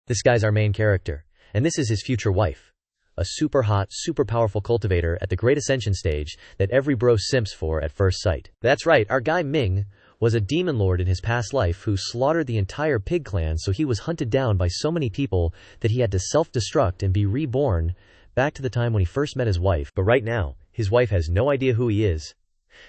This guy's our main character, and this is his future wife. A super hot, super powerful cultivator at the great ascension stage that every bro simps for at first sight. That's right, our guy Ming was a demon lord in his past life who slaughtered the entire pig clan, so he was hunted down by so many people that he had to self-destruct and be reborn back to the time when he first met his wife. But right now, his wife has no idea who he is.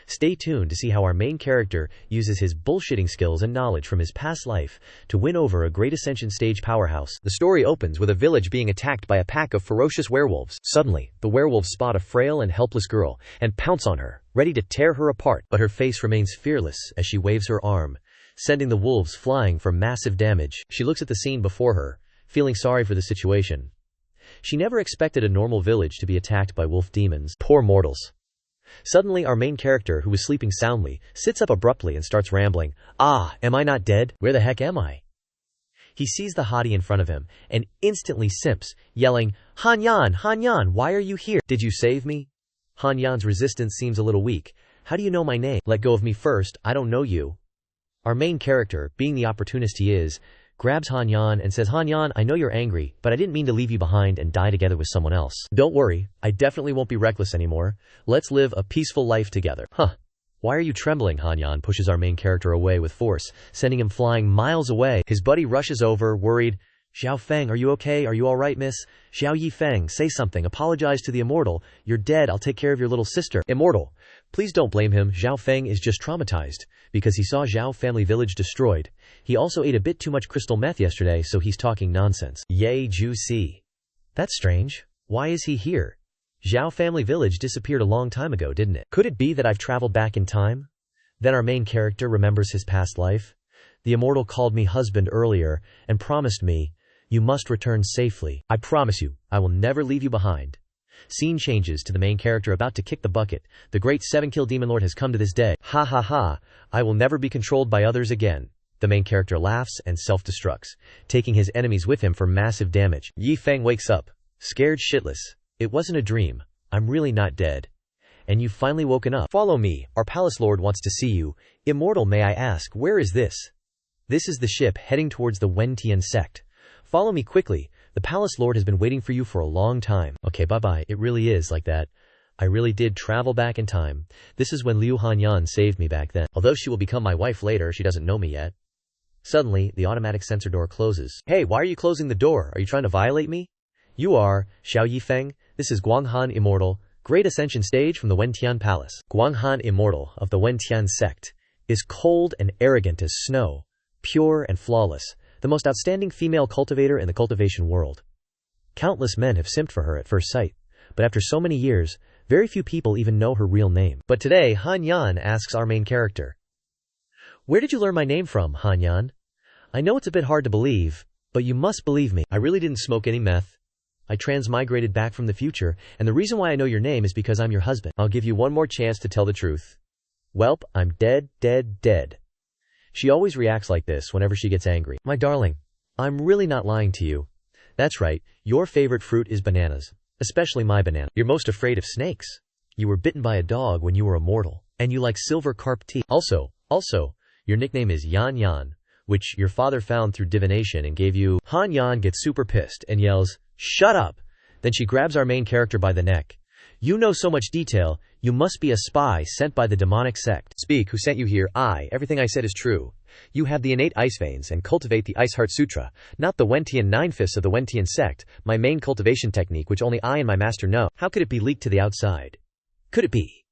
Stay tuned to see how our main character uses his bullshitting skills and knowledge from his past life to win over a great ascension stage powerhouse. The story opens with a village being attacked by a pack of ferocious werewolves. Suddenly, the werewolves spot a frail and helpless girl and pounce on her, ready to tear her apart, but her face remains fearless as she waves her arm, sending the wolves flying for massive damage. She looks at the scene before her, feeling sorry for the situation. She never expected a normal village to be attacked by wolf demons. Poor mortals. Suddenly, our main character, who was sleeping soundly, sits up abruptly and starts rambling. Ah, am I not dead? Where the heck am I? He sees the hottie in front of him and instantly simps, yelling, Han Yan, why are you here? Did you save me? Han Yan's resistance seems a little weak. How do you know my name? Let go of me first, I don't know you. Our main character, being the opportunist he is, grabs Han Yan and says, Han Yan, I know you're angry, but I didn't mean to leave you behind and die together with someone else. Don't worry, I definitely won't be reckless anymore. Let's live a peaceful life together. Huh. Why are you trembling? Han Yan pushes our main character away with force, sending him flying miles away. His buddy rushes over, worried. Xiao Feng, are you okay? Are you alright, miss? Xiao Yi Feng, say something. Apologize to the immortal. You're dead. I'll take care of your little sister. Immortal. Please don't blame him. Xiao Feng is just traumatized because he saw Xiao family village destroyed. He also ate a bit too much crystal meth yesterday, so he's talking nonsense. Yay, juicy. That's strange. Why is he here? Xiao family village disappeared a long time ago, didn't it? Could it be that I've traveled back in time? Then our main character remembers his past life. The immortal called me husband earlier and promised me, you must return safely. I promise you, I will never leave you behind. Scene changes to the main character about to kick the bucket. The great 7-kill demon lord has come to this day. Ha ha ha, I will never be controlled by others again. The main character laughs and self-destructs, taking his enemies with him for massive damage. Yi Feng wakes up, scared shitless. It wasn't a dream. I'm really not dead. And you've finally woken up. Follow me, our palace lord wants to see you. Immortal, may I ask, where is this? This is the ship heading towards the Webtoon sect. Follow me quickly. The palace lord has been waiting for you for a long time. Okay, bye-bye. It really is like that. I really did travel back in time. This is when Liu Han Yan saved me back then. Although she will become my wife later, she doesn't know me yet. Suddenly, the automatic sensor door closes. Hey, why are you closing the door? Are you trying to violate me? You are, Xiao Yi Feng. This is Guanghan Immortal, Great Ascension Stage from the Webtoon Palace. Guanghan Immortal of the Webtoon sect is cold and arrogant as snow, pure and flawless, the most outstanding female cultivator in the cultivation world. Countless men have simped for her at first sight, but after so many years, very few people even know her real name. But today, Han Yan asks our main character, where did you learn my name from, Han Yan? I know it's a bit hard to believe, but you must believe me. I really didn't smoke any meth. I transmigrated back from the future, and the reason why I know your name is because I'm your husband. I'll give you one more chance to tell the truth. Welp, I'm dead. She always reacts like this whenever she gets angry. My darling, I'm really not lying to you. That's right, your favorite fruit is bananas, especially my banana. You're most afraid of snakes. You were bitten by a dog when you were a mortal, and you like silver carp tea. Also, your nickname is Yan Yan, which your father found through divination and gave you. Han Yan gets super pissed and yells, shut up! Then she grabs our main character by the neck. You know so much detail, you must be a spy sent by the demonic sect. Speak, who sent you here? Everything I said is true. You have the innate ice veins and cultivate the Ice Heart Sutra, not the Webtoon 9/5 of the Webtoon sect, my main cultivation technique which only I and my master know. How could it be leaked to the outside? Could it be?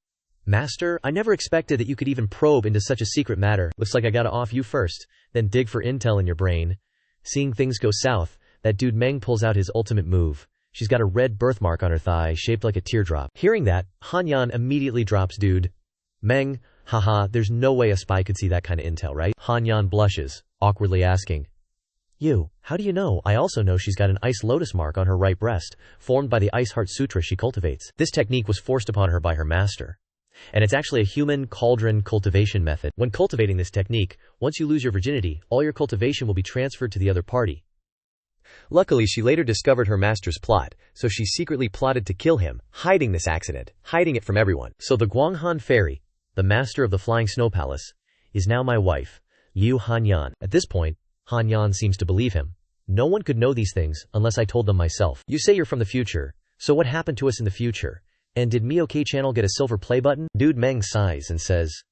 Master, I never expected that you could even probe into such a secret matter. Looks like I gotta off you first, then dig for intel in your brain. Seeing things go south, that dude Meng pulls out his ultimate move. She's got a red birthmark on her thigh, shaped like a teardrop. Hearing that, Han Yan immediately drops dude. Meng, haha, there's no way a spy could see that kind of intel, right? Han Yan blushes, awkwardly asking, you, how do you know? I also know she's got an ice lotus mark on her right breast, formed by the Ice Heart Sutra she cultivates. This technique was forced upon her by her master. And it's actually a human cauldron cultivation method. When cultivating this technique, once you lose your virginity, all your cultivation will be transferred to the other party. Luckily, she later discovered her master's plot, so she secretly plotted to kill him, hiding this accident, hiding it from everyone. So the Guanghan fairy, the master of the Flying Snow Palace, is now my wife, Liu Han Yan. At this point, Han Yan seems to believe him. No one could know these things unless I told them myself. You say you're from the future, so what happened to us in the future? And did Miyoke channel get a silver play button? Dude Meng sighs and says,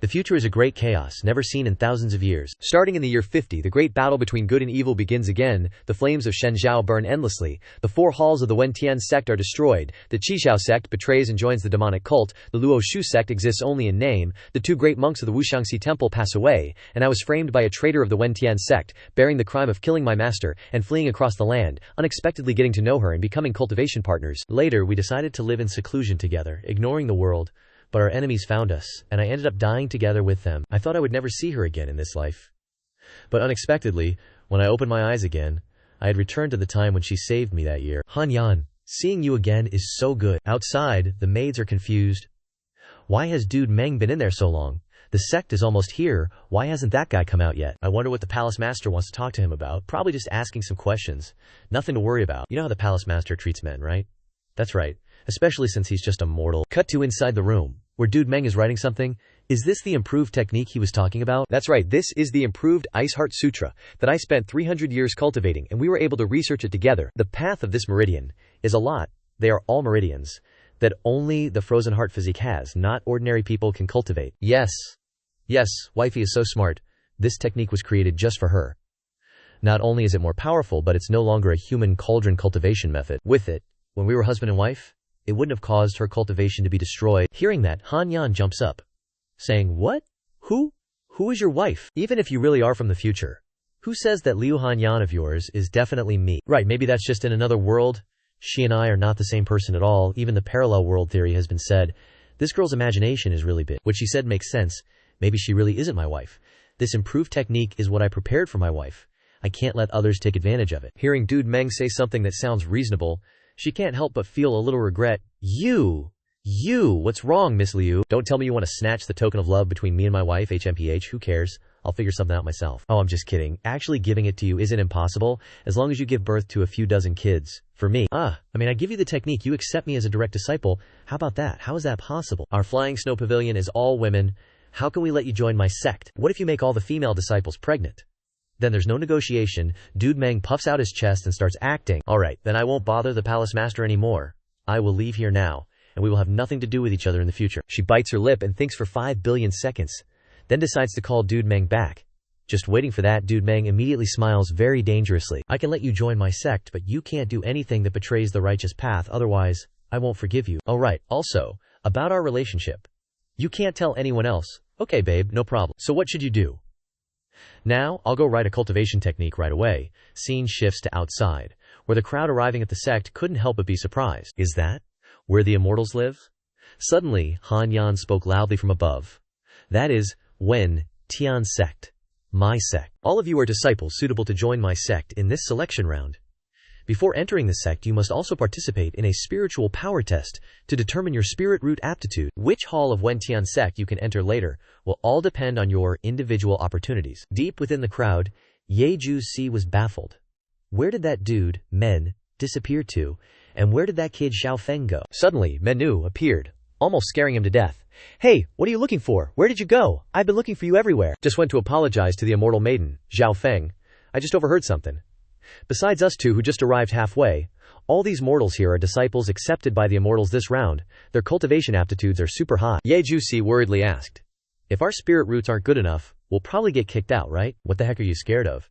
the future is a great chaos, never seen in thousands of years. Starting in the year 50, the great battle between good and evil begins again. The flames of Shenzhou burn endlessly. The 4 halls of the Wentian sect are destroyed. The Qishao sect betrays and joins the demonic cult. The Luo Shu sect exists only in name. The 2 great monks of the Wuxiangxi temple pass away, and I was framed by a traitor of the Wentian sect, bearing the crime of killing my master and fleeing across the land, unexpectedly getting to know her and becoming cultivation partners. Later, we decided to live in seclusion together, ignoring the world. But our enemies found us, and I ended up dying together with them. I thought I would never see her again in this life. But unexpectedly, when I opened my eyes again, I had returned to the time when she saved me that year. Han Yan, seeing you again is so good. Outside, the maids are confused. Why has Dude Meng been in there so long? The sect is almost here. Why hasn't that guy come out yet? I wonder what the palace master wants to talk to him about. Probably just asking some questions. Nothing to worry about. You know how the palace master treats men, right? That's right. Especially since he's just a mortal. Cut to inside the room, where Dude Meng is writing something. Is this the improved technique he was talking about? That's right, this is the improved Ice Heart Sutra that I spent 300 years cultivating, and we were able to research it together. The path of this meridian is a lot. They are all meridians that only the frozen heart physique has, not ordinary people can cultivate. Yes, wifey is so smart. This technique was created just for her. Not only is it more powerful, but it's no longer a human cauldron cultivation method. With it, when we were husband and wife, it wouldn't have caused her cultivation to be destroyed. Hearing that, Han Yan jumps up, saying, what? Who? Who is your wife? Even if you really are from the future, who says that Liu Han Yan of yours is definitely me? Right, maybe that's just in another world. She and I are not the same person at all. Even the parallel world theory has been said. This girl's imagination is really big. What she said makes sense. Maybe she really isn't my wife. This improved technique is what I prepared for my wife. I can't let others take advantage of it. Hearing Dude Meng say something that sounds reasonable, she can't help but feel a little regret. You, what's wrong, Miss Liu? Don't tell me you want to snatch the token of love between me and my wife, HMPH, who cares? I'll figure something out myself. Oh, I'm just kidding. Actually giving it to you isn't impossible, as long as you give birth to a few dozen kids. For me, I give you the technique, you accept me as a direct disciple. How about that? How is that possible? Our flying snow pavilion is all women. How can we let you join my sect? What if you make all the female disciples pregnant? Then there's no negotiation. Dude Meng puffs out his chest and starts acting. Alright, then I won't bother the palace master anymore. I will leave here now, and we will have nothing to do with each other in the future. She bites her lip and thinks for 5 billion seconds, then decides to call Dude Meng back. Just waiting for that, Dude Meng immediately smiles very dangerously. I can let you join my sect, but you can't do anything that betrays the righteous path, otherwise, I won't forgive you. Oh right, also, about our relationship. You can't tell anyone else. Okay babe, no problem. So what should you do? Now, I'll go write a cultivation technique right away. Scene shifts to outside, where the crowd arriving at the sect couldn't help but be surprised. Is that where the immortals live? Suddenly, Han Yan spoke loudly from above. That is, Wen Tian sect. My sect. All of you are disciples suitable to join my sect in this selection round. Before entering the sect, you must also participate in a spiritual power test to determine your spirit root aptitude. Which hall of Wentian sect you can enter later will all depend on your individual opportunities. Deep within the crowd, Ye Ju Si was baffled. Where did that dude, Men, disappear to? And where did that kid Xiao Feng go? Suddenly, Menu appeared, almost scaring him to death. Hey, what are you looking for? Where did you go? I've been looking for you everywhere. Just went to apologize to the immortal maiden, Xiao Feng. I just overheard something. Besides us two who just arrived halfway, all these mortals here are disciples accepted by the immortals this round. Their cultivation aptitudes are super high. Ye Jusi worriedly asked. If our spirit roots aren't good enough, we'll probably get kicked out, right? What the heck are you scared of?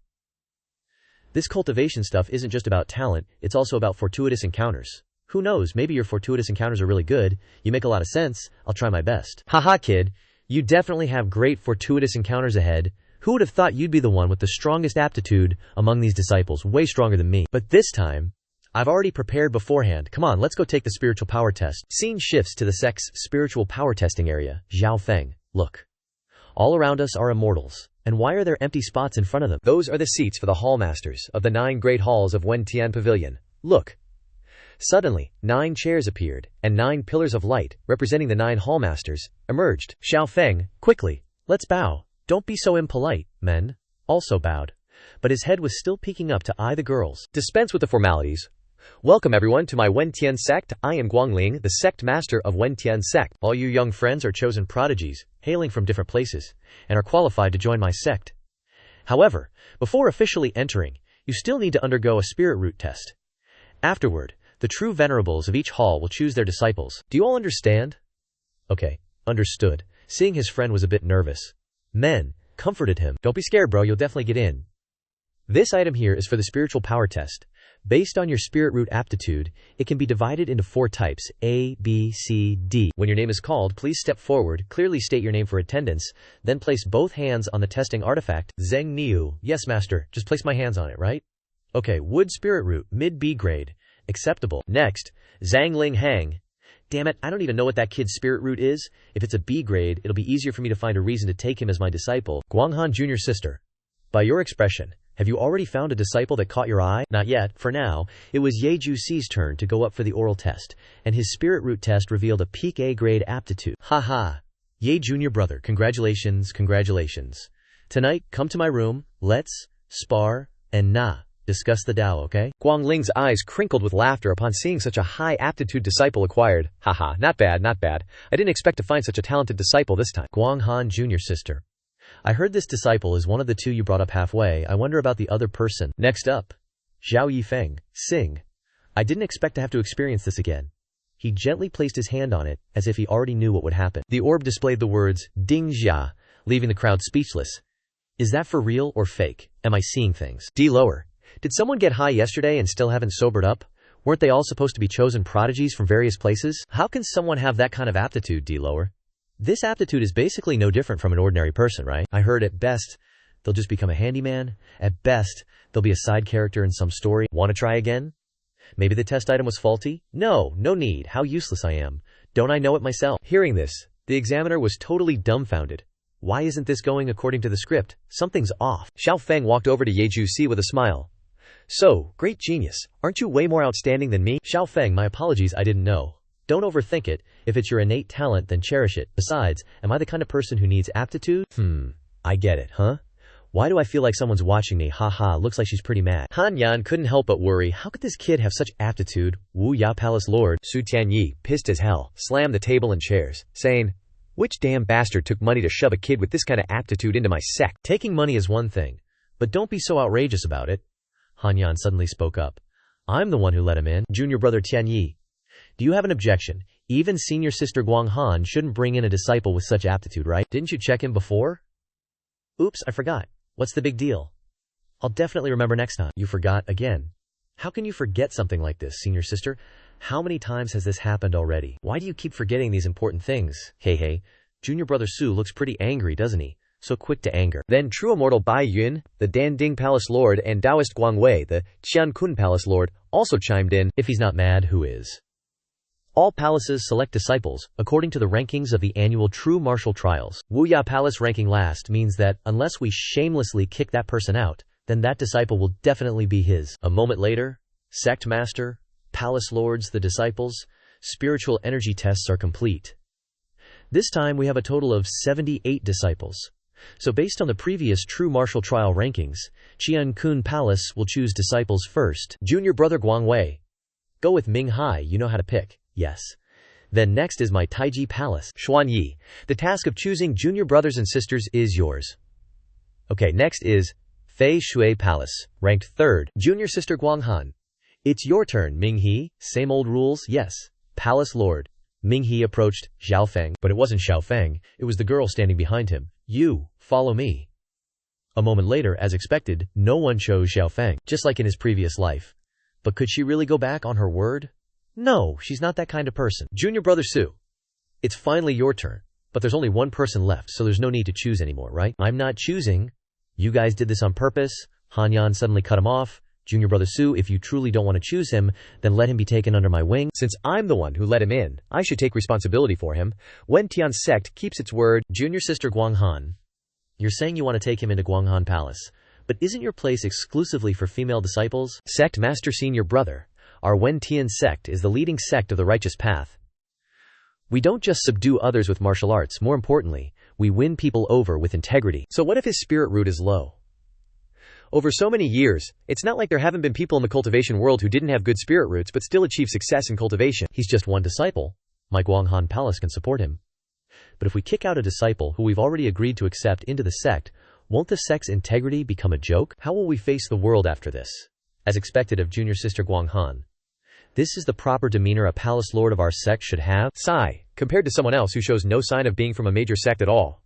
This cultivation stuff isn't just about talent, it's also about fortuitous encounters. Who knows, maybe your fortuitous encounters are really good, you make a lot of sense, I'll try my best. Haha kid, you definitely have great fortuitous encounters ahead. Who would have thought you'd be the one with the strongest aptitude among these disciples, way stronger than me. But this time, I've already prepared beforehand. Come on, let's go take the spiritual power test. Scene shifts to the sect's spiritual power testing area. Xiao Feng, look. All around us are immortals. And why are there empty spots in front of them? Those are the seats for the hallmasters of the 9 great halls of Wen Tian Pavilion. Look. Suddenly, 9 chairs appeared, and 9 pillars of light, representing the 9 hallmasters, emerged. Xiao Feng, quickly, let's bow. Don't be so impolite, Men. Also bowed. But his head was still peeking up to eye the girls. Dispense with the formalities. Welcome everyone to my Wen Tian sect. I am Guangling, the sect master of Wen Tian sect. All you young friends are chosen prodigies, hailing from different places, and are qualified to join my sect. However, before officially entering, You still need to undergo a spirit root test. Afterward, the true venerables of each hall will choose their disciples. Do you all understand? Okay, understood. Seeing his friend was a bit nervous, Men comforted him. Don't be scared, bro, you'll definitely get in. This item here is for the spiritual power test. Based on your spirit root aptitude, it can be divided into 4 types, A, B, C, D. When your name is called, please step forward, clearly state your name for attendance, then place both hands on the testing artifact. Zheng Niu. Yes, master, just place my hands on it, right? Okay, wood spirit root, mid B grade. Acceptable. Next, Zhang Ling Hang. Damn it, I don't even know what that kid's spirit root is. If it's a B grade, it'll be easier for me to find a reason to take him as my disciple. Guanghan Jr. Sister. By your expression, have you already found a disciple that caught your eye? Not yet. For now, it was Ye Juxi's turn to go up for the oral test, and his spirit root test revealed a peak A grade aptitude. Haha. Ye Junior brother, congratulations, congratulations. Tonight, come to my room, let's spar and discuss the Tao, okay? Guang Ling's eyes crinkled with laughter upon seeing such a high aptitude disciple acquired. Haha, not bad, not bad. I didn't expect to find such a talented disciple this time. Guanghan Jr. Sister. I heard this disciple is one of the 2 you brought up halfway. I wonder about the other person. Next up, Xiao Yi Feng. Sing. I didn't expect to have to experience this again. He gently placed his hand on it, as if he already knew what would happen. The orb displayed the words, Ding Jia, leaving the crowd speechless. Is that for real or fake? Am I seeing things? D lower. Did someone get high yesterday and still haven't sobered up? Weren't they all supposed to be chosen prodigies from various places? How can someone have that kind of aptitude, D lower? This aptitude is basically no different from an ordinary person, right? I heard at best, they'll just become a handyman. At best, they'll be a side character in some story. Want to try again? Maybe the test item was faulty? No need. How useless I am. Don't I know it myself? Hearing this, the examiner was totally dumbfounded. Why isn't this going according to the script? Something's off. Xiao Feng walked over to Ye Juxi with a smile. So, great genius. Aren't you way more outstanding than me? Xiao Feng, my apologies, I didn't know. Don't overthink it. If it's your innate talent, then cherish it. Besides, am I the kind of person who needs aptitude? I get it, huh? Why do I feel like someone's watching me? Haha, looks like she's pretty mad. Han Yan couldn't help but worry. How could this kid have such aptitude? Wu Ya Palace Lord, Su Tianyi, pissed as hell, slammed the table and chairs, saying, which damn bastard took money to shove a kid with this kind of aptitude into my sect? Taking money is one thing, but don't be so outrageous about it. Han Yan suddenly spoke up. I'm the one who let him in. Junior brother Tianyi. Do you have an objection? Even senior sister Guanghan shouldn't bring in a disciple with such aptitude, right? Didn't you check him before? Oops, I forgot. What's the big deal? I'll definitely remember next time. You forgot again. How can you forget something like this, senior sister? How many times has this happened already? Why do you keep forgetting these important things? Hey, junior brother Su looks pretty angry, doesn't he? So quick to anger. Then true immortal Bai Yun, the Danding Palace Lord, and Taoist Guang Wei, the Qiankun Palace Lord, also chimed in. If he's not mad, who is? All palaces select disciples, according to the rankings of the annual True Martial Trials. Wuya Palace ranking last means that, unless we shamelessly kick that person out, then that disciple will definitely be his. A moment later, Sect Master, Palace Lords, the disciples, spiritual energy tests are complete. This time we have a total of 78 disciples. So based on the previous True Martial Trial rankings, Qiankun Palace will choose disciples first. Junior brother Guang Wei. Go with Ming Hai, you know how to pick. Yes. Then next is my Taiji Palace. Xuan Yi. The task of choosing junior brothers and sisters is yours. Okay, next is Fei Shui Palace, ranked 3rd. Junior sister Guanghan. It's your turn, Ming He. Same old rules, yes. Palace Lord. Ming He approached Xiao Feng, but it wasn't Xiao Feng, it was the girl standing behind him. You, follow me. A moment later, as expected, no one chose Xiao Feng, just like in his previous life. But could she really go back on her word? No, she's not that kind of person. Junior brother Su. It's finally your turn, but there's only one person left, so there's no need to choose anymore, right? I'm not choosing. You guys did this on purpose. Han Yan suddenly cut him off. Junior brother Su, if you truly don't want to choose him, then let him be taken under my wing. Since I'm the one who let him in, I should take responsibility for him. When Tian's sect keeps its word, junior sister Guanghan. You're saying you want to take him into Guanghan Palace, but isn't your place exclusively for female disciples? Sect Master Senior Brother. Our Wen Tian sect is the leading sect of the righteous path. We don't just subdue others with martial arts, more importantly, we win people over with integrity. So what if his spirit root is low? Over so many years, it's not like there haven't been people in the cultivation world who didn't have good spirit roots but still achieve success in cultivation. He's just one disciple. My Guanghan Palace can support him. But if we kick out a disciple who we've already agreed to accept into the sect, Won't the sect's integrity become a joke? How will we face the world after this? As expected of junior sister Guanghan. This is the proper demeanor a palace lord of our sect should have. Sigh, compared to someone else who shows no sign of being from a major sect at all.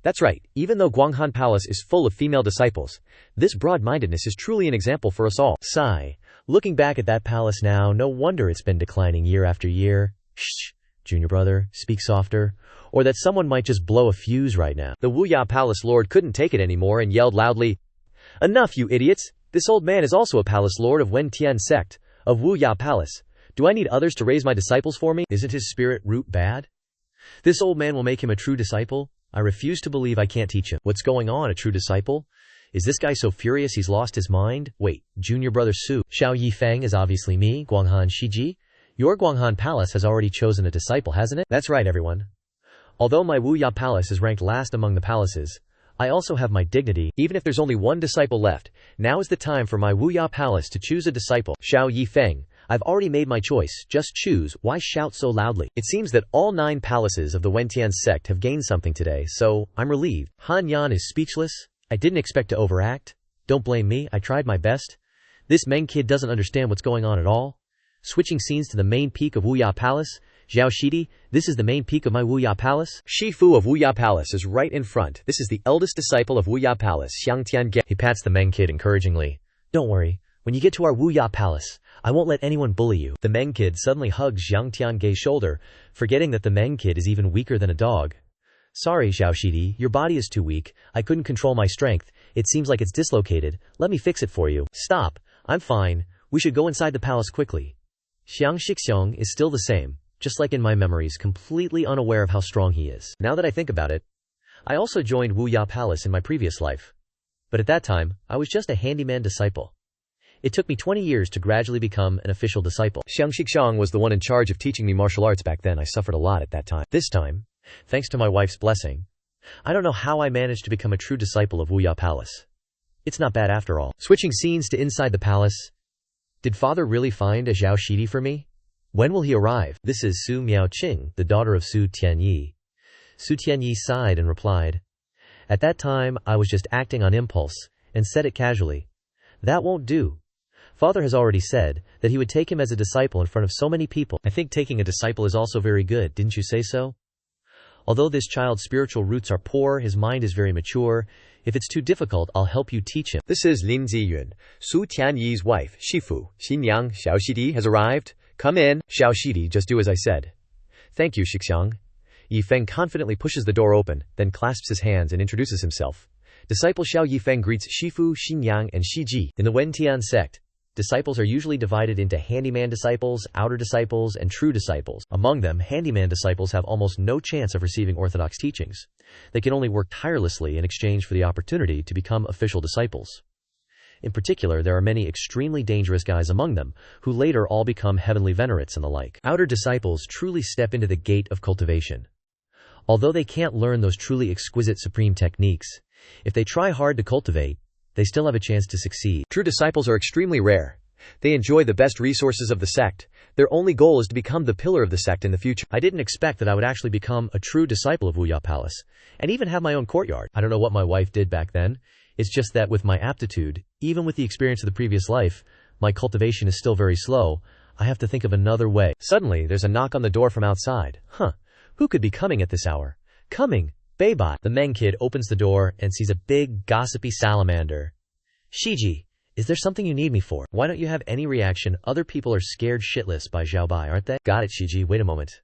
That's right, even though Guanghan Palace is full of female disciples, this broad-mindedness is truly an example for us all. Sigh, looking back at that palace now, no wonder it's been declining year after year. Shh, junior brother, speak softer, or that someone might just blow a fuse right now. The Wuya Palace Lord couldn't take it anymore and yelled loudly, "Enough, you idiots! This old man is also a palace lord of Wen Tian sect, of Wuya Palace. Do I need others to raise my disciples for me? Isn't his spirit root bad? This old man will make him a true disciple? I refuse to believe I can't teach him. What's going on, a true disciple? Is this guy so furious he's lost his mind? Wait, junior brother Su. Xiao Yi Feng is obviously me, Guanghan Shiji. Your Guanghan Palace has already chosen a disciple, hasn't it? That's right, everyone. Although my Wuya Palace is ranked last among the palaces, I also have my dignity. Even if there's only one disciple left, now is the time for my Wuya Palace to choose a disciple. Xiao Yi Feng, I've already made my choice, just choose. Why shout so loudly? It seems that all 9 palaces of the Wentian sect have gained something today, so I'm relieved. Han Yan is speechless. I didn't expect to overact. Don't blame me, I tried my best. This Meng kid doesn't understand what's going on at all. Switching scenes to the main peak of Wuya Palace. Xiao Shidi, this is the main peak of my Wuya Palace. Shifu of Wuya Palace is right in front. This is the eldest disciple of Wuya Palace, Xiang Tiange. He pats the Meng kid encouragingly. Don't worry, when you get to our Wuya Palace, I won't let anyone bully you. The Meng kid suddenly hugs Xiang Tiange's shoulder, forgetting that the Meng kid is even weaker than a dog. Sorry, Xiao Shidi, your body is too weak. I couldn't control my strength. It seems like it's dislocated. Let me fix it for you. Stop. I'm fine. We should go inside the palace quickly. Xiang Shixiong is still the same, just like in my memories, completely unaware of how strong he is. Now that I think about it, I also joined Wuya Palace in my previous life. But at that time, I was just a handyman disciple. It took me 20 years to gradually become an official disciple. Xiang Shixiong was the one in charge of teaching me martial arts back then. I suffered a lot at that time. This time, thanks to my wife's blessing, I don't know how I managed to become a true disciple of Wuya Palace. It's not bad after all. Switching scenes to inside the palace. Did father really find a Xiao Shidi for me? When will he arrive? This is Su Miaoqing, the daughter of Su Tianyi. Su Tianyi sighed and replied, At that time, I was just acting on impulse, and said it casually. That won't do. Father has already said that he would take him as a disciple in front of so many people. I think taking a disciple is also very good, didn't you say so? Although this child's spiritual roots are poor, his mind is very mature. If it's too difficult, I'll help you teach him. This is Lin Ziyun. Su Tianyi's wife, Shifu, Xinyang Xiao Shidi has arrived. Come in. Xiao Shidi, just do as I said. Thank you, Shixiang. Yi Feng confidently pushes the door open, then clasps his hands and introduces himself. Disciple Xiao Yi Feng greets Shifu, Xinyang, and Shiji. In the Wentian sect, disciples are usually divided into handyman disciples, outer disciples, and true disciples. Among them, handyman disciples have almost no chance of receiving orthodox teachings. They can only work tirelessly in exchange for the opportunity to become official disciples. In particular, there are many extremely dangerous guys among them, who later all become heavenly venerates and the like. Outer disciples truly step into the gate of cultivation. Although they can't learn those truly exquisite supreme techniques, if they try hard to cultivate, they still have a chance to succeed. True disciples are extremely rare. They enjoy the best resources of the sect. Their only goal is to become the pillar of the sect in the future. I didn't expect that I would actually become a true disciple of Wuya Palace, and even have my own courtyard. I don't know what my wife did back then. It's just that with my aptitude, even with the experience of the previous life, my cultivation is still very slow. I have to think of another way. Suddenly, there's a knock on the door from outside. Who could be coming at this hour? Coming! Beibot. The Meng kid opens the door and sees a big, gossipy salamander. Shiji, is there something you need me for? Why don't you have any reaction? Other people are scared shitless by Xiao Bai, aren't they? Got it, Shiji, wait a moment.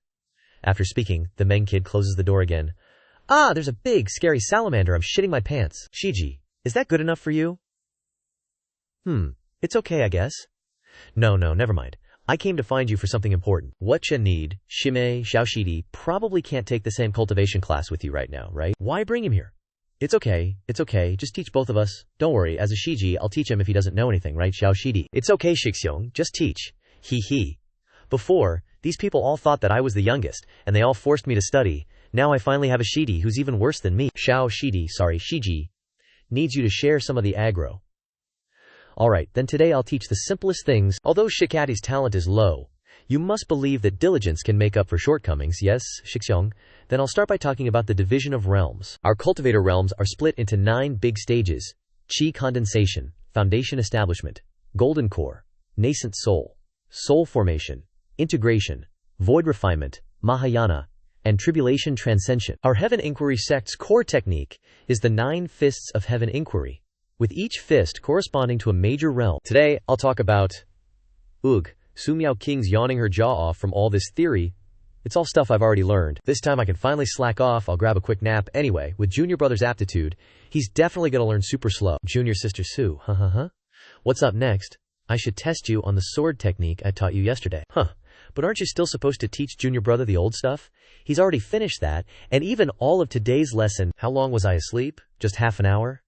After speaking, the Meng kid closes the door again. There's a big, scary salamander. I'm shitting my pants. Shiji, is that good enough for you? It's okay, I guess. No, never mind. I came to find you for something important. What you need, Shimei, Xiaoshidi, probably can't take the same cultivation class with you right now, right? Why bring him here? It's okay, just teach both of us. Don't worry, as a Shiji, I'll teach him if he doesn't know anything, right, Xiaoshidi? It's okay, Shixiong, just teach. He. Before, these people all thought that I was the youngest, and they all forced me to study. Now I finally have a Shidi who's even worse than me. Shiji, needs you to share some of the aggro. Alright, then today I'll teach the simplest things. Although Shikati's talent is low, You must believe that diligence can make up for shortcomings, yes, Xixiong? Then I'll start by talking about the division of realms. Our cultivator realms are split into 9 big stages: Qi condensation, foundation establishment, golden core, nascent soul, soul formation, integration, void refinement, Mahayana, and tribulation transcension. Our heaven inquiry sect's core technique is the 9 fists of heaven inquiry, with each fist corresponding to a major realm. Today, I'll talk about Su Miaoqing's yawning her jaw off from all this theory. It's all stuff I've already learned. This time I can finally slack off. I'll grab a quick nap. Anyway, with Junior Brother's aptitude, he's definitely gonna learn super slow. Junior Sister Su, What's up next? I should test you on the sword technique I taught you yesterday. But aren't you still supposed to teach Junior Brother the old stuff? He's already finished that, and even all of today's lesson. How long was I asleep? Just half an hour?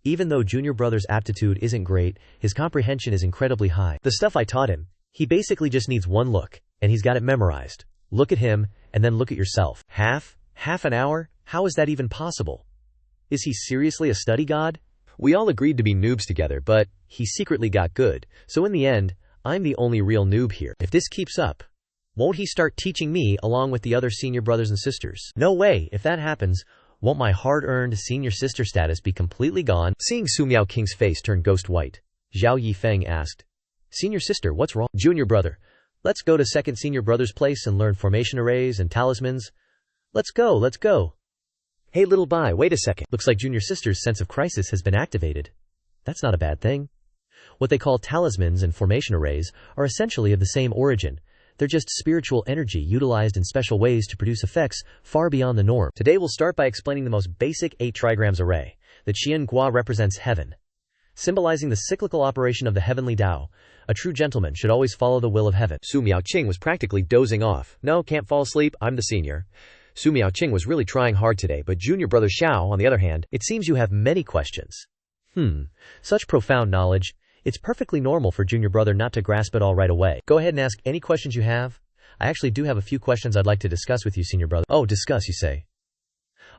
Even though Junior Brother's aptitude isn't great, his comprehension is incredibly high. The stuff I taught him, he basically just needs one look, and he's got it memorized. Look at him, and then look at yourself. Half an hour? How is that even possible? Is he seriously a study god? We all agreed to be noobs together, but he secretly got good, so in the end, I'm the only real noob here. If this keeps up, won't he start teaching me along with the other senior brothers and sisters? No way. If that happens, won't my hard-earned senior sister status be completely gone? Seeing Su Miaoqing's face turn ghost white, Xiao Yi Feng asked, "Senior sister, what's wrong?" "Junior brother, let's go to second senior brother's place and learn formation arrays and talismans. Let's go. Hey little bai, wait a second. Looks like junior sister's sense of crisis has been activated. That's not a bad thing. What they call talismans and formation arrays are essentially of the same origin. They're just spiritual energy utilized in special ways to produce effects far beyond the norm. Today we'll start by explaining the most basic 8 trigrams array. The Qian Gua represents heaven, symbolizing the cyclical operation of the heavenly Tao. A true gentleman should always follow the will of heaven. Su Miaoqing was practically dozing off. No, can't fall asleep, I'm the senior. Su Miaoqing was really trying hard today, but junior brother Xiao, on the other hand, it seems you have many questions. Such profound knowledge. It's perfectly normal for junior brother not to grasp it all right away. Go ahead and ask any questions you have. I actually do have a few questions I'd like to discuss with you, senior brother. Oh, discuss, you say?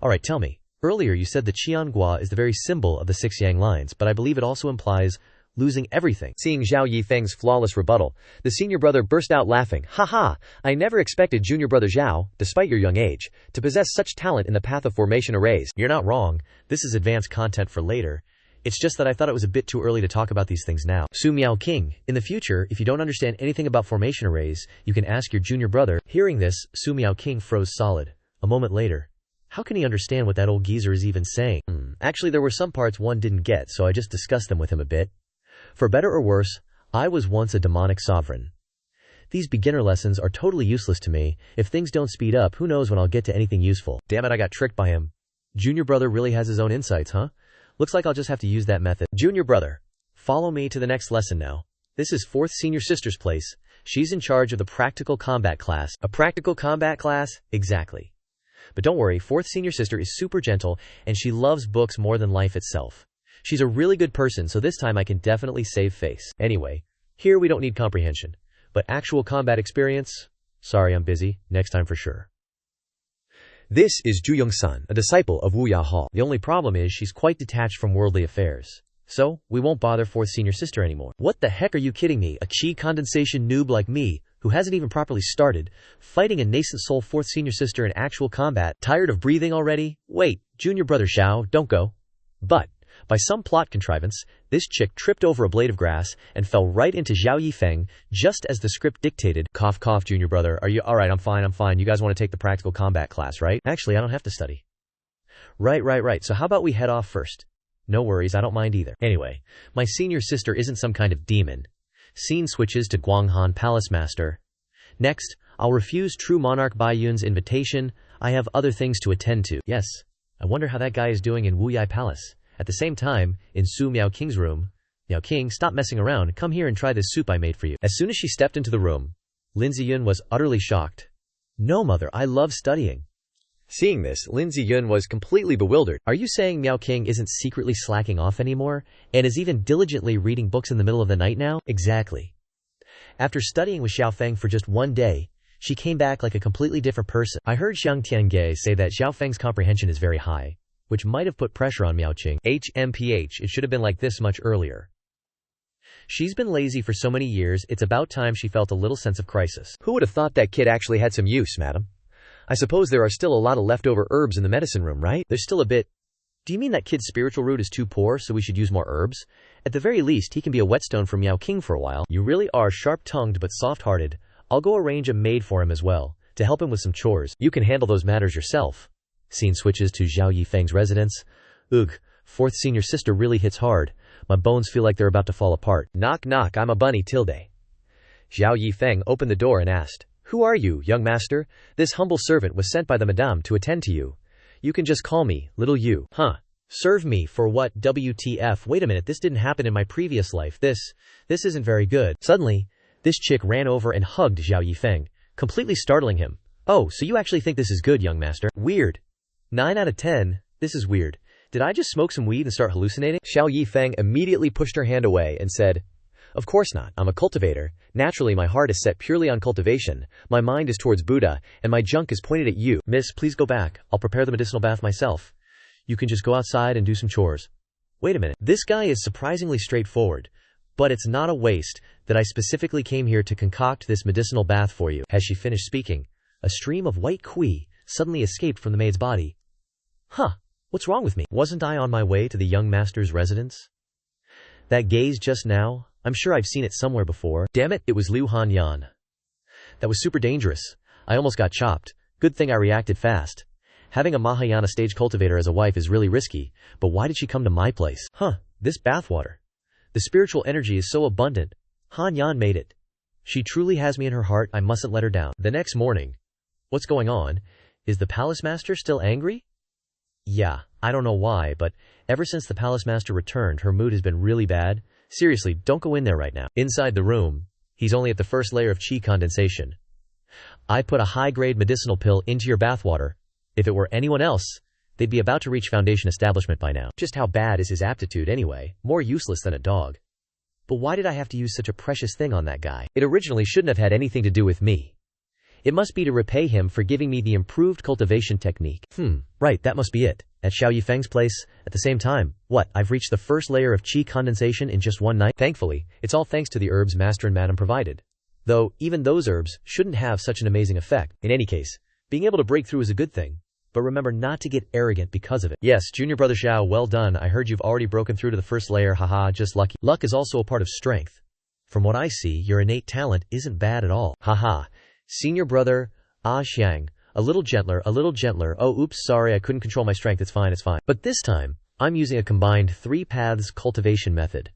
Alright, tell me. Earlier you said the Qiangua is the very symbol of the 6 yang lines, but I believe it also implies losing everything. Seeing Xiao Yi Feng's flawless rebuttal, the senior brother burst out laughing. Haha, I never expected junior brother Xiao, despite your young age, to possess such talent in the path of formation arrays. You're not wrong. This is advanced content for later. It's just that I thought it was a bit too early to talk about these things now. Su Miaoqing, in the future, if you don't understand anything about formation arrays, you can ask your junior brother. Hearing this, Su Miaoqing froze solid. A moment later, how can he understand what that old geezer is even saying? Actually, there were some parts one didn't get, so I just discussed them with him a bit. For better or worse, I was once a demonic sovereign. These beginner lessons are totally useless to me. If things don't speed up, who knows when I'll get to anything useful. Damn it, I got tricked by him. Junior brother really has his own insights, huh? Looks like I'll just have to use that method. Junior brother, follow me to the next lesson now. This is 4th senior sister's place. She's in charge of the practical combat class. A practical combat class? Exactly. But don't worry, 4th senior sister is super gentle and she loves books more than life itself. She's a really good person, so this time I can definitely save face. Anyway, here we don't need comprehension, but actual combat experience? Sorry, I'm busy. Next time for sure. This is Zhu Yongsan, a disciple of Wu Yahao. The only problem is she's quite detached from worldly affairs. So, we won't bother 4th senior sister anymore. What the heck are you kidding me? A Qi condensation noob like me, who hasn't even properly started, fighting a nascent soul 4th senior sister in actual combat. Tired of breathing already? Wait, junior brother Xiao, don't go. But, by some plot contrivance, this chick tripped over a blade of grass and fell right into Xiao Yi Feng, just as the script dictated. Cough cough, junior brother. Are you alright? I'm fine. You guys want to take the practical combat class, right? Actually, I don't have to study. Right. So how about we head off first? No worries, I don't mind either. Anyway, my senior sister isn't some kind of demon. Scene switches to Guanghan Palace Master. Next, I'll refuse True Monarch Baiyun's invitation. I have other things to attend to. Yes, I wonder how that guy is doing in Wuyai Palace. At the same time, in Su Miaoqing's room, Miaoqing, stop messing around, come here and try this soup I made for you. As soon as she stepped into the room, Lin Ziyun was utterly shocked. No, mother, I love studying. Seeing this, Lin Ziyun was completely bewildered. Are you saying Miaoqing isn't secretly slacking off anymore, and is even diligently reading books in the middle of the night now? Exactly. After studying with Xiao Feng for just one day, she came back like a completely different person. I heard Xiang Tiange say that Xiao Feng's comprehension is very high, which might have put pressure on Miaoqing. HMPH, it should have been like this much earlier. She's been lazy for so many years, it's about time she felt a little sense of crisis. Who would have thought that kid actually had some use, madam? I suppose there are still a lot of leftover herbs in the medicine room, right? There's still a bit. Do you mean that kid's spiritual root is too poor, so we should use more herbs? At the very least, he can be a whetstone for Miao King for a while. You really are sharp-tongued but soft-hearted. I'll go arrange a maid for him as well, to help him with some chores. You can handle those matters yourself. Scene switches to Xiao Yi Feng's residence. Ugh, fourth senior sister really hits hard. My bones feel like they're about to fall apart. Knock knock, I'm a bunny tilde. Xiao Yi Feng opened the door and asked, "Who are you, young master? This humble servant was sent by the madame to attend to you. You can just call me, little you." Huh. Serve me for what? WTF? Wait a minute, this didn't happen in my previous life. This isn't very good. Suddenly, this chick ran over and hugged Xiao Yi Feng, completely startling him. Oh, so you actually think this is good, young master? Weird. 9 out of 10. This is weird. Did I just smoke some weed and start hallucinating? Xiao Yi Feng immediately pushed her hand away and said, "Of course not. I'm a cultivator. Naturally, my heart is set purely on cultivation. My mind is towards Buddha, and my junk is pointed at you. Miss, please go back. I'll prepare the medicinal bath myself. You can just go outside and do some chores." Wait a minute. This guy is surprisingly straightforward. But it's not a waste that I specifically came here to concoct this medicinal bath for you. As she finished speaking, a stream of white kui suddenly escaped from the maid's body. Huh. What's wrong with me? Wasn't I on my way to the young master's residence? That gaze just now, I'm sure I've seen it somewhere before. Damn it, it was Liu Han Yan. That was super dangerous. I almost got chopped. Good thing I reacted fast. Having a Mahayana stage cultivator as a wife is really risky, but why did she come to my place? Huh, this bathwater. The spiritual energy is so abundant. Han Yan made it. She truly has me in her heart, I mustn't let her down. The next morning. What's going on? Is the palace master still angry? Yeah, I don't know why, but ever since the palace master returned, her mood has been really bad. Seriously, don't go in there right now. Inside the room, he's only at the first layer of chi condensation. I put a high-grade medicinal pill into your bathwater. If it were anyone else, they'd be about to reach foundation establishment by now. Just how bad is his aptitude anyway? More useless than a dog. But why did I have to use such a precious thing on that guy? It originally shouldn't have had anything to do with me. It must be to repay him for giving me the improved cultivation technique. Right, that must be it. At Xiao Yi Feng's place, at the same time. What, I've reached the first layer of chi condensation in just one night? Thankfully, it's all thanks to the herbs master and madam provided. Though, even those herbs shouldn't have such an amazing effect. In any case, being able to break through is a good thing. But remember not to get arrogant because of it. Yes, junior brother Xiao, well done. I heard you've already broken through to the first layer, haha, just lucky. Luck is also a part of strength. From what I see, your innate talent isn't bad at all. Haha. Senior brother, Xiang, a little gentler, oh oops, sorry, I couldn't control my strength, it's fine. But this time, I'm using a combined 3 paths cultivation method.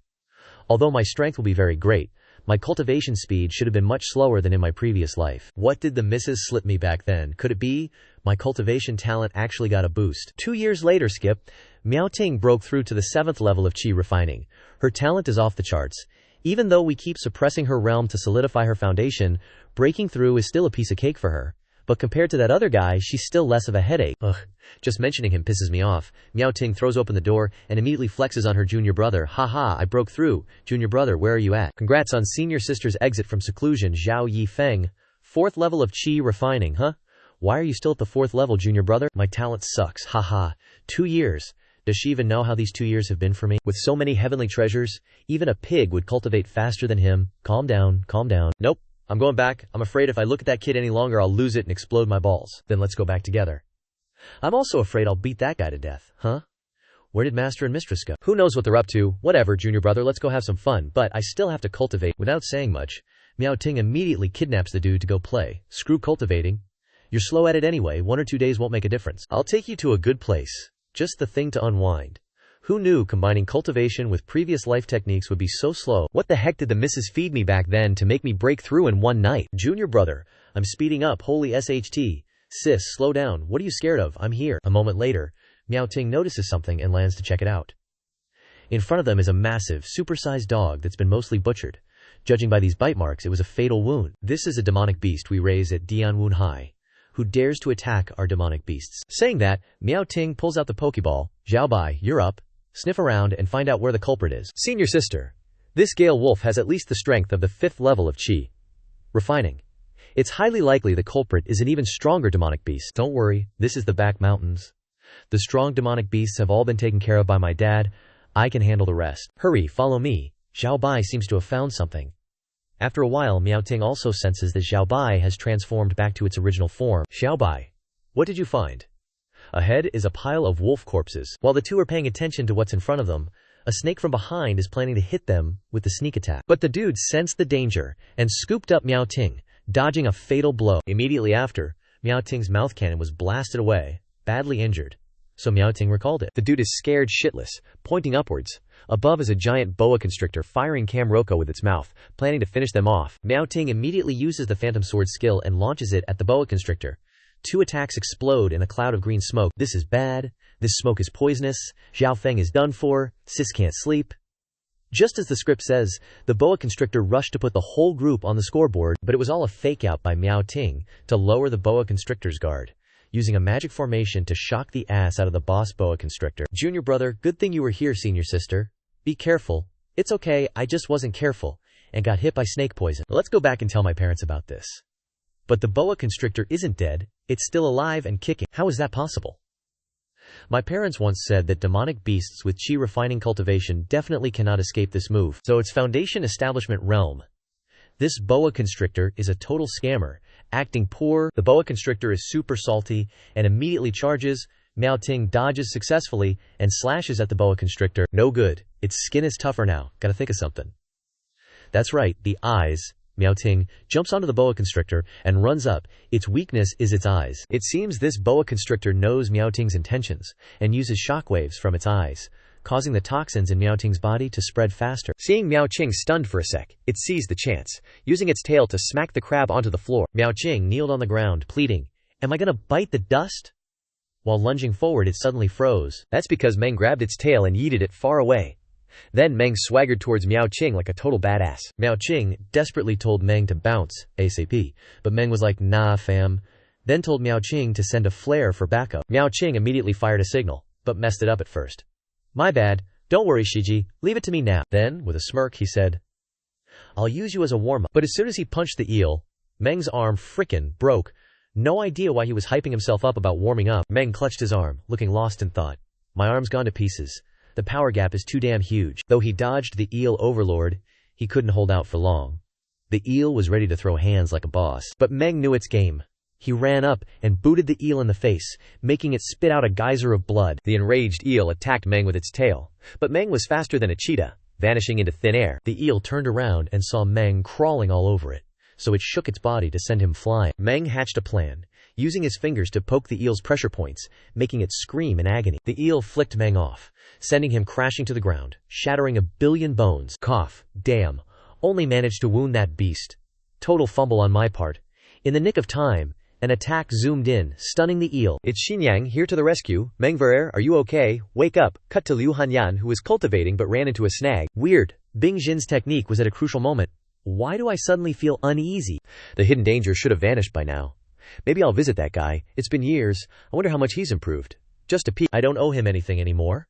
Although my strength will be very great, my cultivation speed should have been much slower than in my previous life. What did the missus slip me back then? Could it be my cultivation talent actually got a boost? 2 years later, Skip, Miao Ting broke through to the 7th level of chi refining. Her talent is off the charts. Even though we keep suppressing her realm to solidify her foundation, breaking through is still a piece of cake for her. But compared to that other guy, she's still less of a headache. Ugh, just mentioning him pisses me off. Miao Ting throws open the door and immediately flexes on her junior brother. Haha, I broke through. Junior brother, where are you at? Congrats on senior sister's exit from seclusion, Xiao Yi Feng. 4th level of chi refining, huh? Why are you still at the 4th level, junior brother? My talent sucks, haha. 2 years. Does she even know how these 2 years have been for me? With so many heavenly treasures, even a pig would cultivate faster than him. Calm down, calm down. Nope. I'm going back. I'm afraid if I look at that kid any longer, I'll lose it and explode my balls. Then let's go back together. I'm also afraid I'll beat that guy to death. Huh? Where did master and mistress go? Who knows what they're up to? Whatever, junior brother, let's go have some fun. But I still have to cultivate. Without saying much, Miao Ting immediately kidnaps the dude to go play. Screw cultivating. You're slow at it anyway. 1 or 2 days won't make a difference. I'll take you to a good place. Just the thing to unwind. Who knew combining cultivation with previous life techniques would be so slow? What the heck did the missus feed me back then to make me break through in one night? Junior brother, I'm speeding up, holy SHT. Sis, slow down, what are you scared of? I'm here. A moment later, Miao Ting notices something and lands to check it out. In front of them is a massive, supersized dog that's been mostly butchered. Judging by these bite marks, it was a fatal wound. This is a demonic beast we raise at Dianwun High. Who dares to attack our demonic beasts? Saying that, Miao Ting pulls out the Pokeball. Zhao Bai, you're up. Sniff around and find out where the culprit is. Senior sister, this Gale Wolf has at least the strength of the 5th level of Qi. Refining. It's highly likely the culprit is an even stronger demonic beast. Don't worry, this is the back mountains. The strong demonic beasts have all been taken care of by my dad. I can handle the rest. Hurry, follow me. Xiao Bai seems to have found something. After a while, Miao Ting also senses that Xiao Bai has transformed back to its original form. Xiao Bai, what did you find? Ahead is a pile of wolf corpses. While the two are paying attention to what's in front of them, a snake from behind is planning to hit them with the sneak attack. But the dude sensed the danger and scooped up Miao Ting, dodging a fatal blow. Immediately after, Miao Ting's mouth cannon was blasted away, badly injured. So Miao Ting recalled it. The dude is scared shitless, pointing upwards. Above is a giant boa constrictor firing Cam Roko with its mouth, planning to finish them off. Miao Ting immediately uses the Phantom Sword skill and launches it at the boa constrictor. Two attacks explode in a cloud of green smoke. This is bad. This smoke is poisonous. Xiao Feng is done for. Sis can't sleep. Just as the script says, the boa constrictor rushed to put the whole group on the scoreboard, but it was all a fake-out by Miao Ting to lower the boa constrictor's guard, using a magic formation to shock the ass out of the boss boa constrictor. Junior brother, good thing you were here, senior sister. Be careful. It's okay, I just wasn't careful, and got hit by snake poison. Let's go back and tell my parents about this. But the boa constrictor isn't dead, it's still alive and kicking. How is that possible? My parents once said that demonic beasts with chi refining cultivation definitely cannot escape this move. So its foundation establishment realm. This boa constrictor is a total scammer, acting poor. The boa constrictor is super salty and immediately charges. Miao Ting dodges successfully and slashes at the boa constrictor. No good. Its skin is tougher now. Gotta think of something. That's right, the eyes. Miao Ting jumps onto the boa constrictor and runs up. Its weakness is its eyes. It seems this boa constrictor knows Miao Ting's intentions and uses shockwaves from its eyes, causing the toxins in Miao Ting's body to spread faster. Seeing Miao Ting stunned for a sec, it seized the chance, using its tail to smack the crab onto the floor. Miao Ting kneeled on the ground, pleading, "Am I gonna bite the dust?" While lunging forward, it suddenly froze. That's because Meng grabbed its tail and yeeted it far away. Then Meng swaggered towards Miao Ting like a total badass. Miao Ting desperately told Meng to bounce, ASAP, but Meng was like, "Nah, fam." Then told Miao Ting to send a flare for backup. Miao Ting immediately fired a signal, but messed it up at first. "My bad. Don't worry, Shiji. Leave it to me now." Then, with a smirk, he said, "I'll use you as a warm-up." But as soon as he punched the eel, Meng's arm frickin' broke. No idea why he was hyping himself up about warming up. Meng clutched his arm, looking lost in thought. My arm's gone to pieces. The power gap is too damn huge. Though he dodged the eel overlord, he couldn't hold out for long. The eel was ready to throw hands like a boss. But Meng knew its game. He ran up and booted the eel in the face, making it spit out a geyser of blood. The enraged eel attacked Meng with its tail. But Meng was faster than a cheetah, vanishing into thin air. The eel turned around and saw Meng crawling all over it, so it shook its body to send him flying. Meng hatched a plan, using his fingers to poke the eel's pressure points, making it scream in agony. The eel flicked Meng off, sending him crashing to the ground, shattering a billion bones. Cough. Damn. Only managed to wound that beast. Total fumble on my part. In the nick of time, an attack zoomed in, stunning the eel. It's Xinyang here to the rescue. Meng Verer, are you okay? Wake up. Cut to Liu Han Yan, who was cultivating but ran into a snag. Weird. Bing Jin's technique was at a crucial moment. Why do I suddenly feel uneasy? The hidden danger should have vanished by now. Maybe I'll visit that guy. It's been years. I wonder how much he's improved. Just a peek. I don't owe him anything anymore.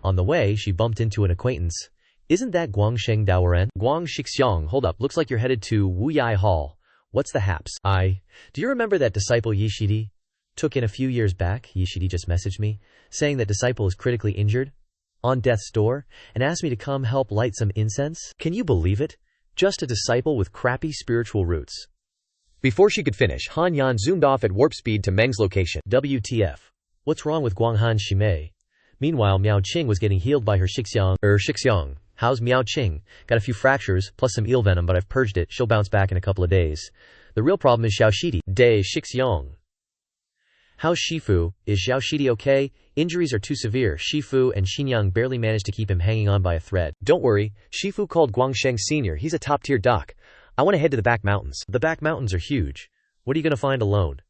On the way, she bumped into an acquaintance. Isn't that Guangsheng Daoren? Guang Shixiang, hold up. Looks like you're headed to Wuyai Hall. What's the haps? Do you remember that disciple Yishidi? Took in a few years back, Yishidi just messaged me, saying that disciple is critically injured, on death's door, and asked me to come help light some incense? Can you believe it? Just a disciple with crappy spiritual roots. Before she could finish, Han Yan zoomed off at warp speed to Meng's location. WTF. What's wrong with Guanghan Shimei? Meanwhile, Miao Qing was getting healed by her Shixiang. How's Miao Qing? Got a few fractures, plus some eel venom, but I've purged it. She'll bounce back in a couple of days. The real problem is Xiao Shidi. De Shixiang. How's Shifu? Is Xiao Shidi okay? Injuries are too severe. Shifu and Xinyang barely managed to keep him hanging on by a thread. Don't worry, Shifu called Guangsheng Senior. He's a top-tier doc. I want to head to the back mountains. The back mountains are huge. What are you going to find alone?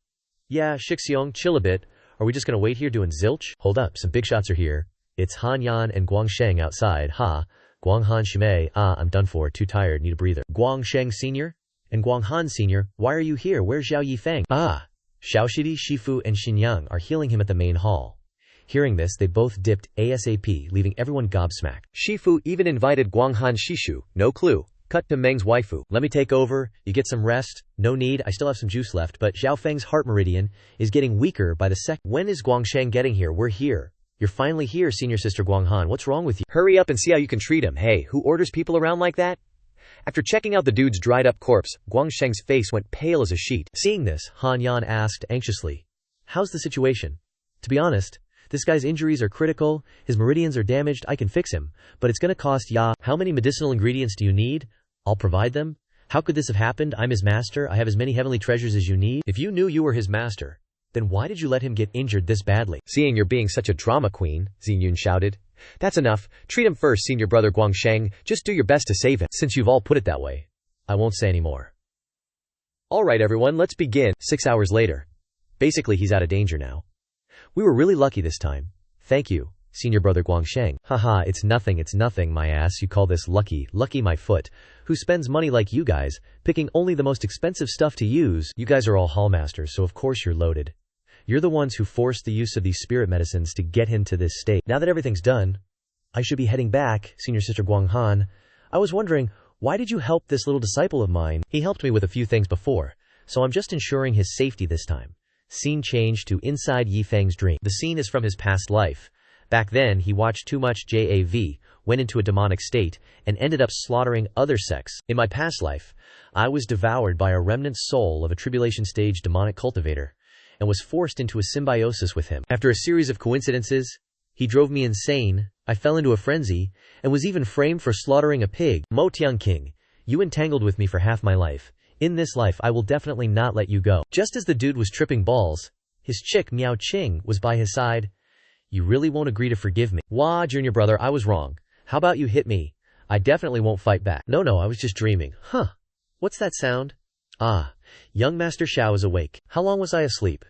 Yeah, Shixiang, chill a bit. Are we just going to wait here doing zilch? Hold up, some big shots are here. It's Han Yan and Guangsheng outside. Ha. Guanghan Shimei. I'm done for. Too tired. Need a breather. Guangsheng Senior? And Guanghan Senior? Why are you here? Where's Xiao Yi Feng? Xiaoshidi, Shifu, and Xinyang are healing him at the main hall. Hearing this, they both dipped ASAP, leaving everyone gobsmacked. Shifu even invited Guanghan Shishu. No clue. Cut to Meng's waifu. Let me take over. You get some rest. No need. I still have some juice left, but Xiao Feng's heart meridian is getting weaker by the sec. When is Guangsheng getting here? We're here. You're finally here, senior sister Guanghan. What's wrong with you? Hurry up and see how you can treat him. Hey, who orders people around like that? After checking out the dude's dried-up corpse, Guangsheng's face went pale as a sheet. Seeing this, Han Yan asked anxiously, "How's the situation?" "To be honest, this guy's injuries are critical, his meridians are damaged, I can fix him, but it's gonna cost ya." "How many medicinal ingredients do you need?" "I'll provide them." "How could this have happened? I'm his master, I have as many heavenly treasures as you need." "If you knew you were his master, then why did you let him get injured this badly?" "Seeing you're being such a drama queen," Xingyun shouted. "That's enough. Treat him first, senior brother Guangsheng. Just do your best to save him. Since you've all put it that way, I won't say any more." "Alright everyone, let's begin." 6 hours later. Basically he's out of danger now. "We were really lucky this time. Thank you, senior brother Guangsheng." "Haha, it's nothing, my ass. You call this lucky? Lucky my foot. Who spends money like you guys, picking only the most expensive stuff to use? You guys are all hallmasters, so of course you're loaded. You're the ones who forced the use of these spirit medicines to get him to this state. Now that everything's done, I should be heading back, senior sister Guanghan. I was wondering, why did you help this little disciple of mine? He helped me with a few things before, so I'm just ensuring his safety this time." Scene changed to inside Yi Feng's dream. The scene is from his past life. Back then, he watched too much JAV, went into a demonic state, and ended up slaughtering other sects. "In my past life, I was devoured by a remnant soul of a tribulation stage demonic cultivator, and was forced into a symbiosis with him. After a series of coincidences, he drove me insane, I fell into a frenzy, and was even framed for slaughtering a pig. Mo Tiang King, you entangled with me for half my life. In this life I will definitely not let you go." Just as the dude was tripping balls, his chick Miao Qing was by his side. "You really won't agree to forgive me?" "Wah, junior brother, I was wrong. How about you hit me? I definitely won't fight back." No, I was just dreaming." "Huh. What's that sound?" "Ah, young Master Xiao is awake." "How long was I asleep?"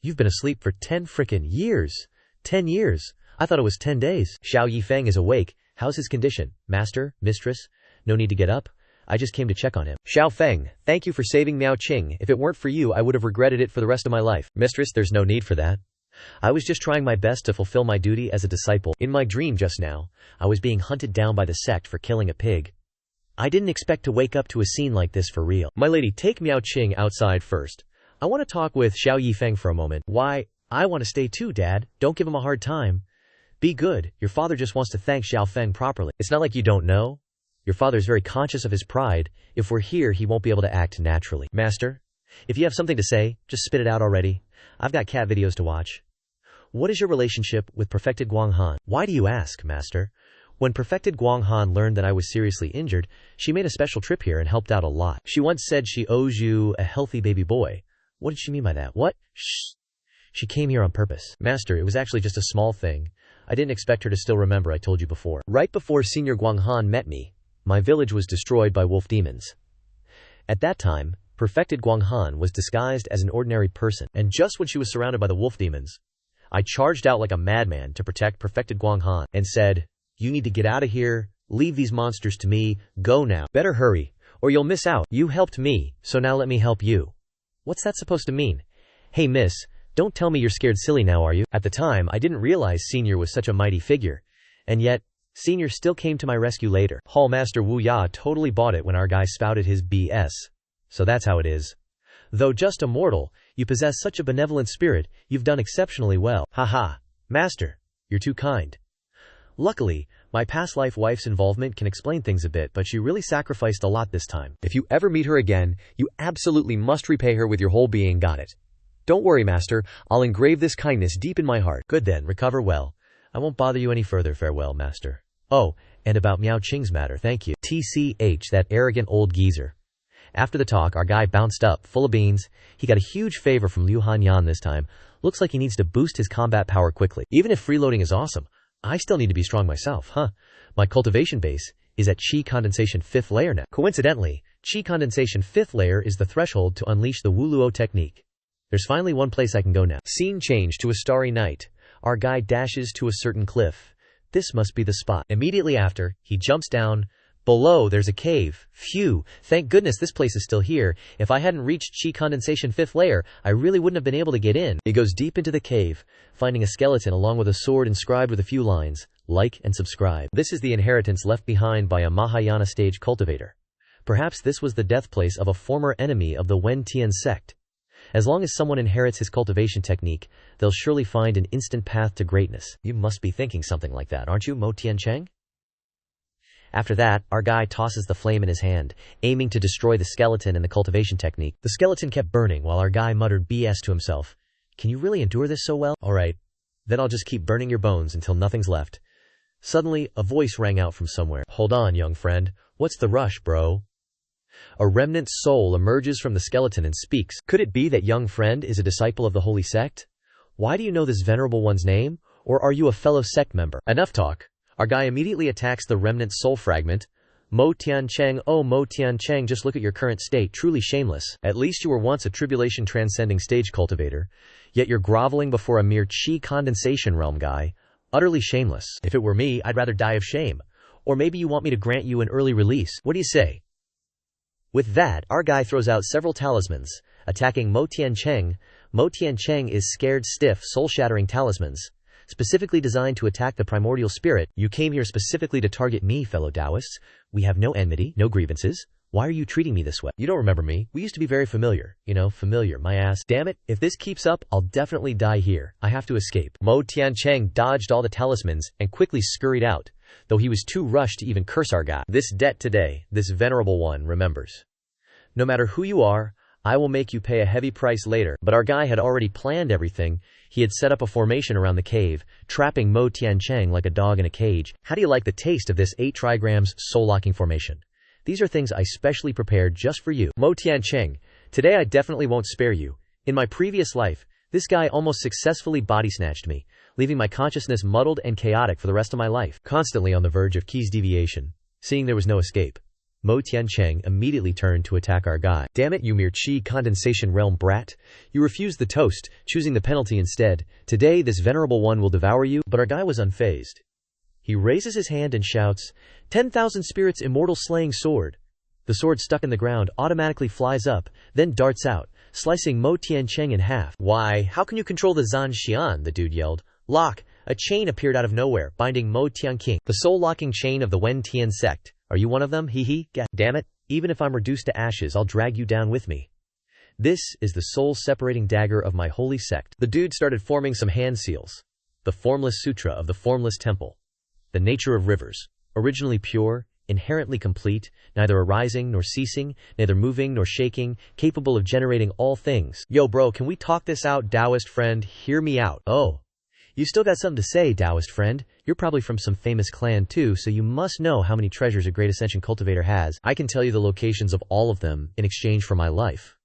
"You've been asleep for 10 frickin' years." 10 years? I thought it was 10 days. "Xiao Yi Feng is awake. How's his condition? Master? Mistress? No need to get up. I just came to check on him." "Xiao Feng, thank you for saving Miao Qing. If it weren't for you, I would have regretted it for the rest of my life." "Mistress, there's no need for that. I was just trying my best to fulfill my duty as a disciple. In my dream just now, I was being hunted down by the sect for killing a pig. I didn't expect to wake up to a scene like this for real." "My lady, take Miao Qing outside first. I want to talk with Xiao Yi Feng for a moment." "Why, I want to stay too, Dad. Don't give him a hard time. Be good. Your father just wants to thank Xiao Feng properly." "It's not like you don't know. Your father's very conscious of his pride. If we're here, he won't be able to act naturally." "Master, if you have something to say, just spit it out already. I've got cat videos to watch." "What is your relationship with Perfected Guanghan?" "Why do you ask, Master?" "When Perfected Guanghan learned that I was seriously injured, she made a special trip here and helped out a lot. She once said she owes you a healthy baby boy." "What did she mean by that?" "What?" "Shh. She came here on purpose." "Master, it was actually just a small thing. I didn't expect her to still remember I told you before. Right before Senior Guanghan met me, my village was destroyed by wolf demons. At that time, Perfected Guanghan was disguised as an ordinary person, and just when she was surrounded by the wolf demons, I charged out like a madman to protect Perfected Guanghan and said, 'You need to get out of here, leave these monsters to me, go now. Better hurry, or you'll miss out. You helped me, so now let me help you.'" "What's that supposed to mean?" "Hey miss, don't tell me you're scared silly now, are you?" At the time, I didn't realize Senior was such a mighty figure, and yet, Senior still came to my rescue later. Hall Master Wu Ya totally bought it when our guy spouted his BS. So that's how it is. Though just a mortal, you possess such a benevolent spirit, you've done exceptionally well. Haha. Master, you're too kind. Luckily, my past life wife's involvement can explain things a bit, but she really sacrificed a lot this time. If you ever meet her again, you absolutely must repay her with your whole being. Got it? Don't worry, Master, I'll engrave this kindness deep in my heart. Good then, recover well. I won't bother you any further. Farewell, Master. Oh, and about Miao Qing's matter, thank you. TCH, that arrogant old geezer. After the talk, our guy bounced up, full of beans. He got a huge favor from Liu Han Yan this time. Looks like he needs to boost his combat power quickly. Even if freeloading is awesome, I still need to be strong myself, huh? My cultivation base is at Qi Condensation 5th layer now. Coincidentally, Qi Condensation 5th layer is the threshold to unleash the Wuluo technique. There's finally one place I can go now. Scene change to a starry night. Our guy dashes to a certain cliff. This must be the spot. Immediately after, he jumps down. Below, there's a cave. Phew, thank goodness this place is still here. If I hadn't reached Qi Condensation 5th layer, I really wouldn't have been able to get in. He goes deep into the cave, finding a skeleton along with a sword inscribed with a few lines, like and subscribe. This is the inheritance left behind by a Mahayana stage cultivator. Perhaps this was the death place of a former enemy of the Wen Tian sect. As long as someone inherits his cultivation technique, they'll surely find an instant path to greatness. You must be thinking something like that, aren't you, Mo Tiancheng? After that, our guy tosses the flame in his hand, aiming to destroy the skeleton and the cultivation technique. The skeleton kept burning while our guy muttered BS to himself. Can you really endure this so well? Alright. Then I'll just keep burning your bones until nothing's left. Suddenly, a voice rang out from somewhere. Hold on, young friend. What's the rush, bro? A remnant soul emerges from the skeleton and speaks. Could it be that young friend is a disciple of the holy sect? Why do you know this venerable one's name? Or are you a fellow sect member? Enough talk. Our guy immediately attacks the remnant soul fragment. Mo Tiancheng, oh Mo Tiancheng, just look at your current state, truly shameless. At least you were once a tribulation transcending stage cultivator, yet you're groveling before a mere chi condensation realm guy. Utterly shameless. If it were me, I'd rather die of shame. Or maybe you want me to grant you an early release. What do you say? With that, our guy throws out several talismans, attacking Mo Tiancheng. Mo Tiancheng is scared stiff, soul-shattering talismans, specifically designed to attack the primordial spirit. You came here specifically to target me, fellow Taoists. We have no enmity, no grievances. Why are you treating me this way? You don't remember me. We used to be very familiar. You know, familiar, my ass. Damn it, if this keeps up, I'll definitely die here. I have to escape. Mo Tiancheng dodged all the talismans and quickly scurried out, though he was too rushed to even curse our guy. This debt today, this venerable one remembers. No matter who you are, I will make you pay a heavy price later. But our guy had already planned everything. He had set up a formation around the cave, trapping Mo Tiancheng like a dog in a cage. How do you like the taste of this 8 trigrams soul-locking formation? These are things I specially prepared just for you. Mo Tiancheng, today I definitely won't spare you. In my previous life, this guy almost successfully body-snatched me, leaving my consciousness muddled and chaotic for the rest of my life, constantly on the verge of Key's deviation. Seeing there was no escape, Mo Tiancheng immediately turned to attack our guy. Damn it, you mere chi condensation realm brat. You refused the toast, choosing the penalty instead. Today this venerable one will devour you. But our guy was unfazed. He raises his hand and shouts, 10,000 spirits immortal slaying sword. The sword stuck in the ground automatically flies up, then darts out, slicing Mo Tiancheng in half. Why, how can you control the Zan Xian? The dude yelled. Lock! A chain appeared out of nowhere, binding Mo Tianqing. The soul-locking chain of the Wen Tian sect. Are you one of them? Hee hee. God damn it. Even if I'm reduced to ashes, I'll drag you down with me. This is the soul-separating dagger of my holy sect. The dude started forming some hand seals. The Formless Sutra of the Formless Temple. The nature of rivers. Originally pure, inherently complete, neither arising nor ceasing, neither moving nor shaking, capable of generating all things. Yo bro, can we talk this out, Taoist friend? Hear me out. Oh. You still got something to say, Taoist friend. You're probably from some famous clan too, so you must know how many treasures a Great Ascension cultivator has. I can tell you the locations of all of them in exchange for my life.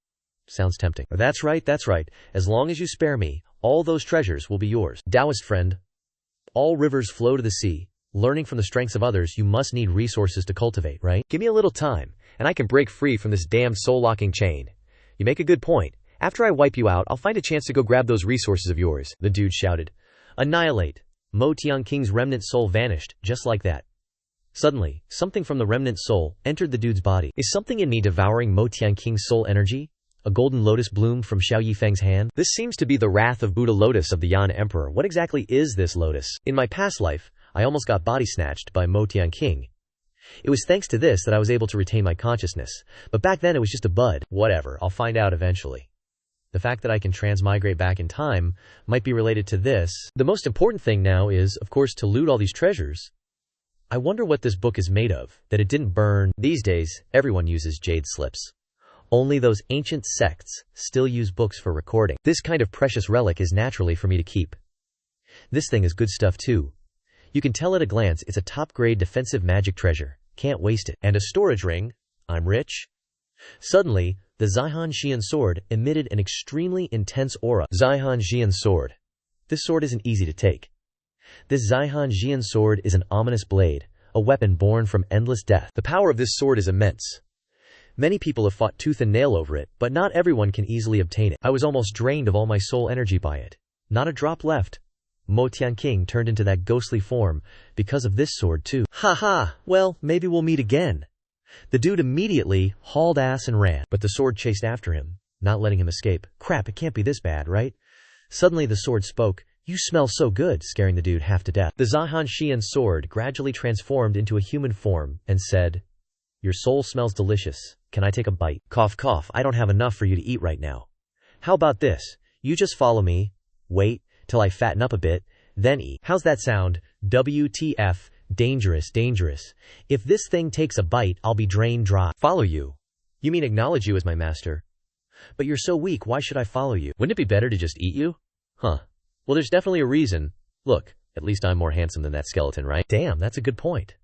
Sounds tempting. That's right, that's right. As long as you spare me, all those treasures will be yours. Taoist friend. All rivers flow to the sea. Learning from the strengths of others, you must need resources to cultivate, right? Give me a little time, and I can break free from this damned soul-locking chain. You make a good point. After I wipe you out, I'll find a chance to go grab those resources of yours, the dude shouted. Annihilate. Mo Tianqing's remnant soul vanished, just like that. Suddenly, something from the remnant soul entered the dude's body. Is something in me devouring Mo Tianqing's soul energy? A golden lotus bloomed from Xiao Yi Feng's hand. This seems to be the wrath of Buddha lotus of the Yan Emperor. What exactly is this lotus? In my past life, I almost got body snatched by Mo Tianqing. It was thanks to this that I was able to retain my consciousness. But back then it was just a bud. Whatever, I'll find out eventually. The fact that I can transmigrate back in time might be related to this. The most important thing now is, of course, to loot all these treasures. I wonder what this book is made of, that it didn't burn. These days, everyone uses jade slips. Only those ancient sects still use books for recording. This kind of precious relic is naturally for me to keep. This thing is good stuff too. You can tell at a glance it's a top-grade defensive magic treasure. Can't waste it. And a storage ring. I'm rich. Suddenly, the Zihan Xian sword emitted an extremely intense aura. Zihan Xian sword. This sword isn't easy to take. This Zihan Xian sword is an ominous blade, a weapon born from endless death. The power of this sword is immense. Many people have fought tooth and nail over it, but not everyone can easily obtain it. I was almost drained of all my soul energy by it. Not a drop left. Mo Tianqing turned into that ghostly form because of this sword too. Ha ha, well, maybe we'll meet again. The dude immediately hauled ass and ran, but the sword chased after him, not letting him escape. Crap, it can't be this bad, right? Suddenly the sword spoke. You smell so good, scaring the dude half to death. The Zihan Xian sword gradually transformed into a human form and said, Your soul smells delicious. Can I take a bite? Cough cough, I don't have enough for you to eat right now. How about this? You just follow me, wait till I fatten up a bit, then eat. How's that sound? WTF, dangerous, dangerous. If this thing takes a bite, I'll be drained dry. Follow you? You mean acknowledge you as my master? But you're so weak, why should I follow you? Wouldn't it be better to just eat you? Huh. Well, there's definitely a reason. Look, at least I'm more handsome than that skeleton, right? Damn, that's a good point.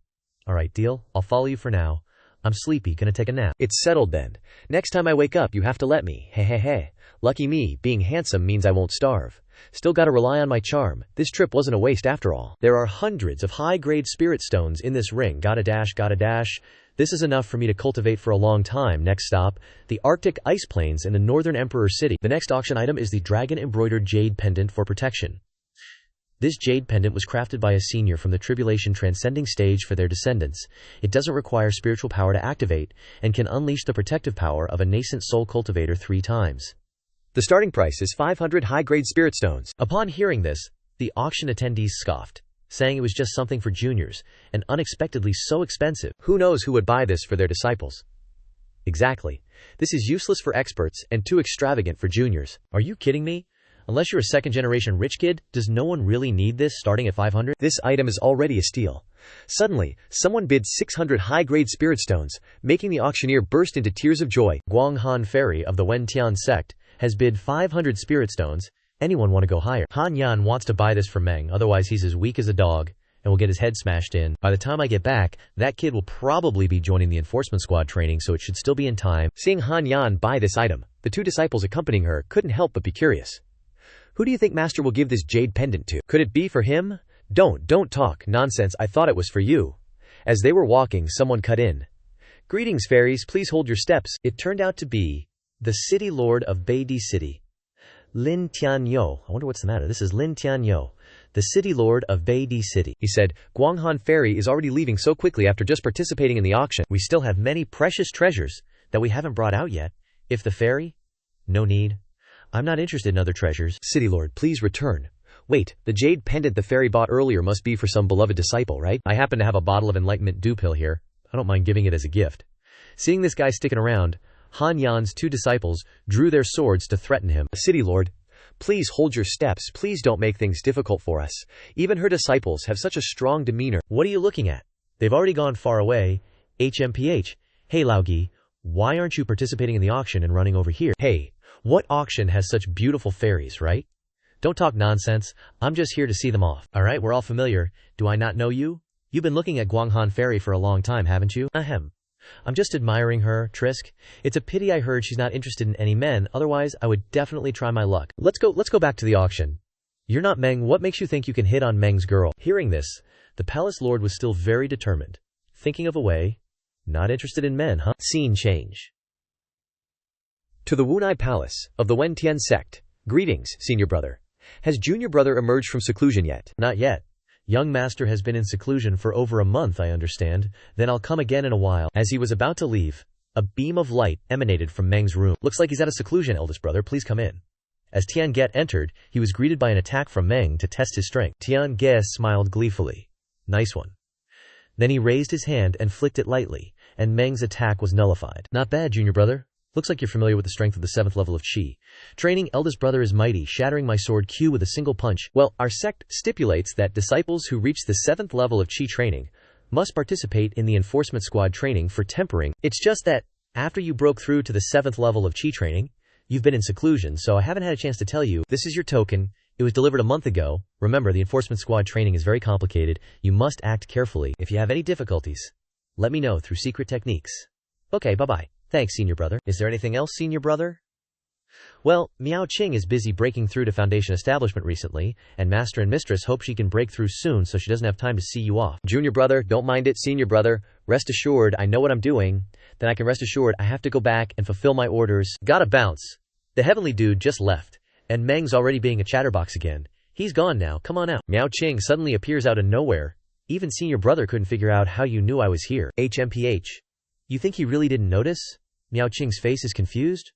Alright, deal. I'll follow you for now. I'm sleepy, gonna take a nap. It's settled then. Next time I wake up, you have to let me. Hey, hey, hey. Lucky me, being handsome means I won't starve. Still gotta rely on my charm. This trip wasn't a waste after all. There are hundreds of high-grade spirit stones in this ring. Gotta dash, gotta dash. This is enough for me to cultivate for a long time. Next stop, the Arctic Ice Plains in the Northern Emperor City. The next auction item is the dragon-embroidered jade pendant for protection. This jade pendant was crafted by a senior from the Tribulation Transcending stage for their descendants. It doesn't require spiritual power to activate, and can unleash the protective power of a nascent soul cultivator 3 times. The starting price is 500 high-grade spirit stones. Upon hearing this, the auction attendees scoffed, saying it was just something for juniors, and unexpectedly so expensive. Who knows who would buy this for their disciples? Exactly. This is useless for experts and too extravagant for juniors. Are you kidding me? Unless you're a second-generation rich kid, does no one really need this starting at 500? This item is already a steal. Suddenly, someone bid 600 high-grade spirit stones, making the auctioneer burst into tears of joy. Guang Han Fairy of the Wentian sect has bid 500 spirit stones. Anyone want to go higher? Han Yan wants to buy this for Meng, otherwise he's as weak as a dog and will get his head smashed in. By the time I get back, that kid will probably be joining the enforcement squad training, so it should still be in time. Seeing Han Yan buy this item, the 2 disciples accompanying her couldn't help but be curious. Who do you think Master will give this jade pendant to? Could it be for him? Don't talk nonsense, I thought it was for you. As they were walking, someone cut in. Greetings, fairies, please hold your steps. It turned out to be the city lord of Beidi City. Lin Tianyo. I wonder what's the matter. This is Lin Tianyo, the city lord of Beidi City. He said, Guanghan Fairy is already leaving so quickly after just participating in the auction. We still have many precious treasures that we haven't brought out yet. If the fairy? No need. I'm not interested in other treasures. City lord, please return. Wait, the jade pendant the fairy bought earlier must be for some beloved disciple, right? I happen to have a bottle of enlightenment dew pill here. I don't mind giving it as a gift. Seeing this guy sticking around, Han Yan's 2 disciples drew their swords to threaten him. City lord, please hold your steps. Please don't make things difficult for us. Even her disciples have such a strong demeanor. What are you looking at? They've already gone far away. HMPH. Hey Laogi, why aren't you participating in the auction and running over here? Hey, what auction has such beautiful fairies, right? Don't talk nonsense. I'm just here to see them off. Alright, we're all familiar. Do I not know you? You've been looking at Guanghan Fairy for a long time, haven't you? Ahem. I'm just admiring her, Trisk. It's a pity I heard she's not interested in any men, otherwise I would definitely try my luck. Let's go back to the auction. You're not Meng, what makes you think you can hit on Meng's girl? Hearing this, the palace lord was still very determined. Thinking of a way. Not interested in men, huh? Scene change. To the Wunai Palace of the Wentian sect. Greetings, senior brother. Has junior brother emerged from seclusion yet? Not yet. Young master has been in seclusion for over a month, I understand. Then I'll come again in a while. As he was about to leave, a beam of light emanated from Meng's room. Looks like he's out of seclusion, eldest brother. Please come in. As Tian Get entered, he was greeted by an attack from Meng to test his strength. Tian Get smiled gleefully. Nice one. Then he raised his hand and flicked it lightly, and Meng's attack was nullified. Not bad, junior brother. Looks like you're familiar with the strength of the 7th level of Qi. Training eldest brother is mighty, shattering my sword Q with a single punch. Well, our sect stipulates that disciples who reach the 7th level of Qi training must participate in the enforcement squad training for tempering. It's just that, after you broke through to the 7th level of Qi training, you've been in seclusion, so I haven't had a chance to tell you. This is your token. It was delivered a month ago. Remember, the enforcement squad training is very complicated. You must act carefully. If you have any difficulties, let me know through secret techniques. Okay, bye-bye. Thanks, senior brother. Is there anything else, senior brother? Well, Miao Qing is busy breaking through to Foundation establishment recently, and Master and Mistress hope she can break through soon so she doesn't have time to see you off. Junior brother, don't mind it, senior brother. Rest assured, I know what I'm doing. Then I can rest assured I have to go back and fulfill my orders. Gotta bounce. The heavenly dude just left, and Meng's already being a chatterbox again. He's gone now, come on out. Miao Qing suddenly appears out of nowhere. Even senior brother couldn't figure out how you knew I was here. HMPH. You think he really didn't notice? Miao Qing's face is confused.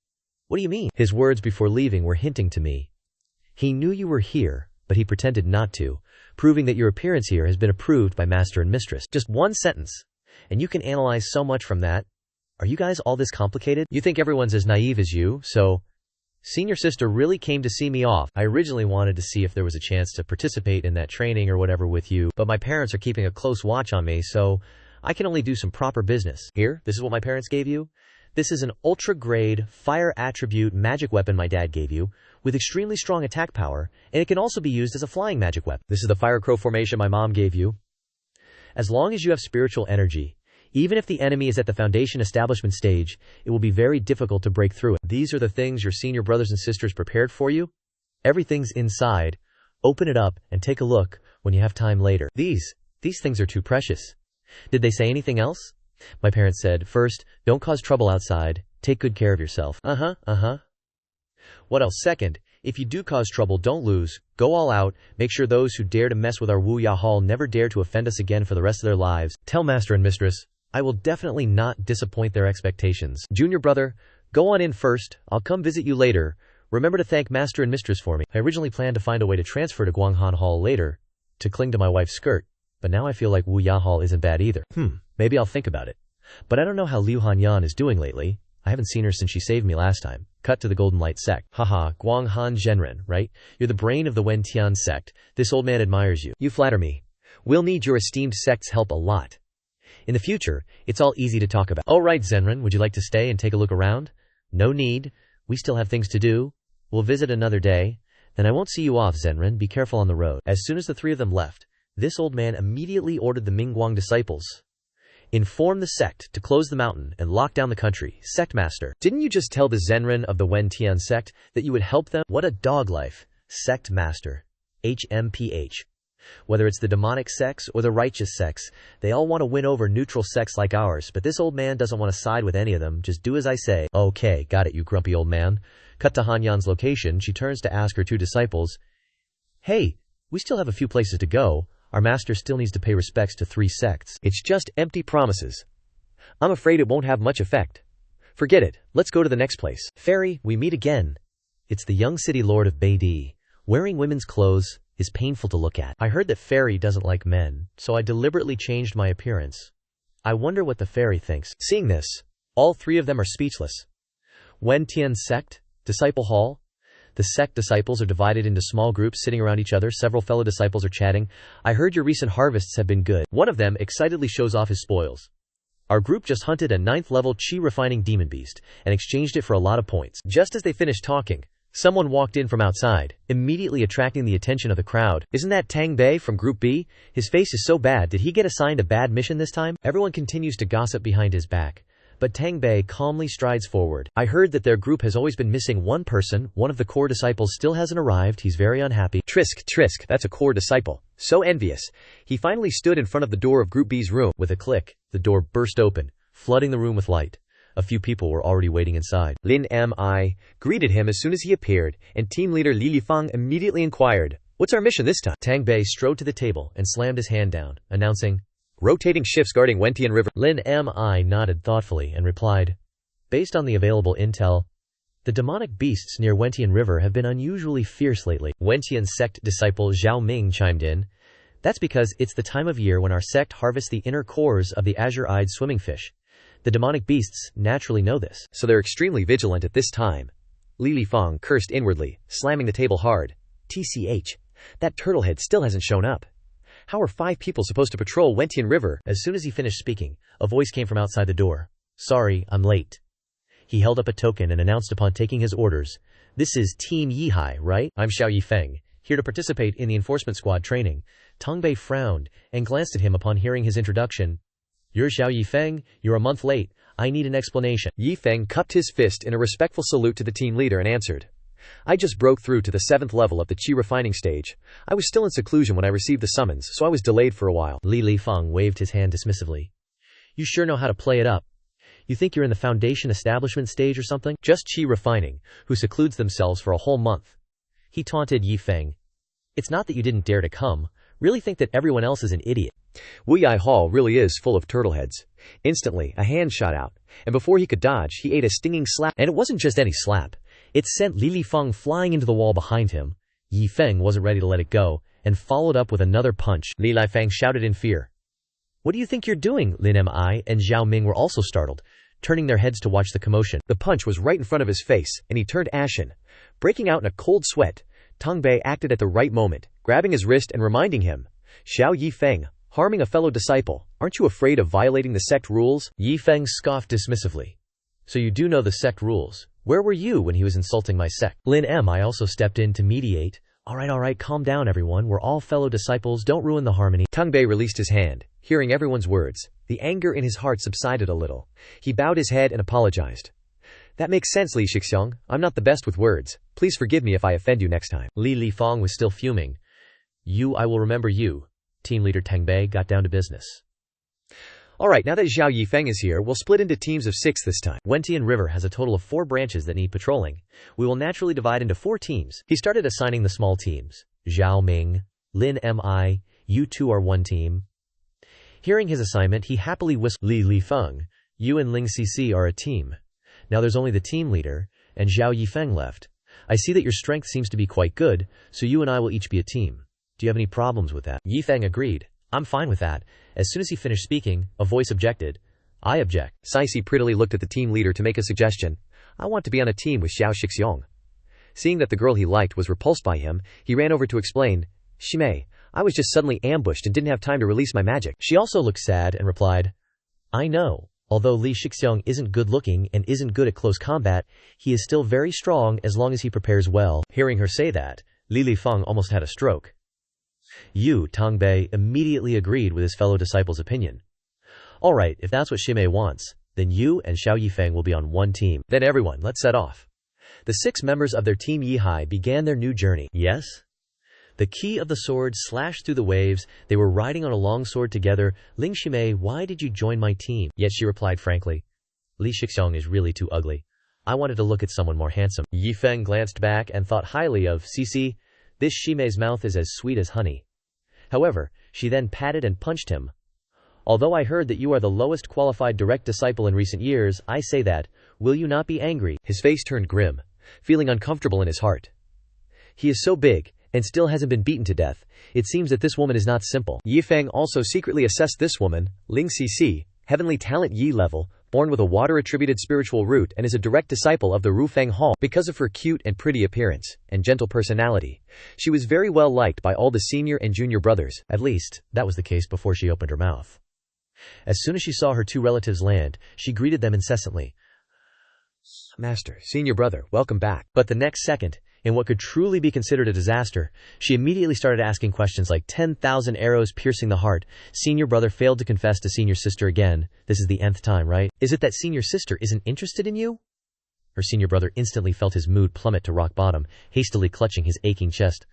What do you mean? His words before leaving were hinting to me. He knew you were here, but he pretended not to, proving that your appearance here has been approved by Master and Mistress. Just one sentence, and you can analyze so much from that. Are you guys all this complicated? You think everyone's as naive as you, so Senior sister really came to see me off. I originally wanted to see if there was a chance to participate in that training or whatever with you, but my parents are keeping a close watch on me, so I can only do some proper business. Here, this is what my parents gave you. This is an ultra-grade, fire attribute magic weapon my dad gave you, with extremely strong attack power, and it can also be used as a flying magic weapon. This is the fire crow formation my mom gave you. As long as you have spiritual energy, even if the enemy is at the foundation establishment stage, it will be very difficult to break through it. These are the things your senior brothers and sisters prepared for you. Everything's inside. Open it up and take a look when you have time later. These things are too precious. Did they say anything else? My parents said, first, don't cause trouble outside. Take good care of yourself. What else? Second, if you do cause trouble, don't lose. Go all out. Make sure those who dare to mess with our Wuya Hall never dare to offend us again for the rest of their lives. Tell master and mistress, I will definitely not disappoint their expectations. Junior brother, go on in first. I'll come visit you later. Remember to thank master and mistress for me. I originally planned to find a way to transfer to Guanghan Hall later, to cling to my wife's skirt. But now I feel like Wuya Hall isn't bad either. Maybe I'll think about it. But I don't know how Liu Han Yan is doing lately. I haven't seen her since she saved me last time. Cut to the Golden Light sect. Haha, Guanghan Zhenren, right? You're the brain of the Wentian sect. This old man admires you. You flatter me. We'll need your esteemed sect's help a lot. In the future, it's all easy to talk about. All right, Zhenren, would you like to stay and take a look around? No need. We still have things to do. We'll visit another day. Then I won't see you off, Zhenren. Be careful on the road. As soon as the three of them left, this old man immediately ordered the Mingguang disciples, inform the sect to close the mountain and lock down the country. Sect master, didn't you just tell the Zhenren of the Wentian sect that you would help them? What a dog life. Sect master. HMPH. Whether it's the demonic sects or the righteous sects, they all want to win over neutral sects like ours, but this old man doesn't want to side with any of them. Just do as I say. Okay, got it, you grumpy old man. Cut to Han Yan's location. She turns to ask her two disciples, hey, we still have a few places to go. Our master still needs to pay respects to 3 sects. It's just empty promises. I'm afraid it won't have much effect. Forget it. Let's go to the next place. Fairy, we meet again. It's the young city lord of Beidi. Wearing women's clothes is painful to look at. I heard that Fairy doesn't like men, so I deliberately changed my appearance. I wonder what the fairy thinks. Seeing this, all 3 of them are speechless. Wentian sect, disciple hall. The sect disciples are divided into small groups sitting around each other. Several fellow disciples are chatting. I heard your recent harvests have been good. One of them excitedly shows off his spoils. Our group just hunted a 9th level chi refining demon beast and exchanged it for a lot of points. Just as they finished talking, someone walked in from outside, immediately attracting the attention of the crowd. Isn't that Tang Bei from Group B? His face is so bad. Did he get assigned a bad mission this time? Everyone continues to gossip behind his back, but Tang Bei calmly strides forward. I heard that their group has always been missing one person. One of the core disciples still hasn't arrived. He's very unhappy. Trisk, that's a core disciple. So envious. He finally stood in front of the door of Group B's room. With a click, the door burst open, flooding the room with light. A few people were already waiting inside. Lin Mi greeted him as soon as he appeared, and team leader Li Feng immediately inquired, what's our mission this time? Tang Bei strode to the table and slammed his hand down, announcing, rotating shifts guarding Wentian River. Lin Mi nodded thoughtfully and replied, based on the available intel, the demonic beasts near Wentian River have been unusually fierce lately. Wentian sect disciple Zhao Ming chimed in, that's because it's the time of year when our sect harvests the inner cores of the azure-eyed swimming fish. The demonic beasts naturally know this, so they're extremely vigilant at this time. Li Feng cursed inwardly, slamming the table hard. TCH, that turtlehead still hasn't shown up. How are 5 people supposed to patrol Wentian River? As soon as he finished speaking, a voice came from outside the door. Sorry, I'm late. He held up a token and announced upon taking his orders, this is Team Yihai, right? I'm Xiao Yi Feng, here to participate in the enforcement squad training. Tang Bei frowned and glanced at him upon hearing his introduction. You're Xiao Yi Feng? You're a month late. I need an explanation. Yi Feng cupped his fist in a respectful salute to the team leader and answered, I just broke through to the 7th level of the chi refining stage. I was still in seclusion when I received the summons, so I was delayed for a while. Li Feng waved his hand dismissively. You sure know how to play it up. You think you're in the foundation establishment stage or something? Just chi refining, who secludes themselves for a whole month. He taunted Yi Feng. It's not that you didn't dare to come. Really think that everyone else is an idiot. Wuyai Hall really is full of turtleheads. Instantly, a hand shot out, and before he could dodge, he ate a stinging slap. And it wasn't just any slap. It sent Li Feng flying into the wall behind him. Yi Feng wasn't ready to let it go, and followed up with another punch. Li Feng shouted in fear. What do you think you're doing? Lin Mi and Zhao Ming were also startled. turning their heads to watch the commotion. The punch was right in front of his face, and he turned ashen. Breaking out in a cold sweat, Tangbei acted at the right moment, grabbing his wrist and reminding him, "Xiao Yi Feng, harming a fellow disciple, aren't you afraid of violating the sect rules?" Yi Feng scoffed dismissively. "So you do know the sect rules. Where were you when he was insulting my sect?" I also stepped in to mediate. All right, calm down everyone, we're all fellow disciples, don't ruin the harmony." Tangbei released his hand. Hearing everyone's words, the anger in his heart subsided a little. He bowed his head and apologized. "That makes sense, Li Shixiong. I'm not the best with words. Please forgive me if I offend you next time." Li Feng was still fuming. I will remember you." Team leader Tangbei got down to business. "Alright, now that Xiao Yi Feng is here, we'll split into teams of 6 this time. Wentian River has a total of 4 branches that need patrolling. We will naturally divide into 4 teams." He started assigning the small teams. Zhao Ming, Lin Mi, you 2 are 1 team. Hearing his assignment, he happily whistled, Li Feng, you and Ling Cc are a team. Now there's only the team leader, and Xiao Yi Feng left. I see that your strength seems to be quite good, so you and I will each be a team. Do you have any problems with that?" Yi Feng agreed. "I'm fine with that." As soon as he finished speaking, a voice objected. "I object." Sisi prettily looked at the team leader to make a suggestion. "I want to be on a team with Xiao Shixiong." Seeing that the girl he liked was repulsed by him, he ran over to explain, "Shimei, I was just suddenly ambushed and didn't have time to release my magic." She also looked sad and replied, "I know. Although Li Shixiong isn't good looking and isn't good at close combat, he is still very strong as long as he prepares well." Hearing her say that, Li Feng almost had a stroke. Tangbei immediately agreed with his fellow disciple's opinion. "Alright, if that's what Shimei wants, then you and Xiao Yi Feng will be on 1 team. Then everyone, let's set off." The 6 members of their team Yihai began their new journey. Yes? The key of the sword slashed through the waves. They were riding on a long sword together. "Ling Shimei, why did you join my team?" Yet she replied frankly, "Li Shixiong is really too ugly. I wanted to look at someone more handsome." Yi Feng glanced back and thought highly of Cc. This Shimei's mouth is as sweet as honey. However, she then patted and punched him. "Although I heard that you are the lowest qualified direct disciple in recent years, I say that, will you not be angry?" His face turned grim, feeling uncomfortable in his heart. He is so big, and still hasn't been beaten to death. It seems that this woman is not simple. Yi Feng also secretly assessed this woman, Ling Cc, heavenly talent Yi level, born with a water-attributed spiritual root and is a direct disciple of the Rufeng Hall. Because of her cute and pretty appearance, and gentle personality, she was very well liked by all the senior and junior brothers. At least, that was the case before she opened her mouth. As soon as she saw her 2 relatives land, she greeted them incessantly. "Master, senior brother, welcome back." But the next second, in what could truly be considered a disaster, she immediately started asking questions like 10,000 arrows piercing the heart. Senior brother failed to confess to senior sister again. This is the nth time, right? Is it that senior sister isn't interested in you? Her senior brother instantly felt his mood plummet to rock bottom, hastily clutching his aching chest.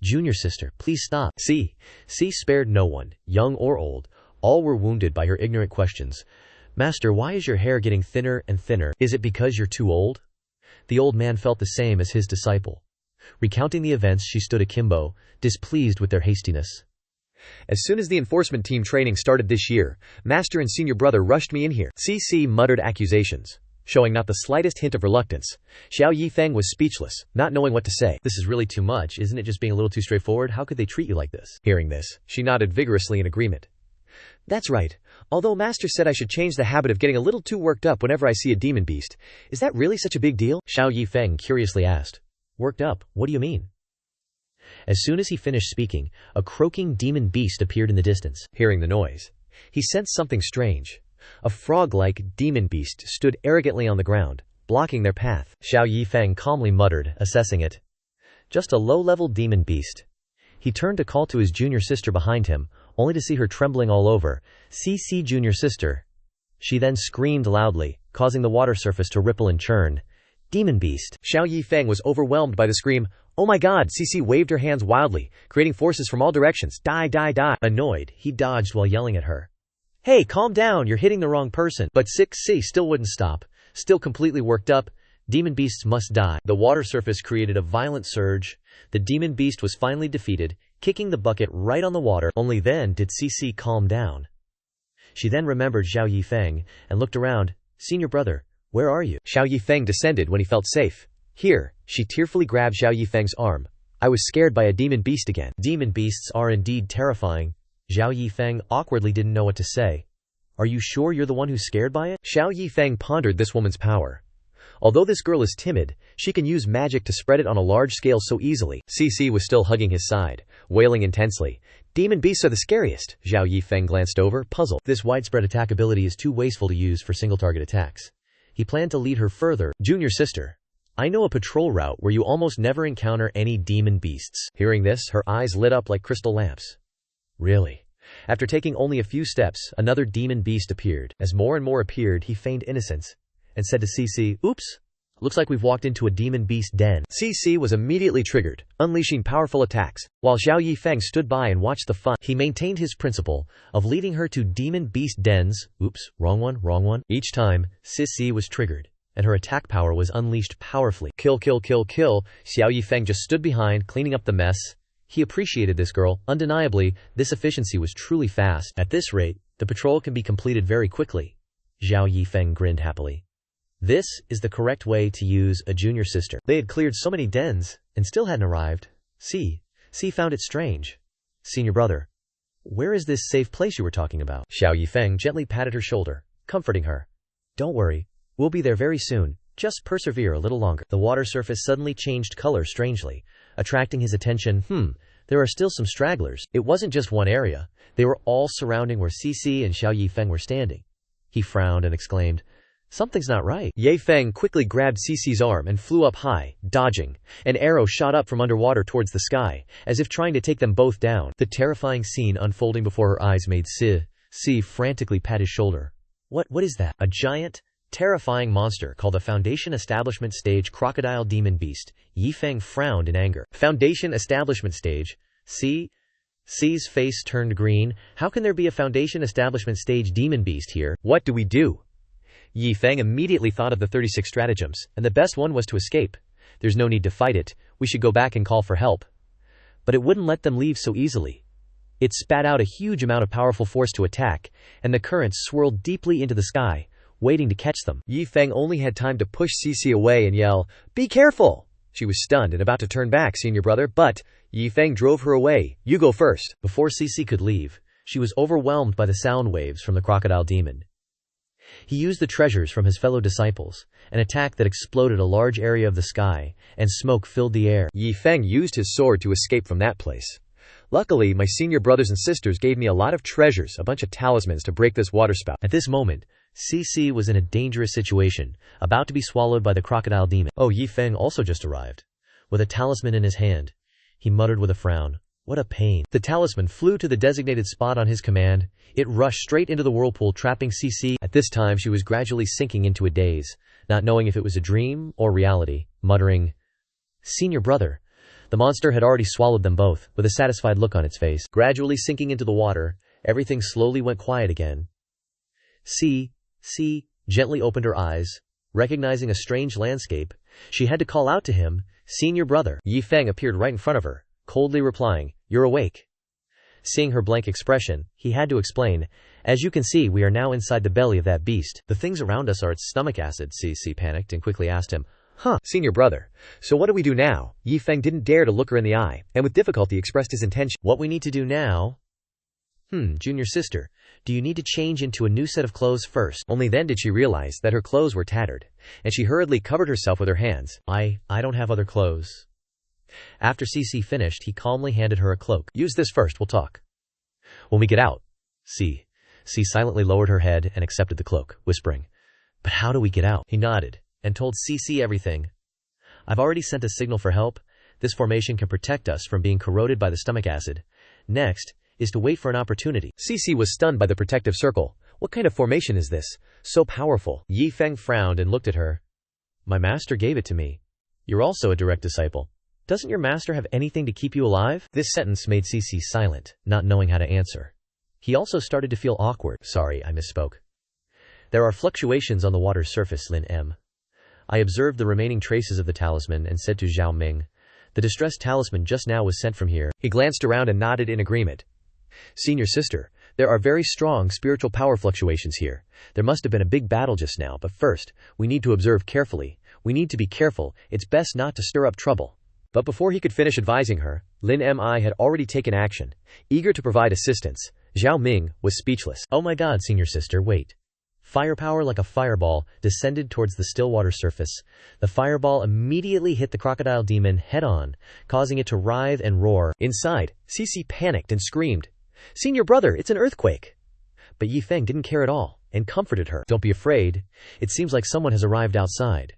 Junior sister, please stop." C spared no one, young or old. All were wounded by her ignorant questions. "Master, why is your hair getting thinner and thinner? Is it because you're too old?" The old man felt the same as his disciple. Recounting the events, she stood akimbo, displeased with their hastiness. "As soon as the enforcement team training started this year, Master and senior brother rushed me in here." CC muttered accusations, showing not the slightest hint of reluctance. Xiao Yi Feng was speechless, not knowing what to say. "This is really too much, isn't it? Just being a little too straightforward? How could they treat you like this?" Hearing this, she nodded vigorously in agreement. "That's right. Although Master said I should change the habit of getting a little too worked up whenever I see a demon beast. Is that really such a big deal?" Xiao Yi Feng curiously asked. "Worked up? What do you mean?" As soon as he finished speaking, a croaking demon beast appeared in the distance. Hearing the noise, he sensed something strange. A frog-like demon beast stood arrogantly on the ground, blocking their path. Xiao Yi Feng calmly muttered, assessing it. Just a low-level demon beast. He turned to call to his junior sister behind him, only to see her trembling all over. "CC junior sister." She then screamed loudly, causing the water surface to ripple and churn. "Demon beast." Xiao Yi Feng was overwhelmed by the scream. "Oh my god!" CC waved her hands wildly, creating forces from all directions. Die, die, die. Annoyed, he dodged while yelling at her. "Hey, calm down, you're hitting the wrong person." But 6C still wouldn't stop. Still completely worked up, demon beasts must die. The water surface created a violent surge. The demon beast was finally defeated, kicking the bucket right on the water. Only then did CC calm down. She then remembered Xiao Yi Feng, and looked around. "Senior brother, where are you?" Xiao Yi Feng descended when he felt safe. "Here." She tearfully grabbed Xiao Yi Feng's arm. "I was scared by a demon beast again." Demon beasts are indeed terrifying. Xiao Yi Feng awkwardly didn't know what to say. Are you sure you're the one who's scared by it? Xiao Yi Feng pondered this woman's power. Although this girl is timid, she can use magic to spread it on a large scale so easily. CC was still hugging his side, wailing intensely. Demon beasts are the scariest. Xiao Yi Feng glanced over, puzzled. This widespread attack ability is too wasteful to use for single target attacks. He planned to lead her further. Junior sister, I know a patrol route where you almost never encounter any demon beasts. Hearing this, her eyes lit up like crystal lamps. Really? After taking only a few steps, another demon beast appeared. As more and more appeared, he feigned innocence and said to CC, "Oops, looks like we've walked into a demon beast den." CC was immediately triggered, unleashing powerful attacks. While Xiao Yi Feng stood by and watched the fun, he maintained his principle of leading her to demon beast dens. Oops, wrong one. Each time, CC was triggered, and her attack power was unleashed powerfully. Kill. Xiao Yi Feng just stood behind, cleaning up the mess. He appreciated this girl. Undeniably, this efficiency was truly fast. At this rate, the patrol can be completed very quickly. Xiao Yi Feng grinned happily. This is the correct way to use a junior sister. They had cleared so many dens, and still hadn't arrived. C found it strange. Senior brother, where is this safe place you were talking about? Xiao Yi Feng gently patted her shoulder, comforting her. Don't worry, we'll be there very soon. Just persevere a little longer. The water surface suddenly changed color strangely, attracting his attention. There are still some stragglers. It wasn't just one area. They were all surrounding where CC and Xiao Yi Feng were standing. He frowned and exclaimed, "Something's not right." Ye Feng quickly grabbed CC's arm and flew up high, dodging. An arrow shot up from underwater towards the sky, as if trying to take them both down. The terrifying scene unfolding before her eyes made C frantically pat his shoulder. What is that? A giant, terrifying monster called the Foundation Establishment Stage Crocodile Demon Beast. Yi Feng frowned in anger. Foundation Establishment Stage? C's face turned green. How can there be a Foundation Establishment Stage Demon Beast here? What do we do? Yi Feng immediately thought of the 36 stratagems, and the best one was to escape. There's no need to fight it, we should go back and call for help. But it wouldn't let them leave so easily. It spat out a huge amount of powerful force to attack, and the currents swirled deeply into the sky, waiting to catch them. Yi Feng only had time to push CC away and yell, "Be careful!" She was stunned and about to turn back, senior brother, but Yi Feng drove her away. "You go first." Before CC could leave, she was overwhelmed by the sound waves from the crocodile demon. He used the treasures from his fellow disciples, an attack that exploded a large area of the sky, and smoke filled the air. Yi Feng used his sword to escape from that place. Luckily, my senior brothers and sisters gave me a lot of treasures, a bunch of talismans to break this water spout. At this moment, CC was in a dangerous situation, about to be swallowed by the crocodile demon. Oh, Yi Feng also just arrived. With a talisman in his hand, he muttered with a frown, "What a pain." The talisman flew to the designated spot on his command. It rushed straight into the whirlpool, trapping CC. At this time, she was gradually sinking into a daze, not knowing if it was a dream or reality, muttering, "Senior brother." The monster had already swallowed them both, with a satisfied look on its face. Gradually sinking into the water, everything slowly went quiet again. C gently opened her eyes, recognizing a strange landscape. She had to call out to him, "Senior brother." Yi Feng appeared right in front of her, coldly replying, "You're awake." Seeing her blank expression, he had to explain, "As you can see, we are now inside the belly of that beast. The things around us are its stomach acid." CC panicked and quickly asked him, "Senior brother, so what do we do now?" Yi Feng didn't dare to look her in the eye, and with difficulty expressed his intention. "What we need to do now? Junior sister, do you need to change into a new set of clothes first?" Only then did she realize that her clothes were tattered, and she hurriedly covered herself with her hands. I don't have other clothes." After CC finished, he calmly handed her a cloak. "Use this first, we'll talk when we get out." C silently lowered her head and accepted the cloak, whispering, "But how do we get out?" He nodded, and told CC everything. "I've already sent a signal for help. This formation can protect us from being corroded by the stomach acid. Next is to wait for an opportunity." CC was stunned by the protective circle. What kind of formation is this? So powerful. Yi Feng frowned and looked at her. "My master gave it to me." "You're also a direct disciple. Doesn't your master have anything to keep you alive?" This sentence made CC silent, not knowing how to answer. He also started to feel awkward. "Sorry, I misspoke. There are fluctuations on the water's surface, Lin M." I observed the remaining traces of the talisman and said to Zhao Ming, "The distressed talisman just now was sent from here." He glanced around and nodded in agreement. "Senior sister, there are very strong spiritual power fluctuations here. There must have been a big battle just now, but first, we need to observe carefully. We need to be careful. It's best not to stir up trouble." But before he could finish advising her, Lin Mi had already taken action. Eager to provide assistance, Zhao Ming was speechless. Oh my god, senior sister, wait. Firepower like a fireball descended towards the still water surface. The fireball immediately hit the crocodile demon head-on, causing it to writhe and roar. Inside, Cici panicked and screamed, "Senior brother, it's an earthquake!" But Yi Feng didn't care at all, and comforted her. "Don't be afraid. It seems like someone has arrived outside."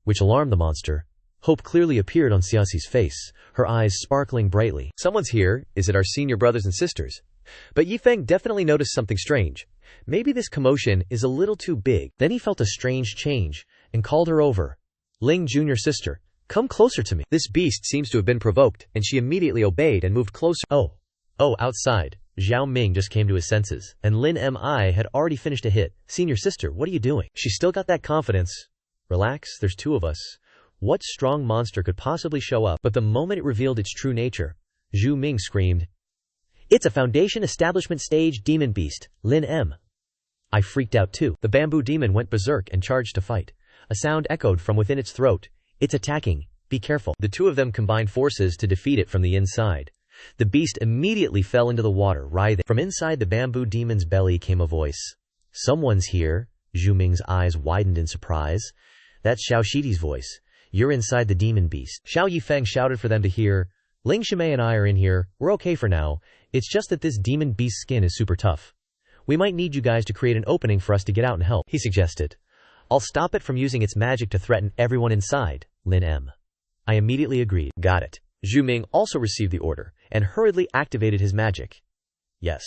Which alarmed the monster. Hope clearly appeared on Ciaci's face, her eyes sparkling brightly. "Someone's here. Is it our senior brothers and sisters?" But Yi Feng definitely noticed something strange. Maybe this commotion is a little too big. Then he felt a strange change, and called her over. "Ling, junior sister, come closer to me." This beast seems to have been provoked, and she immediately obeyed and moved closer. Outside, Zhao Ming just came to his senses, and Lin Mi had already finished a hit. "Senior sister, what are you doing?" She still got that confidence. "Relax, there's two of us. What strong monster could possibly show up?" But the moment it revealed its true nature, Zhu Ming screamed, "It's a Foundation Establishment Stage demon beast, Lin M." I freaked out too. The bamboo demon went berserk and charged to fight. A sound echoed from within its throat. "It's attacking. Be careful." The two of them combined forces to defeat it from the inside. The beast immediately fell into the water, writhing. From inside the bamboo demon's belly came a voice. "Someone's here." Zhu Ming's eyes widened in surprise. "That's Xiao Shidi's voice. You're inside the demon beast." Xiao Yi Feng shouted for them to hear. "Ling Shimei and I are in here. We're okay for now. It's just that this demon beast's skin is super tough. We might need you guys to create an opening for us to get out and help," he suggested. "I'll stop it from using its magic to threaten everyone inside, Lin M." I immediately agreed. "Got it." Zhu Ming also received the order, and hurriedly activated his magic. Yes.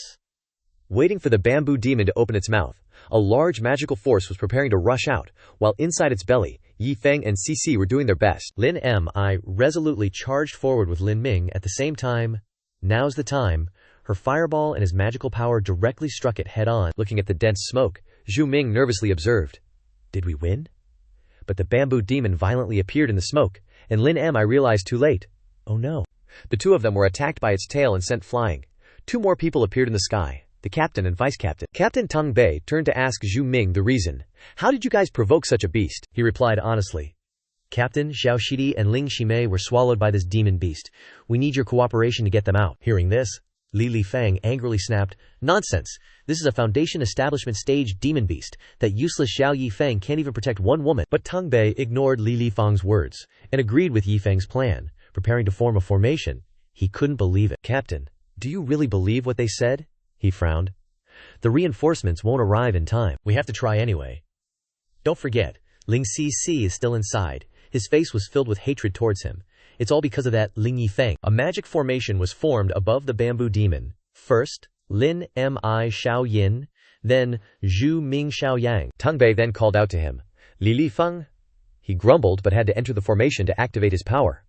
Waiting for the bamboo demon to open its mouth, a large magical force was preparing to rush out, while inside its belly, Yi Feng and Cici were doing their best. Lin Mi resolutely charged forward with Lin Ming at the same time. Now's the time. Her fireball and his magical power directly struck it head-on. Looking at the dense smoke, Zhu Ming nervously observed, "Did we win?" But the bamboo demon violently appeared in the smoke, and Lin Mi realized too late. Oh no. The two of them were attacked by its tail and sent flying. Two more people appeared in the sky, the captain and vice-captain. Captain Tang Bei turned to ask Zhu Ming the reason. "How did you guys provoke such a beast?" He replied honestly. "Captain, Xiao Shidi and Ling Shimei were swallowed by this demon beast. We need your cooperation to get them out." Hearing this, Li Feng angrily snapped, "Nonsense! This is a Foundation Establishment Stage demon beast. That useless Xiao Yi Feng can't even protect one woman." But Tang Bei ignored Li Feng's words, and agreed with Yi Feng's plan, preparing to form a formation. He couldn't believe it. "Captain, do you really believe what they said?" He frowned. "The reinforcements won't arrive in time. We have to try anyway. Don't forget, Ling Cici is still inside." His face was filled with hatred towards him. "It's all because of that Ling Yi Feng." A magic formation was formed above the bamboo demon. First, Lin Mi Xiao Yin, then Zhu Ming Xiao Yang. Tang Bei then called out to him, "Li Feng." He grumbled but had to enter the formation to activate his power.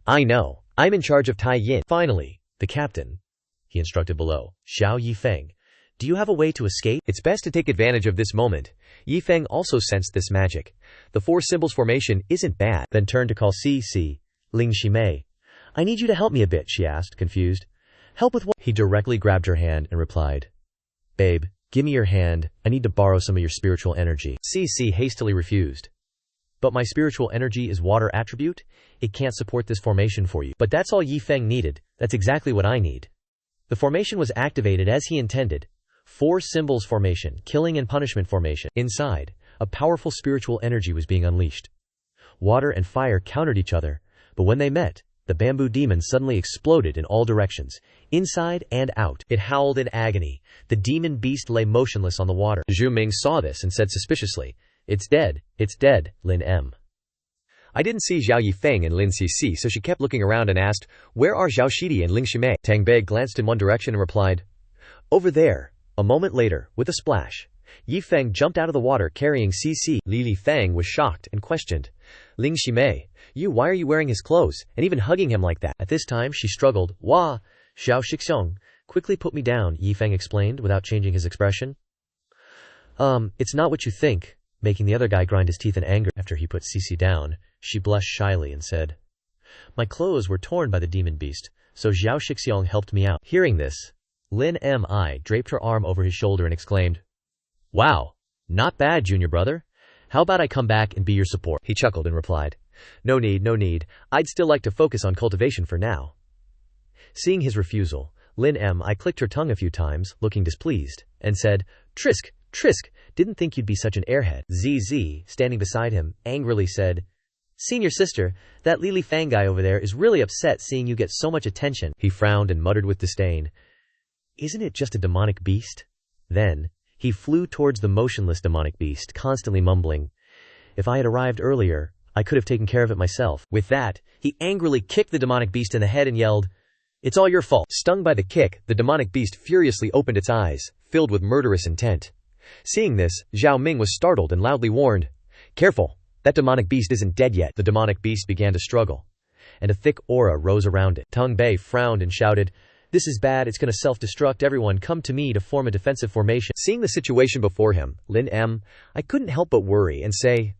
"I know. I'm in charge of Tai Yin." Finally, the captain. He instructed below, "Xiao Yi Feng, do you have a way to escape?" It's best to take advantage of this moment. Yi Feng also sensed this magic. The four symbols formation isn't bad. Then turned to call Cici. "Ling Shimei, I need you to help me a bit," she asked, confused. "Help with what?" He directly grabbed her hand and replied, "Babe, give me your hand. I need to borrow some of your spiritual energy." Cici hastily refused. "But my spiritual energy is water attribute. It can't support this formation for you." But that's all Yi Feng needed. That's exactly what I need. The formation was activated as he intended. Four symbols formation, killing and punishment formation. Inside, a powerful spiritual energy was being unleashed. Water and fire countered each other, but when they met, the bamboo demon suddenly exploded in all directions, inside and out. It howled in agony. The demon beast lay motionless on the water. Zhu Ming saw this and said suspiciously, it's dead, Lin M." I didn't see Xiao Yi Feng and Lin Cici, so she kept looking around and asked, "Where are Xiao Shidi and Ling Shimei?" Tang Bei glanced in one direction and replied, "Over there." A moment later, with a splash, Yi Feng jumped out of the water carrying Cici. Li Feng was shocked and questioned, "Ling Shimei, why are you wearing his clothes, and even hugging him like that?" At this time she struggled. "Wah, Xiao Shixiong, quickly put me down," Yi Feng explained without changing his expression. It's not what you think," making the other guy grind his teeth in anger. After he put Cici down, she blushed shyly and said, "My clothes were torn by the demon beast, so Xiao Shixiong helped me out." Hearing this, Lin Mi draped her arm over his shoulder and exclaimed, "Wow, not bad, junior brother. How about I come back and be your support?" He chuckled and replied, No need. I'd still like to focus on cultivation for now." Seeing his refusal, Lin Mi clicked her tongue a few times, looking displeased, and said, "Trisk, Trisk, didn't think you'd be such an airhead." ZZ, standing beside him, angrily said, "Senior sister, that Li Fang guy over there is really upset seeing you get so much attention." He frowned and muttered with disdain, "Isn't it just a demonic beast?" Then, he flew towards the motionless demonic beast, constantly mumbling, "If I had arrived earlier, I could have taken care of it myself." With that, he angrily kicked the demonic beast in the head and yelled, "It's all your fault." Stung by the kick, the demonic beast furiously opened its eyes, filled with murderous intent. Seeing this, Zhao Ming was startled and loudly warned, "Careful, that demonic beast isn't dead yet." The demonic beast began to struggle, and a thick aura rose around it. Tong Bei frowned and shouted, "This is bad, it's gonna self-destruct, everyone come to me to form a defensive formation." Seeing the situation before him, Lin Mi couldn't help but worry and say,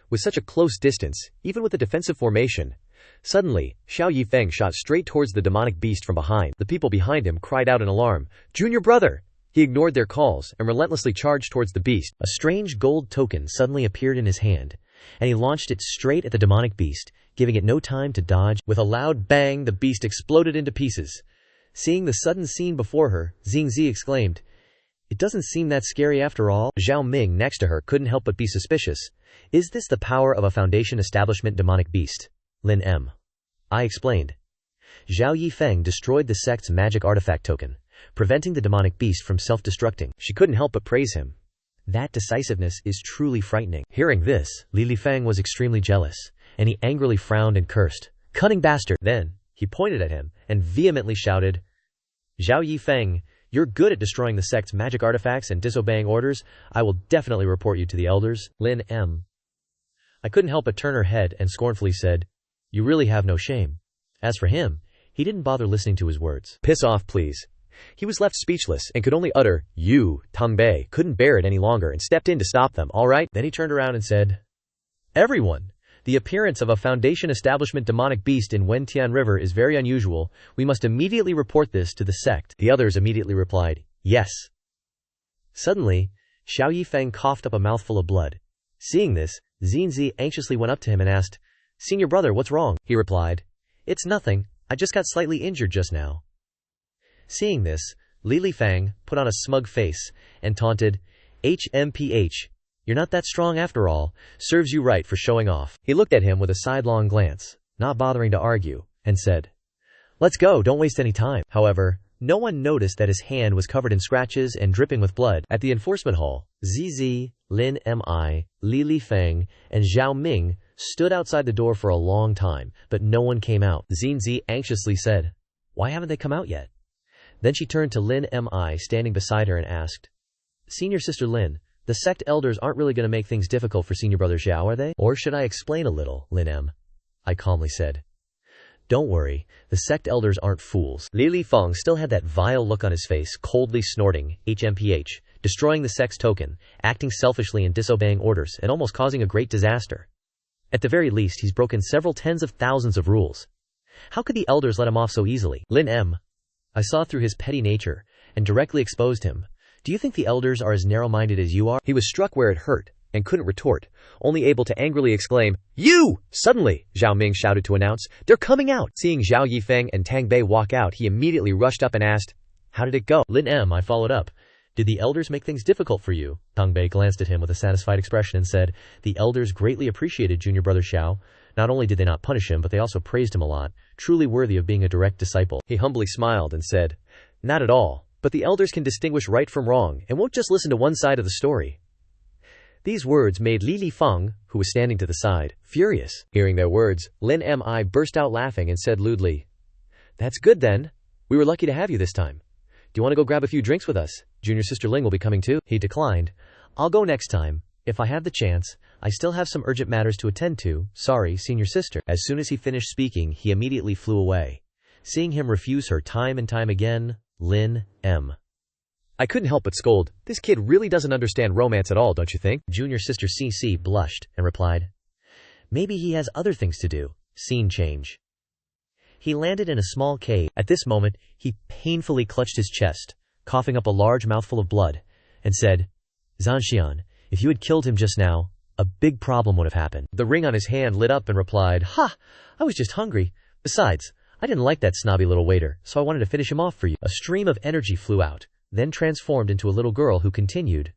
with such a close distance, even with a defensive formation. Suddenly, Xiao Yi Feng shot straight towards the demonic beast from behind. The people behind him cried out in alarm, "Junior brother!" He ignored their calls and relentlessly charged towards the beast. A strange gold token suddenly appeared in his hand, and he launched it straight at the demonic beast, giving it no time to dodge. With a loud bang, the beast exploded into pieces. Seeing the sudden scene before her, Xingzi exclaimed, "It doesn't seem that scary after all." Zhao Ming next to her couldn't help but be suspicious. "Is this the power of a Foundation establishment demonic beast?" Lin Mi explained. Xiao Yi Feng destroyed the sect's magic artifact token, preventing the demonic beast from self-destructing. She couldn't help but praise him. That decisiveness is truly frightening. Hearing this, Li Feng was extremely jealous, and he angrily frowned and cursed, "Cunning bastard!" Then, he pointed at him and vehemently shouted, "Xiao Yi Feng, you're good at destroying the sect's magic artifacts and disobeying orders. I will definitely report you to the elders." Lin Mi couldn't help but turn her head and scornfully said, "You really have no shame." As for him, he didn't bother listening to his words. "Piss off, please." He was left speechless and could only utter, "You." Tong Bei couldn't bear it any longer and stepped in to stop them. "All right." Then he turned around and said, "Everyone, the appearance of a Foundation establishment demonic beast in Wentian River is very unusual. We must immediately report this to the sect." The others immediately replied, "Yes." Suddenly, Xiao Yi Feng coughed up a mouthful of blood. Seeing this, Xinzi anxiously went up to him and asked, "Senior brother, what's wrong?" He replied, "It's nothing, I just got slightly injured just now." Seeing this, Li Fang put on a smug face and taunted, "HMPH, you're not that strong after all, serves you right for showing off." He looked at him with a sidelong glance, not bothering to argue, and said, "Let's go, don't waste any time." However, no one noticed that his hand was covered in scratches and dripping with blood. At the enforcement hall, ZZ, Lin Mi, Li Feng, and Zhao Ming stood outside the door for a long time, but no one came out. Xinzi anxiously said, "Why haven't they come out yet?" Then she turned to Lin Mi standing beside her and asked, "Senior sister Lin, the sect elders aren't really going to make things difficult for senior brother Xiao, are they? Or should I explain a little?" Lin Mi calmly said. "Don't worry, the sect elders aren't fools." Li Feng still had that vile look on his face, coldly snorting, "HMPH, destroying the sect's token, acting selfishly and disobeying orders, and almost causing a great disaster. At the very least, he's broken several tens of thousands of rules. How could the elders let him off so easily?" Lin Mi saw through his petty nature and directly exposed him. "Do you think the elders are as narrow-minded as you are?" He was struck where it hurt and couldn't retort, only able to angrily exclaim, "You!" Suddenly, Zhao Ming shouted to announce, "They're coming out!" Seeing Xiao Yi Feng and Tang Bei walk out, he immediately rushed up and asked, "How did it go?" Lin Mi followed up, "Did the elders make things difficult for you?" Tang Bei glanced at him with a satisfied expression and said, "The elders greatly appreciated junior brother Xiao. Not only did they not punish him, but they also praised him a lot, truly worthy of being a direct disciple." He humbly smiled and said, "Not at all, but the elders can distinguish right from wrong and won't just listen to one side of the story." These words made Li Feng, who was standing to the side, furious. Hearing their words, Lin Mi burst out laughing and said lewdly, "That's good then. We were lucky to have you this time. Do you want to go grab a few drinks with us? Junior sister Ling will be coming too." He declined. "I'll go next time, if I have the chance. I still have some urgent matters to attend to. Sorry, senior sister." As soon as he finished speaking, he immediately flew away. Seeing him refuse her time and time again, Lin I couldn't help but scold, "This kid really doesn't understand romance at all, don't you think?" Junior sister CC blushed and replied, "Maybe he has other things to do." Scene change. He landed in a small cave. At this moment, he painfully clutched his chest, coughing up a large mouthful of blood, and said, "Zanxian, if you had killed him just now, a big problem would have happened." The ring on his hand lit up and replied, "Ha! I was just hungry. Besides, I didn't like that snobby little waiter, so I wanted to finish him off for you. A stream of energy flew out, then transformed into a little girl who continued.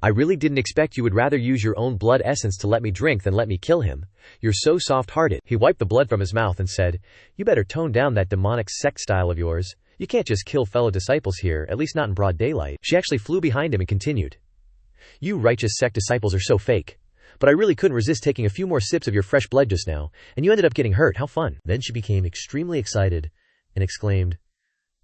I really didn't expect you would rather use your own blood essence to let me drink than let me kill him. You're so soft-hearted. He wiped the blood from his mouth and said, You better tone down that demonic sect style of yours. You can't just kill fellow disciples here, at least not in broad daylight. She actually flew behind him and continued. You righteous sect disciples are so fake. But I really couldn't resist taking a few more sips of your fresh blood just now, and you ended up getting hurt. How fun. Then she became extremely excited and exclaimed,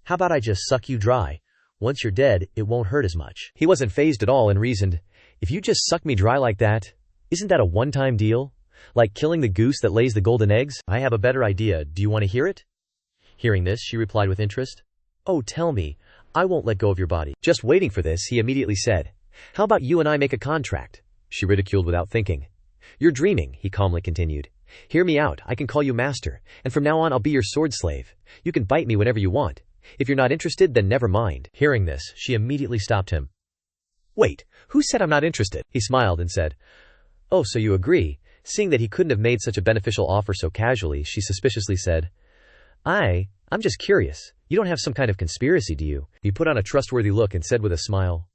How about I just suck you dry? Once you're dead, it won't hurt as much. He wasn't fazed at all and reasoned, If you just suck me dry like that, isn't that a one-time deal? Like killing the goose that lays the golden eggs? I have a better idea. Do you want to hear it? Hearing this, she replied with interest. Oh, tell me. I won't let go of your body. Just waiting for this, he immediately said. How about you and I make a contract? She ridiculed without thinking. You're dreaming, he calmly continued. Hear me out. I can call you master, and from now on I'll be your sword slave. You can bite me whenever you want. If you're not interested, then never mind. Hearing this, she immediately stopped him. Wait, who said I'm not interested? He smiled and said, Oh, so you agree? Seeing that he couldn't have made such a beneficial offer so casually, she suspiciously said, I'm just curious. You don't have some kind of conspiracy, do you? He put on a trustworthy look and said with a smile,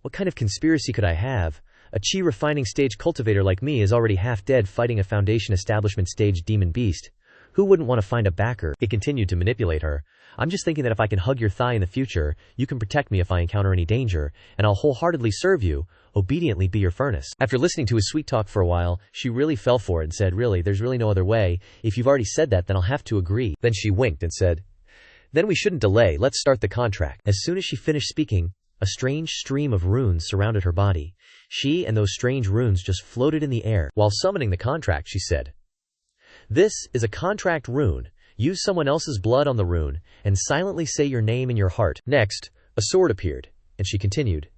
What kind of conspiracy could I have? A chi refining stage cultivator like me is already half dead fighting a foundation establishment stage demon beast. Who wouldn't want to find a backer? He continued to manipulate her. I'm just thinking that if I can hug your thigh in the future, you can protect me if I encounter any danger, and I'll wholeheartedly serve you, obediently be your furnace. After listening to his sweet talk for a while, she really fell for it and said, Really, there's really no other way. If you've already said that, then I'll have to agree. Then she winked and said, Then we shouldn't delay, let's start the contract. As soon as she finished speaking, a strange stream of runes surrounded her body. She and those strange runes just floated in the air. While summoning the contract, she said, This is a contract rune. Use someone else's blood on the rune, and silently say your name in your heart. Next, a sword appeared, and she continued,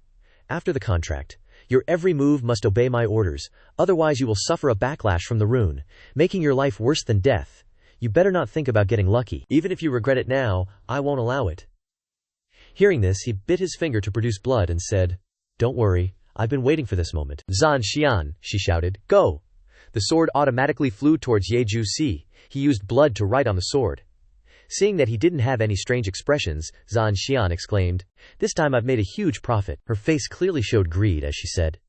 After the contract, your every move must obey my orders, otherwise you will suffer a backlash from the rune, making your life worse than death. You better not think about getting lucky. Even if you regret it now, I won't allow it. Hearing this, he bit his finger to produce blood and said, Don't worry, I've been waiting for this moment. Zhan Xian, she shouted, Go! The sword automatically flew towards Yeju Si. He used blood to write on the sword. Seeing that he didn't have any strange expressions, Zhan Xian exclaimed, This time I've made a huge profit. Her face clearly showed greed as she said,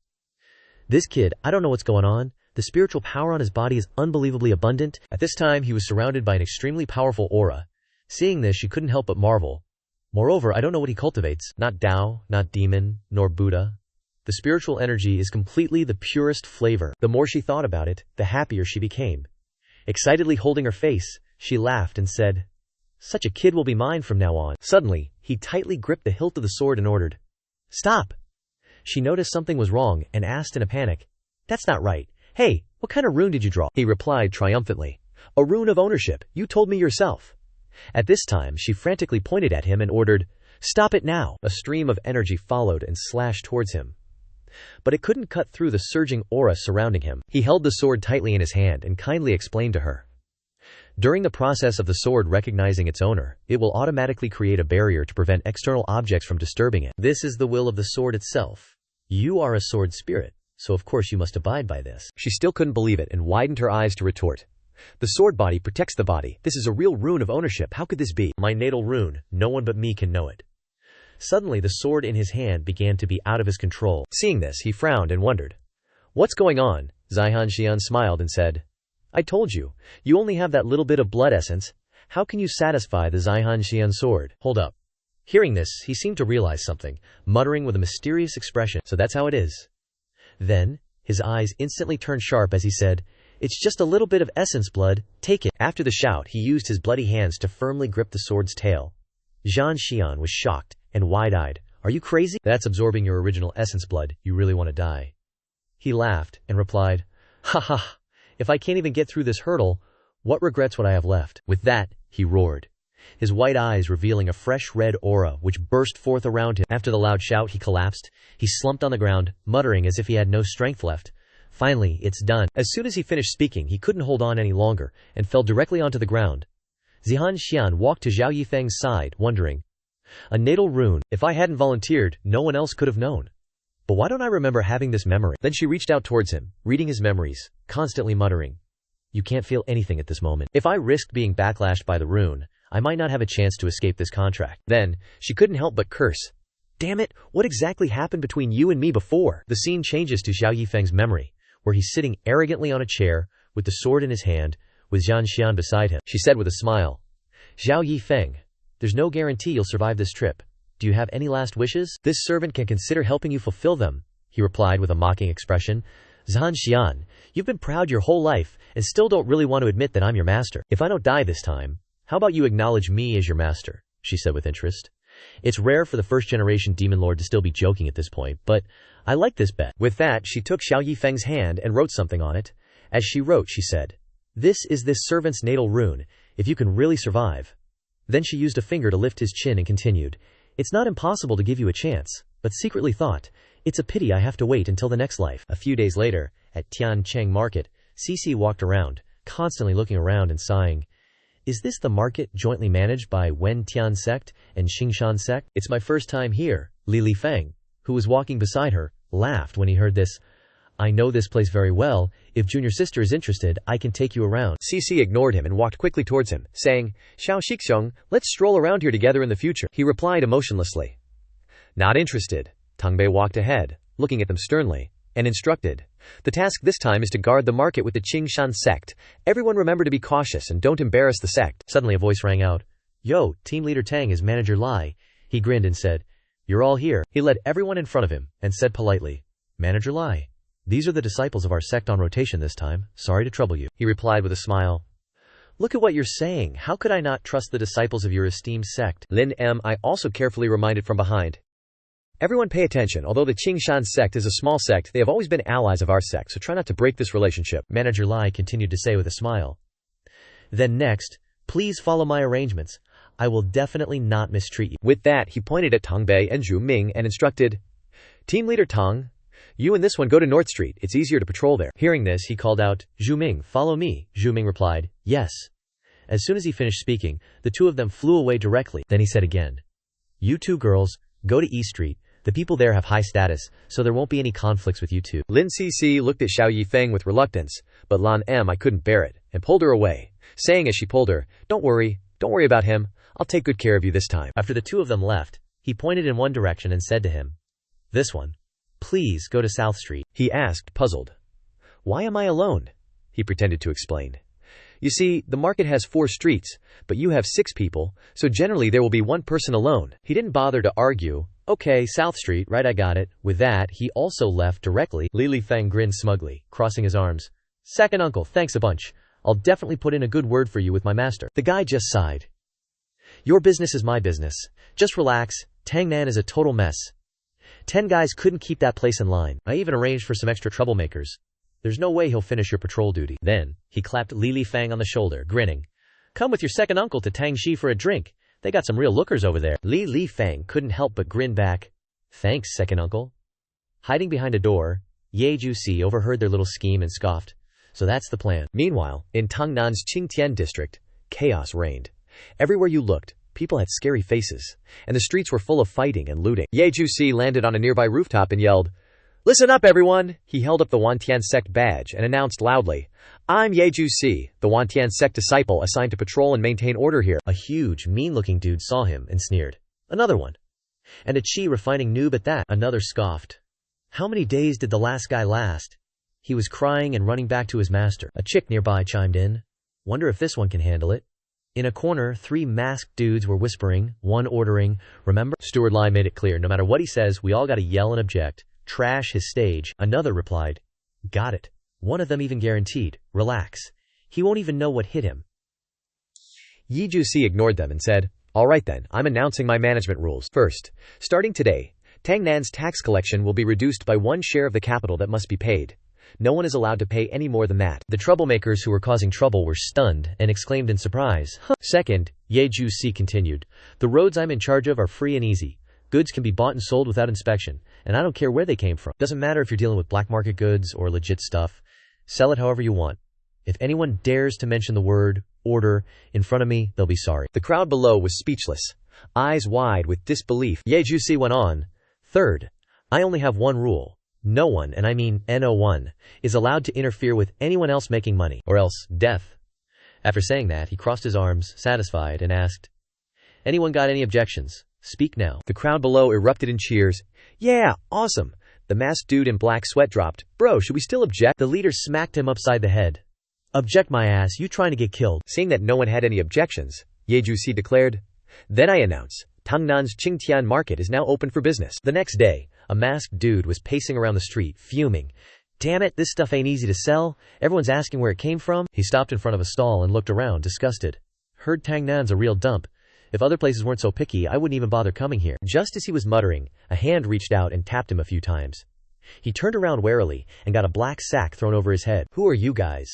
This kid, I don't know what's going on. The spiritual power on his body is unbelievably abundant. At this time he was surrounded by an extremely powerful aura. Seeing this, she couldn't help but marvel. Moreover, I don't know what he cultivates. Not Tao, not demon, nor Buddha. The spiritual energy is completely the purest flavor. The more she thought about it, the happier she became. Excitedly holding her face, she laughed and said, Such a kid will be mine from now on. Suddenly, he tightly gripped the hilt of the sword and ordered, Stop! She noticed something was wrong and asked in a panic, That's not right. Hey, what kind of rune did you draw? He replied triumphantly, A rune of ownership. You told me yourself. At this time, she frantically pointed at him and ordered, Stop it now! A stream of energy followed and slashed towards him. But it couldn't cut through the surging aura surrounding him. He held the sword tightly in his hand and kindly explained to her. During the process of the sword recognizing its owner, it will automatically create a barrier to prevent external objects from disturbing it. This is the will of the sword itself. You are a sword spirit, so of course you must abide by this. She still couldn't believe it and widened her eyes to retort. The sword body protects the body. This is a real rune of ownership. How could this be? My natal rune. No one but me can know it. Suddenly the sword in his hand began to be out of his control. Seeing this, he frowned and wondered. What's going on? Zhan Xian smiled and said, I told you, you only have that little bit of blood essence. How can you satisfy the Zhan Xian sword? Hold up. Hearing this, he seemed to realize something, muttering with a mysterious expression, So that's how it is. Then, his eyes instantly turned sharp as he said, It's just a little bit of essence blood, take it. After the shout, he used his bloody hands to firmly grip the sword's tail. Zhan Xian was shocked and wide-eyed. Are you crazy? That's absorbing your original essence blood. You really want to die. He laughed and replied, Ha ha, if I can't even get through this hurdle, what regrets would I have left? With that, he roared, his white eyes revealing a fresh red aura which burst forth around him. After the loud shout, he collapsed. He slumped on the ground, muttering as if he had no strength left. Finally, it's done. As soon as he finished speaking, he couldn't hold on any longer and fell directly onto the ground. Zhan Xian walked to Xiao Yi Feng's side, wondering, A natal rune. If I hadn't volunteered, no one else could have known. But why don't I remember having this memory? Then she reached out towards him, reading his memories, constantly muttering, You can't feel anything at this moment. If I risked being backlashed by the rune, I might not have a chance to escape this contract. Then, she couldn't help but curse. Damn it, what exactly happened between you and me before? The scene changes to Xiao Yi Feng's memory, where he's sitting arrogantly on a chair, with the sword in his hand, with Zhan Xian beside him. She said with a smile, Xiao Yi Feng, there's no guarantee you'll survive this trip. Do you have any last wishes? This servant can consider helping you fulfill them, he replied with a mocking expression. Zhan Xian, you've been proud your whole life, and still don't really want to admit that I'm your master. If I don't die this time, how about you acknowledge me as your master? She said with interest. It's rare for the first-generation demon lord to still be joking at this point, but I like this bet. With that, she took Xiao Yi Feng's hand and wrote something on it. As she wrote, she said, This is this servant's natal rune, if you can really survive. Then she used a finger to lift his chin and continued, It's not impossible to give you a chance, but secretly thought, it's a pity I have to wait until the next life. A few days later, at Tiancheng Market, Cici walked around, constantly looking around and sighing. Is this the market jointly managed by Wen Tian sect and Xingshan sect? It's my first time here, Li Feng, who was walking beside her, laughed when he heard this. I know this place very well. If junior sister is interested, I can take you around. Cici ignored him and walked quickly towards him, saying, Xiao Shixiong, let's stroll around here together in the future. He replied emotionlessly. Not interested. Tangbei walked ahead, looking at them sternly, and instructed. The task this time is to guard the market with the Qingshan sect. Everyone remember to be cautious and don't embarrass the sect. Suddenly a voice rang out. Yo, team leader Tang is manager Lai. He grinned and said, You're all here. He led everyone in front of him, and said politely, Manager Lai, these are the disciples of our sect on rotation this time. Sorry to trouble you. He replied with a smile. Look at what you're saying. How could I not trust the disciples of your esteemed sect? Lin I also carefully reminded from behind. Everyone pay attention. Although the Qingshan sect is a small sect, they have always been allies of our sect, so try not to break this relationship. Manager Lai continued to say with a smile. Then next, please follow my arrangements. I will definitely not mistreat you. With that, he pointed at Tang Bei and Zhu Ming and instructed, Team leader Tang, you and this one go to North Street. It's easier to patrol there. Hearing this, he called out, Zhu Ming, follow me. Zhu Ming replied, yes. As soon as he finished speaking, the two of them flew away directly. Then he said again, you two girls, go to East Street. The people there have high status, so there won't be any conflicts with you two. Lin Cici looked at Xiao Yi Feng with reluctance, but Lan I couldn't bear it, and pulled her away, saying as she pulled her, don't worry about him, I'll take good care of you this time. After the two of them left, he pointed in one direction and said to him, this one. Please go to South Street. He asked, puzzled. Why am I alone? He pretended to explain. You see, the market has 4 streets, but you have 6 people, so generally there will be one person alone. He didn't bother to argue. Okay, South Street, right, I got it. With that, he also left directly. Li Feng grinned smugly, crossing his arms. Second uncle, thanks a bunch. I'll definitely put in a good word for you with my master. The guy just sighed. Your business is my business. Just relax. Tangnan is a total mess. 10 guys couldn't keep that place in line. I even arranged for some extra troublemakers. There's no way he'll finish your patrol duty. Then, he clapped Li Feng on the shoulder, grinning. Come with your second uncle to Tangxi for a drink. They got some real lookers over there. Li Feng couldn't help but grin back. Thanks, second uncle. Hiding behind a door, Ye Jusi overheard their little scheme and scoffed. So that's the plan. Meanwhile, in Tangnan's Qingtian district, chaos reigned. Everywhere you looked, people had scary faces, and the streets were full of fighting and looting. Ye Jusi landed on a nearby rooftop and yelled, Listen up, everyone! He held up the Wantian sect badge and announced loudly, I'm Ye Jusi, the Wantian sect disciple assigned to patrol and maintain order here. A huge, mean-looking dude saw him and sneered. Another one. And a chi-refining noob at that. Another scoffed. How many days did the last guy last? He was crying and running back to his master. A chick nearby chimed in. Wonder if this one can handle it. In a corner, 3 masked dudes were whispering, one ordering, remember? Steward Lai made it clear, no matter what he says, we all gotta yell and object. Trash his stage. Another replied, got it. One of them even guaranteed, relax. He won't even know what hit him. Yi Jusi ignored them and said, alright then, I'm announcing my management rules. First, starting today, Tangnan's tax collection will be reduced by 1 share of the capital that must be paid. No one is allowed to pay any more than that. The troublemakers who were causing trouble were stunned and exclaimed in surprise. Second, Ye Jusi continued, the roads I'm in charge of are free and easy. Goods can be bought and sold without inspection, and I don't care where they came from. Doesn't matter if you're dealing with black market goods or legit stuff. Sell it however you want. If anyone dares to mention the word order in front of me, they'll be sorry. The crowd below was speechless, eyes wide with disbelief. Ye Jusi went on. Third, I only have one rule. No one, and I mean no one, is allowed to interfere with anyone else making money, or else death. After saying that, he crossed his arms, satisfied, and asked, "Anyone got any objections? Speak now." The crowd below erupted in cheers. "Yeah, awesome." The masked dude in black sweat dropped. "Bro, should we still object?" The leader smacked him upside the head. "Object my ass, you trying to get killed." Seeing that no one had any objections, Ye Jusi declared, "Then I announce, Tangnan's Qingtian market is now open for business." The next day, a masked dude was pacing around the street, fuming. "Damn it, this stuff ain't easy to sell. Everyone's asking where it came from." He stopped in front of a stall and looked around, disgusted. "Heard Tangnan's a real dump. If other places weren't so picky, I wouldn't even bother coming here." Just as he was muttering, a hand reached out and tapped him a few times. He turned around warily and got a black sack thrown over his head. "Who are you guys?"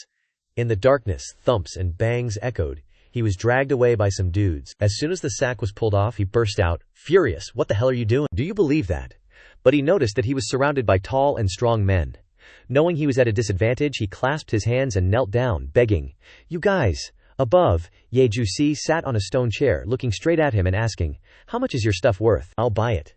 In the darkness, thumps and bangs echoed. He was dragged away by some dudes. As soon as the sack was pulled off, he burst out, furious. "What the hell are you doing? Do you believe that?" But he noticed that he was surrounded by tall and strong men. Knowing he was at a disadvantage, he clasped his hands and knelt down, begging, "You guys." Above, Ye Jusi sat on a stone chair, looking straight at him and asking, "How much is your stuff worth? I'll buy it."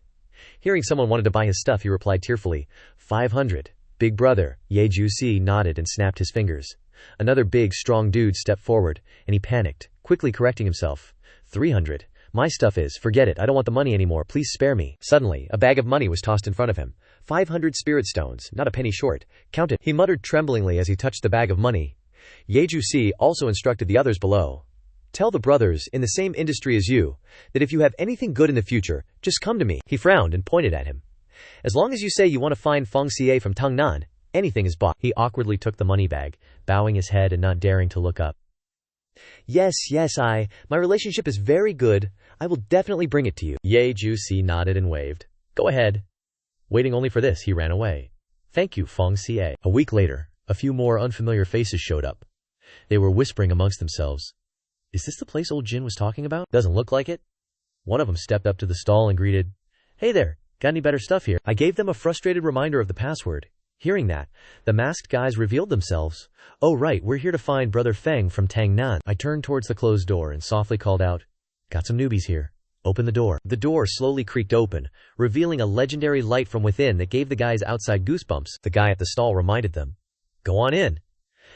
Hearing someone wanted to buy his stuff, he replied tearfully, 500. "Big brother." Ye Jusi nodded and snapped his fingers. Another big, strong dude stepped forward, and he panicked, quickly correcting himself. 300. "My stuff is, forget it, I don't want the money anymore, please spare me." Suddenly, a bag of money was tossed in front of him. 500 spirit stones, not a penny short. "Count it," he muttered tremblingly as he touched the bag of money. Ye Jusi also instructed the others below. "Tell the brothers, in the same industry as you, that if you have anything good in the future, just come to me." He frowned and pointed at him. "As long as you say you want to find Feng Xie from Tangnan, anything is bought." He awkwardly took the money bag, bowing his head and not daring to look up. Yes, my relationship is very good. I will definitely bring it to you." Ye Jusi nodded and waved. "Go ahead." Waiting only for this, he ran away. "Thank you, Feng Xie." A week later, a few more unfamiliar faces showed up. They were whispering amongst themselves. "Is this the place old Jin was talking about? Doesn't look like it." One of them stepped up to the stall and greeted, "Hey there, got any better stuff here?" I gave them a frustrated reminder of the password. Hearing that, the masked guys revealed themselves. "Oh right, we're here to find Brother Feng from Tangnan." I turned towards the closed door and softly called out, "Got some newbies here. Open the door." The door slowly creaked open, revealing a legendary light from within that gave the guys outside goosebumps. The guy at the stall reminded them, "Go on in."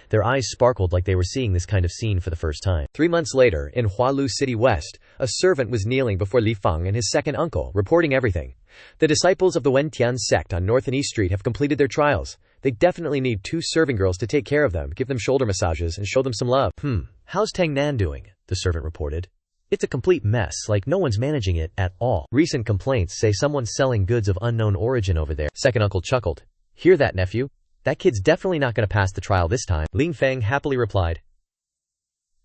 Their eyes sparkled like they were seeing this kind of scene for the first time. 3 months later, in Hualu City West, a servant was kneeling before Li Feng and his second uncle, reporting everything. "The disciples of the Wentian sect on North and East Street have completed their trials. They definitely need 2 serving girls to take care of them, give them shoulder massages, and show them some love." How's Tangnan doing?" the servant reported. "It's a complete mess, like no one's managing it at all. Recent complaints say someone's selling goods of unknown origin over there." Second uncle chuckled. "Hear that, nephew? That kid's definitely not going to pass the trial this time." Ling Feng happily replied,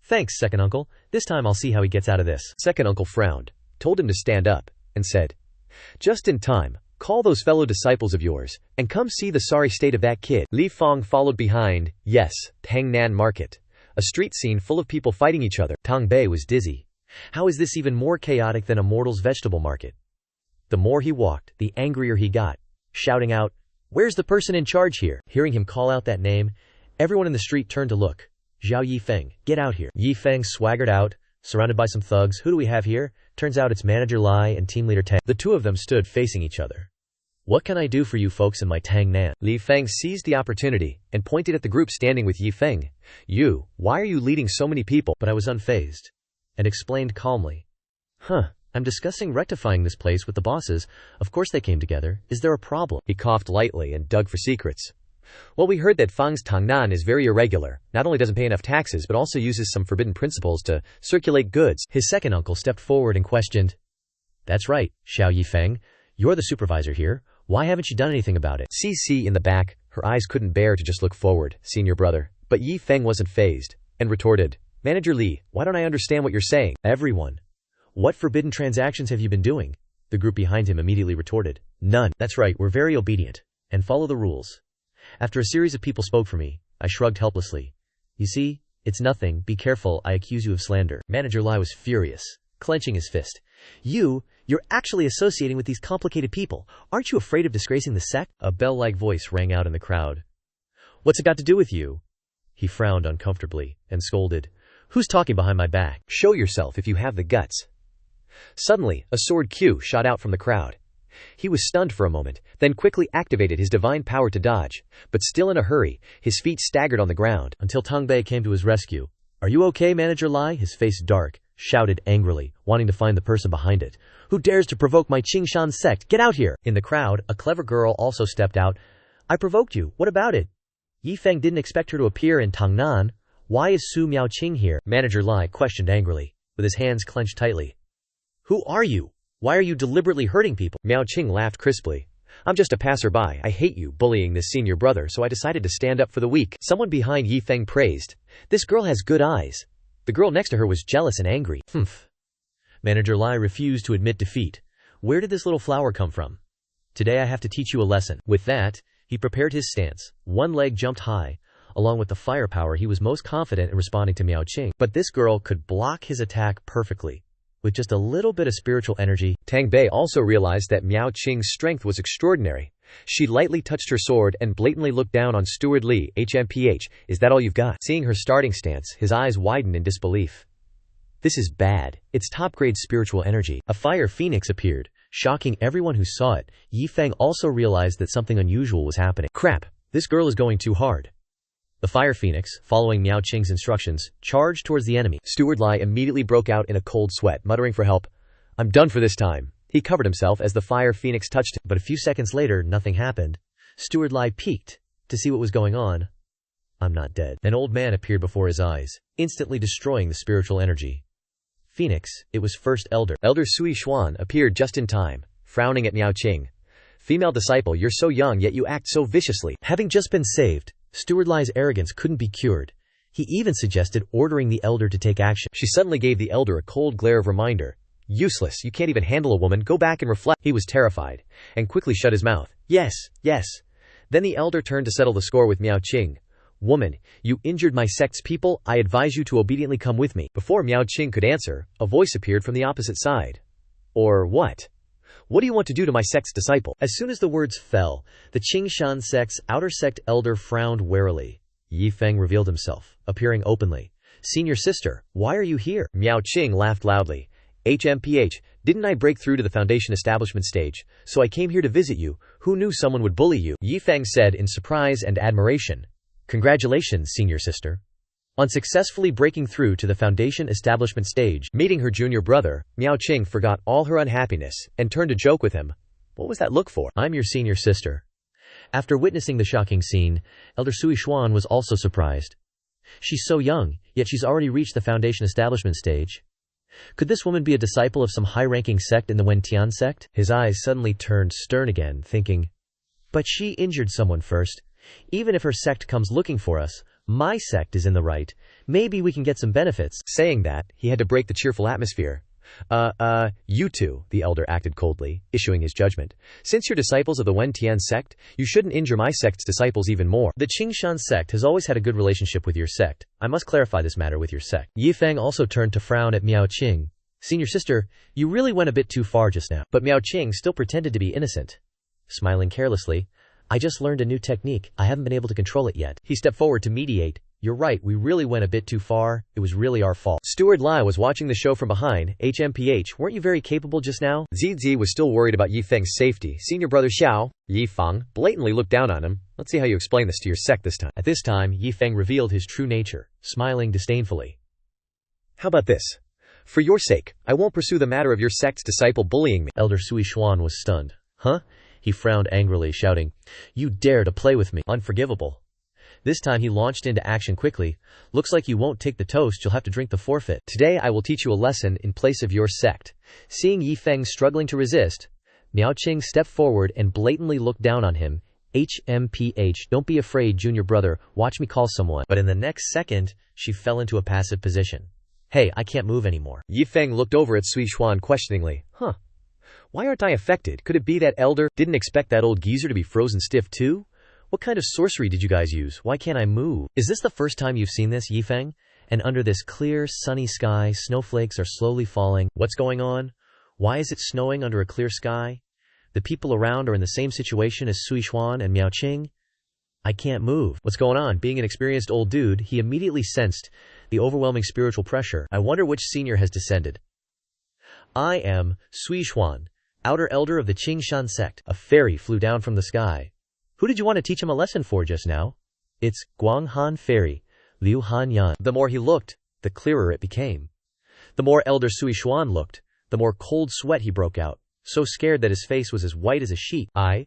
"Thanks, second uncle. This time I'll see how he gets out of this." Second uncle frowned, told him to stand up, and said, "Just in time. Call those fellow disciples of yours, and come see the sorry state of that kid." Li Feng followed behind. Yes, Tangnan Market. A street scene full of people fighting each other. Tang Bei was dizzy. How is this even more chaotic than a mortal's vegetable market? The more he walked, the angrier he got, shouting out, "Where's the person in charge here?" Hearing him call out that name, everyone in the street turned to look. "Xiao Yi Feng, get out here." Yi Feng swaggered out, surrounded by some thugs. "Who do we have here?" Turns out it's Manager Lai and Team Leader Tang. The two of them stood facing each other. "What can I do for you folks in my Tangnan?" Li Feng seized the opportunity and pointed at the group standing with Yi Feng. Why are you leading so many people?" But I was unfazed, and explained calmly, I'm discussing rectifying this place with the bosses. Of course they came together. Is there a problem?" He coughed lightly and dug for secrets. "Well, we heard that Fang's Tangnan is very irregular. Not only doesn't pay enough taxes, but also uses some forbidden principles to circulate goods." His second uncle stepped forward and questioned, "That's right, Xiao Yi Feng. You're the supervisor here. Why haven't you done anything about it?" CC in the back, her eyes couldn't bear to just look forward. "Senior brother." But Yi Feng wasn't fazed, and retorted, "Manager Li, why don't I understand what you're saying?" Everyone. "What forbidden transactions have you been doing?" The group behind him immediately retorted, "None." "That's right, we're very obedient, and follow the rules." After a series of people spoke for me, I shrugged helplessly. "You see, it's nothing, be careful, I accuse you of slander." Manager Lai was furious, clenching his fist. You're actually associating with these complicated people. Aren't you afraid of disgracing the sect?" A bell-like voice rang out in the crowd. "What's it got to do with you?" He frowned uncomfortably and scolded, "Who's talking behind my back? Show yourself if you have the guts." Suddenly, a sword Q shot out from the crowd. He was stunned for a moment, then quickly activated his divine power to dodge, but still in a hurry, his feet staggered on the ground, until Tangbei came to his rescue. "Are you okay, Manager Lai?" His face dark, shouted angrily, wanting to find the person behind it. "Who dares to provoke my Qingshan sect? Get out here!" In the crowd, a clever girl also stepped out. "I provoked you, what about it?" Yi Feng didn't expect her to appear in Tangnan. "Why is Su Miaoqing here?" Manager Lai questioned angrily, with his hands clenched tightly. "Who are you? Why are you deliberately hurting people?" Miaoqing laughed crisply. "I'm just a passerby. I hate you bullying this senior brother, so I decided to stand up for the weak." Someone behind Yi Feng praised. "This girl has good eyes." The girl next to her was jealous and angry. "Humph." Manager Lai refused to admit defeat. "Where did this little flower come from? Today I have to teach you a lesson." With that, he prepared his stance. One leg jumped high. Along with the firepower, he was most confident in responding to Miaoqing. But this girl could block his attack perfectly. With just a little bit of spiritual energy, Tang Bei also realized that Miaoqing's strength was extraordinary. She lightly touched her sword and blatantly looked down on Steward Li. "HMPH, is that all you've got?" Seeing her starting stance, his eyes widened in disbelief. "This is bad. It's top-grade spiritual energy." A fire phoenix appeared, shocking everyone who saw it. Yi Feng also realized that something unusual was happening. "Crap, this girl is going too hard." The fire phoenix, following Miaoqing's instructions, charged towards the enemy. Steward Lai immediately broke out in a cold sweat, muttering for help. "I'm done for this time." He covered himself as the fire phoenix touched him, but a few seconds later, nothing happened. Steward Lai peeked to see what was going on. "I'm not dead." An old man appeared before his eyes, instantly destroying the spiritual energy. Phoenix, it was first elder. Elder Sui Xuan appeared just in time, frowning at Miaoqing. "Female disciple, you're so young yet you act so viciously." Having just been saved, Steward Lai's arrogance couldn't be cured. He even suggested ordering the elder to take action. She suddenly gave the elder a cold glare of reminder. "Useless, you can't even handle a woman, go back and reflect." He was terrified, and quickly shut his mouth. Yes. Then the elder turned to settle the score with Miaoqing. "Woman, you injured my sect's people, I advise you to obediently come with me." Before Miaoqing could answer, a voice appeared from the opposite side. "Or what? What do you want to do to my sect's disciple?" As soon as the words fell, the Qingshan sect's outer sect elder frowned warily. Yi Feng revealed himself, appearing openly. "Senior sister, why are you here?" Miaoqing laughed loudly. "HMPH, didn't I break through to the foundation establishment stage? So I came here to visit you. Who knew someone would bully you?" Yi Feng said in surprise and admiration. "Congratulations, senior sister." On successfully breaking through to the foundation establishment stage, meeting her junior brother, Miaoqing forgot all her unhappiness, and turned to joke with him. "What was that look for?" "I'm your senior sister." After witnessing the shocking scene, Elder Sui Xuan was also surprised. She's so young, yet she's already reached the foundation establishment stage. Could this woman be a disciple of some high-ranking sect in the Wentian sect? His eyes suddenly turned stern again, thinking, "But she injured someone first. Even if her sect comes looking for us, my sect is in the right. Maybe we can get some benefits." Saying that, he had to break the cheerful atmosphere. You two," the elder acted coldly, issuing his judgment. "Since you're disciples of the Wentian sect, you shouldn't injure my sect's disciples even more. The Qingshan sect has always had a good relationship with your sect. I must clarify this matter with your sect." Yi Feng also turned to frown at Miaoqing. "Senior sister, you really went a bit too far just now." But Miaoqing still pretended to be innocent. Smiling carelessly, "I just learned a new technique. I haven't been able to control it yet." He stepped forward to mediate. "You're right, we really went a bit too far. It was really our fault." Steward Lai was watching the show from behind. "HMPH, weren't you very capable just now?" Zizi was still worried about Yi Feng's safety. Senior brother Xiao Yi Feng blatantly looked down on him. "Let's see how you explain this to your sect this time." At this time, Yi Feng revealed his true nature, smiling disdainfully. "How about this? For your sake, I won't pursue the matter of your sect's disciple bullying me." Elder Sui Xuan was stunned. "Huh?" He frowned angrily, shouting, "You dare to play with me? Unforgivable." This time he launched into action quickly. "Looks like you won't take the toast, you'll have to drink the forfeit. Today I will teach you a lesson in place of your sect." Seeing Yi Feng struggling to resist, Miaoqing stepped forward and blatantly looked down on him. "HMPH, don't be afraid, junior brother, watch me call someone." But in the next second, she fell into a passive position. "Hey, I can't move anymore." Yi Feng looked over at Sui Xuan questioningly. "Huh. Why aren't I affected? Could it be that elder didn't expect that old geezer to be frozen stiff too? What kind of sorcery did you guys use? Why can't I move?" "Is this the first time you've seen this, Yi Feng? And under this clear, sunny sky, snowflakes are slowly falling. What's going on? Why is it snowing under a clear sky? The people around are in the same situation as Sui Xuan and Miaoqing. I can't move. What's going on?" Being an experienced old dude, he immediately sensed the overwhelming spiritual pressure. "I wonder which senior has descended." "I am Sui Xuan. outer elder of the Qingshan sect. A fairy flew down from the sky. Who did you want to teach him a lesson for just now? It's Guanghan Fairy, Liu Han Yan. The more he looked, the clearer it became. The more Elder Sui Xuan looked, the more cold sweat he broke out, so scared that his face was as white as a sheet. I,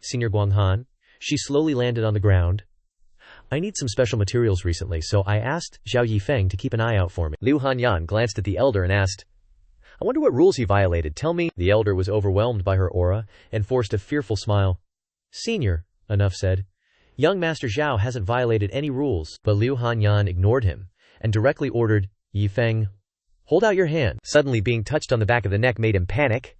Senior Guanghan. She slowly landed on the ground. I need some special materials recently, so I asked Xiao Yi Feng to keep an eye out for me. Liu Han Yan glanced at the elder and asked, I wonder what rules he violated, tell me. The elder was overwhelmed by her aura and forced a fearful smile. Senior, Enough said. Young Master Zhao hasn't violated any rules. But Liu Han Yan ignored him and directly ordered, Yi Feng, hold out your hand. Suddenly being touched on the back of the neck made him panic.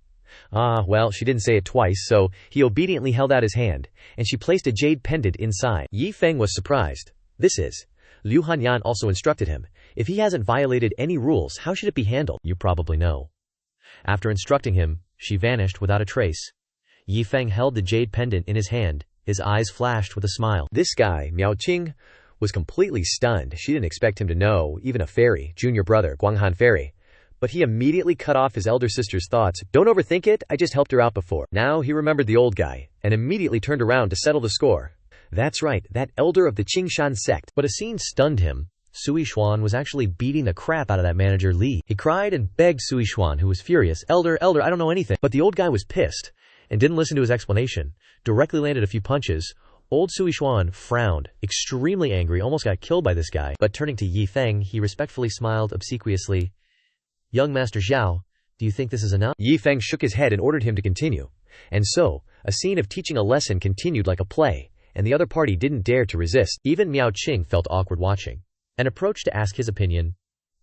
Well, she didn't say it twice, so he obediently held out his hand, and she placed a jade pendant inside. Yi Feng was surprised. This is. Liu Han Yan also instructed him. If he hasn't violated any rules, how should it be handled? You probably know. After instructing him, she vanished without a trace. Yi Feng held the jade pendant in his hand. His eyes flashed with a smile. This guy, Miao Qing, was completely stunned. She didn't expect him to know, even a fairy, junior brother, Guanghan Fairy. But he immediately cut off his elder sister's thoughts. Don't overthink it, I just helped her out before. Now he remembered the old guy, and immediately turned around to settle the score. That's right, that elder of the Qingshan sect. But a scene stunned him. Sui Xuan was actually beating the crap out of that manager Li. He cried and begged Sui Xuan, who was furious. Elder, I don't know anything. But the old guy was pissed, and didn't listen to his explanation. Directly landed a few punches. Old Sui Xuan frowned, extremely angry, almost got killed by this guy. But turning to Yi Feng, he respectfully smiled obsequiously. Young Master Zhao, do you think this is enough? Yi Feng shook his head and ordered him to continue. And so, a scene of teaching a lesson continued like a play, and the other party didn't dare to resist. Even Miao Qing felt awkward watching, and approached to ask his opinion.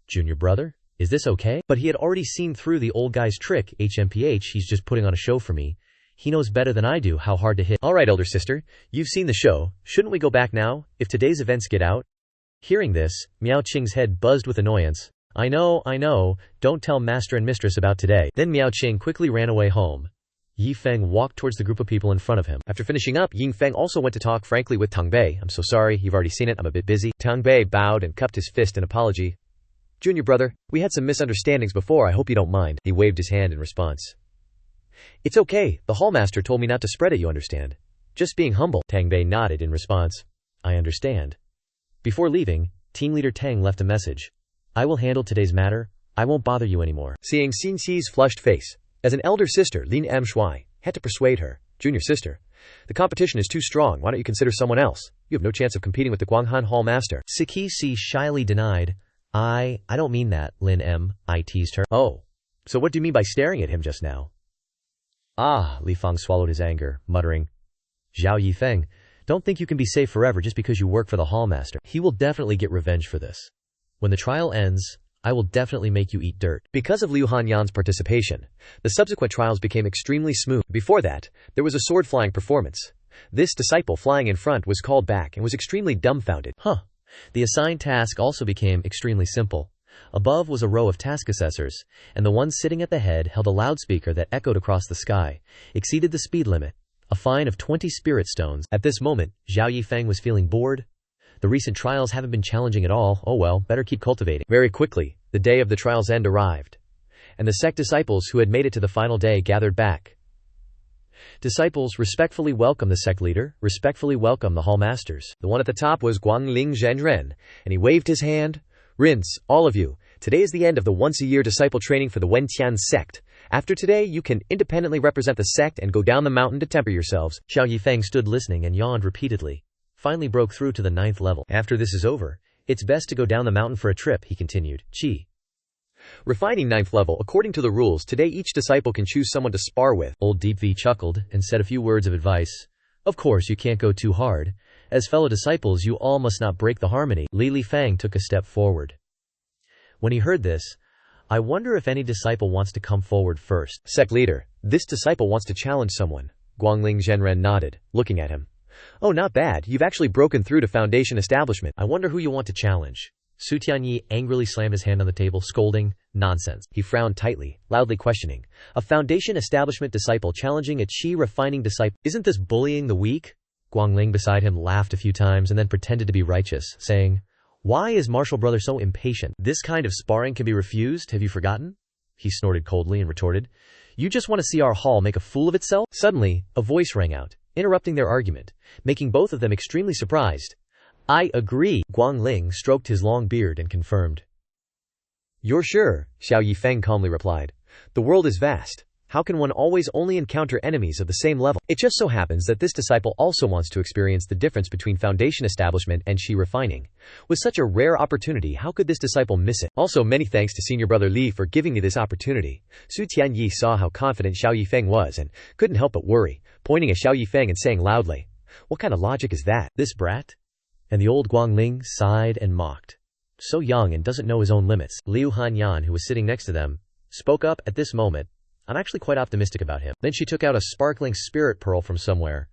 Junior brother, is this okay? But he had already seen through the old guy's trick. HMPH, he's just putting on a show for me. He knows better than I do how hard to hit. Alright, elder sister, you've seen the show. Shouldn't we go back now, if today's events get out? Hearing this, Miao Qing's head buzzed with annoyance. I know, don't tell master and mistress about today. Then Miao Qing quickly ran away home. Yi Feng walked towards the group of people in front of him. After finishing up, Yi Feng also went to talk frankly with Tang Bei. I'm so sorry, you've already seen it, I'm a bit busy. Tang Bei bowed and cupped his fist in apology. Junior brother, we had some misunderstandings before, I hope you don't mind. He waved his hand in response. It's okay, the hallmaster told me not to spread it, you understand. Just being humble. Tang Bei nodded in response. I understand. Before leaving, team leader Tang left a message. I will handle today's matter, I won't bother you anymore. Seeing Xin Xi's flushed face, as an elder sister, Lin M. Shuai had to persuade her. Junior sister, the competition is too strong, why don't you consider someone else? You have no chance of competing with the Guanghan Hall Master. Siki Si shyly denied. I don't mean that, Lin M. I teased her. Oh, so what do you mean by staring at him just now? Li Feng swallowed his anger, muttering. Xiao Yi Feng, don't think you can be safe forever just because you work for the Hall Master. He will definitely get revenge for this. When the trial ends, I will definitely make you eat dirt. Because of Liu Han Yan's participation, the subsequent trials became extremely smooth. Before that, there was a sword flying performance. This disciple flying in front was called back and was extremely dumbfounded. The assigned task also became extremely simple. Above was a row of task assessors, and the one sitting at the head held a loudspeaker that echoed across the sky, exceeded the speed limit, a fine of 20 spirit stones. At this moment, Xiao Yi Feng was feeling bored. The recent trials haven't been challenging at all. Oh well, better keep cultivating. Very quickly, the day of the trial's end arrived, and the sect disciples who had made it to the final day gathered back. Disciples, respectfully welcome the sect leader, respectfully welcome the hall masters. The one at the top was Guangling Zhenren, and he waved his hand. Rinse, all of you. Today is the end of the once-a-year disciple training for the Wentian sect. After today, you can independently represent the sect and go down the mountain to temper yourselves. Xiao Yi Feng stood listening and yawned repeatedly. Finally broke through to the 9th level. After this is over, it's best to go down the mountain for a trip, he continued. Chi. Refining 9th level, according to the rules, today each disciple can choose someone to spar with. Old Deep V chuckled and said a few words of advice. Of course, you can't go too hard. As fellow disciples, you all must not break the harmony. Li Fang took a step forward. When he heard this, I wonder if any disciple wants to come forward first. Sect leader, this disciple wants to challenge someone. Guangling Zhenren nodded, looking at him. Oh, not bad. You've actually broken through to Foundation establishment. I wonder who you want to challenge. Su Tianyi angrily slammed his hand on the table, scolding, nonsense. He frowned tightly, loudly questioning. A Foundation establishment disciple challenging a Qi refining disciple. Isn't this bullying the weak? Guangling beside him laughed a few times and then pretended to be righteous, saying, Why is Martial Brother so impatient? This kind of sparring can be refused, have you forgotten? He snorted coldly and retorted, You just want to see our hall make a fool of itself? Suddenly, a voice rang out, interrupting their argument, making both of them extremely surprised. I agree. Guangling stroked his long beard and confirmed. You're sure? Xiao Yi Feng calmly replied. The world is vast. How can one always only encounter enemies of the same level? It just so happens that this disciple also wants to experience the difference between foundation establishment and Qi refining. With such a rare opportunity, how could this disciple miss it? Also, many thanks to senior brother Li for giving me this opportunity. Su Tianyi saw how confident Xiao Yi Feng was and couldn't help but worry, pointing at Xiao Yi Feng and saying loudly, what kind of logic is that? This brat? And the old Guangling sighed and mocked. So young and doesn't know his own limits. Liu Han Yan, who was sitting next to them, spoke up at this moment. I'm actually quite optimistic about him. Then she took out a sparkling spirit pearl from somewhere.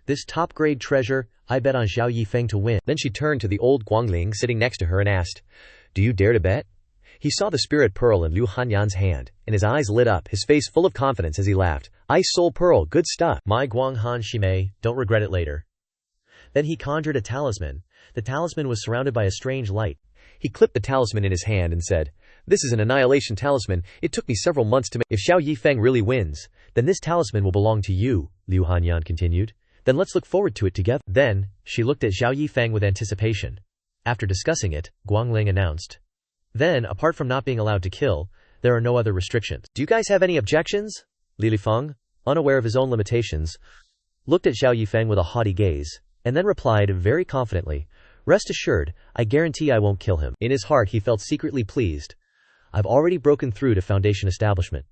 This top-grade treasure, I bet on Xiao Yi Feng to win. Then she turned to the old Guangling sitting next to her and asked, do you dare to bet? He saw the spirit pearl in Liu Han Yan's hand, and his eyes lit up, his face full of confidence as he laughed. Ice Soul Pearl, good stuff. My Guanghan Shimei, don't regret it later. Then he conjured a talisman. The talisman was surrounded by a strange light. He clipped the talisman in his hand and said, this is an annihilation talisman. It took me several months to make. If Xiao Yi Feng really wins, then this talisman will belong to you, Liu Han Yan continued. Then let's look forward to it together. Then, she looked at Xiao Yi Feng with anticipation. After discussing it, Guangling announced. Then, apart from not being allowed to kill, there are no other restrictions. Do you guys have any objections? Li Feng, unaware of his own limitations, looked at Xiao Yi Feng with a haughty gaze, and then replied very confidently, rest assured, I guarantee I won't kill him. In his heart he felt secretly pleased. I've already broken through to foundation establishment.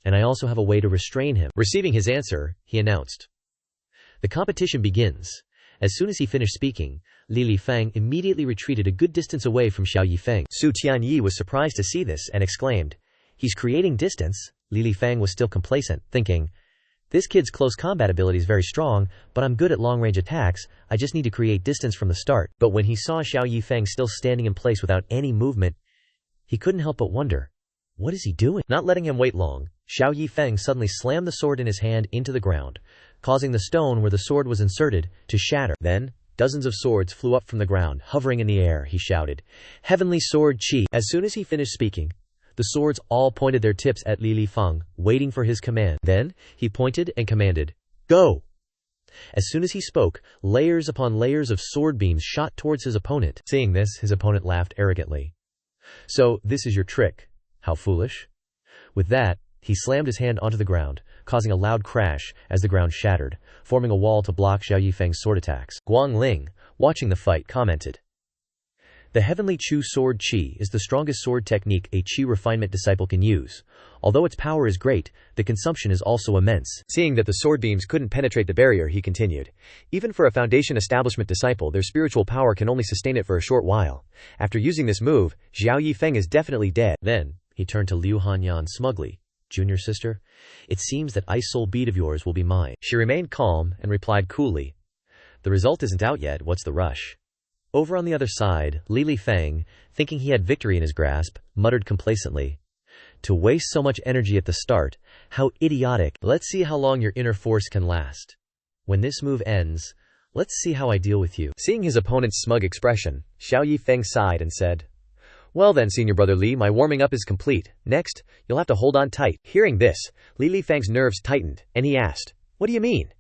And I also have a way to restrain him. Receiving his answer, he announced. The competition begins. As soon as he finished speaking, Li Feng immediately retreated a good distance away from Xiao Yi Feng. Su Tianyi was surprised to see this and exclaimed, he's creating distance. Li Feng was still complacent, thinking, this kid's close combat ability is very strong, but I'm good at long-range attacks, I just need to create distance from the start. But when he saw Xiao Yi Feng still standing in place without any movement, he couldn't help but wonder, what is he doing? Not letting him wait long, Xiao Yi Feng suddenly slammed the sword in his hand into the ground, causing the stone where the sword was inserted to shatter. Then, dozens of swords flew up from the ground, hovering in the air. He shouted, Heavenly Sword Qi. As soon as he finished speaking, the swords all pointed their tips at Li Feng, waiting for his command. Then, he pointed and commanded, go! As soon as he spoke, layers upon layers of sword beams shot towards his opponent. Seeing this, his opponent laughed arrogantly. So, this is your trick. How foolish. With that, he slammed his hand onto the ground, causing a loud crash as the ground shattered, forming a wall to block Xiao Yi Feng's sword attacks. Guangling, watching the fight, commented, the Heavenly Chu Sword Qi is the strongest sword technique a Qi refinement disciple can use. Although its power is great, the consumption is also immense. Seeing that the sword beams couldn't penetrate the barrier, he continued, even for a foundation establishment disciple, their spiritual power can only sustain it for a short while. After using this move, Xiao Yi Feng is definitely dead. Then, he turned to Liu Han Yan smugly. Junior sister, it seems that Ice Soul bead of yours will be mine. She remained calm and replied coolly, the result isn't out yet, what's the rush? Over on the other side, Li Feng, thinking he had victory in his grasp, muttered complacently, to waste so much energy at the start, how idiotic. Let's see how long your inner force can last. When this move ends, let's see how I deal with you. Seeing his opponent's smug expression, Xiao Yi Feng sighed and said, well then, senior brother Li, my warming up is complete. Next, you'll have to hold on tight. Hearing this, Li Feng's nerves tightened, and he asked, what do you mean?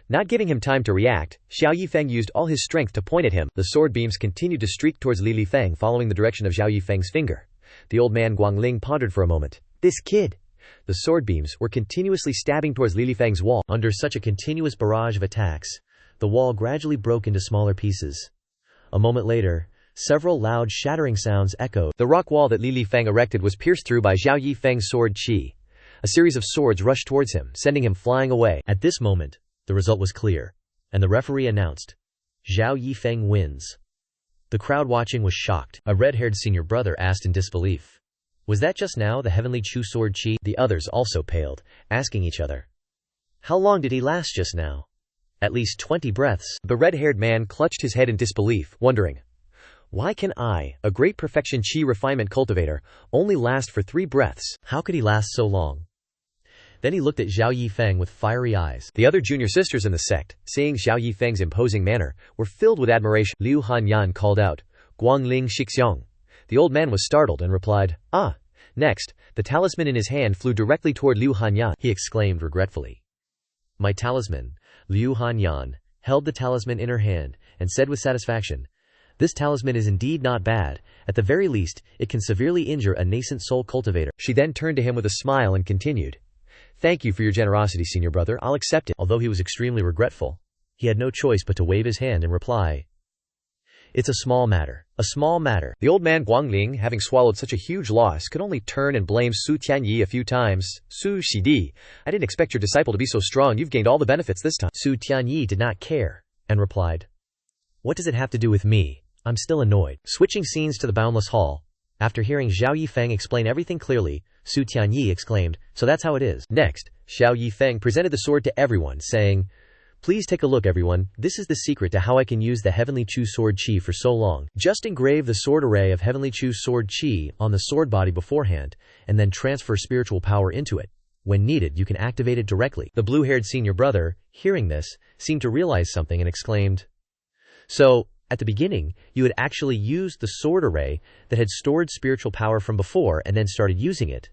Not giving him time to react, Xiao Yi Feng used all his strength to point at him. The sword beams continued to streak towards Li Feng, following the direction of Xiao Yi Feng's finger. The old man Guangling pondered for a moment. This kid! The sword beams were continuously stabbing towards Li Feng's wall. Under such a continuous barrage of attacks, the wall gradually broke into smaller pieces. A moment later, several loud shattering sounds echoed. The rock wall that Li Feng erected was pierced through by Xiao Yi Feng's sword Qi. A series of swords rushed towards him, sending him flying away. At this moment, the result was clear, and the referee announced, Xiao Yi Feng wins. The crowd watching was shocked. A red-haired senior brother asked in disbelief, was that just now the Heavenly Chu Sword Qi? The others also paled, asking each other, how long did he last just now? At least 20 breaths. The red-haired man clutched his head in disbelief, wondering, why can I, a great perfection Qi refinement cultivator, only last for 3 breaths? How could he last so long? Then he looked at Xiao Yi Feng with fiery eyes. The other junior sisters in the sect, seeing Xiao Yi Feng's imposing manner, were filled with admiration. Liu Han Yan called out, Guangling Shixiang. The old man was startled and replied, ah, Next, the talisman in his hand flew directly toward Liu Han Yan. He exclaimed regretfully. My talisman. Liu Han Yan held the talisman in her hand and said with satisfaction, this talisman is indeed not bad. At the very least, it can severely injure a nascent soul cultivator. She then turned to him with a smile and continued, thank you for your generosity, senior brother. I'll accept it. Although he was extremely regretful, he had no choice but to wave his hand and reply, it's a small matter. A small matter. The old man Guangling, having swallowed such a huge loss, could only turn and blame Su Tianyi a few times. Su Shidi, I didn't expect your disciple to be so strong. You've gained all the benefits this time. Su Tianyi did not care and replied, what does it have to do with me? I'm still annoyed. Switching scenes to the Boundless Hall. After hearing Xiao Yi Feng explain everything clearly, Su Tianyi exclaimed, so that's how it is. Next, Xiao Yi Feng presented the sword to everyone, saying, please take a look, everyone. This is the secret to how I can use the Heavenly Chu Sword Chi for so long. Just engrave the sword array of Heavenly Chu Sword Chi on the sword body beforehand, and then transfer spiritual power into it. When needed, you can activate it directly. The blue-haired senior brother, hearing this, seemed to realize something and exclaimed, so, at the beginning, you had actually used the sword array that had stored spiritual power from before and then started using it.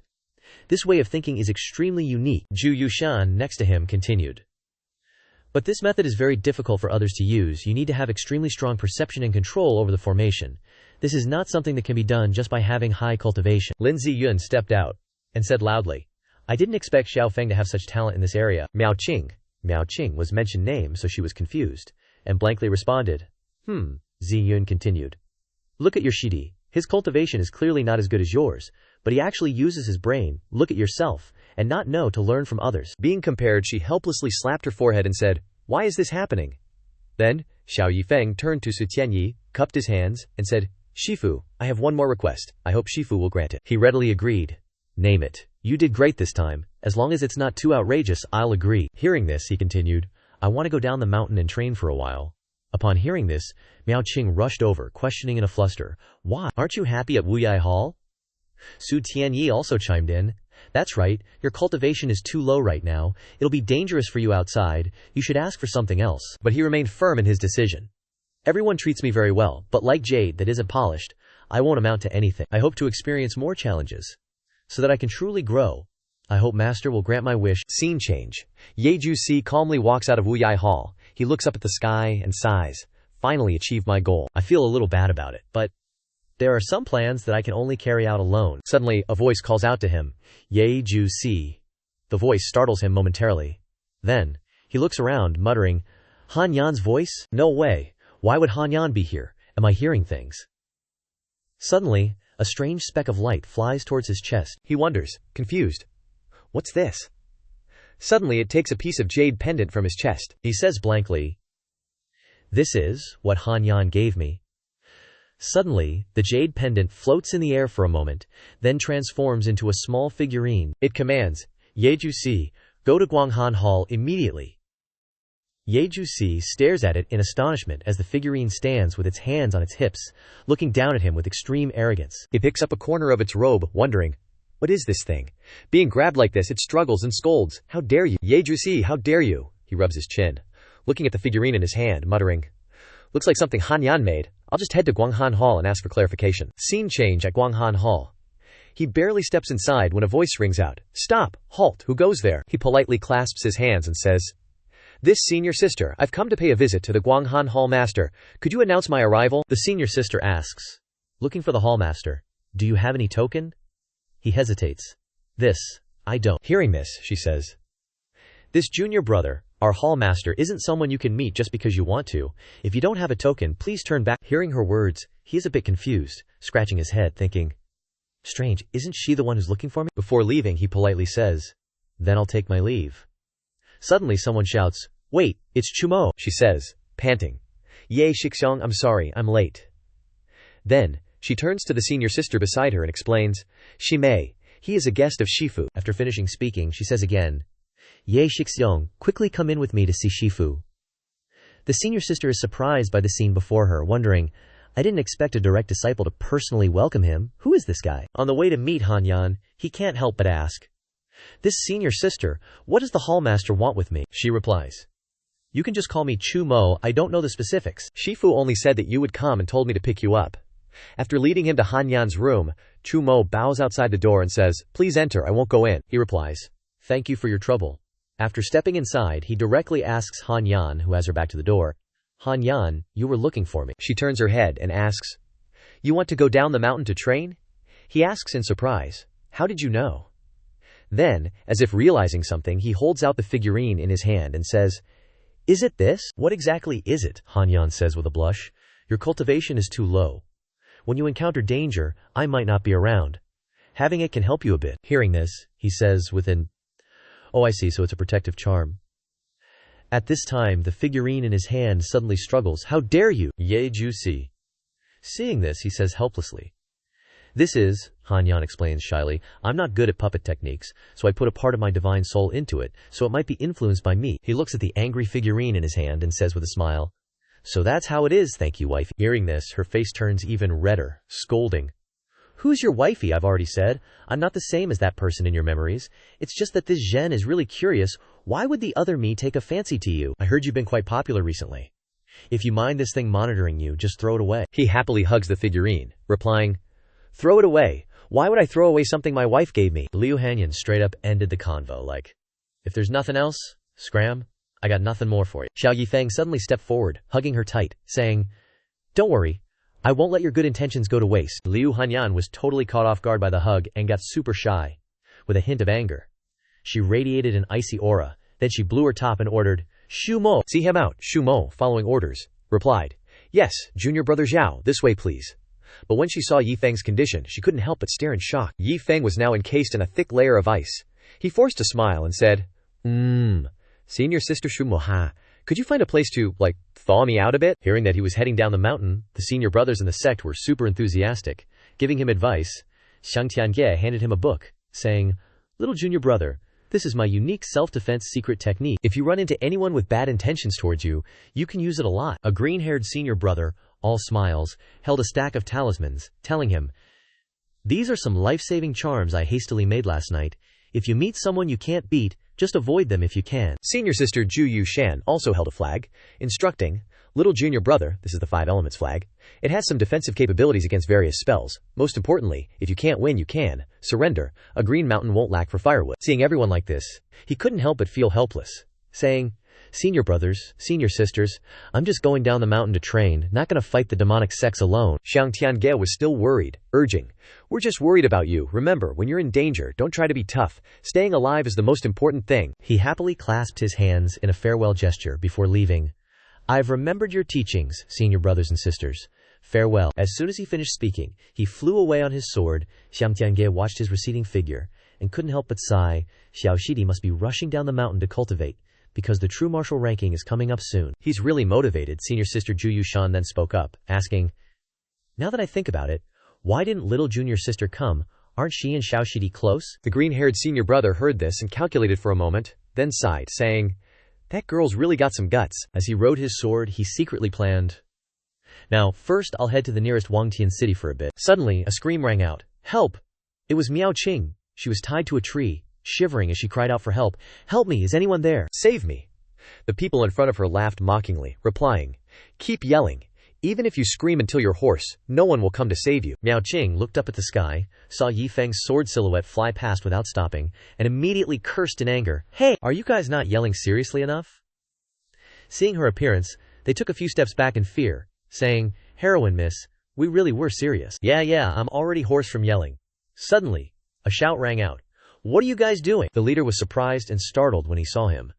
This way of thinking is extremely unique. Zhu Yushan, next to him, continued. But this method is very difficult for others to use. You need to have extremely strong perception and control over the formation. This is not something that can be done just by having high cultivation. Lin Ziyun stepped out and said loudly, I didn't expect Xiao Feng to have such talent in this area. Miao Qing was mentioned name, so she was confused, and blankly responded, Ziyun continued. Look at your Shidi. His cultivation is clearly not as good as yours, but he actually uses his brain, look at yourself, and not know to learn from others. Being compared, she helplessly slapped her forehead and said, why is this happening? Then, Xiao Yi Feng turned to Su Tianyi, cupped his hands, and said, Shifu, I have one more request. I hope Shifu will grant it. He readily agreed. Name it. You did great this time. As long as it's not too outrageous, I'll agree. Hearing this, he continued, I want to go down the mountain and train for a while. Upon hearing this, Miao Qing rushed over, questioning in a fluster, why? Aren't you happy at Wuyai Hall? Su Tianyi also chimed in, that's right, your cultivation is too low right now. It'll be dangerous for you outside. You should ask for something else. But he remained firm in his decision. Everyone treats me very well, but like jade that isn't polished, I won't amount to anything. I hope to experience more challenges, so that I can truly grow. I hope Master will grant my wish. Scene change. Ye Jusi calmly walks out of Wuyai Hall. He looks up at the sky and sighs. Finally achieved my goal. I feel a little bad about it, but there are some plans that I can only carry out alone. Suddenly, a voice calls out to him, Ye Jusi. The voice startles him momentarily. Then, he looks around, muttering, Han Yan's voice? No way. Why would Han Yan be here? Am I hearing things? Suddenly, a strange speck of light flies towards his chest. He wonders, confused. What's this? Suddenly it takes a piece of jade pendant from his chest. He says blankly, this is what Han Yan gave me. Suddenly, the jade pendant floats in the air for a moment, then transforms into a small figurine. It commands, Ye Jusi, go to Guanghan Hall immediately. Ye Jusi stares at it in astonishment as the figurine stands with its hands on its hips, looking down at him with extreme arrogance. He picks up a corner of its robe, wondering, what is this thing? Being grabbed like this, it struggles and scolds. How dare you? Ye Jusi, how dare you? He rubs his chin, looking at the figurine in his hand, muttering, looks like something Han Yan made. I'll just head to Guanghan Hall and ask for clarification. Scene change at Guanghan Hall. He barely steps inside when a voice rings out. Stop! Halt! Who goes there? He politely clasps his hands and says, this senior sister, I've come to pay a visit to the Guanghan Hall master. Could you announce my arrival? The senior sister asks, looking for the hall master. Do you have any token? He hesitates. This, I don't. Hearing this, she says, this junior brother, our hall master, isn't someone you can meet just because you want to. If you don't have a token, please turn back. Hearing her words, he is a bit confused, scratching his head, thinking, strange, isn't she the one who's looking for me? Before leaving, he politely says, then I'll take my leave. Suddenly someone shouts, wait, it's Chumo, she says, panting. Ye Shixiong, I'm sorry, I'm late. Then, she turns to the senior sister beside her and explains, Shimei, he is a guest of Shifu. After finishing speaking, she says again, Ye Shixiong, quickly come in with me to see Shifu. The senior sister is surprised by the scene before her, wondering, I didn't expect a direct disciple to personally welcome him. Who is this guy? On the way to meet Han Yan, he can't help but ask, this senior sister, what does the hallmaster want with me? She replies, you can just call me Chu Mo, I don't know the specifics. Shifu only said that you would come and told me to pick you up. After leading him to Han Yan's room, Chu Mo bows outside the door and says, "Please enter, I won't go in." He replies, "Thank you for your trouble." After stepping inside, he directly asks Han Yan, who has her back to the door, "Han Yan, you were looking for me." She turns her head and asks, "You want to go down the mountain to train?" He asks in surprise, "How did you know?" Then, as if realizing something, he holds out the figurine in his hand and says, "Is it this?" "What exactly is it?" Han Yan says with a blush. "Your cultivation is too low. When you encounter danger, I might not be around. Having it can help you a bit." Hearing this, he says with an, "Oh, I see, so it's a protective charm." At this time, the figurine in his hand suddenly struggles. "How dare you? Ye juicy." Seeing this, he says helplessly, "This is," Han Yan explains shyly, "I'm not good at puppet techniques, so I put a part of my divine soul into it, so it might be influenced by me." He looks at the angry figurine in his hand and says with a smile, "So that's how it is, thank you, wife." Hearing this, her face turns even redder, scolding, "Who's your wifey? I've already said. I'm not the same as that person in your memories. It's just that this Zhen is really curious. Why would the other me take a fancy to you? I heard you've been quite popular recently. If you mind this thing monitoring you, just throw it away." He happily hugs the figurine, replying, "Throw it away? Why would I throw away something my wife gave me?" Liu Han Yan straight up ended the convo like, "If there's nothing else, scram, I got nothing more for you." Xiao Yi Feng suddenly stepped forward, hugging her tight, saying, "Don't worry, I won't let your good intentions go to waste." Liu Han Yan was totally caught off guard by the hug and got super shy, with a hint of anger. She radiated an icy aura, then she blew her top and ordered, "Shu Mo, see him out." Shu Mo, following orders, replied, "Yes, junior brother Zhao, this way please." But when she saw Yi Feng's condition, she couldn't help but stare in shock. Yi Feng was now encased in a thick layer of ice. He forced a smile and said, Senior sister Shu Mo ha, could you find a place to, thaw me out a bit?" Hearing that he was heading down the mountain, the senior brothers in the sect were super enthusiastic. Giving him advice, Xiang Tiange handed him a book, saying, "Little junior brother, this is my unique self-defense secret technique. If you run into anyone with bad intentions towards you, you can use it a lot." A green-haired senior brother, all smiles, held a stack of talismans, telling him, "These are some life-saving charms I hastily made last night. If you meet someone you can't beat, just avoid them if you can." Senior sister Zhu Yu Shan also held a flag, instructing, "Little junior brother, this is the 5 elements flag. It has some defensive capabilities against various spells. Most importantly, if you can't win, you can surrender. A green mountain won't lack for firewood." Seeing everyone like this, he couldn't help but feel helpless, saying, "Senior brothers, senior sisters, I'm just going down the mountain to train, not gonna fight the demonic sects alone." Xiang Tiange was still worried, urging, "We're just worried about you. Remember, when you're in danger, don't try to be tough. Staying alive is the most important thing." He happily clasped his hands in a farewell gesture before leaving. "I've remembered your teachings, senior brothers and sisters. Farewell." As soon as he finished speaking, he flew away on his sword. Xiang Tiange watched his receding figure and couldn't help but sigh. Xiao Shidi must be rushing down the mountain to cultivate, because the true martial ranking is coming up soon. He's really motivated. Senior sister Zhu Yushan then spoke up, asking, "Now that I think about it, why didn't little junior sister come? Aren't she and Xiao Shidi close?" The green-haired senior brother heard this and calculated for a moment, then sighed, saying, "That girl's really got some guts." As he rode his sword, he secretly planned, "Now, first I'll head to the nearest Wangtian city for a bit." Suddenly, a scream rang out. "Help!" It was Miao Qing. She was tied to a tree, shivering as she cried out for help. "Help me, is anyone there? Save me!" The people in front of her laughed mockingly, replying, "Keep yelling. Even if you scream until you're hoarse, no one will come to save you." Miao Qing looked up at the sky, saw Yi Feng's sword silhouette fly past without stopping, and immediately cursed in anger. "Hey, are you guys not yelling seriously enough?" Seeing her appearance, they took a few steps back in fear, saying, "Heroine, miss, we really were serious." Yeah, I'm already hoarse from yelling." Suddenly, a shout rang out. "What are you guys doing?" The leader was surprised and startled when he saw him.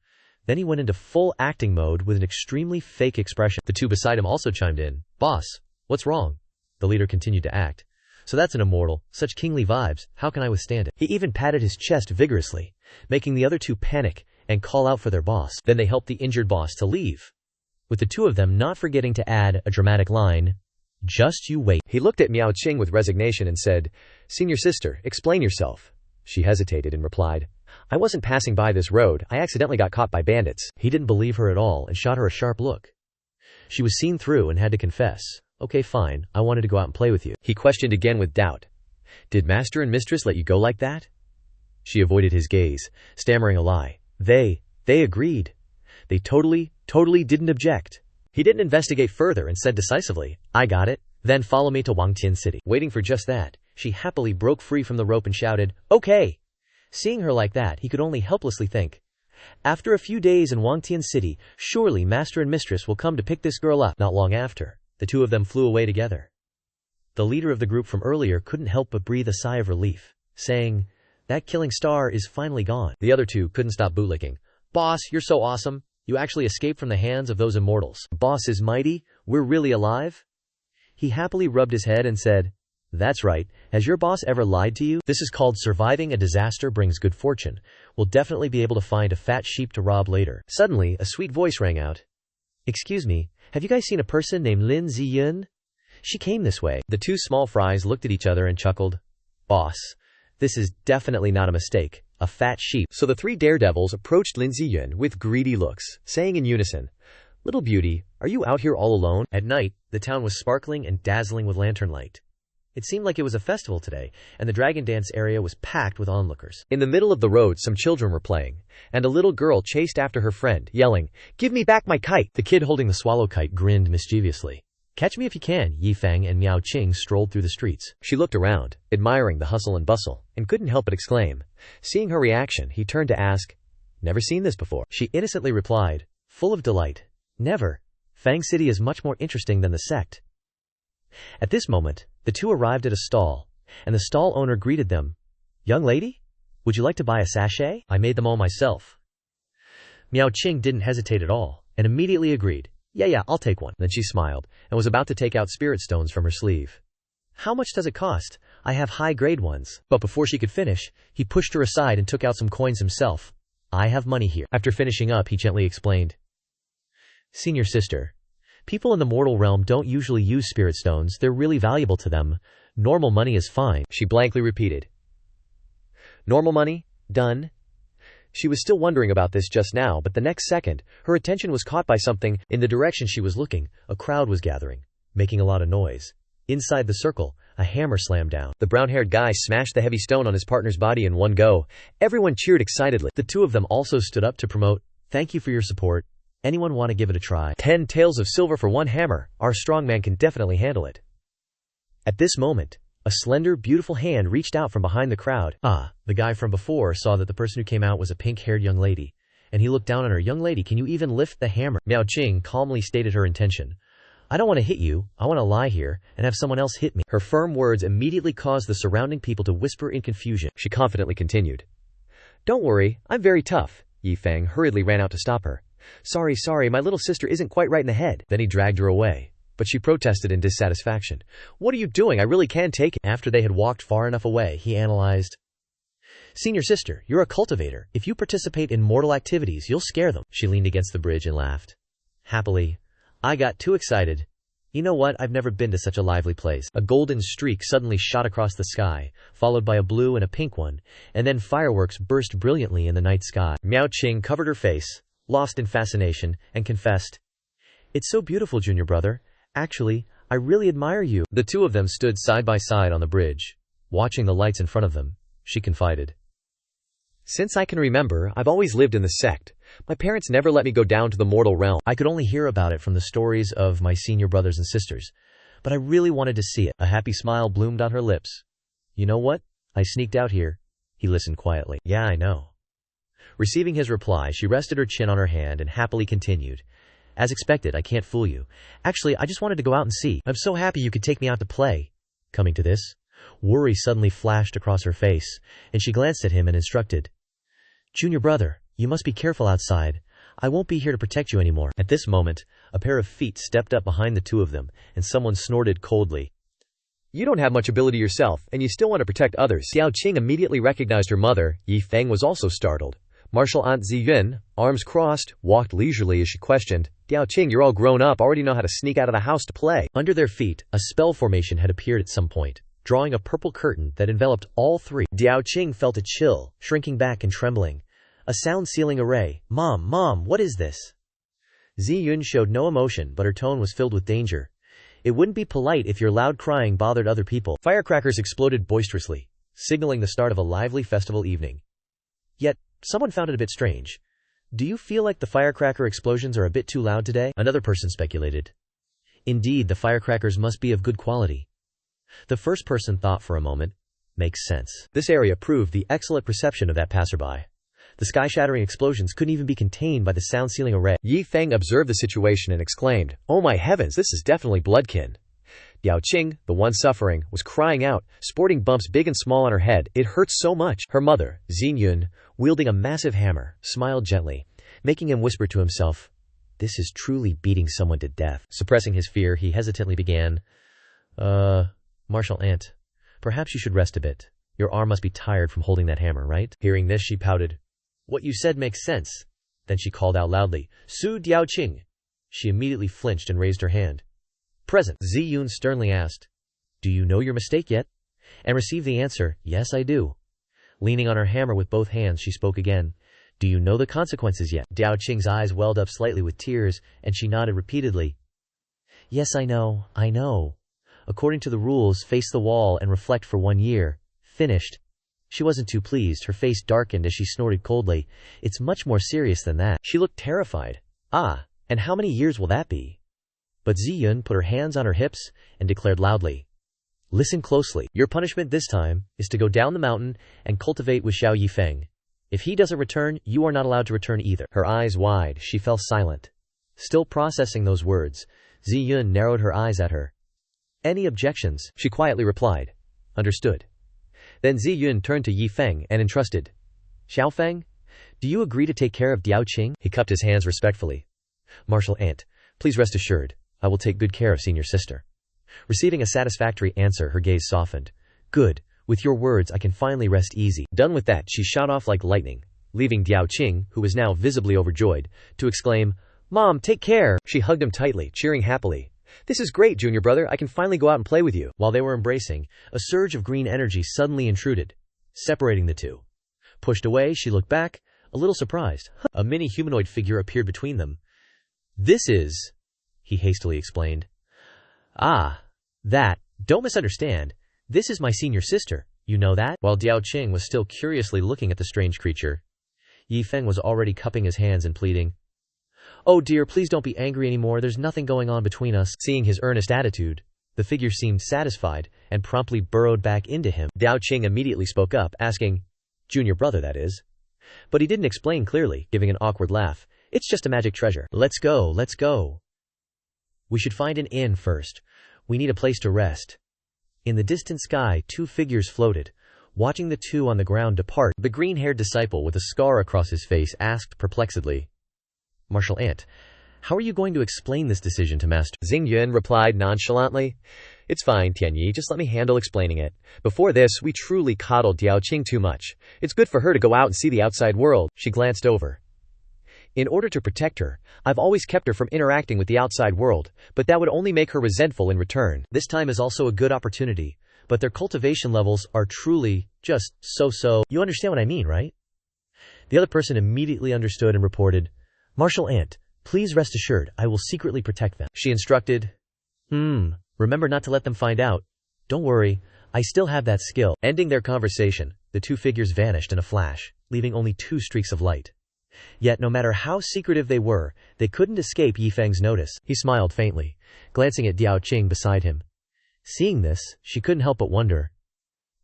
Then he went into full acting mode with an extremely fake expression. The two beside him also chimed in. "Boss, what's wrong?" The leader continued to act. "So that's an immortal, such kingly vibes, how can I withstand it?" He even patted his chest vigorously, making the other two panic and call out for their boss. Then they helped the injured boss to leave, with the two of them not forgetting to add a dramatic line, "Just you wait." He looked at Miao Qing with resignation and said, "Senior sister, explain yourself." She hesitated and replied, "I wasn't passing by this road, I accidentally got caught by bandits." He didn't believe her at all and shot her a sharp look. She was seen through and had to confess, "Okay, fine, I wanted to go out and play with you." He questioned again with doubt, "Did master and mistress let you go like that?" She avoided his gaze, stammering a lie. They agreed. They totally didn't object." He didn't investigate further and said decisively, "I got it. Then follow me to Wangtian City. Waiting for just that, she happily broke free from the rope and shouted, "Okay!" Seeing her like that, he could only helplessly think, after a few days in Wangtian City, surely master and mistress will come to pick this girl up. Not long after, the two of them flew away together. The leader of the group from earlier couldn't help but breathe a sigh of relief, saying, "That killing star is finally gone." The other two couldn't stop bootlicking. "Boss, you're so awesome. You actually escaped from the hands of those immortals." "Boss is mighty? We're really alive?" He happily rubbed his head and said, "That's right. Has your boss ever lied to you? This is called surviving a disaster brings good fortune. We'll definitely be able to find a fat sheep to rob later." Suddenly, a sweet voice rang out. "Excuse me, have you guys seen a person named Lin Ziyun? She came this way." The two small fries looked at each other and chuckled. "Boss, this is definitely not a mistake. A fat sheep." So the three daredevils approached Lin Ziyun with greedy looks, saying in unison, "Little beauty, are you out here all alone?" At night, the town was sparkling and dazzling with lantern light. It seemed like it was a festival today, and the dragon dance area was packed with onlookers. In the middle of the road, some children were playing, and a little girl chased after her friend, yelling, "Give me back my kite!" The kid holding the swallow kite grinned mischievously. "Catch me if you can." Yi Feng and Miao Qing strolled through the streets. She looked around, admiring the hustle and bustle, and couldn't help but exclaim. Seeing her reaction, he turned to ask, "Never seen this before?" She innocently replied, full of delight, "Never. Fang City is much more interesting than the sect." At this moment, the two arrived at a stall, and the stall owner greeted them. "Young lady, would you like to buy a sachet? I made them all myself." Miao Qing didn't hesitate at all, and immediately agreed. Yeah, I'll take one." Then she smiled, and was about to take out spirit stones from her sleeve. "How much does it cost? I have high-grade ones." But before she could finish, he pushed her aside and took out some coins himself. "I have money here." After finishing up, he gently explained. "Senior sister, people in the mortal realm don't usually use spirit stones. They're really valuable to them. Normal money is fine." She blankly repeated. "Normal money? Done." She was still wondering about this just now, but the next second, her attention was caught by something. In the direction she was looking, a crowd was gathering, making a lot of noise. Inside the circle, a hammer slammed down. The brown-haired guy smashed the heavy stone on his partner's body in one go. Everyone cheered excitedly. The two of them also stood up to promote, "Thank you for your support. Anyone want to give it a try? 10 taels of silver for one hammer. Our strongman can definitely handle it." At this moment, a slender, beautiful hand reached out from behind the crowd. The guy from before saw that the person who came out was a pink-haired young lady, and he looked down on her. "Young lady, can you even lift the hammer?" Miao Qing calmly stated her intention. "I don't want to hit you. I want to lie here and have someone else hit me." Her firm words immediately caused the surrounding people to whisper in confusion. She confidently continued, "Don't worry, I'm very tough." Yi Feng hurriedly ran out to stop her. Sorry, my little sister isn't quite right in the head." Then he dragged her away, but she protested in dissatisfaction. "What are you doing? I really can't take it." After they had walked far enough away, he analyzed. "Senior sister, you're a cultivator. If you participate in mortal activities, you'll scare them." She leaned against the bridge and laughed. Happily, "I got too excited. You know what? I've never been to such a lively place." A golden streak suddenly shot across the sky, followed by a blue and a pink one, and then fireworks burst brilliantly in the night sky. Miao Qing covered her face, lost in fascination, and confessed, "It's so beautiful, junior brother. Actually, I really admire you." The two of them stood side by side on the bridge, watching the lights in front of them. She confided, "Since I can remember, I've always lived in the sect. My parents never let me go down to the mortal realm. I could only hear about it from the stories of my senior brothers and sisters, but I really wanted to see it." A happy smile bloomed on her lips. "You know what? I sneaked out here." He listened quietly. "Yeah, I know." Receiving his reply, she rested her chin on her hand and happily continued, "As expected, I can't fool you. Actually, I just wanted to go out and see. I'm so happy you could take me out to play." Coming to this, worry suddenly flashed across her face, and she glanced at him and instructed, "Junior brother, you must be careful outside. I won't be here to protect you anymore." At this moment, a pair of feet stepped up behind the two of them, and someone snorted coldly, "You don't have much ability yourself, and you still want to protect others." Xiao Qing immediately recognized her mother. Yi Feng was also startled. Martial Aunt Ziyun, arms crossed, walked leisurely as she questioned, "Diao Qing, you're all grown up, already know how to sneak out of the house to play." Under their feet, a spell formation had appeared at some point, drawing a purple curtain that enveloped all three. Diao Qing felt a chill, shrinking back and trembling. A sound-sealing array. Mom, what is this?" Ziyun showed no emotion, but her tone was filled with danger. "It wouldn't be polite if your loud crying bothered other people." Firecrackers exploded boisterously, signaling the start of a lively festival evening. Yet, someone found it a bit strange. "Do you feel like the firecracker explosions are a bit too loud today?" Another person speculated. Indeed, the firecrackers must be of good quality. The first person thought for a moment. Makes sense. This area proved the excellent perception of that passerby. The sky-shattering explosions couldn't even be contained by the sound-sealing array. Yi Feng observed the situation and exclaimed, "Oh my heavens, this is definitely bloodkin." Yao Qing, the one suffering, was crying out, sporting bumps big and small on her head. It hurts so much. Her mother, Xingyun, wielding a massive hammer, smiled gently, making him whisper to himself, "This is truly beating someone to death." Suppressing his fear, he hesitantly began, Martial aunt, perhaps you should rest a bit. Your arm must be tired from holding that hammer, right?" Hearing this, she pouted. "What you said makes sense." Then she called out loudly, "Su Diao Qing." She immediately flinched and raised her hand. "Present." Ziyun sternly asked, "Do you know your mistake yet?" And received the answer, "Yes, I do." Leaning on her hammer with both hands, she spoke again, "Do you know the consequences yet?" Diao Qing's eyes welled up slightly with tears, and she nodded repeatedly. "Yes, I know. According to the rules, face the wall and reflect for 1 year. Finished." She wasn't too pleased. Her face darkened as she snorted coldly. "It's much more serious than that." She looked terrified. "Ah, and how many years will that be?" But Ziyun put her hands on her hips and declared loudly, "Listen closely. Your punishment this time is to go down the mountain and cultivate with Xiao Yi Feng. If he doesn't return, you are not allowed to return either." Her eyes wide, she fell silent. Still processing those words, Ziyun narrowed her eyes at her. "Any objections?" She quietly replied, "Understood." Then Ziyun turned to Yi Feng and entrusted, "Xiao Feng, do you agree to take care of Diao Qing?" He cupped his hands respectfully. "Martial aunt, please rest assured, I will take good care of senior sister." Receiving a satisfactory answer, her gaze softened. "Good, with your words I can finally rest easy." Done with that, she shot off like lightning, leaving Diao Qing, who was now visibly overjoyed, to exclaim, "Mom, take care!" She hugged him tightly, cheering happily. "This is great, junior brother, I can finally go out and play with you." While they were embracing, a surge of green energy suddenly intruded, separating the two. Pushed away, she looked back, a little surprised. A mini humanoid figure appeared between them. "This is," he hastily explained. Don't misunderstand. This is my senior sister, you know that?" While Diao Qing was still curiously looking at the strange creature, Yi Feng was already cupping his hands and pleading, "Oh dear, please don't be angry anymore, there's nothing going on between us." Seeing his earnest attitude, the figure seemed satisfied and promptly burrowed back into him. Diao Qing immediately spoke up, asking, "Junior brother, that is?" But he didn't explain clearly, giving an awkward laugh. "It's just a magic treasure. Let's go. We should find an inn first. We need a place to rest." In the distant sky, 2 figures floated. Watching the two on the ground depart, the green-haired disciple with a scar across his face asked perplexedly, "Martial aunt, how are you going to explain this decision to Master?" Xingyun replied nonchalantly, "It's fine, Tianyi, just let me handle explaining it. Before this, we truly coddled Diao Qing too much. It's good for her to go out and see the outside world." She glanced over. "In order to protect her, I've always kept her from interacting with the outside world, but that would only make her resentful in return. This time is also a good opportunity, but their cultivation levels are truly just so-so. You understand what I mean, right?" The other person immediately understood and reported, "Martial aunt, please rest assured, I will secretly protect them." She instructed, Remember not to let them find out. Don't worry, I still have that skill." Ending their conversation, the 2 figures vanished in a flash, leaving only 2 streaks of light. Yet no matter how secretive they were, they couldn't escape Yi Feng's notice. He smiled faintly, glancing at Diao Qing beside him. Seeing this, she couldn't help but wonder,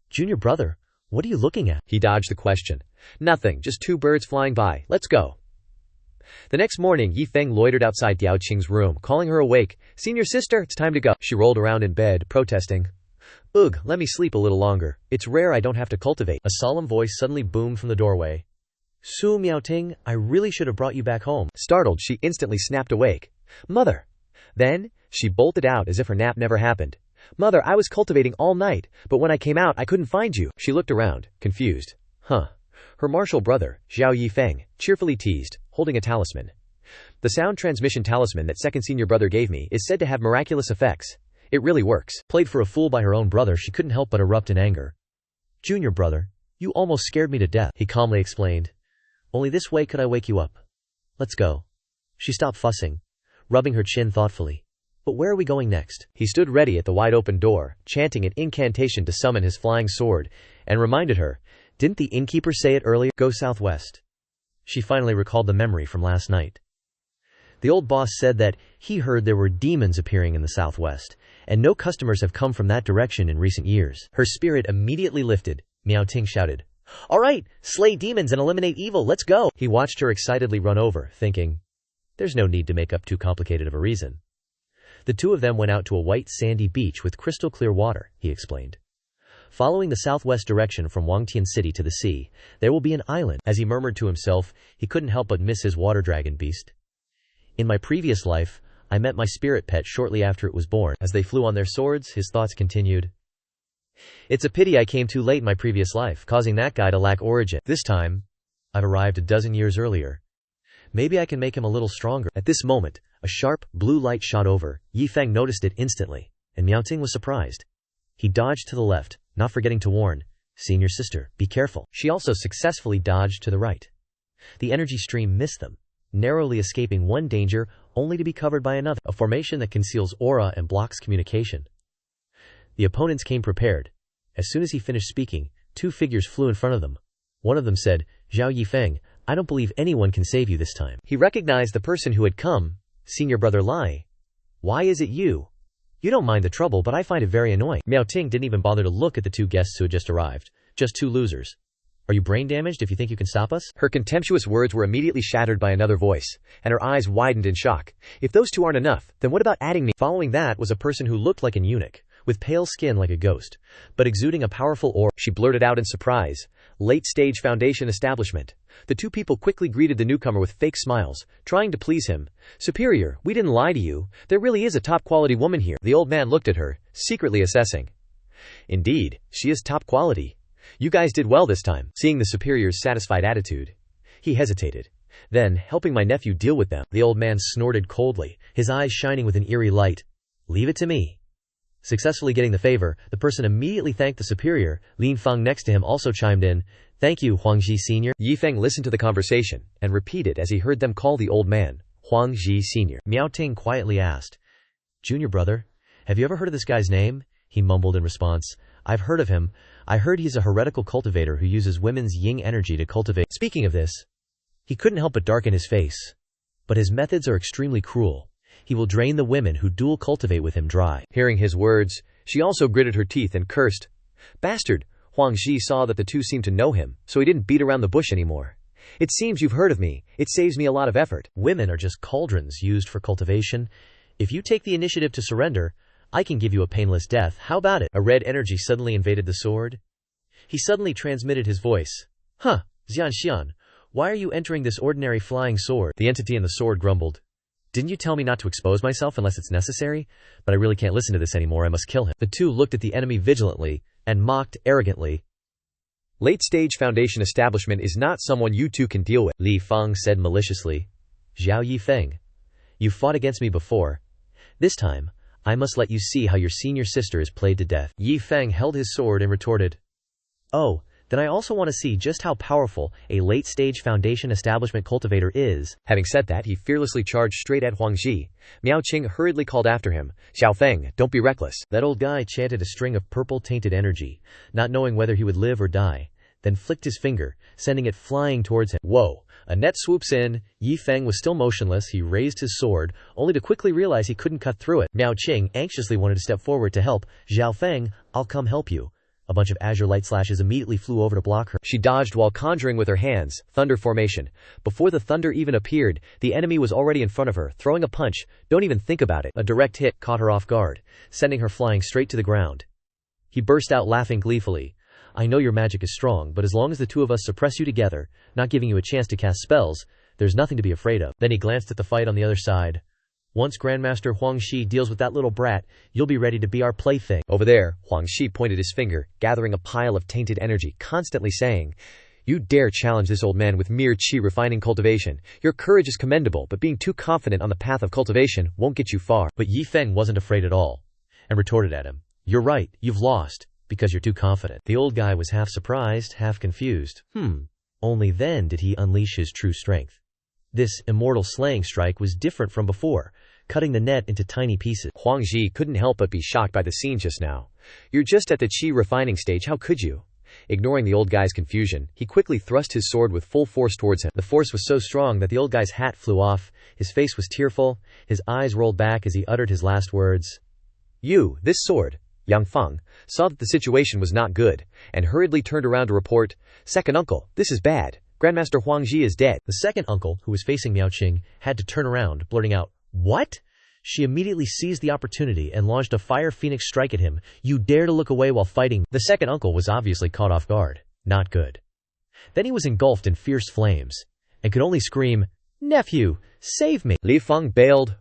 "Junior brother, what are you looking at?" He dodged the question. "Nothing, just 2 birds flying by. Let's go." The next morning, Yi Feng loitered outside Diao Qing's room, calling her awake. "Senior sister, it's time to go." She rolled around in bed, protesting, "Ugh, let me sleep a little longer. It's rare I don't have to cultivate." A solemn voice suddenly boomed from the doorway. "Su Miaoting, I really should have brought you back home." Startled, she instantly snapped awake. "Mother!" Then, she bolted out as if her nap never happened. "Mother, I was cultivating all night, but when I came out I couldn't find you." She looked around, confused. Her martial brother, Xiao Yi Feng, cheerfully teased, holding a talisman. "The sound transmission talisman that second senior brother gave me is said to have miraculous effects. It really works." Played for a fool by her own brother, she couldn't help but erupt in anger. "Junior brother, you almost scared me to death," he calmly explained. "Only this way could I wake you up. Let's go." She stopped fussing, rubbing her chin thoughtfully. "But where are we going next?" He stood ready at the wide-open door, chanting an incantation to summon his flying sword, and reminded her, "Didn't the innkeeper say it earlier? Go southwest." She finally recalled the memory from last night. The old boss said that he heard there were demons appearing in the southwest, and no customers have come from that direction in recent years. Her spirit immediately lifted. Miao Ting shouted, "All right, slay demons and eliminate evil, let's go!" He watched her excitedly run over, thinking, there's no need to make up too complicated of a reason. The two of them went out to a white sandy beach with crystal clear water, he explained. Following the southwest direction from Wangtian City to the sea, there will be an island. As he murmured to himself, he couldn't help but miss his water dragon beast. In my previous life, I met my spirit pet shortly after it was born. As they flew on their swords, his thoughts continued. It's a pity I came too late in my previous life, causing that guy to lack origin. This time, I've arrived a dozen years earlier. Maybe I can make him a little stronger. At this moment, a sharp, blue light shot over. Yi Feng noticed it instantly, and Miao Ting was surprised. He dodged to the left, not forgetting to warn, "Senior sister, be careful." She also successfully dodged to the right. The energy stream missed them, narrowly escaping one danger, only to be covered by another, a formation that conceals aura and blocks communication. The opponents came prepared. As soon as he finished speaking, two figures flew in front of them. One of them said, "Xiao Yi Feng, I don't believe anyone can save you this time." He recognized the person who had come. "Senior brother Lai. Why is it you? You don't mind the trouble, but I find it very annoying." Miao Ting didn't even bother to look at the two guests who had just arrived. Just two losers. "Are you brain damaged if you think you can stop us?" Her contemptuous words were immediately shattered by another voice, and her eyes widened in shock. "If those two aren't enough, then what about adding me?" Following that was a person who looked like an eunuch, with pale skin like a ghost, but exuding a powerful aura. She blurted out in surprise, "Late-stage foundation establishment." The two people quickly greeted the newcomer with fake smiles, trying to please him. "Superior, we didn't lie to you. There really is a top-quality woman here." The old man looked at her, secretly assessing. "Indeed, she is top quality. You guys did well this time." Seeing the superior's satisfied attitude, he hesitated. "Then, helping my nephew deal with them." The old man snorted coldly, his eyes shining with an eerie light. "Leave it to me." Successfully getting the favor, the person immediately thanked the superior. Lin Feng next to him also chimed in, "Thank you, Huangji Senior." Yi Feng listened to the conversation, and repeated as he heard them call the old man, Huangji Senior. Miao Ting quietly asked, "Junior brother, have you ever heard of this guy's name?" He mumbled in response, "I've heard of him. I heard he's a heretical cultivator who uses women's yin energy to cultivate." Speaking of this, he couldn't help but darken his face. "But his methods are extremely cruel. He will drain the women who dual cultivate with him dry." Hearing his words, she also gritted her teeth and cursed. "Bastard!" Huang Ji saw that the two seemed to know him, so he didn't beat around the bush anymore. "It seems you've heard of me. It saves me a lot of effort." Women are just cauldrons used for cultivation. If you take the initiative to surrender, I can give you a painless death. How about it? A red energy suddenly invaded the sword. He suddenly transmitted his voice. "Huh, Xian, why are you entering this ordinary flying sword?" The entity in the sword grumbled. "Didn't you tell me not to expose myself unless it's necessary? But I really can't listen to this anymore, I must kill him." The two looked at the enemy vigilantly, and mocked arrogantly. "Late-stage foundation establishment is not someone you two can deal with," Li Feng said maliciously. "Xiao Yi Feng, you fought against me before. This time, I must let you see how your senior sister is played to death." Yi Feng held his sword and retorted, "Oh, then I also want to see just how powerful a late-stage foundation establishment cultivator is." Having said that, he fearlessly charged straight at Huang Ji. Miao Qing hurriedly called after him, "Xiao Feng, don't be reckless." That old guy chanted a string of purple-tainted energy, not knowing whether he would live or die, then flicked his finger, sending it flying towards him. Whoa! A net swoops in. Yi Feng was still motionless. He raised his sword, only to quickly realize he couldn't cut through it. Miao Qing anxiously wanted to step forward to help. "Xiao Feng, I'll come help you." A bunch of azure light slashes immediately flew over to block her. She dodged while conjuring with her hands, thunder formation. Before the thunder even appeared, the enemy was already in front of her, throwing a punch. Don't even think about it. A direct hit caught her off guard, sending her flying straight to the ground. He burst out laughing gleefully. "I know your magic is strong, but as long as the two of us suppress you together, not giving you a chance to cast spells, there's nothing to be afraid of." Then he glanced at the fight on the other side. "Once Grandmaster Huang Shi deals with that little brat, you'll be ready to be our plaything." Over there, Huang Shi pointed his finger, gathering a pile of tainted energy, constantly saying, "You dare challenge this old man with mere qi refining cultivation. Your courage is commendable, but being too confident on the path of cultivation won't get you far." But Yi Feng wasn't afraid at all, and retorted at him, "You're right, you've lost, because you're too confident." The old guy was half surprised, half confused. Only then did he unleash his true strength. This immortal slaying strike was different from before, cutting the net into tiny pieces. Huang Ji couldn't help but be shocked by the scene just now. "You're just at the qi refining stage, how could you? Ignoring the old guy's confusion, he quickly thrust his sword with full force towards him. The force was so strong that the old guy's hat flew off, his face was tearful, his eyes rolled back as he uttered his last words. This sword, Yang Feng, saw that the situation was not good, and hurriedly turned around to report, "Second uncle, this is bad. Grandmaster Huangji is dead." The second uncle, who was facing Miao Qing, had to turn around, blurting out, "What?" She immediately seized the opportunity and launched a fire phoenix strike at him. "You dare to look away while fighting?" The second uncle was obviously caught off guard. Not good. Then he was engulfed in fierce flames, and could only scream, "Nephew, save me!" Li Feng bailed,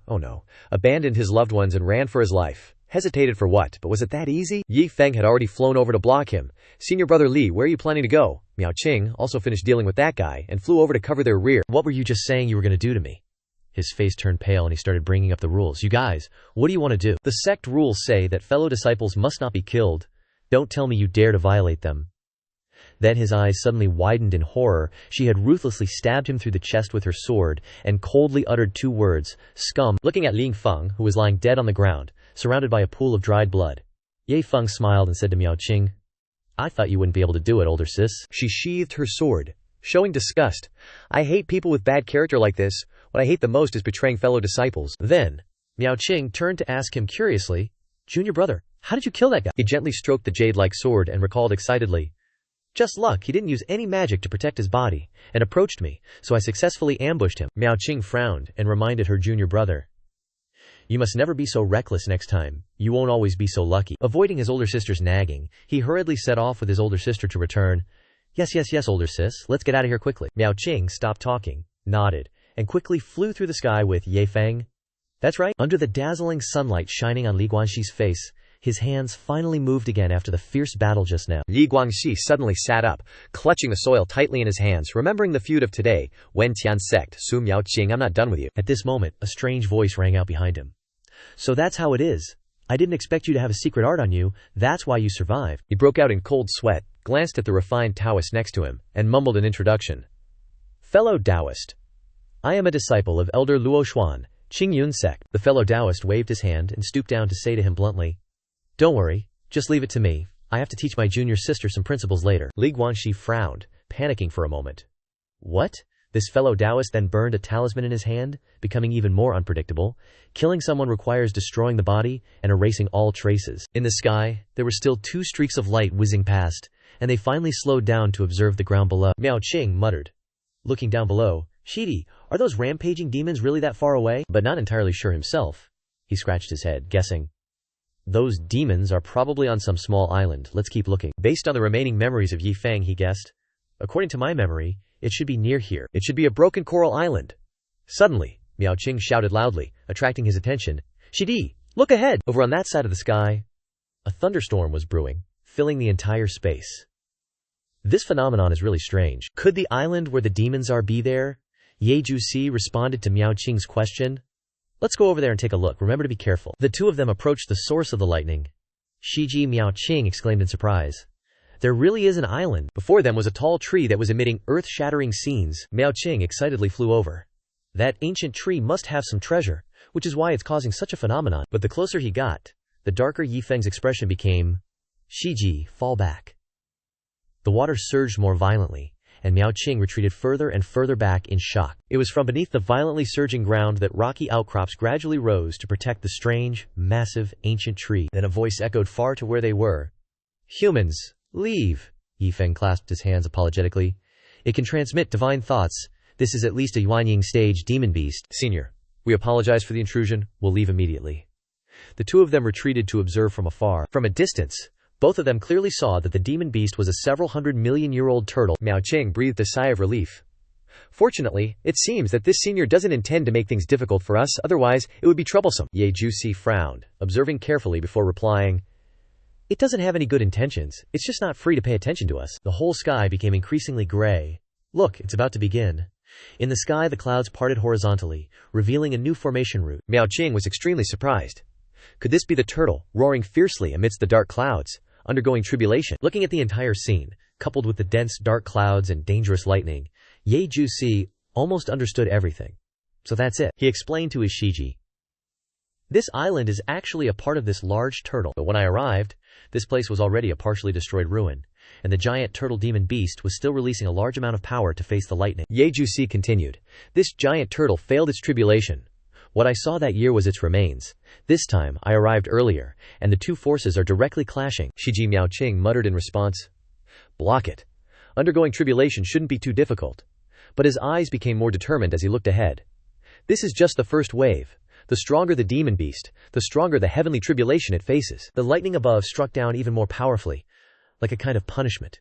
abandoned his loved ones and ran for his life. Hesitated for what, but was it that easy? Yi Feng had already flown over to block him. "Senior brother Li, where are you planning to go?" Miao Qing also finished dealing with that guy, and flew over to cover their rear. "What were you just saying you were going to do to me?" His face turned pale and he started bringing up the rules. "You guys, what do you want to do?" "The sect rules say that fellow disciples must not be killed. Don't tell me you dare to violate them." Then his eyes suddenly widened in horror. She had ruthlessly stabbed him through the chest with her sword, and coldly uttered 2 words, "Scum." Looking at Li Feng, who was lying dead on the ground, surrounded by a pool of dried blood, Yi Feng smiled and said to Miao Qing, "I thought you wouldn't be able to do it, older sis." She sheathed her sword, showing disgust. "I hate people with bad character like this. What I hate the most is betraying fellow disciples." Then, Miao Qing turned to ask him curiously, "Junior brother, how did you kill that guy?" He gently stroked the jade-like sword and recalled excitedly, "Just luck, he didn't use any magic to protect his body, and approached me, so I successfully ambushed him." Miao Qing frowned and reminded her junior brother, "You must never be so reckless next time. You won't always be so lucky." Avoiding his older sister's nagging, he hurriedly set off with his older sister to return. Yes, older sis, let's get out of here quickly." Miao Qing stopped talking, nodded, and quickly flew through the sky with Yi Feng. That's right. Under the dazzling sunlight shining on Li Guangxi's face, his hands finally moved again after the fierce battle just now. Li Guangxi suddenly sat up, clutching the soil tightly in his hands, remembering the feud of today. "Wen Tian sect, Su Miao Qing, I'm not done with you." At this moment, a strange voice rang out behind him. "So that's how it is. I didn't expect you to have a secret art on you, that's why you survived." He broke out in cold sweat, glanced at the refined Taoist next to him, and mumbled an introduction. "Fellow Taoist, I am a disciple of Elder Luo Xuan, Qingyun sect." The fellow Taoist waved his hand and stooped down to say to him bluntly, "Don't worry, just leave it to me. I have to teach my junior sister some principles later." Li Guangxi frowned, panicking for a moment. What? This fellow Taoist then burned a talisman in his hand, becoming even more unpredictable. Killing someone requires destroying the body and erasing all traces. In the sky, there were still 2 streaks of light whizzing past, and they finally slowed down to observe the ground below. Miao Qing muttered, looking down below, "Shidi, are those rampaging demons really that far away?" But not entirely sure himself, he scratched his head, guessing, "Those demons are probably on some small island. Let's keep looking." Based on the remaining memories of Yi Feng, he guessed, "According to my memory, it should be near here. It should be a broken coral island." Suddenly, Miao Qing shouted loudly, attracting his attention, "Shidi, look ahead!" Over on that side of the sky, a thunderstorm was brewing, filling the entire space. This phenomenon is really strange. Could the island where the demons are be there? Ye Jusi responded to Miao Qing's question. "Let's go over there and take a look. Remember to be careful." The 2 of them approached the source of the lightning. "Shiji," Miao Qing exclaimed in surprise. "There really is an island." Before them was a tall tree that was emitting earth-shattering scenes. Miao Qing excitedly flew over. That ancient tree must have some treasure, which is why it's causing such a phenomenon. But the closer he got, the darker Yi Feng's expression became. "Shiji, fall back." The water surged more violently, and Miao Qing retreated further and further back in shock. It was from beneath the violently surging ground that rocky outcrops gradually rose to protect the strange, massive, ancient tree. Then a voice echoed far to where they were. "Humans, leave." Yi Feng clasped his hands apologetically. "It can transmit divine thoughts. This is at least a Yuanying stage demon beast." "Senior, we apologize for the intrusion. We'll leave immediately." The 2 of them retreated to observe from afar. From a distance, both of them clearly saw that the demon beast was a several 100-million-year-old turtle. Miao Qing breathed a sigh of relief. "Fortunately, it seems that this senior doesn't intend to make things difficult for us, otherwise it would be troublesome." Ye Jusi frowned, observing carefully before replying, "It doesn't have any good intentions, it's just not free to pay attention to us." The whole sky became increasingly gray. "Look, it's about to begin." In the sky the clouds parted horizontally, revealing a new formation route. Miao Qing was extremely surprised. Could this be the turtle, roaring fiercely amidst the dark clouds, undergoing tribulation? Looking at the entire scene, coupled with the dense dark clouds and dangerous lightning, Ye Jusi almost understood everything. "So that's it," he explained to his Shiji. "This island is actually a part of this large turtle, but when I arrived, this place was already a partially destroyed ruin, and the giant turtle demon beast was still releasing a large amount of power to face the lightning. Yejusi continued. This giant turtle failed its tribulation. What I saw that year was its remains. This time, I arrived earlier, and the two forces are directly clashing. Shiji Miaoqing muttered in response. Block it. Undergoing tribulation shouldn't be too difficult. But his eyes became more determined as he looked ahead. This is just the first wave. The stronger the demon beast, the stronger the heavenly tribulation it faces. The lightning above struck down even more powerfully, like a kind of punishment.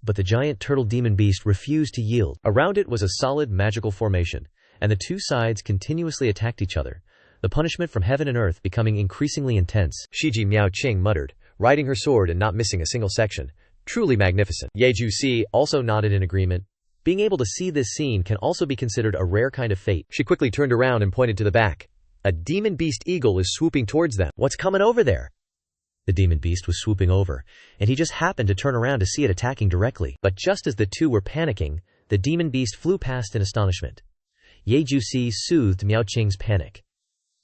But the giant turtle demon beast refused to yield. Around it was a solid magical formation, and the two sides continuously attacked each other, the punishment from heaven and earth becoming increasingly intense. Shiji Miaoqing muttered, riding her sword and not missing a single section. Truly magnificent. Yejusi also nodded in agreement. Being able to see this scene can also be considered a rare kind of fate. She quickly turned around and pointed to the back. A demon beast eagle is swooping towards them. What's coming over there? The demon beast was swooping over, and he just happened to turn around to see it attacking directly. But just as the two were panicking, the demon beast flew past in astonishment. Yejusi soothed Miaoqing's panic.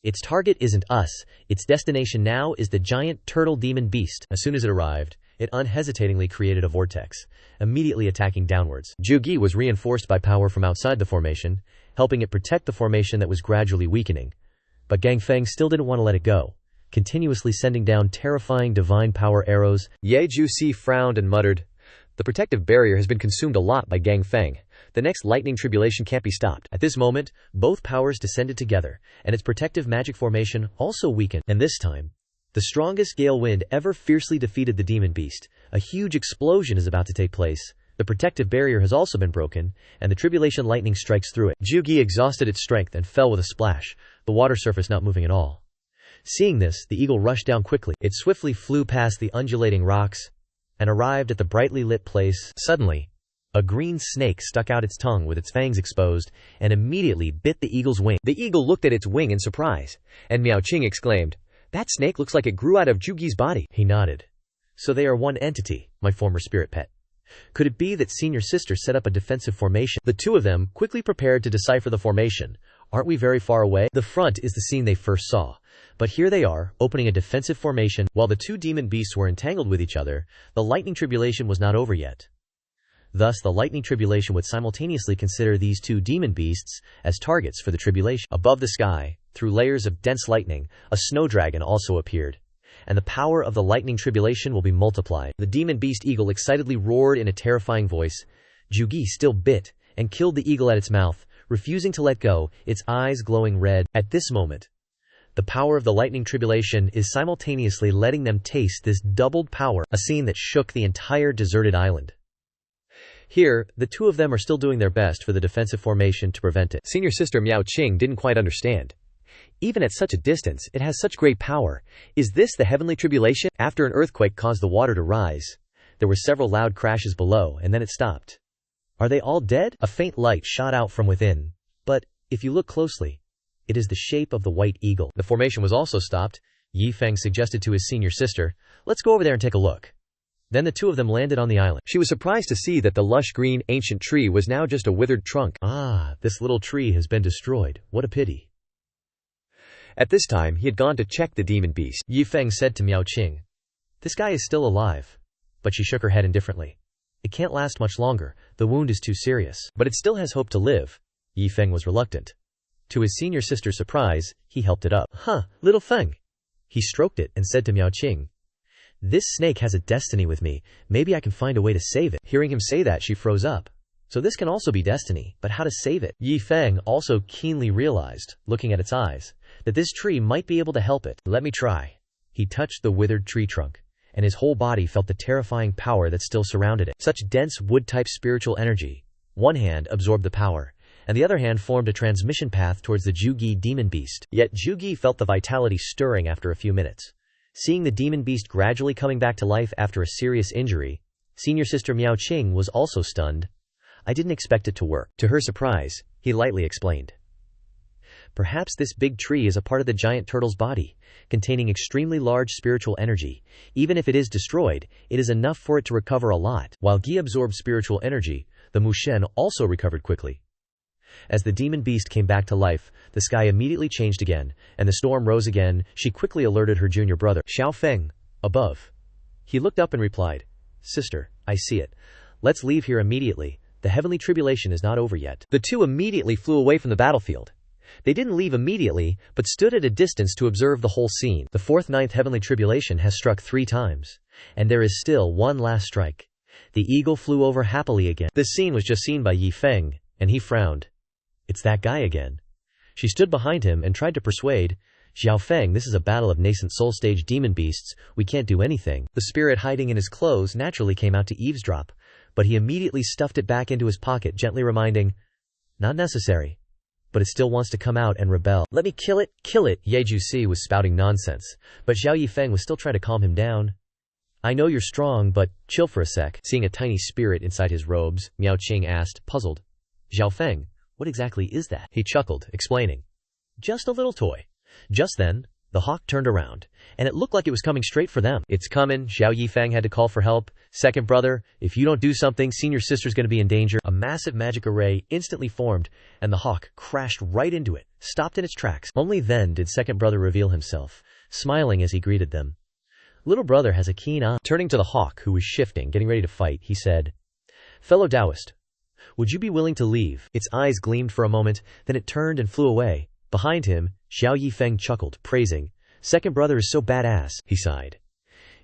Its target isn't us, its destination now is the giant turtle demon beast. As soon as it arrived, it unhesitatingly created a vortex, immediately attacking downwards. Zhuge was reinforced by power from outside the formation, helping it protect the formation that was gradually weakening. But Gang Feng still didn't want to let it go, continuously sending down terrifying divine power arrows. Yejusi frowned and muttered, the protective barrier has been consumed a lot by Gang Feng. The next lightning tribulation can't be stopped. At this moment, both powers descended together, and its protective magic formation also weakened. And this time, the strongest gale wind ever fiercely defeated the demon beast. A huge explosion is about to take place. The protective barrier has also been broken, and the tribulation lightning strikes through it. Zhuge exhausted its strength and fell with a splash, the water surface not moving at all. Seeing this, the eagle rushed down quickly. It swiftly flew past the undulating rocks and arrived at the brightly lit place. Suddenly, a green snake stuck out its tongue with its fangs exposed and immediately bit the eagle's wing. The eagle looked at its wing in surprise, and Miaoqing exclaimed, that snake looks like it grew out of Zhuge's body. He nodded. So they are one entity, my former spirit pet. Could it be that senior sister set up a defensive formation? The two of them quickly prepared to decipher the formation. Aren't we very far away? The front is the scene they first saw. But here they are, opening a defensive formation. While the two demon beasts were entangled with each other, the lightning tribulation was not over yet. Thus, the lightning tribulation would simultaneously consider these two demon beasts as targets for the tribulation. Above the sky, through layers of dense lightning, a snow dragon also appeared, and the power of the lightning tribulation will be multiplied. The demon beast eagle excitedly roared in a terrifying voice. Zhuge still bit and killed the eagle at its mouth, refusing to let go, its eyes glowing red. At this moment, the power of the lightning tribulation is simultaneously letting them taste this doubled power, a scene that shook the entire deserted island. Here, the two of them are still doing their best for the defensive formation to prevent it. Senior sister Miaoqing didn't quite understand. Even at such a distance, it has such great power. Is this the heavenly tribulation? After an earthquake caused the water to rise, there were several loud crashes below, and then it stopped. Are they all dead? A faint light shot out from within. But, if you look closely, it is the shape of the white eagle. The formation was also stopped. Yi Feng suggested to his senior sister, let's go over there and take a look. Then the two of them landed on the island. She was surprised to see that the lush green ancient tree was now just a withered trunk. Ah, this little tree has been destroyed. What a pity. At this time, he had gone to check the demon beast. Yi Feng said to Miaoqing, this guy is still alive. But she shook her head indifferently. It can't last much longer. The wound is too serious. But it still has hope to live. Yi Feng was reluctant. To his senior sister's surprise, he helped it up. Huh, little Feng. He stroked it and said to Miaoqing, this snake has a destiny with me. Maybe I can find a way to save it. Hearing him say that, she froze up. So this can also be destiny, but how to save it? Yi Feng also keenly realized, looking at its eyes, that this tree might be able to help it. Let me try. He touched the withered tree trunk, and his whole body felt the terrifying power that still surrounded it. Such dense wood-type spiritual energy. One hand absorbed the power, and the other hand formed a transmission path towards the Zhuge demon beast. Yet Zhuge felt the vitality stirring after a few minutes. Seeing the demon beast gradually coming back to life after a serious injury, senior sister Miaoqing was also stunned. I didn't expect it to work. To her surprise, he lightly explained. Perhaps this big tree is a part of the giant turtle's body, containing extremely large spiritual energy. Even if it is destroyed, it is enough for it to recover a lot. While Gi absorbed spiritual energy, the Mushen also recovered quickly. As the demon beast came back to life, the sky immediately changed again, and the storm rose again. She quickly alerted her junior brother, Xiao Feng, above. He looked up and replied, Sister, I see it. Let's leave here immediately. The heavenly tribulation is not over yet. The two immediately flew away from the battlefield. They didn't leave immediately, but stood at a distance to observe the whole scene. The fourth ninth heavenly tribulation has struck 3 times. And there is still one last strike. The eagle flew over happily again. This scene was just seen by Yi Feng, and he frowned. It's that guy again. She stood behind him and tried to persuade, Xiao Feng, this is a battle of nascent soul stage demon beasts, we can't do anything. The spirit hiding in his clothes naturally came out to eavesdrop, but he immediately stuffed it back into his pocket, gently reminding, not necessary. But it still wants to come out and rebel. Let me kill it, kill it. Ye Jusi was spouting nonsense, but Xiao Yi Feng was still trying to calm him down. I know you're strong, but chill for a sec. Seeing a tiny spirit inside his robes, Miao Qing asked, puzzled. Xiao Feng, what exactly is that? He chuckled, explaining. Just a little toy. Just then, the hawk turned around, and it looked like it was coming straight for them. It's coming, Xiao Yi Feng had to call for help. Second brother, if you don't do something, senior sister's gonna be in danger. A massive magic array instantly formed, and the hawk crashed right into it, stopped in its tracks. Only then did second brother reveal himself, smiling as he greeted them. Little brother has a keen eye. Turning to the hawk, who was shifting, getting ready to fight, he said, Fellow Taoist, would you be willing to leave? Its eyes gleamed for a moment, then it turned and flew away. Behind him, Xiao Yi Feng chuckled, praising, second brother is so badass, he sighed.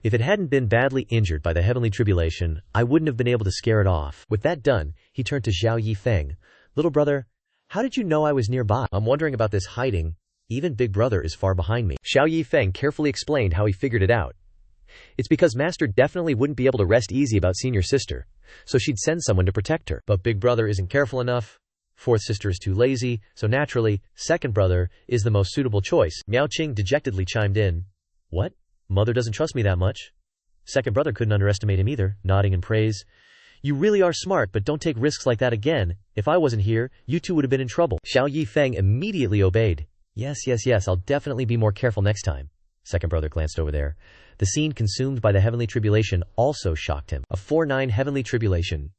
If it hadn't been badly injured by the heavenly tribulation, I wouldn't have been able to scare it off. With that done, he turned to Xiao Yi Feng. Little brother, how did you know I was nearby? I'm wondering about this hiding. Even big brother is far behind me. Xiao Yi Feng carefully explained how he figured it out. It's because master definitely wouldn't be able to rest easy about senior sister, so she'd send someone to protect her. But big brother isn't careful enough. Fourth sister is too lazy, so naturally, second brother is the most suitable choice. Miao Qing dejectedly chimed in. What? Mother doesn't trust me that much? Second brother couldn't underestimate him either, nodding in praise. You really are smart, but don't take risks like that again. If I wasn't here, you two would have been in trouble. Xiao Yi Feng immediately obeyed. Yes, I'll definitely be more careful next time. Second brother glanced over there. The scene consumed by the heavenly tribulation also shocked him. A 4-9 heavenly tribulation.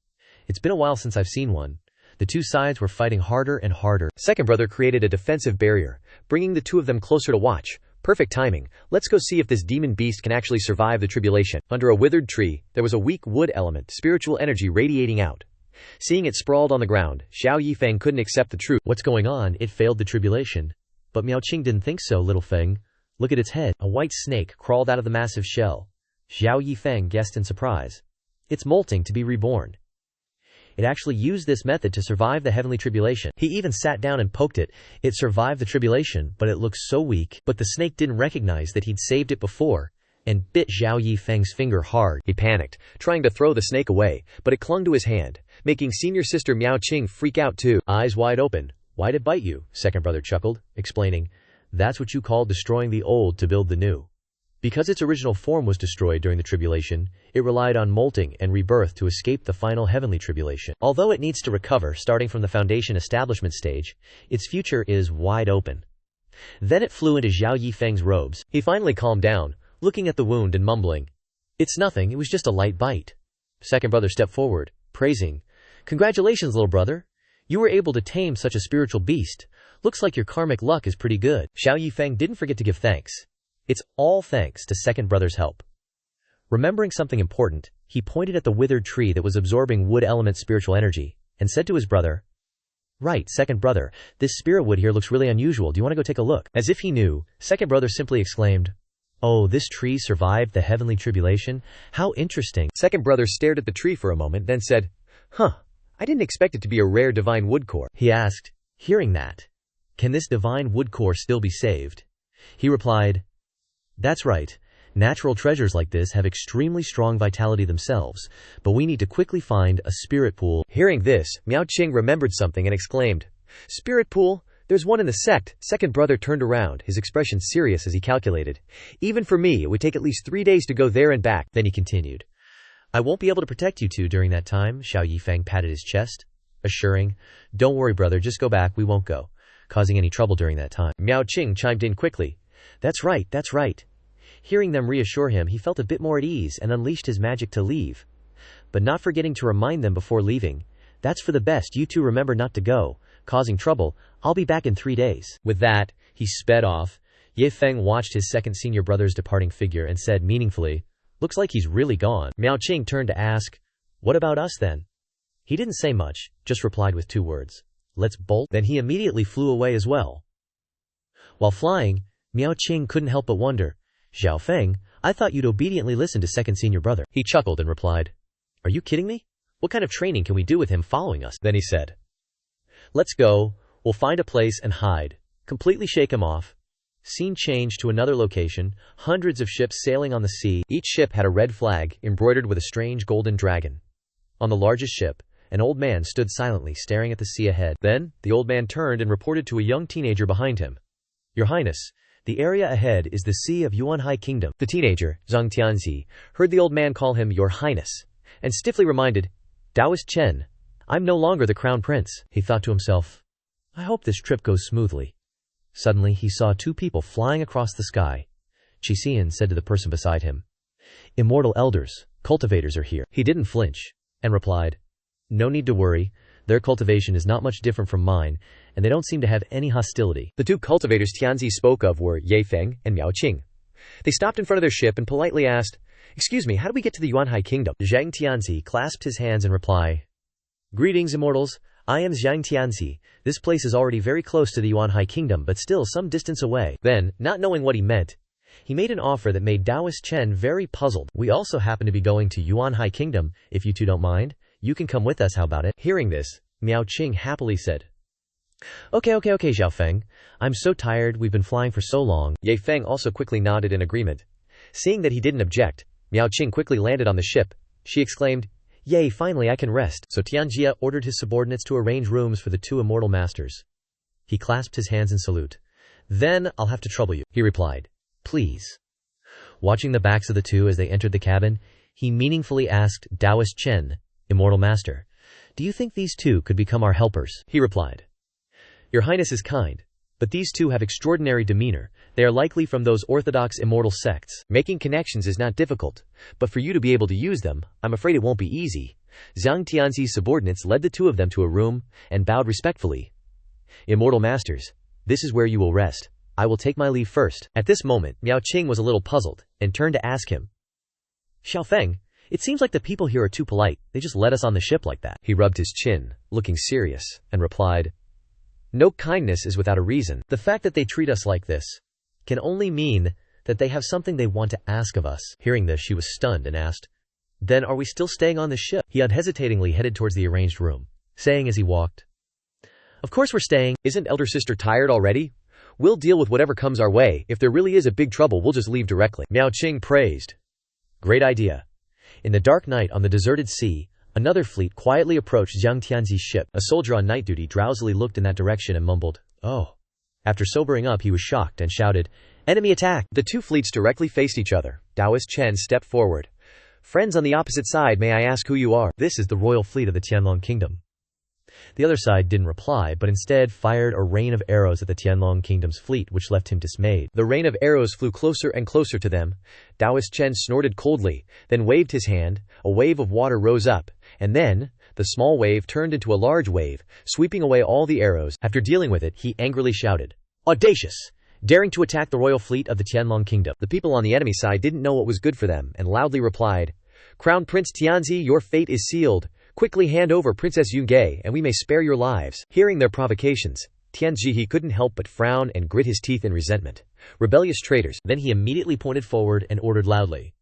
It's been a while since I've seen one. The two sides were fighting harder and harder. Second brother created a defensive barrier, bringing the two of them closer to watch. Perfect timing. Let's go see if this demon beast can actually survive the tribulation. Under a withered tree, there was a weak wood element, spiritual energy radiating out. Seeing it sprawled on the ground, Xiao Yi Feng couldn't accept the truth. What's going on? It failed the tribulation. But Miao Qing didn't think so, little Feng. Look at its head. A white snake crawled out of the massive shell. Xiao Yi Feng guessed in surprise. It's molting to be reborn. It actually used this method to survive the heavenly tribulation. He even sat down and poked it. It survived the tribulation, but it looked so weak. But the snake didn't recognize that he'd saved it before, and bit Xiao Yi Feng's finger hard. He panicked, trying to throw the snake away, but it clung to his hand, making senior sister Miao Qing freak out too. Eyes wide open. Why'd it bite you? Second brother chuckled, explaining, that's what you call destroying the old to build the new. Because its original form was destroyed during the tribulation, it relied on molting and rebirth to escape the final heavenly tribulation. Although it needs to recover starting from the foundation establishment stage, its future is wide open. Then it flew into Xiao Yi Feng's robes. He finally calmed down, looking at the wound and mumbling, it's nothing, it was just a light bite. Second brother stepped forward, praising, congratulations, little brother. You were able to tame such a spiritual beast. Looks like your karmic luck is pretty good. Xiao Yi Feng didn't forget to give thanks. It's all thanks to second brother's help. Remembering something important, he pointed at the withered tree that was absorbing wood element spiritual energy, and said to his brother, right, second brother, this spirit wood here looks really unusual, do you want to go take a look? As if he knew, second brother simply exclaimed, oh, this tree survived the heavenly tribulation? How interesting. Second brother stared at the tree for a moment, then said, I didn't expect it to be a rare divine wood core. He asked, hearing that, can this divine wood core still be saved? He replied, that's right. Natural treasures like this have extremely strong vitality themselves, but we need to quickly find a spirit pool. Hearing this, Miao Qing remembered something and exclaimed, spirit pool? There's one in the sect. Second brother turned around, his expression serious as he calculated. Even for me, it would take at least 3 days to go there and back. Then he continued, I won't be able to protect you two during that time. Xiao Yi Feng patted his chest, assuring, don't worry brother, just go back, we won't go causing any trouble during that time. Miao Qing chimed in quickly, that's right. Hearing them reassure him, he felt a bit more at ease and unleashed his magic to leave. But not forgetting to remind them before leaving, that's for the best, you two remember not to go, causing trouble, I'll be back in 3 days. With that, he sped off. Ye Feng watched his second senior brother's departing figure and said meaningfully, Looks like he's really gone. Miao Qing turned to ask, "What about us then?" He didn't say much, just replied with 2 words. "Let's bolt." Then he immediately flew away as well. While flying, Miao Qing couldn't help but wonder, "Xiao Feng, I thought you'd obediently listen to second senior brother." He chuckled and replied, "Are you kidding me? What kind of training can we do with him following us?" Then he said, "Let's go, we'll find a place and hide." Completely shake him off. Scene changed to another location, hundreds of ships sailing on the sea. Each ship had a red flag, embroidered with a strange golden dragon. On the largest ship, an old man stood silently staring at the sea ahead. Then, the old man turned and reported to a young teenager behind him. "Your Highness, the area ahead is the Sea of Yuanhai Kingdom." The teenager, Zhang Tianzi, heard the old man call him Your Highness, and stiffly reminded, "Taoist Chen, I'm no longer the crown prince." He thought to himself, "I hope this trip goes smoothly." Suddenly, he saw 2 people flying across the sky. Xian said to the person beside him, "Immortal elders, cultivators are here." He didn't flinch, and replied, "No need to worry, their cultivation is not much different from mine, and they don't seem to have any hostility." The 2 cultivators Tianzi spoke of were Yi Feng and Miao Qing. They stopped in front of their ship and politely asked, "Excuse me, how do we get to the Yuanhai Kingdom?" Zhang Tianzi clasped his hands in reply, "Greetings, immortals. I am Zhang Tianzi. This place is already very close to the Yuanhai Kingdom but still some distance away." Then, not knowing what he meant, he made an offer that made Taoist Chen very puzzled. "We also happen to be going to Yuanhai Kingdom. If you 2 don't mind, you can come with us, how about it?" Hearing this, Miao Qing happily said, Okay, Xiao Feng. I'm so tired, we've been flying for so long." Yi Feng also quickly nodded in agreement. Seeing that he didn't object, Miao Qing quickly landed on the ship. She exclaimed, "Yay, finally I can rest." So Tianjia ordered his subordinates to arrange rooms for the 2 immortal masters. He clasped his hands in salute. "Then I'll have to trouble you," he replied. "Please." Watching the backs of the 2 as they entered the cabin, he meaningfully asked Taoist Chen, "Immortal master, do you think these 2 could become our helpers?" He replied, "Your Highness is kind, but these 2 have extraordinary demeanor. They are likely from those orthodox immortal sects. Making connections is not difficult, but for you to be able to use them, I'm afraid it won't be easy." Zhang Tianzi's subordinates led the 2 of them to a room and bowed respectfully. "Immortal masters, this is where you will rest. I will take my leave first." At this moment, Miao Qing was a little puzzled and turned to ask him, "Xiao Feng, it seems like the people here are too polite. They just let us on the ship like that." He rubbed his chin, looking serious, and replied, "No kindness is without a reason. The fact that they treat us like this can only mean that they have something they want to ask of us." Hearing this, she was stunned and asked, "Then are we still staying on the ship?" He unhesitatingly headed towards the arranged room, saying as he walked, "Of course we're staying. Isn't elder sister tired already? We'll deal with whatever comes our way. If there really is a big trouble, we'll just leave directly." Miao Qing praised. "Great idea." In the dark night on the deserted sea, another fleet quietly approached Zhang Tianzi's ship. A soldier on night duty drowsily looked in that direction and mumbled, "Oh." After sobering up, he was shocked and shouted, "Enemy attack!" The 2 fleets directly faced each other. Taoist Chen stepped forward. "Friends on the opposite side, may I ask who you are?" "This is the royal fleet of the Tianlong Kingdom." The other side didn't reply, but instead fired a rain of arrows at the Tianlong Kingdom's fleet, which left him dismayed. The rain of arrows flew closer and closer to them. Taoist Chen snorted coldly, then waved his hand. A wave of water rose up, and then the small wave turned into a large wave, sweeping away all the arrows. After dealing with it, he angrily shouted, "Audacious! Daring to attack the royal fleet of the Tianlong Kingdom." The people on the enemy side didn't know what was good for them, and loudly replied, "Crown Prince Tianzi, your fate is sealed. Quickly hand over Princess Yunge, and we may spare your lives." Hearing their provocations, Tianzi couldn't help but frown and grit his teeth in resentment. Rebellious traitors. Then he immediately pointed forward and ordered loudly,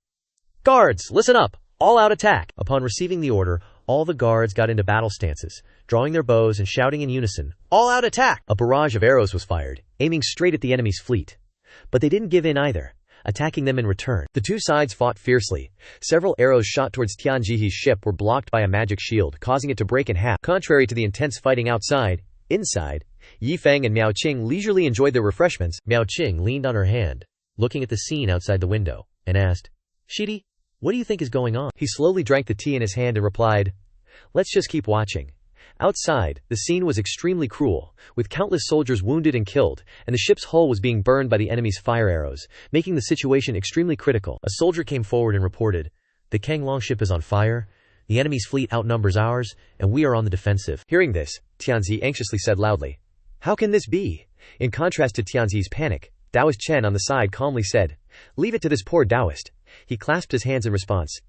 "Guards, listen up! All out attack!" Upon receiving the order, all the guards got into battle stances, drawing their bows and shouting in unison, "All out attack!" A barrage of arrows was fired, aiming straight at the enemy's fleet. But they didn't give in either, attacking them in return. The 2 sides fought fiercely. Several arrows shot towards Tianji's ship were blocked by a magic shield, causing it to break in half. Contrary to the intense fighting outside, inside, Yi Feng and Miao Qing leisurely enjoyed their refreshments. Miao Qing leaned on her hand, looking at the scene outside the window, and asked, "Shidi, what do you think is going on?" He slowly drank the tea in his hand and replied, "Let's just keep watching." Outside, the scene was extremely cruel, with countless soldiers wounded and killed, and the ship's hull was being burned by the enemy's fire arrows, making the situation extremely critical. A soldier came forward and reported, "The Kang longship is on fire, the enemy's fleet outnumbers ours, and we are on the defensive." Hearing this, Tianzi anxiously said loudly, "How can this be?" In contrast to Tianzi's panic, Taoist Chen on the side calmly said, "Leave it to this poor Taoist. He clasped his hands in response.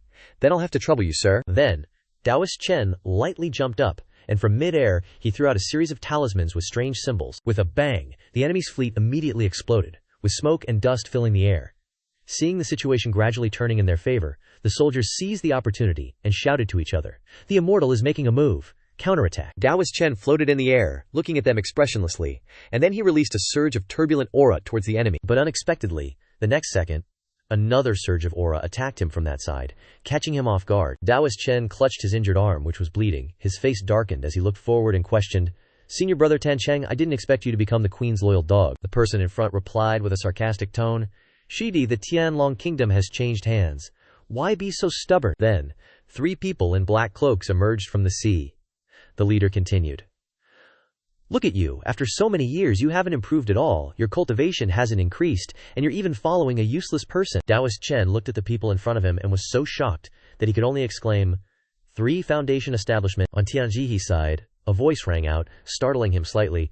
"Then I'll have to trouble you, sir." Then, Taoist Chen lightly jumped up, and from mid-air, he threw out a series of talismans with strange symbols. With a bang, the enemy's fleet immediately exploded, with smoke and dust filling the air. Seeing the situation gradually turning in their favor, the soldiers seized the opportunity and shouted to each other, "The Immortal is making a move! Counterattack!" Taoist Chen floated in the air, looking at them expressionlessly, and then he released a surge of turbulent aura towards the enemy. But unexpectedly, the next second, another surge of aura attacked him from that side, catching him off guard. Taoist Chen clutched his injured arm, which was bleeding. His face darkened as he looked forward and questioned, "Senior brother Tan Cheng, I didn't expect you to become the queen's loyal dog." The person in front replied with a sarcastic tone, "Shidi, the Tianlong kingdom has changed hands. Why be so stubborn?" Then, 3 people in black cloaks emerged from the sea. The leader continued, "Look at you, after so many years you haven't improved at all, your cultivation hasn't increased, and you're even following a useless person." Taoist Chen looked at the people in front of him and was so shocked that he could only exclaim, "3 foundation establishment." On Tianjihi's side, a voice rang out, startling him slightly,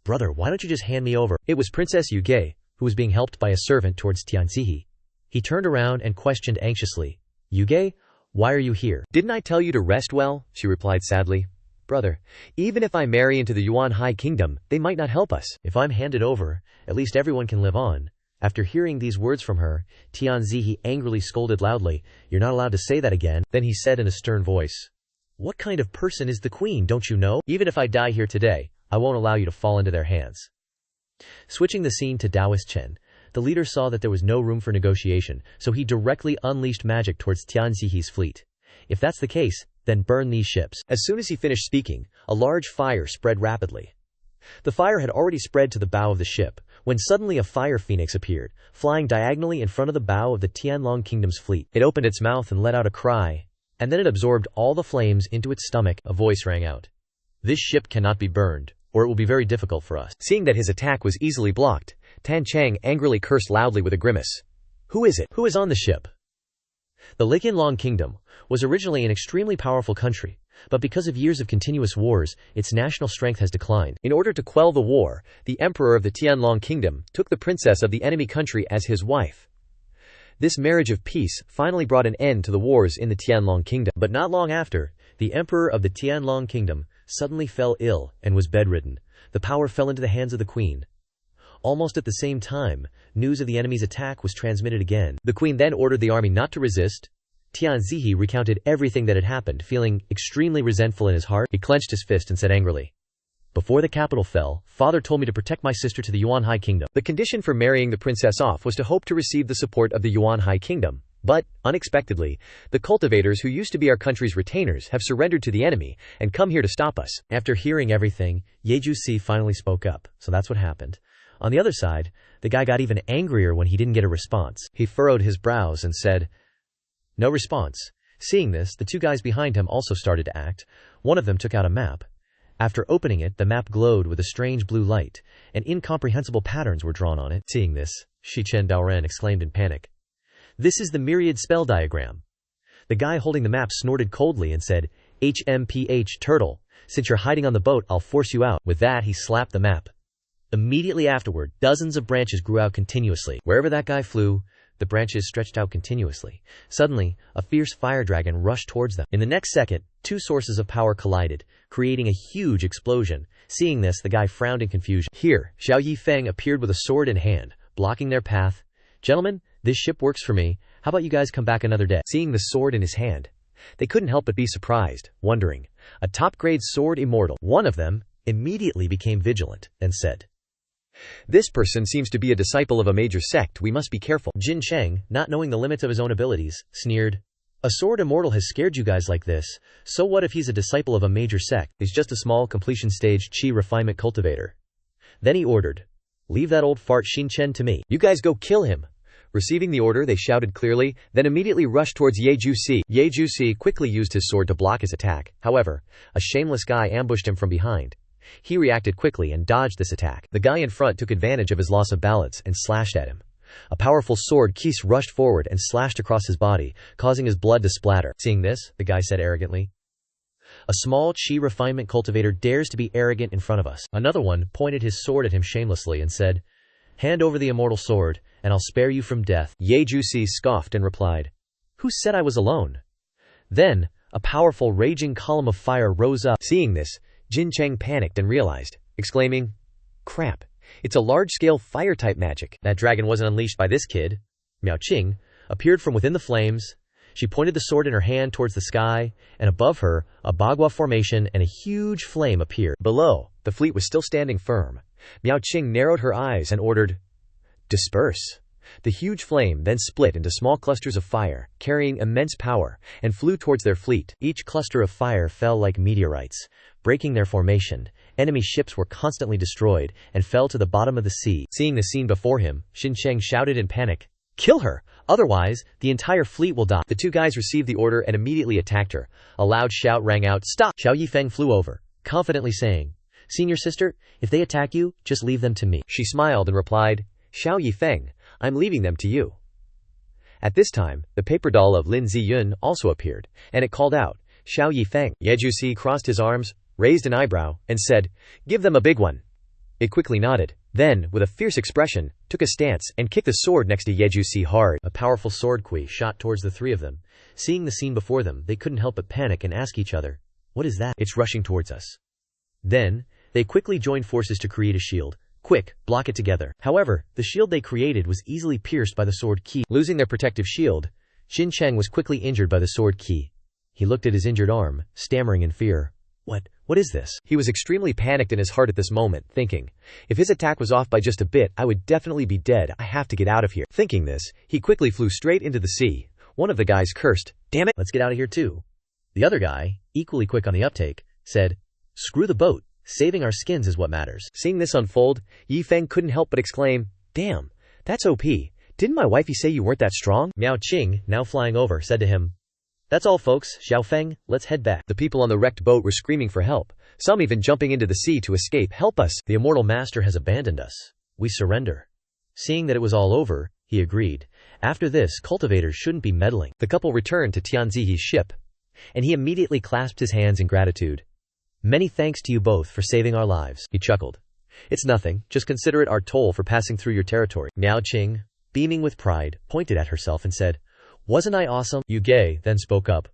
"Brother, why don't you just hand me over?" It was Princess Yuge, who was being helped by a servant towards Tianzihi. He turned around and questioned anxiously, "Yuge, why are you here?" "Didn't I tell you to rest well?" she replied sadly. "Brother, even if I marry into the Yuan High Kingdom, they might not help us. If I'm handed over, at least everyone can live on." After hearing these words from her, Tianzihi angrily scolded loudly, "You're not allowed to say that again." Then he said in a stern voice, "What kind of person is the queen, don't you know? Even if I die here today, I won't allow you to fall into their hands." Switching the scene to Taoist Chen, the leader saw that there was no room for negotiation, so he directly unleashed magic towards Tianzihi's fleet. "If that's the case, then burn these ships." As soon as he finished speaking, a large fire spread rapidly. The fire had already spread to the bow of the ship, when suddenly a fire phoenix appeared, flying diagonally in front of the bow of the Tianlong Kingdom's fleet. It opened its mouth and let out a cry, and then it absorbed all the flames into its stomach. A voice rang out, "This ship cannot be burned, or it will be very difficult for us." Seeing that his attack was easily blocked, Tan Cheng angrily cursed loudly with a grimace. "Who is it? Who is on the ship?" The Liqianlong Kingdom was originally an extremely powerful country, but because of years of continuous wars, its national strength has declined. In order to quell the war, the emperor of the Tianlong Kingdom took the princess of the enemy country as his wife. This marriage of peace finally brought an end to the wars in the Tianlong Kingdom. But not long after, the emperor of the Tianlong Kingdom suddenly fell ill and was bedridden. The power fell into the hands of the queen. Almost at the same time, news of the enemy's attack was transmitted again. The queen then ordered the army not to resist. Tianzihi recounted everything that had happened, feeling extremely resentful in his heart. He clenched his fist and said angrily, "Before the capital fell, father told me to protect my sister to the Yuan High Kingdom. The condition for marrying the princess off was to hope to receive the support of the Yuan High Kingdom. But, unexpectedly, the cultivators who used to be our country's retainers have surrendered to the enemy and come here to stop us." After hearing everything, Yeju finally spoke up. So that's what happened. On the other side, the guy got even angrier when he didn't get a response. He furrowed his brows and said, "No response." Seeing this, the 2 guys behind him also started to act. One of them took out a map. After opening it, the map glowed with a strange blue light, and incomprehensible patterns were drawn on it. Seeing this, Shichen Daoren exclaimed in panic, "This is the myriad spell diagram." The guy holding the map snorted coldly and said, "HMPH turtle, since you're hiding on the boat, I'll force you out." With that, he slapped the map. Immediately afterward, dozens of branches grew out continuously. Wherever that guy flew, the branches stretched out continuously. Suddenly, a fierce fire dragon rushed towards them. In the next second, 2 sources of power collided, creating a huge explosion. Seeing this, the guy frowned in confusion. Here, Xiao Yi Feng appeared with a sword in hand, blocking their path. "Gentlemen, this ship works for me. How about you guys come back another day?" Seeing the sword in his hand, they couldn't help but be surprised, wondering, a top-grade sword immortal. One of them immediately became vigilant and said, "This person seems to be a disciple of a major sect. We must be careful." Jin Cheng, not knowing the limits of his own abilities, sneered, "A sword immortal has scared you guys like this, so what if he's a disciple of a major sect? He's just a small completion stage chi refinement cultivator." Then he ordered, "Leave that old fart Xin Chen to me. You guys go kill him." Receiving the order, they shouted clearly, then immediately rushed towards Yeju. Yeju quickly used his sword to block his attack. However, a shameless guy ambushed him from behind. He reacted quickly and dodged this attack. The guy in front took advantage of his loss of balance and slashed at him. A powerful sword Keese rushed forward and slashed across his body, causing his blood to splatter. Seeing this, the guy said arrogantly, "A small chi refinement cultivator dares to be arrogant in front of us." Another one pointed his sword at him shamelessly and said, Hand over the immortal sword, and I'll spare you from death. Ye Jusi scoffed and replied, Who said I was alone? Then, a powerful raging column of fire rose up. Seeing this, Jin Cheng panicked and realized, exclaiming, Crap, it's a large-scale fire-type magic. That dragon wasn't unleashed by this kid. Miao Qing appeared from within the flames. She pointed the sword in her hand towards the sky, and above her, a bagua formation and a huge flame appeared. Below, the fleet was still standing firm. Miao Qing narrowed her eyes and ordered, Disperse. The huge flame then split into small clusters of fire, carrying immense power, and flew towards their fleet. Each cluster of fire fell like meteorites, breaking their formation. Enemy ships were constantly destroyed, and fell to the bottom of the sea. Seeing the scene before him, Xin Cheng shouted in panic, Kill her! Otherwise, the entire fleet will die. The two guys received the order and immediately attacked her. A loud shout rang out, Stop! Xiao Yi Feng flew over, confidently saying, Senior sister, if they attack you, just leave them to me. She smiled and replied, Xiao Yi Feng, I'm leaving them to you. At this time, the paper doll of Lin Ziyun also appeared, and it called out, Xiao Yi Feng. Yejusi crossed his arms, raised an eyebrow, and said, Give them a big one. It quickly nodded. Then, with a fierce expression, took a stance and kicked the sword next to Yejusi hard. A powerful sword kui shot towards the three of them. Seeing the scene before them, they couldn't help but panic and ask each other, What is that? It's rushing towards us. Then, they quickly joined forces to create a shield. Quick, block it together. However, the shield they created was easily pierced by the sword ki. Losing their protective shield, Xin Cheng was quickly injured by the sword ki. He looked at his injured arm, stammering in fear. What is this? He was extremely panicked in his heart at this moment, thinking, if his attack was off by just a bit, I would definitely be dead. I have to get out of here. Thinking this, he quickly flew straight into the sea. One of the guys cursed, Damn it, let's get out of here too. The other guy, equally quick on the uptake, said, Screw the boat. Saving our skins is what matters. Seeing this unfold, Yi Feng couldn't help but exclaim, Damn, that's OP. Didn't my wifey say you weren't that strong? Miao Qing, now flying over, said to him, That's all folks, Xiao Feng, let's head back. The people on the wrecked boat were screaming for help, some even jumping into the sea to escape. Help us! The immortal master has abandoned us. We surrender. Seeing that it was all over, he agreed. After this, cultivators shouldn't be meddling. The couple returned to Tianzihi's ship, and he immediately clasped his hands in gratitude. Many thanks to you both for saving our lives. He chuckled. It's nothing, just consider it our toll for passing through your territory. Miao Qing, beaming with pride, pointed at herself and said, Wasn't I awesome? Yu Gei then spoke up.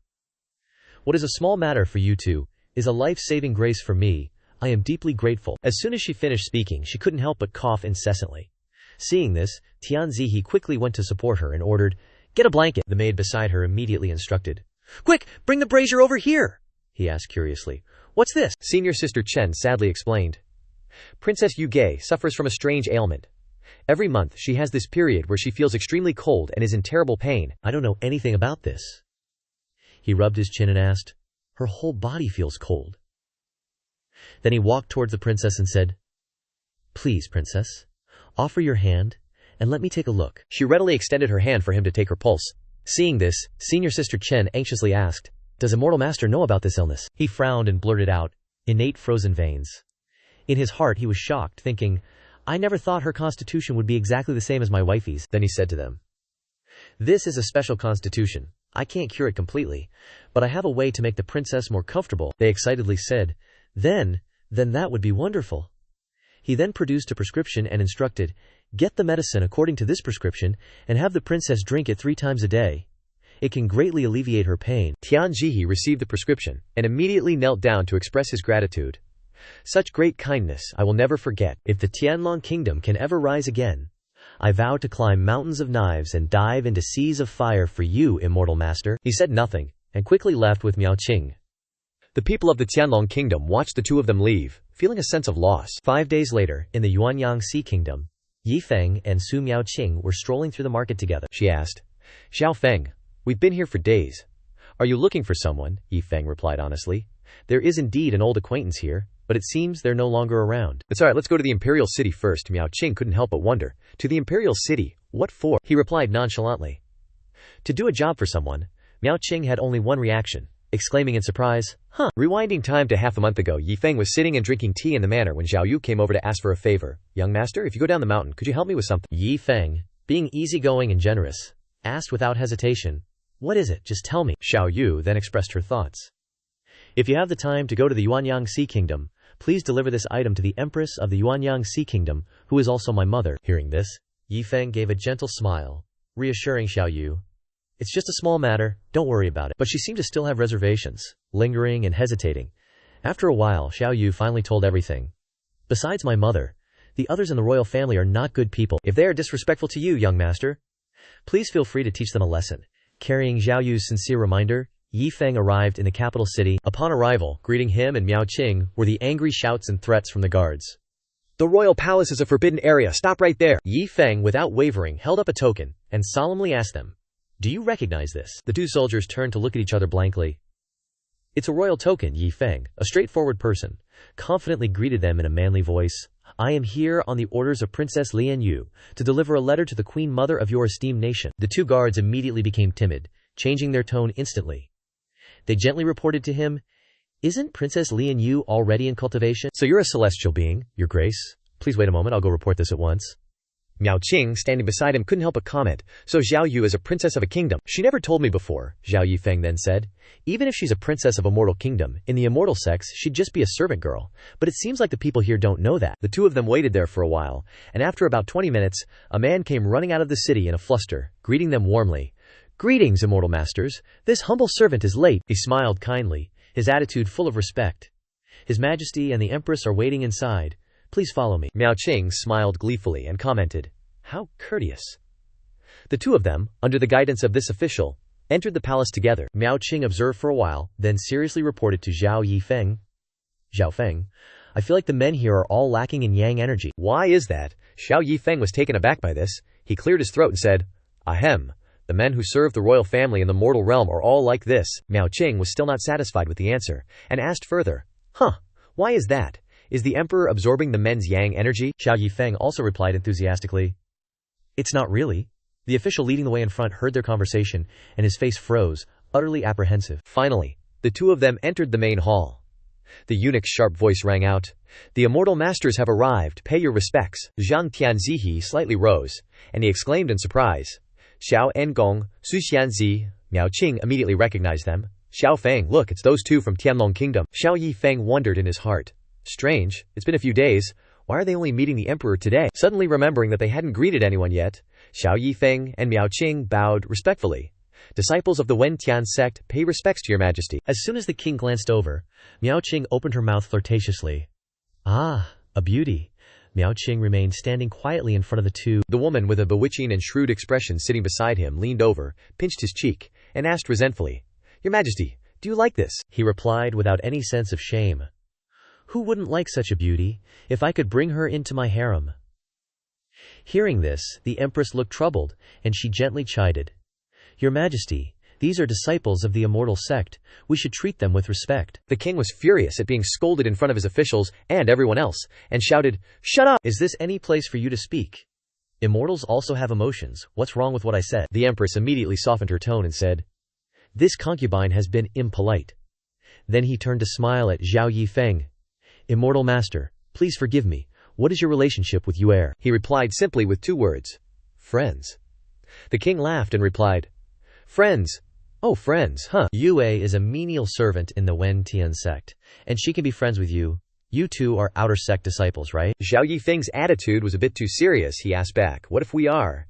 What is a small matter for you two is a life-saving grace for me. I am deeply grateful. As soon as she finished speaking, she couldn't help but cough incessantly. Seeing this, Tianzihi quickly went to support her and ordered, Get a blanket. The maid beside her immediately instructed. Quick, bring the brazier over here, he asked curiously. What's this? Senior sister Chen sadly explained. Princess Yu Gei suffers from a strange ailment. Every month she has this period where she feels extremely cold and is in terrible pain. I don't know anything about this. He rubbed his chin and asked, Her whole body feels cold. Then he walked towards the princess and said, Please, princess, offer your hand and let me take a look. She readily extended her hand for him to take her pulse. Seeing this, senior sister Chen anxiously asked, Does Immortal Master know about this illness? He frowned and blurted out, Innate frozen veins. In his heart he was shocked, thinking, I never thought her constitution would be exactly the same as my wifey's. Then he said to them, This is a special constitution. I can't cure it completely, but I have a way to make the princess more comfortable. They excitedly said, Then that would be wonderful. He then produced a prescription and instructed, Get the medicine according to this prescription and have the princess drink it 3 times a day. It can greatly alleviate her pain. Tianzihi received the prescription and immediately knelt down to express his gratitude. Such great kindness I will never forget. If the Tianlong kingdom can ever rise again, I vow to climb mountains of knives and dive into seas of fire for you, immortal master. He said nothing and quickly left with Miao Qing. The people of the Tianlong kingdom watched the two of them leave, feeling a sense of loss. 5 days later, in the Yuanyang Sea kingdom, Yi Feng and Su Miao Qing were strolling through the market together. She asked, Xiao Feng, we've been here for days. Are you looking for someone? Yi Feng replied honestly. There is indeed an old acquaintance here, but it seems they're no longer around. It's alright, let's go to the Imperial City first. Miao Qing couldn't help but wonder. To the Imperial City? What for? He replied nonchalantly. To do a job for someone. Miao Qing had only one reaction, exclaiming in surprise, Huh. Rewinding time to half a month ago, Yi Feng was sitting and drinking tea in the manor when Xiao Yu came over to ask for a favor. Young master, if you go down the mountain, could you help me with something? Yi Feng, being easygoing and generous, asked without hesitation, What is it? Just tell me. Xiao Yu then expressed her thoughts. If you have the time to go to the Yuanyang Sea Kingdom, Please deliver this item to the Empress of the Yuanyang Sea Kingdom, who is also my mother. Hearing this, Yi Feng gave a gentle smile, reassuring Xiao Yu. It's just a small matter, don't worry about it. But she seemed to still have reservations, lingering and hesitating. After a while, Xiao Yu finally told everything. Besides my mother, the others in the royal family are not good people. If they are disrespectful to you, young master, please feel free to teach them a lesson. Carrying Xiao Yu's sincere reminder, Yi Feng arrived in the capital city. Upon arrival, greeting him and Miao Qing were the angry shouts and threats from the guards. The royal palace is a forbidden area, stop right there. Yi Feng, without wavering, held up a token and solemnly asked them, do you recognize this? The two soldiers turned to look at each other blankly. It's a royal token, Yi Feng, a straightforward person, confidently greeted them in a manly voice. I am here on the orders of Princess Lian Yu to deliver a letter to the queen mother of your esteemed nation. The two guards immediately became timid, changing their tone instantly. They gently reported to him, isn't Princess Lian Yu already in cultivation? So you're a celestial being, your grace? Please wait a moment, I'll go report this at once. Miao Qing, standing beside him, couldn't help but comment, so Xiao Yu is a princess of a kingdom. She never told me before, Xiao Yi Feng then said. Even if she's a princess of a mortal kingdom, in the immortal sects, she'd just be a servant girl. But it seems like the people here don't know that. The two of them waited there for a while, and after about 20 minutes, a man came running out of the city in a fluster, greeting them warmly. Greetings, immortal masters. This humble servant is late. He smiled kindly, his attitude full of respect. His Majesty and the Empress are waiting inside. Please follow me. Miao Qing smiled gleefully and commented, how courteous. The two of them, under the guidance of this official, entered the palace together. Miao Qing observed for a while, then seriously reported to Xiao Yi Feng. Xiao Feng, I feel like the men here are all lacking in yang energy. Why is that? Xiao Yi Feng was taken aback by this. He cleared his throat and said, ahem. The men who serve the royal family in the mortal realm are all like this. Miao Qing was still not satisfied with the answer, and asked further, why is that? Is the emperor absorbing the men's yang energy? Xiao Yi Feng also replied enthusiastically, it's not really. The official leading the way in front heard their conversation, and his face froze, utterly apprehensive. Finally, the two of them entered the main hall. The eunuch's sharp voice rang out, the immortal masters have arrived, pay your respects. Zhang Tianzihe slightly rose, and he exclaimed in surprise, Xiao Engong, Su Xianzi. Miao Qing immediately recognized them. Xiao Feng, look, it's those two from Tianlong Kingdom. Xiao Yi Feng wondered in his heart. Strange, it's been a few days. Why are they only meeting the emperor today? Suddenly remembering that they hadn't greeted anyone yet, Xiao Yi Feng and Miao Qing bowed respectfully. Disciples of the Wentian sect, pay respects to your majesty. As soon as the king glanced over, Miao Qing opened her mouth flirtatiously. Ah, a beauty. Miao Qing remained standing quietly in front of the two. The woman with a bewitching and shrewd expression sitting beside him leaned over, pinched his cheek, and asked resentfully, your majesty, do you like this? He replied without any sense of shame. Who wouldn't like such a beauty, if I could bring her into my harem? Hearing this, the empress looked troubled, and she gently chided. Your majesty, these are disciples of the immortal sect. We should treat them with respect. The king was furious at being scolded in front of his officials and everyone else, and shouted, shut up! Is this any place for you to speak? Immortals also have emotions. What's wrong with what I said? The empress immediately softened her tone and said, this concubine has been impolite. Then he turned to smile at Xiao Yi Feng. Immortal master, please forgive me. What is your relationship with Yue? He replied simply with two words. Friends. The king laughed and replied, friends? Oh, friends, huh? Yue is a menial servant in the Wen Tian sect, and she can be friends with you. You two are outer sect disciples, right? Xiao Yi Feng's attitude was a bit too serious. He asked back, what if we are?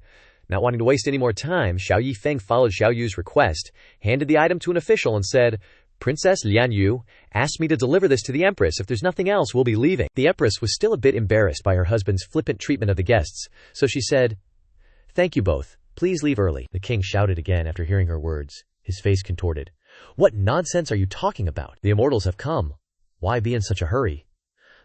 Not wanting to waste any more time, Xiao Yi Feng followed Xiao Yu's request, handed the item to an official and said, Princess Lian Yu asked me to deliver this to the empress. If there's nothing else, we'll be leaving. The empress was still a bit embarrassed by her husband's flippant treatment of the guests, so she said, thank you both. Please leave early. The king shouted again after hearing her words, his face contorted. What nonsense are you talking about? The immortals have come. Why be in such a hurry?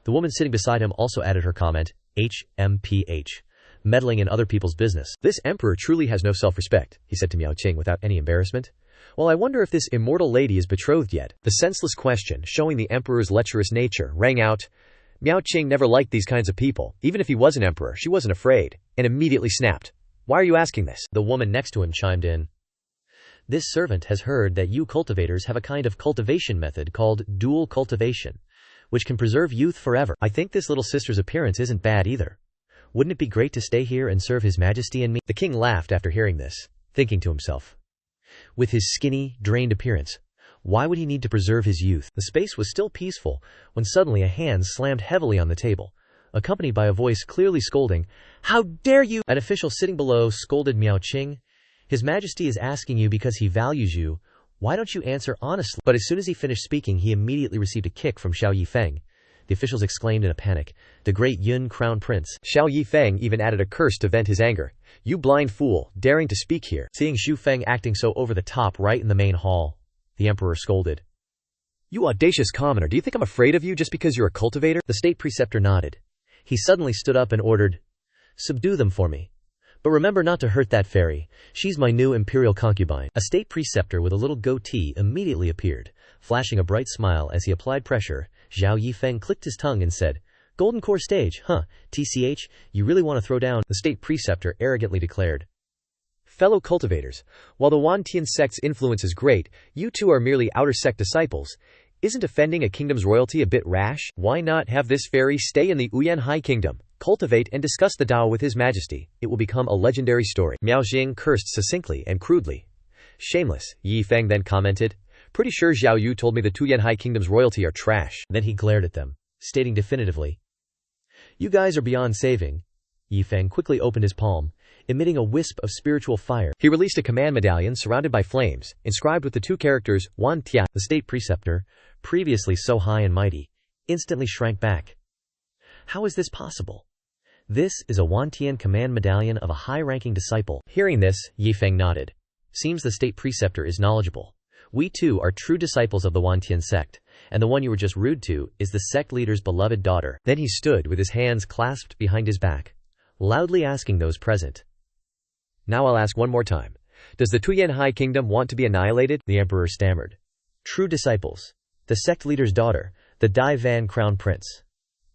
The woman sitting beside him also added her comment, HMPH, meddling in other people's business. This emperor truly has no self-respect, he said to Miao Qing without any embarrassment. Well, I wonder if this immortal lady is betrothed yet. The senseless question, showing the emperor's lecherous nature, rang out. Miao Qing never liked these kinds of people. Even if he was an emperor, she wasn't afraid, and immediately snapped. Why are you asking this? The woman next to him chimed in. This servant has heard that you cultivators have a kind of cultivation method called dual cultivation, which can preserve youth forever. I think this little sister's appearance isn't bad either. Wouldn't it be great to stay here and serve His Majesty and me? The king laughed after hearing this, thinking to himself. With his skinny, drained appearance, Why would he need to preserve his youth? The space was still peaceful when suddenly a hand slammed heavily on the table, accompanied by a voice clearly scolding, "How dare you!" An official sitting below scolded Miao Qing. "His Majesty is asking you because he values you. Why don't you answer honestly?" But as soon as he finished speaking, he immediately received a kick from Xiao Yi Feng. The officials exclaimed in a panic, "The great Yun Crown Prince!" Xiao Yi Feng even added a curse to vent his anger. "You blind fool, daring to speak here." Seeing Xu Feng acting so over the top right in the main hall, the emperor scolded, "You audacious commoner, do you think I'm afraid of you just because you're a cultivator?" The state preceptor nodded. He suddenly stood up and ordered, "Subdue them for me. But remember not to hurt that fairy. She's my new imperial concubine." A state preceptor with a little goatee immediately appeared, flashing a bright smile as he applied pressure. Xiao Yi Feng clicked his tongue and said, "Golden Core stage, huh? TCH, you really want to throw down?" The state preceptor arrogantly declared, "Fellow cultivators, while the Wantian sect's influence is great, you two are merely outer sect disciples. Isn't offending a kingdom's royalty a bit rash? Why not have this fairy stay in the Uyan High Kingdom, cultivate and discuss the Tao with His Majesty? It will become a legendary story." Miao Jing cursed succinctly and crudely. "Shameless," Yi Feng then commented. "Pretty sure Zhao Yu told me the Tuyan High Kingdom's royalty are trash." Then he glared at them, stating definitively, "You guys are beyond saving." Yi Feng quickly opened his palm, emitting a wisp of spiritual fire. He released a command medallion surrounded by flames, inscribed with the two characters, Wan Tia. The state preceptor, previously so high and mighty, instantly shrank back. How is this possible? This is a Wantian command medallion of a high-ranking disciple. Hearing this, Yi Feng nodded. Seems the state preceptor is knowledgeable. We too are true disciples of the Wantian sect, and the one you were just rude to is the sect leader's beloved daughter. Then he stood with his hands clasped behind his back, loudly asking those present, "Now I'll ask one more time. Does the Tuyan High Kingdom want to be annihilated?" The emperor stammered. "True disciples. The sect leader's daughter, the Dai Van Crown Prince."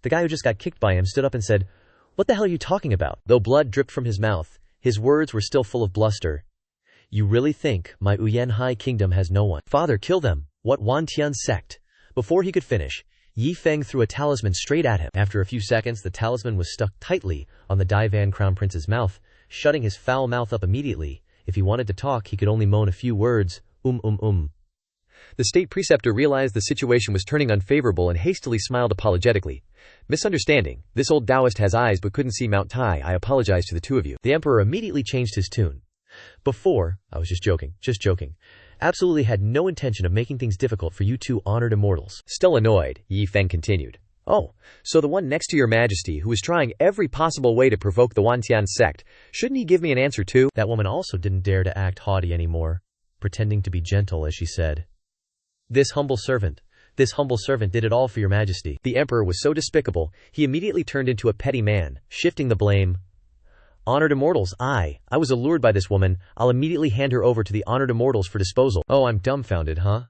The guy who just got kicked by him stood up and said, "What the hell are you talking about?" Though blood dripped from his mouth, his words were still full of bluster. "You really think my Uyan High Kingdom has no one? Father, kill them. What Wantian sect?" Before he could finish, Yi Feng threw a talisman straight at him. After a few seconds, the talisman was stuck tightly on the Dai Van Crown Prince's mouth, shutting his foul mouth up immediately. If he wanted to talk, he could only moan a few words, The state preceptor realized the situation was turning unfavorable and hastily smiled apologetically. "Misunderstanding. This old Taoist has eyes but couldn't see Mount Tai. I apologize to the two of you." The emperor immediately changed his tune. "Before, I was just joking. Absolutely had no intention of making things difficult for you two honored immortals." Still annoyed, Yi Feng continued, "Oh, so the one next to your majesty who is trying every possible way to provoke the Wantian sect, shouldn't he give me an answer too?" That woman also didn't dare to act haughty anymore, pretending to be gentle as she said, This humble servant did it all for your majesty." The emperor was so despicable, he immediately turned into a petty man, shifting the blame. "Honored immortals, I was allured by this woman. I'll immediately hand her over to the honored immortals for disposal." "Oh, I'm dumbfounded, huh?"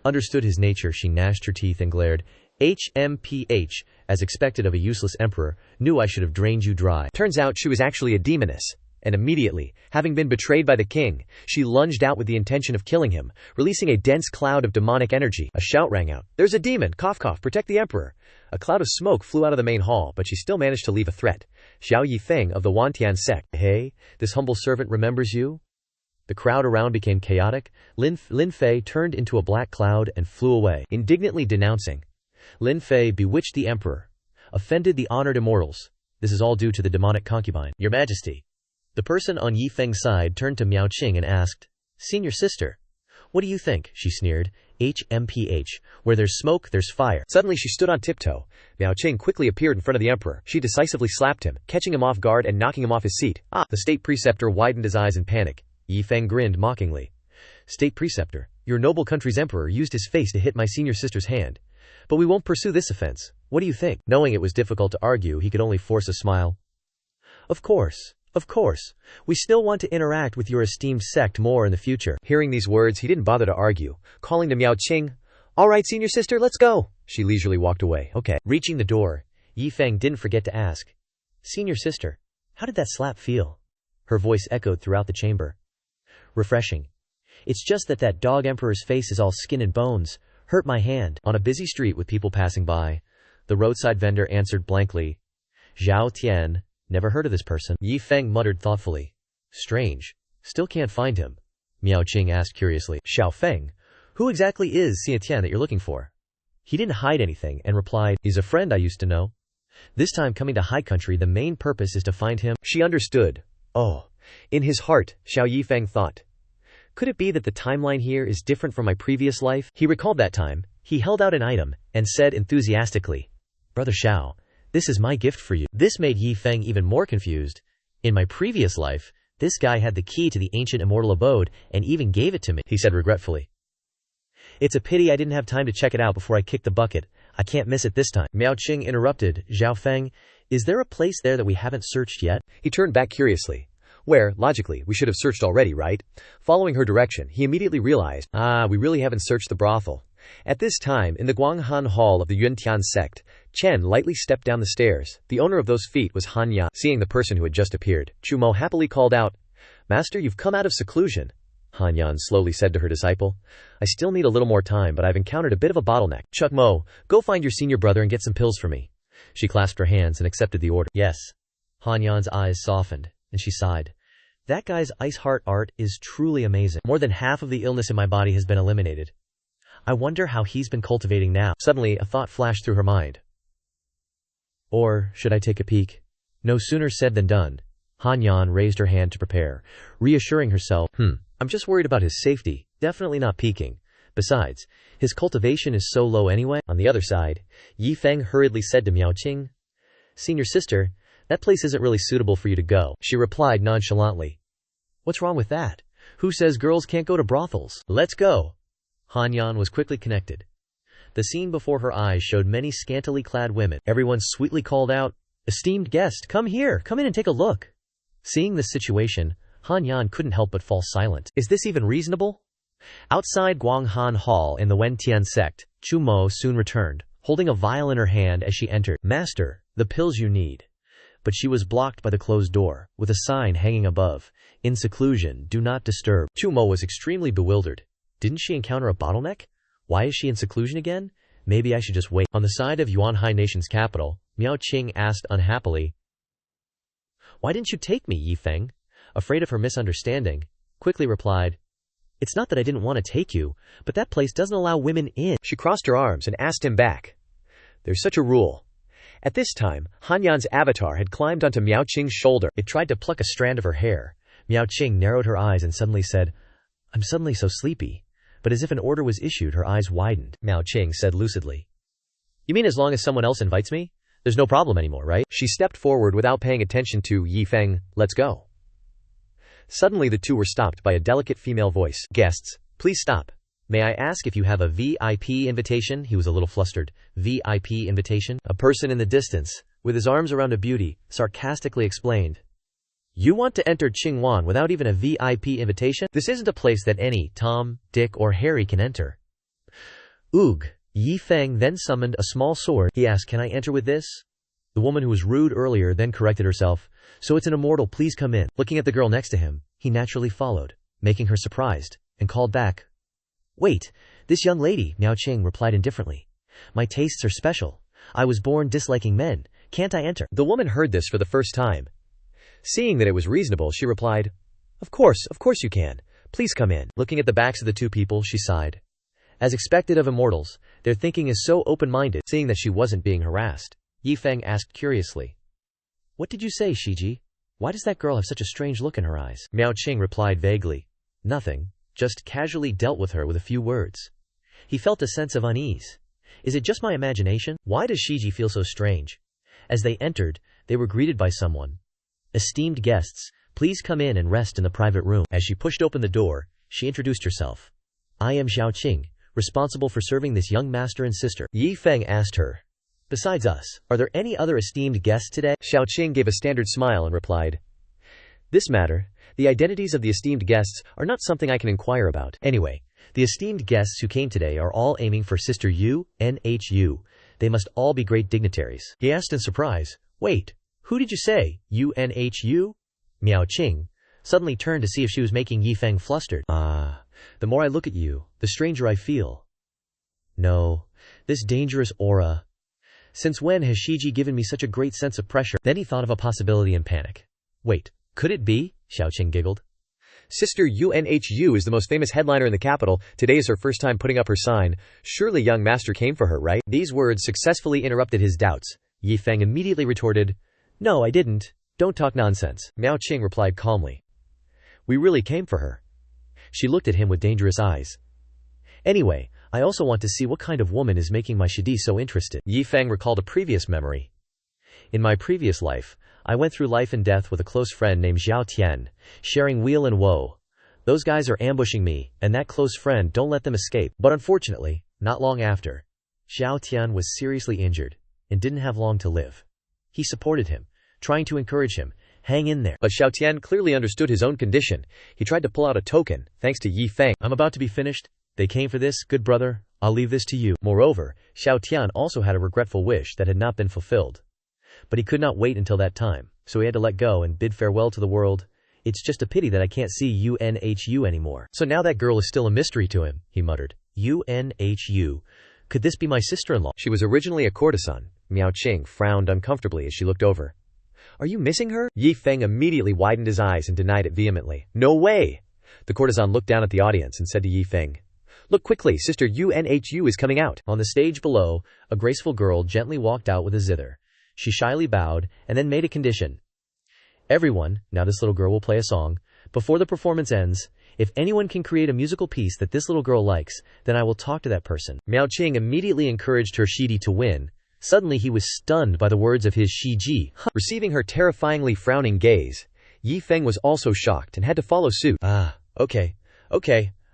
Understood his nature, she gnashed her teeth and glared. "HMPH, as expected of a useless emperor, knew I should have drained you dry." Turns out she was actually a demoness. And immediately, having been betrayed by the king, she lunged out with the intention of killing him, releasing a dense cloud of demonic energy. A shout rang out, "There's a demon! Cough cough, protect the emperor!" A cloud of smoke flew out of the main hall, but she still managed to leave a threat. "Xiao Yi Feng of the Wantian sect. Hey, this humble servant remembers you?" The crowd around became chaotic. Lin Fei turned into a black cloud and flew away, indignantly denouncing. Lin Fei bewitched the emperor, offended the honored immortals. This is all due to the demonic concubine. "Your Majesty." The person on Yi Feng's side turned to Miao Qing and asked, "Senior sister, what do you think?" She sneered. "HMPH, where there's smoke, there's fire." Suddenly she stood on tiptoe. Miao Qing quickly appeared in front of the emperor. She decisively slapped him, catching him off guard and knocking him off his seat. "Ah!" The state preceptor widened his eyes in panic. Yi Feng grinned mockingly. "State preceptor, your noble country's emperor used his face to hit my senior sister's hand. But we won't pursue this offense. What do you think?" Knowing it was difficult to argue, he could only force a smile. Of course. We still want to interact with your esteemed sect more in the future." Hearing these words, he didn't bother to argue. Calling to Miao Qing, "All right, senior sister, let's go." She leisurely walked away. "Okay." Reaching the door, Yi Feng didn't forget to ask, "Senior sister, how did that slap feel?" Her voice echoed throughout the chamber. "Refreshing. It's just that dog emperor's face is all skin and bones. Hurt my hand." On a busy street with people passing by, the roadside vendor answered blankly, "Zhao Tian. Never heard of this person." Yi Feng muttered thoughtfully. "Strange. Still can't find him." Miao Qing asked curiously, "Xiao Feng, Who exactly is Xia Tian that you're looking for? He didn't hide anything and replied, he's a friend I used to know. This time coming to high country, the main purpose is to find him. She understood. Oh. In his heart, Xiao Yi Feng thought. Could it be that the timeline here is different from my previous life? He recalled that time. He held out an item and said enthusiastically, Brother Xiao, this is my gift for you. This made Yi Feng even more confused. In my previous life, this guy had the key to the ancient immortal abode and even gave it to me, he said regretfully. It's a pity I didn't have time to check it out before I kicked the bucket. I can't miss it this time. Miao Qing interrupted. Zhao Feng, is there a place there that we haven't searched yet? He turned back curiously. Where, logically, we should have searched already, right? Following her direction, he immediately realized, we really haven't searched the brothel. At this time, in the Guanghan Hall of the Yuntian sect, Chen lightly stepped down the stairs. The owner of those feet was Han Yan. Seeing the person who had just appeared, Chu Mo happily called out, Master, you've come out of seclusion. Han Yan slowly said to her disciple, I still need a little more time, but I've encountered a bit of a bottleneck. Chuk Mo, go find your senior brother and get some pills for me. She clasped her hands and accepted the order. Yes. Han Yan's eyes softened, and she sighed. That guy's ice heart art is truly amazing. More than half of the illness in my body has been eliminated. I wonder how he's been cultivating now. Suddenly, a thought flashed through her mind. Or, should I take a peek? No sooner said than done. Han Yan raised her hand to prepare, reassuring herself, I'm just worried about his safety, definitely not peeking. Besides, his cultivation is so low anyway. On the other side, Yi Feng hurriedly said to Miao Qing, Senior sister, that place isn't really suitable for you to go. She replied nonchalantly. What's wrong with that? Who says girls can't go to brothels? Let's go. Han Yan was quickly connected. The scene before her eyes showed many scantily clad women. Everyone sweetly called out, Esteemed guest, come here, come in and take a look. Seeing this situation, Han Yan couldn't help but fall silent. Is this even reasonable? Outside Guanghan Hall in the Wentian sect, Chu Mo soon returned, holding a vial in her hand as she entered. Master, the pills you need. But she was blocked by the closed door, with a sign hanging above, In seclusion, do not disturb. Chu Mo was extremely bewildered. Didn't she encounter a bottleneck? Why is she in seclusion again? Maybe I should just wait. On the side of Yuanhai Nation's capital, Miao Qing asked unhappily, Why didn't you take me, Yi Feng? Afraid of her misunderstanding, quickly replied, It's not that I didn't want to take you, but that place doesn't allow women in. She crossed her arms and asked him back. There's such a rule. At this time, Han Yan's avatar had climbed onto Miao Qing's shoulder. It tried to pluck a strand of her hair. Miao Qing narrowed her eyes and suddenly said, I'm suddenly so sleepy. But as if an order was issued, her eyes widened. Miao Qing said lucidly, You mean as long as someone else invites me? There's no problem anymore, right? She stepped forward without paying attention to Yi Feng. Let's go. Suddenly the two were stopped by a delicate female voice. Guests, please stop. May I ask if you have a VIP invitation? He was a little flustered. VIP invitation? A person in the distance, with his arms around a beauty, sarcastically explained. You want to enter Qingwan without even a VIP invitation? This isn't a place that any Tom, Dick, or Harry can enter. Oog. Yi Feng then summoned a small sword. He asked, Can I enter with this? The woman who was rude earlier then corrected herself. So it's an immortal, please come in. Looking at the girl next to him, he naturally followed, making her surprised, and called back. Wait, this young lady, Miao Qing replied indifferently. My tastes are special. I was born disliking men. Can't I enter? The woman heard this for the first time. Seeing that it was reasonable, she replied, Of course you can. Please come in. Looking at the backs of the two people, she sighed. As expected of immortals, their thinking is so open-minded. Seeing that she wasn't being harassed, Yi Feng asked curiously, What did you say, Shiji? Why does that girl have such a strange look in her eyes? Miao Qing replied vaguely. Nothing. Just casually dealt with her with a few words. He felt a sense of unease. Is it just my imagination? Why does Shiji feel so strange? As they entered, they were greeted by someone. Esteemed guests, please come in and rest in the private room. As she pushed open the door, she introduced herself. I am Xiao Qing, responsible for serving this young master and sister. Yi Feng asked her. Besides us, are there any other esteemed guests today? Xiao Qing gave a standard smile and replied. This matter, the identities of the esteemed guests, are not something I can inquire about. Anyway, the esteemed guests who came today are all aiming for Sister Yu, NHU. They must all be great dignitaries. He asked in surprise, Wait, who did you say, UNHU? Miao Qing suddenly turned to see if she was making Yi Feng flustered. The more I look at you, the stranger I feel. No, this dangerous aura. Since when has Shiji given me such a great sense of pressure? Then he thought of a possibility in panic. Wait, could it be? Xiao Qing giggled. Sister UNHU is the most famous headliner in the capital. Today is her first time putting up her sign. Surely young master came for her, right? These words successfully interrupted his doubts. Yi Feng immediately retorted, "No, I didn't. Don't talk nonsense." Miao Qing replied calmly, "We really came for her." She looked at him with dangerous eyes. "Anyway, I also want to see what kind of woman is making my Shidi so interested." Yi Feng recalled a previous memory. "In my previous life, I went through life and death with a close friend named Xiao Tian, sharing weal and woe. Those guys are ambushing me, and that close friend don't let them escape. But unfortunately, not long after, Xiao Tian was seriously injured and didn't have long to live. He supported him, trying to encourage him, hang in there. But Xiao Tian clearly understood his own condition. He tried to pull out a token, thanks to Yi Feng. I'm about to be finished. They came for this, good brother. I'll leave this to you." Moreover, Xiao Tian also had a regretful wish that had not been fulfilled. But he could not wait until that time, so he had to let go and bid farewell to the world. "It's just a pity that I can't see UNHU anymore. So now that girl is still a mystery to him," he muttered. "UNHU. Could this be my sister-in-law? She was originally a courtesan." Miao Qing frowned uncomfortably as she looked over. "Are you missing her?" Yi Feng immediately widened his eyes and denied it vehemently. "No way!" The courtesan looked down at the audience and said to Yi Feng, "Look quickly, Sister UNHU is coming out." On the stage below, a graceful girl gently walked out with a zither. She shyly bowed, and then made a condition. "Everyone, now this little girl will play a song. Before the performance ends, if anyone can create a musical piece that this little girl likes, then I will talk to that person." Miao Qing immediately encouraged her Shidi to win. Suddenly he was stunned by the words of his Shiji. Receiving her terrifyingly frowning gaze, Yi Feng was also shocked and had to follow suit. Okay,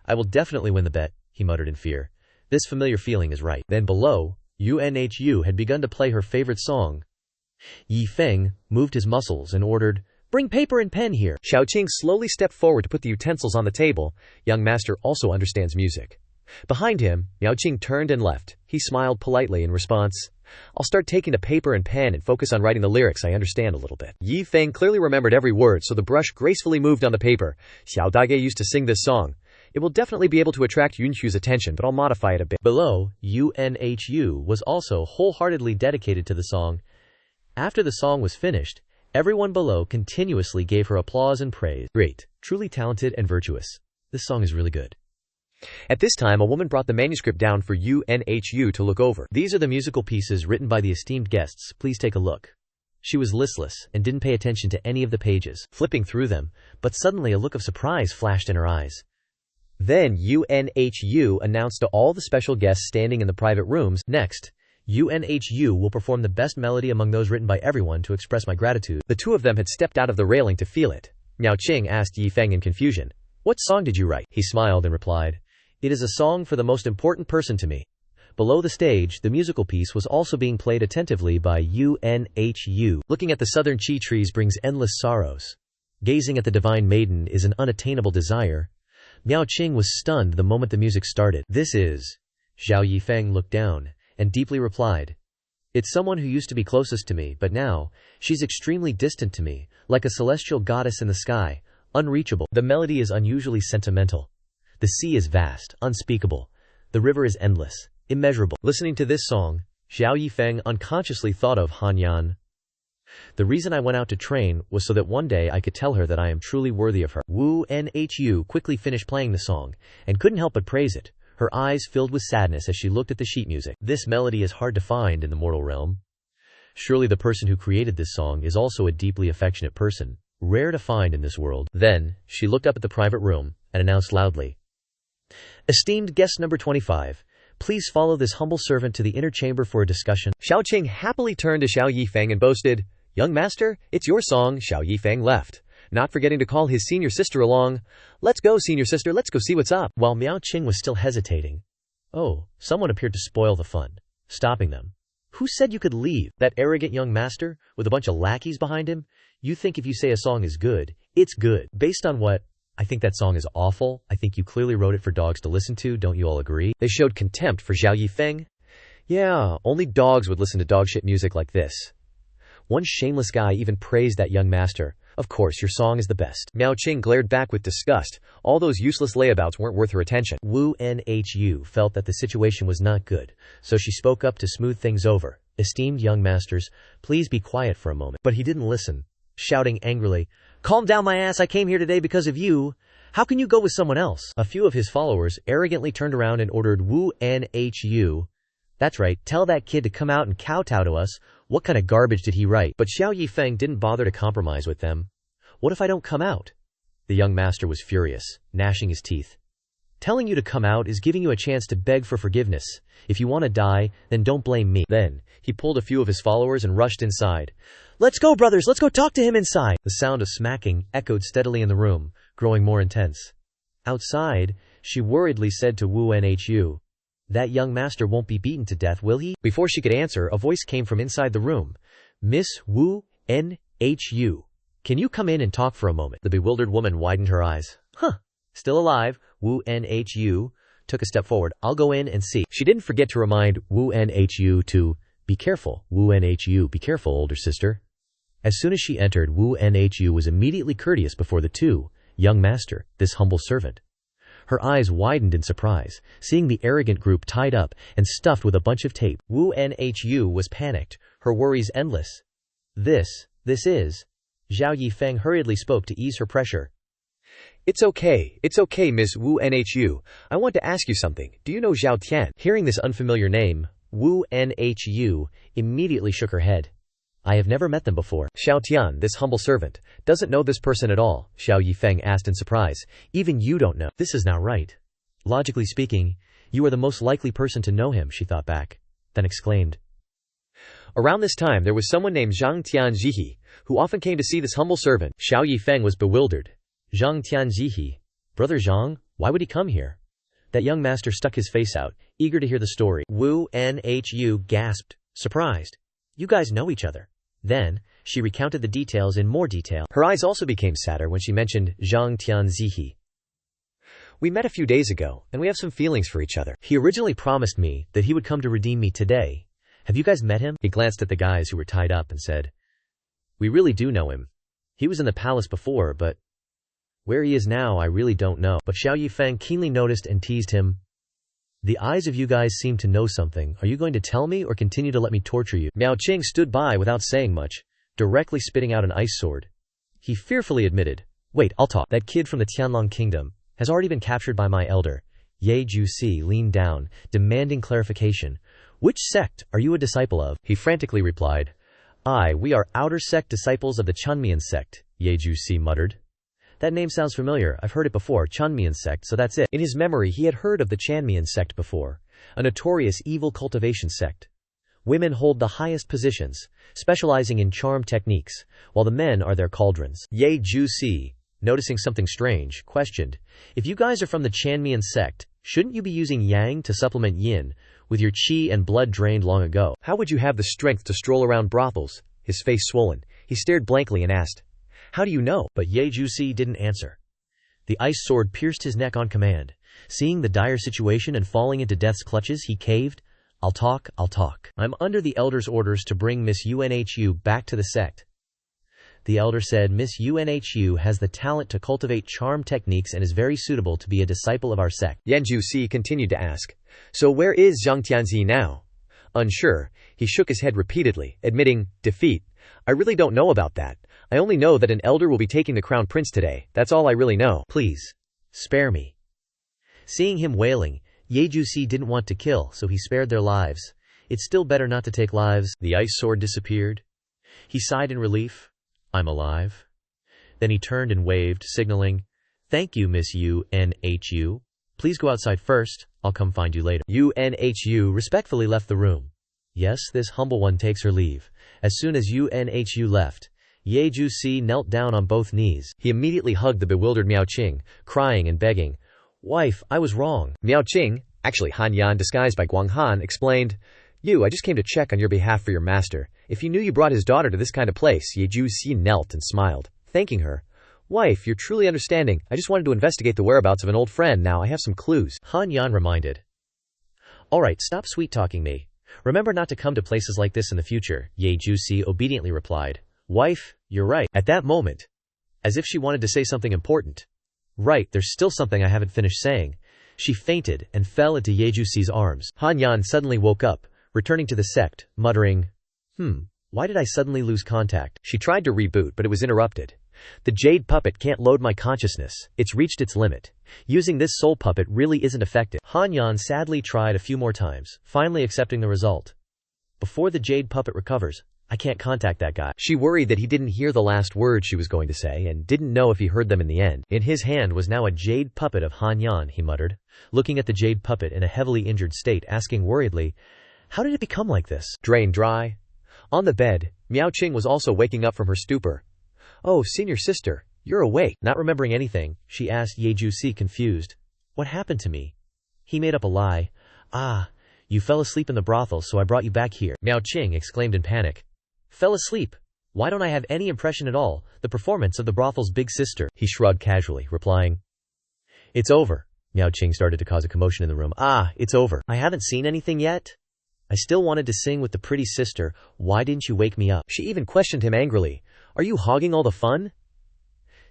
I will definitely win the bet," he muttered in fear. This familiar feeling is right. Then below, UNHU had begun to play her favorite song. Yi Feng moved his muscles and ordered, "Bring paper and pen here." Xiao Qing slowly stepped forward to put the utensils on the table. Young master also understands music. Behind him, Miao Qing turned and left. He smiled politely in response. "I'll start taking a paper and pen and focus on writing the lyrics I understand a little bit." Yi Feng clearly remembered every word, so the brush gracefully moved on the paper. "Xiao Daige used to sing this song. It will definitely be able to attract Yunhu's attention, but I'll modify it a bit." Below, UNHU was also wholeheartedly dedicated to the song. After the song was finished, everyone below continuously gave her applause and praise. "Great, truly talented and virtuous. This song is really good." At this time, a woman brought the manuscript down for UNHU to look over. "These are the musical pieces written by the esteemed guests. Please take a look." She was listless and didn't pay attention to any of the pages, flipping through them, but suddenly a look of surprise flashed in her eyes. Then UNHU announced to all the special guests standing in the private rooms, "Next, UNHU will perform the best melody among those written by everyone to express my gratitude." The two of them had stepped out of the railing to feel it. Miao Qing asked Yi Feng in confusion, "What song did you write?" He smiled and replied, "It is a song for the most important person to me." Below the stage, the musical piece was also being played attentively by UNHU. "Looking at the southern chi trees brings endless sorrows. Gazing at the divine maiden is an unattainable desire." Miao Qing was stunned the moment the music started. "This is..." Xiao Yi Feng looked down and deeply replied, "It's someone who used to be closest to me, but now, she's extremely distant to me, like a celestial goddess in the sky, unreachable. The melody is unusually sentimental. The sea is vast, unspeakable. The river is endless, immeasurable." Listening to this song, Xiao Yi Feng unconsciously thought of Han Yan. "The reason I went out to train was so that one day I could tell her that I am truly worthy of her." Wu Nhu quickly finished playing the song, and couldn't help but praise it. Her eyes filled with sadness as she looked at the sheet music. "This melody is hard to find in the mortal realm. Surely the person who created this song is also a deeply affectionate person, rare to find in this world." Then, she looked up at the private room, and announced loudly, "Esteemed guest number 25, please follow this humble servant to the inner chamber for a discussion." Xiao Qing happily turned to Xiao Yi Feng and boasted, "Young master, it's your song." Xiao Yi Feng left, not forgetting to call his senior sister along. "Let's go, senior sister, let's go see what's up." While Miao Qing was still hesitating, someone appeared to spoil the fun, stopping them. "Who said you could leave? That arrogant young master, with a bunch of lackeys behind him? You think if you say a song is good, it's good. Based on what? I think that song is awful. I think you clearly wrote it for dogs to listen to, don't you all agree?" They showed contempt for Xiao Yi Feng. "Yeah, only dogs would listen to dogshit music like this." One shameless guy even praised that young master. "Of course, your song is the best." Miao Qing glared back with disgust. All those useless layabouts weren't worth her attention. Wu Nhu felt that the situation was not good, so she spoke up to smooth things over. "Esteemed young masters, please be quiet for a moment." But he didn't listen, shouting angrily, "Calm down my ass, I came here today because of you. How can you go with someone else? A few of his followers arrogantly turned around and ordered Wu Nhu. That's right, tell that kid to come out and kowtow to us. What kind of garbage did he write? But Xiao Yi Feng didn't bother to compromise with them. What if I don't come out? The young master was furious, gnashing his teeth. Telling you to come out is giving you a chance to beg for forgiveness. If you want to die, then don't blame me. Then, he pulled a few of his followers and rushed inside. Let's go, brothers, let's go talk to him inside. The sound of smacking echoed steadily in the room, growing more intense. Outside, she worriedly said to Wu Nhu, that young master won't be beaten to death, will he? Before she could answer, a voice came from inside the room. Miss Wu Nhu, can you come in and talk for a moment? The bewildered woman widened her eyes. Still alive, Wu Nhu took a step forward. I'll go in and see. She didn't forget to remind Wu Nhu to, be careful, Wu Nhu, be careful, older sister. As soon as she entered, Wu Nhu was immediately courteous before the two. Young master, this humble servant. Her eyes widened in surprise, seeing the arrogant group tied up and stuffed with a bunch of tape. Wu Nhu was panicked, her worries endless. This is... Xiao Yi Feng hurriedly spoke to ease her pressure. It's okay, Miss Wu Nhu. I want to ask you something. Do you know Zhao Tian? Hearing this unfamiliar name, Wu Nhu immediately shook her head. I have never met them before. Xiao Tian, this humble servant, doesn't know this person at all, Xiao Yi Feng asked in surprise. Even you don't know. This is not right. Logically speaking, you are the most likely person to know him, she thought back, then exclaimed. Around this time there was someone named Zhang Tianzihe, who often came to see this humble servant. Xiao Yi Feng was bewildered. Zhang Tianzihe? Brother Zhang? Why would he come here? That young master stuck his face out, eager to hear the story. Wu Nhu gasped, surprised. You guys know each other. Then, she recounted the details in more detail. Her eyes also became sadder when she mentioned Zhang Tianzihe. We met a few days ago, and we have some feelings for each other. He originally promised me that he would come to redeem me today. Have you guys met him? He glanced at the guys who were tied up and said, We really do know him. He was in the palace before, but where he is now I really don't know. But Xiao Yi Feng keenly noticed and teased him. The eyes of you guys seem to know something. Are you going to tell me or continue to let me torture you? Miao Qing stood by without saying much, directly spitting out an ice sword. He fearfully admitted, Wait, I'll talk. That kid from the Tianlong kingdom has already been captured by my elder. Ye Jusi leaned down, demanding clarification. Which sect are you a disciple of? He frantically replied, We are outer sect disciples of the Chunmian sect, Ye Jusi muttered. That name sounds familiar, I've heard it before, Chunmian sect, so that's it. In his memory he had heard of the Chanmian sect before, a notorious evil cultivation sect. Women hold the highest positions, specializing in charm techniques, while the men are their cauldrons. Ye Jusi, noticing something strange, questioned, If you guys are from the Chanmian sect, shouldn't you be using yang to supplement yin, with your qi and blood drained long ago? How would you have the strength to stroll around brothels? His face swollen, he stared blankly and asked, How do you know? But Ye Jusi didn't answer. The ice sword pierced his neck on command. Seeing the dire situation and falling into death's clutches, he caved. I'll talk. I'm under the elder's orders to bring Miss Unhu back to the sect. The elder said Miss Unhu has the talent to cultivate charm techniques and is very suitable to be a disciple of our sect. Yan Jusi continued to ask, So where is Zhang Tianzi now? Unsure, he shook his head repeatedly, admitting defeat. I really don't know about that. I only know that an elder will be taking the crown prince today. That's all I really know. Please, spare me. Seeing him wailing, Ye Jusi didn't want to kill, so he spared their lives. It's still better not to take lives. The ice sword disappeared. He sighed in relief. I'm alive. Then he turned and waved, signaling, Thank you, Miss Unhu. Please go outside first. I'll come find you later. Unhu respectfully left the room. Yes, this humble one takes her leave. As soon as Unhu left, Ye Jusi knelt down on both knees. He immediately hugged the bewildered Miao Qing, crying and begging, Wife, I was wrong. Miao Qing, actually Han Yan disguised by Guang Han, explained, I just came to check on your behalf for your master. If you knew you brought his daughter to this kind of place. Ye Jusi knelt and smiled, thanking her. Wife, you're truly understanding. I just wanted to investigate the whereabouts of an old friend. Now I have some clues. Han Yan reminded. Alright, stop sweet-talking me. Remember not to come to places like this in the future, Ye Jusi obediently replied. Wife, you're right. At that moment, as if she wanted to say something important. Right, there's still something I haven't finished saying. She fainted and fell into Ye Jusi's arms. Han Yan suddenly woke up, returning to the sect, muttering, Why did I suddenly lose contact? She tried to reboot, but it was interrupted. The jade puppet can't load my consciousness. It's reached its limit. Using this soul puppet really isn't effective. Han Yan sadly tried a few more times, finally accepting the result. Before the jade puppet recovers, I can't contact that guy. She worried that he didn't hear the last words she was going to say and didn't know if he heard them in the end. In his hand was now a jade puppet of Han Yan, he muttered, looking at the jade puppet in a heavily injured state, asking worriedly, how did it become like this? Drained dry. On the bed, Miao Qing was also waking up from her stupor. Oh, senior sister, you're awake. Not remembering anything, she asked Ye Jusi, confused. What happened to me? He made up a lie. Ah, you fell asleep in the brothel, so I brought you back here. Miao Qing exclaimed in panic. Fell asleep? Why don't I have any impression at all? The performance of the brothel's big sister. He shrugged casually, replying. It's over. Miao Qing started to cause a commotion in the room. Ah, it's over. I haven't seen anything yet. I still wanted to sing with the pretty sister. Why didn't you wake me up? She even questioned him angrily. Are you hogging all the fun?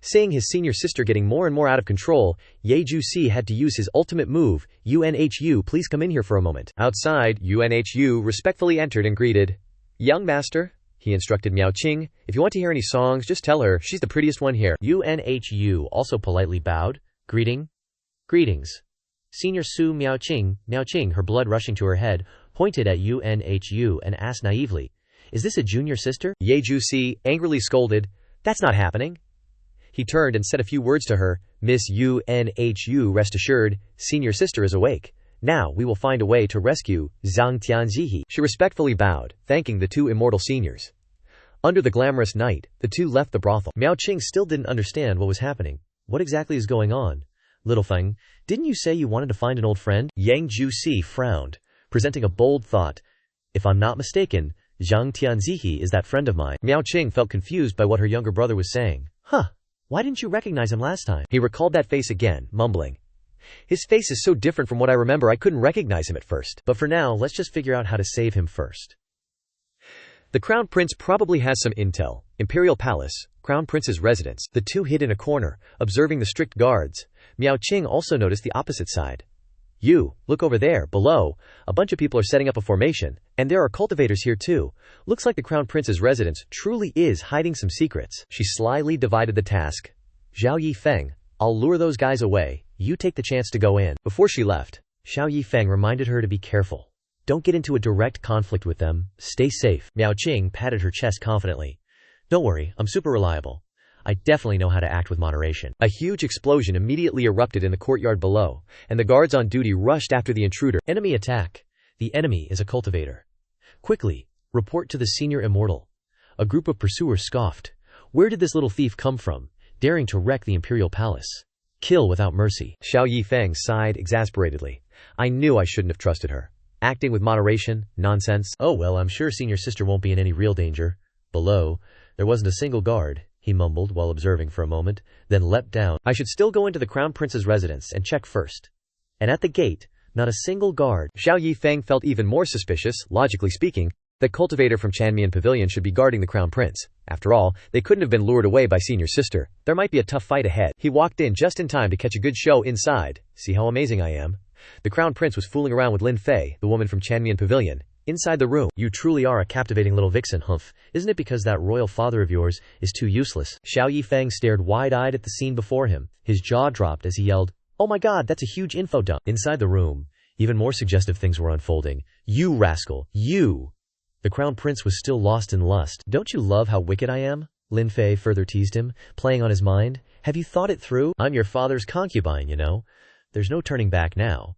Seeing his senior sister getting more and more out of control, Ye Jusi had to use his ultimate move. UNHU, please come in here for a moment. Outside, UNHU respectfully entered and greeted. Young master, he instructed Miao Qing. If you want to hear any songs, just tell her. She's the prettiest one here. UNHU also politely bowed. Greetings. Senior Su Miao Qing, her blood rushing to her head, pointed at UNHU and asked naively, is this a junior sister? Ye Jusi angrily scolded, that's not happening. He turned and said a few words to her. Miss UNHU, rest assured, senior sister is awake. Now we will find a way to rescue Zhang Tianzihe. She respectfully bowed, thanking the two immortal seniors. Under the glamorous night, the two left the brothel. Miao Qing still didn't understand what was happening. What exactly is going on? Little Feng, didn't you say you wanted to find an old friend? Yang Jusi frowned, presenting a bold thought. If I'm not mistaken, Zhang Tianzihe is that friend of mine. Miao Qing felt confused by what her younger brother was saying. Why didn't you recognize him last time? He recalled that face again, mumbling. His face is so different from what I remember I couldn't recognize him at first. But for now, let's just figure out how to save him first. The Crown Prince probably has some intel. Imperial Palace, Crown Prince's residence. The two hid in a corner, observing the strict guards. Miao Qing also noticed the opposite side. You, look over there, below. A bunch of people are setting up a formation, and there are cultivators here too. Looks like the Crown Prince's residence truly is hiding some secrets. She slyly divided the task. Xiao Yi Feng, I'll lure those guys away. You take the chance to go in. Before she left, Xiao Yi Feng reminded her to be careful. Don't get into a direct conflict with them. Stay safe. Miao Qing patted her chest confidently. Don't worry, I'm super reliable. I definitely know how to act with moderation. A huge explosion immediately erupted in the courtyard below, and the guards on duty rushed after the intruder. Enemy attack. The enemy is a cultivator. Quickly, report to the senior immortal. A group of pursuers scoffed. Where did this little thief come from, daring to wreck the imperial palace? Kill without mercy. Xiao Yi Feng sighed exasperatedly. I knew I shouldn't have trusted her. Acting with moderation, nonsense. Oh well, I'm sure senior sister won't be in any real danger. Below, there wasn't a single guard, he mumbled while observing for a moment, then leapt down. I should still go into the Crown Prince's residence and check first. And at the gate, not a single guard. Xiao Yi Feng felt even more suspicious, logically speaking. The cultivator from Chanmian Pavilion should be guarding the Crown Prince. After all, they couldn't have been lured away by senior sister. There might be a tough fight ahead. He walked in just in time to catch a good show inside. See how amazing I am? The Crown Prince was fooling around with Lin Fei, the woman from Chanmian Pavilion. Inside the room, you truly are a captivating little vixen, humph. Isn't it because that royal father of yours is too useless? Xiao Yi Feng stared wide-eyed at the scene before him. His jaw dropped as he yelled, oh my god, that's a huge info dump. Inside the room, even more suggestive things were unfolding. You rascal, you! The Crown Prince was still lost in lust. Don't you love how wicked I am? Lin Fei further teased him, playing on his mind. Have you thought it through? I'm your father's concubine, you know. There's no turning back now.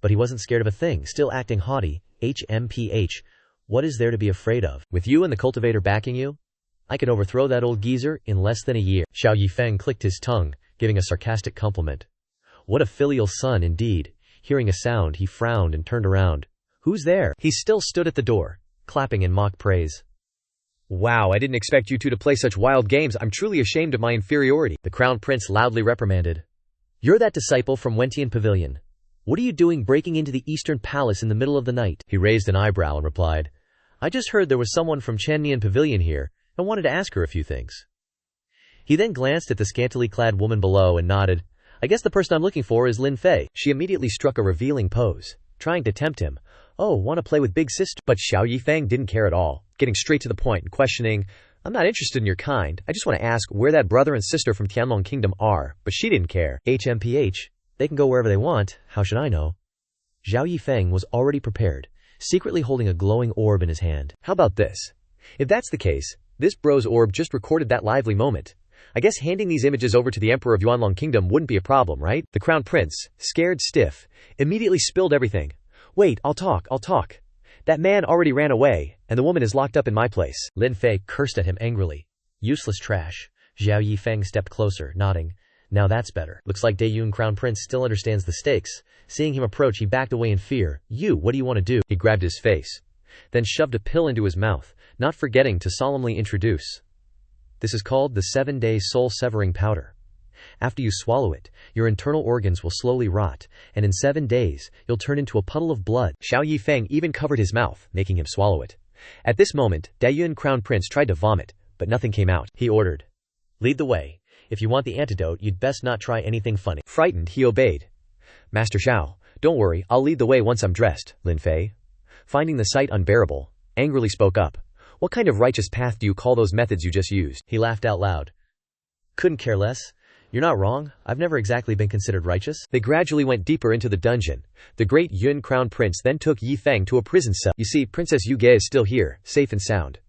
But he wasn't scared of a thing, still acting haughty. HMPH. What is there to be afraid of? With you and the cultivator backing you? I can overthrow that old geezer in less than a year. Xiao Yi Feng clicked his tongue, giving a sarcastic compliment. What a filial son indeed. Hearing a sound, he frowned and turned around. Who's there? He still stood at the door, clapping in mock praise. Wow, I didn't expect you two to play such wild games. I'm truly ashamed of my inferiority. The Crown Prince loudly reprimanded. You're that disciple from Wentian Pavilion. What are you doing breaking into the Eastern Palace in the middle of the night? He raised an eyebrow and replied, I just heard there was someone from Chanmian Pavilion here and wanted to ask her a few things. He then glanced at the scantily clad woman below and nodded. I guess the person I'm looking for is Lin Fei. She immediately struck a revealing pose, trying to tempt him. Oh, want to play with big sister? But Xiao Yi Feng didn't care at all, getting straight to the point and questioning, I'm not interested in your kind. I just want to ask where that brother and sister from Tianlong Kingdom are, but she didn't care. HMPH. They can go wherever they want. How should I know? Xiao Yi Feng was already prepared, secretly holding a glowing orb in his hand. How about this? If that's the case, this bro's orb just recorded that lively moment. I guess handing these images over to the Emperor of Yuanlong Kingdom wouldn't be a problem, right? The Crown Prince, scared stiff, immediately spilled everything. Wait, I'll talk. That man already ran away, and the woman is locked up in my place. Lin Fei cursed at him angrily. Useless trash. Xiao Yi Feng stepped closer, nodding. Now that's better. Looks like Daeyun Crown Prince still understands the stakes. Seeing him approach, he backed away in fear. You, what do you want to do? He grabbed his face, then shoved a pill into his mouth, not forgetting to solemnly introduce. This is called the 7-day soul-severing powder. After you swallow it, your internal organs will slowly rot, and in 7 days, you'll turn into a puddle of blood. Xiao Yi Feng even covered his mouth, making him swallow it. At this moment, Daeyun Crown Prince tried to vomit, but nothing came out. He ordered, "Lead the way. If you want the antidote, you'd best not try anything funny." Frightened, he obeyed. "Master Xiao, don't worry, I'll lead the way once I'm dressed." Lin Fei, finding the sight unbearable, angrily spoke up. "What kind of righteous path do you call those methods you just used?" He laughed out loud. "Couldn't care less. You're not wrong. I've never exactly been considered righteous." They gradually went deeper into the dungeon. The great Yun Crown Prince then took Yi Feng to a prison cell. "You see, Princess Yu Ge is still here, safe and sound."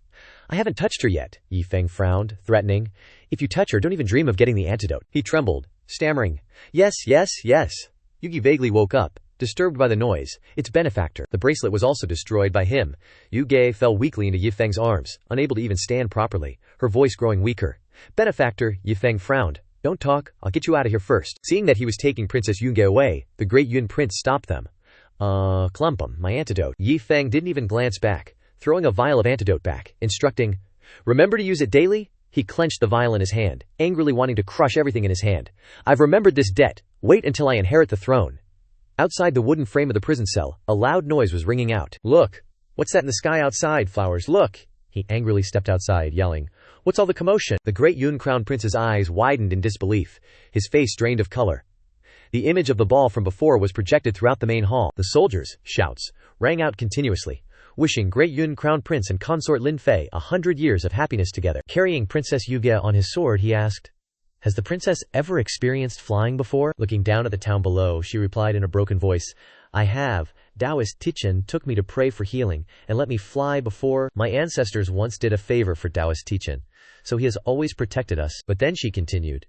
"I haven't touched her yet." Yi Feng frowned, threatening. "If you touch her, don't even dream of getting the antidote." He trembled, stammering, "Yes. Yugi vaguely woke up, disturbed by the noise. Its benefactor. The bracelet was also destroyed by him. Yu Ge fell weakly into Yi Feng's arms, unable to even stand properly, her voice growing weaker. "Benefactor," Yi Feng frowned. "Don't talk, I'll get you out of here first." Seeing that he was taking Princess Yu Ge away, the great Yun Prince stopped them. Clumpum, my antidote." Yi Feng didn't even glance back, throwing a vial of antidote back, instructing, "Remember to use it daily?" He clenched the vial in his hand, angrily wanting to crush everything in his hand. "I've remembered this debt. Wait until I inherit the throne." Outside the wooden frame of the prison cell, a loud noise was ringing out. "Look! What's that in the sky outside? Flowers, look!" He angrily stepped outside, yelling, "What's all the commotion?" The great Yun Crown Prince's eyes widened in disbelief, his face drained of color. The image of the ball from before was projected throughout the main hall. The soldiers' shouts rang out continuously, wishing great Yun Crown Prince and consort Lin Fei 100 years of happiness together. Carrying Princess Yu Ge on his sword, he asked, "Has the princess ever experienced flying before?" Looking down at the town below, she replied in a broken voice, "I have. Taoist Tichen took me to pray for healing, and let me fly before. My ancestors once did a favor for Taoist Tichen, so he has always protected us." But then she continued,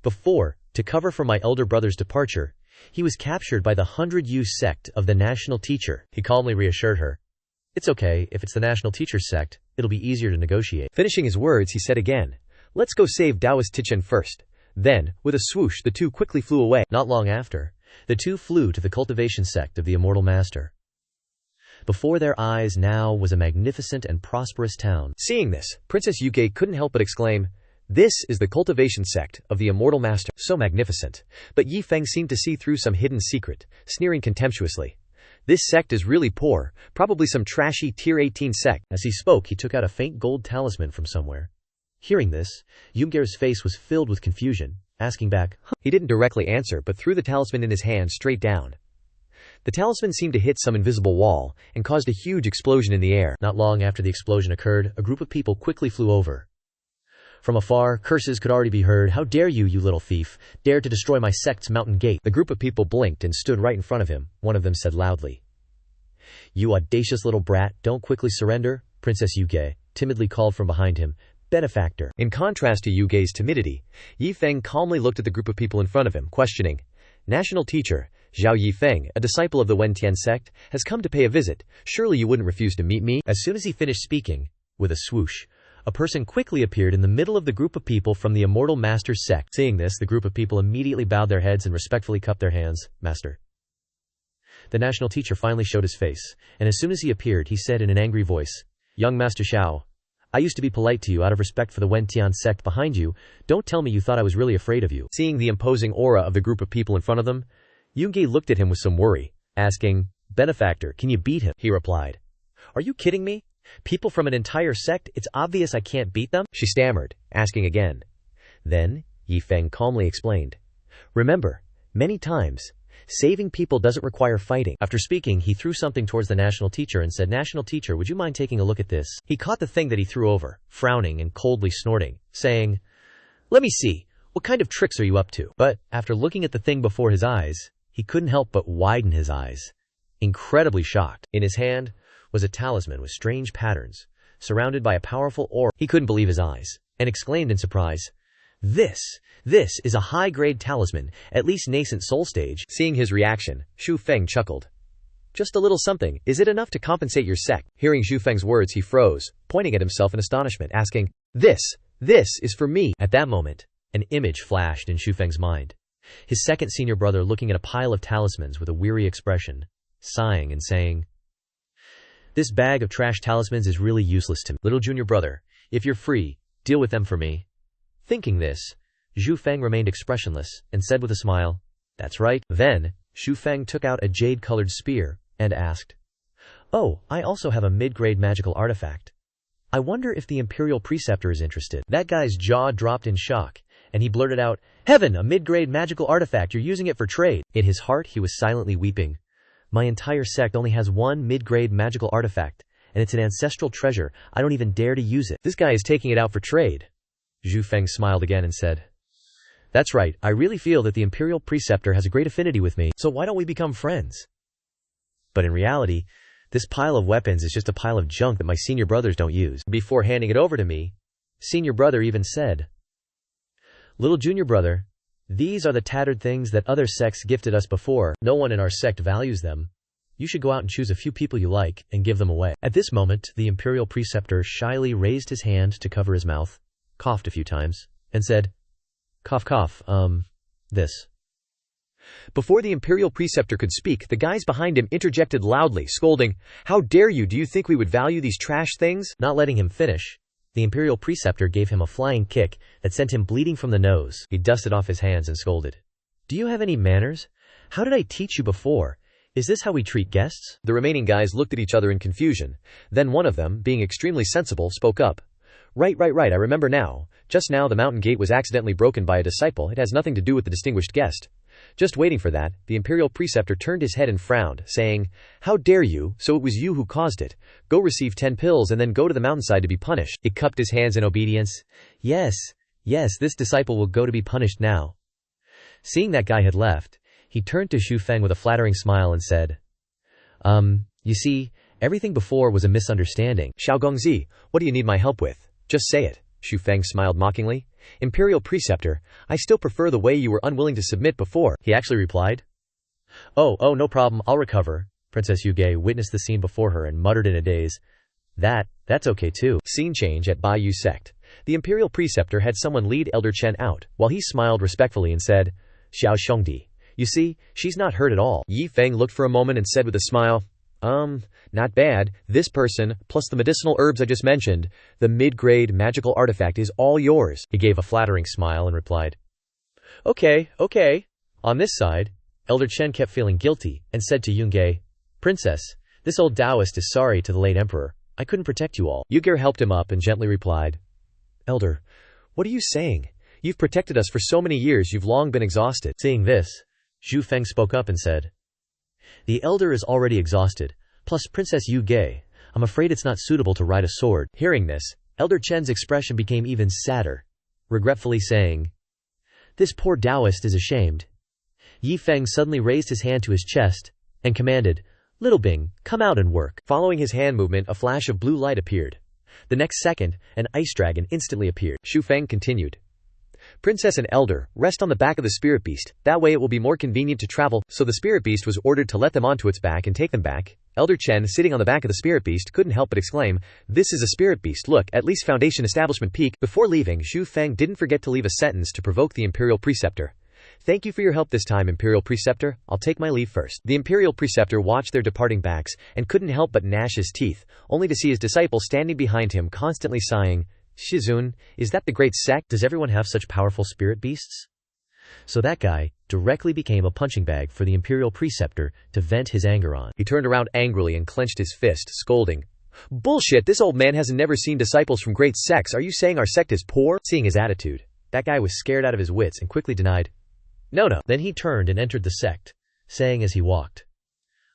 "Before, to cover for my elder brother's departure, he was captured by the 100 sect of the national teacher." He calmly reassured her, "It's okay, if it's the national teacher's sect, it'll be easier to negotiate." Finishing his words, he said again, "Let's go save Taoist Tichen first." Then, with a swoosh, the two quickly flew away. Not long after, the two flew to the cultivation sect of the Immortal Master. Before their eyes now was a magnificent and prosperous town. Seeing this, Princess Yu Ge couldn't help but exclaim, "This is the cultivation sect of the Immortal Master. So magnificent." But Yi Feng seemed to see through some hidden secret, sneering contemptuously, "This sect is really poor, probably some trashy tier 18 sect." As he spoke, he took out a faint gold talisman from somewhere. Hearing this, Yunger's face was filled with confusion, asking back, "Huh?" He didn't directly answer but threw the talisman in his hand straight down. The talisman seemed to hit some invisible wall, and caused a huge explosion in the air. Not long after the explosion occurred, a group of people quickly flew over. From afar, curses could already be heard. "How dare you, you little thief, dare to destroy my sect's mountain gate." The group of people blinked and stood right in front of him. One of them said loudly, "You audacious little brat, don't quickly surrender." Princess Yu Ge timidly called from behind him, "Benefactor." In contrast to Yu Ge's timidity, Yi Feng calmly looked at the group of people in front of him, questioning, "National teacher, Xiao Yi Feng, a disciple of the Wentian sect, has come to pay a visit. Surely you wouldn't refuse to meet me?" As soon as he finished speaking, with a swoosh, a person quickly appeared in the middle of the group of people from the Immortal Master's sect. Seeing this, the group of people immediately bowed their heads and respectfully cupped their hands. "Master." The national teacher finally showed his face, and as soon as he appeared, he said in an angry voice, "Young Master Xiao, I used to be polite to you out of respect for the Wentian sect behind you. Don't tell me you thought I was really afraid of you." Seeing the imposing aura of the group of people in front of them, Yunge looked at him with some worry, asking, "Benefactor, can you beat him?" He replied, "Are you kidding me? People from an entire sect, it's obvious I can't beat them." She stammered, asking again. Then, Yi Feng calmly explained, "Remember, many times, Saving people doesn't require fighting. After speaking, he threw something towards the national teacher and said, "National teacher, would you mind taking a look at this?" He caught the thing that he threw over, frowning and coldly snorting, saying, "Let me see, what kind of tricks are you up to?" But, after looking at the thing before his eyes, he couldn't help but widen his eyes, incredibly shocked. In his hand was a talisman with strange patterns, surrounded by a powerful aura. He couldn't believe his eyes, and exclaimed in surprise, This is a high-grade talisman, at least nascent soul stage." Seeing his reaction, Xiao Feng chuckled. "Just a little something, is it enough to compensate your sect?" Hearing Xiao Feng's words, he froze, pointing at himself in astonishment, asking, This is for me." At that moment, an image flashed in Xiao Feng's mind. His second senior brother looking at a pile of talismans with a weary expression, sighing and saying, "This bag of trash talismans is really useless to me. Little junior brother, if you're free, deal with them for me." Thinking this, Xiao Feng remained expressionless and said with a smile, "That's right." Then, Xiao Feng took out a jade-colored spear and asked, "Oh, I also have a mid-grade magical artifact. I wonder if the Imperial Preceptor is interested." That guy's jaw dropped in shock, and he blurted out, "Heaven, a mid-grade magical artifact, you're using it for trade." In his heart, he was silently weeping. "My entire sect only has one mid-grade magical artifact, and it's an ancestral treasure. I don't even dare to use it. This guy is taking it out for trade." Xiao Feng smiled again and said, "That's right, I really feel that the Imperial Preceptor has a great affinity with me, so why don't we become friends?" But in reality, this pile of weapons is just a pile of junk that my senior brothers don't use. Before handing it over to me, senior brother even said, "Little junior brother, these are the tattered things that other sects gifted us before. No one in our sect values them. You should go out and choose a few people you like and give them away." At this moment, the Imperial Preceptor shyly raised his hand to cover his mouth, coughed a few times, and said, "Cough, cough, this." Before the Imperial Preceptor could speak, the guys behind him interjected loudly, scolding, "How dare you? Do you think we would value these trash things?" Not letting him finish, the Imperial Preceptor gave him a flying kick that sent him bleeding from the nose. He dusted off his hands and scolded, "Do you have any manners? How did I teach you before? Is this how we treat guests?" The remaining guys looked at each other in confusion. Then one of them, being extremely sensible, spoke up. Right, I remember now. Just now the mountain gate was accidentally broken by a disciple. It has nothing to do with the distinguished guest." Just waiting for that, the Imperial Preceptor turned his head and frowned, saying, "How dare you? So it was you who caused it. Go receive 10 pills and then go to the mountainside to be punished." He cupped his hands in obedience. Yes, this disciple will go to be punished now." Seeing that guy had left, he turned to Xiao Feng with a flattering smile and said, You see, everything before was a misunderstanding." "Xiao Gongzi, what do you need my help with? Just say it." Xiao Feng smiled mockingly. "Imperial Preceptor, I still prefer the way you were unwilling to submit before," he actually replied. Oh, no problem, I'll recover." Princess Yuge witnessed the scene before her and muttered in a daze, That's okay too." Scene change at Bai Yu sect. The Imperial Preceptor had someone lead Elder Chen out, while he smiled respectfully and said, "Xiao Shongdi, you see, she's not hurt at all." Yi Feng looked for a moment and said with a smile, Not bad. This person, plus the medicinal herbs I just mentioned, the mid-grade magical artifact is all yours." He gave a flattering smile and replied, Okay. On this side, Elder Chen kept feeling guilty and said to Yunge, "Princess, this old Taoist is sorry to the late emperor. I couldn't protect you all." Yunge helped him up and gently replied, "Elder, what are you saying? You've protected us for so many years, you've long been exhausted." Seeing this, Xiao Feng spoke up and said, "The elder is already exhausted. Plus Princess Yuge, I'm afraid it's not suitable to ride a sword." Hearing this, Elder Chen's expression became even sadder, regretfully saying, "This poor Taoist is ashamed." Yi Feng suddenly raised his hand to his chest and commanded, "Little Bing, come out and work." Following his hand movement, a flash of blue light appeared. The next second, an ice dragon instantly appeared. Xiao Feng continued, "Princess and Elder, rest on the back of the spirit beast. That way it will be more convenient to travel." So the spirit beast was ordered to let them onto its back and take them back. Elder Chen, sitting on the back of the spirit beast, couldn't help but exclaim, "This is a spirit beast, look, at least Foundation Establishment peak." Before leaving, Xiao Feng didn't forget to leave a sentence to provoke the Imperial Preceptor. "Thank you for your help this time, Imperial Preceptor. I'll take my leave first." The Imperial Preceptor watched their departing backs and couldn't help but gnash his teeth, only to see his disciple standing behind him constantly sighing, "Shizun, is that the great sect? Does everyone have such powerful spirit beasts?" So that guy directly became a punching bag for the Imperial Preceptor to vent his anger on. He turned around angrily and clenched his fist, scolding, "Bullshit, this old man hasn't never seen disciples from great sects. Are you saying our sect is poor?" Seeing his attitude, that guy was scared out of his wits and quickly denied, No. Then he turned and entered the sect, saying as he walked.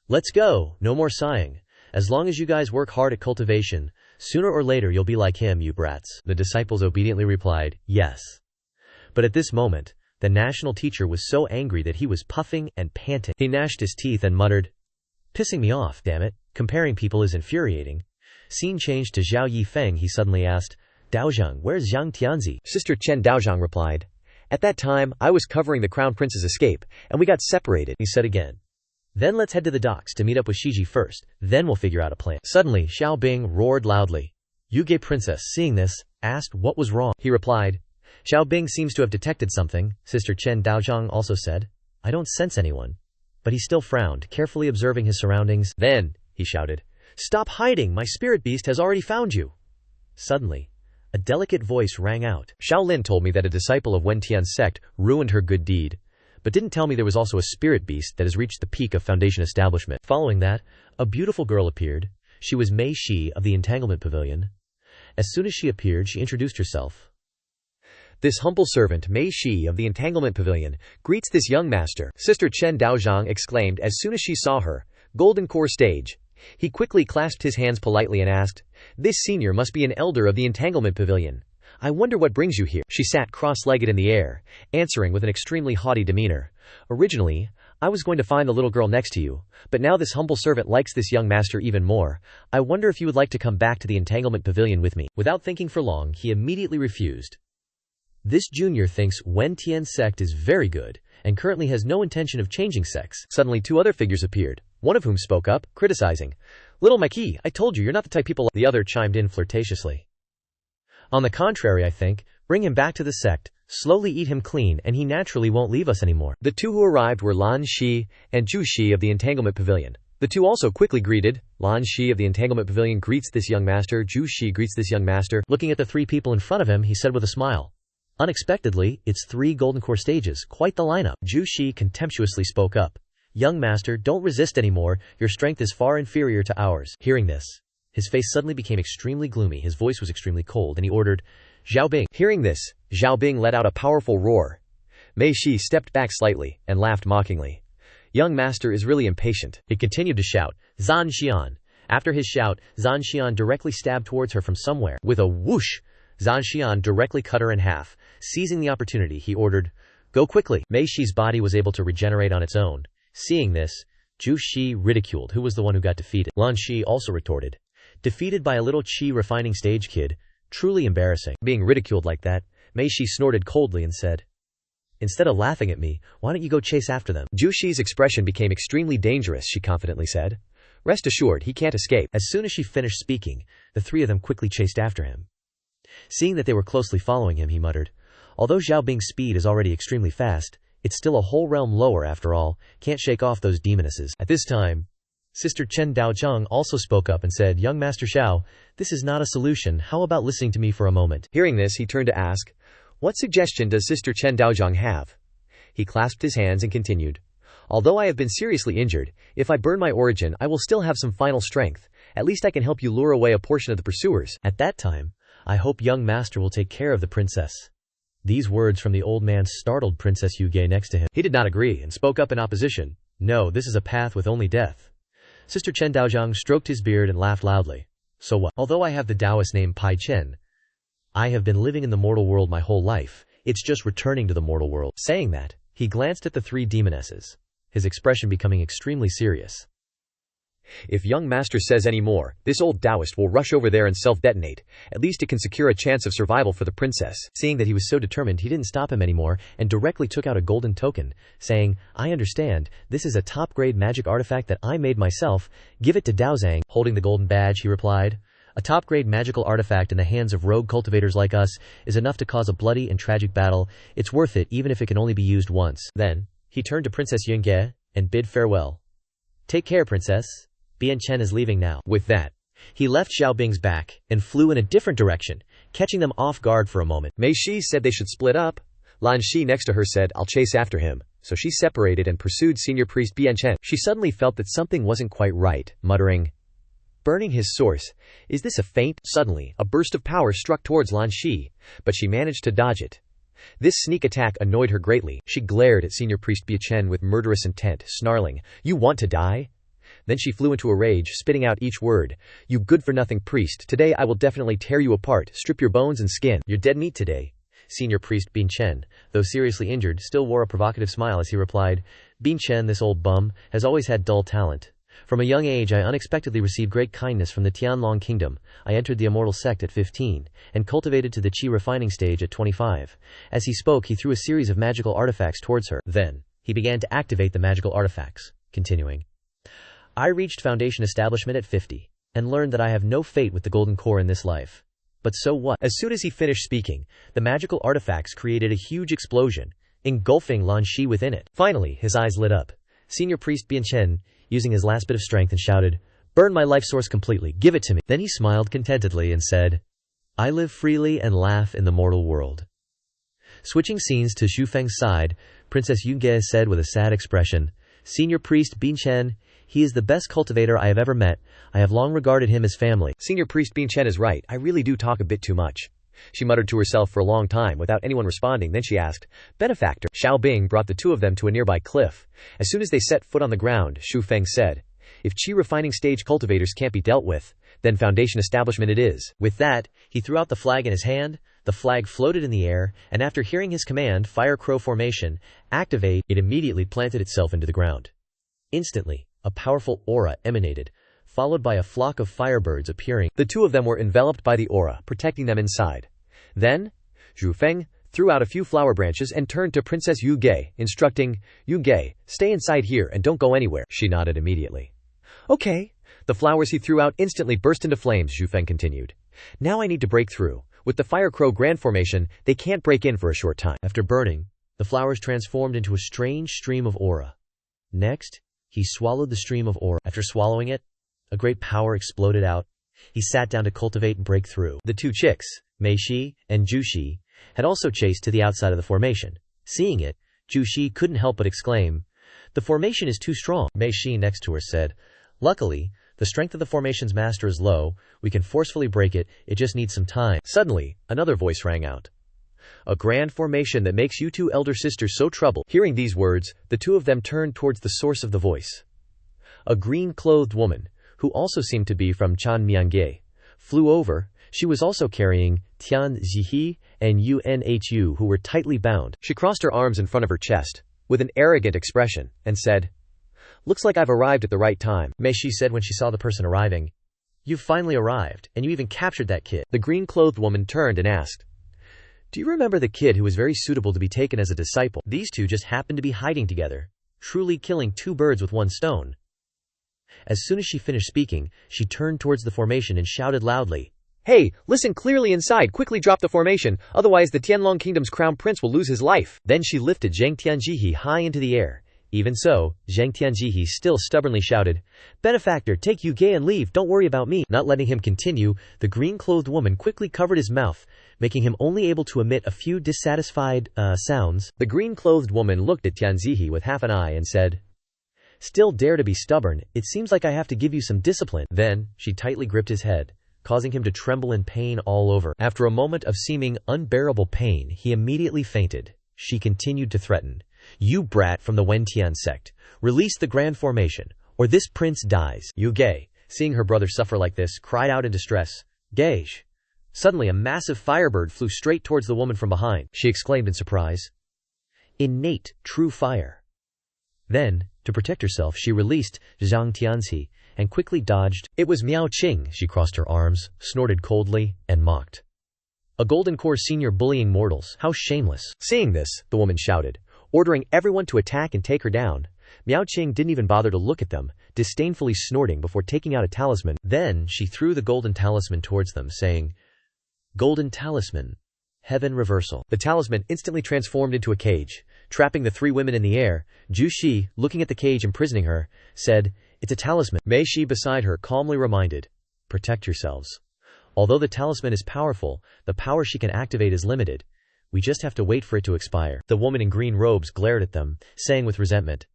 Let's go, no more sighing. As long as you guys work hard at cultivation, sooner or later you'll be like him, you brats. The disciples obediently replied, yes. But at this moment, the national teacher was so angry that he was puffing and panting. He gnashed his teeth and muttered, pissing me off, damn it. Comparing people is infuriating. Scene changed to Xiao Yi Feng. He suddenly asked, Daozhang, where's Zhang Tianzi? Sister Chen Daozhang replied, at that time, I was covering the crown prince's escape, and we got separated. He said again, then let's head to the docks to meet up with Shiji first, then we'll figure out a plan. Suddenly, Xiao Bing roared loudly. Yuge princess, seeing this, asked what was wrong. He replied, Xiao Bing seems to have detected something. Sister Chen Daozhang also said, I don't sense anyone. But he still frowned, carefully observing his surroundings. Then, he shouted, stop hiding, my spirit beast has already found you. Suddenly, a delicate voice rang out. Shaolin told me that a disciple of Wen Tian's sect ruined her good deed, but didn't tell me there was also a spirit beast that has reached the peak of Foundation establishment. Following that, a beautiful girl appeared. She was Mei Shi of the Entanglement Pavilion. As soon as she appeared, she introduced herself. This humble servant, Mei Shi of the Entanglement Pavilion, greets this young master. Sister Chen Daozhang exclaimed as soon as she saw her. Golden core stage. He quickly clasped his hands politely and asked, this senior must be an elder of the Entanglement Pavilion. I wonder what brings you here. She sat cross-legged in the air, answering with an extremely haughty demeanor. Originally, I was going to find the little girl next to you, but now this humble servant likes this young master even more. I wonder if you would like to come back to the Entanglement Pavilion with me. Without thinking for long, he immediately refused. This junior thinks Wen Tian's sect is very good, and currently has no intention of changing sects. Suddenly 2 other figures appeared, one of whom spoke up, criticizing. Little Mikey, I told you, you're not the type people. The other chimed in flirtatiously. On the contrary, I think, bring him back to the sect, slowly eat him clean, and he naturally won't leave us anymore. The 2 who arrived were Lan Shi and Zhu Shi of the Entanglement Pavilion. The 2 also quickly greeted. Lan Shi of the Entanglement Pavilion greets this young master. Zhu Shi greets this young master. Looking at the 3 people in front of him, he said with a smile, unexpectedly, it's 3 golden core stages, quite the lineup. Zhu Shi contemptuously spoke up. Young master, don't resist anymore, your strength is far inferior to ours. Hearing this, his face suddenly became extremely gloomy, his voice was extremely cold, and he ordered, Xiao Bing. Hearing this, Xiao Bing let out a powerful roar. Mei Shi stepped back slightly, and laughed mockingly. Young master is really impatient. He continued to shout, Zan Xian. After his shout, Zan Xian directly stabbed towards her from somewhere. With a whoosh, Zan Xian directly cut her in half. Seizing the opportunity, he ordered, go quickly. Mei Shi's body was able to regenerate on its own. Seeing this, Zhu Shi ridiculed who was the one who got defeated. Lan Shi also retorted, defeated by a little Qi refining stage kid, truly embarrassing. Being ridiculed like that, Mei Shi snorted coldly and said, instead of laughing at me, why don't you go chase after them? Zhu Shi's expression became extremely dangerous, she confidently said. Rest assured, he can't escape. As soon as she finished speaking, the 3 of them quickly chased after him. Seeing that they were closely following him, he muttered, although Xiao Bing's speed is already extremely fast, it's still a whole realm lower after all, can't shake off those demonesses. At this time, Sister Chen Daozhang also spoke up and said, young Master Xiao, this is not a solution, how about listening to me for a moment? Hearing this, he turned to ask, what suggestion does Sister Chen Daozhang have? He clasped his hands and continued, although I have been seriously injured, if I burn my origin I will still have some final strength, at least I can help you lure away a portion of the pursuers. At that time, I hope young master will take care of the princess. These words from the old man startled Princess Yuge next to him. He did not agree and spoke up in opposition. No, this is a path with only death. Sister Chen Daozhang stroked his beard and laughed loudly. So what? Although I have the Taoist name Pai Chen, I have been living in the mortal world my whole life. It's just returning to the mortal world. Saying that, he glanced at the 3 demonesses, his expression becoming extremely serious. If young master says any more, this old Taoist will rush over there and self-detonate. At least it can secure a chance of survival for the princess. Seeing that he was so determined, he didn't stop him anymore and directly took out a golden token, saying, I understand, this is a top-grade magic artifact that I made myself. Give it to Daozhang. Holding the golden badge, he replied, a top-grade magical artifact in the hands of rogue cultivators like us is enough to cause a bloody and tragic battle. It's worth it even if it can only be used once. Then, he turned to Princess Yunge and bid farewell. Take care, princess. Bian Chen is leaving now. With that, he left Xiao Bing's back and flew in a different direction, catching them off guard for a moment. Mei Shi said they should split up. Lan Shi next to her said, I'll chase after him. So she separated and pursued senior priest Bian Chen. She suddenly felt that something wasn't quite right, muttering, burning his source. Is this a feint? Suddenly, a burst of power struck towards Lan Shi, but she managed to dodge it. This sneak attack annoyed her greatly. She glared at Senior Priest Biachen with murderous intent, snarling, "You want to die?" Then she flew into a rage, spitting out each word. "You good-for-nothing priest, today I will definitely tear you apart, strip your bones and skin. You're dead meat today." Senior Priest Biachen, though seriously injured, still wore a provocative smile as he replied, "Biachen, this old bum, has always had dull talent. From a young age I unexpectedly received great kindness from the Tianlong Kingdom. I entered the immortal sect at 15, and cultivated to the Qi refining stage at 25. As he spoke, he threw a series of magical artifacts towards her. Then, he began to activate the magical artifacts, continuing. I reached foundation establishment at 50, and learned that I have no fate with the golden core in this life. But so what? As soon as he finished speaking, the magical artifacts created a huge explosion, engulfing Lan Shi within it. Finally, his eyes lit up. Senior Priest Biachen, using his last bit of strength, and shouted, "Burn my life source completely, give it to me." Then he smiled contentedly and said, "I live freely and laugh in the mortal world." Switching scenes to Xu Feng's side, Princess Yunge said with a sad expression, "Senior Priest Biachen, he is the best cultivator I have ever met. I have long regarded him as family." Senior Priest Biachen is right, I really do talk a bit too much. She muttered to herself for a long time without anyone responding. Then she asked, "Benefactor." Xiao Bing brought the two of them to a nearby cliff. As soon as they set foot on the ground, Xu Feng said, "If Qi refining stage cultivators can't be dealt with, then foundation establishment it is." With that, he threw out the flag in his hand. The flag floated in the air, and after hearing his command, Fire Crow Formation, activate, it immediately planted itself into the ground. Instantly, a powerful aura emanated, followed by a flock of firebirds appearing. The two of them were enveloped by the aura, protecting them inside. Then, Xu Feng threw out a few flower branches and turned to Princess Yu Ge, instructing, "Yu Ge, stay inside here and don't go anywhere." She nodded immediately. "Okay." The flowers he threw out instantly burst into flames. Xu Feng continued, "Now I need to break through. With the Fire Crow Grand Formation, they can't break in for a short time." After burning, the flowers transformed into a strange stream of aura. Next, he swallowed the stream of aura. After swallowing it, a great power exploded out. He sat down to cultivate and break through. The two chicks, Mei Shi and Zhu Shi, had also chased to the outside of the formation. Seeing it, Zhu Shi couldn't help but exclaim, "The formation is too strong." Mei Shi next to her said, "Luckily, the strength of the formation's master is low. We can forcefully break it, it just needs some time." Suddenly, another voice rang out. "A grand formation that makes you two elder sisters so troubled." Hearing these words, the two of them turned towards the source of the voice. A green-clothed woman, who also seemed to be from Chanmiange, flew over. She was also carrying Tian Zihi and Unhu, who were tightly bound. She crossed her arms in front of her chest, with an arrogant expression, and said, "Looks like I've arrived at the right time." Mei Shi said when she saw the person arriving, "You've finally arrived, and you even captured that kid." The green-clothed woman turned and asked, "Do you remember the kid who was very suitable to be taken as a disciple?" These two just happened to be hiding together, truly killing two birds with one stone. As soon as she finished speaking, she turned towards the formation and shouted loudly, "Hey, listen clearly inside, quickly drop the formation, otherwise the Tianlong Kingdom's crown prince will lose his life." Then she lifted Zhang Tianjihe high into the air. Even so, Zhang Tianjihe still stubbornly shouted, "Benefactor, take Yu Ge and leave, don't worry about me." Not letting him continue, the green-clothed woman quickly covered his mouth, making him only able to emit a few dissatisfied sounds. The green-clothed woman looked at Tianjihe with half an eye and said, "Still dare to be stubborn, it seems like I have to give you some discipline." Then, she tightly gripped his head, causing him to tremble in pain all over. After a moment of seeming unbearable pain, he immediately fainted. She continued to threaten, "You brat from the Wentian sect, release the grand formation, or this prince dies." Yu Ge, seeing her brother suffer like this, cried out in distress, "Gage!" Suddenly a massive firebird flew straight towards the woman from behind. She exclaimed in surprise, "Innate, true fire." Then, to protect herself, she released Zhang Tianzi and quickly dodged. It was Miao Qing. She crossed her arms, snorted coldly, and mocked. "A golden core senior bullying mortals, how shameless." Seeing this, the woman shouted, ordering everyone to attack and take her down. Miao Qing didn't even bother to look at them, disdainfully snorting before taking out a talisman. Then she threw the golden talisman towards them, saying, "Golden talisman, heaven reversal." The talisman instantly transformed into a cage, trapping the three women in the air. Zhu Shi, looking at the cage imprisoning her, said, "It's a talisman." Mei Shi beside her calmly reminded, "Protect yourselves. Although the talisman is powerful, the power she can activate is limited. We just have to wait for it to expire." The woman in green robes glared at them, saying with resentment,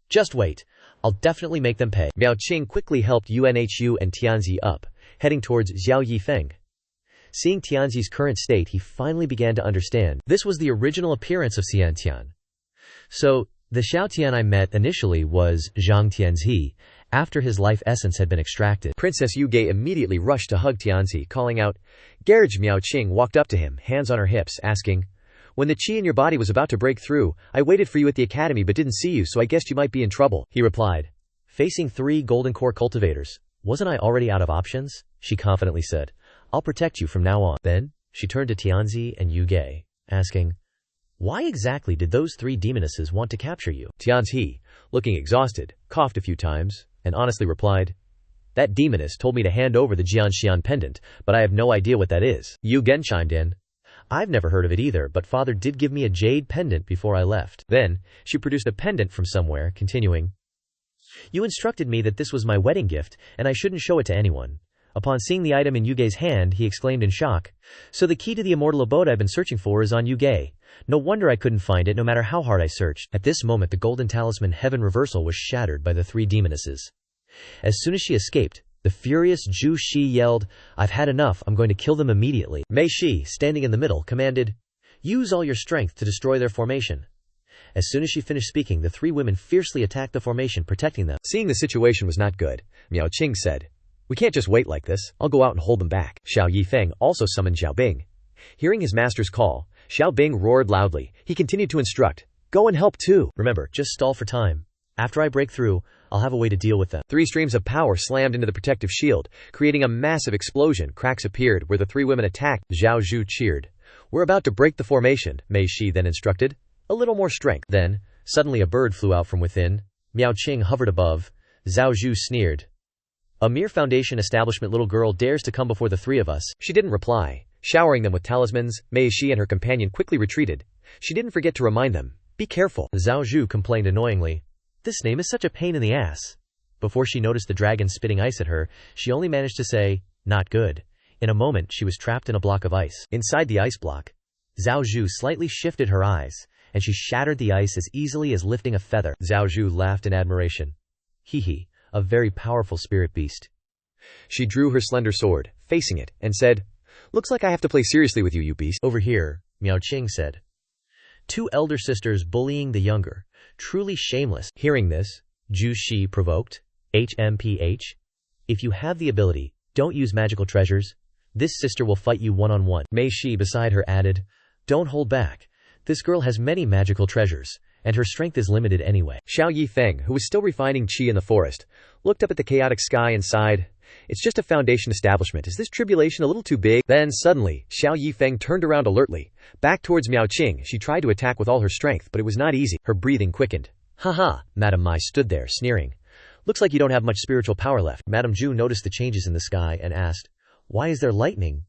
"Just wait. I'll definitely make them pay." Miao Qing quickly helped Unhu and Tianzi up, heading towards Xiao Yi Feng. Seeing Tianzi's current state, he finally began to understand. This was the original appearance of Xiantian. So, the Xiao Tian I met initially was Zhang Tianzi, after his life essence had been extracted. Princess Yu Ge immediately rushed to hug Tianzi, calling out, "Garage!" Miao Qing walked up to him, hands on her hips, asking, "When the qi in your body was about to break through, I waited for you at the academy but didn't see you, so I guessed you might be in trouble," he replied. Facing 3 golden core cultivators, "Wasn't I already out of options?" she confidently said. "I'll protect you from now on." Then, she turned to Tianzi and Yu Ge, asking, "Why exactly did those 3 demonesses want to capture you?" Tianzi, looking exhausted, coughed a few times, and honestly replied, "That demoness told me to hand over the Jianxian pendant, but I have no idea what that is." Yu Gen chimed in, "I've never heard of it either, but father did give me a jade pendant before I left." Then, she produced a pendant from somewhere, continuing, "You instructed me that this was my wedding gift, and I shouldn't show it to anyone." Upon seeing the item in Yuge's hand, he exclaimed in shock, "So the key to the immortal abode I've been searching for is on Yuge. No wonder I couldn't find it no matter how hard I searched." At this moment the golden talisman heaven reversal was shattered by the 3 demonesses. As soon as she escaped, the furious Zhu Shi yelled, "I've had enough, I'm going to kill them immediately." Mei Shi, standing in the middle, commanded, "Use all your strength to destroy their formation." As soon as she finished speaking, the 3 women fiercely attacked the formation, protecting them. Seeing the situation was not good, Miao Qing said, "We can't just wait like this, I'll go out and hold them back." Xiao Yi Feng also summoned Xiao Bing. Hearing his master's call, Xiao Bing roared loudly. He continued to instruct, "Go and help too. Remember, just stall for time. After I break through, I'll have a way to deal with them." 3 streams of power slammed into the protective shield, creating a massive explosion. Cracks appeared where the 3 women attacked. Zhao Zhu cheered. "We're about to break the formation," Mei Shi then instructed. "A little more strength." Then, suddenly a bird flew out from within. Miao Qing hovered above. Zhao Zhu sneered, "A mere foundation establishment little girl dares to come before the 3 of us." She didn't reply. Showering them with talismans, Mei Shi and her companion quickly retreated. She didn't forget to remind them, "Be careful." Zhao Zhu complained annoyingly, "This name is such a pain in the ass." Before she noticed the dragon spitting ice at her, she only managed to say, "Not good." In a moment she was trapped in a block of ice. Inside the ice block, Zhao Zhu slightly shifted her eyes, and she shattered the ice as easily as lifting a feather. Zhao Zhu laughed in admiration. "Hee, a very powerful spirit beast." She drew her slender sword, facing it, and said, "Looks like I have to play seriously with you, you beast." "Over here," Miao Qing said. 2 elder sisters bullying the younger. Truly shameless. Hearing this, Zhu Shi provoked, "HMPH? If you have the ability, don't use magical treasures. This sister will fight you one-on-one." Mei Shi beside her added, "Don't hold back. This girl has many magical treasures, and her strength is limited anyway." Xiao Yi Feng, who was still refining qi in the forest, looked up at the chaotic sky and sighed, "It's just a foundation establishment. Is this tribulation a little too big?" Then suddenly, Xiao Yi Feng turned around alertly. Back towards Miao Qing, she tried to attack with all her strength, but it was not easy. Her breathing quickened. "Haha," Madame Mai stood there, sneering. "Looks like you don't have much spiritual power left." Madame Zhu noticed the changes in the sky and asked, "Why is there lightning?"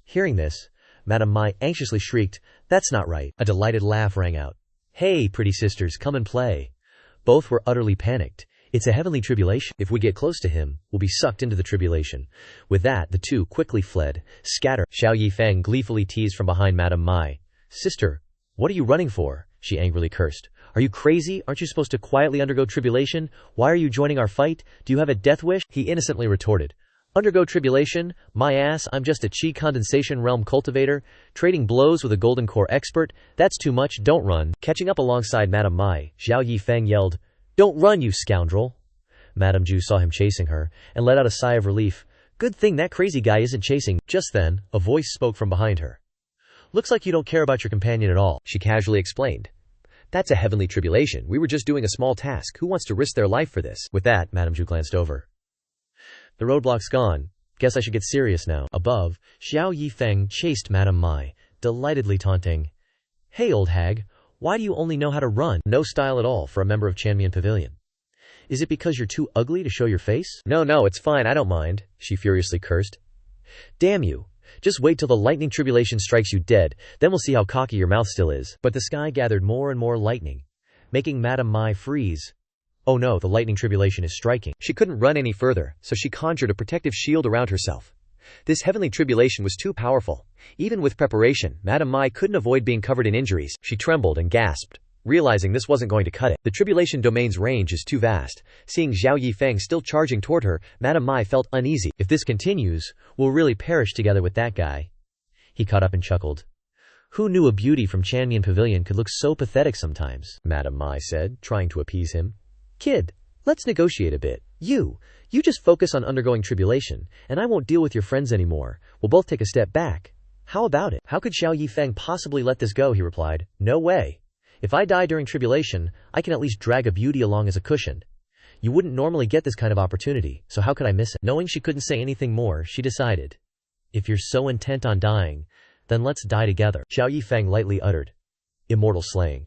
Hearing this, Madame Mai anxiously shrieked, "That's not right." A delighted laugh rang out. "Hey, pretty sisters, come and play." Both were utterly panicked. It's a heavenly tribulation. If we get close to him, we'll be sucked into the tribulation. With that, the 2 quickly fled. Scatter. Xiao Yi Feng gleefully teased from behind Madame Mai. "Sister, what are you running for?" she angrily cursed. "Are you crazy? Aren't you supposed to quietly undergo tribulation? Why are you joining our fight? Do you have a death wish?" He innocently retorted. "Undergo tribulation? My ass, I'm just a chi condensation realm cultivator, trading blows with a golden core expert. That's too much, don't run." Catching up alongside Madame Mai, Xiao Yi Feng yelled, "Don't run, you scoundrel." Madame Zhu saw him chasing her, and let out a sigh of relief. Good thing that crazy guy isn't chasing. Just then, a voice spoke from behind her. "Looks like you don't care about your companion at all," she casually explained. "That's a heavenly tribulation. We were just doing a small task. Who wants to risk their life for this?" With that, Madame Zhu glanced over. "The roadblock's gone. Guess I should get serious now." Above, Xiao Yi Feng chased Madame Mai, delightedly taunting, "Hey old hag, why do you only know how to run? No style at all for a member of Chanmian Pavilion. Is it because you're too ugly to show your face?" No, it's fine, I don't mind," she furiously cursed. "Damn you. Just wait till the lightning tribulation strikes you dead, then we'll see how cocky your mouth still is." But the sky gathered more and more lightning, making Madame Mai freeze. Oh no, the lightning tribulation is striking. She couldn't run any further, so she conjured a protective shield around herself. This heavenly tribulation was too powerful. Even with preparation, Madame Mai couldn't avoid being covered in injuries. She trembled and gasped, realizing this wasn't going to cut it. The tribulation domain's range is too vast. Seeing Xiao Yi Feng still charging toward her, Madame Mai felt uneasy. If this continues, we'll really perish together with that guy. He caught up and chuckled. Who knew a beauty from Chanmian Pavilion could look so pathetic sometimes? Madame Mai said, trying to appease him. Kid, let's negotiate a bit. You just focus on undergoing tribulation, and I won't deal with your friends anymore. We'll both take a step back. How about it? How could Xiao Yi Feng possibly let this go? He replied. No way. If I die during tribulation, I can at least drag a beauty along as a cushion. You wouldn't normally get this kind of opportunity, so how could I miss it? Knowing she couldn't say anything more, she decided. If you're so intent on dying, then let's die together. Xiao Yi Feng lightly uttered. Immortal slaying.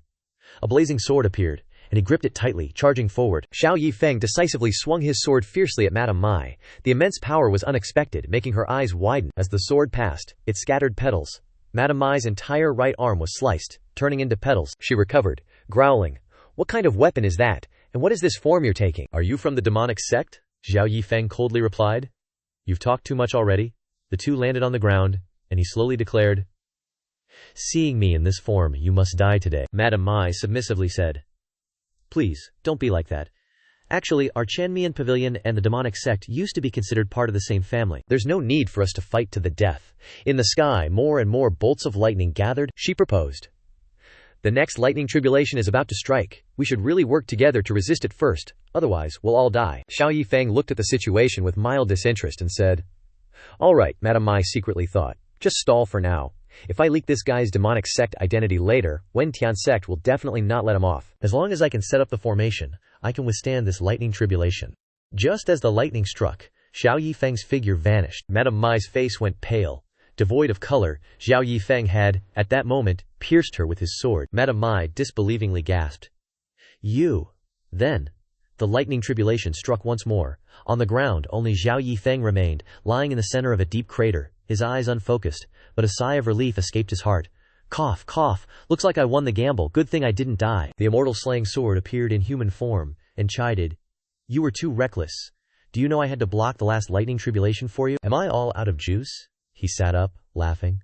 A blazing sword appeared, and he gripped it tightly, charging forward. Xiao Yi Feng decisively swung his sword fiercely at Madame Mai. The immense power was unexpected, making her eyes widen. As the sword passed, it scattered petals. Madame Mai's entire right arm was sliced, turning into petals. She recovered, growling. What kind of weapon is that? And what is this form you're taking? Are you from the demonic sect? Xiao Yi Feng coldly replied. You've talked too much already. The two landed on the ground, and he slowly declared, Seeing me in this form, you must die today. Madame Mai submissively said, Please, don't be like that. Actually, our Chanmian Pavilion and the demonic sect used to be considered part of the same family. There's no need for us to fight to the death. In the sky, more and more bolts of lightning gathered. She proposed. The next lightning tribulation is about to strike. We should really work together to resist it first, otherwise we'll all die. Xiao Yi Feng looked at the situation with mild disinterest and said, All right, Madame Mai secretly thought. Just stall for now. If I leak this guy's demonic sect identity later, Wen Tian sect will definitely not let him off. As long as I can set up the formation, I can withstand this lightning tribulation. Just as the lightning struck, Xiao Yi Feng's figure vanished. Madame Mai's face went pale. Devoid of color, Xiao Yi Feng had, at that moment, pierced her with his sword. Madame Mai disbelievingly gasped. You. Then. The lightning tribulation struck once more. On the ground, only Xiao Yi Feng remained, lying in the center of a deep crater, his eyes unfocused, but a sigh of relief escaped his heart. Cough, cough, looks like I won the gamble, good thing I didn't die. The immortal slaying sword appeared in human form, and chided. You were too reckless. Do you know I had to block the last lightning tribulation for you? Am I all out of juice? He sat up, laughing.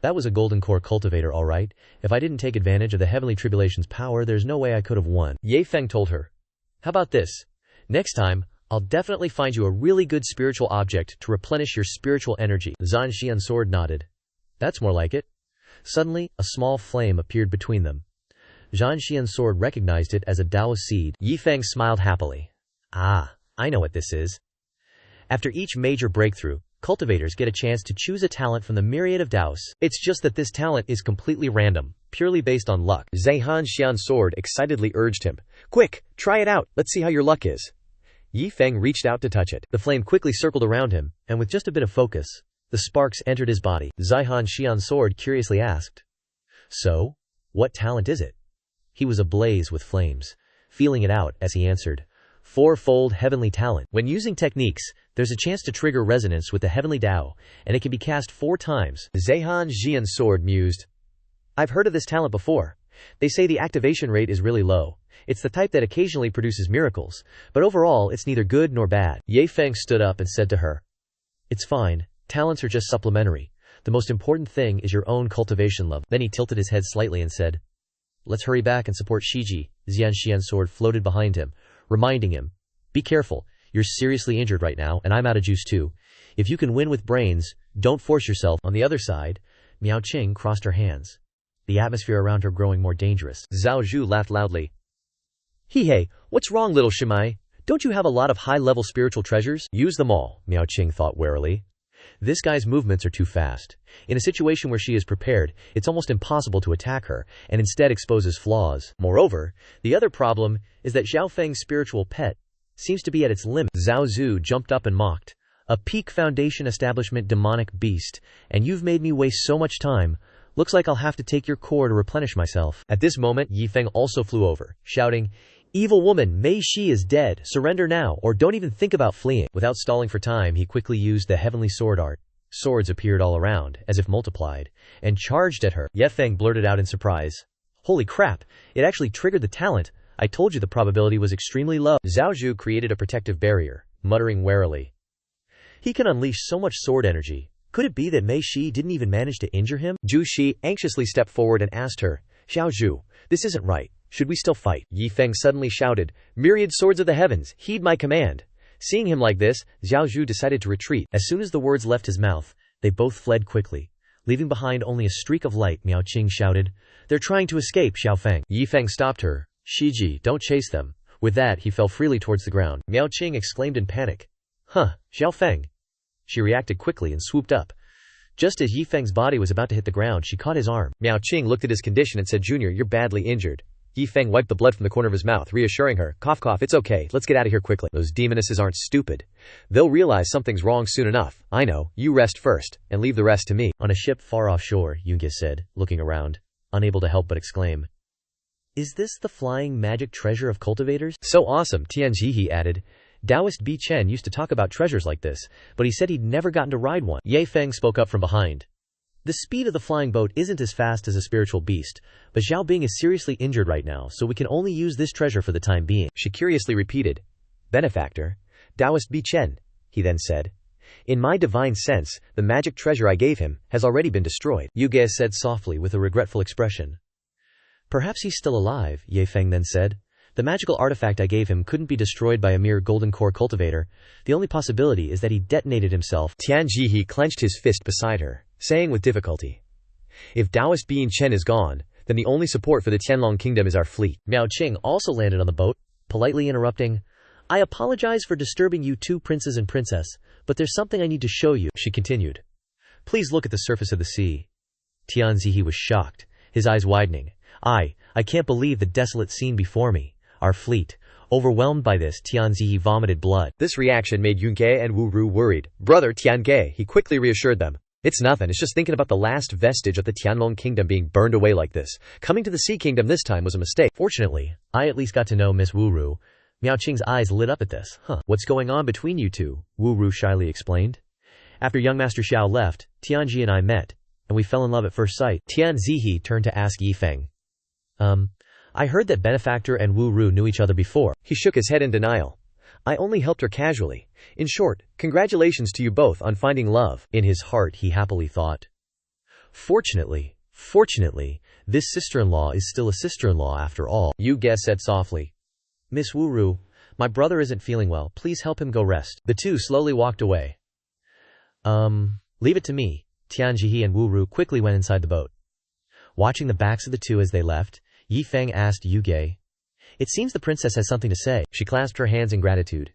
That was a golden core cultivator, all right. If I didn't take advantage of the heavenly tribulation's power, there's no way I could have won. Ye Feng told her. How about this? Next time, I'll definitely find you a really good spiritual object to replenish your spiritual energy. Zhan Xian's sword nodded. That's more like it. Suddenly, a small flame appeared between them. Zhan Xian's sword recognized it as a Dao seed. Yi Feng smiled happily. Ah, I know what this is. After each major breakthrough, cultivators get a chance to choose a talent from the myriad of Daos. It's just that this talent is completely random, purely based on luck. Zhan Xian's sword excitedly urged him. Quick, try it out, let's see how your luck is. Yi Feng reached out to touch it. The flame quickly circled around him, and with just a bit of focus, the sparks entered his body. Zhan Xian's sword curiously asked. So, what talent is it? He was ablaze with flames, feeling it out as he answered. Fourfold heavenly talent. When using techniques, there's a chance to trigger resonance with the heavenly Dao, and it can be cast 4 times. Zhan Xian's sword mused. I've heard of this talent before. They say the activation rate is really low. It's the type that occasionally produces miracles, but overall it's neither good nor bad. Ye Feng stood up and said to her. It's fine. Talents are just supplementary. The most important thing is your own cultivation love. Then he tilted his head slightly and said, Let's hurry back and support Shiji. Zhan Xian's sword floated behind him, reminding him, Be careful. You're seriously injured right now, and I'm out of juice too. If you can win with brains, don't force yourself. On the other side, Miao Qing crossed her hands, the atmosphere around her growing more dangerous. Zhao Zhu laughed loudly. Hey, what's wrong, little Shimai? Don't you have a lot of high-level spiritual treasures? Use them all, Miao Qing thought warily. This guy's movements are too fast. In a situation where she is prepared, it's almost impossible to attack her, and instead exposes flaws. Moreover, the other problem is that Xiao Feng's spiritual pet seems to be at its limit. Zhao Zhu jumped up and mocked. A peak foundation establishment demonic beast, and you've made me waste so much time. Looks like I'll have to take your core to replenish myself. At this moment, Yi Feng also flew over, shouting, Evil woman, Mei Shi is dead. Surrender now, or don't even think about fleeing. Without stalling for time, he quickly used the heavenly sword art. Swords appeared all around, as if multiplied, and charged at her. Ye Feng blurted out in surprise. Holy crap, it actually triggered the talent. I told you the probability was extremely low. Zhao Zhu created a protective barrier, muttering warily. He can unleash so much sword energy. Could it be that Mei Shi didn't even manage to injure him? Zhu Shi anxiously stepped forward and asked her, Xiao Zhu, this isn't right. Should we still fight? Yi Feng suddenly shouted, Myriad swords of the heavens, heed my command. Seeing him like this, Zhao Zhu decided to retreat. As soon as the words left his mouth, they both fled quickly, leaving behind only a streak of light. Miao Qing shouted. They're trying to escape, Xiao Feng. Yi Feng stopped her. Shiji, don't chase them. With that, he fell freely towards the ground. Miao Qing exclaimed in panic. Huh, Xiao Feng. She reacted quickly and swooped up. Just as Yi Feng's body was about to hit the ground, she caught his arm. Miao Qing looked at his condition and said, Junior, you're badly injured. Yi Feng wiped the blood from the corner of his mouth, reassuring her. Cough, cough, it's okay. Let's get out of here quickly. Those demonesses aren't stupid. They'll realize something's wrong soon enough. I know. You rest first, and leave the rest to me. On a ship far offshore, Yunge said, looking around, unable to help but exclaim. Is this the flying magic treasure of cultivators? So awesome, Tianji added. Taoist Bi Chen used to talk about treasures like this, but he said he'd never gotten to ride one. Ye Feng spoke up from behind. The speed of the flying boat isn't as fast as a spiritual beast, but Xiao Bing is seriously injured right now, so we can only use this treasure for the time being. She curiously repeated. Benefactor, Taoist Bi Chen, he then said. In my divine sense, the magic treasure I gave him has already been destroyed. Yuge said softly with a regretful expression. Perhaps he's still alive, Ye Feng then said. The magical artifact I gave him couldn't be destroyed by a mere golden core cultivator. The only possibility is that he detonated himself. Tianji clenched his fist beside her, saying with difficulty. If Taoist Bi Chen is gone, then the only support for the Tianlong kingdom is our fleet. Miao Qing also landed on the boat, politely interrupting. I apologize for disturbing you two princes and princess, but there's something I need to show you, she continued. Please look at the surface of the sea. Tianzi was shocked, his eyes widening. I can't believe the desolate scene before me. Our fleet. Overwhelmed by this, Tianzi vomited blood. This reaction made Yunge and Wu Ru worried. Brother Tiange, he quickly reassured them. It's nothing, it's just thinking about the last vestige of the Tianlong kingdom being burned away like this. Coming to the Sea Kingdom this time was a mistake. Fortunately, I at least got to know Miss Wu Ru. Miao Qing's eyes lit up at this. What's going on between you two? Wu Ru shyly explained. After young Master Xiao left, Tianji and I met, and we fell in love at first sight. Tianzi turned to ask Yi Feng. I heard that Benefactor and Wu Ru knew each other before. He shook his head in denial. I only helped her casually. In short, congratulations to you both on finding love. In his heart he happily thought. Fortunately, this sister-in-law is still a sister-in-law after all. Yu Ge said softly. Miss Wu Ru, my brother isn't feeling well. Please help him go rest. The two slowly walked away. Leave it to me. Tianji and Wu Ru quickly went inside the boat. Watching the backs of the two as they left, Yi Feng asked Yuge. It seems the princess has something to say. She clasped her hands in gratitude.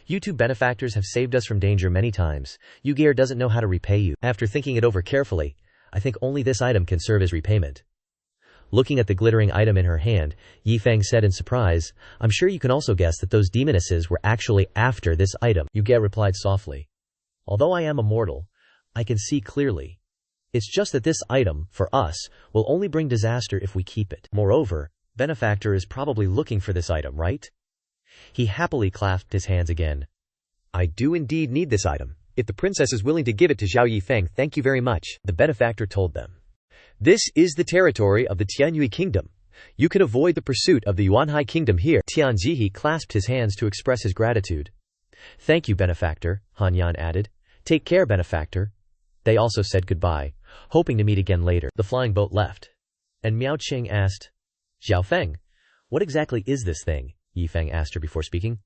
You two benefactors have saved us from danger many times. Yuge doesn't know how to repay you. After thinking it over carefully, I think only this item can serve as repayment. Looking at the glittering item in her hand, Yi Feng said in surprise, I'm sure you can also guess that those demonesses were actually after this item. Yuge replied softly. Although I am a mortal, I can see clearly. It's just that this item, for us, will only bring disaster if we keep it. Moreover, Benefactor is probably looking for this item, right? He happily clasped his hands again. I do indeed need this item. If the princess is willing to give it to Xiao Yi Feng, thank you very much, the Benefactor told them. This is the territory of the Tianyui kingdom. You can avoid the pursuit of the Yuanhai kingdom here. Tianzi clasped his hands to express his gratitude. Thank you, Benefactor, Han Yan added. Take care, Benefactor. They also said goodbye, hoping to meet again later. The flying boat left. And Miao Qing asked, Xiao Feng, what exactly is this thing? Yi Feng asked her before speaking.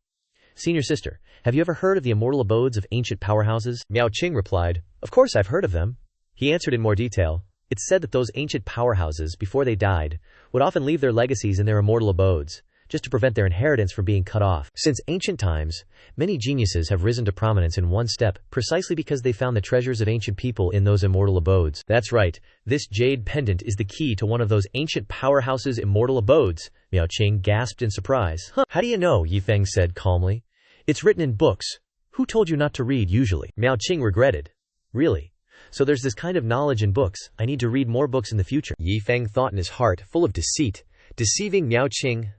Senior sister, have you ever heard of the immortal abodes of ancient powerhouses? Miao Qing replied, Of course I've heard of them. He answered in more detail. It's said that those ancient powerhouses, before they died, would often leave their legacies in their immortal abodes, just to prevent their inheritance from being cut off. Since ancient times, many geniuses have risen to prominence in one step, precisely because they found the treasures of ancient people in those immortal abodes. That's right, this jade pendant is the key to one of those ancient powerhouses' immortal abodes. Miao Qing gasped in surprise. How do you know? Yi Feng said calmly. It's written in books. Who told you not to read usually? Miao Qing regretted. Really? So there's this kind of knowledge in books. I need to read more books in the future. Yi Feng thought in his heart, full of deceit, deceiving Miao Qing.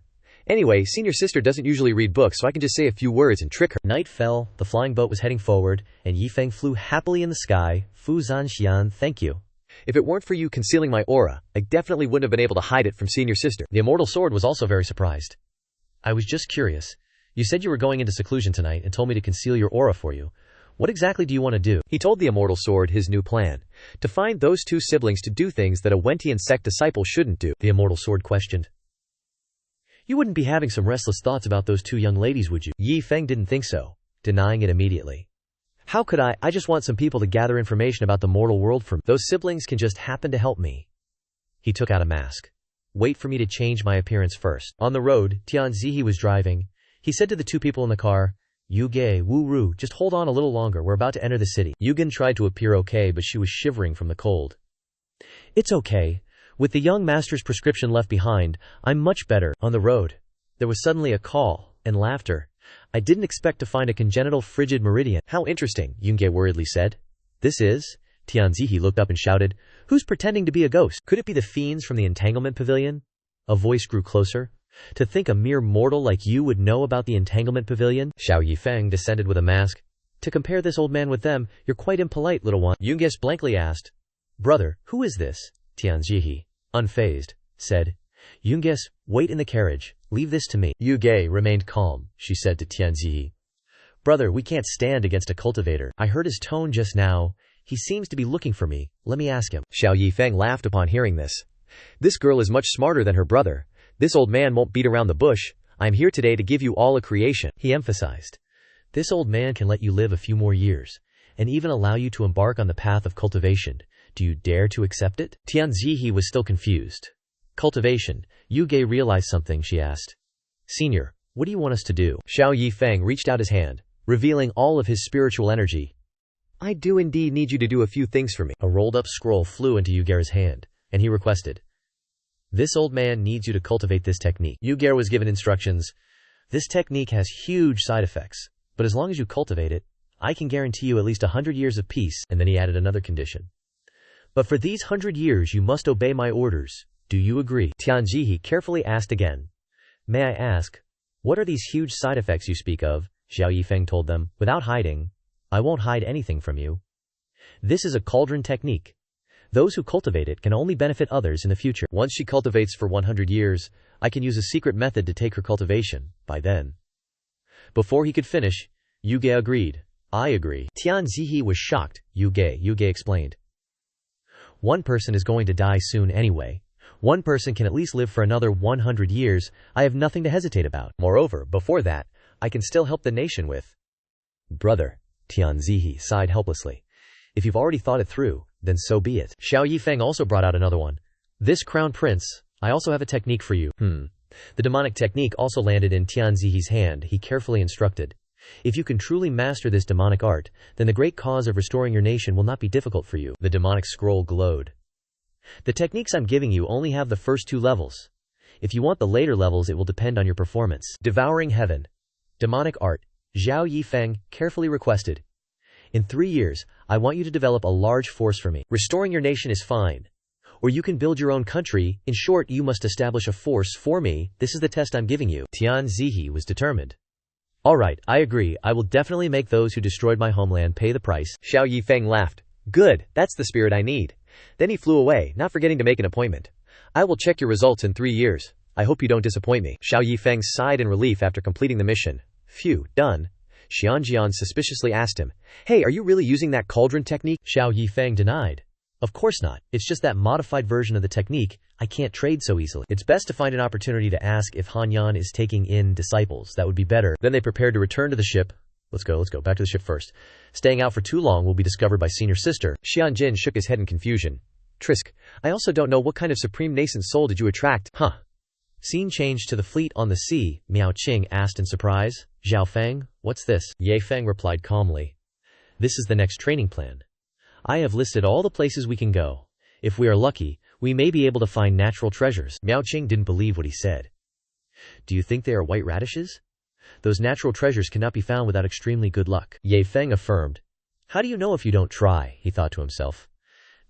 Anyway, senior sister doesn't usually read books, so I can just say a few words and trick her. Night fell, the flying boat was heading forward, and Yi Feng flew happily in the sky. Fu Zan Xian, thank you. If it weren't for you concealing my aura, I definitely wouldn't have been able to hide it from senior sister. The immortal sword was also very surprised. I was just curious. You said you were going into seclusion tonight and told me to conceal your aura for you. What exactly do you want to do? He told the immortal sword his new plan. To find those two siblings to do things that a Wentian sect disciple shouldn't do. The immortal sword questioned. You wouldn't be having some restless thoughts about those two young ladies, would you? Yi Feng didn't think so, denying it immediately. How could I? I just want some people to gather information about the mortal world for me. Those siblings can just happen to help me. He took out a mask. Wait for me to change my appearance first. On the road, Tian Zihi was driving. He said to the two people in the car, Yuge, Wu-Ru, just hold on a little longer, we're about to enter the city. Yugen tried to appear okay, but she was shivering from the cold. It's okay. With the young master's prescription left behind, I'm much better. On the road, there was suddenly a call and laughter. I didn't expect to find a congenital frigid meridian. How interesting, Yunge worriedly said. This is? Tian Zihi looked up and shouted, who's pretending to be a ghost? Could it be the fiends from the entanglement pavilion? A voice grew closer. To think a mere mortal like you would know about the entanglement pavilion? Xiao Yi Feng descended with a mask. To compare this old man with them, you're quite impolite, little one. Yunges blankly asked. Brother, who is this? Tian Zihi, unfazed, said. Yunges, wait in the carriage. Leave this to me. Yuge remained calm, she said to Tian Zihi. Brother, we can't stand against a cultivator. I heard his tone just now. He seems to be looking for me. Let me ask him. Xiao Yi Feng laughed upon hearing this. This girl is much smarter than her brother. This old man won't beat around the bush. I am here today to give you all a creation, he emphasized. This old man can let you live a few more years, and even allow you to embark on the path of cultivation. Do you dare to accept it? Tian Zihi was still confused. Cultivation. Yuge realized something, she asked. Senior, what do you want us to do? Xiao Yi Feng reached out his hand, revealing all of his spiritual energy. I do indeed need you to do a few things for me. A rolled-up scroll flew into Yuge's hand, and he requested. This old man needs you to cultivate this technique. Yuger was given instructions. This technique has huge side effects, but as long as you cultivate it, I can guarantee you at least 100 years of peace. And then he added another condition. But for these 100 years you must obey my orders. Do you agree? Tian Zihi carefully asked again. May I ask, what are these huge side effects you speak of? Xiao Yi Feng told them, without hiding. I won't hide anything from you. This is a cauldron technique. Those who cultivate it can only benefit others in the future. Once she cultivates for 100 years, I can use a secret method to take her cultivation, by then. Before he could finish, Yuge agreed. I agree. Tian Zihi was shocked. Yuge explained. One person is going to die soon anyway. One person can at least live for another 100 years. I have nothing to hesitate about. Moreover, before that, I can still help the nation with. Brother, Tian Zihi sighed helplessly. If you've already thought it through, then so be it. Xiao Yi Feng also brought out another one. This crown prince, I also have a technique for you. The demonic technique also landed in Tian Zihi's hand. He carefully instructed. If you can truly master this demonic art, then the great cause of restoring your nation will not be difficult for you. The demonic scroll glowed. The techniques I'm giving you only have the first 2 levels. If you want the later levels, it will depend on your performance. Devouring heaven. Demonic art. Xiao Yi Feng carefully requested. In 3 years, I want you to develop a large force for me. Restoring your nation is fine. Or you can build your own country. In short, you must establish a force for me. This is the test I'm giving you. Tian Zihi was determined. Alright, I agree. I will definitely make those who destroyed my homeland pay the price. Xiao Yi Feng laughed. Good, that's the spirit I need. Then he flew away, not forgetting to make an appointment. I will check your results in 3 years. I hope you don't disappoint me. Xiao Yi Feng sighed in relief after completing the mission. Phew, done. Xianjian suspiciously asked him, Hey, are you really using that cauldron technique? Xiao Yi Feng denied. Of course not. It's just that modified version of the technique. I can't trade so easily. It's best to find an opportunity to ask if Han Yan is taking in disciples. That would be better. Then they prepared to return to the ship. Let's go. Back to the ship first. Staying out for too long will be discovered by senior sister. Xianjin shook his head in confusion. Trisk, I also don't know what kind of supreme nascent soul did you attract? Huh. Scene changed to the fleet on the sea. Miao Qing asked in surprise. Zhao Feng, what's this? Ye Feng replied calmly. This is the next training plan. I have listed all the places we can go. If we are lucky, we may be able to find natural treasures. Miao Qing didn't believe what he said. Do you think they are white radishes? Those natural treasures cannot be found without extremely good luck. Ye Feng affirmed. How do you know if you don't try? He thought to himself.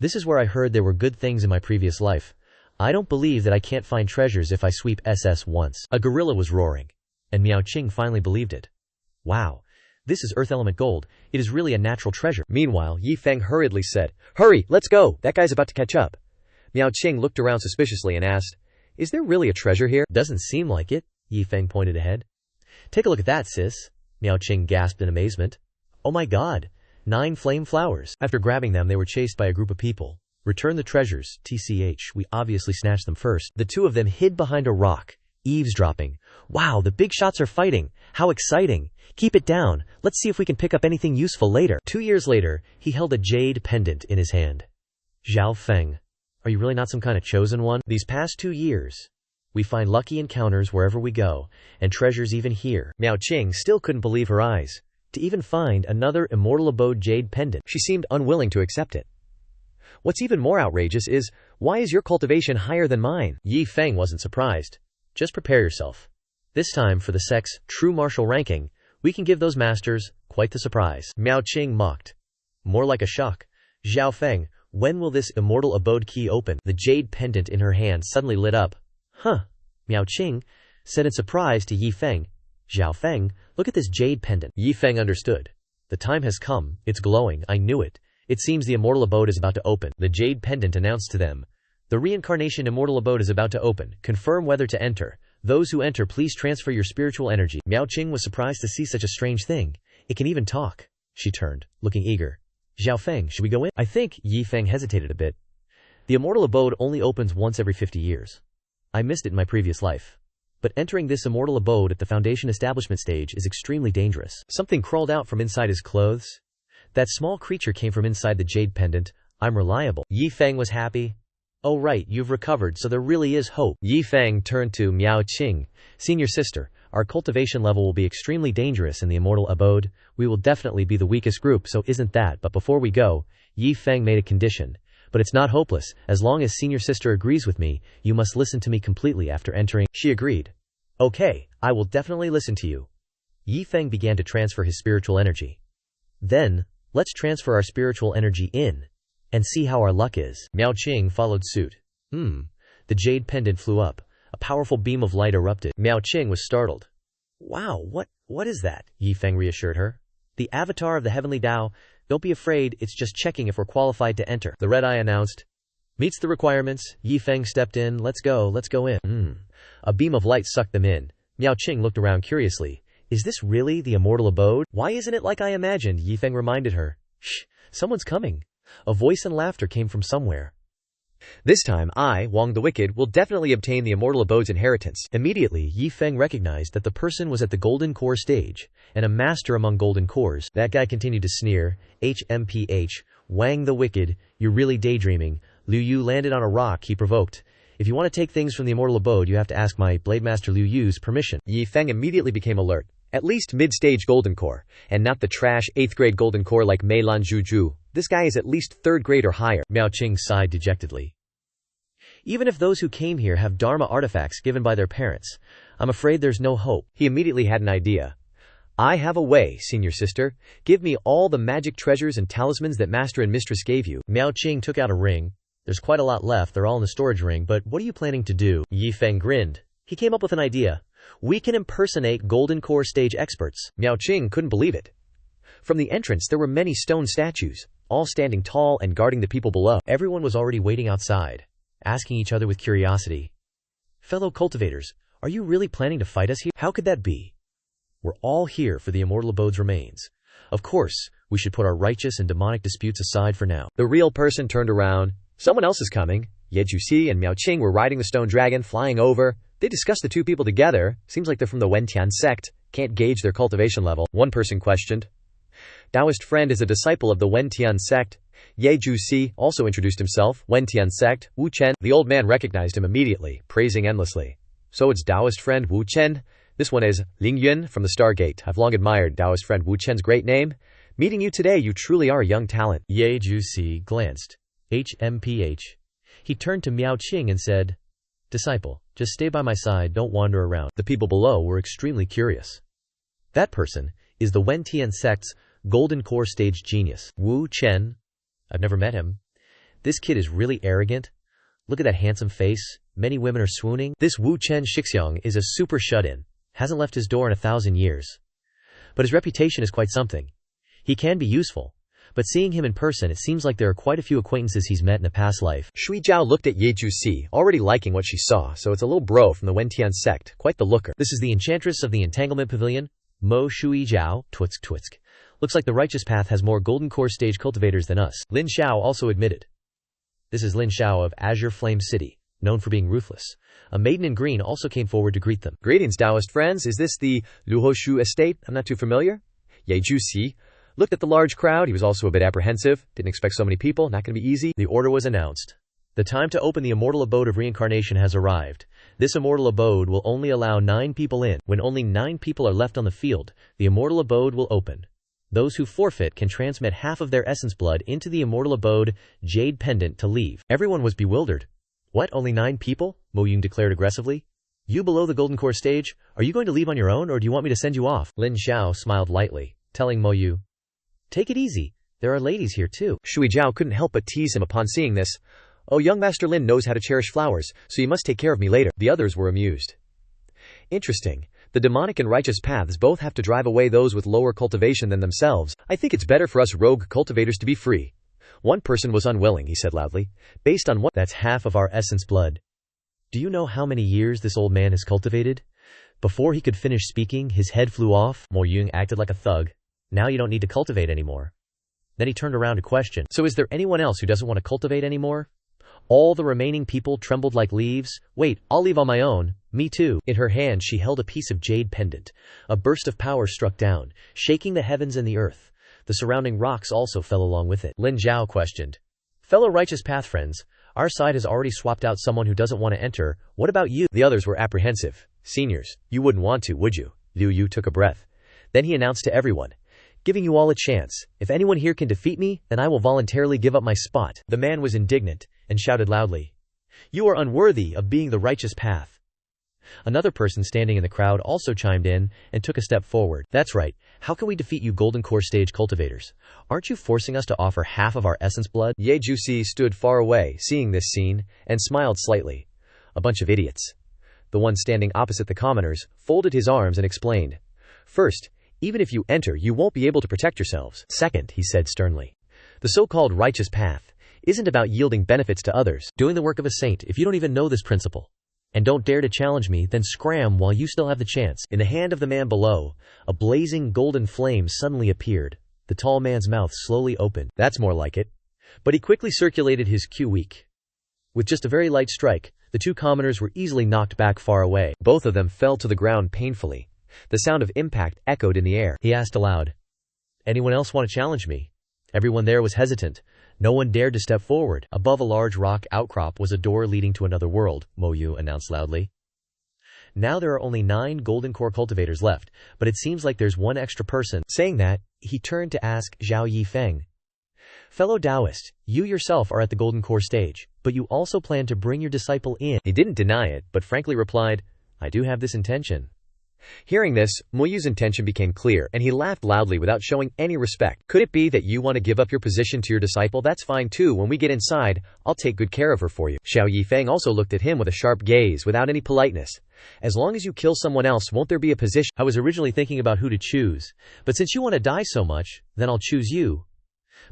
This is where I heard there were good things in my previous life. I don't believe that I can't find treasures if I sweep SS once. A gorilla was roaring. And Miao Qing finally believed it. Wow. This is earth element gold. It is really a natural treasure. Meanwhile, Yi Feng hurriedly said, Hurry, let's go. That guy's about to catch up. Miao Qing looked around suspiciously and asked, Is there really a treasure here? Doesn't seem like it. Yi Feng pointed ahead. Take a look at that, sis. Miao Qing gasped in amazement. Oh my god. 9 flame flowers. After grabbing them, they were chased by a group of people. Return the treasures. TCH, we obviously snatched them first. The two of them hid behind a rock, eavesdropping. Wow, the big shots are fighting. How exciting. Keep it down. Let's see if we can pick up anything useful later. 2 years later, he held a jade pendant in his hand. Xiao Feng, are you really not some kind of chosen one? These past 2 years, we find lucky encounters wherever we go, and treasures even here. Miao Qing still couldn't believe her eyes. To even find another immortal abode jade pendant, she seemed unwilling to accept it. What's even more outrageous is, why is your cultivation higher than mine? Yi Feng wasn't surprised. Just prepare yourself. This time, for the sect's true martial ranking, we can give those masters quite the surprise. Miao Qing mocked. More like a shock. Xiao Feng, when will this immortal abode key open? The jade pendant in her hand suddenly lit up. Huh, Miao Qing said in surprise to Yi Feng. Xiao Feng, look at this jade pendant. Yi Feng understood. The time has come, it's glowing, I knew it. It seems the immortal abode is about to open. The jade pendant announced to them. The reincarnation immortal abode is about to open. Confirm whether to enter. Those who enter, please transfer your spiritual energy. Miao Qing was surprised to see such a strange thing. It can even talk. She turned, looking eager. Xiao Feng, should we go in? I think. Yi Feng hesitated a bit. The immortal abode only opens once every 50 years. I missed it in my previous life. But entering this immortal abode at the foundation establishment stage is extremely dangerous. Something crawled out from inside his clothes. That small creature came from inside the jade pendant. I'm reliable. Yi Feng was happy. Oh right, you've recovered, so there really is hope. Yi Feng turned to Miao Qing. Senior sister, our cultivation level will be extremely dangerous in the immortal abode. We will definitely be the weakest group, so isn't that? But before we go, Yi Feng made a condition. But it's not hopeless. As long as senior sister agrees with me, you must listen to me completely after entering. She agreed. Okay, I will definitely listen to you. Yi Feng began to transfer his spiritual energy. Then, let's transfer our spiritual energy in and see how our luck is. Miao Qing followed suit. The jade pendant flew up. A powerful beam of light erupted. Miao Qing was startled. Wow, what is that? Yi Feng reassured her. The avatar of the heavenly Tao. Don't be afraid, it's just checking if we're qualified to enter. The red eye announced. Meets the requirements. Yi Feng stepped in. Let's go in. A beam of light sucked them in. Miao Qing looked around curiously. Is this really the immortal abode? Why isn't it like I imagined? Yi Feng reminded her. Shh, someone's coming. A voice and laughter came from somewhere. This time I, Wang the Wicked, will definitely obtain the immortal abode's inheritance. Immediately, Yi Feng recognized that the person was at the golden core stage, and a master among golden cores. That guy continued to sneer. HMPH, Wang the Wicked, you're really daydreaming. Liu Yu landed on a rock, he provoked. If you want to take things from the immortal abode, you have to ask my Blade Master Liu Yu's permission. Yi Feng immediately became alert. At least mid-stage golden core, and not the trash 8th grade golden core like Mei Lan Zhuju. This guy is at least 3rd grade or higher. Miao Qing sighed dejectedly. Even if those who came here have Dharma artifacts given by their parents, I'm afraid there's no hope. He immediately had an idea. I have a way, senior sister. Give me all the magic treasures and talismans that master and mistress gave you. Miao Qing took out a ring. There's quite a lot left, they're all in the storage ring, but what are you planning to do? Yi Feng grinned. He came up with an idea. We can impersonate golden core stage experts. Miao Qing couldn't believe it. From the entrance there were many stone statues, all standing tall and guarding the people below. Everyone was already waiting outside, asking each other with curiosity. Fellow cultivators, are you really planning to fight us here? How could that be? We're all here for the immortal abode's remains. Of course, we should put our righteous and demonic disputes aside for now. The real person turned around. Someone else is coming. Ye Juxi and Miao Qing were riding the stone dragon, flying over. They discussed the two people together. Seems like they're from the Wentian sect. Can't gauge their cultivation level. One person questioned. Taoist friend is a disciple of the Wentian sect. Ye Juxi also introduced himself. Wentian sect, Wu Chen. The old man recognized him immediately, praising endlessly. So it's Taoist friend Wu Chen? This one is Ling Yun from the Stargate. I've long admired Taoist friend Wu Chen's great name. Meeting you today, you truly are a young talent. Ye Juxi glanced. HMPH. He turned to Miao Qing and said, Disciple, just stay by my side, don't wander around. The people below were extremely curious. That person is the Wentian sect's golden core stage genius, Wu Chen. I've never met him. This kid is really arrogant. Look at that handsome face. Many women are swooning. This Wu Chen Shixiang is a super shut-in. Hasn't left his door in 1,000 years. But his reputation is quite something. He can be useful. But seeing him in person, it seems like there are quite a few acquaintances he's met in a past life. Shui Zhao looked at Ye Juxi, already liking what she saw, so it's a little bro from the Wentian sect, quite the looker. This is the enchantress of the Entanglement Pavilion, Mo Shui Zhao, Twitsk Twitsk. Looks like the righteous path has more golden core stage cultivators than us. Lin Xiao also admitted. This is Lin Xiao of Azure Flame City. known for being ruthless. A maiden in green also came forward to greet them. "Greetings, Taoist friends. Is this the Luhoshu estate? I'm not too familiar." Ye Jusi looked at the large crowd. He was also a bit apprehensive. Didn't expect so many people. Not going to be easy. The order was announced. The time to open the immortal abode of reincarnation has arrived. This immortal abode will only allow 9 people in. When only 9 people are left on the field, the immortal abode will open. Those who forfeit can transmit half of their essence blood into the immortal abode jade pendant to leave. Everyone was bewildered. What, only 9 people? Mo Yun declared aggressively. You below the golden core stage, are you going to leave on your own or do you want me to send you off? Lin Xiao smiled lightly, telling Mo Yu, take it easy, there are ladies here too. Shui Jiao couldn't help but tease him upon seeing this. Oh, young Master Lin knows how to cherish flowers, so you must take care of me later. The others were amused. Interesting. The demonic and righteous paths both have to drive away those with lower cultivation than themselves. I think it's better for us rogue cultivators to be free. One person was unwilling, he said loudly. Based on what? That's half of our essence blood. Do you know how many years this old man has cultivated? Before he could finish speaking, his head flew off. Mo Yun acted like a thug. Now you don't need to cultivate anymore. Then he turned around to question. So is there anyone else who doesn't want to cultivate anymore? All the remaining people trembled like leaves. Wait, I'll leave on my own. Me too. In her hand she held a piece of jade pendant. A burst of power struck down, shaking the heavens and the earth. The surrounding rocks also fell along with it. Lin Zhao questioned. Fellow righteous path friends, our side has already swapped out someone who doesn't want to enter. What about you? The others were apprehensive. Seniors, you wouldn't want to, would you? Liu Yu took a breath. Then he announced to everyone. Giving you all a chance. If anyone here can defeat me, then I will voluntarily give up my spot. The man was indignant and shouted loudly. You are unworthy of being the righteous path. Another person standing in the crowd also chimed in and took a step forward. That's right. How can we defeat you golden core stage cultivators? Aren't you forcing us to offer half of our essence blood? Ye Jusi stood far away, seeing this scene, and smiled slightly. A bunch of idiots. The one standing opposite the commoners folded his arms and explained. First, even if you enter, you won't be able to protect yourselves. Second, he said sternly, the so-called righteous path isn't about yielding benefits to others, doing the work of a saint. If you don't even know this principle, and don't dare to challenge me, then scram while you still have the chance. In the hand of the man below, a blazing golden flame suddenly appeared. The tall man's mouth slowly opened. That's more like it. But he quickly circulated his Q weak. With just a very light strike, the 2 commoners were easily knocked back far away. Both of them fell to the ground painfully. The sound of impact echoed in the air. He asked aloud, anyone else want to challenge me? Everyone there was hesitant. No one dared to step forward. Above a large rock outcrop was a door leading to another world, Mo Yu announced loudly. Now there are only 9 golden core cultivators left, but it seems like there's one extra person. Saying that, he turned to ask Xiao Yi Feng. Fellow Taoist, you yourself are at the golden core stage, but you also plan to bring your disciple in. He didn't deny it, but frankly replied, I do have this intention. Hearing this, Mo Yu's intention became clear, and he laughed loudly without showing any respect. Could it be that you want to give up your position to your disciple? That's fine too. When we get inside, I'll take good care of her for you. Xiao Yi Feng also looked at him with a sharp gaze without any politeness. As long as you kill someone else, won't there be a position? I was originally thinking about who to choose, but since you want to die so much, then I'll choose you.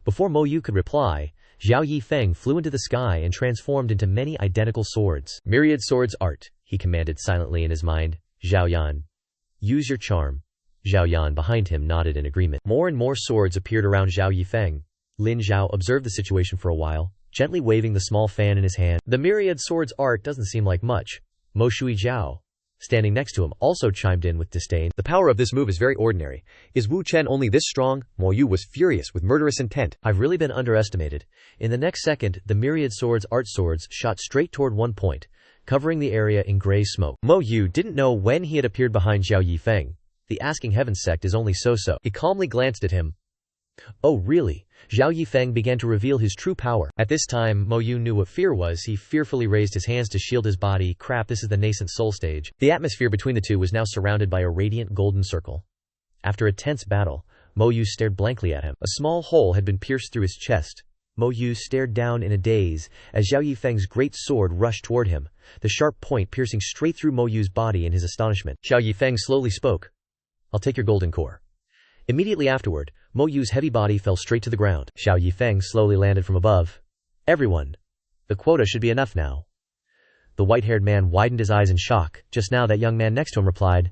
Before Mo Yu could reply, Xiao Yi Feng flew into the sky and transformed into many identical swords. Myriad swords art, he commanded silently in his mind. Zhao Yan. Use your charm. Zhao Yan behind him nodded in agreement. More and more swords appeared around Xiao Yi Feng. Lin Zhao observed the situation for a while, gently waving the small fan in his hand. The myriad swords art doesn't seem like much. Mo Shui Zhao, standing next to him, also chimed in with disdain. The power of this move is very ordinary. Is Wu Chen only this strong? Mo Yu was furious with murderous intent. I've really been underestimated. In the next second, the myriad swords art swords shot straight toward one point, covering the area in gray smoke. Mo Yu didn't know when he had appeared behind Xiao Yi Feng. The Asking Heavens sect is only so-so. He calmly glanced at him. Oh really? Xiao Yi Feng began to reveal his true power. At this time, Mo Yu knew what fear was. He fearfully raised his hands to shield his body. Crap, this is the nascent soul stage. The atmosphere between the two was now surrounded by a radiant golden circle. After a tense battle, Mo Yu stared blankly at him. A small hole had been pierced through his chest. Mo Yu stared down in a daze as Xiao Yi Feng's great sword rushed toward him, the sharp point piercing straight through Mo Yu's body in his astonishment. Xiao Yi Feng slowly spoke. I'll take your golden core. Immediately afterward, Mo Yu's heavy body fell straight to the ground. Xiao Yi Feng slowly landed from above. Everyone. The quota should be enough now. The white-haired man widened his eyes in shock. Just now that young man next to him replied,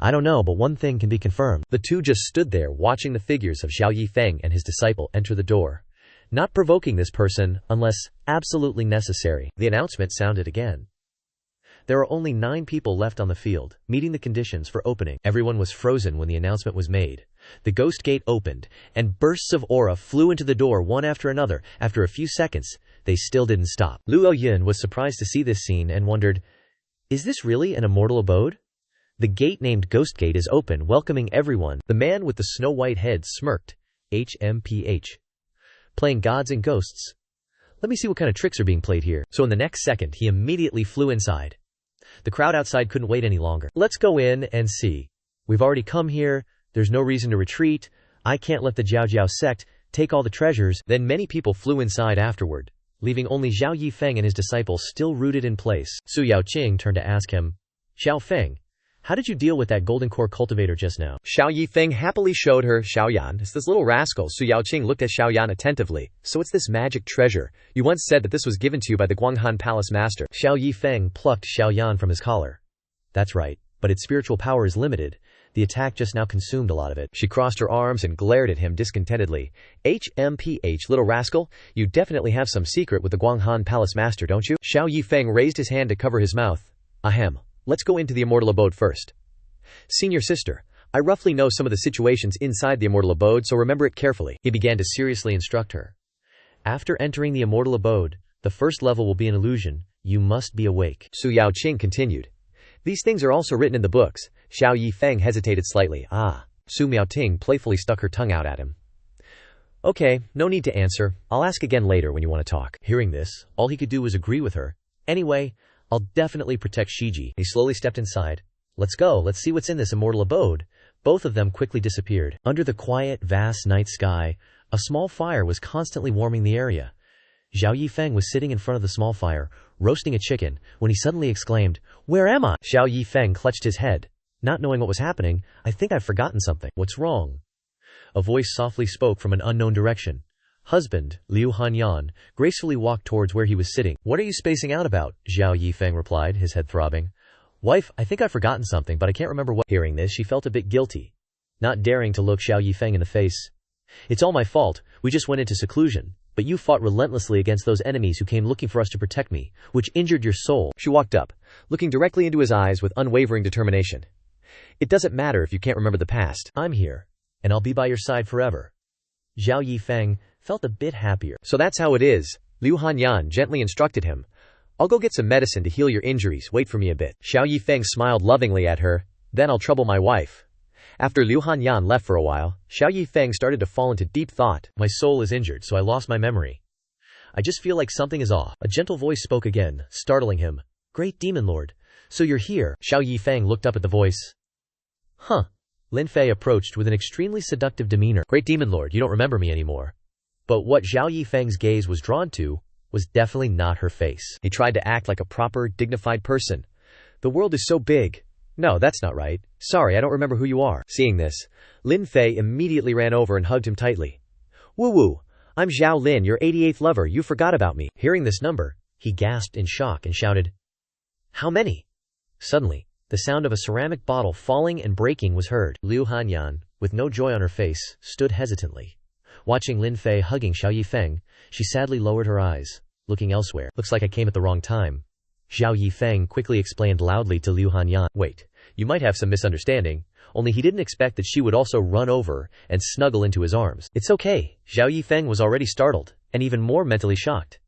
I don't know, but one thing can be confirmed. The two just stood there watching the figures of Xiao Yi Feng and his disciple enter the door. not provoking this person unless absolutely necessary. The announcement sounded again. There are only 9 people left on the field, meeting the conditions for opening. Everyone was frozen when the announcement was made. The ghost gate opened, and bursts of aura flew into the door one after another. After a few seconds, they still didn't stop. Liu Han Yan was surprised to see this scene and wondered, is this really an immortal abode? The gate named Ghost Gate is open, welcoming everyone. The man with the snow-white head smirked. HMPH. Playing gods and ghosts. Let me see what kind of tricks are being played here. So in the next second, he immediately flew inside. The crowd outside couldn't wait any longer. Let's go in and see. We've already come here. There's no reason to retreat. I can't let the Jiao sect take all the treasures. Then many people flew inside afterward, leaving only Xiao Yi Feng and his disciples still rooted in place. Su Yaoqing turned to ask him, Xiao Feng, how did you deal with that golden core cultivator just now? Xiao Yi Feng happily showed her Xiao Yan. It's this little rascal. Su Yaoqing looked at Xiao Yan attentively. So it's this magic treasure. You once said that this was given to you by the Guanghan Palace Master. Xiao Yi Feng plucked Xiao Yan from his collar. That's right, but its spiritual power is limited. The attack just now consumed a lot of it. She crossed her arms and glared at him discontentedly. HMPH, little rascal, you definitely have some secret with the Guanghan Palace Master, don't you? Xiao Yi Feng raised his hand to cover his mouth. Ahem. Let's go into the immortal abode first. Senior sister, I roughly know some of the situations inside the immortal abode, so remember it carefully. He began to seriously instruct her. After entering the immortal abode, the first level will be an illusion. You must be awake. Su Yaoqing continued. These things are also written in the books. Xiao Yi Feng hesitated slightly. Su Miaoting playfully stuck her tongue out at him. Okay, no need to answer. I'll ask again later when you want to talk. Hearing this, all he could do was agree with her. Anyway, I'll definitely protect Shiji. He slowly stepped inside. Let's go, let's see what's in this immortal abode. Both of them quickly disappeared. Under the quiet, vast night sky, a small fire was constantly warming the area. Xiao Yi Feng was sitting in front of the small fire, roasting a chicken, when he suddenly exclaimed, Where am I? Xiao Yi Feng clutched his head. Not knowing what was happening, I think I've forgotten something. What's wrong? A voice softly spoke from an unknown direction. Husband, Liu Han Yan, gracefully walked towards where he was sitting. What are you spacing out about? Xiao Yi Feng replied, his head throbbing. Wife, I think I've forgotten something, but I can't remember what. Hearing this, she felt a bit guilty, not daring to look Xiao Yi Feng in the face. It's all my fault. We just went into seclusion, but you fought relentlessly against those enemies who came looking for us to protect me, which injured your soul. She walked up, looking directly into his eyes with unwavering determination. It doesn't matter if you can't remember the past. I'm here, and I'll be by your side forever. Xiao Yi Feng felt a bit happier. So that's how it is, Liu Han Yan gently instructed him. I'll go get some medicine to heal your injuries. Wait for me a bit. Xiao Yi Feng smiled lovingly at her. Then I'll trouble my wife. After Liu Han Yan left for a while, Xiao Yi Feng started to fall into deep thought. My soul is injured, so I lost my memory. I just feel like something is off. A gentle voice spoke again, startling him. Great Demon Lord, so you're here. Xiao Yi Feng looked up at the voice. Huh. Lin Fei approached with an extremely seductive demeanor. Great Demon Lord, you don't remember me anymore. But what Xiao Yi Feng's gaze was drawn to was definitely not her face. He tried to act like a proper, dignified person. The world is so big. No, that's not right. Sorry, I don't remember who you are. Seeing this, Lin Fei immediately ran over and hugged him tightly. Woo-woo, I'm Zhao Lin, your 88th lover. You forgot about me. Hearing this number, he gasped in shock and shouted, How many? Suddenly, the sound of a ceramic bottle falling and breaking was heard. Liu Han Yan, with no joy on her face, stood hesitantly. Watching Lin Fei hugging Xiao Yi Feng, she sadly lowered her eyes, looking elsewhere. Looks like I came at the wrong time. Xiao Yi Feng quickly explained loudly to Liu Han Yan. Wait, you might have some misunderstanding, only he didn't expect that she would also run over and snuggle into his arms. It's okay. Xiao Yi Feng was already startled, and even more mentally shocked.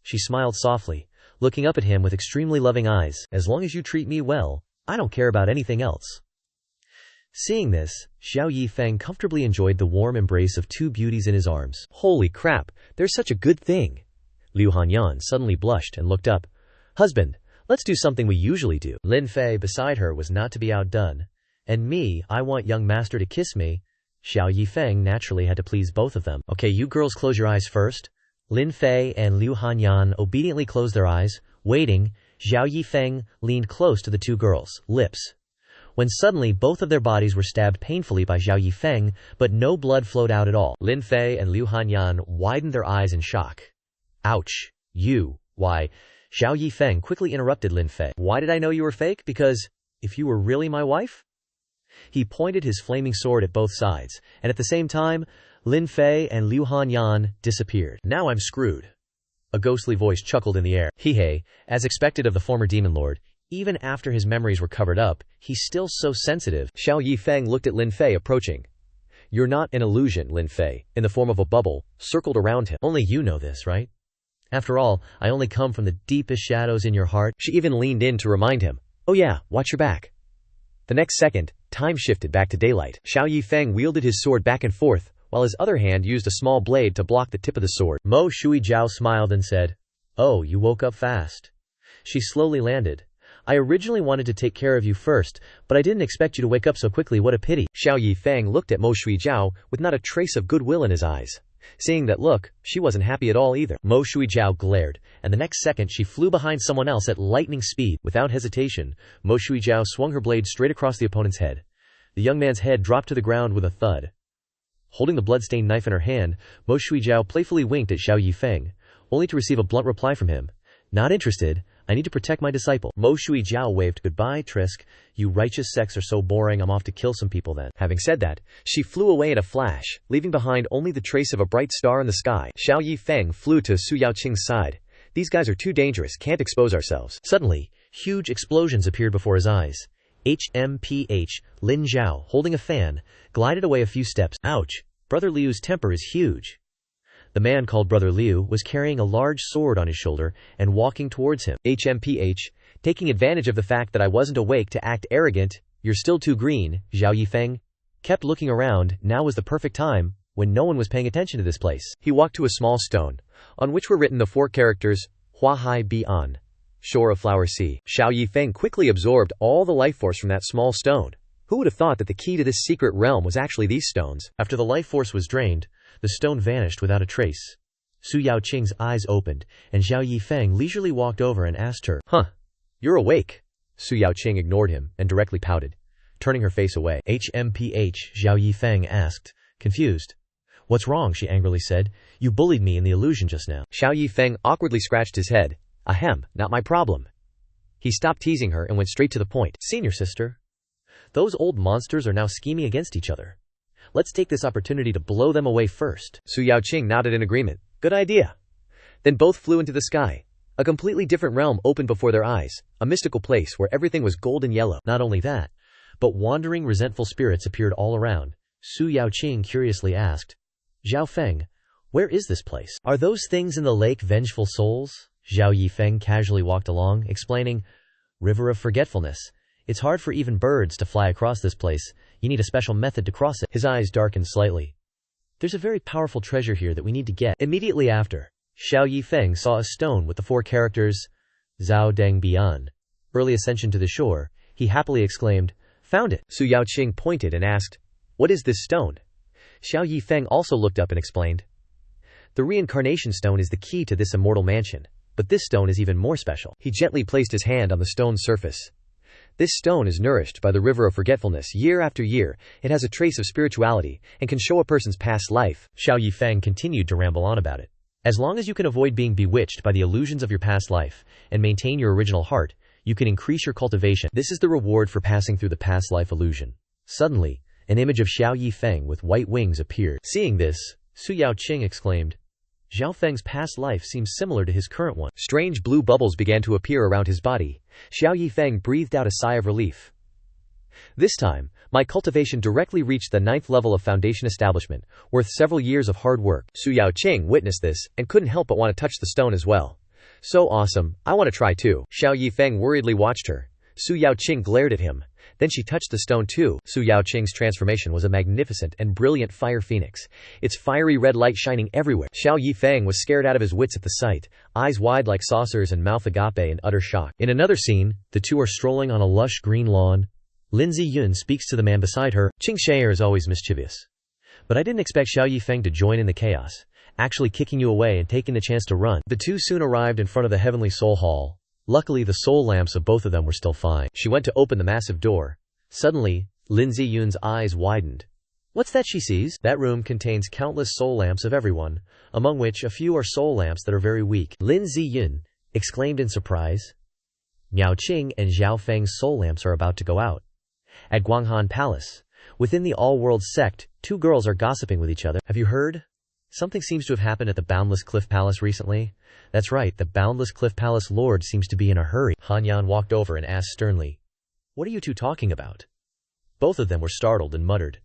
She smiled softly, looking up at him with extremely loving eyes. As long as you treat me well, I don't care about anything else. Seeing this, Xiao Yi Feng comfortably enjoyed the warm embrace of two beauties in his arms. Holy crap, there's such a good thing. Liu Han Yan suddenly blushed and looked up. Husband, let's do something we usually do. Lin Fei beside her was not to be outdone. And me, I want young master to kiss me. Xiao Yi Feng naturally had to please both of them. Okay, you girls close your eyes first. Lin Fei and Liu Han Yan obediently closed their eyes, waiting. Xiao Yi Feng leaned close to the two girls' lips. When suddenly both of their bodies were stabbed painfully by Xiao Yi Feng, but no blood flowed out at all. Lin Fei and Liu Han Yan widened their eyes in shock. Ouch. Why? Xiao Yi Feng quickly interrupted Lin Fei. Why did I know you were fake? Because if you were really my wife? He pointed his flaming sword at both sides, and at the same time, Lin Fei and Liu Han Yan disappeared. Now I'm screwed. A ghostly voice chuckled in the air. Hey, as expected of the former demon lord, even after his memories were covered up, he's still so sensitive. Xiao Yi Feng looked at Lin Fei approaching. You're not an illusion, Lin Fei, in the form of a bubble, circled around him. Only you know this, right? After all, I only come from the deepest shadows in your heart. She even leaned in to remind him. Oh yeah, watch your back. The next second, time shifted back to daylight. Xiao Yi Feng wielded his sword back and forth, while his other hand used a small blade to block the tip of the sword. Mo Shuijiao smiled and said, "Oh, you woke up fast." She slowly landed. "I originally wanted to take care of you first, but I didn't expect you to wake up so quickly. What a pity." Xiao Yi Feng looked at Mo Shuijiao with not a trace of goodwill in his eyes. Seeing that look, she wasn't happy at all either. Mo Shuijiao glared, and the next second she flew behind someone else at lightning speed. Without hesitation, Mo Shuijiao swung her blade straight across the opponent's head. The young man's head dropped to the ground with a thud. Holding the blood-stained knife in her hand, Mo Shuijiao playfully winked at Xiao Yi Feng, only to receive a blunt reply from him. "Not interested. I need to protect my disciple." Mo Shuijiao waved goodbye. "Trisk, you righteous sects are so boring. I'm off to kill some people then." Having said that, she flew away in a flash, leaving behind only the trace of a bright star in the sky. Xiao Yi Feng flew to Su Yaoqing's side. "These guys are too dangerous, can't expose ourselves." Suddenly, huge explosions appeared before his eyes. HMPH, Lin Zhao, holding a fan, glided away a few steps. Ouch! Brother Liu's temper is huge. The man called Brother Liu was carrying a large sword on his shoulder and walking towards him. HMPH, taking advantage of the fact that I wasn't awake to act arrogant. "You're still too green," Xiao Yi Feng kept looking around. Now was the perfect time, when no one was paying attention to this place. He walked to a small stone, on which were written the 4 characters, Hua Hai Bi An, shore of flower sea. Xiao Yi Feng quickly absorbed all the life force from that small stone. Who would have thought that the key to this secret realm was actually these stones? After the life force was drained, the stone vanished without a trace. Su Yaoqing's eyes opened, and Xiao Yi Feng leisurely walked over and asked her, You're awake." Su Yaoqing ignored him and directly pouted, turning her face away. HMPH, Xiao Yi Feng asked, confused. "What's wrong?" she angrily said. "You bullied me in the illusion just now." Xiao Yi Feng awkwardly scratched his head. "Ahem, not my problem." He stopped teasing her and went straight to the point. "Senior sister, those old monsters are now scheming against each other. Let's take this opportunity to blow them away first." Su Yaoqing nodded in agreement. "Good idea." Then both flew into the sky. A completely different realm opened before their eyes, a mystical place where everything was golden yellow. Not only that, but wandering resentful spirits appeared all around. Su Yaoqing curiously asked, "Zhao Feng, where is this place? Are those things in the lake vengeful souls?" Xiao Yi Feng casually walked along, explaining, "River of forgetfulness. It's hard for even birds to fly across this place. You need a special method to cross it." His eyes darkened slightly. "There's a very powerful treasure here that we need to get." Immediately after, Xiao Yi Feng saw a stone with the 4 characters, Zhao Deng Bian. Early ascension to the shore, he happily exclaimed, "Found it." Su Yaoqing pointed and asked, "What is this stone?" Xiao Yi Feng also looked up and explained, "The reincarnation stone is the key to this immortal mansion, but this stone is even more special." He gently placed his hand on the stone's surface. "This stone is nourished by the river of forgetfulness year after year. It has a trace of spirituality and can show a person's past life." Xiao Yi Feng continued to ramble on about it. "As long as you can avoid being bewitched by the illusions of your past life and maintain your original heart, you can increase your cultivation. This is the reward for passing through the past life illusion." Suddenly, an image of Xiao Yi Feng with white wings appeared. Seeing this, Su Yaoqing exclaimed, "Zhao Feng's past life seems similar to his current one." Strange blue bubbles began to appear around his body. Xiao Yi Feng breathed out a sigh of relief. "This time, my cultivation directly reached the 9th level of foundation establishment, worth several years of hard work." Su Yaoqing witnessed this and couldn't help but want to touch the stone as well. "So awesome, I want to try too." Xiao Yi Feng worriedly watched her. Su Yaoqing glared at him. Then she touched the stone too. Su Yaoqing's transformation was a magnificent and brilliant fire phoenix, its fiery red light shining everywhere. Xiao Yi Feng was scared out of his wits at the sight, eyes wide like saucers and mouth agape in utter shock. In another scene, the two are strolling on a lush green lawn. Lin Ziyun speaks to the man beside her. "Qing Shayer is always mischievous. But I didn't expect Xiao Yi Feng to join in the chaos, actually kicking you away and taking the chance to run." The two soon arrived in front of the Heavenly Soul Hall. Luckily, the soul lamps of both of them were still fine. She went to open the massive door. Suddenly, Lin Ziyun's eyes widened. "What's that she sees?" "That room contains countless soul lamps of everyone, among which a few are soul lamps that are very weak." Lin Ziyun exclaimed in surprise. "Miao Qing and Zhao Feng's soul lamps are about to go out. At Guanghan Palace, Within the all-world sect, two girls are gossiping with each other. Have you heard? Something seems to have happened at the Boundless Cliff Palace recently. That's right, the Boundless Cliff Palace Lord seems to be in a hurry. Han Yan walked over and asked sternly, "What are you two talking about?" Both of them were startled and muttered,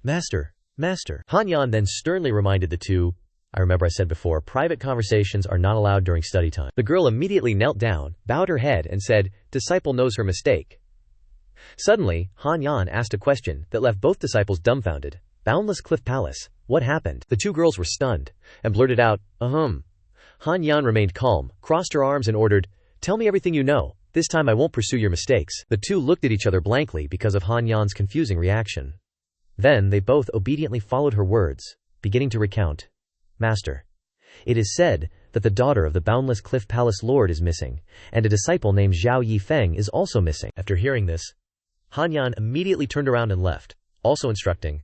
"Master, Master." Han Yan then sternly reminded the two, "I remember I said before, private conversations are not allowed during study time." The girl immediately knelt down, bowed her head, and said, "Disciple knows her mistake." Suddenly, Han Yan asked a question that left both disciples dumbfounded. "Boundless Cliff Palace, what happened?" The two girls were stunned, and blurted out, Han Yan remained calm, crossed her arms and ordered, "Tell me everything you know. This time I won't pursue your mistakes." The two looked at each other blankly because of Han Yan's confusing reaction. Then they both obediently followed her words, beginning to recount. "Master, it is said that the daughter of the Boundless Cliff Palace Lord is missing, and a disciple named Xiao Yi Feng is also missing." After hearing this, Han Yan immediately turned around and left, also instructing,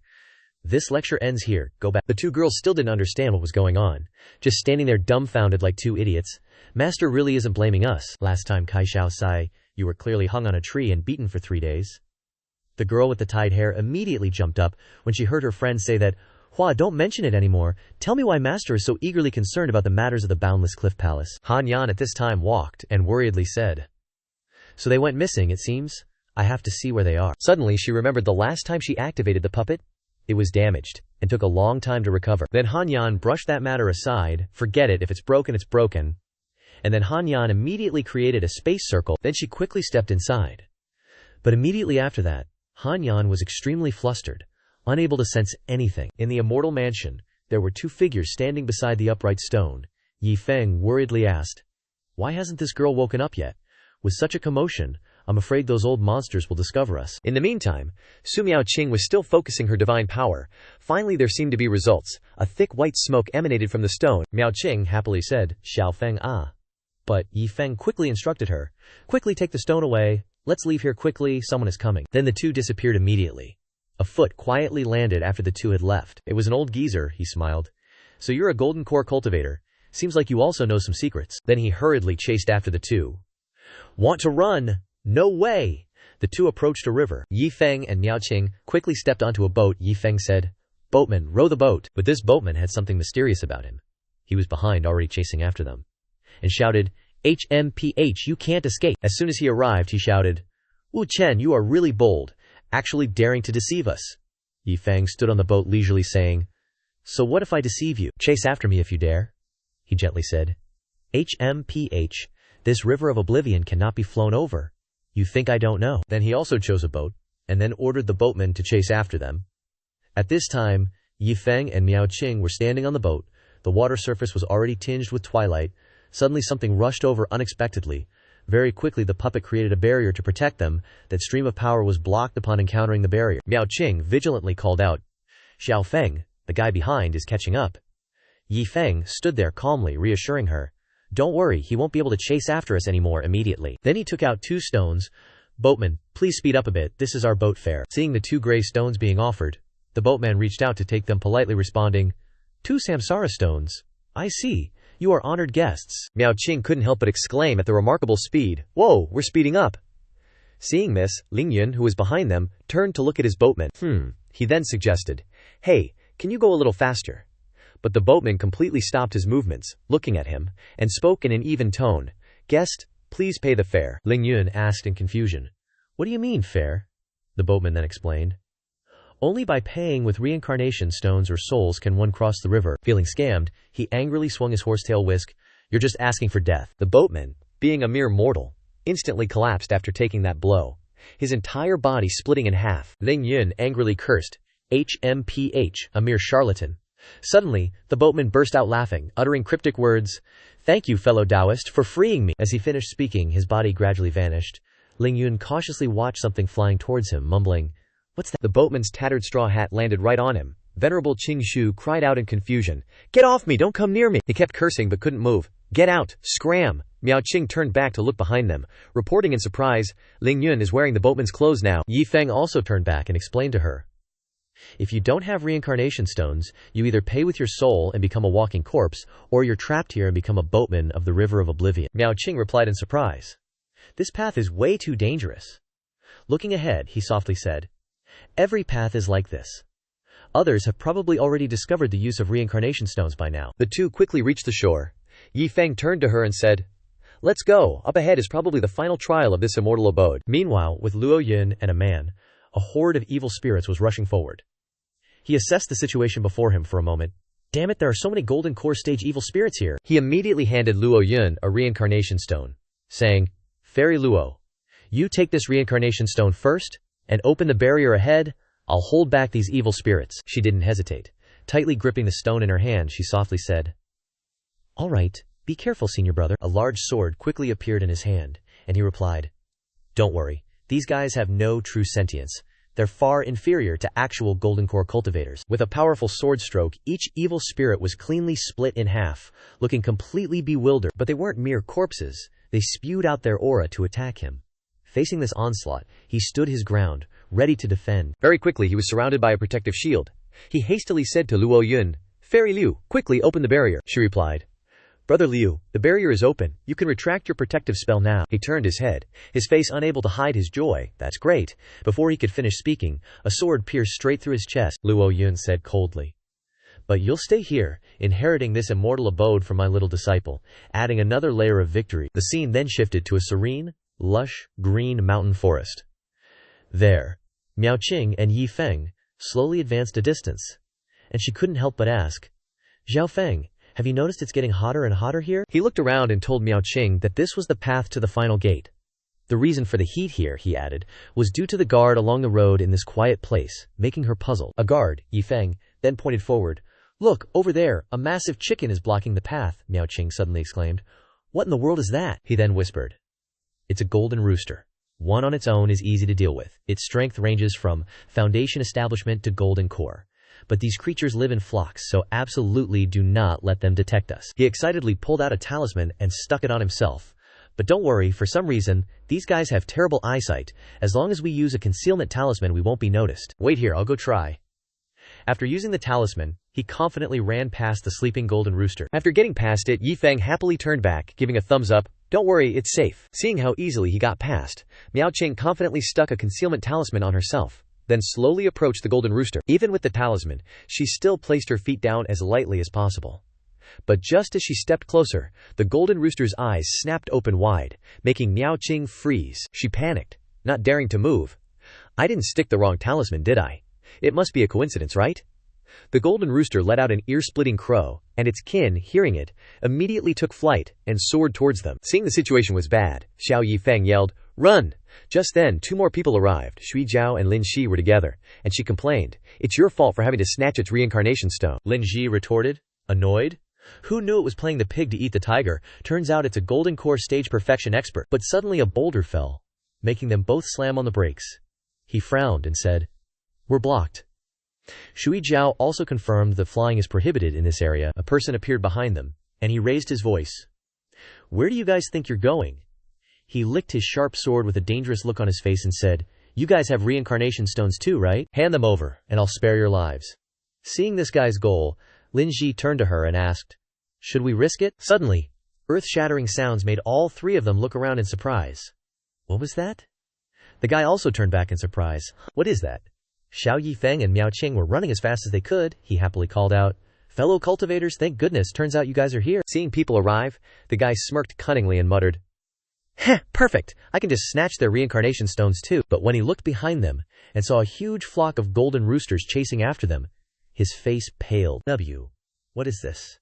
"This lecture ends here, go back." The two girls still didn't understand what was going on, just standing there dumbfounded like two idiots. "Master really isn't blaming us. Last time Kai Xiao Sai, you were clearly hung on a tree and beaten for 3 days. The girl with the tied hair immediately jumped up when she heard her friend say that, "Hua, don't mention it anymore. Tell me why Master is so eagerly concerned about the matters of the Boundless Cliff Palace." Han Yan at this time walked and worriedly said, "So they went missing, it seems? I have to see where they are." Suddenly she remembered the last time she activated the puppet. It was damaged, and took a long time to recover. Then Han Yan brushed that matter aside, forget it, if it's broken it's broken. And then Han Yan immediately created a space circle, then she quickly stepped inside. But immediately after that, Han Yan was extremely flustered, unable to sense anything. In the immortal mansion, there were two figures standing beside the upright stone. Yi Feng worriedly asked, "Why hasn't this girl woken up yet? With such a commotion, I'm afraid those old monsters will discover us." In the meantime, Su Miaoqing was still focusing her divine power. Finally there seemed to be results. A thick white smoke emanated from the stone. Miaoqing happily said, "Xiao Feng ah." But Yi Feng quickly instructed her, "Quickly take the stone away. Let's leave here quickly, someone is coming." Then the two disappeared immediately. A foot quietly landed after the two had left. It was an old geezer, he smiled. "So you're a golden core cultivator. Seems like you also know some secrets." Then he hurriedly chased after the two. "Want to run? No way!" The two approached a river. Yi Feng and Miaoqing quickly stepped onto a boat. Yi Feng said, "Boatman, row the boat." But this boatman had something mysterious about him. He was behind, already chasing after them, and shouted, "HMPH, you can't escape." As soon as he arrived, he shouted, "Wu Chen, you are really bold, actually daring to deceive us." Yi Feng stood on the boat leisurely saying, "So what if I deceive you? Chase after me if you dare," he gently said. "HMPH, this river of oblivion cannot be flown over. You think I don't know?" Then he also chose a boat, and then ordered the boatman to chase after them. At this time, Yi Feng and Miaoqing were standing on the boat. The water surface was already tinged with twilight. Suddenly something rushed over unexpectedly. Very quickly the puppet created a barrier to protect them. That stream of power was blocked upon encountering the barrier. Miaoqing vigilantly called out, "Xiao Feng, the guy behind is catching up." Yi Feng stood there calmly, reassuring her, "Don't worry, he won't be able to chase after us anymore." Immediately. Then he took out 2 stones. "Boatman, please speed up a bit, this is our boat fare." Seeing the 2 gray stones being offered, the boatman reached out to take them, politely responding, "2 Samsara stones. I see. You are honored guests." Miaoqing couldn't help but exclaim at the remarkable speed. "Whoa, we're speeding up." Seeing this, Ling Yun, who was behind them, turned to look at his boatman. He then suggested, "Hey, can you go a little faster?" But the boatman completely stopped his movements, looking at him, and spoke in an even tone, "Guest, please pay the fare." Ling Yun asked in confusion, "What do you mean, fare?" The boatman then explained, "Only by paying with reincarnation stones or souls can one cross the river." Feeling scammed, he angrily swung his horsetail whisk. "You're just asking for death." The boatman, being a mere mortal, instantly collapsed after taking that blow, his entire body splitting in half. Ling Yun angrily cursed, "HMPH, a mere charlatan." Suddenly, the boatman burst out laughing, uttering cryptic words, "Thank you, fellow Taoist, for freeing me." As he finished speaking, his body gradually vanished. Ling Yun cautiously watched something flying towards him, mumbling, "What's that?" The boatman's tattered straw hat landed right on him. Venerable Qing Shu cried out in confusion, "Get off me, don't come near me." He kept cursing but couldn't move. "Get out, scram!" Miaoqing turned back to look behind them, reporting in surprise, "Ling Yun is wearing the boatman's clothes now." Yi Feng also turned back and explained to her, "If you don't have reincarnation stones, you either pay with your soul and become a walking corpse, or you're trapped here and become a boatman of the river of oblivion." Miaoqing replied in surprise, "This path is way too dangerous." Looking ahead, he softly said, Every path is like this. Others have probably already discovered the use of reincarnation stones by now. The two quickly reached the shore. Yi Feng turned to her and said, "Let's go. Up ahead is probably the final trial of this immortal abode." Meanwhile, with Liu Han Yan and a man, a horde of evil spirits was rushing forward. He assessed the situation before him for a moment. Damn it, there are so many golden core stage evil spirits here. He immediately handed Liu Han a reincarnation stone, saying, "Fairy Luo, you take this reincarnation stone first, and open the barrier ahead. I'll hold back these evil spirits." She didn't hesitate. Tightly gripping the stone in her hand, she softly said, "All right, be careful, senior brother." A large sword quickly appeared in his hand, and he replied, "Don't worry, these guys have no true sentience. They're far inferior to actual golden core cultivators." With a powerful sword stroke, each evil spirit was cleanly split in half, looking completely bewildered. But they weren't mere corpses. They spewed out their aura to attack him. Facing this onslaught, he stood his ground, ready to defend. Very quickly, he was surrounded by a protective shield. He hastily said to Liu Han, "Fairy Liu, quickly open the barrier." She replied, "Brother Liu, the barrier is open. You can retract your protective spell now." He turned his head, his face unable to hide his joy. "That's great." Before he could finish speaking, a sword pierced straight through his chest. Liu Han said coldly, "But you'll stay here, inheriting this immortal abode from my little disciple," adding another layer of victory. The scene then shifted to a serene, lush, green mountain forest. There, Miao Qing and Yi Feng slowly advanced a distance, and she couldn't help but ask, "Xiao Feng, have you noticed it's getting hotter and hotter here?" He looked around and told Miao Qing that this was the path to the final gate. The reason for the heat here, he added, was due to the guard along the road in this quiet place, making her puzzled. A guard, Yi Feng, then pointed forward. "Look, over there, a massive chicken is blocking the path," Miao Qing suddenly exclaimed. "What in the world is that?" He then whispered, "It's a golden rooster. One on its own is easy to deal with. Its strength ranges from foundation establishment to golden core. But these creatures live in flocks, so absolutely do not let them detect us." He excitedly pulled out a talisman and stuck it on himself. "But don't worry, for some reason, these guys have terrible eyesight. As long as we use a concealment talisman, we won't be noticed. Wait here, I'll go try." After using the talisman, he confidently ran past the sleeping golden rooster. After getting past it, Yi Feng happily turned back, giving a thumbs up. "Don't worry, it's safe." Seeing how easily he got past, Miao Qing confidently stuck a concealment talisman on herself, then slowly approached the golden rooster. Even with the talisman, she still placed her feet down as lightly as possible. But just as she stepped closer, the golden rooster's eyes snapped open wide, making Miao Qing freeze. She panicked, not daring to move. "I didn't stick the wrong talisman, did I? It must be a coincidence, right?" The golden rooster let out an ear-splitting crow, and its kin, hearing it, immediately took flight and soared towards them. Seeing the situation was bad, Xiao Yi Feng yelled, "Run!" Just then, two more people arrived. Shui Jiao and Lin Shi were together, and she complained, "It's your fault for having to snatch its reincarnation stone." Lin Shi retorted, annoyed. "Who knew it was playing the pig to eat the tiger? Turns out it's a golden core stage perfection expert." But suddenly a boulder fell, making them both slam on the brakes. He frowned and said, "We're blocked." Shui Jiao also confirmed that flying is prohibited in this area. A person appeared behind them, and he raised his voice. "Where do you guys think you're going?" He licked his sharp sword with a dangerous look on his face and said, "You guys have reincarnation stones too, right? Hand them over, and I'll spare your lives." Seeing this guy's goal, Lin Ji turned to her and asked, "Should we risk it?" Suddenly, earth-shattering sounds made all three of them look around in surprise. What was that? The guy also turned back in surprise. What is that? Xiao Yi Feng and Miao Qing were running as fast as they could. He happily called out, "Fellow cultivators, thank goodness, turns out you guys are here." Seeing people arrive, the guy smirked cunningly and muttered, "Heh, perfect, I can just snatch their reincarnation stones too." But when he looked behind them and saw a huge flock of golden roosters chasing after them, his face paled. What is this?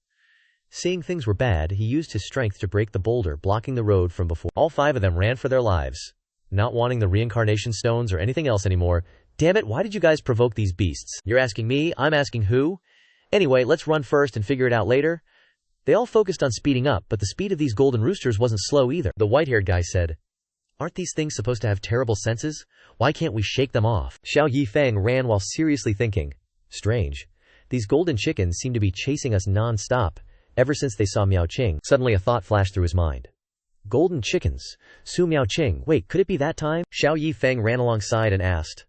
Seeing things were bad, he used his strength to break the boulder blocking the road from before. All five of them ran for their lives, not wanting the reincarnation stones or anything else anymore. Damn it, why did you guys provoke these beasts? You're asking me, I'm asking who? Anyway, let's run first and figure it out later. They all focused on speeding up, but the speed of these golden roosters wasn't slow either. The white-haired guy said, "Aren't these things supposed to have terrible senses? Why can't we shake them off?" Xiao Yi Feng ran while seriously thinking, "Strange. These golden chickens seem to be chasing us non-stop, ever since they saw Miao Qing." Suddenly a thought flashed through his mind. Golden chickens. Su Miao Qing. Wait, could it be that time? Xiao Yi Feng ran alongside and asked,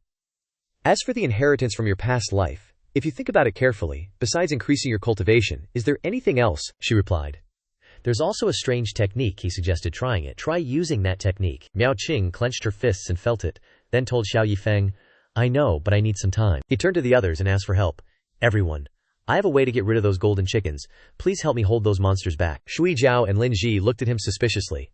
"As for the inheritance from your past life, if you think about it carefully, besides increasing your cultivation, is there anything else?" She replied, "There's also a strange technique," he suggested trying it. "Try using that technique." Miao Qing clenched her fists and felt it, then told Xiao Yi Feng, I know, but I need some time. He turned to the others and asked for help. Everyone, I have a way to get rid of those golden chickens. Please help me hold those monsters back. Shui Zhao and Lin Ji looked at him suspiciously.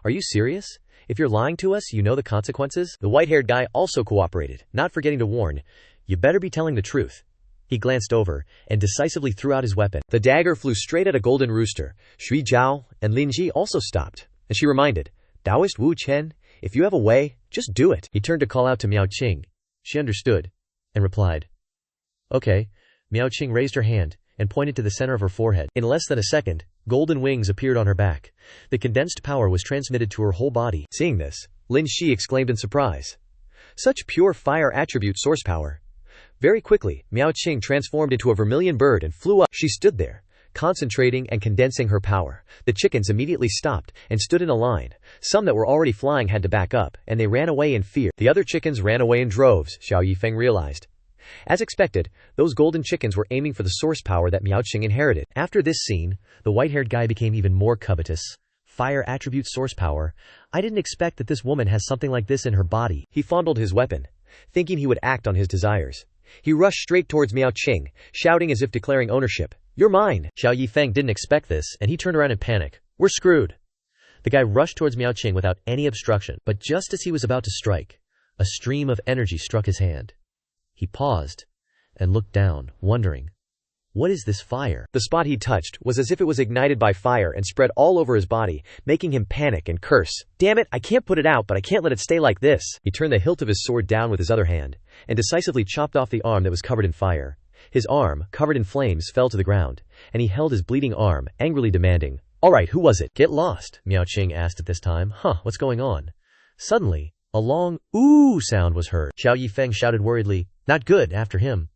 Are you serious? If you're lying to us, you know the consequences? The white-haired guy also cooperated, not forgetting to warn, you better be telling the truth. He glanced over and decisively threw out his weapon. The dagger flew straight at a golden rooster. Shui Zhao and Lin Ji also stopped, and she reminded, Taoist Wu Chen, if you have a way, just do it. He turned to call out to Miao Qing. She understood and replied, Okay. Miao Qing raised her hand and pointed to the center of her forehead. In less than a second, golden wings appeared on her back. The condensed power was transmitted to her whole body. Seeing this, Lin Shi exclaimed in surprise. Such pure fire attribute source power. Very quickly, Miao Qing transformed into a vermilion bird and flew up. She stood there, concentrating and condensing her power. The chickens immediately stopped and stood in a line. Some that were already flying had to back up, and they ran away in fear. The other chickens ran away in droves, Xiao Yi Feng realized. As expected, those golden chickens were aiming for the source power that Miao Qing inherited. After this scene, the white-haired guy became even more covetous. Fire attribute source power. I didn't expect that this woman has something like this in her body. He fondled his weapon, thinking he would act on his desires. He rushed straight towards Miao Qing, shouting as if declaring ownership. You're mine! Xiao Yi Feng didn't expect this, and he turned around in panic. We're screwed! The guy rushed towards Miao Qing without any obstruction, but just as he was about to strike, a stream of energy struck his hand. He paused and looked down, wondering, what is this fire? The spot he touched was as if it was ignited by fire and spread all over his body, making him panic and curse. Damn it, I can't put it out, but I can't let it stay like this. He turned the hilt of his sword down with his other hand and decisively chopped off the arm that was covered in fire. His arm, covered in flames, fell to the ground, and he held his bleeding arm, angrily demanding, All right, who was it? Get lost, Miao Qing asked at this time. What's going on? Suddenly, a long ooh sound was heard. Xiao Yi Feng shouted worriedly, Not good, after him.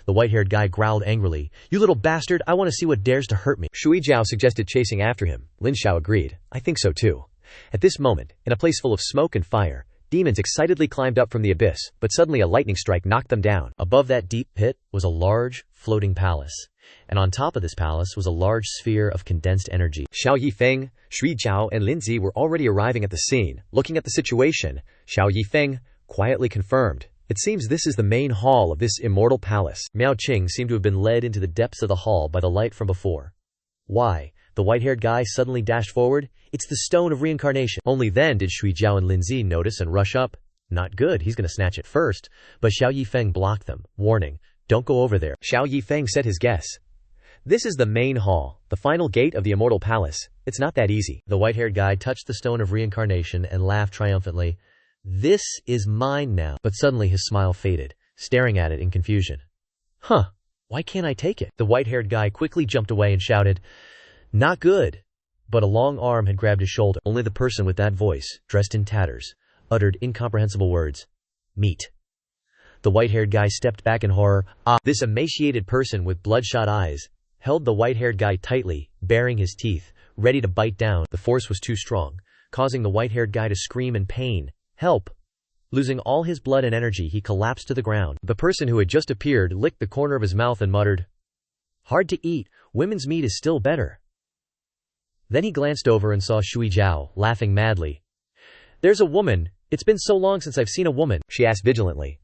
The white-haired guy growled angrily, You little bastard, I want to see what dares to hurt me. Shui Zhao suggested chasing after him. Lin Xiao agreed. I think so too. At this moment, in a place full of smoke and fire, demons excitedly climbed up from the abyss, but suddenly a lightning strike knocked them down. Above that deep pit was a large, floating palace, and on top of this palace was a large sphere of condensed energy. Xiao Yi Feng, Shui Zhao, and Lin Zi were already arriving at the scene. Looking at the situation, Xiao Yi Feng quietly confirmed, It seems this is the main hall of this immortal palace. Miao Qing seemed to have been led into the depths of the hall by the light from before. Why? The white-haired guy suddenly dashed forward. It's the stone of reincarnation. Only then did Shui Zhao and Lin Zi notice and rush up. Not good, he's going to snatch it first. But Xiao Yi Feng blocked them, warning, Don't go over there. Xiao Yi Feng said his guess. This is the main hall, the final gate of the immortal palace. It's not that easy. The white-haired guy touched the stone of reincarnation and laughed triumphantly. This is mine now. But suddenly his smile faded, staring at it in confusion. Why can't I take it? The white-haired guy quickly jumped away and shouted, Not good. But a long arm had grabbed his shoulder. Only the person with that voice, dressed in tatters, uttered incomprehensible words. Meat. The white-haired guy stepped back in horror. This emaciated person with bloodshot eyes held the white-haired guy tightly, baring his teeth, ready to bite down. The force was too strong, causing the white-haired guy to scream in pain. Help! Losing all his blood and energy, he collapsed to the ground. The person who had just appeared licked the corner of his mouth and muttered, Hard to eat, women's meat is still better. Then he glanced over and saw Shui Zhao, laughing madly. There's a woman. It's been so long since I've seen a woman, she asked vigilantly.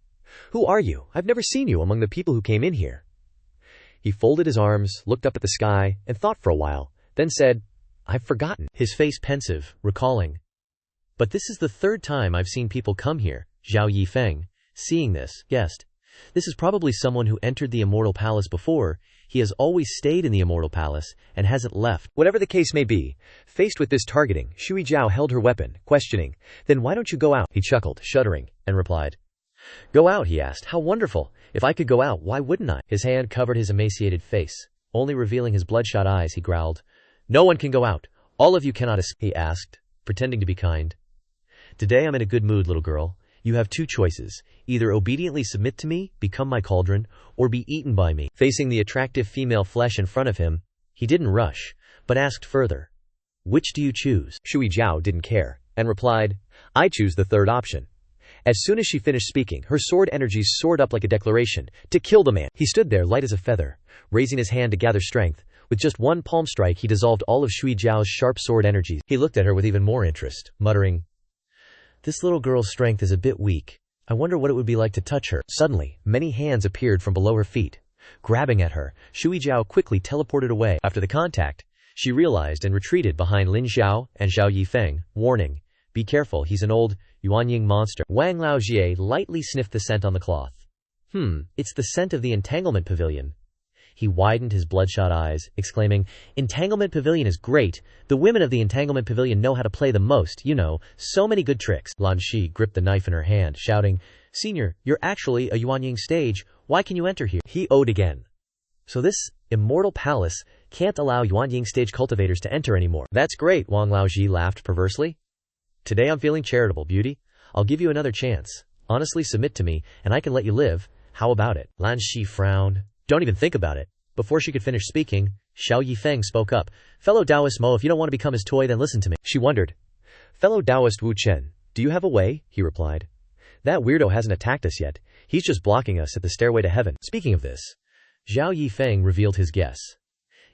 Who are you? I've never seen you among the people who came in here. He folded his arms, looked up at the sky, and thought for a while, then said, I've forgotten. His face pensive, recalling. But this is the third time I've seen people come here. Xiao Yi Feng, seeing this, guessed. This is probably someone who entered the immortal palace before. He has always stayed in the immortal palace and hasn't left. Whatever the case may be, faced with this targeting, Shui Zhao held her weapon, questioning, Then why don't you go out? He chuckled, shuddering, and replied. Go out, he asked. How wonderful. If I could go out, why wouldn't I? His hand covered his emaciated face. Only revealing his bloodshot eyes, he growled. No one can go out. All of you cannot escape, he asked, pretending to be kind. Today I'm in a good mood, little girl. You have two choices. Either obediently submit to me, become my cauldron, or be eaten by me. Facing the attractive female flesh in front of him, he didn't rush, but asked further. Which do you choose? Shui Zhao didn't care, and replied, I choose the third option. As soon as she finished speaking, her sword energies soared up like a declaration, to kill the man. He stood there light as a feather, raising his hand to gather strength. With just one palm strike, he dissolved all of Shui Zhao's sharp sword energies. He looked at her with even more interest, muttering, This little girl's strength is a bit weak. I wonder what it would be like to touch her. Suddenly, many hands appeared from below her feet. Grabbing at her, Shui Jiao quickly teleported away. After the contact, she realized and retreated behind Lin Xiao and Xiao Yi Feng, warning, "Be careful, he's an old Yuanying monster." Wang Laojie lightly sniffed the scent on the cloth. It's the scent of the Entanglement Pavilion. He widened his bloodshot eyes, exclaiming, "Entanglement Pavilion is great. The women of the Entanglement Pavilion know how to play the most, so many good tricks." Lan Shi gripped the knife in her hand, shouting, "Senior, you're actually a Yuanying stage. Why can you enter here?" He owed again. So this immortal palace can't allow Yuanying stage cultivators to enter anymore. That's great, Wang Laoji laughed perversely. Today I'm feeling charitable, beauty. I'll give you another chance. Honestly submit to me, and I can let you live. How about it? Lan Shi frowned. Don't even think about it. Before she could finish speaking, Xiao Yi Feng spoke up. "Fellow Taoist Mo, if you don't want to become his toy, then listen to me." She wondered. "Fellow Taoist Wu Chen, do you have a way?" he replied. "That weirdo hasn't attacked us yet. He's just blocking us at the stairway to heaven." Speaking of this, Xiao Yi Feng revealed his guess.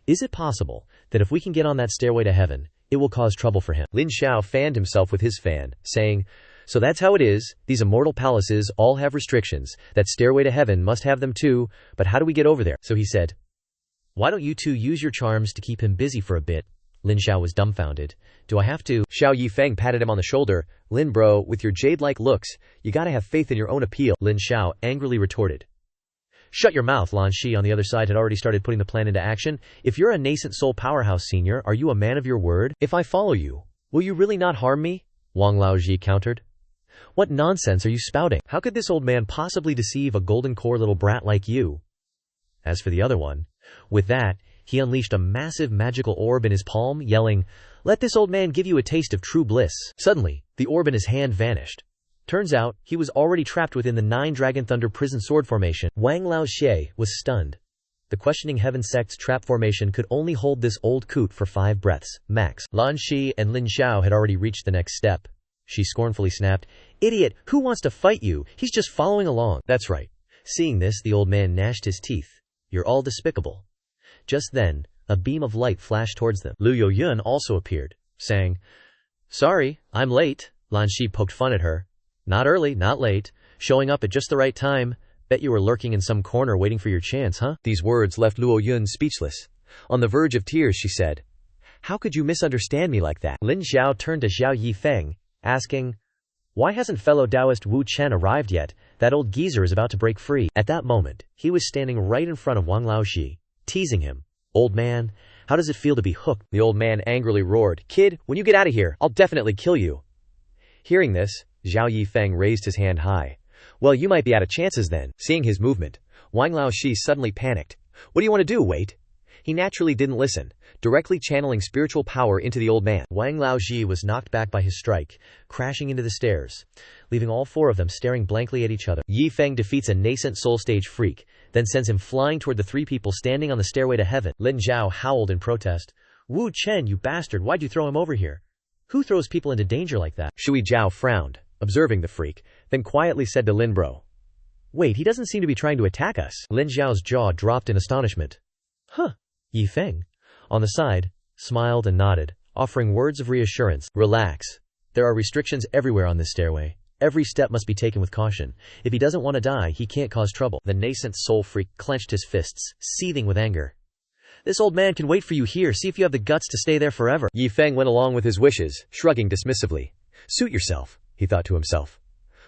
"Is it possible that if we can get on that stairway to heaven, it will cause trouble for him?" Lin Xiao fanned himself with his fan, saying, "So that's how it is. These immortal palaces all have restrictions. That stairway to heaven must have them too, but how do we get over there?" So he said, "Why don't you two use your charms to keep him busy for a bit?" Lin Xiao was dumbfounded. "Do I have to?" Xiao Yi Feng patted him on the shoulder. "Lin bro, with your jade-like looks, you gotta have faith in your own appeal." Lin Xiao angrily retorted. "Shut your mouth." Lan Shi on the other side had already started putting the plan into action. "If you're a nascent soul powerhouse senior, are you a man of your word? If I follow you, will you really not harm me?" Wang Laoji countered. "What nonsense are you spouting? How could this old man possibly deceive a golden core little brat like you?" As for the other one, with that, he unleashed a massive magical orb in his palm, yelling, "Let this old man give you a taste of true bliss." Suddenly, the orb in his hand vanished. Turns out, he was already trapped within the 9 Dragon Thunder prison sword formation. Wang Laoxie was stunned. The questioning heaven sect's trap formation could only hold this old coot for 5 breaths, max. Lan Shi and Lin Xiao had already reached the next step. She scornfully snapped, "Idiot, who wants to fight you? He's just following along." That's right. Seeing this, the old man gnashed his teeth. "You're all despicable." Just then, a beam of light flashed towards them. Liu Yun also appeared, saying, "Sorry, I'm late." Lan Shi poked fun at her. "Not early, not late. Showing up at just the right time. Bet you were lurking in some corner waiting for your chance, huh?" These words left Luo Yun speechless. On the verge of tears, she said, "How could you misunderstand me like that?" Lin Xiao turned to Xiao Yi Feng, asking, "Why hasn't fellow Taoist Wu Chen arrived yet? That old geezer is about to break free." At that moment, he was standing right in front of Wang Laoxi, teasing him. "Old man, how does it feel to be hooked?" The old man angrily roared, "Kid, when you get out of here, I'll definitely kill you." Hearing this, Xiao Yi Feng raised his hand high. "Well, you might be out of chances then." Seeing his movement, Wang Laoxi suddenly panicked. "What do you want to do, wait?" He naturally didn't listen, directly channeling spiritual power into the old man. Wang Laoxi was knocked back by his strike, crashing into the stairs, leaving all 4 of them staring blankly at each other. Yi Feng defeats a nascent soul stage freak, then sends him flying toward the 3 people standing on the stairway to heaven. Lin Zhao howled in protest. "Wu Chen, you bastard, why'd you throw him over here? Who throws people into danger like that?" Shui Jiao frowned, observing the freak, then quietly said to Lin Bro, "Wait, he doesn't seem to be trying to attack us." Lin Zhao's jaw dropped in astonishment. "Huh." Yi Feng, on the side, smiled and nodded, offering words of reassurance. "Relax. There are restrictions everywhere on this stairway. Every step must be taken with caution. If he doesn't want to die, he can't cause trouble." The nascent soul freak clenched his fists, seething with anger. "This old man can wait for you here. See if you have the guts to stay there forever." Yi Feng went along with his wishes, shrugging dismissively. "Suit yourself," he thought to himself.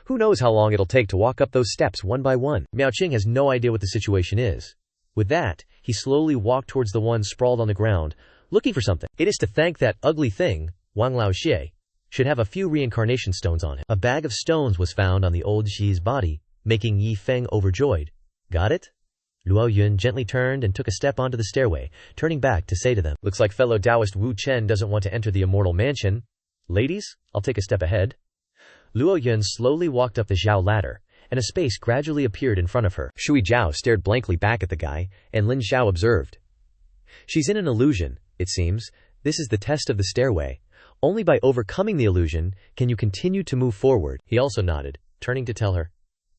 "Who knows how long it'll take to walk up those steps one by one?" Miao Qing has no idea what the situation is. With that, he slowly walked towards the one sprawled on the ground, looking for something. It is to thank that ugly thing, Wang Laoxie, should have a few reincarnation stones on him. A bag of stones was found on the old Xi's body, making Yi Feng overjoyed. "Got it?" Luo Yun gently turned and took a step onto the stairway, turning back to say to them, "Looks like fellow Taoist Wu Chen doesn't want to enter the immortal mansion. Ladies, I'll take a step ahead." Luo Yun slowly walked up the Zhao ladder, and a space gradually appeared in front of her. Shui Jiao stared blankly back at the guy, and Lin Xiao observed. "She's in an illusion, it seems. This is the test of the stairway. Only by overcoming the illusion can you continue to move forward." He also nodded, turning to tell her,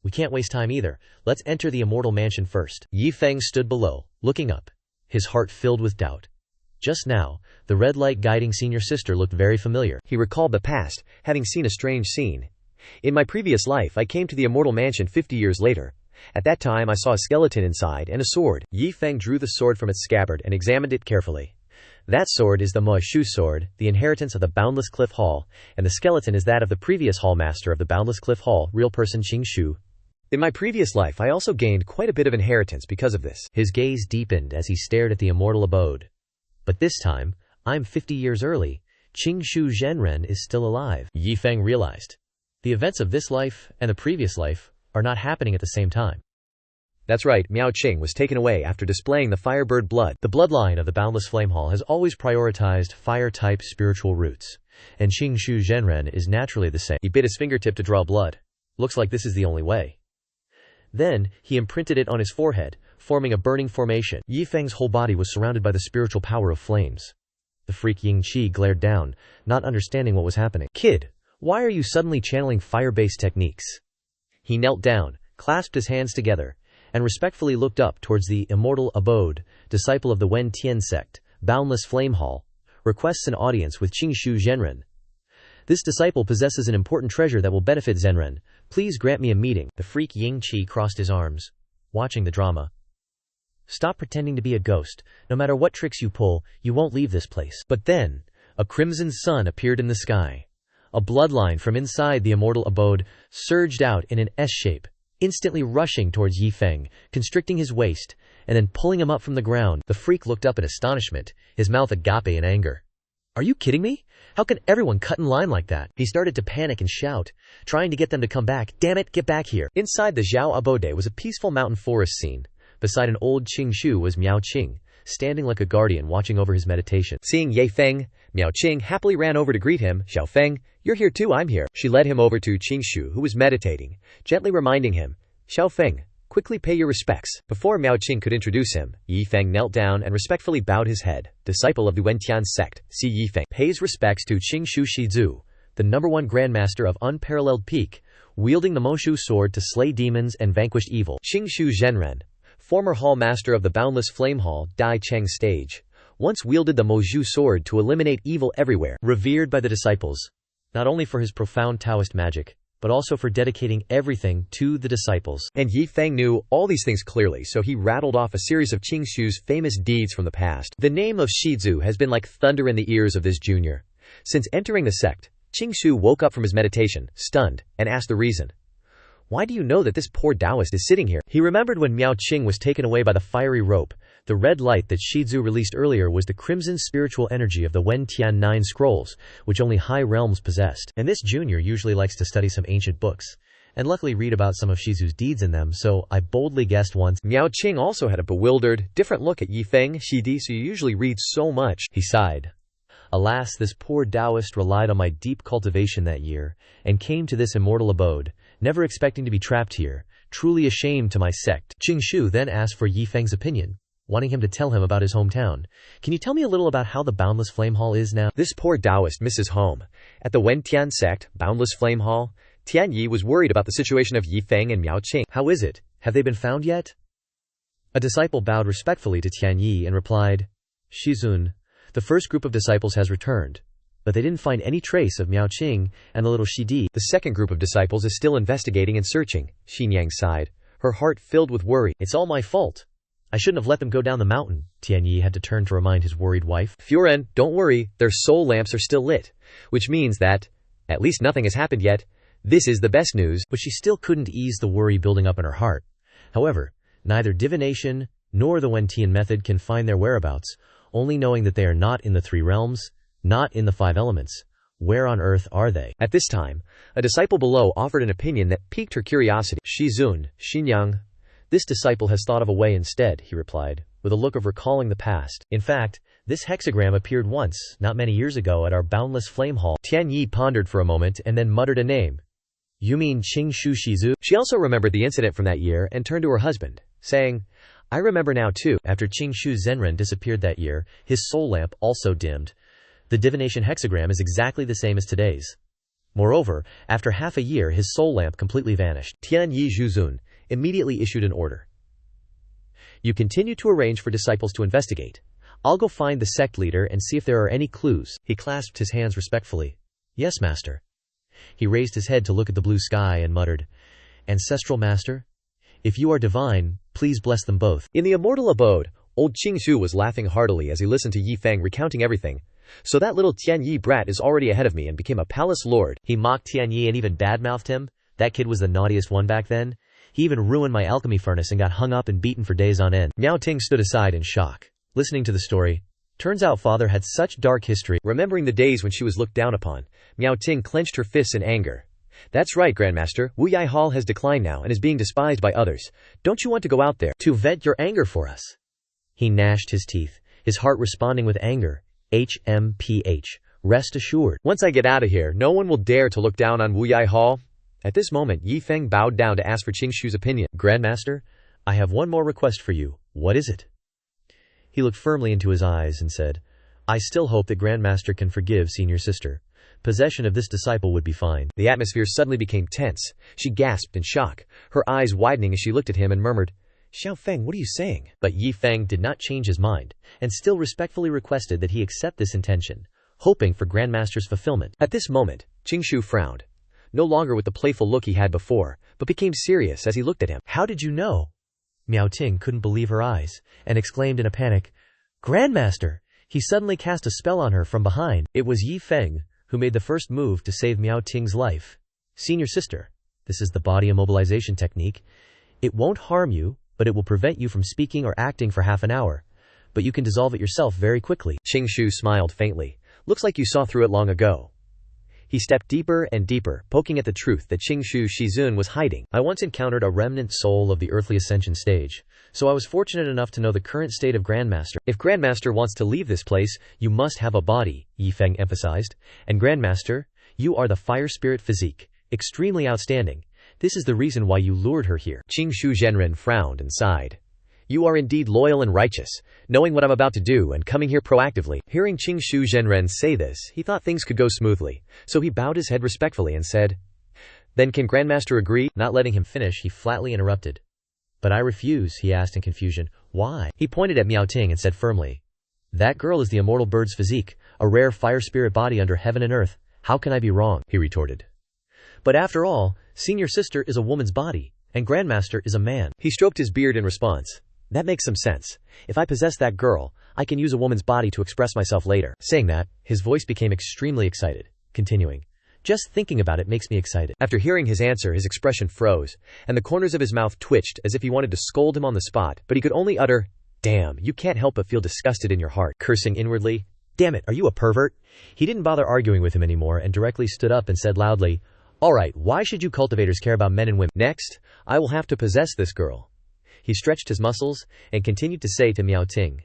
"We can't waste time either. Let's enter the immortal mansion first." Yi Feng stood below, looking up, his heart filled with doubt. Just now, the red light guiding senior sister looked very familiar. He recalled the past, having seen a strange scene. In my previous life I came to the immortal mansion 50 years later. At that time I saw a skeleton inside and a sword. Yi Feng drew the sword from its scabbard and examined it carefully. That sword is the Mo Shu sword, the inheritance of the Boundless Cliff Hall, and the skeleton is that of the previous hall master of the Boundless Cliff Hall, real person Qing Shu. In my previous life I also gained quite a bit of inheritance because of this. His gaze deepened as he stared at the immortal abode. But this time, I'm 50 years early. Qing Shu Zhenren is still alive. Yi Feng realized. The events of this life and the previous life are not happening at the same time. That's right, Miao Qing was taken away after displaying the Firebird blood. The bloodline of the Boundless Flame Hall has always prioritized fire-type spiritual roots, and Qing Shu Zhenren is naturally the same. He bit his fingertip to draw blood. Looks like this is the only way. Then, he imprinted it on his forehead, forming a burning formation. Yi Feng's whole body was surrounded by the spiritual power of flames. The freak Ying Qi glared down, not understanding what was happening. Kid, why are you suddenly channeling fire-based techniques? He knelt down, clasped his hands together, and respectfully looked up towards the immortal abode, disciple of the Wen Tian sect, Boundless Flame Hall, requests an audience with Qing Shu Zhenren. This disciple possesses an important treasure that will benefit Zhenren. Please grant me a meeting. The freak Ying Qi crossed his arms, watching the drama. Stop pretending to be a ghost. No matter what tricks you pull, you won't leave this place. But then, a crimson sun appeared in the sky. A bloodline from inside the immortal abode surged out in an S shape, instantly rushing towards Yi Feng, constricting his waist, and then pulling him up from the ground. The freak looked up in astonishment, his mouth agape in anger. Are you kidding me? How can everyone cut in line like that? He started to panic and shout, trying to get them to come back. Damn it, get back here. Inside the Zhao Abode was a peaceful mountain forest scene. Beside an old Qing Shu was Miao Qing, standing like a guardian watching over his meditation. Seeing Yi Feng, Miao Qing happily ran over to greet him. Xiao Feng, you're here too, I'm here. She led him over to Qing Shu, who was meditating, gently reminding him, Xiao Feng, quickly pay your respects. Before Miao Qing could introduce him, Yi Feng knelt down and respectfully bowed his head. Disciple of the Wentian sect, Xiao Yi Feng, pays respects to Qing Shu Shizu, the #1 grandmaster of unparalleled peak, wielding the Moshu sword to slay demons and vanquish evil. Qing Shu Zhenren, former hall master of the Boundless Flame Hall, Dai Cheng stage, once wielded the Moshu sword to eliminate evil everywhere. Revered by the disciples, not only for his profound Taoist magic, but also for dedicating everything to the disciples. And Yi Feng knew all these things clearly, so he rattled off a series of Qing Shu's famous deeds from the past. The name of Shizu has been like thunder in the ears of this junior. Since entering the sect, Qing Shu woke up from his meditation, stunned, and asked the reason. Why do you know that this poor Taoist is sitting here? He remembered when Miao Qing was taken away by the fiery rope. The red light that Shizu released earlier was the crimson spiritual energy of the Wen Tian 9 scrolls, which only high realms possessed. And this junior usually likes to study some ancient books, and luckily read about some of Shizu's deeds in them, so I boldly guessed once. Miao Qing also had a bewildered, different look at Yi Feng. Shidi, so you usually read so much. He sighed. Alas, this poor Taoist relied on my deep cultivation that year, and came to this immortal abode, never expecting to be trapped here, truly ashamed to my sect. Qing Shu then asked for Yi Feng's opinion, wanting him to tell him about his hometown. Can you tell me a little about how the Boundless Flame Hall is now? This poor Taoist misses home. At the Wen Tian sect, Boundless Flame Hall, Tian Yi was worried about the situation of Yi Feng and Miao Qing. How is it? Have they been found yet? A disciple bowed respectfully to Tian Yi and replied, Shizun, the first group of disciples has returned, but they didn't find any trace of Miao Qing and the little Shidi. The second group of disciples is still investigating and searching. Xinyang sighed, her heart filled with worry. It's all my fault. I shouldn't have let them go down the mountain. Tian Yi had to turn to remind his worried wife. Furen, don't worry, their soul lamps are still lit, which means that, at least nothing has happened yet. This is the best news. But she still couldn't ease the worry building up in her heart. However, neither divination nor the Wentian method can find their whereabouts, only knowing that they are not in the 3 realms, not in the 5 elements. Where on earth are they? At this time, a disciple below offered an opinion that piqued her curiosity. Shizun, Xinyang. This disciple has thought of a way instead, he replied, with a look of recalling the past. In fact, this hexagram appeared once, not many years ago, at our Boundless Flame Hall. Tian Yi pondered for a moment and then muttered a name. You mean Qing Shu Shizu? She also remembered the incident from that year and turned to her husband, saying, I remember now too. After Qing Shu Zhenren disappeared that year, his soul lamp also dimmed. The divination hexagram is exactly the same as today's. Moreover, after half a year his soul lamp completely vanished. Tian Yi Zhuzun immediately issued an order. You continue to arrange for disciples to investigate. I'll go find the sect leader and see if there are any clues. He clasped his hands respectfully. Yes, master. He raised his head to look at the blue sky and muttered, "Ancestral master? If you are divine, please bless them both." In the immortal abode, old Qingxu was laughing heartily as he listened to Yi Feng recounting everything. So that little Tian Yi brat is already ahead of me and became a palace lord. He mocked Tian Yi and even badmouthed him. That kid was the naughtiest one back then. He even ruined my alchemy furnace and got hung up and beaten for days on end. Miao Ting stood aside in shock, listening to the story. Turns out father had such dark history. Remembering the days when she was looked down upon, Miao Ting clenched her fists in anger. That's right, Grandmaster. Wu Yai Hall has declined now and is being despised by others. Don't you want to go out there to vent your anger for us? He gnashed his teeth, his heart responding with anger. HMPH. Rest assured. Once I get out of here, no one will dare to look down on Wu Yai Hall. At this moment, Yi Feng bowed down to ask for Qingxu's opinion. Grandmaster, I have one more request for you. What is it? He looked firmly into his eyes and said, I still hope that Grandmaster can forgive senior sister. Possession of this disciple would be fine. The atmosphere suddenly became tense. She gasped in shock, her eyes widening as she looked at him and murmured, Xiao Feng, what are you saying? But Yi Feng did not change his mind, and still respectfully requested that he accept this intention, hoping for Grandmaster's fulfillment. At this moment, Qingxu frowned, no longer with the playful look he had before, but became serious as he looked at him. How did you know? Miao Ting couldn't believe her eyes, and exclaimed in a panic, Grandmaster! He suddenly cast a spell on her from behind. It was Yi Feng who made the first move to save Miao Ting's life. Senior sister, this is the body immobilization technique. It won't harm you, but it will prevent you from speaking or acting for half an hour. But you can dissolve it yourself very quickly. Qingxu smiled faintly. Looks like you saw through it long ago. He stepped deeper and deeper, poking at the truth that Qingxu Shizun was hiding. I once encountered a remnant soul of the earthly ascension stage, so I was fortunate enough to know the current state of Grandmaster. If Grandmaster wants to leave this place, you must have a body, Yi Feng emphasized. And Grandmaster, you are the fire spirit physique, extremely outstanding. This is the reason why you lured her here. Qingxu Zhenren frowned and sighed. You are indeed loyal and righteous, knowing what I'm about to do and coming here proactively. Hearing Qingxu Zhenren say this, he thought things could go smoothly, so he bowed his head respectfully and said, Then can Grandmaster agree? Not letting him finish, he flatly interrupted. But I refuse, he asked in confusion. Why? He pointed at Miao Ting and said firmly, That girl is the immortal bird's physique, a rare fire spirit body under heaven and earth. How can I be wrong? He retorted. But after all, senior sister is a woman's body, and Grandmaster is a man. He stroked his beard in response. That makes some sense. If I possess that girl, I can use a woman's body to express myself later. Saying that, his voice became extremely excited, continuing, Just thinking about it makes me excited. After hearing his answer, his expression froze, and the corners of his mouth twitched as if he wanted to scold him on the spot, but he could only utter, Damn, you can't help but feel disgusted in your heart. Cursing inwardly, Damn it, are you a pervert? He didn't bother arguing with him anymore and directly stood up and said loudly, All right, why should you cultivators care about men and women? Next, I will have to possess this girl. He stretched his muscles and continued to say to Miao Ting,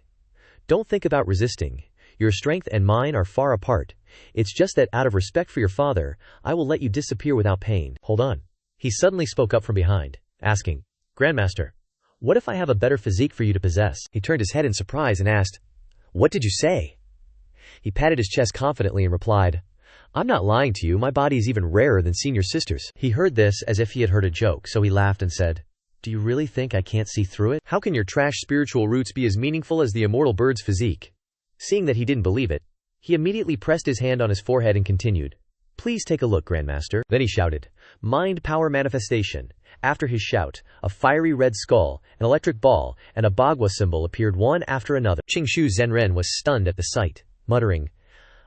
Don't think about resisting. Your strength and mine are far apart. It's just that out of respect for your father, I will let you disappear without pain. Hold on. He suddenly spoke up from behind, asking, Grandmaster, what if I have a better physique for you to possess? He turned his head in surprise and asked, What did you say? He patted his chest confidently and replied, I'm not lying to you, my body is even rarer than senior sister's. He heard this as if he had heard a joke, so he laughed and said, Do you really think I can't see through it? How can your trash spiritual roots be as meaningful as the immortal bird's physique? Seeing that he didn't believe it, he immediately pressed his hand on his forehead and continued, Please take a look, Grandmaster. Then he shouted, Mind power manifestation. After his shout, a fiery red skull, an electric ball, and a Bagua symbol appeared one after another. Qingxu Zhenren was stunned at the sight, muttering,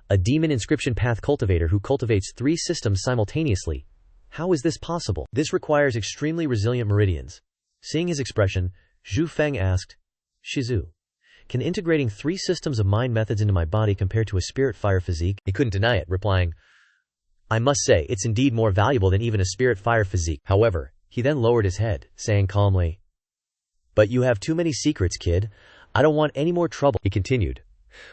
A demon inscription path cultivator who cultivates 3 systems simultaneously. How is this possible? This requires extremely resilient meridians. Seeing his expression, Zhu Feng asked, Shizu, can integrating 3 systems of mind methods into my body compare to a spirit fire physique? He couldn't deny it, replying, I must say, it's indeed more valuable than even a spirit fire physique. However, he then lowered his head, saying calmly, But you have too many secrets, kid. I don't want any more trouble. He continued,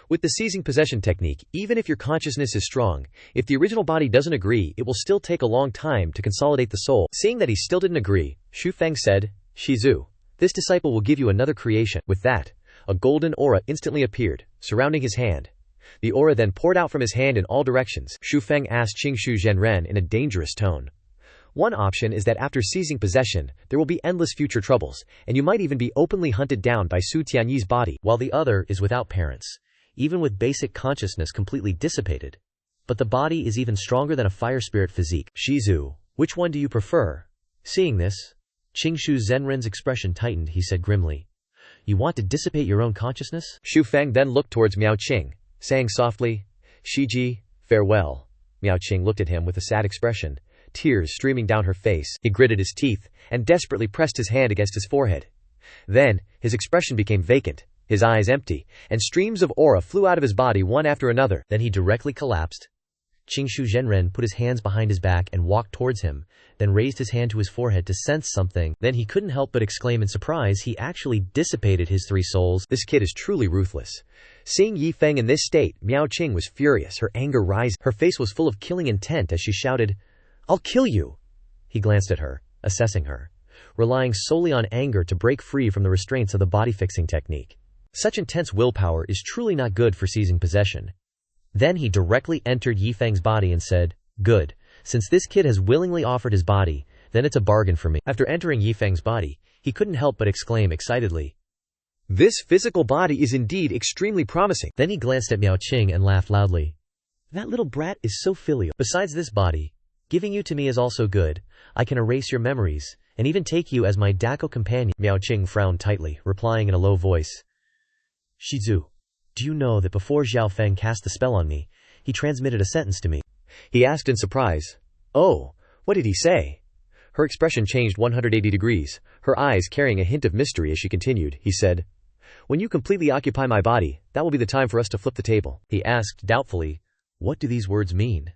With the seizing possession technique, even if your consciousness is strong, if the original body doesn't agree, it will still take a long time to consolidate the soul. Seeing that he still didn't agree, Xu Feng said, Shizu, this disciple will give you another creation. With that, a golden aura instantly appeared, surrounding his hand. The aura then poured out from his hand in all directions. Xu Feng asked Qingxu Zhenren in a dangerous tone. One option is that after seizing possession, there will be endless future troubles, and you might even be openly hunted down by Su Tianyi's body, while the other is without parents, even with basic consciousness completely dissipated. but the body is even stronger than a fire spirit physique. Shizu, which one do you prefer? Seeing this, Qingshu Zhenren's expression tightened. He said grimly, "You want to dissipate your own consciousness?" Xu Feng then looked towards Miao Qing, saying softly, "Shiji, farewell." Miao Qing looked at him with a sad expression, tears streaming down her face. He gritted his teeth and desperately pressed his hand against his forehead. Then, his expression became vacant, his eyes empty, and streams of aura flew out of his body one after another. Then he directly collapsed. Qingshu Zhenren put his hands behind his back and walked towards him, then raised his hand to his forehead to sense something. Then he couldn't help but exclaim in surprise. He actually dissipated his 3 souls. This kid is truly ruthless. Seeing Yi Feng in this state, Miao Qing was furious, her anger rising. Her face was full of killing intent as she shouted, "I'll kill you!" He glanced at her, assessing her, relying solely on anger to break free from the restraints of the body-fixing technique. Such intense willpower is truly not good for seizing possession. Then he directly entered Yi Feng's body and said, "Good. Since this kid has willingly offered his body, then it's a bargain for me." After entering Yi Feng's body, he couldn't help but exclaim excitedly, "This physical body is indeed extremely promising." Then he glanced at Miao Qing and laughed loudly. "That little brat is so filial. Besides this body, giving you to me is also good. I can erase your memories, and even take you as my Dako companion." Miao Qing frowned tightly, replying in a low voice, "Shizu, do you know that before Xiao Feng cast the spell on me, he transmitted a sentence to me?" He asked in surprise. "Oh, what did he say?" Her expression changed 180 degrees, her eyes carrying a hint of mystery as she continued. He said, "When you completely occupy my body, that will be the time for us to flip the table." He asked doubtfully, "What do these words mean?"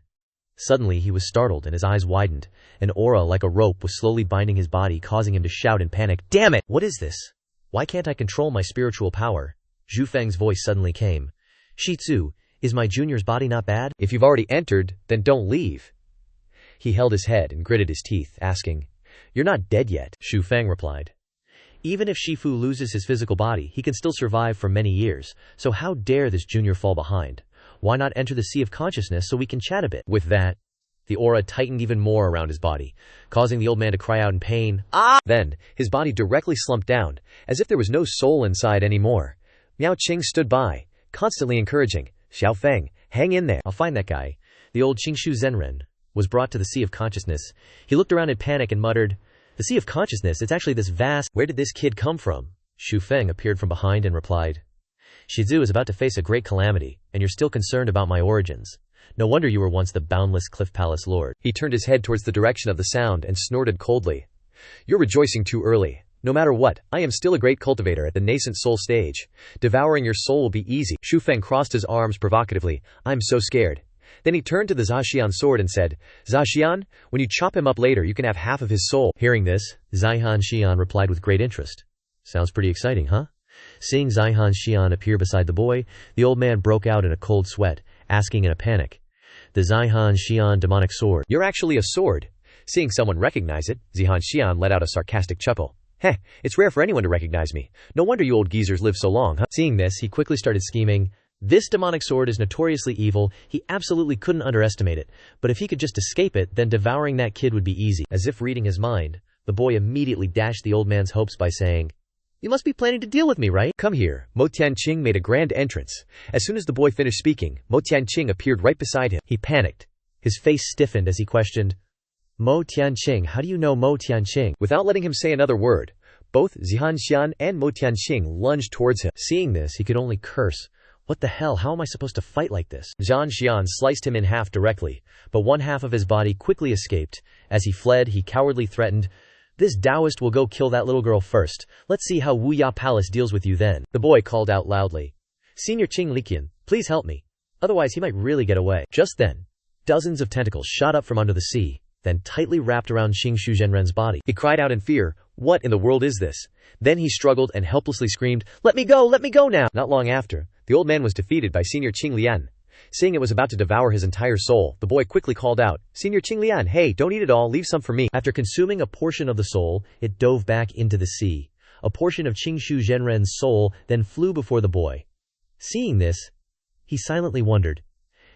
Suddenly he was startled and his eyes widened. An aura like a rope was slowly binding his body, causing him to shout in panic, "Damn it! What is this? Why can't I control my spiritual power?" Zhu Feng's voice suddenly came. "Shitsu, is my junior's body not bad?" "If you've already entered, then don't leave." He held his head and gritted his teeth, asking, "You're not dead yet?" Zhu Feng replied, "Even if Shifu loses his physical body, he can still survive for many years, so how dare this junior fall behind? Why not enter the sea of consciousness so we can chat a bit?" With that, the aura tightened even more around his body, causing the old man to cry out in pain, "Ah!" Then, his body directly slumped down, as if there was no soul inside anymore. Miao Qing stood by, constantly encouraging, "Xiao Feng, hang in there. I'll find that guy." The old Qingshu Zhenren was brought to the sea of consciousness. He looked around in panic and muttered, "The sea of consciousness, it's actually this vast. Where did this kid come from?" Xu Feng appeared from behind and replied, "Shizu is about to face a great calamity, and you're still concerned about my origins. No wonder you were once the boundless Cliff Palace Lord." He turned his head towards the direction of the sound and snorted coldly. "You're rejoicing too early. No matter what, I am still a great cultivator at the nascent soul stage. Devouring your soul will be easy." Xu Feng crossed his arms provocatively. "I'm so scared." Then he turned to the Zaxian sword and said, "Zaxian, when you chop him up later, you can have half of his soul." Hearing this, Zihan Xian replied with great interest, "Sounds pretty exciting, huh?" Seeing Zihan Xian appear beside the boy, the old man broke out in a cold sweat, asking in a panic, "The Zihan Xian demonic sword? You're actually a sword." Seeing someone recognize it, Zihan Xian let out a sarcastic chuckle. "Heh, it's rare for anyone to recognize me. No wonder you old geezers live so long, huh?" Seeing this, he quickly started scheming. This demonic sword is notoriously evil. He absolutely couldn't underestimate it. But if he could just escape it, then devouring that kid would be easy. As if reading his mind, the boy immediately dashed the old man's hopes by saying, "You must be planning to deal with me, right?" "Come here." Mo Tianqing made a grand entrance. As soon as the boy finished speaking, Mo Tianqing appeared right beside him. He panicked. His face stiffened as he questioned, "Mo Tianqing, how do you know Mo Tianqing?" Without letting him say another word, both Zihan Xian and Mo Tianqing lunged towards him. Seeing this, he could only curse. What the hell, how am I supposed to fight like this? Zhan Xian sliced him in half directly, but one half of his body quickly escaped. As he fled, he cowardly threatened, "This Taoist will go kill that little girl first. Let's see how Wu Ya Palace deals with you then." The boy called out loudly, "Senior Qing Liqian, please help me. Otherwise he might really get away." Just then, dozens of tentacles shot up from under the sea, then tightly wrapped around Qingshu Zhenren's body. He cried out in fear, "What in the world is this?" Then he struggled and helplessly screamed, let me go now." Not long after, the old man was defeated by Senior Qing Lian. Seeing it was about to devour his entire soul, the boy quickly called out, "Senior Qing Lian, hey, don't eat it all, leave some for me." After consuming a portion of the soul, it dove back into the sea. A portion of Qingshu Zhenren's soul then flew before the boy. Seeing this, he silently wondered,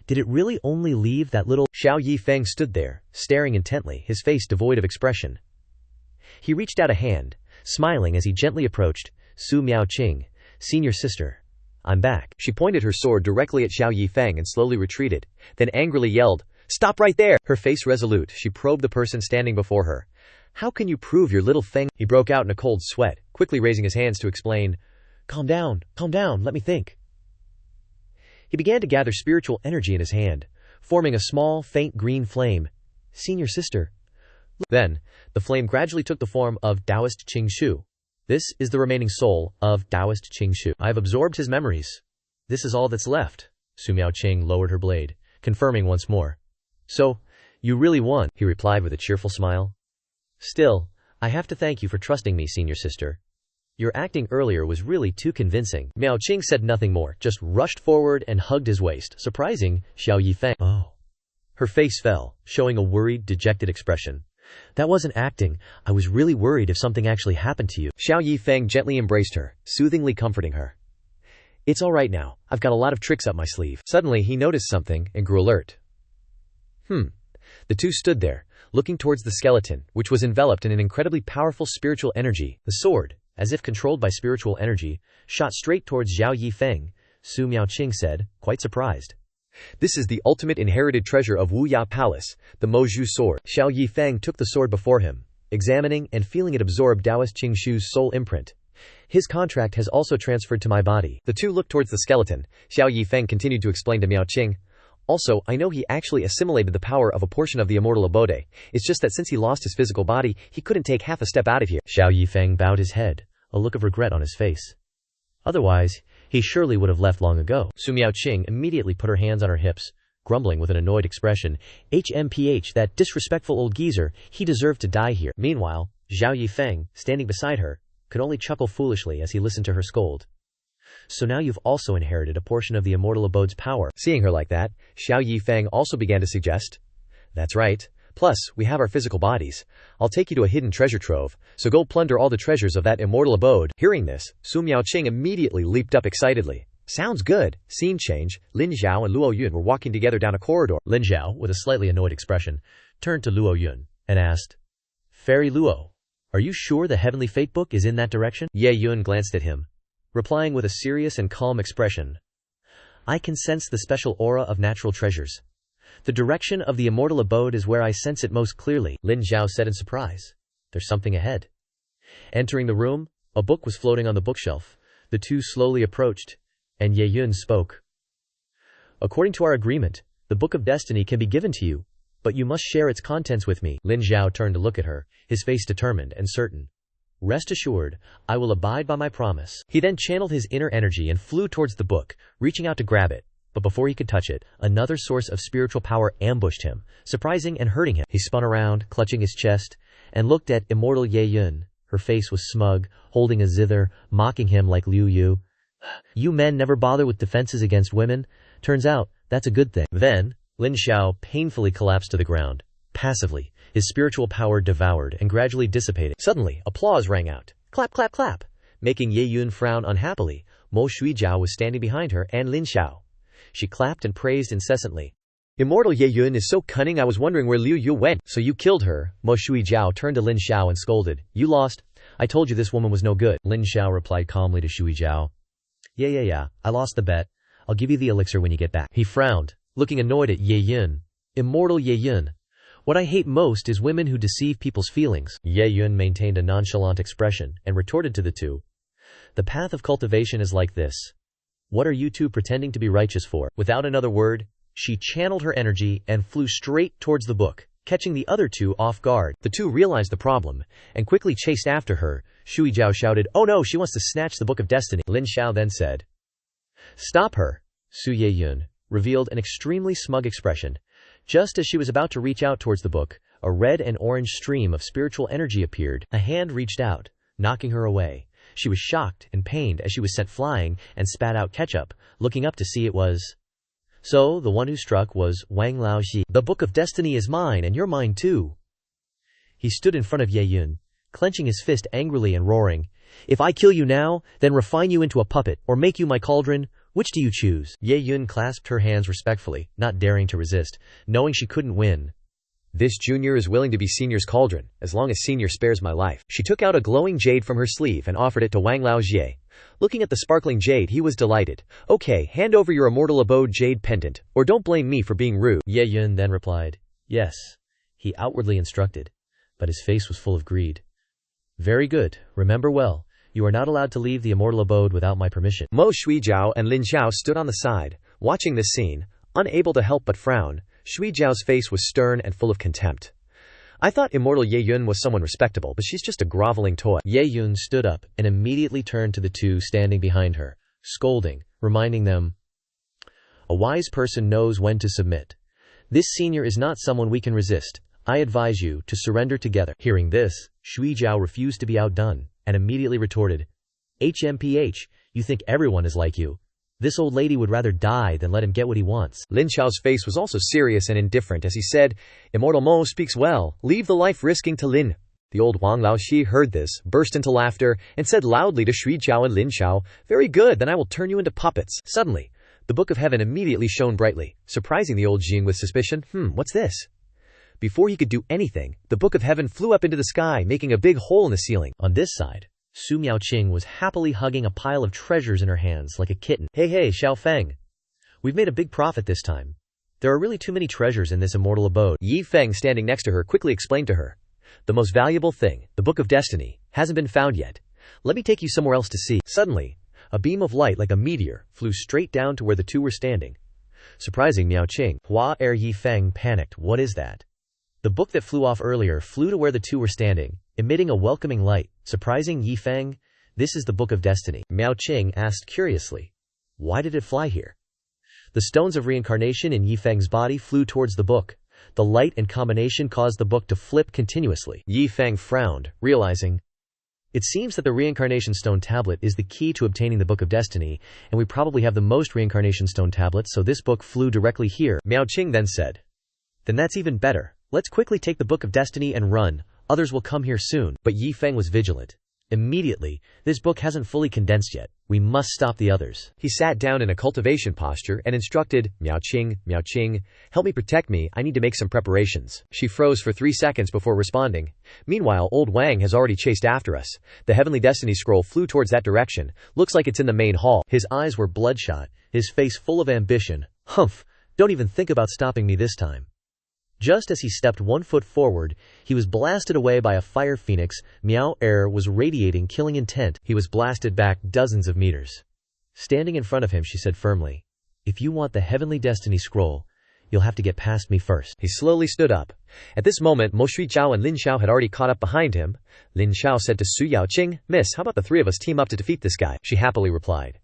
did it really only leave that little? Xiao Yi Feng stood there, staring intently, his face devoid of expression. He reached out a hand, smiling as he gently approached, "Su Miao Qing, senior sister, I'm back. She pointed her sword directly at Xiao Yi Feng and slowly retreated, then angrily yelled, "Stop right there!" Her face resolute, she probed the person standing before her. "How can you prove your little Feng?" He broke out in a cold sweat, quickly raising his hands to explain. Calm down, let me think." He began to gather spiritual energy in his hand, forming a small, faint green flame. "Senior sister." Then, the flame gradually took the form of Taoist Qing Shu. "This is the remaining soul of Taoist Qing Shu. I have absorbed his memories. This is all that's left." Su Miaoqing lowered her blade, confirming once more. "So, you really won," he replied with a cheerful smile. "Still, I have to thank you for trusting me, senior sister. Your acting earlier was really too convincing." Miaoqing said nothing more, just rushed forward and hugged his waist, surprising Xiao Yi Feng. "Oh." Her face fell, showing a worried, dejected expression. "That wasn't acting. I was really worried if something actually happened to you." Xiao Yi Feng gently embraced her, soothingly comforting her. "It's all right now. I've got a lot of tricks up my sleeve." Suddenly, he noticed something and grew alert. The two stood there, looking towards the skeleton, which was enveloped in an incredibly powerful spiritual energy. The sword, as if controlled by spiritual energy, shot straight towards Xiao Yi Feng. Su Miaoqing said, quite surprised. "This is the ultimate inherited treasure of Wu Ya Palace, the Moju sword." Xiao Yi Feng took the sword before him, examining and feeling it absorb Taoist Qing Shu's soul imprint. "His contract has also transferred to my body." The two looked towards the skeleton. Xiao Yi Feng continued to explain to Miaoqing. "Also, I know he actually assimilated the power of a portion of the immortal abode. It's just that since he lost his physical body, he couldn't take half a step out of here." Xiao Yi Feng bowed his head, a look of regret on his face. Otherwise, he surely would have left long ago. Su Miaoqing immediately put her hands on her hips, grumbling with an annoyed expression. "HMPH, that disrespectful old geezer, he deserved to die here." Meanwhile, Xiao Yi Feng, standing beside her, could only chuckle foolishly as he listened to her scold. "So now you've also inherited a portion of the immortal abode's power." Seeing her like that, Xiao Yi Feng also began to suggest. "That's right. Plus, we have our physical bodies. I'll take you to a hidden treasure trove, so go plunder all the treasures of that immortal abode." Hearing this, Su Miaoqing immediately leaped up excitedly. "Sounds good." Scene change, Lin Xiao and Luo Yun were walking together down a corridor. Lin Xiao, with a slightly annoyed expression, turned to Luo Yun and asked, "Fairy Luo, are you sure the Heavenly Fate book is in that direction?" Ye Yun glanced at him, replying with a serious and calm expression. "I can sense the special aura of natural treasures. The direction of the immortal abode is where I sense it most clearly." Lin Xiao said in surprise. "There's something ahead." Entering the room, a book was floating on the bookshelf. The two slowly approached, and Ye Yun spoke. "According to our agreement, the Book of Destiny can be given to you, but you must share its contents with me." Lin Xiao turned to look at her, his face determined and certain. "Rest assured, I will abide by my promise." He then channeled his inner energy and flew towards the book, reaching out to grab it. But before he could touch it, another source of spiritual power ambushed him, surprising and hurting him. He spun around, clutching his chest, and looked at immortal Ye Yun. Her face was smug, holding a zither, mocking him like Liu Yu. "You men never bother with defenses against women. Turns out, that's a good thing." Then, Lin Xiao painfully collapsed to the ground, passively, his spiritual power devoured and gradually dissipated. Suddenly, applause rang out. Clap, clap, clap. Making Ye Yun frown unhappily, Mo Shuijiao was standing behind her and Lin Xiao. She clapped and praised incessantly. "Immortal Ye Yun is so cunning, I was wondering where Liu Yu went." "So you killed her?" Mo Shuijiao turned to Lin Xiao and scolded. "You lost. I told you this woman was no good." Lin Xiao replied calmly to Shuijiao. Yeah, I lost the bet. I'll give you the elixir when you get back." He frowned, looking annoyed at Ye Yun. "Immortal Ye Yun. What I hate most is women who deceive people's feelings." Ye Yun maintained a nonchalant expression and retorted to the two. "The path of cultivation is like this. What are you two pretending to be righteous for?" Without another word, she channeled her energy and flew straight towards the book, catching the other two off guard. The two realized the problem, and quickly chased after her. Shuijiao shouted, "Oh no, she wants to snatch the Book of Destiny." Lin Xiao then said, "Stop her." Su Ye Yun revealed an extremely smug expression. Just as she was about to reach out towards the book, a red and orange stream of spiritual energy appeared. A hand reached out, knocking her away. She was shocked and pained as she was sent flying and spat out ketchup, looking up to see it was. So, the one who struck was Wang Laoxi. "The Book of Destiny is mine, and you're mine too." He stood in front of Ye Yun, clenching his fist angrily and roaring, "If I kill you now, then refine you into a puppet, or make you my cauldron, which do you choose?" Ye Yun clasped her hands respectfully, not daring to resist, knowing she couldn't win. This junior is willing to be senior's cauldron, as long as senior spares my life. She took out a glowing jade from her sleeve and offered it to Wang Laojie. Looking at the sparkling jade, he was delighted. Okay, hand over your immortal abode jade pendant, or don't blame me for being rude. Ye Yun then replied, yes. He outwardly instructed, but his face was full of greed. Very good, remember well, you are not allowed to leave the immortal abode without my permission. Mo Shuijiao and Lin Xiao stood on the side, watching this scene, unable to help but frown. Shuijiao's face was stern and full of contempt. I thought immortal Ye Yun was someone respectable, but she's just a groveling toy. Ye Yun stood up and immediately turned to the two standing behind her, scolding, reminding them, a wise person knows when to submit. This senior is not someone we can resist. I advise you to surrender together. Hearing this, Shuijiao refused to be outdone, and immediately retorted, HMPH, you think everyone is like you. This old lady would rather die than let him get what he wants. Lin Xiao's face was also serious and indifferent as he said, Immortal Mo speaks well, leave the life risking to Lin. The old Wang Laoxi heard this, burst into laughter, and said loudly to Shuijiao and Lin Xiao, very good, then I will turn you into puppets. Suddenly, the Book of Heaven immediately shone brightly, surprising the old Jing with suspicion. What's this? Before he could do anything, the Book of Heaven flew up into the sky, making a big hole in the ceiling. On this side, Su Miaoqing was happily hugging a pile of treasures in her hands like a kitten. Hey, Xiao Feng. We've made a big profit this time. There are really too many treasures in this immortal abode. Yi Feng, standing next to her, quickly explained to her. The most valuable thing, the Book of Destiny, hasn't been found yet. Let me take you somewhere else to see. Suddenly, a beam of light like a meteor flew straight down to where the two were standing, surprising Miaoqing. Hua Yi Feng panicked. What is that? The book that flew off earlier flew to where the two were standing, emitting a welcoming light, surprising Yi Feng. This is the Book of Destiny. Miaoqing asked curiously, why did it fly here? The stones of reincarnation in Yi Feng's body flew towards the book. The light and combination caused the book to flip continuously. Yi Feng frowned, realizing, it seems that the reincarnation stone tablet is the key to obtaining the Book of Destiny, and we probably have the most reincarnation stone tablets, so this book flew directly here. Miaoqing then said, then that's even better. Let's quickly take the Book of Destiny and run. Others will come here soon. But Yi Feng was vigilant. Immediately, this book hasn't fully condensed yet. We must stop the others. He sat down in a cultivation posture and instructed, Miaoqing, help me protect me, I need to make some preparations. She froze for 3 seconds before responding. Meanwhile, old Wang has already chased after us. The Heavenly Destiny Scroll flew towards that direction. Looks like it's in the main hall. His eyes were bloodshot, his face full of ambition. Humph, don't even think about stopping me this time. Just as he stepped 1 foot forward, he was blasted away by a fire phoenix. Miao air was radiating killing intent. He was blasted back dozens of meters. Standing in front of him, she said firmly, if you want the Heavenly Destiny Scroll, you'll have to get past me first. He slowly stood up. At this moment, Mo Shuijiao and Lin Xiao had already caught up behind him. Lin Xiao said to Su Yaoqing, Miss, how about the three of us team up to defeat this guy? She happily replied,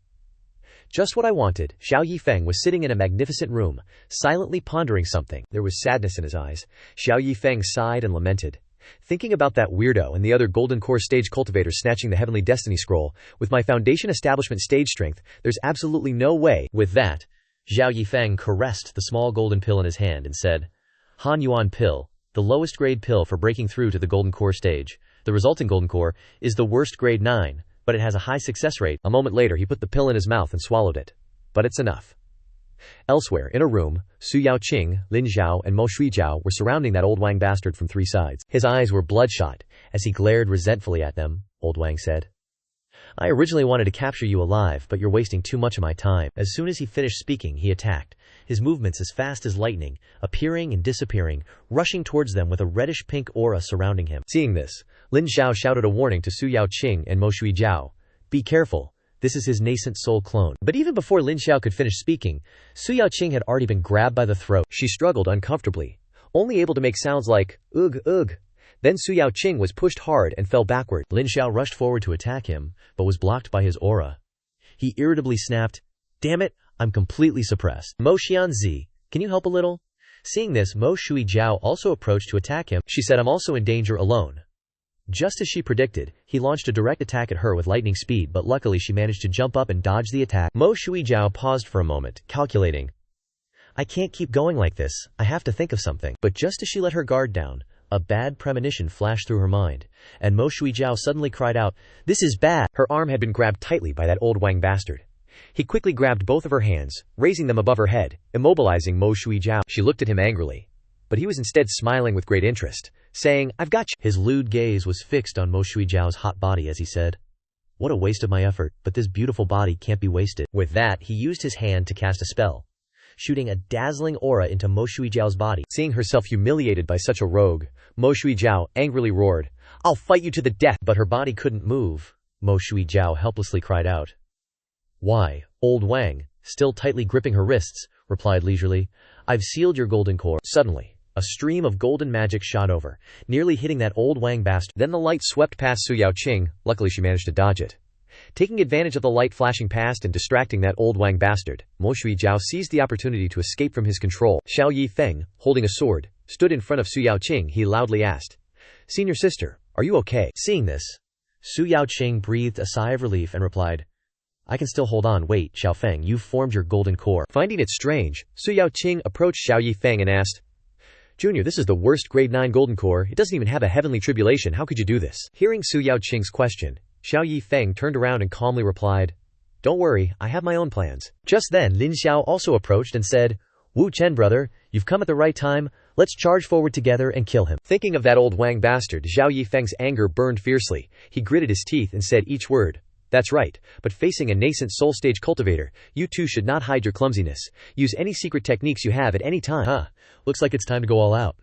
just what I wanted. Xiao Yi Feng was sitting in a magnificent room, silently pondering something. There was sadness in his eyes. Xiao Yi Feng sighed and lamented. Thinking about that weirdo and the other golden core stage cultivators snatching the Heavenly Destiny Scroll, with my foundation establishment stage strength, there's absolutely no way. With that, Xiao Yi Feng caressed the small golden pill in his hand and said, Han Yuan pill, the lowest grade pill for breaking through to the golden core stage. The resulting golden core is the worst grade 9. But it has a high success rate. A moment later, he put the pill in his mouth and swallowed it. But it's enough. Elsewhere, in a room, Su Yaoqing, Lin Xiao, and Mo Shuijiao were surrounding that old Wang bastard from 3 sides. His eyes were bloodshot. As he glared resentfully at them, old Wang said, I originally wanted to capture you alive, but you're wasting too much of my time. As soon as he finished speaking, he attacked, his movements as fast as lightning, appearing and disappearing, rushing towards them with a reddish-pink aura surrounding him. Seeing this, Lin Xiao shouted a warning to Su Yaoqing and Mo Shuijiao. Be careful, this is his nascent soul clone. But even before Lin Xiao could finish speaking, Su Yaoqing had already been grabbed by the throat. She struggled uncomfortably, only able to make sounds like, ugh, ugh. Then Su Yaoqing was pushed hard and fell backward. Lin Xiao rushed forward to attack him, but was blocked by his aura. He irritably snapped, damn it, I'm completely suppressed. Mo Xianzi, can you help a little? Seeing this, Mo Shuijiao also approached to attack him. She said, I'm also in danger alone. Just as she predicted, he launched a direct attack at her with lightning speed, but luckily she managed to jump up and dodge the attack. Mo Shuijiao paused for a moment, calculating. I can't keep going like this, I have to think of something. But just as she let her guard down, a bad premonition flashed through her mind, and Mo Shuijiao suddenly cried out, this is bad! Her arm had been grabbed tightly by that old Wang bastard. He quickly grabbed both of her hands, raising them above her head, immobilizing Mo Shuijiao. She looked at him angrily. but he was instead smiling with great interest, saying, "I've got you." His lewd gaze was fixed on Mo Shuijiao's hot body as he said, "What a waste of my effort, but this beautiful body can't be wasted." With that, he used his hand to cast a spell, shooting a dazzling aura into Mo Shuijiao's body. Seeing herself humiliated by such a rogue, Mo Shuijiao angrily roared, "I'll fight you to the death!" But her body couldn't move. Mo Shuijiao helplessly cried out. "Why, old Wang," still tightly gripping her wrists, replied leisurely, "I've sealed your golden core." Suddenly, a stream of golden magic shot over, nearly hitting that old Wang bastard. Then the light swept past Su Yaoqing, luckily she managed to dodge it. Taking advantage of the light flashing past and distracting that old Wang bastard, Mo Shuijiao seized the opportunity to escape from his control. Xiao Yi Feng, holding a sword, stood in front of Su Yaoqing. He loudly asked, "Senior sister, are you okay?" Seeing this, Su Yaoqing breathed a sigh of relief and replied, "I can still hold on. Wait, Xiao Feng, you've formed your golden core." Finding it strange, Su Yaoqing approached Xiao Yi Feng and asked, "Junior, this is the worst grade 9 golden core. It doesn't even have a heavenly tribulation. How could you do this?" Hearing Su Yaoqing's question, Xiao Yi Feng turned around and calmly replied, "Don't worry, I have my own plans." Just then, Lin Xiao also approached and said, "Wu Chen brother, you've come at the right time. Let's charge forward together and kill him." Thinking of that old Wang bastard, Xiao Yi Feng's anger burned fiercely. He gritted his teeth and said each word. "That's right, but facing a nascent soul stage cultivator, you too should not hide your clumsiness. Use any secret techniques you have at any time." Looks like it's time to go all out.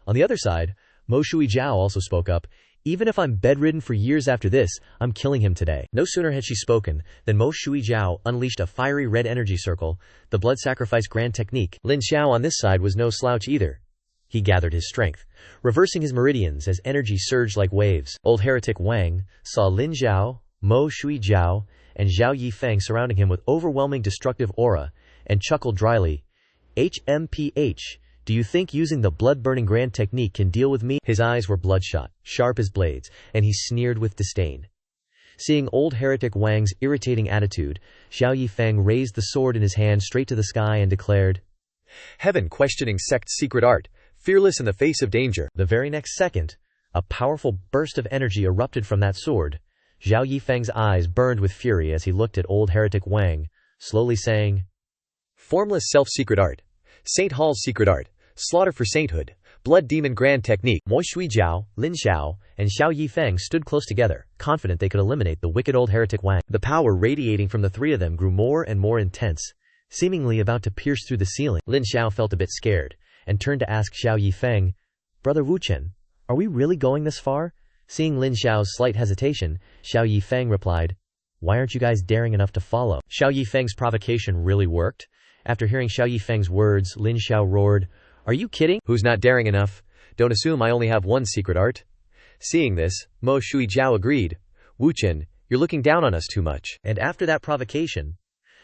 On the other side, Mo Shuijiao also spoke up, "Even if I'm bedridden for years after this, I'm killing him today." No sooner had she spoken than Mo Shuijiao unleashed a fiery red energy circle, the blood sacrifice grand technique. Lin Xiao on this side was no slouch either. He gathered his strength, reversing his meridians as energy surged like waves. Old heretic Wang saw Lin Xiao, Mo Shuijiao, and Xiao Yi Feng surrounding him with overwhelming destructive aura, and chuckled dryly, "HMPH, do you think using the blood-burning grand technique can deal with me?" His eyes were bloodshot, sharp as blades, and he sneered with disdain. Seeing old heretic Wang's irritating attitude, Xiao Yi Feng raised the sword in his hand straight to the sky and declared, "Heaven questioning sect's secret art, fearless in the face of danger." The very next second, a powerful burst of energy erupted from that sword. Xiao Yi Feng's eyes burned with fury as he looked at old heretic Wang, slowly saying, "Formless self-secret art, Saint Hall's secret art, slaughter for sainthood, blood demon grand technique." Mo Shuijiao, Lin Xiao, and Xiao Yi Feng stood close together, confident they could eliminate the wicked old heretic Wang. The power radiating from the three of them grew more and more intense, seemingly about to pierce through the ceiling. Lin Xiao felt a bit scared, and turned to ask Xiao Yi Feng, "Brother Wu Chen, are we really going this far?" Seeing Lin Xiao's slight hesitation, Xiao Yi Feng replied, "Why aren't you guys daring enough to follow?" Xiao Yi Feng's provocation really worked. After hearing Xiao Yi Feng's words, Lin Xiao roared, "Are you kidding? Who's not daring enough? Don't assume I only have one secret art." Seeing this, Mo Shuijiao agreed, "Wu Chen, you're looking down on us too much." And after that provocation,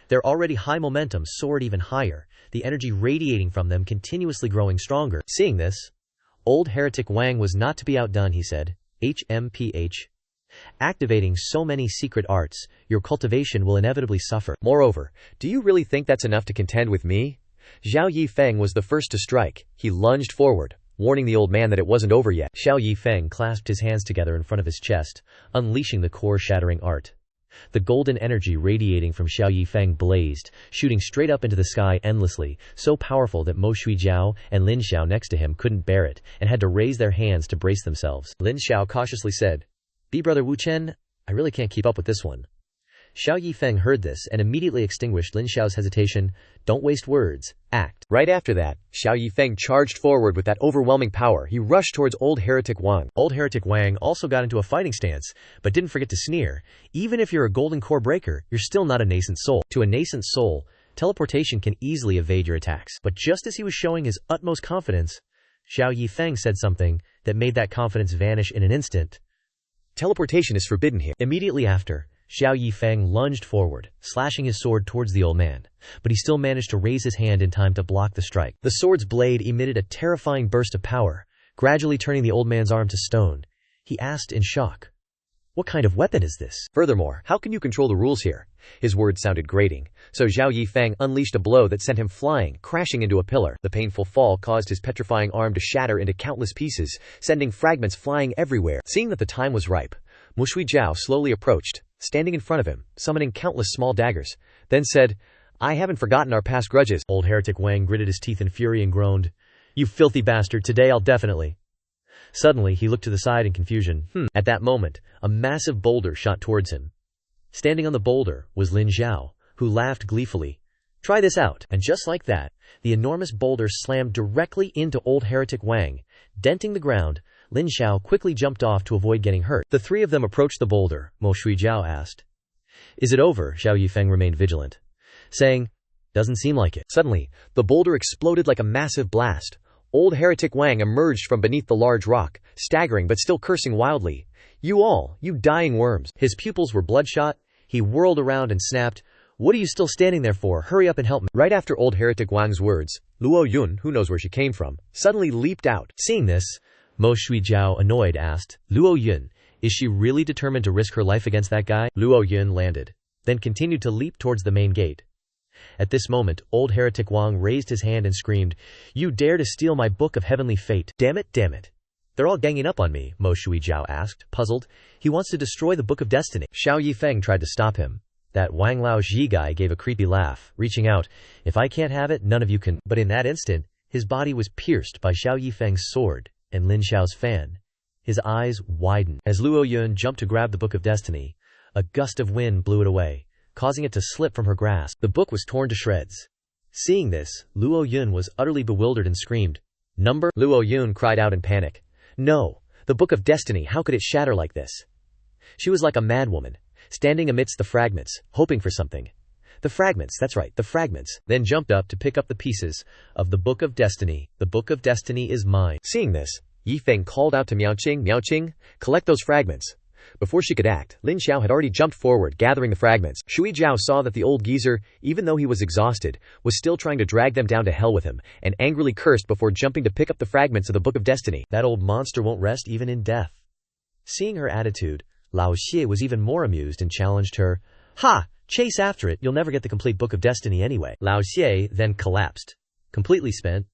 their already high momentum soared even higher, the energy radiating from them continuously growing stronger. Seeing this, old heretic Wang was not to be outdone. He said, "HMPH. Activating so many secret arts, your cultivation will inevitably suffer. Moreover, do you really think that's enough to contend with me?" Xiao Yi Feng was the first to strike. He lunged forward, warning the old man that it wasn't over yet. Xiao Yi Feng clasped his hands together in front of his chest, unleashing the core-shattering art. The golden energy radiating from Xiao Yi Feng blazed, shooting straight up into the sky endlessly, so powerful that Mo Shuijiao and Lin Xiao next to him couldn't bear it, and had to raise their hands to brace themselves. Lin Xiao cautiously said, "B brother Wu Chen, I really can't keep up with this one." Xiao Yi Feng heard this and immediately extinguished Lin Xiao's hesitation. "Don't waste words, act." Right after that, Xiao Yi Feng charged forward with that overwhelming power. He rushed towards old heretic Wang. Old heretic Wang also got into a fighting stance, but didn't forget to sneer. "Even if you're a golden core breaker, you're still not a nascent soul. To a nascent soul, teleportation can easily evade your attacks." But just as he was showing his utmost confidence, Xiao Yi Feng said something that made that confidence vanish in an instant. "Teleportation is forbidden here." Immediately after, Xiao Yi Feng lunged forward, slashing his sword towards the old man, but he still managed to raise his hand in time to block the strike. The sword's blade emitted a terrifying burst of power, gradually turning the old man's arm to stone. He asked in shock, "What kind of weapon is this?" Furthermore, how can you control the rules here? His words sounded grating, so Xiao Yi Feng unleashed a blow that sent him flying, crashing into a pillar. The painful fall caused his petrifying arm to shatter into countless pieces, sending fragments flying everywhere. Seeing that the time was ripe, Mo Shuijiao slowly approached, standing in front of him, summoning countless small daggers, then said, "I haven't forgotten our past grudges." Old heretic Wang gritted his teeth in fury and groaned, You filthy bastard, today I'll definitely. Suddenly, he looked to the side in confusion. At that moment, a massive boulder shot towards him. Standing on the boulder was Lin Xiao, who laughed gleefully. Try this out. And just like that, the enormous boulder slammed directly into old heretic Wang. Denting the ground, Lin Xiao quickly jumped off to avoid getting hurt. The three of them approached the boulder. Mo Shuijiao asked. Is it over? Xiao Yi Feng remained vigilant, saying, doesn't seem like it. Suddenly, the boulder exploded like a massive blast. Old heretic Wang emerged from beneath the large rock, staggering but still cursing wildly. You all, you dying worms. His pupils were bloodshot. He whirled around and snapped, what are you still standing there for? Hurry up and help me. Right after old heretic Wang's words, Luo Yun, who knows where she came from, suddenly leaped out. Seeing this, Mo Shuijiao, annoyed, asked, Luo Yun, is she really determined to risk her life against that guy? Luo Yun landed, then continued to leap towards the main gate. At this moment, old heretic Wang raised his hand and screamed, you dare to steal my book of heavenly fate. Damn it, damn it. They're all ganging up on me, Mo Shuijiao asked, puzzled. He wants to destroy the book of destiny. Xiao Yi Feng tried to stop him. That Wang Lao Ji guy gave a creepy laugh, reaching out, if I can't have it, none of you can. But in that instant, his body was pierced by Xiao Yi Feng's sword and Lin Xiao's fan. His eyes widened. As Luo Yun jumped to grab the book of destiny, a gust of wind blew it away, causing it to slip from her grasp. The book was torn to shreds. Seeing this, Luo Yun was utterly bewildered and screamed, Number? Luo Yun cried out in panic. No, the book of destiny, how could it shatter like this? She was like a madwoman, standing amidst the fragments, hoping for something. The fragments, that's right, the fragments, then jumped up to pick up the pieces of the book of destiny. The book of destiny is mine. Seeing this, Yi Feng called out to Miao Qing, collect those fragments. Before she could act, Lin Xiao had already jumped forward, gathering the fragments. Shui Jiao saw that the old geezer, even though he was exhausted, was still trying to drag them down to hell with him, and angrily cursed before jumping to pick up the fragments of the book of destiny. That old monster won't rest even in death. Seeing her attitude, Lao Xie was even more amused and challenged her. Ha! Chase after it, you'll never get the complete book of destiny anyway. Lao Xie then collapsed, completely spent.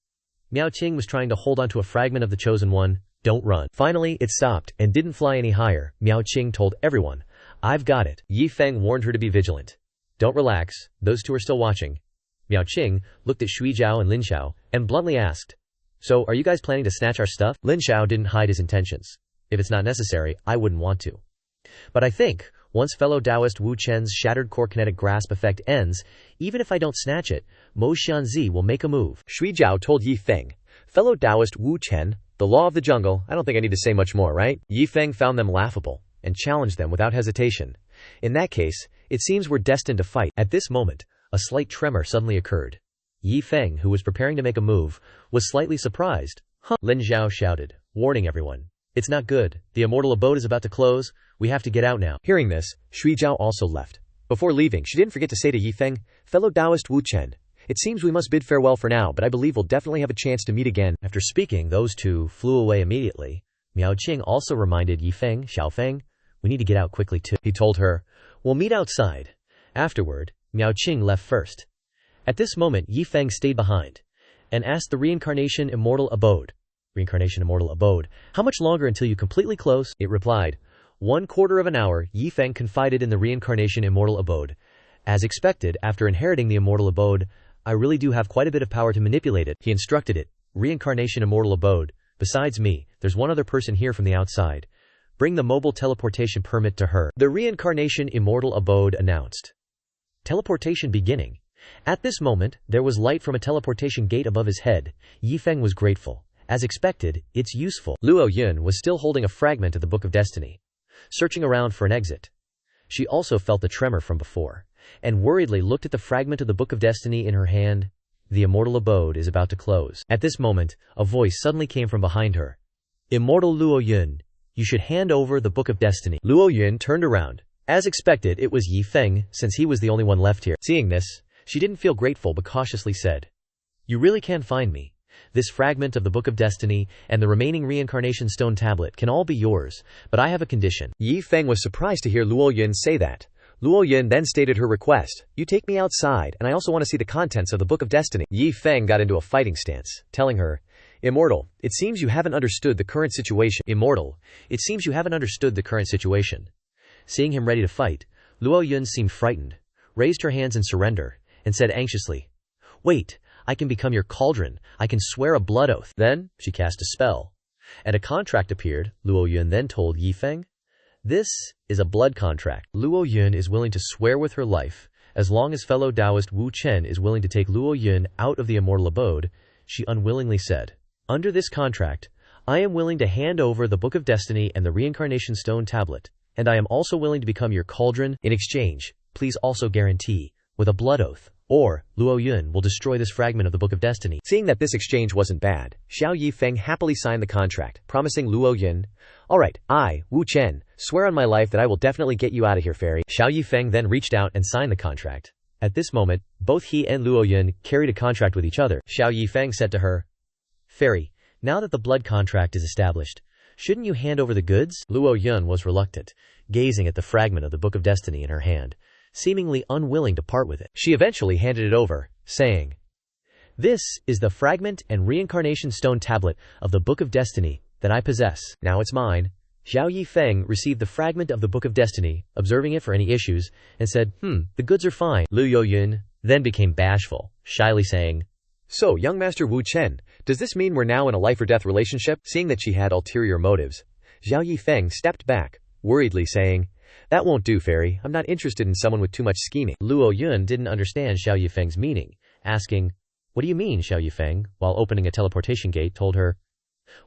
Miao Qing was trying to hold onto a fragment of the chosen one. Don't run. Finally, it stopped and didn't fly any higher. Miao Qing told everyone, I've got it. Yi Feng warned her to be vigilant. Don't relax, those two are still watching. Miao Qing looked at Shui Jiao and Lin Xiao and bluntly asked, so are you guys planning to snatch our stuff? Lin Xiao didn't hide his intentions. If it's not necessary, I wouldn't want to. But I think, once fellow Taoist Wu Chen's shattered core kinetic grasp effect ends, even if I don't snatch it, Mo Xianzi will make a move. Shui Jiao told Yi Feng, fellow Taoist Wu Chen, the law of the jungle, I don't think I need to say much more, right? Yi Feng found them laughable, and challenged them without hesitation. In that case, it seems we're destined to fight. At this moment, a slight tremor suddenly occurred. Yi Feng, who was preparing to make a move, was slightly surprised. Huh? Lin Xiao shouted, warning everyone. It's not good. The immortal abode is about to close. We have to get out now. Hearing this, Shui Jiao also left. Before leaving, she didn't forget to say to Yi Feng, fellow Taoist Wu Chen, it seems we must bid farewell for now, but I believe we'll definitely have a chance to meet again. After speaking, those two flew away immediately. Miao Qing also reminded Yi Feng, Xiao Feng, we need to get out quickly too. He told her, we'll meet outside. Afterward, Miao Qing left first. At this moment, Yi Feng stayed behind and asked the reincarnation immortal abode. Reincarnation immortal abode, how much longer until you completely close? It replied, 1/4 of an hour. Yi Feng confided in the reincarnation immortal abode. As expected, after inheriting the immortal abode, I really do have quite a bit of power to manipulate it. He instructed it, reincarnation immortal abode. Besides me, there's one other person here from the outside. Bring the mobile teleportation permit to her. The reincarnation immortal abode announced. Teleportation beginning. At this moment, there was light from a teleportation gate above his head. Yi Feng was grateful. As expected, it's useful. Luo Yun was still holding a fragment of the Book of Destiny, searching around for an exit. She also felt the tremor from before, and worriedly looked at the fragment of the Book of Destiny in her hand. The immortal abode is about to close. At this moment, a voice suddenly came from behind her. Immortal Luo Yun, you should hand over the Book of Destiny. Luo Yun turned around. As expected, it was Yi Feng, since he was the only one left here. Seeing this, she didn't feel grateful but cautiously said, you really can find me. This fragment of the Book of Destiny and the remaining reincarnation stone tablet can all be yours, but I have a condition. Yi Feng was surprised to hear Luo Yun say that. Luo Yun then stated her request. You take me outside, and I also want to see the contents of the Book of Destiny. Yi Feng got into a fighting stance, telling her, Immortal, it seems you haven't understood the current situation. Immortal, it seems you haven't understood the current situation. Seeing him ready to fight, Luo Yun seemed frightened, raised her hands in surrender, and said anxiously, Wait, I can become your cauldron. I can swear a blood oath. Then, she cast a spell, and a contract appeared. Luo Yun then told Yi Feng, "This is a blood contract. Luo Yun is willing to swear with her life. As long as fellow Taoist Wu Chen is willing to take Luo Yun out of the immortal abode," she unwillingly said. "Under this contract, I am willing to hand over the Book of Destiny and the Reincarnation Stone Tablet, and I am also willing to become your cauldron. In exchange, please also guarantee, with a blood oath, or Luo Yun will destroy this fragment of the Book of Destiny." Seeing that this exchange wasn't bad, Xiao Yi Feng happily signed the contract, promising Luo Yun, "Alright, I, Wu Chen, swear on my life that I will definitely get you out of here, fairy." Xiao Yi Feng then reached out and signed the contract. At this moment, both he and Luo Yun carried a contract with each other. Xiao Yi Feng said to her, "Fairy, now that the blood contract is established, shouldn't you hand over the goods?" Luo Yun was reluctant, gazing at the fragment of the Book of Destiny in her hand, seemingly unwilling to part with it. She eventually handed it over, saying, "This is the fragment and reincarnation stone tablet of the Book of Destiny that I possess. Now it's mine." Xiao Yi Feng received the fragment of the Book of Destiny, observing it for any issues, and said, "The goods are fine." Luo Yun then became bashful, shyly saying, "So, young Master Wu Chen, does this mean we're now in a life-or-death relationship?" Seeing that she had ulterior motives, Xiao Yi Feng stepped back, worriedly saying, "That won't do, fairy. I'm not interested in someone with too much scheming." Luo Yun didn't understand Xiao Yi Feng's meaning, asking, "What do you mean?" Xiao Yi Feng, while opening a teleportation gate, told her,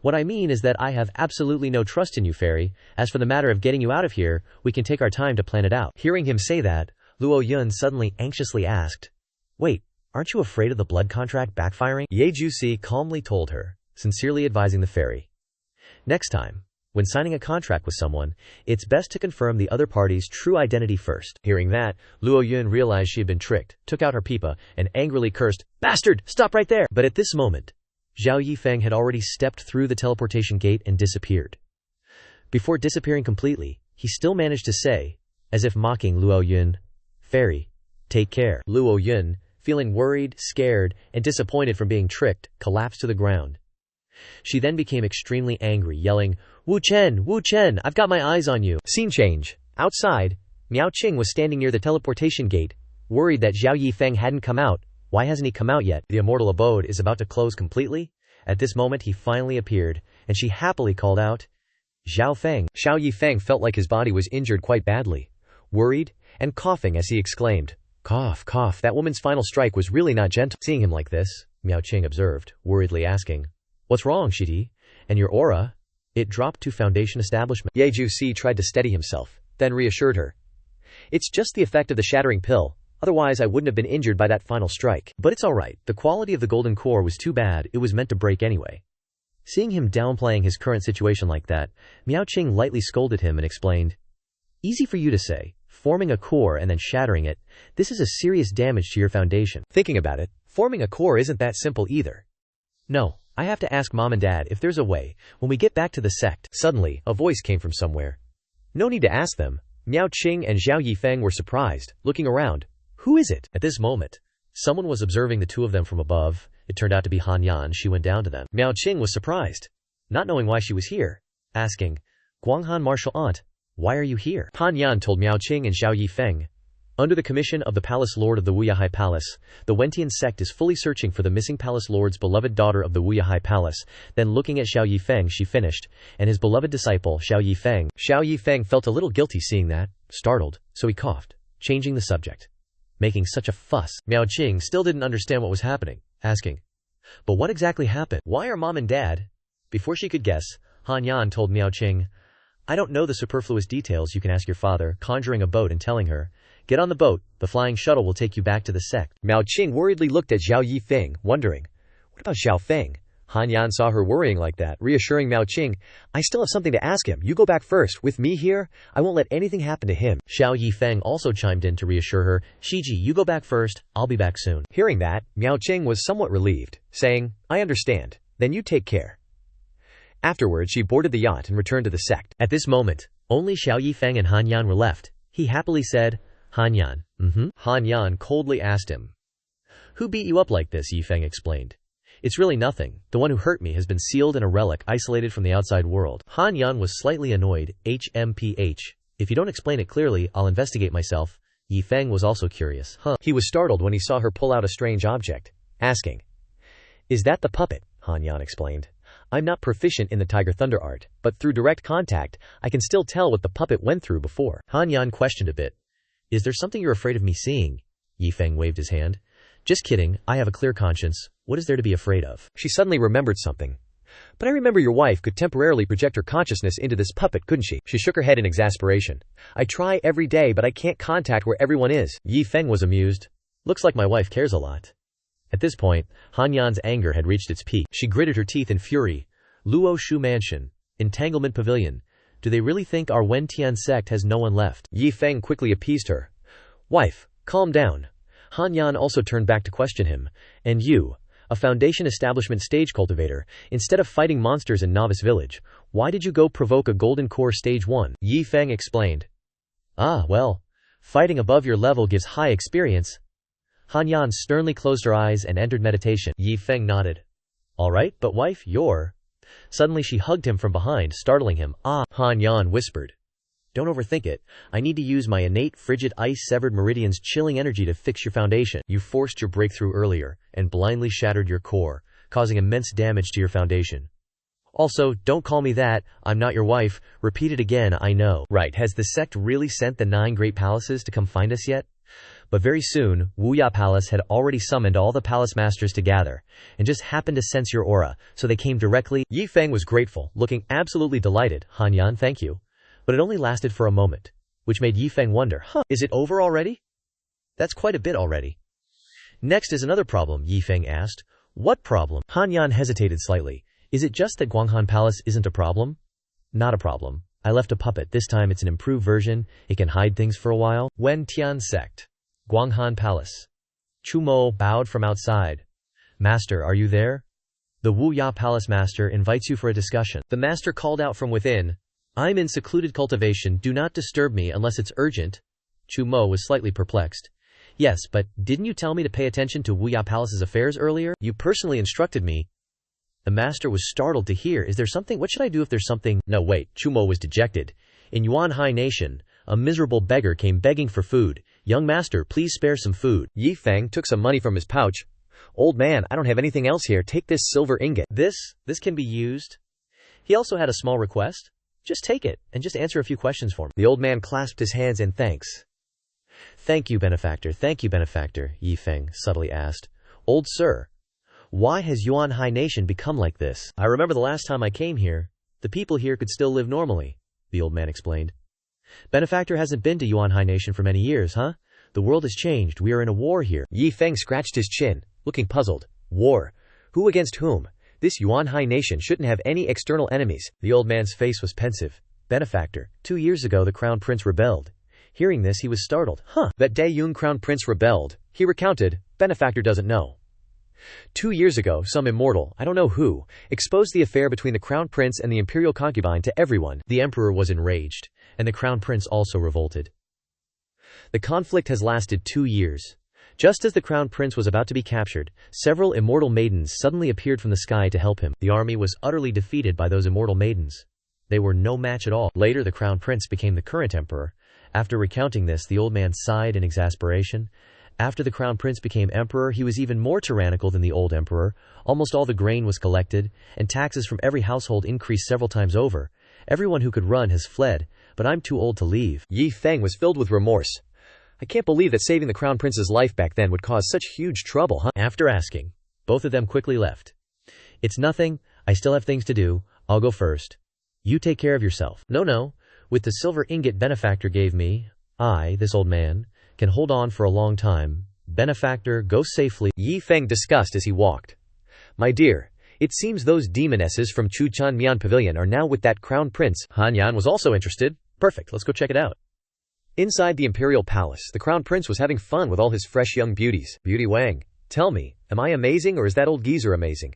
"What I mean is that I have absolutely no trust in you, fairy. As for the matter of getting you out of here, we can take our time to plan it out." Hearing him say that, Luo Yun suddenly anxiously asked, "Wait, aren't you afraid of the blood contract backfiring?" Ye Jusi calmly told her, sincerely advising the fairy, "Next time, when signing a contract with someone, it's best to confirm the other party's true identity first." Hearing that, Luo Yun realized she had been tricked, took out her pipa, and angrily cursed, "Bastard, stop right there!" But at this moment, Xiao Yi Feng had already stepped through the teleportation gate and disappeared. Before disappearing completely, he still managed to say, as if mocking Luo Yun, "Fairy, take care." Luo Yun, feeling worried, scared, and disappointed from being tricked, collapsed to the ground. She then became extremely angry, yelling, Wu Chen, I've got my eyes on you." Scene change. Outside, Miao Qing was standing near the teleportation gate, worried that Xiao Yi Feng hadn't come out. Why hasn't he come out yet? The immortal abode is about to close completely? At this moment he finally appeared, and she happily called out, "Xiao Feng." Xiao Yi Feng felt like his body was injured quite badly, worried, and coughing as he exclaimed, "Cough, cough, that woman's final strike was really not gentle." Seeing him like this, Miao Qing observed, worriedly asking, "What's wrong, Shidi? And your aura? It dropped to foundation establishment." Ye Jusi tried to steady himself, then reassured her, "It's just the effect of the shattering pill, otherwise I wouldn't have been injured by that final strike. But it's alright, the quality of the golden core was too bad, it was meant to break anyway." Seeing him downplaying his current situation like that, Miao Qing lightly scolded him and explained, "Easy for you to say, forming a core and then shattering it, this is a serious damage to your foundation. Thinking about it, forming a core isn't that simple either. No, I have to ask Mom and Dad if there's a way, when we get back to the sect." Suddenly, a voice came from somewhere. No need to ask them. Miao Qing and Xiao Yi Feng were surprised, looking around. Who is it? At this moment, someone was observing the two of them from above. It turned out to be Han Yan. She went down to them. Miao Qing was surprised, not knowing why she was here, asking, "Guanghan martial aunt, why are you here?" Han Yan told Miao Qing and Xiao Yi Feng, "Under the commission of the Palace Lord of the Wuyahai Palace, the Wentian sect is fully searching for the missing Palace Lord's beloved daughter of the Wuyahai Palace." Then looking at Xiao Yi Feng she finished, "And his beloved disciple, Xiao Yi Feng." Xiao Yi Feng felt a little guilty seeing that, startled, so he coughed, changing the subject. Making such a fuss. Miao Qing still didn't understand what was happening, asking, "But what exactly happened? Why are Mom and Dad?" Before she could guess, Han Yan told Miao Qing, "I don't know the superfluous details, you can ask your father," conjuring a boat and telling her, "Get on the boat, the flying shuttle will take you back to the sect." Miao Qing worriedly looked at Xiao Yi Feng, wondering, what about Xiao Feng? Han Yan saw her worrying like that, reassuring Miao Qing, "I still have something to ask him. You go back first. With me here, I won't let anything happen to him." Xiao Yi Feng also chimed in to reassure her, "Shiji, you go back first. I'll be back soon." Hearing that, Miao Qing was somewhat relieved, saying, "I understand. Then you take care." Afterwards, she boarded the yacht and returned to the sect. At this moment, only Xiao Yi Feng and Han Yan were left. He happily said, "Han Yan." Han Yan coldly asked him, "Who beat you up like this?" Yi Feng explained, "It's really nothing. The one who hurt me has been sealed in a relic, isolated from the outside world." Han Yan was slightly annoyed. "HMPH. If you don't explain it clearly, I'll investigate myself." Yi Feng was also curious. He was startled when he saw her pull out a strange object, asking, "Is that the puppet?" Han Yan explained. "I'm not proficient in the Tiger Thunder art, but through direct contact, I can still tell what the puppet went through before." Han Yan questioned a bit. "Is there something you're afraid of me seeing?" Yi Feng waved his hand. "Just kidding, I have a clear conscience. What is there to be afraid of?" She suddenly remembered something. "But I remember your wife could temporarily project her consciousness into this puppet, couldn't she?" She shook her head in exasperation. "I try every day, but I can't contact where everyone is." Yi Feng was amused. "Looks like my wife cares a lot." At this point, Han Yan's anger had reached its peak. She gritted her teeth in fury. "Luo Shu Mansion. Entanglement Pavilion. Do they really think our Wentian sect has no one left?" Yi Feng quickly appeased her. "Wife, calm down." Han Yan also turned back to question him. "And you, a foundation establishment stage cultivator, instead of fighting monsters in Novice Village, why did you go provoke a Golden Core Stage 1? Yi Feng explained. "Ah, well, fighting above your level gives high experience." Han Yan sternly closed her eyes and entered meditation. Yi Feng nodded. "All right, but wife, you're—" Suddenly she hugged him from behind, startling him. "Ah," Han Yan whispered. "Don't overthink it. I need to use my innate frigid ice-severed meridian's chilling energy to fix your foundation. You forced your breakthrough earlier, and blindly shattered your core, causing immense damage to your foundation. Also, don't call me that, I'm not your wife. Repeat it again, I know." "Right, has the sect really sent the 9 great palaces to come find us yet?" But very soon, Wuya Palace had already summoned all the palace masters to gather, and just happened to sense your aura, so they came directly. Yi Feng was grateful, looking absolutely delighted. "Han Yan, thank you." But it only lasted for a moment, which made Yi Feng wonder, is it over already? That's quite a bit already. "Next is another problem," Yi Feng asked. "What problem?" Han Yan hesitated slightly. "Is it just that Guanghan Palace isn't a problem?" "Not a problem. I left a puppet. This time it's an improved version. It can hide things for a while." Wen Tian sect. Guanghan Palace. Chu Mo bowed from outside. "Master, are you there? The Wu Ya Palace Master invites you for a discussion." The master called out from within. "I'm in secluded cultivation. Do not disturb me unless it's urgent." Chu Mo was slightly perplexed. "Yes, but didn't you tell me to pay attention to Wu Ya Palace's affairs earlier? You personally instructed me." The master was startled to hear. "Is there something? What should I do if there's something?" "No, wait." Chu Mo was dejected. "In Yuan Hai Nation, a miserable beggar came begging for food. 'Young master, please spare some food.'" Yi Feng took some money from his pouch. "Old man, I don't have anything else here. Take this silver ingot." This can be used." He also had a small request. "Just take it, and just answer a few questions for me." The old man clasped his hands in thanks. Thank you, benefactor, Yi Feng subtly asked. "Old sir, why has Yuan Hai Nation become like this?" "I remember the last time I came here, the people here could still live normally," the old man explained. "Benefactor hasn't been to Yuan Hai Nation for many years, huh? The world has changed. We are in a war here." Yi Feng scratched his chin, looking puzzled. "War? Who against whom? This Yuan Hai Nation shouldn't have any external enemies." The old man's face was pensive. "Benefactor, 2 years ago the Crown Prince rebelled." Hearing this, he was startled. That day Yun Crown Prince rebelled. He recounted. Benefactor doesn't know. 2 years ago, some immortal, I don't know who, exposed the affair between the Crown Prince and the imperial concubine to everyone. The emperor was enraged, and the Crown Prince also revolted. The conflict has lasted 2 years. Just as the Crown Prince was about to be captured, several immortal maidens suddenly appeared from the sky to help him. The army was utterly defeated by those immortal maidens. They were no match at all. Later the Crown Prince became the current emperor. After recounting this, the old man sighed in exasperation. After the Crown Prince became emperor, he was even more tyrannical than the old emperor. Almost all the grain was collected, and taxes from every household increased several times over. Everyone who could run has fled, but I'm too old to leave." Yi Feng was filled with remorse. "I can't believe that saving the Crown Prince's life back then would cause such huge trouble, huh?" After asking, both of them quickly left. "It's nothing. I still have things to do. I'll go first. You take care of yourself." No. With the silver ingot benefactor gave me, this old man, can hold on for a long time. Benefactor, go safely." Yi Feng discussed as he walked. "My dear, it seems those demonesses from Chuchan Mian Pavilion are now with that Crown Prince." Han Yan was also interested. "Perfect, let's go check it out." Inside the imperial palace, the Crown Prince was having fun with all his fresh young beauties. "Beauty Wang, tell me, am I amazing or is that old geezer amazing?"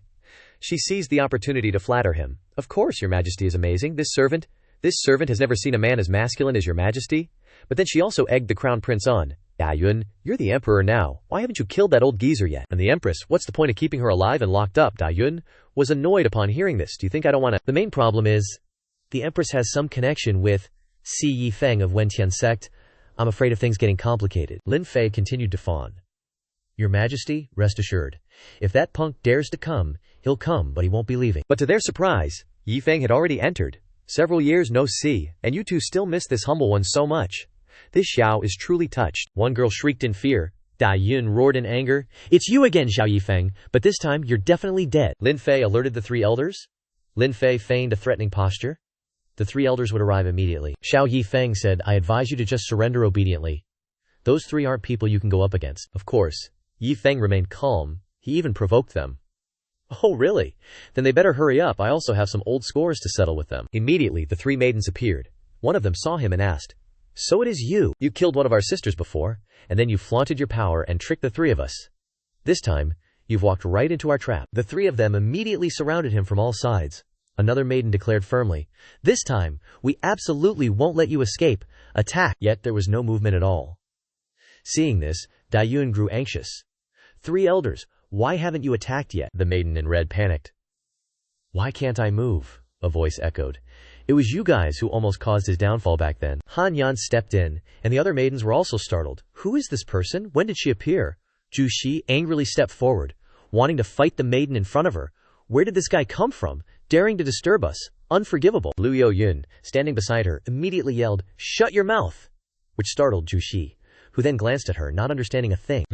She seized the opportunity to flatter him. "Of course your majesty is amazing. This servant has never seen a man as masculine as your majesty." But then she also egged the Crown Prince on. "Dayun, you're the emperor now. Why haven't you killed that old geezer yet? And the empress, what's the point of keeping her alive and locked up?" Dayun was annoyed upon hearing this. "Do you think I don't want to?" "The main problem is, the empress has some connection with Yi Feng of Wentian sect. I'm afraid of things getting complicated." Lin Fei continued to fawn. Your Majesty, rest assured. If that punk dares to come, he'll come, but he won't be leaving. But to their surprise, Yi Feng had already entered. Several years no see, and you two still miss this humble one so much. This Xiao is truly touched. One girl shrieked in fear. Dai Yun roared in anger. It's you again, Xiao Yi Feng, but this time you're definitely dead. Lin Fei alerted the three elders. Lin Fei feigned a threatening posture. The three elders would arrive immediately. Xiao Yi Feng said, I advise you to just surrender obediently. Those three aren't people you can go up against. Of course, Yi Feng remained calm. He even provoked them. Oh, really? Then they better hurry up. I also have some old scores to settle with them. Immediately, the three maidens appeared. One of them saw him and asked, So it is you. You killed one of our sisters before, and then you flaunted your power and tricked the three of us. This time, you've walked right into our trap. The three of them immediately surrounded him from all sides. Another maiden declared firmly, This time, we absolutely won't let you escape. Attack! Yet there was no movement at all. Seeing this, Dai Yun grew anxious. Three elders, why haven't you attacked yet? The maiden in red panicked. Why can't I move? A voice echoed. It was you guys who almost caused his downfall back then. Han Yan stepped in, and the other maidens were also startled. Who is this person? When did she appear? Zhu Xi angrily stepped forward, wanting to fight the maiden in front of her. Where did this guy come from? Daring to disturb us. Unforgivable. Liu Yun, standing beside her, immediately yelled, Shut your mouth! Which startled Zhu Xi, who then glanced at her, not understanding a thing.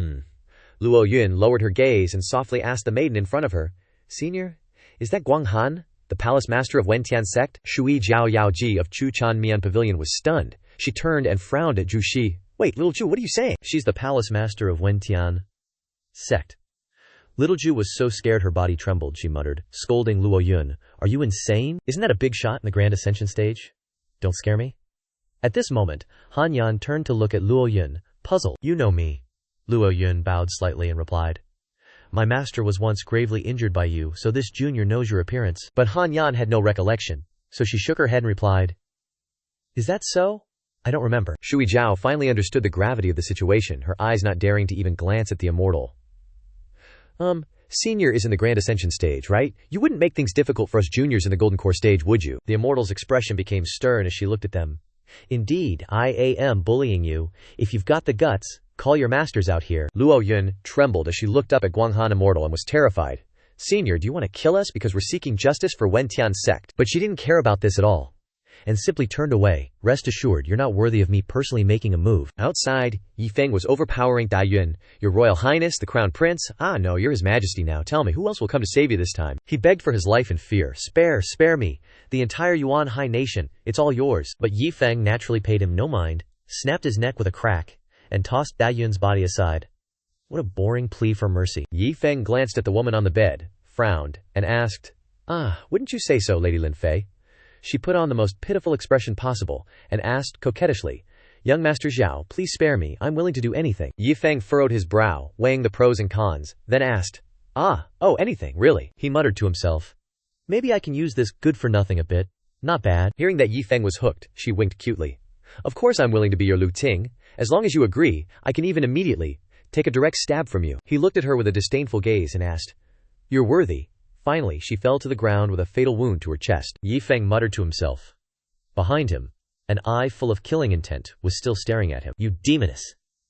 Luo Yun lowered her gaze and softly asked the maiden in front of her, Senior, is that Guang Han, the palace master of Wentian sect? Shui Jiao Yaoji of Chu Chan Mian Pavilion was stunned. She turned and frowned at Zhu Xi. Wait, little Zhu, what are you saying? She's the palace master of Wentian sect. Little Zhu was so scared her body trembled, she muttered, scolding Luo Yun. Are you insane? Isn't that a big shot in the Grand Ascension stage? Don't scare me. At this moment, Han Yan turned to look at Luo Yun, puzzled. You know me. Luo Yun bowed slightly and replied, My master was once gravely injured by you, so this junior knows your appearance. But Han Yan had no recollection, so she shook her head and replied, Is that so? I don't remember. Shui Jiao finally understood the gravity of the situation, her eyes not daring to even glance at the immortal. Senior is in the Grand Ascension stage, right? You wouldn't make things difficult for us juniors in the Golden Core stage, would you? The immortal's expression became stern as she looked at them. Indeed, I am bullying you. If you've got the guts, call your masters out here. Luo Yun trembled as she looked up at Guanghan Immortal and was terrified. Senior, do you want to kill us because we're seeking justice for Wentian sect? But she didn't care about this at all, and simply turned away. Rest assured, you're not worthy of me personally making a move. Outside, Yi Feng was overpowering Dai Yun. Your Royal Highness, the Crown Prince? Ah, no, you're His Majesty now. Tell me, who else will come to save you this time? He begged for his life in fear. Spare me. The entire Yuan High Nation, it's all yours. But Yi Feng naturally paid him no mind, snapped his neck with a crack, and tossed Dai Yun's body aside. What a boring plea for mercy. Yi Feng glanced at the woman on the bed, frowned, and asked, wouldn't you say so, Lady Lin Fei? She put on the most pitiful expression possible, and asked coquettishly, Young Master Xiao, please spare me, I'm willing to do anything. Yi Feng furrowed his brow, weighing the pros and cons, then asked, anything, really? He muttered to himself, maybe I can use this good-for-nothing a bit. Not bad. Hearing that Yi Feng was hooked, she winked cutely. Of course I'm willing to be your Lu Ting. As long as you agree, I can even immediately take a direct stab from you. He looked at her with a disdainful gaze and asked, You're worthy. Finally, she fell to the ground with a fatal wound to her chest. Yi Feng muttered to himself. Behind him, an eye full of killing intent was still staring at him. You demoness.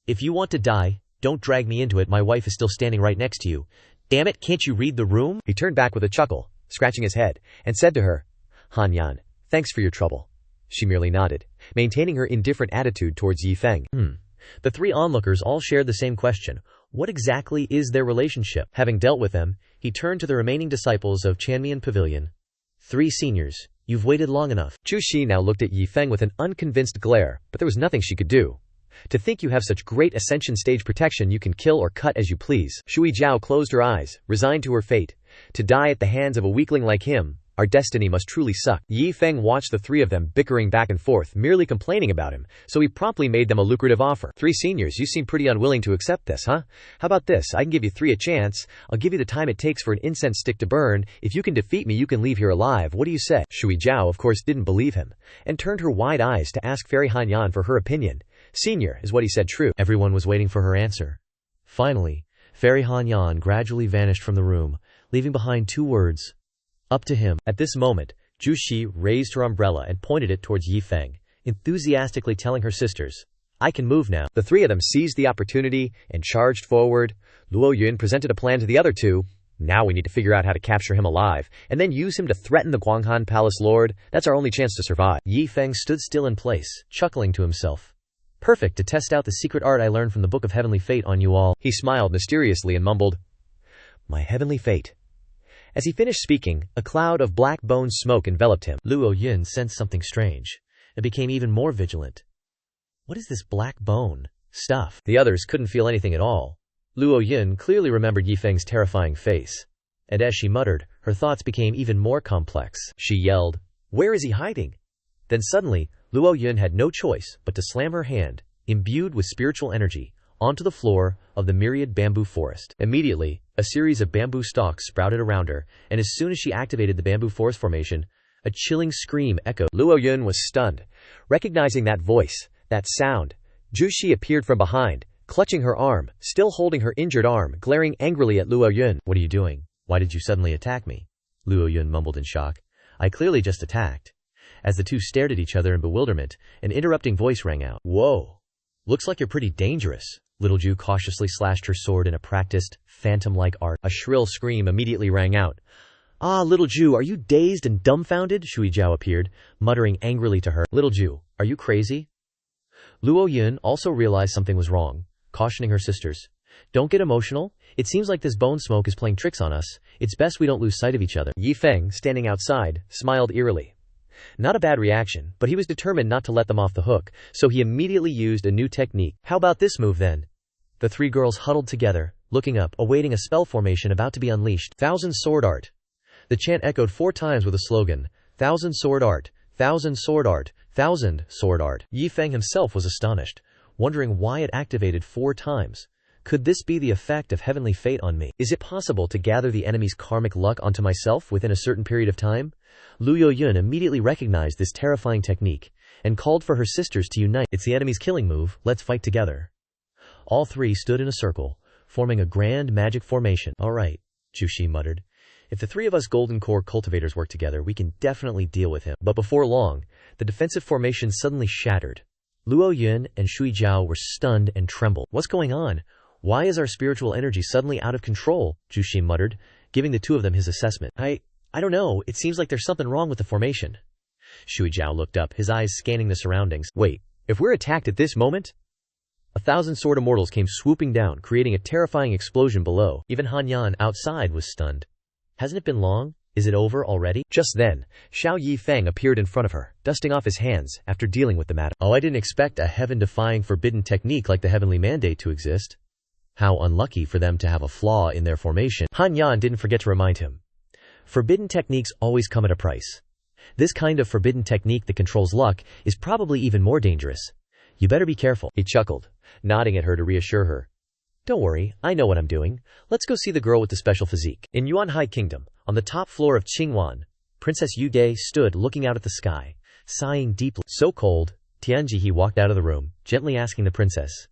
If you want to die, don't drag me into it. My wife is still standing right next to you. Damn it, can't you read the room? He turned back with a chuckle, scratching his head, and said to her, Han Yan, thanks for your trouble. She merely nodded, maintaining her indifferent attitude towards Yi Feng. The three onlookers all shared the same question. What exactly is their relationship? Having dealt with them, he turned to the remaining disciples of Chanmian Pavilion. 3 seniors, you've waited long enough. Zhu Xi now looked at Yi Feng with an unconvinced glare, but there was nothing she could do. To think you have such great ascension stage protection you can kill or cut as you please. Shui Jiao closed her eyes, resigned to her fate. To die at the hands of a weakling like him, our destiny must truly suck. Yi Feng watched the 3 of them bickering back and forth, merely complaining about him, so he promptly made them a lucrative offer. 3 seniors, you seem pretty unwilling to accept this, huh? How about this? I can give you 3 a chance. I'll give you the time it takes for an incense stick to burn. If you can defeat me, you can leave here alive. What do you say? Shui Jiao, of course, didn't believe him, and turned her wide eyes to ask Fairy Han Yan for her opinion. Senior, is what he said true? Everyone was waiting for her answer. Finally, Fairy Han Yan gradually vanished from the room, leaving behind 2 words. Up to him. At this moment, Zhu Xi raised her umbrella and pointed it towards Yi Feng, enthusiastically telling her sisters, I can move now. The three of them seized the opportunity and charged forward. Luo Yun presented a plan to the other two. Now we need to figure out how to capture him alive, and then use him to threaten the Guanghan Palace Lord. That's our only chance to survive. Yi Feng stood still in place, chuckling to himself. Perfect to test out the secret art I learned from the Book of Heavenly Fate on you all. He smiled mysteriously and mumbled, "My heavenly fate." As he finished speaking, a cloud of black bone smoke enveloped him. Luo Yun sensed something strange, and became even more vigilant. What is this black bone stuff? The others couldn't feel anything at all. Luo Yun clearly remembered Yi Feng's terrifying face, and as she muttered, her thoughts became even more complex. She yelled, "Where is he hiding?" Then suddenly, Luo Yun had no choice but to slam her hand, imbued with spiritual energy, onto the floor of the myriad bamboo forest. Immediately, a series of bamboo stalks sprouted around her, and as soon as she activated the bamboo forest formation, a chilling scream echoed. Luo Yun was stunned. Recognizing that voice, that sound, Zhu Shi appeared from behind, clutching her arm, still holding her injured arm, glaring angrily at Luo Yun. What are you doing? Why did you suddenly attack me? Luo Yun mumbled in shock. I clearly just attacked. As the two stared at each other in bewilderment, an interrupting voice rang out. Whoa! Looks like you're pretty dangerous. Little Zhu cautiously slashed her sword in a practiced, phantom-like art. A shrill scream immediately rang out. Ah, Little Zhu, are you dazed and dumbfounded? Shui Jiao appeared, muttering angrily to her. Little Zhu, are you crazy? Luo Yun also realized something was wrong, cautioning her sisters. Don't get emotional. It seems like this bone smoke is playing tricks on us. It's best we don't lose sight of each other. Yi Feng, standing outside, smiled eerily. Not a bad reaction, but he was determined not to let them off the hook, so he immediately used a new technique. How about this move then? The three girls huddled together, looking up, awaiting a spell formation about to be unleashed. Thousand Sword Art. The chant echoed 4 times with a slogan. Thousand Sword Art. Thousand Sword Art. Thousand Sword Art. Yi Feng himself was astonished, wondering why it activated 4 times. Could this be the effect of heavenly fate on me? Is it possible to gather the enemy's karmic luck onto myself within a certain period of time? Luo Yun immediately recognized this terrifying technique, and called for her sisters to unite. It's the enemy's killing move, let's fight together. All 3 stood in a circle, forming a grand magic formation. Alright, Zhu Shi muttered. If the 3 of us Golden Core cultivators work together, we can definitely deal with him. But before long, the defensive formation suddenly shattered. Luo Yun and Shui Jiao were stunned and trembled. What's going on? Why is our spiritual energy suddenly out of control? Zhu Shi muttered, giving the 2 of them his assessment. I don't know, it seems like there's something wrong with the formation. Shui Jiao looked up, his eyes scanning the surroundings. Wait, if we're attacked at this moment? 1,000 sword immortals came swooping down, creating a terrifying explosion below. Even Han Yan outside was stunned. Hasn't it been long? Is it over already? Just then, Xiao Yi Feng appeared in front of her, dusting off his hands after dealing with the matter. Oh, I didn't expect a heaven-defying forbidden technique like the heavenly mandate to exist. How unlucky for them to have a flaw in their formation. Han Yan didn't forget to remind him. Forbidden techniques always come at a price. This kind of forbidden technique that controls luck is probably even more dangerous. You better be careful. He chuckled, nodding at her to reassure her. Don't worry, I know what I'm doing. Let's go see the girl with the special physique. In Yuanhai Kingdom, on the top floor of Qingwan, Princess Yu Ge stood looking out at the sky, sighing deeply. So cold, Tianji walked out of the room, gently asking the princess.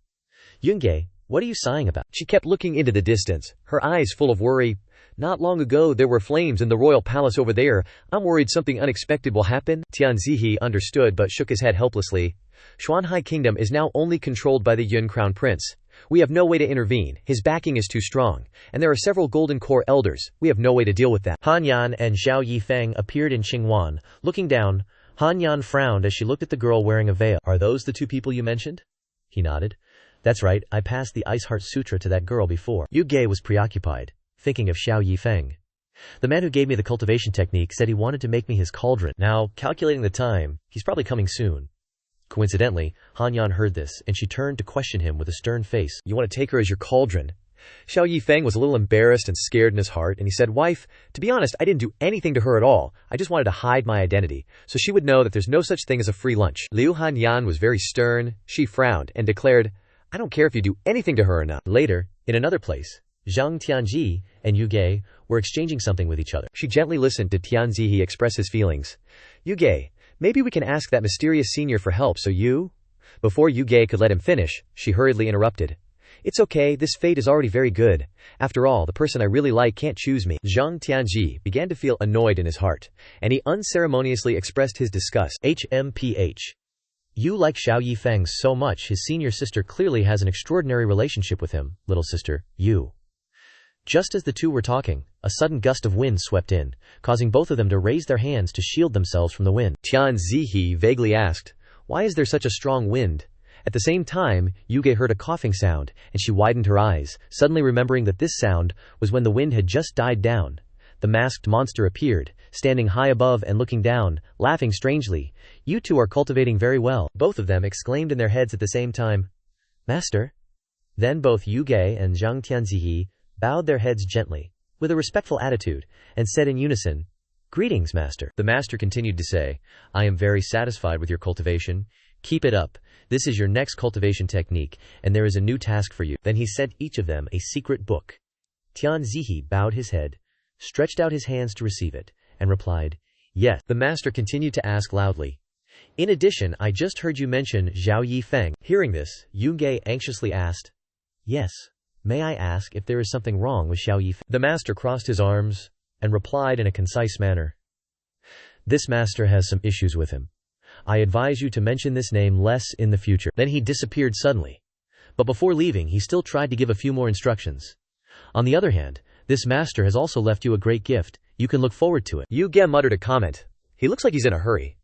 Yunge, what are you sighing about? She kept looking into the distance, her eyes full of worry. Not long ago there were flames in the royal palace over there. I'm worried something unexpected will happen. Tianzi understood but shook his head helplessly. Xuanhai Kingdom is now only controlled by the Yun Crown Prince. We have no way to intervene, his backing is too strong, and there are several Golden Core elders, we have no way to deal with that. Han Yan and Xiao Yi Feng appeared in Qingwan. Looking down, Han Yan frowned as she looked at the girl wearing a veil. Are those the 2 people you mentioned? He nodded. That's right, I passed the Ice Heart Sutra to that girl before. Yu Ge was preoccupied, thinking of Xiao Yi Feng. The man who gave me the cultivation technique said he wanted to make me his cauldron. Now, calculating the time, he's probably coming soon. Coincidentally, Han Yan heard this, and she turned to question him with a stern face. You want to take her as your cauldron? Xiao Yi Feng was a little embarrassed and scared in his heart, and he said, Wife, to be honest, I didn't do anything to her at all. I just wanted to hide my identity, so she would know that there's no such thing as a free lunch. Liu Han Yan was very stern. She frowned and declared, I don't care if you do anything to her or not. Later, in another place, Zhang Tianji and Yu Ge were exchanging something with each other. She gently listened to Tianzi express his feelings. Yu Ge, maybe we can ask that mysterious senior for help so you... Before Yu Ge could let him finish, she hurriedly interrupted. It's okay, this fate is already very good. After all, the person I really like can't choose me. Zhang Tianji began to feel annoyed in his heart, and he unceremoniously expressed his disgust. HMPH. You like Xiao Yi Feng so much, his senior sister clearly has an extraordinary relationship with him, little sister, you. Just as the two were talking, a sudden gust of wind swept in, causing both of them to raise their hands to shield themselves from the wind. Tian Zihe vaguely asked, "Why is there such a strong wind?" At the same time, Yuge heard a coughing sound, and she widened her eyes, suddenly remembering that this sound was when the wind had just died down. The masked monster appeared, standing high above and looking down, laughing strangely. "You two are cultivating very well," both of them exclaimed in their heads at the same time. "Master?" Then both Yuge and Zhang Tianzihe bowed their heads gently, with a respectful attitude, and said in unison, "Greetings, master." The master continued to say, "I am very satisfied with your cultivation. Keep it up. This is your next cultivation technique, and there is a new task for you." Then he sent each of them a secret book. Tian Zihe bowed his head, stretched out his hands to receive it, and replied, "Yes." The master continued to ask loudly, "In addition, I just heard you mention Xiao Yi Feng." Hearing this, Yuge anxiously asked, "Yes. May I ask if there is something wrong with Xiao Yi Feng?" The master crossed his arms and replied in a concise manner, "This master has some issues with him. I advise you to mention this name less in the future." Then he disappeared suddenly. But before leaving, he still tried to give a few more instructions. "On the other hand, this master has also left you a great gift. You can look forward to it." Yuge muttered a comment. "He looks like he's in a hurry."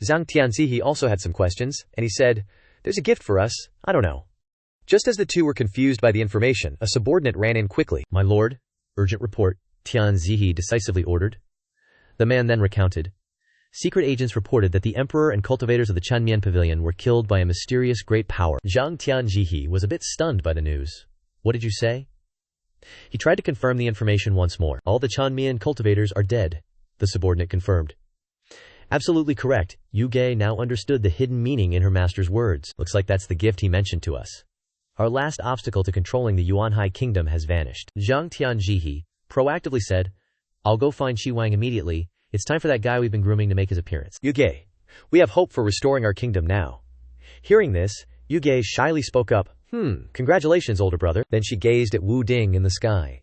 Zhang Tianzihe also had some questions, and he said, "There's a gift for us, I don't know." Just as the two were confused by the information, a subordinate ran in quickly. "My lord, urgent report," Tian Zihe decisively ordered. The man then recounted. Secret agents reported that the emperor and cultivators of the Chanmian pavilion were killed by a mysterious great power. Zhang Tianzihe was a bit stunned by the news. "What did you say?" He tried to confirm the information once more. "All the Chanmian cultivators are dead," the subordinate confirmed. "Absolutely correct." Yuge now understood the hidden meaning in her master's words. "Looks like that's the gift he mentioned to us. Our last obstacle to controlling the Yuanhai kingdom has vanished." Zhang Tianzihe proactively said, "I'll go find Shi Wang immediately. It's time for that guy we've been grooming to make his appearance." "Yuge, we have hope for restoring our kingdom now." Hearing this, Yuge shyly spoke up, Congratulations, older brother." Then she gazed at Wu Ding in the sky,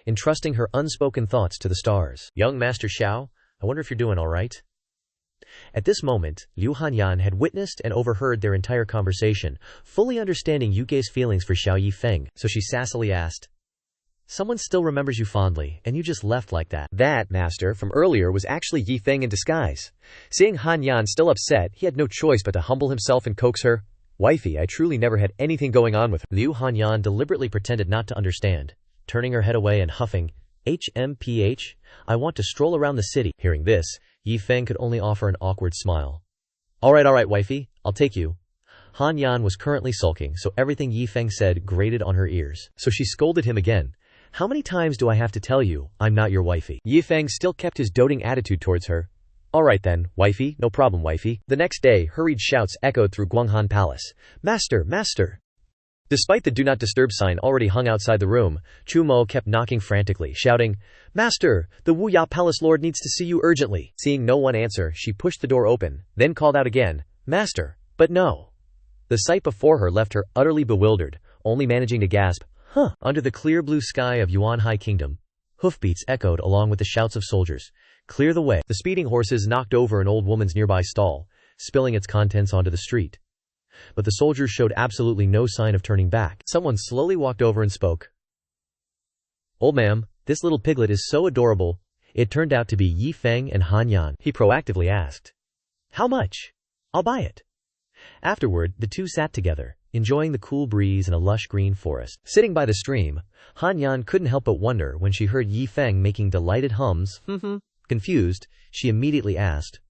entrusting her unspoken thoughts to the stars. "Young Master Xiao, I wonder if you're doing all right." At this moment, Liu Han Yan had witnessed and overheard their entire conversation, fully understanding Yuge's feelings for Xiao Yi Feng, so she sassily asked, "Someone still remembers you fondly, and you just left like that." That, master, from earlier was actually Yi Feng in disguise. Seeing Han Yan still upset, he had no choice but to humble himself and coax her. "Wifey, I truly never had anything going on with her." Liu Han Yan deliberately pretended not to understand, turning her head away and huffing, I want to stroll around the city." Hearing this, Yi Feng could only offer an awkward smile. All right, wifey, I'll take you." Han Yan was currently sulking, so everything Yi Feng said grated on her ears. So she scolded him again. "How many times do I have to tell you, I'm not your wifey?" Yi Feng still kept his doting attitude towards her. "All right then, wifey, no problem, wifey." The next day, hurried shouts echoed through Guanghan Palace. "Master, master!" Despite the do not disturb sign already hung outside the room, Chu Mo kept knocking frantically, shouting, "Master, the Wu Ya Palace Lord needs to see you urgently." Seeing no one answer, she pushed the door open, then called out again, "Master, but no." The sight before her left her utterly bewildered, only managing to gasp, "Huh." Under the clear blue sky of Yuanhai Kingdom, hoofbeats echoed along with the shouts of soldiers. "Clear the way." The speeding horses knocked over an old woman's nearby stall, spilling its contents onto the street. But the soldiers showed absolutely no sign of turning back. Someone slowly walked over and spoke. "Old ma'am, this little piglet is so adorable." It turned out to be Yi Feng and Han Yan. He proactively asked, "How much? I'll buy it." Afterward, the two sat together, enjoying the cool breeze in a lush green forest. Sitting by the stream, Han Yan couldn't help but wonder when she heard Yi Feng making delighted hums. Confused, she immediately asked,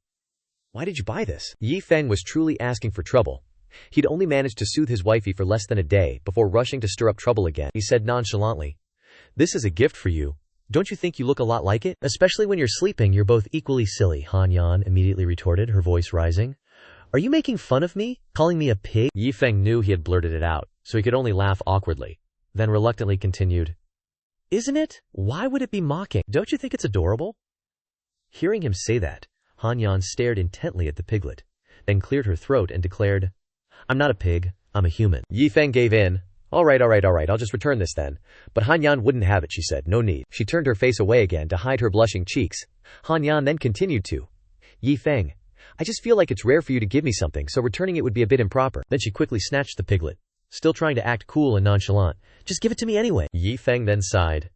"Why did you buy this?" Yi Feng was truly asking for trouble. He'd only managed to soothe his wifey for less than a day before rushing to stir up trouble again. He said nonchalantly, "This is a gift for you. Don't you think you look a lot like it? Especially when you're sleeping, you're both equally silly." Han Yan immediately retorted, her voice rising. "Are you making fun of me? Calling me a pig?" Yi Feng knew he had blurted it out, so he could only laugh awkwardly, then reluctantly continued, "Isn't it? Why would it be mocking? Don't you think it's adorable?" Hearing him say that, Han Yan stared intently at the piglet, then cleared her throat and declared, "I'm not a pig, I'm a human." Yi Feng gave in. All right, I'll just return this then." But Han Yan wouldn't have it, she said. "No need." She turned her face away again to hide her blushing cheeks. Han Yan then continued to, "Yi Feng, I just feel like it's rare for you to give me something, so returning it would be a bit improper. Then she quickly snatched the piglet, still trying to act cool and nonchalant. Just give it to me anyway. Yi Feng then sighed.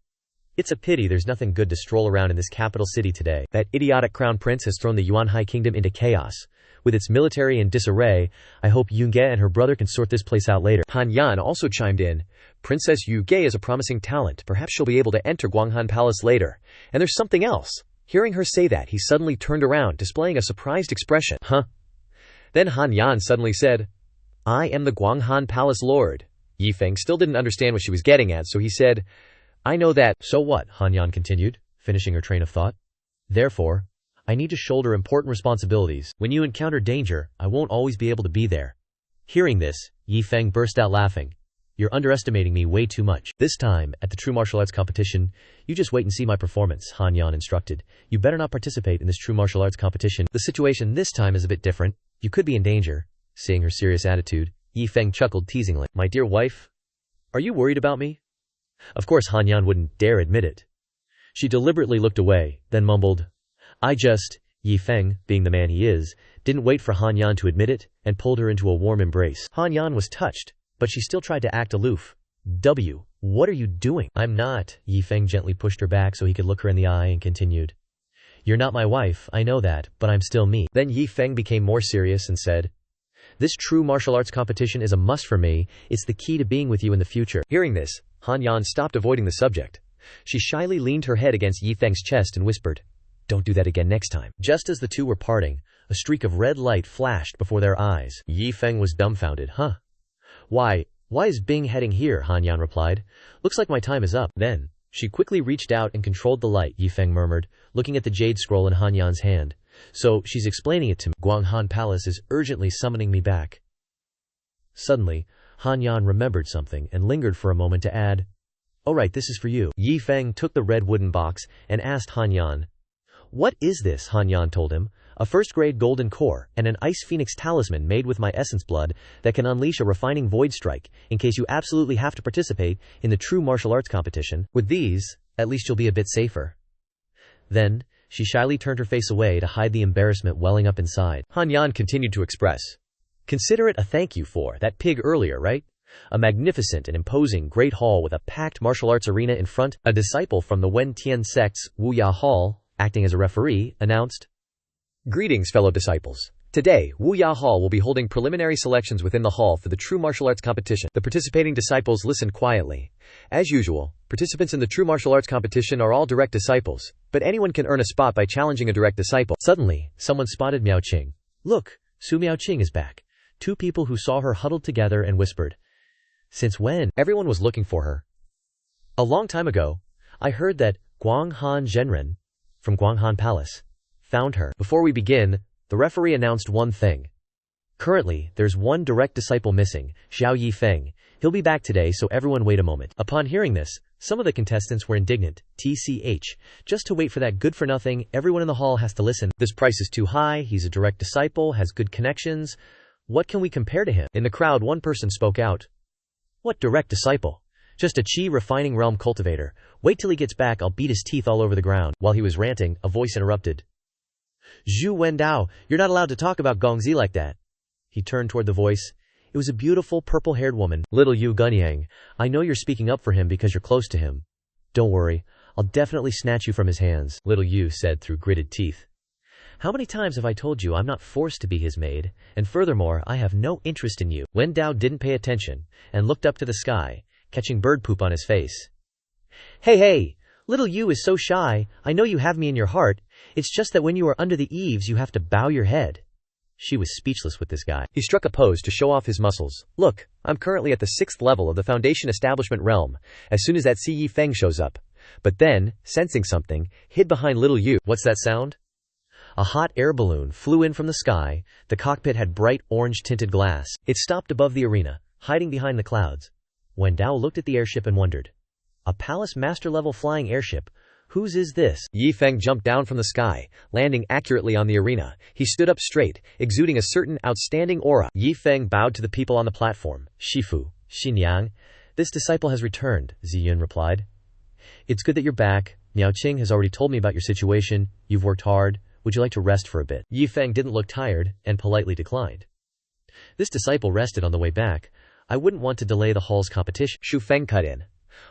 It's a pity there's nothing good to stroll around in this capital city today. That idiotic crown prince has thrown the Yuanhai kingdom into chaos. With its military in disarray, I hope Yunge and her brother can sort this place out later. Han Yan also chimed in. Princess Yunge is a promising talent. Perhaps she'll be able to enter Guanghan Palace later. And there's something else. Hearing her say that, he suddenly turned around, displaying a surprised expression. Huh? Then Han Yan suddenly said, I am the Guanghan Palace Lord. Yi Feng still didn't understand what she was getting at, so he said, I know that. So what? Han Yan continued, finishing her train of thought. Therefore, I need to shoulder important responsibilities. When you encounter danger, I won't always be able to be there. Hearing this, Yi Feng burst out laughing. You're underestimating me way too much. This time, at the true martial arts competition, you just wait and see my performance, Han Yan instructed. You better not participate in this true martial arts competition. The situation this time is a bit different. You could be in danger. Seeing her serious attitude, Yi Feng chuckled teasingly. My dear wife, are you worried about me? Of course Han Yan wouldn't dare admit it. She deliberately looked away, then mumbled, Yi Feng, being the man he is, didn't wait for Han Yan to admit it, and pulled her into a warm embrace. Han Yan was touched, but she still tried to act aloof. What are you doing? I'm not. Yi Feng gently pushed her back so he could look her in the eye and continued. You're not my wife, I know that, but I'm still me. Then Yi Feng became more serious and said, This true martial arts competition is a must for me. It's the key to being with you in the future. Hearing this, Han Yan stopped avoiding the subject. She shyly leaned her head against Yi Feng's chest and whispered, Don't do that again next time. Just as the two were parting, a streak of red light flashed before their eyes. Yi Feng was dumbfounded. Huh? Why is Bing heading here? Han Yan replied. Looks like my time is up. Then, she quickly reached out and controlled the light, Yi Feng murmured, looking at the jade scroll in Han Yan's hand. So, she's explaining it to me. Guanghan Palace is urgently summoning me back. Suddenly, Han Yan remembered something and lingered for a moment to add, Oh right, this is for you. Yi Feng took the red wooden box and asked Han Yan. What is this? Han Yan told him. A first-grade golden core and an ice phoenix talisman made with my essence blood that can unleash a refining void strike in case you absolutely have to participate in the true martial arts competition. With these, at least you'll be a bit safer. Then, she shyly turned her face away to hide the embarrassment welling up inside. Han Yan continued to express. Consider it a thank you for that pig earlier, right? A magnificent and imposing great hall with a packed martial arts arena in front. A disciple from the Wen Tian sect's Wu Ya Hall, acting as a referee, announced, Greetings, fellow disciples. Today, Wu Ya Hall will be holding preliminary selections within the hall for the true martial arts competition. The participating disciples listened quietly. As usual, participants in the true martial arts competition are all direct disciples, but anyone can earn a spot by challenging a direct disciple. Suddenly, someone spotted Miao Qing. Look, Su Miao Qing is back. Two people who saw her huddled together and whispered, Since when? Everyone was looking for her. A long time ago, I heard that Guanghan Zhenren, from Guanghan Palace, found her. Before we begin, the referee announced one thing. Currently, there's one direct disciple missing, Xiao Yi Feng. He'll be back today, so everyone wait a moment. Upon hearing this, some of the contestants were indignant. TCH. Just to wait for that good-for-nothing, everyone in the hall has to listen. This price is too high, he's a direct disciple, has good connections. What can we compare to him? In the crowd, one person spoke out. What direct disciple? Just a chi refining realm cultivator. Wait till he gets back, I'll beat his teeth all over the ground. While he was ranting, a voice interrupted. Zhu Wendao, you're not allowed to talk about Gongzi like that. He turned toward the voice. It was a beautiful purple-haired woman. Little Yu Gunyang, I know you're speaking up for him because you're close to him. Don't worry, I'll definitely snatch you from his hands, Little Yu said through gritted teeth. How many times have I told you I'm not forced to be his maid, and furthermore, I have no interest in you. Wendao didn't pay attention, and looked up to the sky, catching bird poop on his face. Hey, Little Yu is so shy, I know you have me in your heart, it's just that when you are under the eaves you have to bow your head. She was speechless with this guy. He struck a pose to show off his muscles. Look, I'm currently at the 6th level of the Foundation Establishment realm, as soon as that Yi Feng shows up. But then, sensing something, hid behind Little Yu. What's that sound? A hot air balloon flew in from the sky. The cockpit had bright orange-tinted glass. It stopped above the arena, hiding behind the clouds. Wendao looked at the airship and wondered. A palace master-level flying airship? Whose is this? Yi Feng jumped down from the sky, landing accurately on the arena. He stood up straight, exuding a certain outstanding aura. Yi Feng bowed to the people on the platform. Shifu, Xinyang, this disciple has returned, Ziyun replied. It's good that you're back. Miao Qing has already told me about your situation. You've worked hard. Would you like to rest for a bit? Yi Feng didn't look tired, and politely declined. This disciple rested on the way back. I wouldn't want to delay the hall's competition. Shu Feng cut in.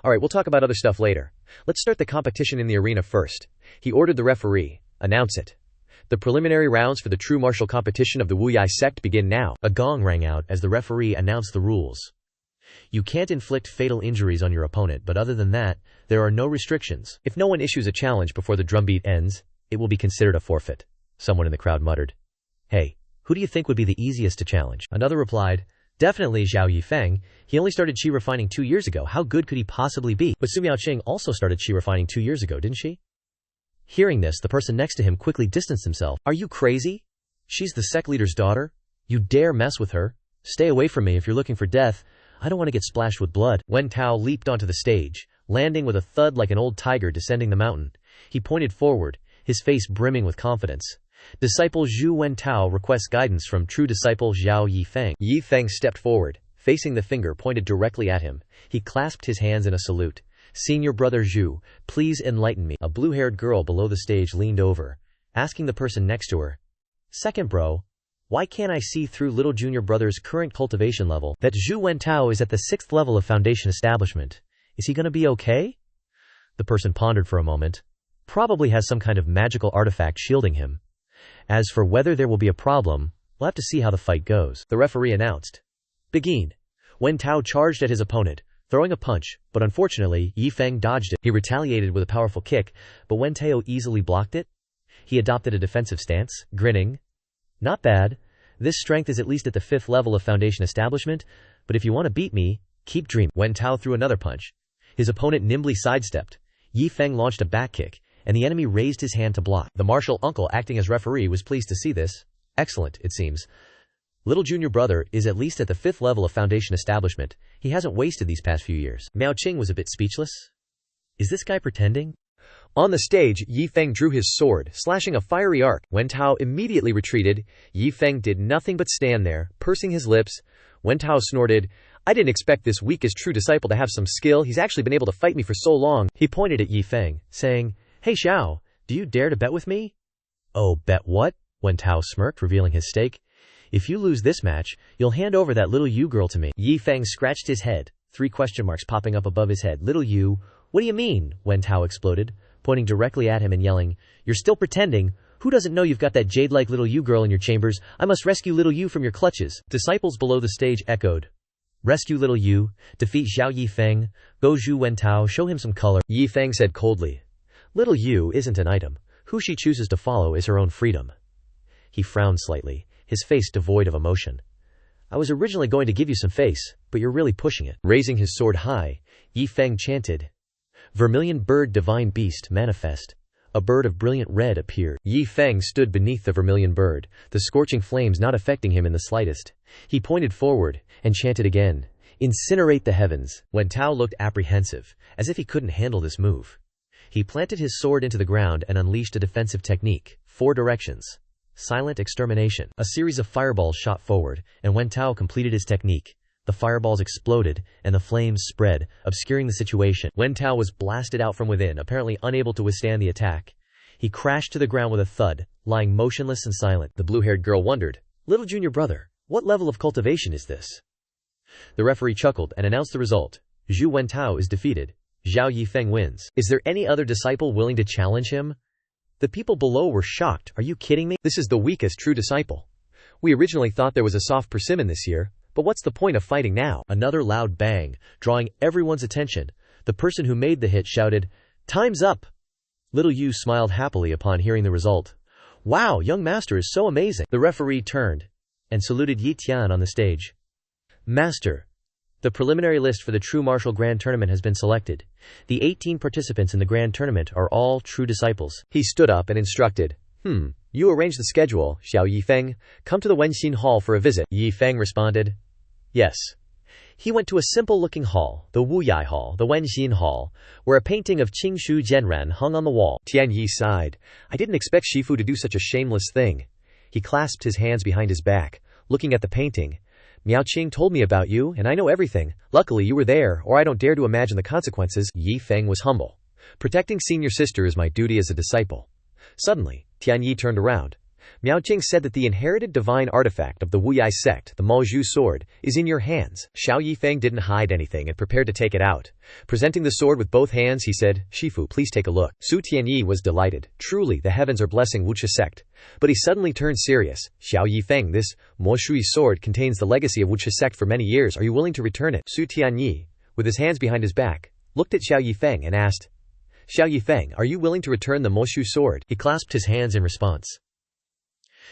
Alright, we'll talk about other stuff later. Let's start the competition in the arena first. He ordered the referee. Announce it. The preliminary rounds for the true martial competition of the Wuyai sect begin now. A gong rang out as the referee announced the rules. You can't inflict fatal injuries on your opponent, but other than that, there are no restrictions. If no one issues a challenge before the drumbeat ends, it will be considered a forfeit. Someone in the crowd muttered. Hey, who do you think would be the easiest to challenge? Another replied, definitely Xiao Yi Feng. He only started chi refining 2 years ago. How good could he possibly be? But Su Miaoqing also started chi refining 2 years ago, didn't she? Hearing this, the person next to him quickly distanced himself. Are you crazy? She's the sect leader's daughter. You dare mess with her? Stay away from me if you're looking for death. I don't want to get splashed with blood. Wen Tao leaped onto the stage, landing with a thud like an old tiger descending the mountain. He pointed forward, his face brimming with confidence. Disciple Zhu Wen Tao requests guidance from true disciple Xiao Yi Feng. Yi Feng stepped forward, facing the finger pointed directly at him. He clasped his hands in a salute. Senior brother Zhu, please enlighten me. A blue-haired girl below the stage leaned over, asking the person next to her. Second bro, why can't I see through little junior brother's current cultivation level? That Zhu Wen Tao is at the 6th level of foundation establishment. Is he gonna be okay? The person pondered for a moment. Probably has some kind of magical artifact shielding him. As for whether there will be a problem, we'll have to see how the fight goes. The referee announced. Begin. Wen Tao charged at his opponent, throwing a punch, but unfortunately, Yi Feng dodged it. He retaliated with a powerful kick, but Wen Tao easily blocked it. He adopted a defensive stance, grinning. Not bad. This strength is at least at the 5th level of foundation establishment, but if you want to beat me, keep dreaming. Wen Tao threw another punch. His opponent nimbly sidestepped. Yi Feng launched a back kick, and the enemy raised his hand to block. The martial uncle acting as referee was pleased to see this. Excellent, it seems. Little junior brother is at least at the 5th level of foundation establishment. He hasn't wasted these past few years. Miaoqing was a bit speechless. Is this guy pretending? On the stage, Yi Feng drew his sword, slashing a fiery arc. Wen Tao immediately retreated. Yi Feng did nothing but stand there, pursing his lips. Wen Tao snorted, I didn't expect this weakest true disciple to have some skill. He's actually been able to fight me for so long. He pointed at Yi Feng, saying, Hey Xiao, do you dare to bet with me? Oh, bet what? Wen Tao smirked, revealing his stake. If you lose this match, you'll hand over that little Yu girl to me. Yi Feng scratched his head, 3 question marks popping up above his head. Little Yu? What do you mean? Wen Tao exploded, pointing directly at him and yelling, You're still pretending? Who doesn't know you've got that jade-like little Yu girl in your chambers? I must rescue little Yu from your clutches. Disciples below the stage echoed. Rescue little Yu, defeat Xiao Yi Feng, go Zhu Wen Tao, show him some color. Yi Feng said coldly. Little Yu isn't an item. Who she chooses to follow is her own freedom. He frowned slightly, his face devoid of emotion. I was originally going to give you some face, but you're really pushing it. Raising his sword high, Yi Feng chanted. Vermilion bird divine beast manifest. A bird of brilliant red appeared. Yi Feng stood beneath the vermilion bird, the scorching flames not affecting him in the slightest. He pointed forward, and chanted again. Incinerate the heavens. Wen Tao looked apprehensive, as if he couldn't handle this move. He planted his sword into the ground and unleashed a defensive technique. 4 directions. Silent extermination. A series of fireballs shot forward, and Wen Tao completed his technique. The fireballs exploded, and the flames spread, obscuring the situation. Wen Tao was blasted out from within, apparently unable to withstand the attack. He crashed to the ground with a thud, lying motionless and silent. The blue-haired girl wondered, Little junior brother, what level of cultivation is this? The referee chuckled and announced the result. Zhu Wen Tao is defeated. Xiao Yi Feng wins. Is there any other disciple willing to challenge him? The people below were shocked. Are you kidding me? This is the weakest true disciple. We originally thought there was a soft persimmon this year, but what's the point of fighting now? Another loud bang, drawing everyone's attention. The person who made the hit shouted, Time's up! Little Yu smiled happily upon hearing the result. Wow, young master is so amazing. The referee turned and saluted Yi Tian on the stage. Master, the preliminary list for the True Martial Grand Tournament has been selected. The 18 participants in the Grand Tournament are all true disciples. He stood up and instructed. You arrange the schedule, Xiao Yi Feng. Come to the Wenxin Hall for a visit. Yi Feng responded. Yes. He went to a simple-looking hall, the Wuyai Hall, the Wenxin Hall, where a painting of Qingshu Zhenran hung on the wall. Tian Yi sighed. I didn't expect Shifu to do such a shameless thing. He clasped his hands behind his back, looking at the painting. Miaoqing told me about you, and I know everything. Luckily you were there, or I don't dare to imagine the consequences. Yi Feng was humble. Protecting senior sister is my duty as a disciple. Suddenly, Tianyi turned around. Miaoqing said that the inherited divine artifact of the Wuyai sect, the Maozhu sword, is in your hands. Xiao Yi Feng didn't hide anything and prepared to take it out. Presenting the sword with both hands, he said, "Shifu, please take a look." Su Tianyi was delighted. Truly, the heavens are blessing Wuxia sect. But he suddenly turned serious. "Xiao Yi Feng, this Maozhu sword contains the legacy of Wuxia sect for many years. Are you willing to return it?" Su Tianyi, with his hands behind his back, looked at Xiao Yi Feng and asked, "Xiao Yi Feng, are you willing to return the Maozhu sword?" He clasped his hands in response.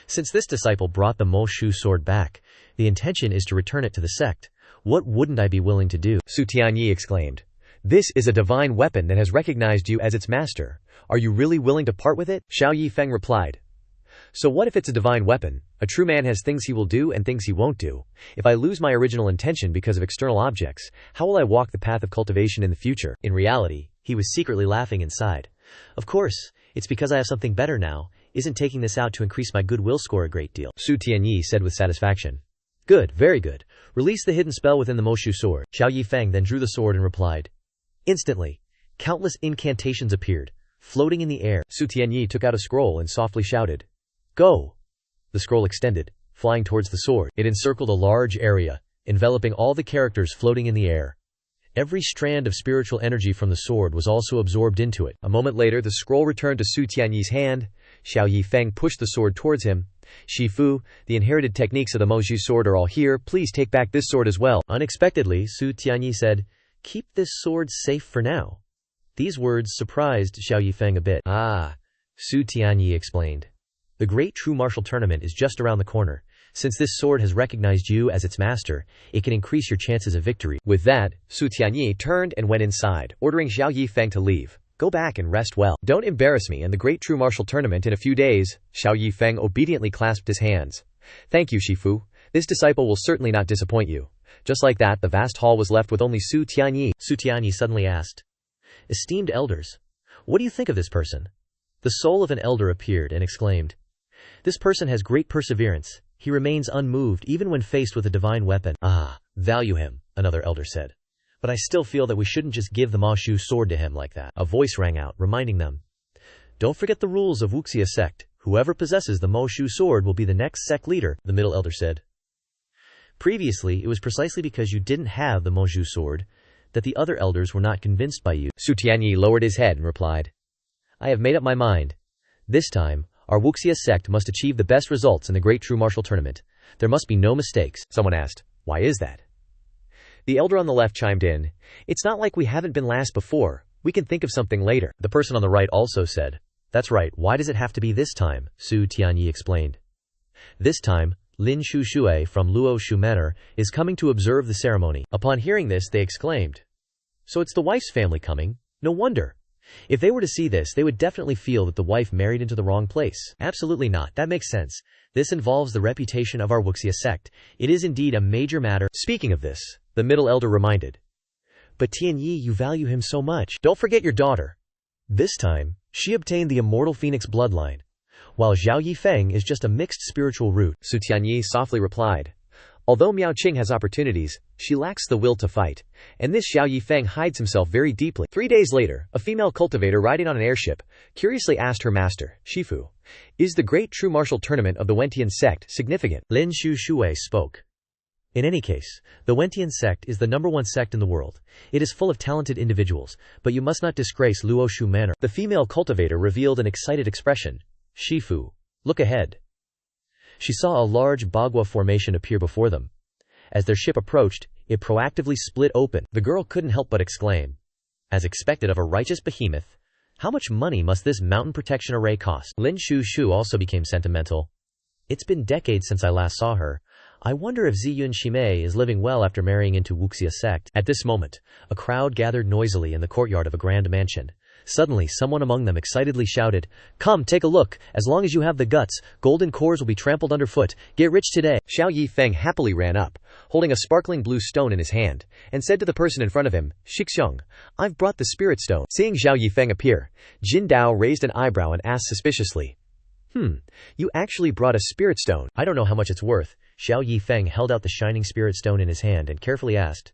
Since this disciple brought the Maozhu sword back, the intention is to return it to the sect. What wouldn't I be willing to do? Su Tianyi exclaimed. "This is a divine weapon that has recognized you as its master. Are you really willing to part with it?" Xiao Yi Feng replied. "So what if it's a divine weapon? A true man has things he will do and things he won't do. If I lose my original intention because of external objects, how will I walk the path of cultivation in the future?" In reality, he was secretly laughing inside. Of course, it's because I have something better now. Isn't taking this out to increase my goodwill score a great deal? Su Tianyi said with satisfaction. Good, very good. Release the hidden spell within the Maozhu sword. Xiao Yi Feng then drew the sword and replied. Instantly, countless incantations appeared, floating in the air. Su Tianyi took out a scroll and softly shouted, "Go!" The scroll extended, flying towards the sword. It encircled a large area, enveloping all the characters floating in the air. Every strand of spiritual energy from the sword was also absorbed into it. A moment later, the scroll returned to Su Tianyi's hand. Xiao Yi Feng pushed the sword towards him. "Shifu, the inherited techniques of the Maozhu sword are all here. Please take back this sword as well." Unexpectedly, Su Tianyi said, "Keep this sword safe for now." These words surprised Xiao Yi Feng a bit. "Ah," Su Tianyi explained. "The great true martial tournament is just around the corner. Since this sword has recognized you as its master, it can increase your chances of victory." With that, Su Tianyi turned and went inside, ordering Xiao Yi Feng to leave. "Go back and rest well. Don't embarrass me in the great true martial tournament in a few days." Xiao Yi Feng obediently clasped his hands. "Thank you, Shifu. This disciple will certainly not disappoint you." Just like that, the vast hall was left with only Su Tianyi. Su Tianyi suddenly asked, "Esteemed elders, what do you think of this person?" The soul of an elder appeared and exclaimed, "This person has great perseverance. He remains unmoved even when faced with a divine weapon." "Ah, value him," another elder said. "But I still feel that we shouldn't just give the Maozhu sword to him like that." A voice rang out, reminding them, "Don't forget the rules of Wuxia sect. Whoever possesses the Maozhu sword will be the next sect leader," the middle elder said. "Previously, it was precisely because you didn't have the Maozhu sword that the other elders were not convinced by you." Su Tianyi lowered his head and replied, "I have made up my mind. This time, our Wuxia sect must achieve the best results in the great true martial tournament. There must be no mistakes." Someone asked, "Why is that?" The elder on the left chimed in, "It's not like we haven't been last before. We can think of something later." The person on the right also said, "That's right, why does it have to be this time?" Su Tianyi explained. "This time, Lin Shu Shui from Luo Shu Manor is coming to observe the ceremony." Upon hearing this, they exclaimed, "So it's the wife's family coming? No wonder. If they were to see this, they would definitely feel that the wife married into the wrong place." "Absolutely not. That makes sense. This involves the reputation of our Wuxia sect. It is indeed a major matter." Speaking of this, the middle elder reminded, "But Tianyi, you value him so much. Don't forget your daughter." This time, she obtained the immortal phoenix bloodline, while Xiao Yi Feng is just a mixed spiritual root. Su Tianyi softly replied, "Although Miaoqing has opportunities, she lacks the will to fight. And this Xiao Yi Feng hides himself very deeply." 3 days later, a female cultivator riding on an airship curiously asked her master, "Shifu, is the great true martial tournament of the Wentian sect significant?" Lin Shu Shui spoke. "In any case, the Wentian sect is the #1 sect in the world. It is full of talented individuals, but you must not disgrace Luo Shu Manor." The female cultivator revealed an excited expression. "Shifu, look ahead." She saw a large Bagua formation appear before them. As their ship approached, it proactively split open. The girl couldn't help but exclaim, "As expected of a righteous behemoth, how much money must this mountain protection array cost?" Lin Shu Shu also became sentimental. "It's been decades since I last saw her. I wonder if Ziyun Shimei is living well after marrying into Wuxia sect." At this moment, a crowd gathered noisily in the courtyard of a grand mansion. Suddenly, someone among them excitedly shouted, "Come, take a look. As long as you have the guts, golden cores will be trampled underfoot. Get rich today." Xiao Yi Feng happily ran up, holding a sparkling blue stone in his hand, and said to the person in front of him, "Shixiong, I've brought the spirit stone." Seeing Xiao Yi Feng appear, Jin Dao raised an eyebrow and asked suspiciously, "You actually brought a spirit stone?" "I don't know how much it's worth." Xiao Yi Feng held out the shining spirit stone in his hand and carefully asked,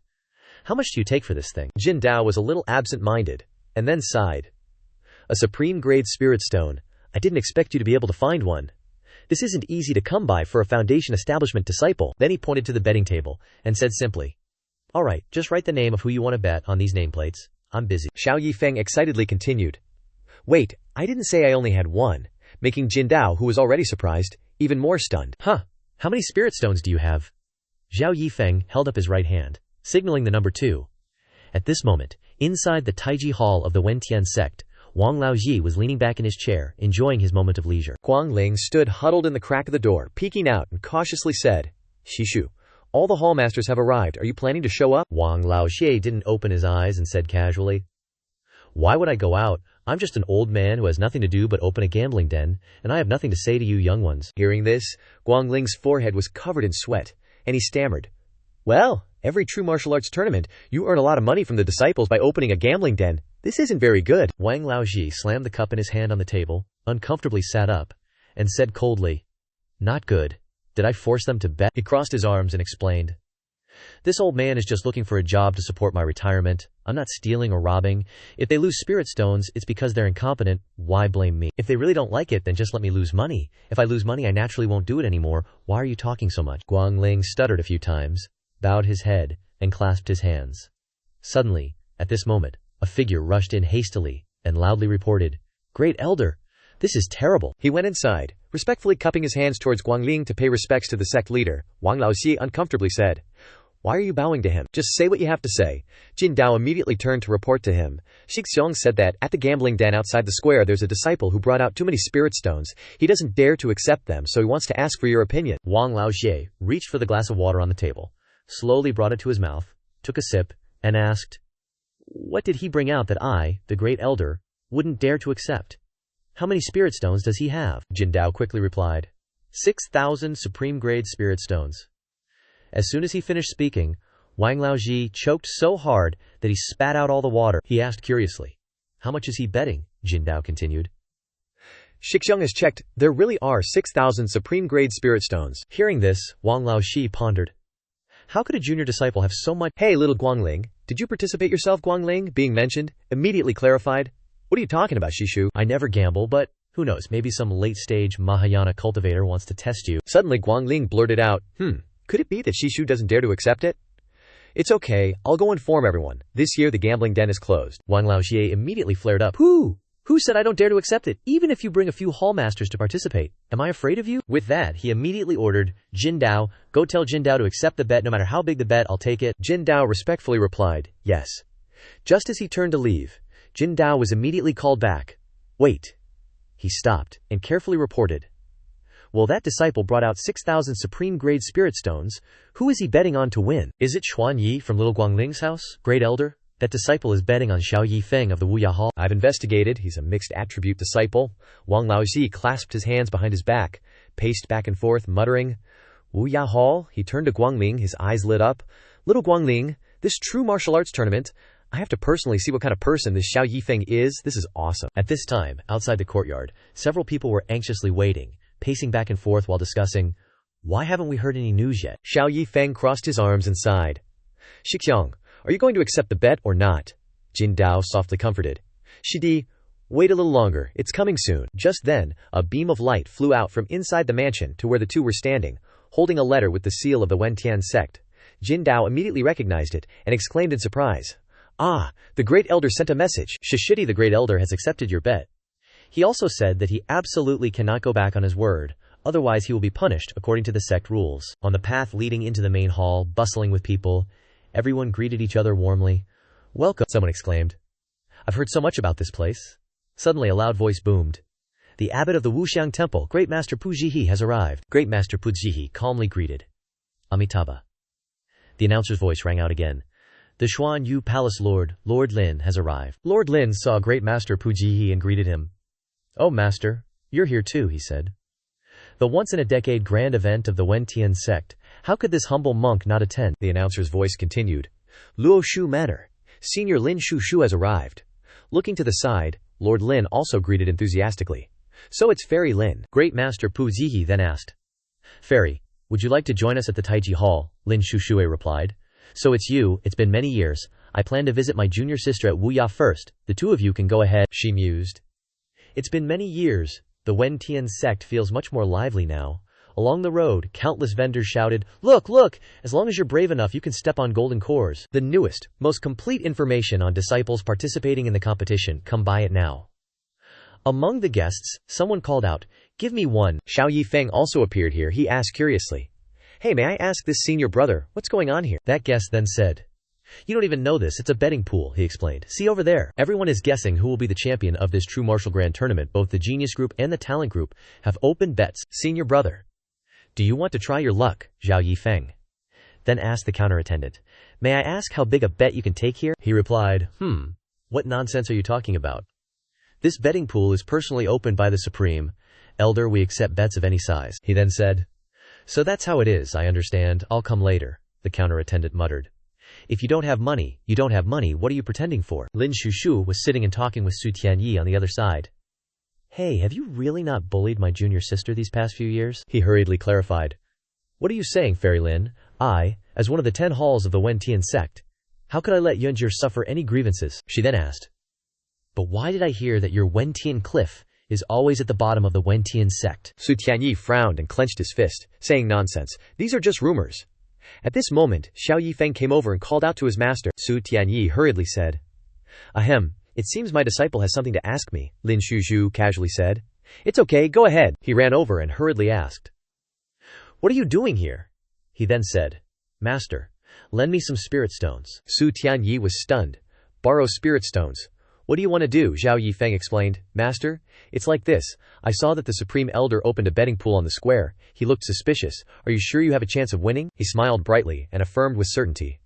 "How much do you take for this thing?" Jin Dao was a little absent-minded, and then sighed. "A supreme grade spirit stone. I didn't expect you to be able to find one. This isn't easy to come by for a foundation establishment disciple. Then he pointed to the betting table and said simply, "Alright, just write the name of who you want to bet on these nameplates. I'm busy." Xiao Yi Feng excitedly continued. Wait, I didn't say I only had one, making Jin Dao, who was already surprised, even more stunned. Huh, how many spirit stones do you have? Xiao Yi Feng held up his right hand, signaling the number 2. At this moment, inside the Taiji Hall of the Wentian sect, Wang Laoji was leaning back in his chair, enjoying his moment of leisure. Guangling stood huddled in the crack of the door, peeking out, and cautiously said, Shishu, all the hallmasters have arrived. Are you planning to show up? Wang Laoxie didn't open his eyes and said casually, "Why would I go out? I'm just an old man who has nothing to do but open a gambling den, and I have nothing to say to you young ones." Hearing this, Guangling's forehead was covered in sweat, and he stammered, Well, every true martial arts tournament, you earn a lot of money from the disciples by opening a gambling den. This isn't very good. Wang Laoji slammed the cup in his hand on the table, uncomfortably sat up, and said coldly, "Not good. Did I force them to bet?" He crossed his arms and explained, "This old man is just looking for a job to support my retirement. I'm not stealing or robbing. If they lose spirit stones, it's because they're incompetent. Why blame me? If they really don't like it, then just let me lose money. If I lose money, I naturally won't do it anymore. Why are you talking so much?" Guangling stuttered a few times, bowed his head, and clasped his hands. Suddenly, at this moment, a figure rushed in hastily and loudly reported, "Great Elder, this is terrible." He went inside, respectfully cupping his hands towards Guangling to pay respects to the sect leader. Wang Laoxi uncomfortably said, "Why are you bowing to him? Just say what you have to say." Jin Dao immediately turned to report to him. Xixiong said that at the gambling den outside the square there's a disciple who brought out too many spirit stones. He doesn't dare to accept them, so he wants to ask for your opinion. Wang Laoxie reached for the glass of water on the table, slowly brought it to his mouth, took a sip, and asked, "What did he bring out that I, the great elder, wouldn't dare to accept? How many spirit stones does he have?" Jin Dao quickly replied, 6,000 supreme grade spirit stones. As soon as he finished speaking, Wang Laoji choked so hard that he spat out all the water. He asked curiously, "How much is he betting?" Jin Dao continued, "Xixiong has checked. There really are 6,000 supreme grade spirit stones." Hearing this, Wang Laoxi pondered, how could a junior disciple have so much? "Hey, little Guangling, did you participate yourself?" Guangling, being mentioned, immediately clarified, "What are you talking about, Shishu?" "I never gamble, but who knows, maybe some late-stage Mahayana cultivator wants to test you." Suddenly Guangling blurted out, Could it be that Shishu doesn't dare to accept it? It's okay, I'll go inform everyone. This year the gambling den is closed." Wang Laoxie immediately flared up. Who said I don't dare to accept it, even if you bring a few hallmasters to participate? Am I afraid of you?" With that, he immediately ordered, "Jin Dao, go tell Jin Dao to accept the bet. No matter how big the bet, I'll take it." Jin Dao respectfully replied, "Yes." Just as he turned to leave, Jin Dao was immediately called back. "Wait." He stopped and carefully reported, "Well, that disciple brought out 6,000 supreme grade spirit stones. Who is he betting on to win?" "Is it Xuan Yi from little Guangling's house, great elder? That disciple is betting on Xiao Yi Feng of the Wuya Hall." "I've investigated. He's a mixed attribute disciple." Wang Laoxi clasped his hands behind his back, paced back and forth, muttering, "Wuya Hall?" He turned to Guangling, his eyes lit up. "Little Guangling, this true martial arts tournament, I have to personally see what kind of person this Xiao Yi Feng is. This is awesome." At this time, outside the courtyard, several people were anxiously waiting, pacing back and forth while discussing, "Why haven't we heard any news yet?" Xiao Yi Feng crossed his arms and sighed. "Xixiong, are you going to accept the bet or not?" Jin Dao softly comforted. "Shidi, wait a little longer, it's coming soon." Just then, a beam of light flew out from inside the mansion to where the two were standing, holding a letter with the seal of the Wentian sect. Jin Dao immediately recognized it and exclaimed in surprise, "Ah, the great elder sent a message. Shishidi, the great elder, has accepted your bet. He also said that he absolutely cannot go back on his word, otherwise he will be punished according to the sect rules." On the path leading into the main hall, bustling with people, everyone greeted each other warmly. "Welcome," someone exclaimed. "I've heard so much about this place." Suddenly a loud voice boomed. "The abbot of the Wuxiang temple, Great Master Pujihi, has arrived." Great Master Pujihi calmly greeted, "Amitabha." The announcer's voice rang out again. "The Xuan Yu Palace Lord, Lord Lin, has arrived." Lord Lin saw Great Master Pujihi and greeted him. "Oh, Master, you're here too," he said. "The once-in-a-decade grand event of the Wentian sect. How could this humble monk not attend?" The announcer's voice continued. "Luo Shu Manor. Senior Lin Shu has arrived." Looking to the side, Lord Lin also greeted enthusiastically. "So it's Fairy Lin." Great Master Pujihi then asked, "Fairy, would you like to join us at the Taiji Hall?" Lin Shushue replied. "So it's you. It's been many years. I plan to visit my junior sister at Wuya first. The two of you can go ahead," she mused. "It's been many years. The Wentian sect feels much more lively now. Along the road, countless vendors shouted, "Look, look! As long as you're brave enough, you can step on golden cores." The newest, most complete information on disciples participating in the competition, come by it now. Among the guests, someone called out, "Give me one." Xiao Yi Feng also appeared here. He asked curiously, "Hey, may I ask this senior brother, what's going on here?" That guest then said, "You don't even know this, it's a betting pool," he explained. "See over there. Everyone is guessing who will be the champion of this true martial grand tournament. Both the genius group and the talent group have open bets." "Senior brother, do you want to try your luck?" Xiao Yi Feng then asked the counter attendant. "May I ask how big a bet you can take here?" He replied, "What nonsense are you talking about? This betting pool is personally opened by the Supreme Elder. We accept bets of any size." He then said, "So that's how it is, I understand. I'll come later," the counter attendant muttered. "If you don't have money, you don't have money. What are you pretending for?" Lin Shushu was sitting and talking with Su Tianyi on the other side. "Hey, have you really not bullied my junior sister these past few years?" he hurriedly clarified. "What are you saying, Fairy Lin? I, as one of the 10 halls of the Wentian sect, how could I let Yunjir suffer any grievances?" she then asked. "But why did I hear that your Wentian cliff is always at the bottom of the Wentian sect?" Su Tianyi frowned and clenched his fist, saying, "Nonsense. These are just rumors." At this moment, Xiao Yi Feng came over and called out to his master. Su Tianyi hurriedly said, "Ahem, it seems my disciple has something to ask me," Lin Shuzhu casually said. "It's okay, go ahead." He ran over and hurriedly asked, "What are you doing here?" He then said, "Master, lend me some spirit stones." Su Tianyi was stunned. "Borrow spirit stones? What do you want to do?" Xiao Yi Feng explained. "Master, it's like this. I saw that the Supreme Elder opened a betting pool on the square. He looked suspicious. Are you sure you have a chance of winning?" He smiled brightly and affirmed with certainty,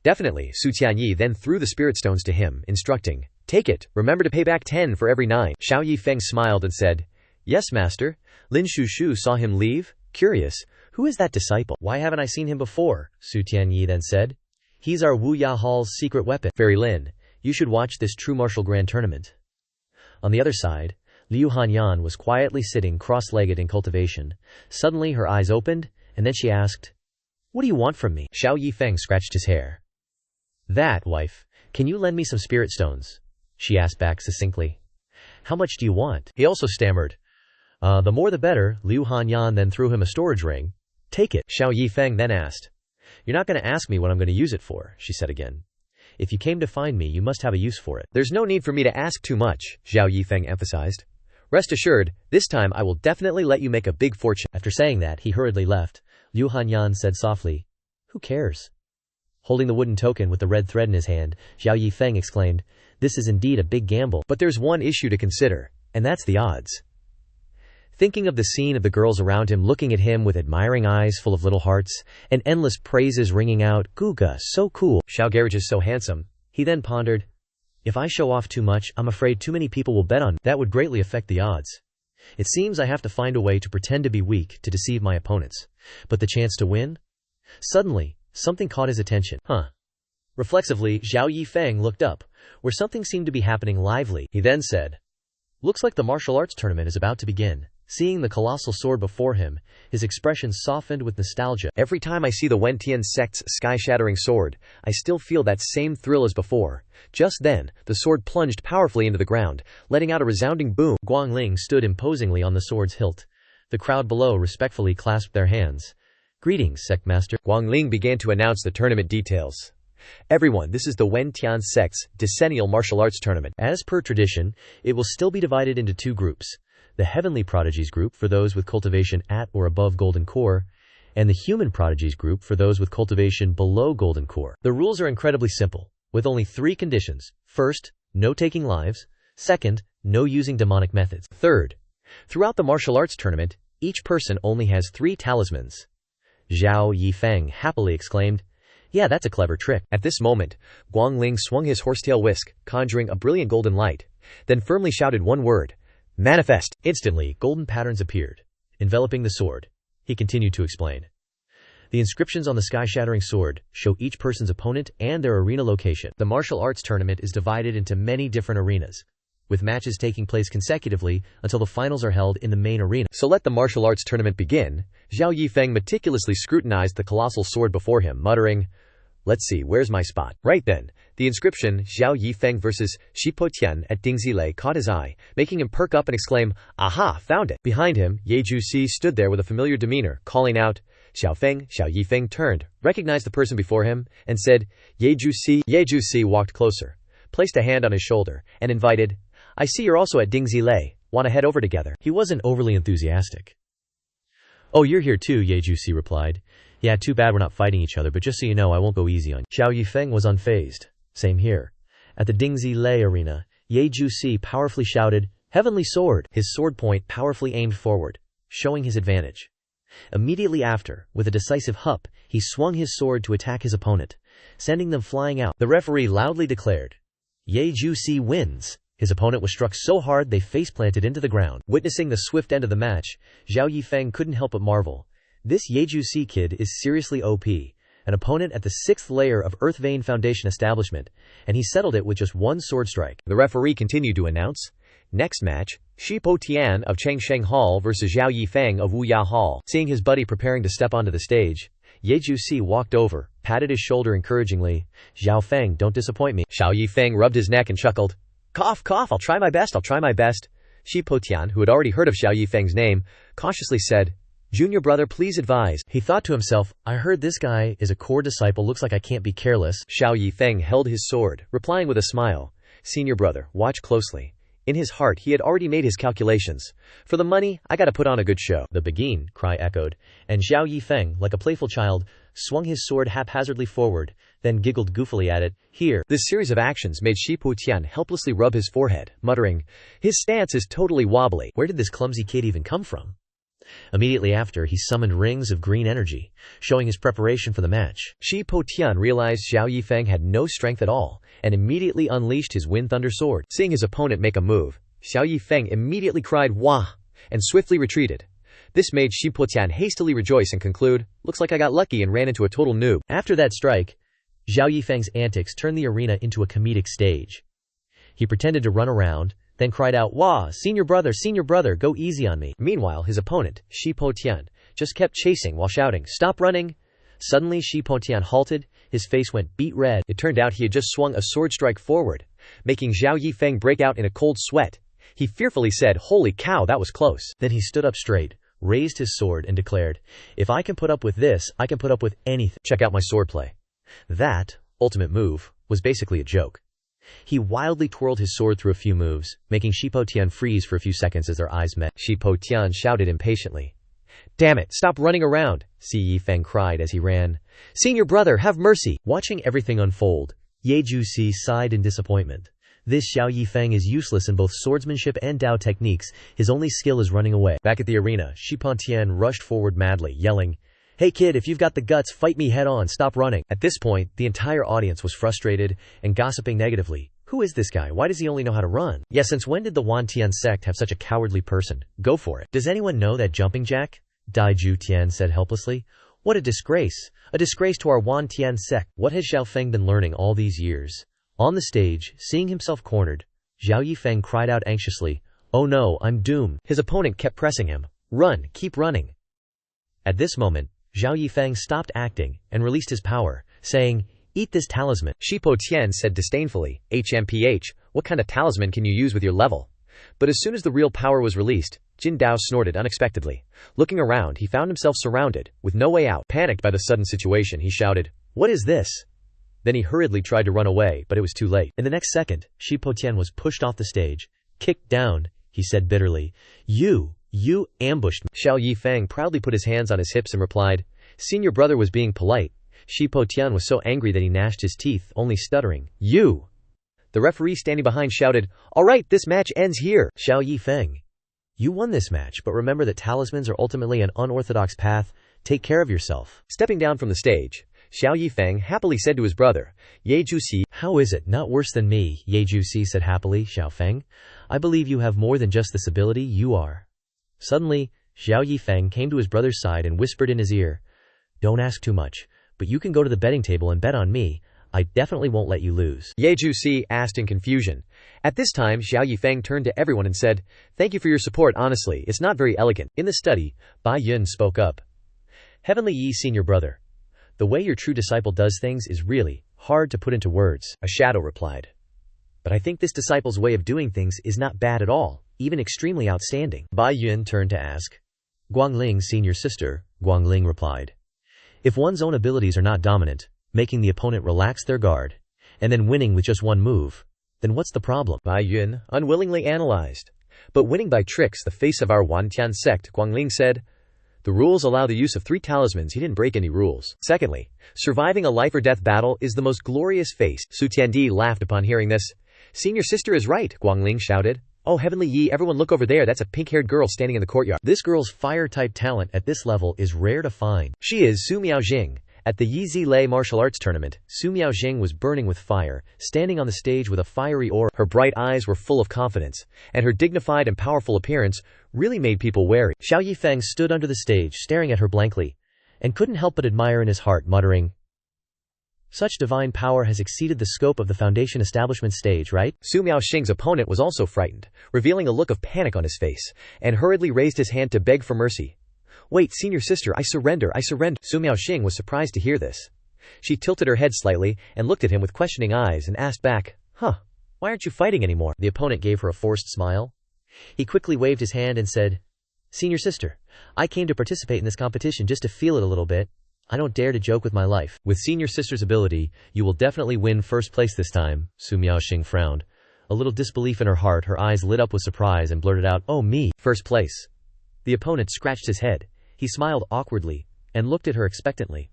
"Definitely." Su Tianyi then threw the spirit stones to him, instructing, "Take it. Remember to pay back 10 for every 9. Xiao Yi Feng smiled and said, "Yes, master." Lin Shushu saw him leave. Curious, who is that disciple? "Why haven't I seen him before?" Su Tianyi then said. "He's our Wu Ya Hall's secret weapon." Fairy Lin, you should watch this true martial grand tournament. On the other side, Liu Han Yan was quietly sitting cross-legged in cultivation. Suddenly her eyes opened, and then she asked, "What do you want from me?" Xiao Yi Feng scratched his hair. "That, wife, can you lend me some spirit stones?" she asked back succinctly. "How much do you want?" He also stammered. The more the better." Liu Han Yan then threw him a storage ring. "Take it." Xiao Yi Feng then asked, "You're not going to ask me what I'm going to use it for," she said again. "If you came to find me, you must have a use for it." "There's no need for me to ask too much," Xiao Yi Feng emphasized. "Rest assured, this time I will definitely let you make a big fortune." After saying that, he hurriedly left. Liu Han Yan said softly, "Who cares?" Holding the wooden token with the red thread in his hand, Xiao Yi Feng exclaimed, "This is indeed a big gamble. But there's one issue to consider, and that's the odds." Thinking of the scene of the girls around him looking at him with admiring eyes full of little hearts, and endless praises ringing out, "Guga, so cool. Xiao Garage is so handsome," he then pondered, "If I show off too much, I'm afraid too many people will bet on me. That would greatly affect the odds. It seems I have to find a way to pretend to be weak to deceive my opponents. But the chance to win?" Suddenly, something caught his attention. Reflexively, Xiao Yi Feng looked up, where something seemed to be happening lively. He then said, "Looks like the martial arts tournament is about to begin." Seeing the colossal sword before him, his expression softened with nostalgia. "Every time I see the Wentian sect's sky-shattering sword, I still feel that same thrill as before." Just then, the sword plunged powerfully into the ground, letting out a resounding boom. Guangling stood imposingly on the sword's hilt. The crowd below respectfully clasped their hands. "Greetings, sect master." Guangling began to announce the tournament details. "Everyone, this is the Wentian sect's decennial martial arts tournament. As per tradition, it will still be divided into 2 groups. The Heavenly Prodigies group for those with cultivation at or above Golden Core, and the Human Prodigies group for those with cultivation below Golden Core. The rules are incredibly simple, with only 3 conditions. First, no taking lives. Second, no using demonic methods. Third, throughout the martial arts tournament, each person only has 3 talismans." Xiao Yi Feng happily exclaimed, "Yeah, that's a clever trick." At this moment, Guangling swung his horsetail whisk, conjuring a brilliant golden light, then firmly shouted one word, "Manifest!" Instantly, golden patterns appeared, enveloping the sword. He continued to explain. The inscriptions on the sky-shattering sword show each person's opponent and their arena location. The martial arts tournament is divided into many different arenas, with matches taking place consecutively until the finals are held in the main arena. So let the martial arts tournament begin. Xiao Yi Feng meticulously scrutinized the colossal sword before him, muttering, Let's see, where's my spot? Right then, the inscription Xiao Yi Feng vs. Shipo Tian at Dingzile caught his eye, making him perk up and exclaim, "Aha, found it!" Behind him, Ye Jusi stood there with a familiar demeanor, calling out, "Xiao Feng." Xiao Yi Feng turned, recognized the person before him, and said, "Ye Jusi." Ye Jusi walked closer, placed a hand on his shoulder, and invited, "I see you're also at Dingzile. Want to head over together?" He wasn't overly enthusiastic. "Oh, you're here too," Ye Jusi replied. "Yeah, too bad we're not fighting each other, but just so you know, I won't go easy on you." Xiao Yi Feng was unfazed. "Same here." At the Dingzile arena, Ye Jusi powerfully shouted, "Heavenly Sword!" His sword point powerfully aimed forward, showing his advantage. Immediately after, with a decisive hup, he swung his sword to attack his opponent, sending them flying out. The referee loudly declared, "Ye Jusi wins." His opponent was struck so hard they face-planted into the ground. Witnessing the swift end of the match, Xiao Yi Feng couldn't help but marvel. This Ye Jusi kid is seriously OP, an opponent at the 6th layer of Earth Vein Foundation establishment, and he settled it with just one sword strike. The referee continued to announce, "Next match, Shipo Tian of Changsheng Hall vs. Xiao Yi Feng of Wuya Hall." Seeing his buddy preparing to step onto the stage, Ye Jusi walked over, patted his shoulder encouragingly. "Xiao Feng, don't disappoint me." Xiao Yi Feng rubbed his neck and chuckled. "Cough, cough, I'll try my best. Shipo Tian, who had already heard of Xiao Yi Feng's name, cautiously said, "Junior brother, please advise." He thought to himself, "I heard this guy is a core disciple, looks like I can't be careless." Xiao Yi Feng held his sword, replying with a smile, "Senior brother, watch closely." In his heart he had already made his calculations. "For the money, I gotta put on a good show." The Begin cry echoed, and Xiao Yi Feng, like a playful child, swung his sword haphazardly forward, then giggled goofily at it. "Here." This series of actions made Shipo Tian helplessly rub his forehead, muttering, "His stance is totally wobbly. Where did this clumsy kid even come from?" Immediately after, he summoned rings of green energy, showing his preparation for the match. Shipo Tian realized Xiao Yi Feng had no strength at all, and immediately unleashed his Wind Thunder sword. Seeing his opponent make a move, Xiao Yi Feng immediately cried "Wah!" and swiftly retreated. This made Shipo Tian hastily rejoice and conclude, "Looks like I got lucky and ran into a total noob." After that strike, Xiao Yi Feng's antics turned the arena into a comedic stage. He pretended to run around, then cried out, "Wah, senior brother, go easy on me." Meanwhile, his opponent, Shipo Tian, just kept chasing while shouting, "Stop running!" Suddenly, Shipo Tian halted, his face went beet red. It turned out he had just swung a sword strike forward, making Xiao Yi Feng break out in a cold sweat. He fearfully said, "Holy cow, that was close." Then he stood up straight, raised his sword, and declared, "If I can put up with this, I can put up with anything. Check out my swordplay." That ultimate move was basically a joke. He wildly twirled his sword through a few moves, making Shipo Tian freeze for a few seconds as their eyes met. Shipo Tian shouted impatiently, "Damn it, stop running around!" Yi Feng cried as he ran. "Senior brother, have mercy!" Watching everything unfold, Ye Jusi sighed in disappointment. This Xiao Yi Feng is useless in both swordsmanship and Dao techniques, his only skill is running away. Back at the arena, Shipo Tian rushed forward madly, yelling, "Hey kid, if you've got the guts, fight me head on, stop running." At this point, the entire audience was frustrated and gossiping negatively. Who is this guy? Why does he only know how to run? Yeah, since when did the Wantian sect have such a cowardly person? Go for it. Does anyone know that jumping jack? Dai Ju Tian said helplessly. What a disgrace. A disgrace to our Wantian sect. What has Xiao Feng been learning all these years? On the stage, seeing himself cornered, Xiao Yi Feng cried out anxiously, "Oh no, I'm doomed." His opponent kept pressing him. "Run, keep running." At this moment, Xiao Yi Feng stopped acting and released his power, saying, "Eat this talisman." Shipo Tian said disdainfully, "HMPH, what kind of talisman can you use with your level?" But as soon as the real power was released, Jin Dao snorted unexpectedly. Looking around, he found himself surrounded, with no way out. Panicked by the sudden situation, he shouted, "What is this?" Then he hurriedly tried to run away, but it was too late. In the next second, Shipo Tian was pushed off the stage. "Kicked down," he said bitterly. You ambushed me." Xiao Yi Feng proudly put his hands on his hips and replied, "Senior brother was being polite." Shipo Tian was so angry that he gnashed his teeth, only stuttering, "You!" The referee standing behind shouted, "All right, this match ends here." Xiao Yi Feng, you won this match, but remember that talismans are ultimately an unorthodox path. Take care of yourself. Stepping down from the stage, Xiao Yi Feng happily said to his brother, Ye Jusi, "How is it? Not worse than me," Ye Jusi said happily. "Xiao Feng, I believe you have more than just this ability, you are." Suddenly, Xiao Yi Feng came to his brother's side and whispered in his ear, "Don't ask too much, but you can go to the betting table and bet on me. I definitely won't let you lose." Ye Jusi asked in confusion. At this time, Xiao Yi Feng turned to everyone and said, "Thank you for your support, honestly, it's not very elegant." In the study, Bai Yun spoke up. "Heavenly Yi, senior brother. The way your true disciple does things is really hard to put into words, a shadow replied. But I think this disciple's way of doing things is not bad at all, even extremely outstanding. Bai Yun turned to ask. Guangling's senior sister, Guangling replied. If one's own abilities are not dominant, making the opponent relax their guard, and then winning with just one move, then what's the problem? Bai Yun unwillingly analyzed. But winning by tricks, the face of our Wantian sect, Guangling said. The rules allow the use of 3 talismans. He didn't break any rules. Secondly, surviving a life or death battle is the most glorious face. Su Tiandi laughed upon hearing this. Senior sister is right, Guangling shouted. Oh heavenly Yi, everyone look over there, that's a pink-haired girl standing in the courtyard. This girl's fire-type talent at this level is rare to find. She is Su Miaojing. At the Yi Lei martial arts tournament, Su Miaojing was burning with fire, standing on the stage with a fiery aura. Her bright eyes were full of confidence, and her dignified and powerful appearance really made people wary. Xiao Yi Feng stood under the stage staring at her blankly, and couldn't help but admire in his heart, muttering, such divine power has exceeded the scope of the foundation establishment stage, right? Su Miaoxing's opponent was also frightened, revealing a look of panic on his face, and hurriedly raised his hand to beg for mercy. Wait, senior sister, I surrender. Su Miaoxing was surprised to hear this. She tilted her head slightly and looked at him with questioning eyes and asked back, why aren't you fighting anymore? The opponent gave her a forced smile. He quickly waved his hand and said, Senior sister, I came to participate in this competition just to feel it a little bit. I don't dare to joke with my life. With senior sister's ability, you will definitely win first place this time, Su Miaoxing frowned. A little disbelief in her heart, her eyes lit up with surprise and blurted out, oh me, first place. The opponent scratched his head. He smiled awkwardly and looked at her expectantly.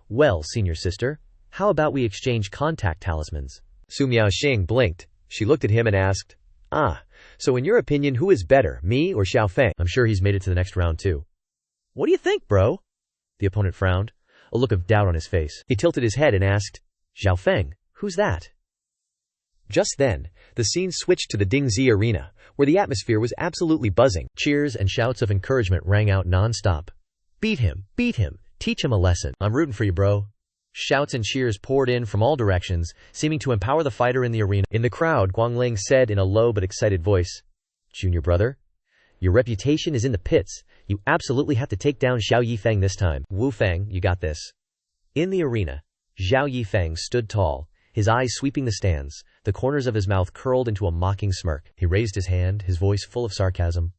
Well, senior sister, how about we exchange contact talismans? Su Miaoxing blinked. She looked at him and asked, so in your opinion who is better, me or Xiao Feng? I'm sure he's made it to the next round too. What do you think, bro? The opponent frowned, a look of doubt on his face. He tilted his head and asked, Xiao Feng, who's that? Just then, the scene switched to the Dingzi arena, where the atmosphere was absolutely buzzing. Cheers and shouts of encouragement rang out non-stop. Beat him, teach him a lesson. I'm rooting for you, bro. Shouts and cheers poured in from all directions, seeming to empower the fighter in the arena. In the crowd, Guangling said in a low but excited voice, Junior brother, your reputation is in the pits. You absolutely have to take down Xiao Yi Feng this time. Wu Feng, you got this. In the arena, Xiao Yi Feng stood tall, his eyes sweeping the stands, the corners of his mouth curled into a mocking smirk. He raised his hand, his voice full of sarcasm.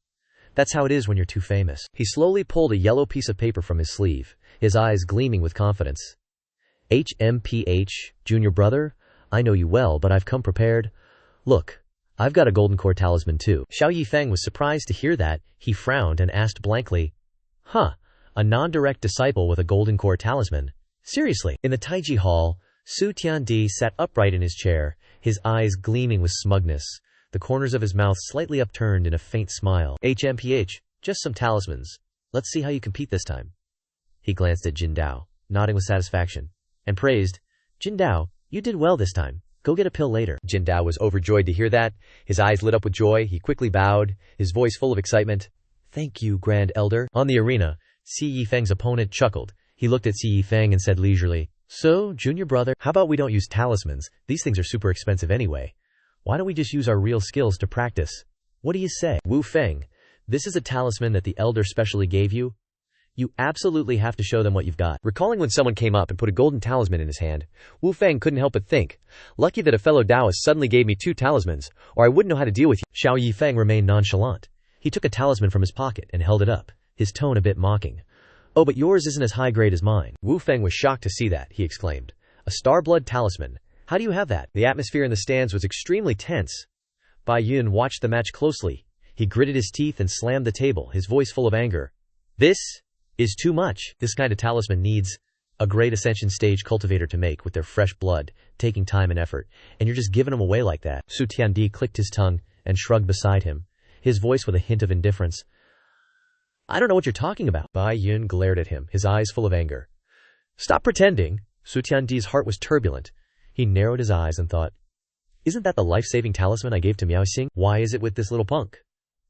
That's how it is when you're too famous. He slowly pulled a yellow piece of paper from his sleeve, his eyes gleaming with confidence. HMPH, junior brother, I know you well, but I've come prepared. Look, I've got a golden core talisman too. Xiao Yi Feng was surprised to hear that. He frowned and asked blankly, a non-direct disciple with a golden core talisman? Seriously? In the Taiji hall, Su Tiandi sat upright in his chair, his eyes gleaming with smugness, the corners of his mouth slightly upturned in a faint smile. HMPH, just some talismans. Let's see how you compete this time. He glanced at Jin Dao, nodding with satisfaction, and praised, Jin Dao, you did well this time. Go get a pill later. Jin Dao was overjoyed to hear that. His eyes lit up with joy. He quickly bowed, his voice full of excitement. Thank you, Grand Elder. On the arena, Si Yi Feng's opponent chuckled. He looked at Si Yi Feng and said leisurely, So, junior brother, how about we don't use talismans? These things are super expensive anyway. Why don't we just use our real skills to practice? What do you say? Wu Feng, this is a talisman that the elder specially gave you. You absolutely have to show them what you've got. Recalling when someone came up and put a golden talisman in his hand, Wu Feng couldn't help but think, lucky that a fellow Taoist suddenly gave me 2 talismans, or I wouldn't know how to deal with you. Xiao Yi Feng remained nonchalant. He took a talisman from his pocket and held it up, his tone a bit mocking. Oh, but yours isn't as high grade as mine. Wu Feng was shocked to see that, he exclaimed. A Starblood talisman. How do you have that? The atmosphere in the stands was extremely tense. Bai Yun watched the match closely. He gritted his teeth and slammed the table, his voice full of anger. This is too much. This kind of talisman needs a great ascension stage cultivator to make with their fresh blood, taking time and effort, and you're just giving them away like that. Su Tiandi clicked his tongue and shrugged beside him, his voice with a hint of indifference. I don't know what you're talking about. Bai Yun glared at him, his eyes full of anger. Stop pretending. Su Tiandi's heart was turbulent. He narrowed his eyes and thought, isn't that the life-saving talisman I gave to Miaoxing? Why is it with this little punk?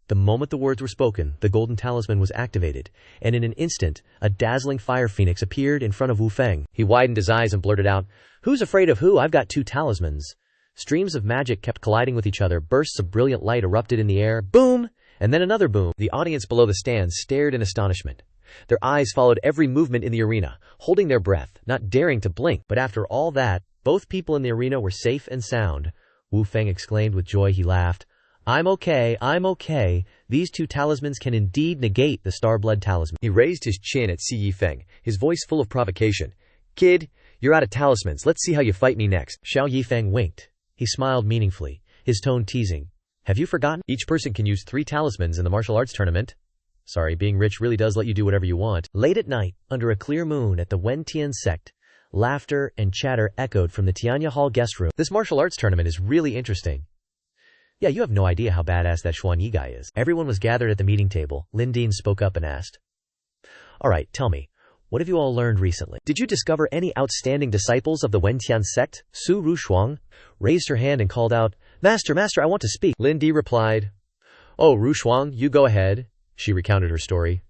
The moment the words were spoken, the golden talisman was activated, and in an instant, a dazzling fire phoenix appeared in front of Wu Feng. He widened his eyes and blurted out, Who's afraid of who? I've got 2 talismans. Streams of magic kept colliding with each other, bursts of brilliant light erupted in the air, boom, and then another boom. The audience below the stands stared in astonishment. Their eyes followed every movement in the arena, holding their breath, not daring to blink. But after all that, both people in the arena were safe and sound. Wu Feng exclaimed with joy. He laughed. I'm okay. These two talismans can indeed negate the Starblood talisman. He raised his chin at Xiao Yi Feng, his voice full of provocation. Kid, you're out of talismans. Let's see how you fight me next. Xiao Yi Feng winked. He smiled meaningfully, his tone teasing. Have you forgotten? Each person can use 3 talismans in the martial arts tournament. Sorry, being rich really does let you do whatever you want. Late at night, under a clear moon at the Wentian sect, laughter and chatter echoed from the Tianya Hall guest room. This martial arts tournament is really interesting. Yeah, you have no idea how badass that Xuan Yi guy is. Everyone was gathered at the meeting table. Lin Dean spoke up and asked. Alright, tell me, what have you all learned recently? Did you discover any outstanding disciples of the Wentian sect? Su Rushuang raised her hand and called out, Master, I want to speak. Lin Di replied, Oh, Rushuang, you go ahead. She recounted her story.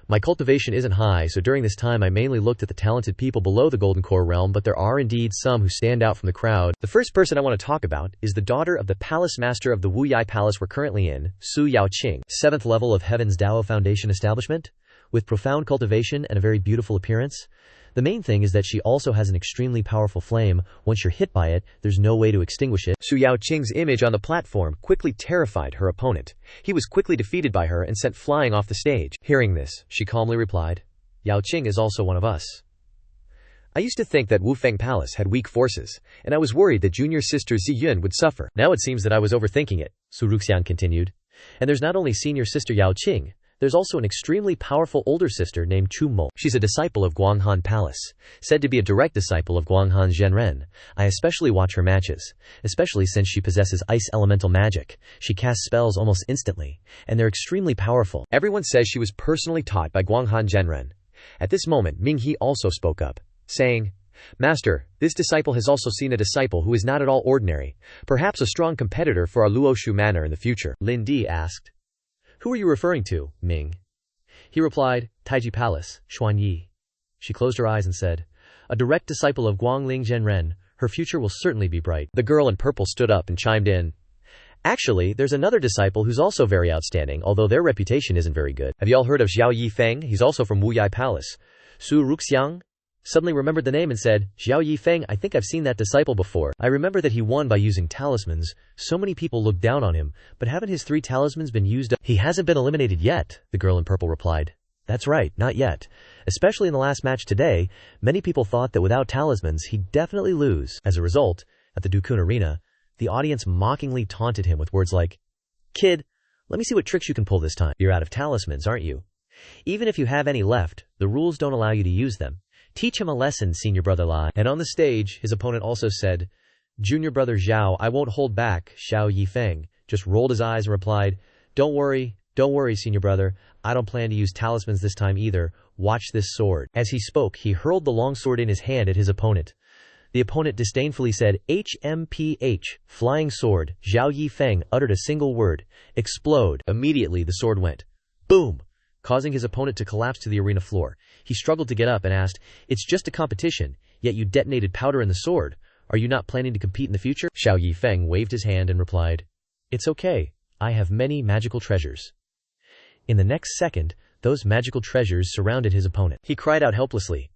My cultivation isn't high, so during this time I mainly looked at the talented people below the Golden Core realm, but there are indeed some who stand out from the crowd. The first person I want to talk about is the daughter of the palace master of the Wuyai Palace we're currently in, Su Yaoqing, 7th level of Heaven's Dao Foundation establishment, with profound cultivation and a very beautiful appearance. The main thing is that she also has an extremely powerful flame. Once you're hit by it, there's no way to extinguish it. Su Yaoqing's image on the platform quickly terrified her opponent. He was quickly defeated by her and sent flying off the stage. Hearing this, she calmly replied, Yaoqing is also one of us. I used to think that Wufeng Palace had weak forces, and I was worried that junior sister Ziyun would suffer. Now it seems that I was overthinking it, Su Ruxiang continued. And there's not only senior sister Yaoqing, there's also an extremely powerful older sister named Chu Mo. She's a disciple of Guanghan Palace, said to be a direct disciple of Guanghan Zhenren. I especially watch her matches, especially since she possesses ice elemental magic. She casts spells almost instantly, and they're extremely powerful. Everyone says she was personally taught by Guanghan Zhenren. At this moment, Ming He also spoke up, saying, Master, this disciple has also seen a disciple who is not at all ordinary, perhaps a strong competitor for our Luoshu manor in the future. Lin Di asked. Who are you referring to, Ming? He replied, Taiji Palace, Xuan Yi. She closed her eyes and said, A direct disciple of Guangling Zhenren, her future will certainly be bright. The girl in purple stood up and chimed in. Actually, there's another disciple who's also very outstanding, although their reputation isn't very good. Have you all heard of Xiao Yi Feng? He's also from Wuyai Palace. Su Ruxiang suddenly remembered the name and said, Xiao Yi Feng, I think I've seen that disciple before. I remember that he won by using talismans. So many people look down on him, but haven't his 3 talismans been used up? He hasn't been eliminated yet, the girl in purple replied. That's right, not yet. Especially in the last match today, many people thought that without talismans, he'd definitely lose. As a result, at the Dukun Arena, the audience mockingly taunted him with words like, Kid, let me see what tricks you can pull this time. You're out of talismans, aren't you? Even if you have any left, the rules don't allow you to use them. Teach him a lesson, senior brother Lai. And on the stage, his opponent also said, Junior brother Zhao, I won't hold back. Xiao Yi Feng just rolled his eyes and replied, Don't worry, senior brother. I don't plan to use talismans this time either. Watch this sword. As he spoke, he hurled the long sword in his hand at his opponent. The opponent disdainfully said, HMPH, flying sword. Xiao Yi Feng uttered a single word, explode. Immediately the sword went, boom, causing his opponent to collapse to the arena floor. He struggled to get up and asked, It's just a competition, yet you detonated powder in the sword. Are you not planning to compete in the future? Xiao Yi Feng waved his hand and replied, It's okay. I have many magical treasures. In the next second, those magical treasures surrounded his opponent. He cried out helplessly,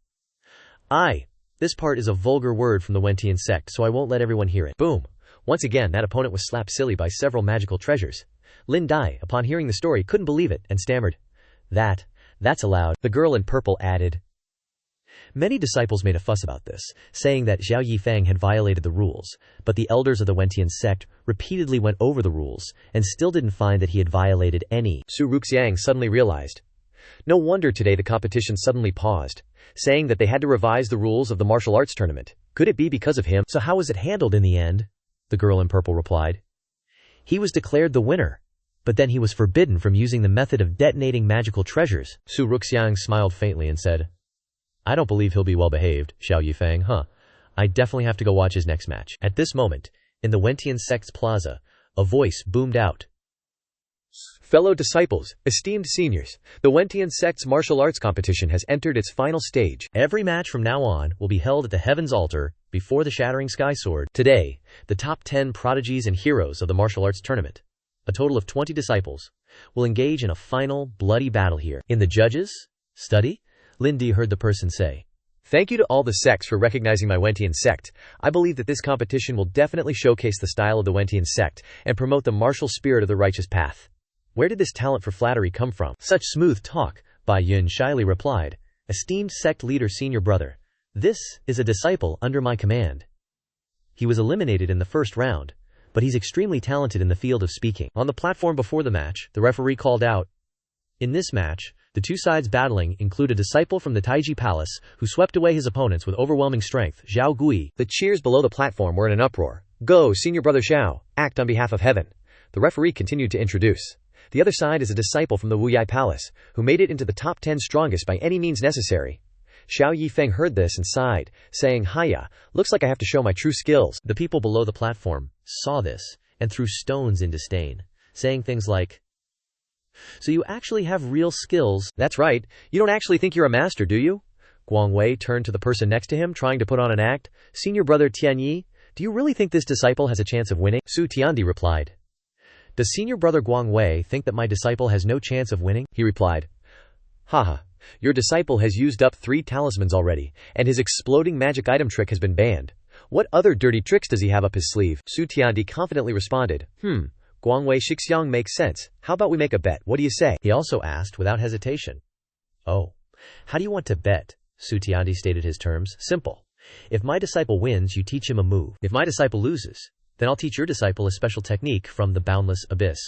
This part is a vulgar word from the Wentian sect, so I won't let everyone hear it. Boom. Once again, that opponent was slapped silly by several magical treasures. Lin Dai, upon hearing the story, couldn't believe it and stammered, That's allowed. The girl in purple added. Many disciples made a fuss about this, saying that Xiao Yi Feng had violated the rules, but the elders of the Wentian sect repeatedly went over the rules and still didn't find that he had violated any. Su Ruxiang suddenly realized. No wonder today the competition suddenly paused, saying that they had to revise the rules of the martial arts tournament. Could it be because of him? So how was it handled in the end? The girl in purple replied. He was declared the winner. But then he was forbidden from using the method of detonating magical treasures. Su Ruxiang smiled faintly and said, I don't believe he'll be well behaved, Xiao Yi Feng, I definitely have to go watch his next match. At this moment, in the Wentian sect's plaza, a voice boomed out. Fellow disciples, esteemed seniors, the Wentian sect's martial arts competition has entered its final stage. Every match from now on will be held at the Heaven's Altar, before the Shattering Sky Sword. Today, the top 10 prodigies and heroes of the martial arts tournament, a total of 20 disciples, will engage in a final, bloody battle here. In the judges, Study? Lin Di heard the person say. Thank you to all the sects for recognizing my Wentian sect. I believe that this competition will definitely showcase the style of the Wentian sect and promote the martial spirit of the righteous path. Where did this talent for flattery come from? Such smooth talk, Bai Yun shyly replied. Esteemed sect leader senior brother, this is a disciple under my command. He was eliminated in the first round, but he's extremely talented in the field of speaking. On the platform before the match, the referee called out. In this match, the two sides battling include a disciple from the Taiji Palace who swept away his opponents with overwhelming strength, Xiao Gui. The cheers below the platform were in an uproar. Go, senior brother Xiao, act on behalf of heaven. The referee continued to introduce. The other side is a disciple from the Wuyai Palace, who made it into the top 10 strongest by any means necessary. Xiao Yi Feng heard this and sighed, saying, Hiya, looks like I have to show my true skills. The people below the platform saw this and threw stones in disdain, saying things like, So you actually have real skills? That's right, you don't actually think you're a master, do you? Guang Wei turned to the person next to him, trying to put on an act. Senior brother Tianyi, do you really think this disciple has a chance of winning? Su Tiandi replied. Does senior brother Guang Wei think that my disciple has no chance of winning? He replied. Haha, your disciple has used up 3 talismans already, and his exploding magic item trick has been banned. What other dirty tricks does he have up his sleeve? Su Tiandi confidently responded. Guang Wei Shixiang makes sense. How about we make a bet? What do you say? He also asked without hesitation. Oh, how do you want to bet? Su Tiandi stated his terms. Simple. If my disciple wins, you teach him a move. If my disciple loses, then I'll teach your disciple a special technique from the boundless abyss.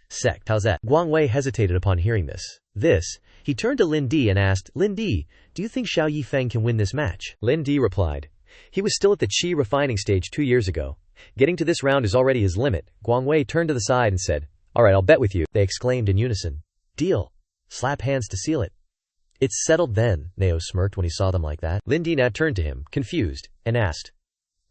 Sect, how's that? Guang Wei hesitated upon hearing this. He turned to Lin Di and asked, Lin Di, do you think Xiao Yi Feng can win this match? Lin Di replied. He was still at the qi refining stage 2 years ago. Getting to this round is already his limit. Guang Wei turned to the side and said, Alright, I'll bet with you. They exclaimed in unison. Deal. Slap hands to seal it. It's settled then, Neo smirked when he saw them like that. Lin Di now turned to him, confused, and asked,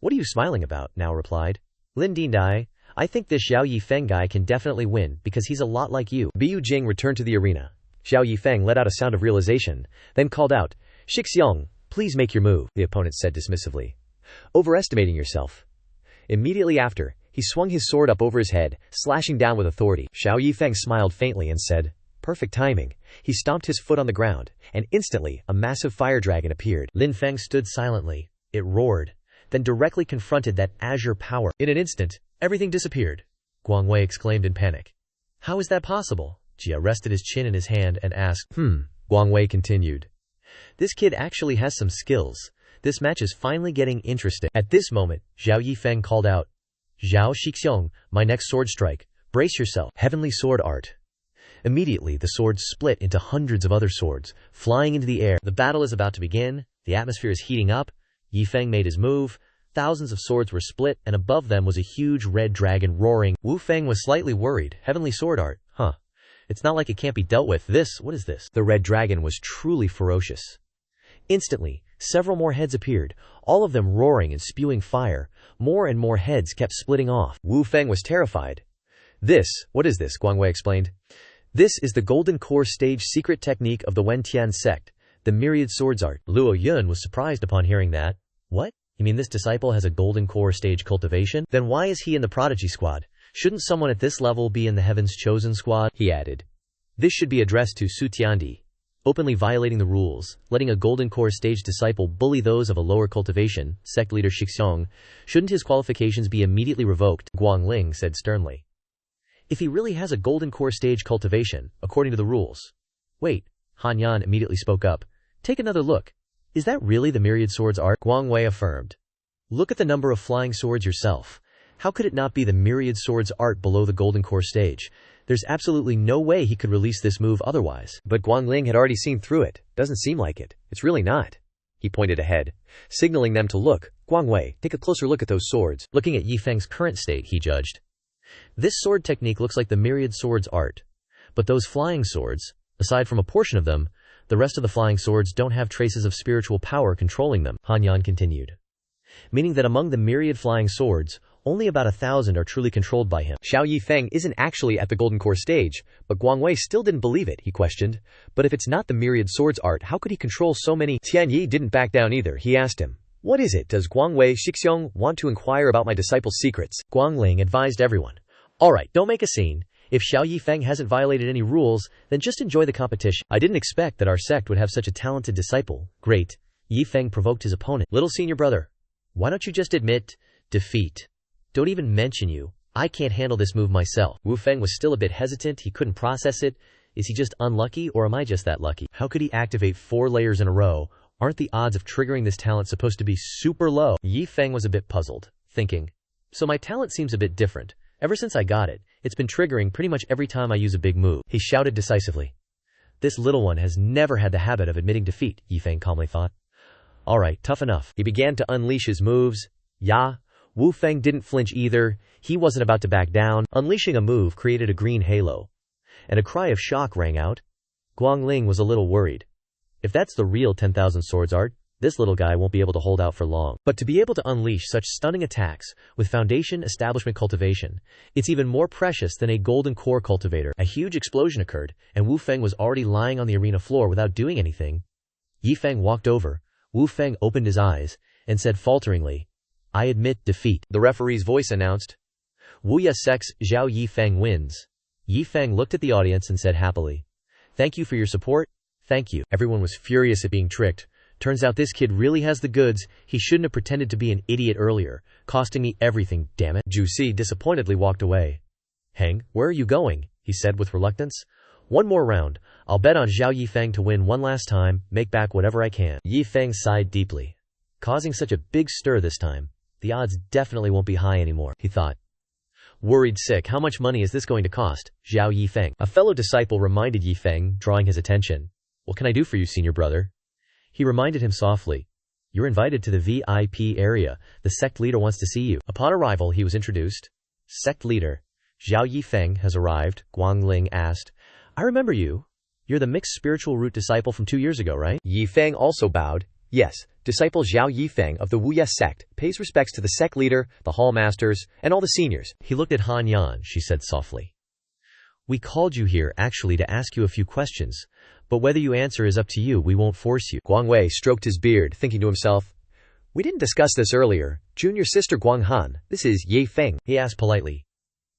What are you smiling about? Now replied. Lin Di Dai, I think this Xiao Yi Feng guy can definitely win because he's a lot like you. Biu Jing returned to the arena. Xiao Yi Feng let out a sound of realization, then called out, Shixiang, please make your move, the opponent said dismissively. Overestimating yourself. Immediately after, he swung his sword up over his head, slashing down with authority. Xiao Yi Feng smiled faintly and said, Perfect timing. He stomped his foot on the ground, and instantly, a massive fire dragon appeared. Lin Feng stood silently. It roared, then directly confronted that azure power. In an instant, everything disappeared. Guang Wei exclaimed in panic. How is that possible? Jia rested his chin in his hand and asked. Guang Wei continued. This kid actually has some skills. This match is finally getting interesting. At this moment, Xiao Yi Feng called out. Zhao Shixiong, my next sword strike. Brace yourself. Heavenly sword art. Immediately, the swords split into hundreds of other swords, flying into the air. The battle is about to begin. The atmosphere is heating up. Yi Feng made his move. Thousands of swords were split, and above them was a huge red dragon roaring. Wu Feng was slightly worried. Heavenly sword art. It's not like it can't be dealt with. What is this? The red dragon was truly ferocious. Instantly, several more heads appeared, all of them roaring and spewing fire. More and more heads kept splitting off. Wu Feng was terrified. What is this? Guang Wei explained. This is the Golden Core Stage secret technique of the Wentian sect, the Myriad Swords art. Luo Yun was surprised upon hearing that. What? You mean this disciple has a Golden Core Stage cultivation? Then why is he in the Prodigy Squad? Shouldn't someone at this level be in the Heaven's Chosen Squad? He added. This should be addressed to Su Tiandi. Openly violating the rules, letting a Golden Core Stage disciple bully those of a lower cultivation, sect leader Shixiong, shouldn't his qualifications be immediately revoked? Guang Ling said sternly. If he really has a Golden Core Stage cultivation, according to the rules. Wait, Han Yan immediately spoke up. Take another look. Is that really the Myriad Swords art? Guang Wei affirmed. Look at the number of flying swords yourself. How could it not be the Myriad Swords art below the Golden Core Stage? There's absolutely no way he could release this move otherwise. But Guang Ling had already seen through it. Doesn't seem like it. It's really not. He pointed ahead, signaling them to look. Guang Wei, take a closer look at those swords. Looking at Yi Feng's current state, he judged. This sword technique looks like the Myriad Swords art. But those flying swords, aside from a portion of them, the rest of the flying swords don't have traces of spiritual power controlling them, Han Yan continued. Meaning that among the myriad flying swords, only about 1,000 are truly controlled by him. Xiao Yi Feng isn't actually at the Golden Core Stage, but Guang Wei still didn't believe it, he questioned. But if it's not the Myriad Swords art, how could he control so many? Tianyi didn't back down either. He asked him, What is it? Does Guang Wei Shixiong want to inquire about my disciple's secrets? Guang Ling advised everyone. Alright, don't make a scene. If Xiao Yi Feng hasn't violated any rules, then just enjoy the competition. I didn't expect that our sect would have such a talented disciple. Great. Yi Feng provoked his opponent. Little senior brother, why don't you just admit defeat? Don't even mention you. I can't handle this move myself. Wu Feng was still a bit hesitant. He couldn't process it. Is he just unlucky, or am I just that lucky? How could he activate 4 layers in a row? Aren't the odds of triggering this talent supposed to be super low? Yi Feng was a bit puzzled, thinking, so my talent seems a bit different. Ever since I got it, it's been triggering pretty much every time I use a big move. He shouted decisively. This little one has never had the habit of admitting defeat, Yi Feng calmly thought. Alright, tough enough. He began to unleash his moves. Ya. Wu Feng didn't flinch either. He wasn't about to back down. Unleashing a move created a green halo, and a cry of shock rang out. Guangling was a little worried. If that's the real 10,000 Swords art, this little guy won't be able to hold out for long. But to be able to unleash such stunning attacks with foundation establishment cultivation, it's even more precious than a golden core cultivator. A huge explosion occurred, and Wu Feng was already lying on the arena floor without doing anything. Yi Feng walked over. Wu Feng opened his eyes and said falteringly, I admit defeat. The referee's voice announced, Wuya Sect's Xiao Yi Feng wins. Yi Feng looked at the audience and said happily, Thank you for your support. Thank you. Everyone was furious at being tricked. Turns out this kid really has the goods. He shouldn't have pretended to be an idiot earlier, costing me everything, damn it. Zhu Si disappointedly walked away. Heng, where are you going? He said with reluctance. One more round. I'll bet on Xiao Yi Feng to win one last time, make back whatever I can. Yi Feng sighed deeply. Causing such a big stir this time, the odds definitely won't be high anymore, he thought. Worried sick, how much money is this going to cost? Xiao Yi Feng. A fellow disciple reminded Yi Feng, drawing his attention. What can I do for you, senior brother? He reminded him softly. You're invited to the VIP area. The sect leader wants to see you. Upon arrival, he was introduced. Sect leader. Xiao Yi Feng has arrived, Guangling asked. I remember you. You're the mixed spiritual root disciple from 2 years ago, right? Yi Feng also bowed. Yes, disciple Xiao Yi Feng of the Wuya sect pays respects to the sect leader, the hall masters, and all the seniors. He looked at Han Yan, she said softly. We called you here actually to ask you a few questions, but whether you answer is up to you, we won't force you. Guang Wei stroked his beard, thinking to himself, we didn't discuss this earlier. Junior sister Guang Han, this is Yi Feng. He asked politely.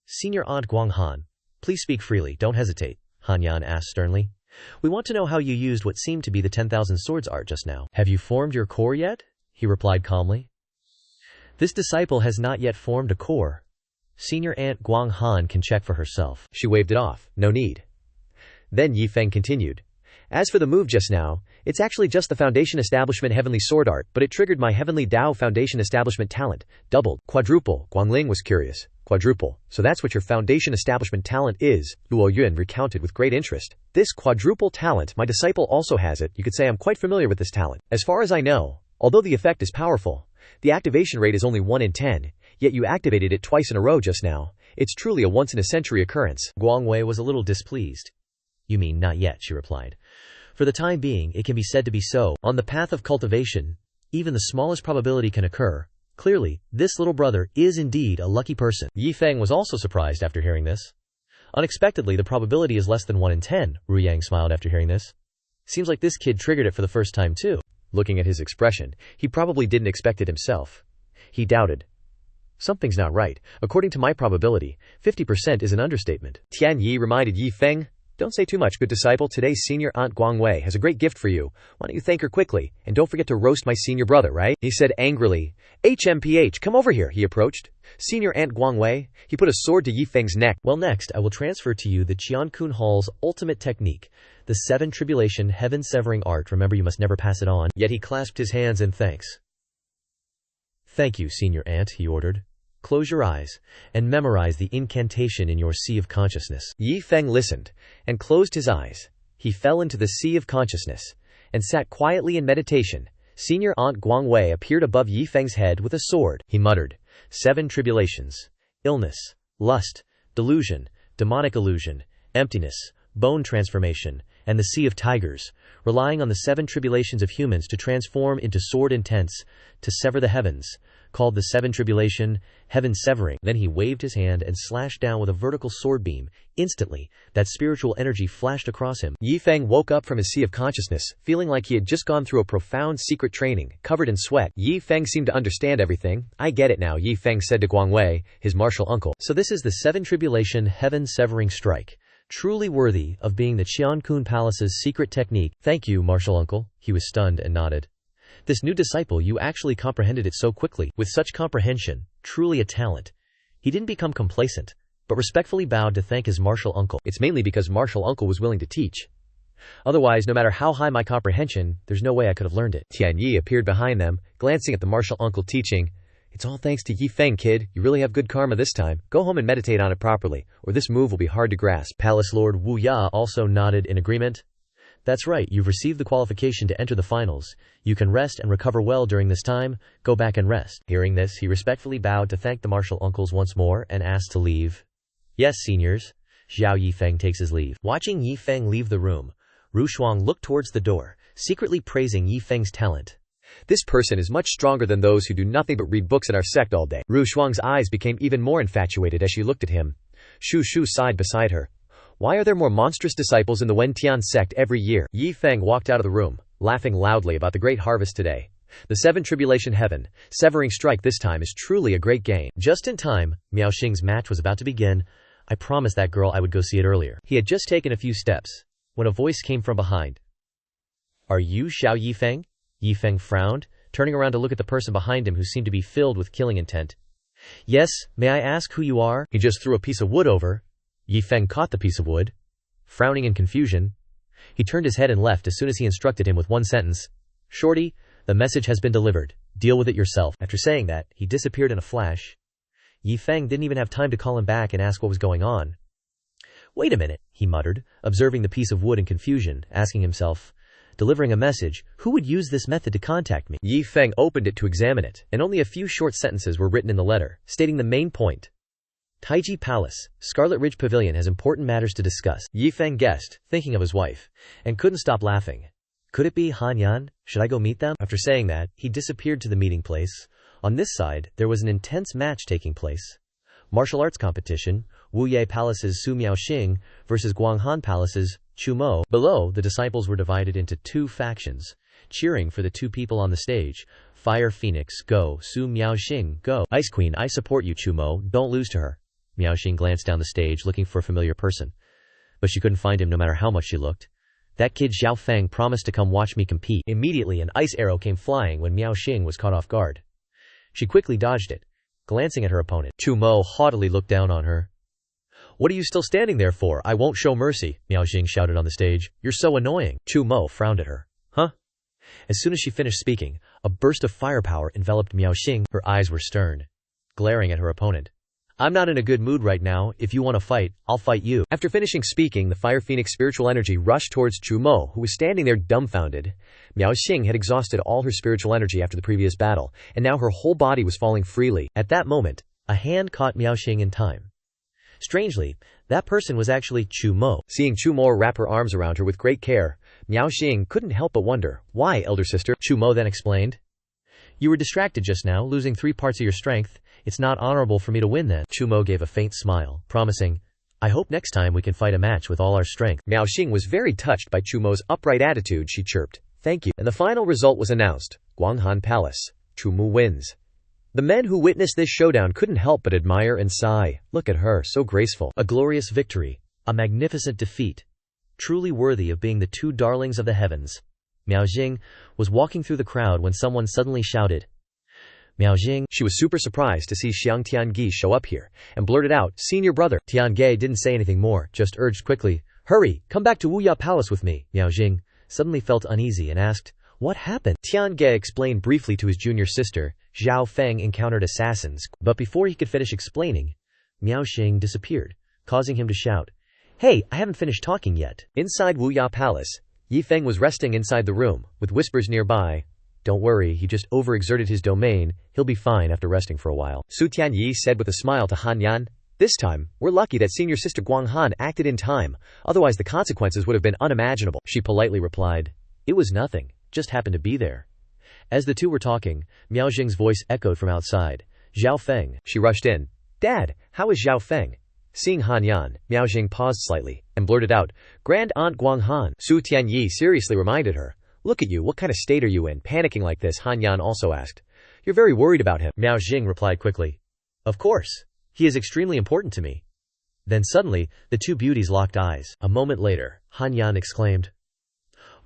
Senior aunt Guang Han, please speak freely, don't hesitate, Han Yan asked sternly. We want to know how you used what seemed to be the 10,000 Swords art just now. Have you formed your core yet? He replied calmly. This disciple has not yet formed a core. Senior aunt Guang Han can check for herself. She waved it off. No need. Then Yi Feng continued. As for the move just now, it's actually just the Foundation Establishment Heavenly Sword Art, but it triggered my Heavenly Dao Foundation Establishment talent. Doubled. Quadruple. Guangling was curious. Quadruple. So that's what your Foundation Establishment talent is, Luo Yun recounted with great interest. This quadruple talent, my disciple also has it. You could say I'm quite familiar with this talent. As far as I know, although the effect is powerful, the activation rate is only 1 in 10, yet you activated it twice in a row just now. It's truly a once-in-a-century occurrence. Guang Wei was a little displeased. You mean not yet, she replied. For the time being, it can be said to be so. On the path of cultivation, even the smallest probability can occur. Clearly, this little brother is indeed a lucky person. Yi Feng was also surprised after hearing this. Unexpectedly, the probability is less than 1 in 10, Ru Yang smiled after hearing this. Seems like this kid triggered it for the first time too. Looking at his expression, he probably didn't expect it himself. He doubted. Something's not right. According to my probability, 50% is an understatement. Tian Yi reminded Yi Feng, don't say too much, good disciple. Today's senior aunt Guang Wei has a great gift for you. Why don't you thank her quickly? And don't forget to roast my senior brother, right? He said angrily. HMPH, come over here, he approached. Senior aunt Guang Wei. He put a sword to Yi Feng's neck. Well, next, I will transfer to you the Qiankun Hall's ultimate technique, the 7 Tribulation Heaven-Severing Art. Remember, you must never pass it on. Yet he clasped his hands in thanks. Thank you, senior aunt, he ordered. Close your eyes and memorize the incantation in your sea of consciousness. Yi Feng listened and closed his eyes. He fell into the sea of consciousness and sat quietly in meditation. Senior aunt Guang Wei appeared above Yi Feng's head with a sword. He muttered, 7 tribulations, illness, lust, delusion, demonic illusion, emptiness, bone transformation, and the sea of tigers, relying on the 7 tribulations of humans to transform into sword intents, to sever the heavens, called the Seven Tribulation, Heaven Severing. Then he waved his hand and slashed down with a vertical sword beam. Instantly, that spiritual energy flashed across him. Yi Feng woke up from his sea of consciousness, feeling like he had just gone through a profound secret training, covered in sweat. Yi Feng seemed to understand everything. I get it now, Yi Feng said to Guang Wei, his martial uncle. So this is the Seven Tribulation Heaven Severing Strike. Truly worthy of being the Qiankun Palace's secret technique. Thank you, martial uncle. He was stunned and nodded. This new disciple, you actually comprehended it so quickly. With such comprehension, truly a talent. He didn't become complacent, but respectfully bowed to thank his martial uncle. It's mainly because martial uncle was willing to teach. Otherwise, no matter how high my comprehension, there's no way I could have learned it. Tian Yi appeared behind them, glancing at the martial uncle teaching. It's all thanks to Yi Feng, kid. You really have good karma this time. Go home and meditate on it properly, or this move will be hard to grasp. Palace Lord Wu Ya also nodded in agreement. That's right, you've received the qualification to enter the finals. You can rest and recover well during this time. Go back and rest. Hearing this, he respectfully bowed to thank the martial uncles once more and asked to leave. Yes, seniors. Xiao Yi Feng takes his leave. Watching Yi Feng leave the room, Ru Shuang looked towards the door, secretly praising Yi Feng's talent. This person is much stronger than those who do nothing but read books in our sect all day. Ru Shuang's eyes became even more infatuated as she looked at him. Shu Shu sighed beside her. Why are there more monstrous disciples in the Wentian sect every year? Yi Feng walked out of the room, laughing loudly about the great harvest today. The Seven Tribulation Heaven Severing Strike this time is truly a great gain. Just in time, Miao Xing's match was about to begin. I promised that girl I would go see it earlier. He had just taken a few steps when a voice came from behind. Are you Xiao Yi Feng? Yi Feng frowned, turning around to look at the person behind him who seemed to be filled with killing intent. Yes, may I ask who you are? He just threw a piece of wood over. Yi Feng caught the piece of wood. Frowning in confusion, he turned his head and left as soon as he instructed him with one sentence. Shorty, the message has been delivered. Deal with it yourself. After saying that, he disappeared in a flash. Yi Feng didn't even have time to call him back and ask what was going on. Wait a minute, he muttered, observing the piece of wood in confusion, asking himself, delivering a message, who would use this method to contact me? Yi Feng opened it to examine it, and only a few short sentences were written in the letter, stating the main point. Taiji Palace, Scarlet Ridge Pavilion has important matters to discuss. Yi Feng guessed, thinking of his wife, and couldn't stop laughing. Could it be Han Yan? Should I go meet them? After saying that, he disappeared to the meeting place. On this side, there was an intense match taking place. Martial arts competition, Wu Ye Palace's Su Miaoxing versus Guanghan Palace's Chu Mo. Below, the disciples were divided into two factions, cheering for the two people on the stage. Fire Phoenix, go. Su Miaoxing, go. Ice Queen, I support you, Chu Mo. Don't lose to her. Miaoxing glanced down the stage looking for a familiar person, but she couldn't find him no matter how much she looked. That kid Xiao Feng promised to come watch me compete. Immediately, an ice arrow came flying when Miaoxing was caught off guard. She quickly dodged it, glancing at her opponent. Chu Mo haughtily looked down on her. What are you still standing there for? I won't show mercy, Miaoxing shouted on the stage. You're so annoying. Chu Mo frowned at her. Huh? As soon as she finished speaking, a burst of firepower enveloped Miaoxing. Her eyes were stern, glaring at her opponent. I'm not in a good mood right now. If you want to fight, I'll fight you. After finishing speaking, the Fire Phoenix spiritual energy rushed towards Chu Mo, who was standing there dumbfounded. Miaoxing had exhausted all her spiritual energy after the previous battle, and now her whole body was falling freely. At that moment, a hand caught Miaoxing in time. Strangely, that person was actually Chu Mo. Seeing Chu Mo wrap her arms around her with great care, Miaoxing couldn't help but wonder, why, elder sister? Chu Mo then explained. You were distracted just now, losing 3 parts of your strength. It's not honorable for me to win then. Chu Mo gave a faint smile, promising, I hope next time we can fight a match with all our strength. Miaoxing was very touched by Chu Mo's upright attitude. She chirped, thank you. And the final result was announced. Guanghan Palace. Chu Mo wins. The men who witnessed this showdown couldn't help but admire and sigh. Look at her, so graceful. A glorious victory. A magnificent defeat. Truly worthy of being the two darlings of the heavens. Miaoxing was walking through the crowd when someone suddenly shouted, Miaoxing. She was super surprised to see Xiang Tiange show up here, and blurted out, senior brother. Tiange didn't say anything more, just urged quickly, hurry, come back to Wuya Palace with me. Miaoxing suddenly felt uneasy and asked, what happened? Tiange explained briefly to his junior sister. Xiao Feng encountered assassins, but before he could finish explaining, Miaoxing disappeared, causing him to shout, hey, I haven't finished talking yet. Inside Wuya Palace, Yi Feng was resting inside the room, with whispers nearby. Don't worry, he just overexerted his domain, he'll be fine after resting for a while. Su Tianyi said with a smile to Han Yan, this time, we're lucky that senior sister Guanghan acted in time, otherwise the consequences would have been unimaginable. She politely replied, it was nothing, just happened to be there. As the two were talking, Miao Jing's voice echoed from outside. Xiao Feng. She rushed in. Dad, how is Xiao Feng? Seeing Han Yan, Miao Jing paused slightly, and blurted out, Grand Aunt Guang Han. Su Tianyi seriously reminded her. Look at you, what kind of state are you in, panicking like this? Han Yan also asked. You're very worried about him. Miao Jing replied quickly. Of course. He is extremely important to me. Then suddenly, the two beauties locked eyes. A moment later, Han Yan exclaimed.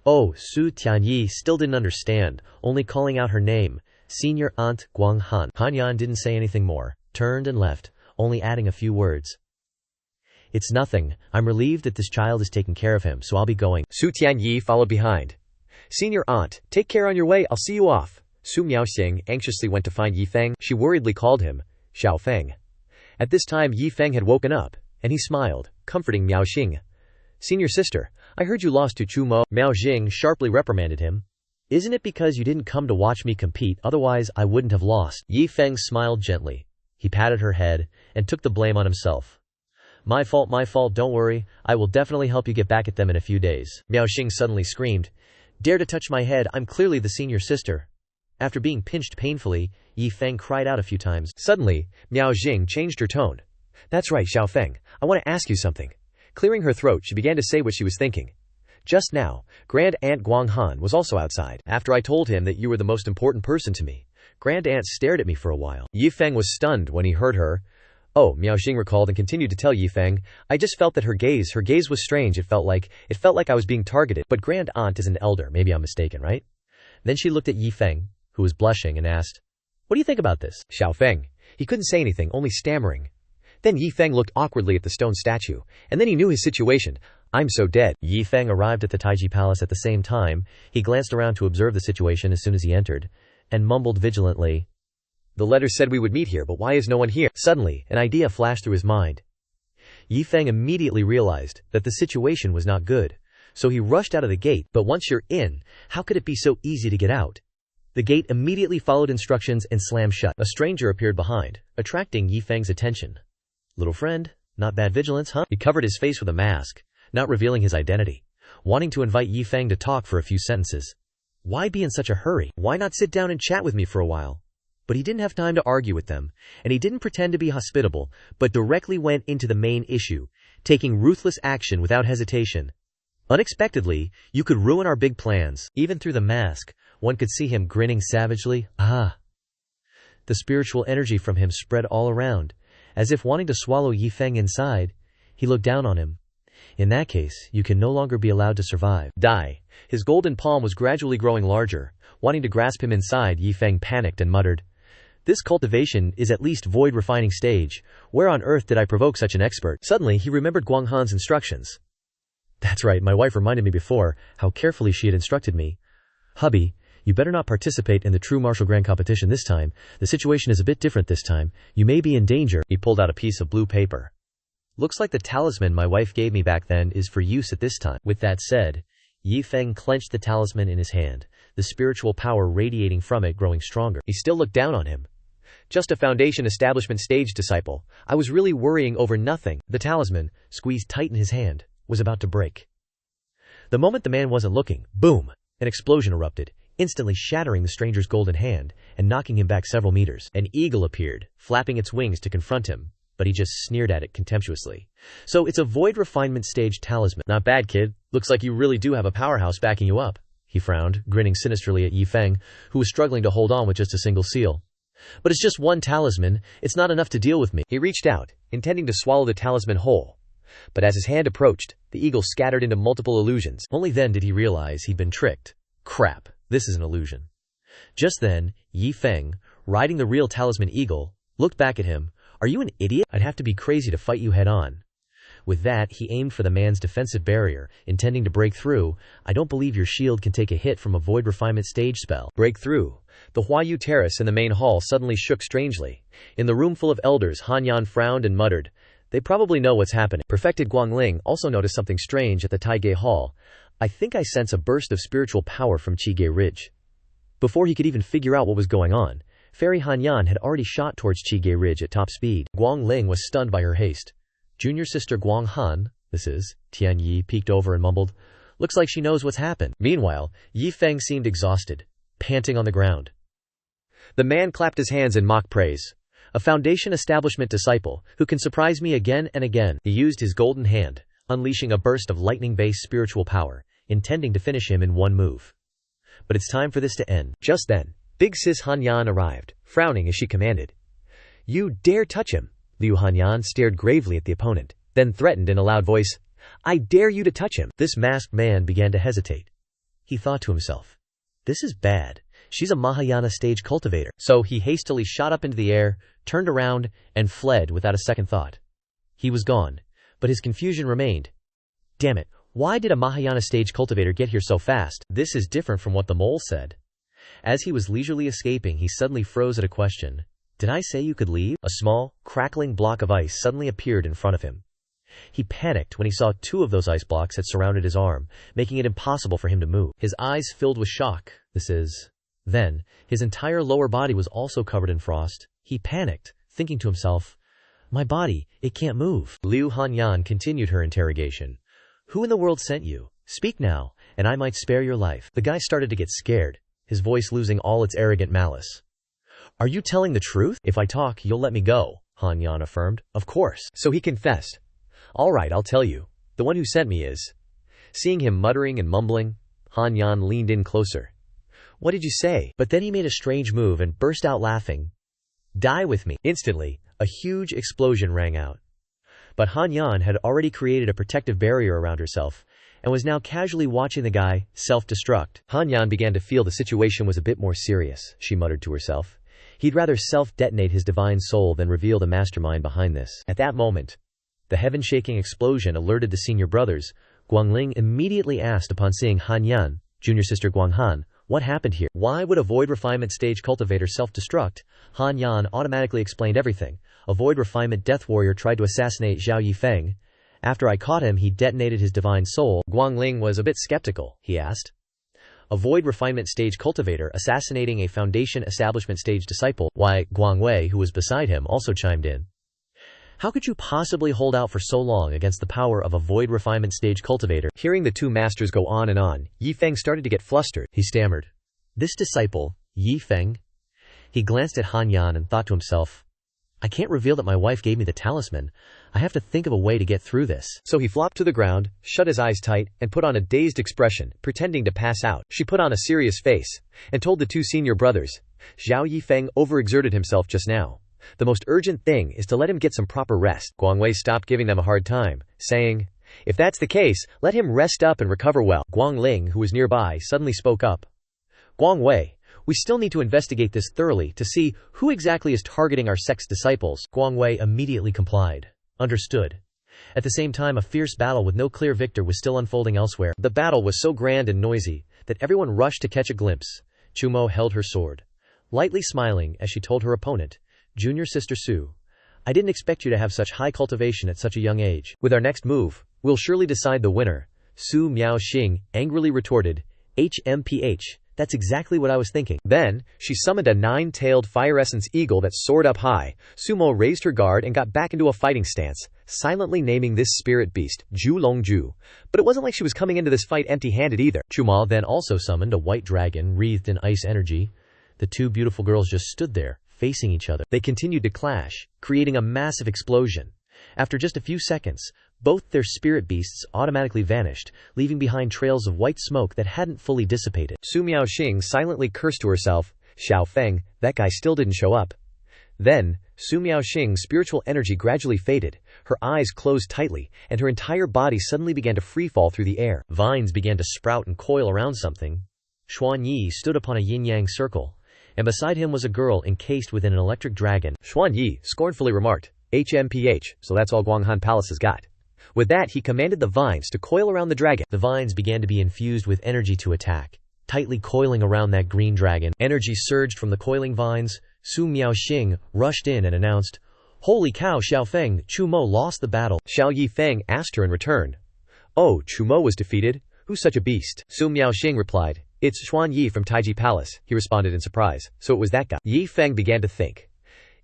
Oh, Su Tianyi still didn't understand, only calling out her name. Senior Aunt Guang Han. Han Yan didn't say anything more, turned and left, only adding a few words. It's nothing. I'm relieved that this child is taking care of him, so I'll be going. Su Tianyi followed behind. Senior Aunt, take care on your way, I'll see you off. Su Miaoxing anxiously went to find Yi Feng. She worriedly called him Xiao Feng. At this time Yi Feng had woken up, and he smiled, comforting Miao Xing. Senior sister, I heard you lost to Chu Mo. Miao Jing sharply reprimanded him. Isn't it because you didn't come to watch me compete, otherwise I wouldn't have lost? Yi Feng smiled gently. He patted her head, and took the blame on himself. My fault, don't worry, I will definitely help you get back at them in a few days. Miao Xing suddenly screamed. Dare to touch my head, I'm clearly the senior sister. After being pinched painfully, Yi Feng cried out a few times. Suddenly, Miao Jing changed her tone. That's right, Xiao Feng, I want to ask you something. Clearing her throat, she began to say what she was thinking. Just now, Grand Aunt Guang Han was also outside. After I told him that you were the most important person to me, Grand Aunt stared at me for a while. Yi Feng was stunned when he heard her. Oh, Miao Jing recalled and continued to tell Yi Feng, I just felt that her gaze was strange. It felt like I was being targeted. But Grand Aunt is an elder, maybe I'm mistaken, right? Then she looked at Yi Feng, who was blushing, and asked, What do you think about this? Xiao Feng. He couldn't say anything, only stammering. Then Yi Feng looked awkwardly at the stone statue, and then he knew his situation. I'm so dead. Yi Feng arrived at the Taiji Palace at the same time. He glanced around to observe the situation as soon as he entered, and mumbled vigilantly. The letter said we would meet here, but why is no one here? Suddenly, an idea flashed through his mind. Yi Feng immediately realized that the situation was not good, so he rushed out of the gate. But once you're in, how could it be so easy to get out? The gate immediately followed instructions and slammed shut. A stranger appeared behind, attracting Yi Feng's attention. Little friend, not bad vigilance, huh? He covered his face with a mask, not revealing his identity, wanting to invite Yi Feng to talk for a few sentences. Why be in such a hurry? Why not sit down and chat with me for a while? But he didn't have time to argue with them, and he didn't pretend to be hospitable, but directly went into the main issue, taking ruthless action without hesitation. Unexpectedly, you could ruin our big plans. Even through the mask, one could see him grinning savagely. Ah! The spiritual energy from him spread all around, as if wanting to swallow Yi Feng inside. He looked down on him. In that case, you can no longer be allowed to survive. Die. His golden palm was gradually growing larger. Wanting to grasp him inside, Yi Feng panicked and muttered, This cultivation is at least void refining stage. Where on earth did I provoke such an expert? Suddenly, he remembered Guang Han's instructions. That's right, my wife reminded me before how carefully she had instructed me. Hubby, you better not participate in the true martial grand competition this time. The situation is a bit different this time. You may be in danger. He pulled out a piece of blue paper. Looks like the talisman my wife gave me back then is for use at this time. With that said, Yi Feng clenched the talisman in his hand, the spiritual power radiating from it growing stronger. He still looked down on him. Just a foundation establishment stage disciple. I was really worrying over nothing. The talisman, squeezed tight in his hand, was about to break. The moment the man wasn't looking, boom! An explosion erupted, instantly shattering the stranger's golden hand and knocking him back several meters. An eagle appeared, flapping its wings to confront him, but he just sneered at it contemptuously. So it's a void refinement stage talisman. Not bad, kid. Looks like you really do have a powerhouse backing you up. He frowned, grinning sinisterly at Yi Feng, who was struggling to hold on with just a single seal. But it's just one talisman. It's not enough to deal with me. He reached out, intending to swallow the talisman whole. But as his hand approached, the eagle scattered into multiple illusions. Only then did he realize he'd been tricked. Crap, this is an illusion. Just then, Yi Feng, riding the real talisman eagle, looked back at him. Are you an idiot? I'd have to be crazy to fight you head on. With that, he aimed for the man's defensive barrier, intending to break through. I don't believe your shield can take a hit from a void refinement stage spell. Break through. The Huayu terrace in the main hall suddenly shook strangely. In the room full of elders, Han Yan frowned and muttered. They probably know what's happening. Perfected Guangling also noticed something strange at the Taige Hall. I think I sense a burst of spiritual power from Qige Ridge. Before he could even figure out what was going on, Fairy Han Yan had already shot towards Qige Ridge at top speed. Guangling was stunned by her haste. Junior sister Guang Han, this is, Tian Yi peeked over and mumbled. Looks like she knows what's happened. Meanwhile, Yi Feng seemed exhausted. panting on the ground. The man clapped his hands in mock praise. A foundation establishment disciple, who can surprise me again and again. He used his golden hand, unleashing a burst of lightning-based spiritual power, intending to finish him in one move. But it's time for this to end. Just then, Big Sis Han Yan arrived, frowning as she commanded. "You dare touch him!" Liu Han Yan stared gravely at the opponent, then threatened in a loud voice, "I dare you to touch him!" This masked man began to hesitate. He thought to himself, "This is bad. She's a Mahayana stage cultivator." So he hastily shot up into the air, turned around, and fled without a second thought. He was gone, but his confusion remained. Damn it, why did a Mahayana stage cultivator get here so fast? This is different from what the mole said. As he was leisurely escaping, he suddenly froze at a question. Did I say you could leave? A small, crackling block of ice suddenly appeared in front of him. He panicked when he saw 2 of those ice blocks had surrounded his arm, making it impossible for him to move. His eyes filled with shock. Then, his entire lower body was also covered in frost. He panicked, thinking to himself, "My body, it can't move." Liu Han Yan continued her interrogation. "Who in the world sent you? Speak now, and I might spare your life." The guy started to get scared, his voice losing all its arrogant malice. "Are you telling the truth? If I talk, you'll let me go," Han Yan affirmed. "Of course." So he confessed. "All right, I'll tell you. The one who sent me is..." Seeing him muttering and mumbling, Han Yan leaned in closer. "What did you say?" But then he made a strange move and burst out laughing. "Die with me." Instantly, a huge explosion rang out. But Han Yan had already created a protective barrier around herself, and was now casually watching the guy self-destruct. Han Yan began to feel the situation was a bit more serious, she muttered to herself. He'd rather self-detonate his divine soul than reveal the mastermind behind this. At that moment, the heaven-shaking explosion alerted the senior brothers. Guangling immediately asked upon seeing Han Yan, junior sister Guanghan, what happened here? Why would a void refinement stage cultivator self-destruct? Han Yan automatically explained everything. A void refinement death warrior tried to assassinate Xiao Yi Feng. After I caught him, he detonated his divine soul. Guangling was a bit skeptical. He asked, "A void refinement stage cultivator assassinating a foundation establishment stage disciple?" Why, Guangwei, who was beside him, also chimed in. "How could you possibly hold out for so long against the power of a void refinement stage cultivator?" Hearing the 2 masters go on and on, Yi Feng started to get flustered. He stammered, "This disciple, Yi Feng?" He glanced at Han Yan and thought to himself, "I can't reveal that my wife gave me the talisman. I have to think of a way to get through this." So he flopped to the ground, shut his eyes tight, and put on a dazed expression, pretending to pass out. She put on a serious face, and told the 2 senior brothers, "Xiao Yi Feng overexerted himself just now. The most urgent thing is to let him get some proper rest." Guangwei stopped giving them a hard time, saying, "If that's the case, let him rest up and recover well." Guangling, who was nearby, suddenly spoke up. "Guangwei, we still need to investigate this thoroughly to see who exactly is targeting our sect's disciples." Guangwei immediately complied. Understood. At the same time, a fierce battle with no clear victor was still unfolding elsewhere. The battle was so grand and noisy that everyone rushed to catch a glimpse. Chumo held her sword, lightly smiling as she told her opponent, "Junior sister Su, I didn't expect you to have such high cultivation at such a young age. With our next move, we'll surely decide the winner." Su Miaoxing angrily retorted, "HMPH, that's exactly what I was thinking." Then, she summoned a 9-tailed fire essence eagle that soared up high. Sumo raised her guard and got back into a fighting stance, silently naming this spirit beast, Zhu Longju. But it wasn't like she was coming into this fight empty-handed either. Chuma then also summoned a white dragon wreathed in ice energy. The 2 beautiful girls just stood there, facing each other. They continued to clash, creating a massive explosion. After just a few seconds, both their spirit beasts automatically vanished, leaving behind trails of white smoke that hadn't fully dissipated. Su Miaoxing silently cursed to herself, "Xiao Feng, that guy still didn't show up." Then, Su Miaoxing's spiritual energy gradually faded, her eyes closed tightly, and her entire body suddenly began to freefall through the air. Vines began to sprout and coil around something. Xuan Yi stood upon a yin-yang circle, and beside him was a girl encased within an electric dragon. Xuan Yi scornfully remarked, "HMPH, so that's all Guanghan Palace has got." With that, he commanded the vines to coil around the dragon. The vines began to be infused with energy to attack, tightly coiling around that green dragon. Energy surged from the coiling vines. Su Miaoxing rushed in and announced, "Holy cow, Xiao Feng, Chumo lost the battle." Xiao Yi Feng asked her in return, "Oh, Chumo was defeated? Who's such a beast?" Su Miaoxing replied, "It's Xuan Yi from Taiji Palace." He responded in surprise, "So it was that guy." Yi Feng began to think.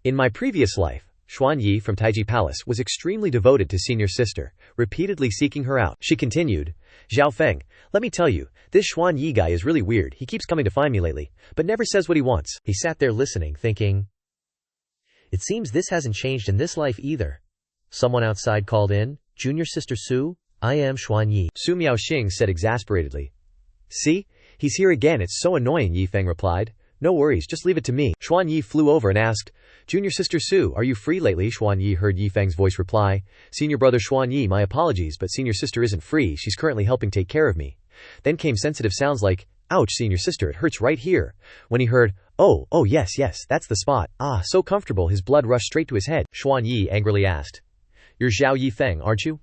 "In my previous life, Xuan Yi from Taiji Palace was extremely devoted to senior sister, repeatedly seeking her out. She continued, Xiao Feng, let me tell you, this Xuan Yi guy is really weird. He keeps coming to find me lately, but never says what he wants. He sat there listening, thinking, it seems this hasn't changed in this life either. Someone outside called in, Junior Sister Su, I am Xuan Yi. Su Miaoxing said exasperatedly. See? He's here again, it's so annoying, Yi Feng replied. No worries, just leave it to me. Xuan Yi flew over and asked, Junior Sister Su, are you free lately? Xuan Yi heard Yi Feng's voice reply, Senior Brother Xuan Yi, my apologies, but Senior Sister isn't free, she's currently helping take care of me. Then came sensitive sounds like, ouch, Senior Sister, it hurts right here. When he heard, oh yes, that's the spot. Ah, so comfortable, his blood rushed straight to his head. Xuan Yi angrily asked, You're Xiao Yi Feng, aren't you?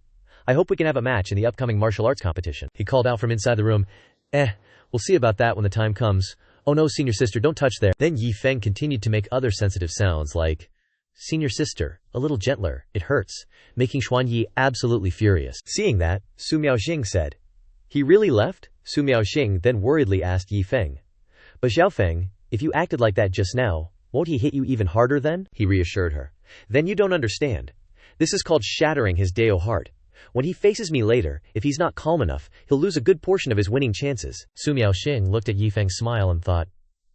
I hope we can have a match in the upcoming martial arts competition. He called out from inside the room, we'll see about that when the time comes. Oh no, Senior Sister, don't touch there. Then Yi Feng continued to make other sensitive sounds like, Senior Sister, a little gentler, it hurts, making Xuan Yi absolutely furious. Seeing that, Su Miaoxing said, He really left? Su Miaoxing then worriedly asked Yi Feng. But Xiao Feng, if you acted like that just now, won't he hit you even harder then? He reassured her. Then you don't understand. This is called shattering his Dao heart. When he faces me later, if he's not calm enough, he'll lose a good portion of his winning chances. Su Miaoxing looked at Yi Feng's smile and thought,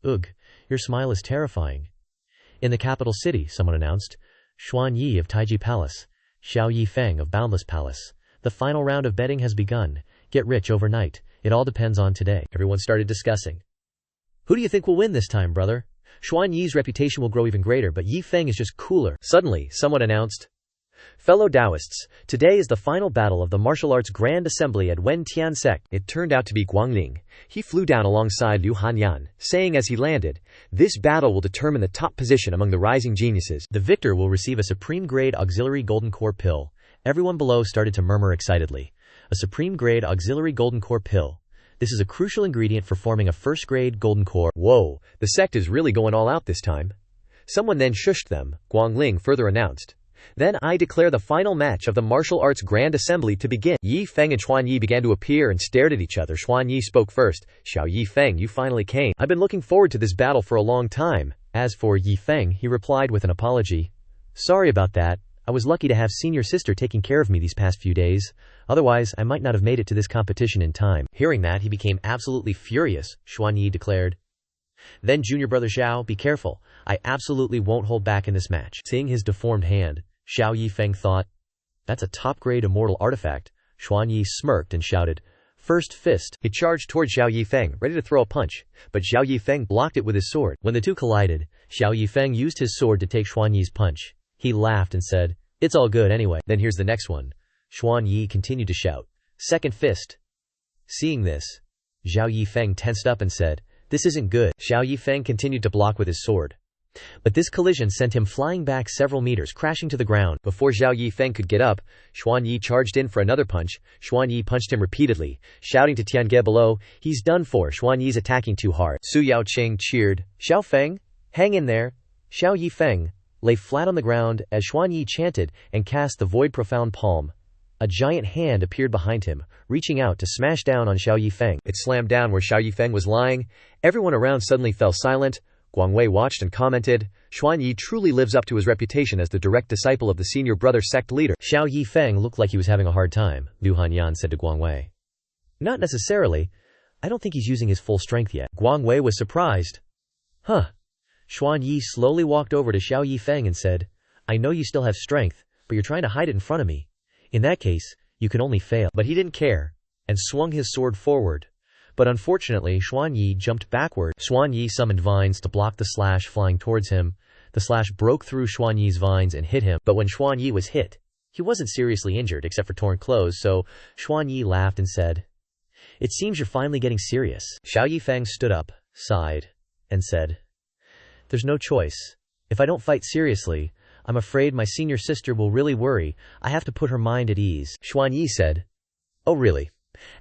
Ugh, your smile is terrifying. In the capital city, someone announced, Xuan Yi of Taiji Palace, Xiao Yi Feng of Boundless Palace. The final round of betting has begun. Get rich overnight. It all depends on today. Everyone started discussing. Who do you think will win this time, brother? Xuan Yi's reputation will grow even greater, but Yi Feng is just cooler. Suddenly, someone announced, Fellow Taoists, today is the final battle of the Martial Arts Grand Assembly at Wen Tian Sect. It turned out to be Guangling. He flew down alongside Liu Han Yan, saying as he landed, This battle will determine the top position among the rising geniuses. The victor will receive a supreme-grade auxiliary golden core pill. Everyone below started to murmur excitedly. A supreme-grade auxiliary golden core pill. This is a crucial ingredient for forming a first-grade golden core. Whoa, the sect is really going all out this time. Someone then shushed them. Guangling further announced, Then I declare the final match of the Martial Arts Grand Assembly to begin. Yi Feng and Xuan Yi began to appear and stared at each other. Xuan Yi spoke first. Xiao Yi Feng, you finally came. I've been looking forward to this battle for a long time. As for Yi Feng, he replied with an apology. Sorry about that. I was lucky to have Senior Sister taking care of me these past few days. Otherwise, I might not have made it to this competition in time. Hearing that, he became absolutely furious, Xuan Yi declared. Then Junior Brother Xiao, be careful. I absolutely won't hold back in this match. Seeing his deformed hand, Xiao Yi Feng thought, that's a top-grade immortal artifact. Xuan Yi smirked and shouted, First fist. He charged toward Xiao Yi Feng, ready to throw a punch, but Xiao Yi Feng blocked it with his sword. When the two collided, Xiao Yi Feng used his sword to take Xuan Yi's punch. He laughed and said, It's all good anyway. Then here's the next one. Xuan Yi continued to shout, Second fist. Seeing this, Xiao Yi Feng tensed up and said, This isn't good. Xiao Yi Feng continued to block with his sword. But this collision sent him flying back several meters, crashing to the ground. Before Xiao Yi Feng could get up, Xuan Yi charged in for another punch. Xuan Yi punched him repeatedly, shouting to Tiange below, He's done for. Xuan Yi's attacking too hard. Su Yaoqing cheered, Xiao Feng, hang in there. Xiao Yi Feng lay flat on the ground as Xuan Yi chanted and cast the void profound palm. A giant hand appeared behind him, reaching out to smash down on Xiao Yi Feng. It slammed down where Xiao Yi Feng was lying. Everyone around suddenly fell silent. Guang Wei watched and commented, Xuan Yi truly lives up to his reputation as the direct disciple of the senior brother sect leader. Xiao Yi Feng looked like he was having a hard time, Liu Han Yan said to Guang Wei. Not necessarily. I don't think he's using his full strength yet. Guang Wei was surprised. Huh. Xuan Yi slowly walked over to Xiao Yi Feng and said, I know you still have strength, but you're trying to hide it in front of me. In that case, you can only fail. But he didn't care, and swung his sword forward. But unfortunately, Xuan Yi jumped backward. Xuan Yi summoned vines to block the slash flying towards him. The slash broke through Xuan Yi's vines and hit him. But when Xuan Yi was hit, he wasn't seriously injured except for torn clothes, so Xuan Yi laughed and said, It seems you're finally getting serious. Xiao Yi Feng stood up, sighed, and said, There's no choice. If I don't fight seriously, I'm afraid my senior sister will really worry. I have to put her mind at ease. Xuan Yi said, Oh really?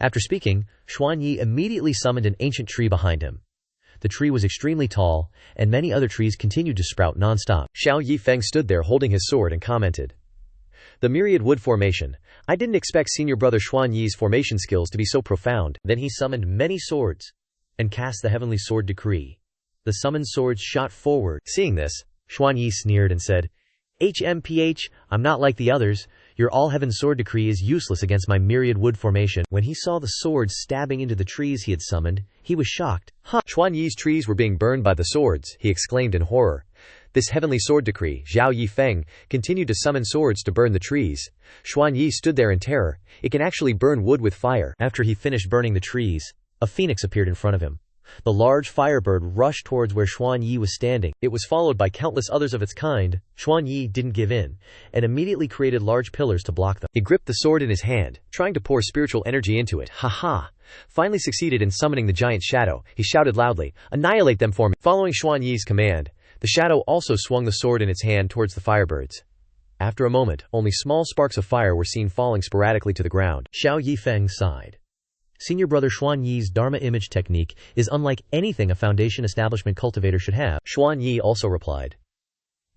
After speaking, Xuan Yi immediately summoned an ancient tree behind him. The tree was extremely tall, and many other trees continued to sprout non-stop. Xiao Yi Feng stood there holding his sword and commented, The myriad wood formation. I didn't expect senior brother Xuan Yi's formation skills to be so profound. Then he summoned many swords, and cast the heavenly sword decree. The summoned swords shot forward. Seeing this, Xuan Yi sneered and said, HMPH, I'm not like the others. Your all-heaven sword decree is useless against my myriad wood formation. When he saw the swords stabbing into the trees he had summoned, he was shocked. Huh! Xuan Yi's trees were being burned by the swords, he exclaimed in horror. This heavenly sword decree, Xiao Yi Feng, continued to summon swords to burn the trees. Xuan Yi stood there in terror. It can actually burn wood with fire. After he finished burning the trees, a phoenix appeared in front of him. The large firebird rushed towards where Xuan Yi was standing. It was followed by countless others of its kind. Xuan Yi didn't give in, and immediately created large pillars to block them. He gripped the sword in his hand, trying to pour spiritual energy into it. Ha! Finally succeeded in summoning the giant shadow. He shouted loudly, "Annihilate them for me!" Following Xuan Yi's command, the shadow also swung the sword in its hand towards the firebirds. After a moment, only small sparks of fire were seen falling sporadically to the ground. Xiao Yi Feng sighed. Senior brother Xuan Yi's Dharma image technique is unlike anything a foundation establishment cultivator should have. Xuan Yi also replied.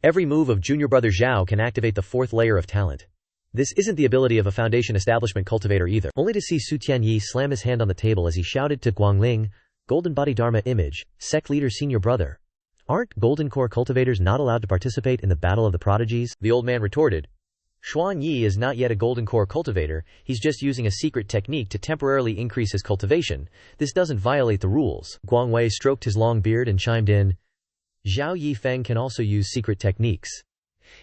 Every move of junior brother Zhao can activate the fourth layer of talent. This isn't the ability of a foundation establishment cultivator either. Only to see Su Tianyi slam his hand on the table as he shouted to Guangling, Golden Body Dharma image, sect leader senior brother. Aren't Golden Core cultivators not allowed to participate in the Battle of the Prodigies? The old man retorted. Xuan Yi is not yet a Golden Core cultivator, he's just using a secret technique to temporarily increase his cultivation. This doesn't violate the rules. Guang Wei stroked his long beard and chimed in. Xiao Yi Feng can also use secret techniques.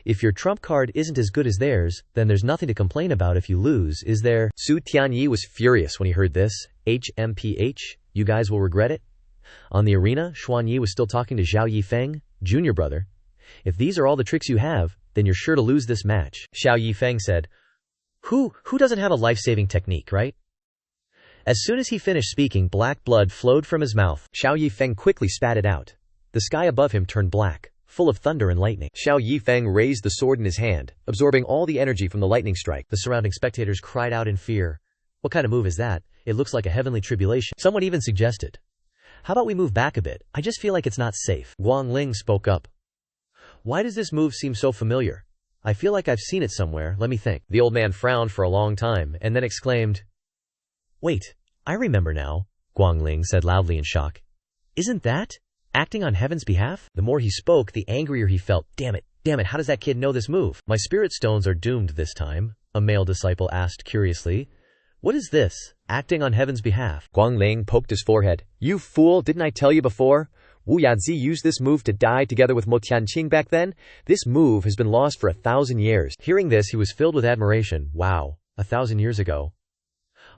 If your trump card isn't as good as theirs, then there's nothing to complain about if you lose, is there? Su Tianyi was furious when he heard this. HMPH, you guys will regret it? On the arena, Xuan Yi was still talking to Xiao Yi Feng, junior brother. If these are all the tricks you have, then you're sure to lose this match. Xiao Yi Feng said. Who doesn't have a life-saving technique, right? As soon as he finished speaking, black blood flowed from his mouth. Xiao Yi Feng quickly spat it out. The sky above him turned black, full of thunder and lightning. Xiao Yi Feng raised the sword in his hand, absorbing all the energy from the lightning strike. The surrounding spectators cried out in fear. What kind of move is that? It looks like a heavenly tribulation. Someone even suggested, how about we move back a bit? I just feel like it's not safe. Guangling spoke up. Why does this move seem so familiar? I feel like I've seen it somewhere, let me think. The old man frowned for a long time, and then exclaimed, Wait, I remember now, Guangling said loudly in shock. Isn't that acting on heaven's behalf? The more he spoke, the angrier he felt. Damn it, how does that kid know this move? My spirit stones are doomed this time, a male disciple asked curiously. What is this, acting on heaven's behalf? Guangling poked his forehead. You fool, didn't I tell you before? Wu Yazi used this move to die together with Mo Tianqing back then. This move has been lost for 1,000 years. Hearing this, he was filled with admiration. Wow, 1,000 years ago.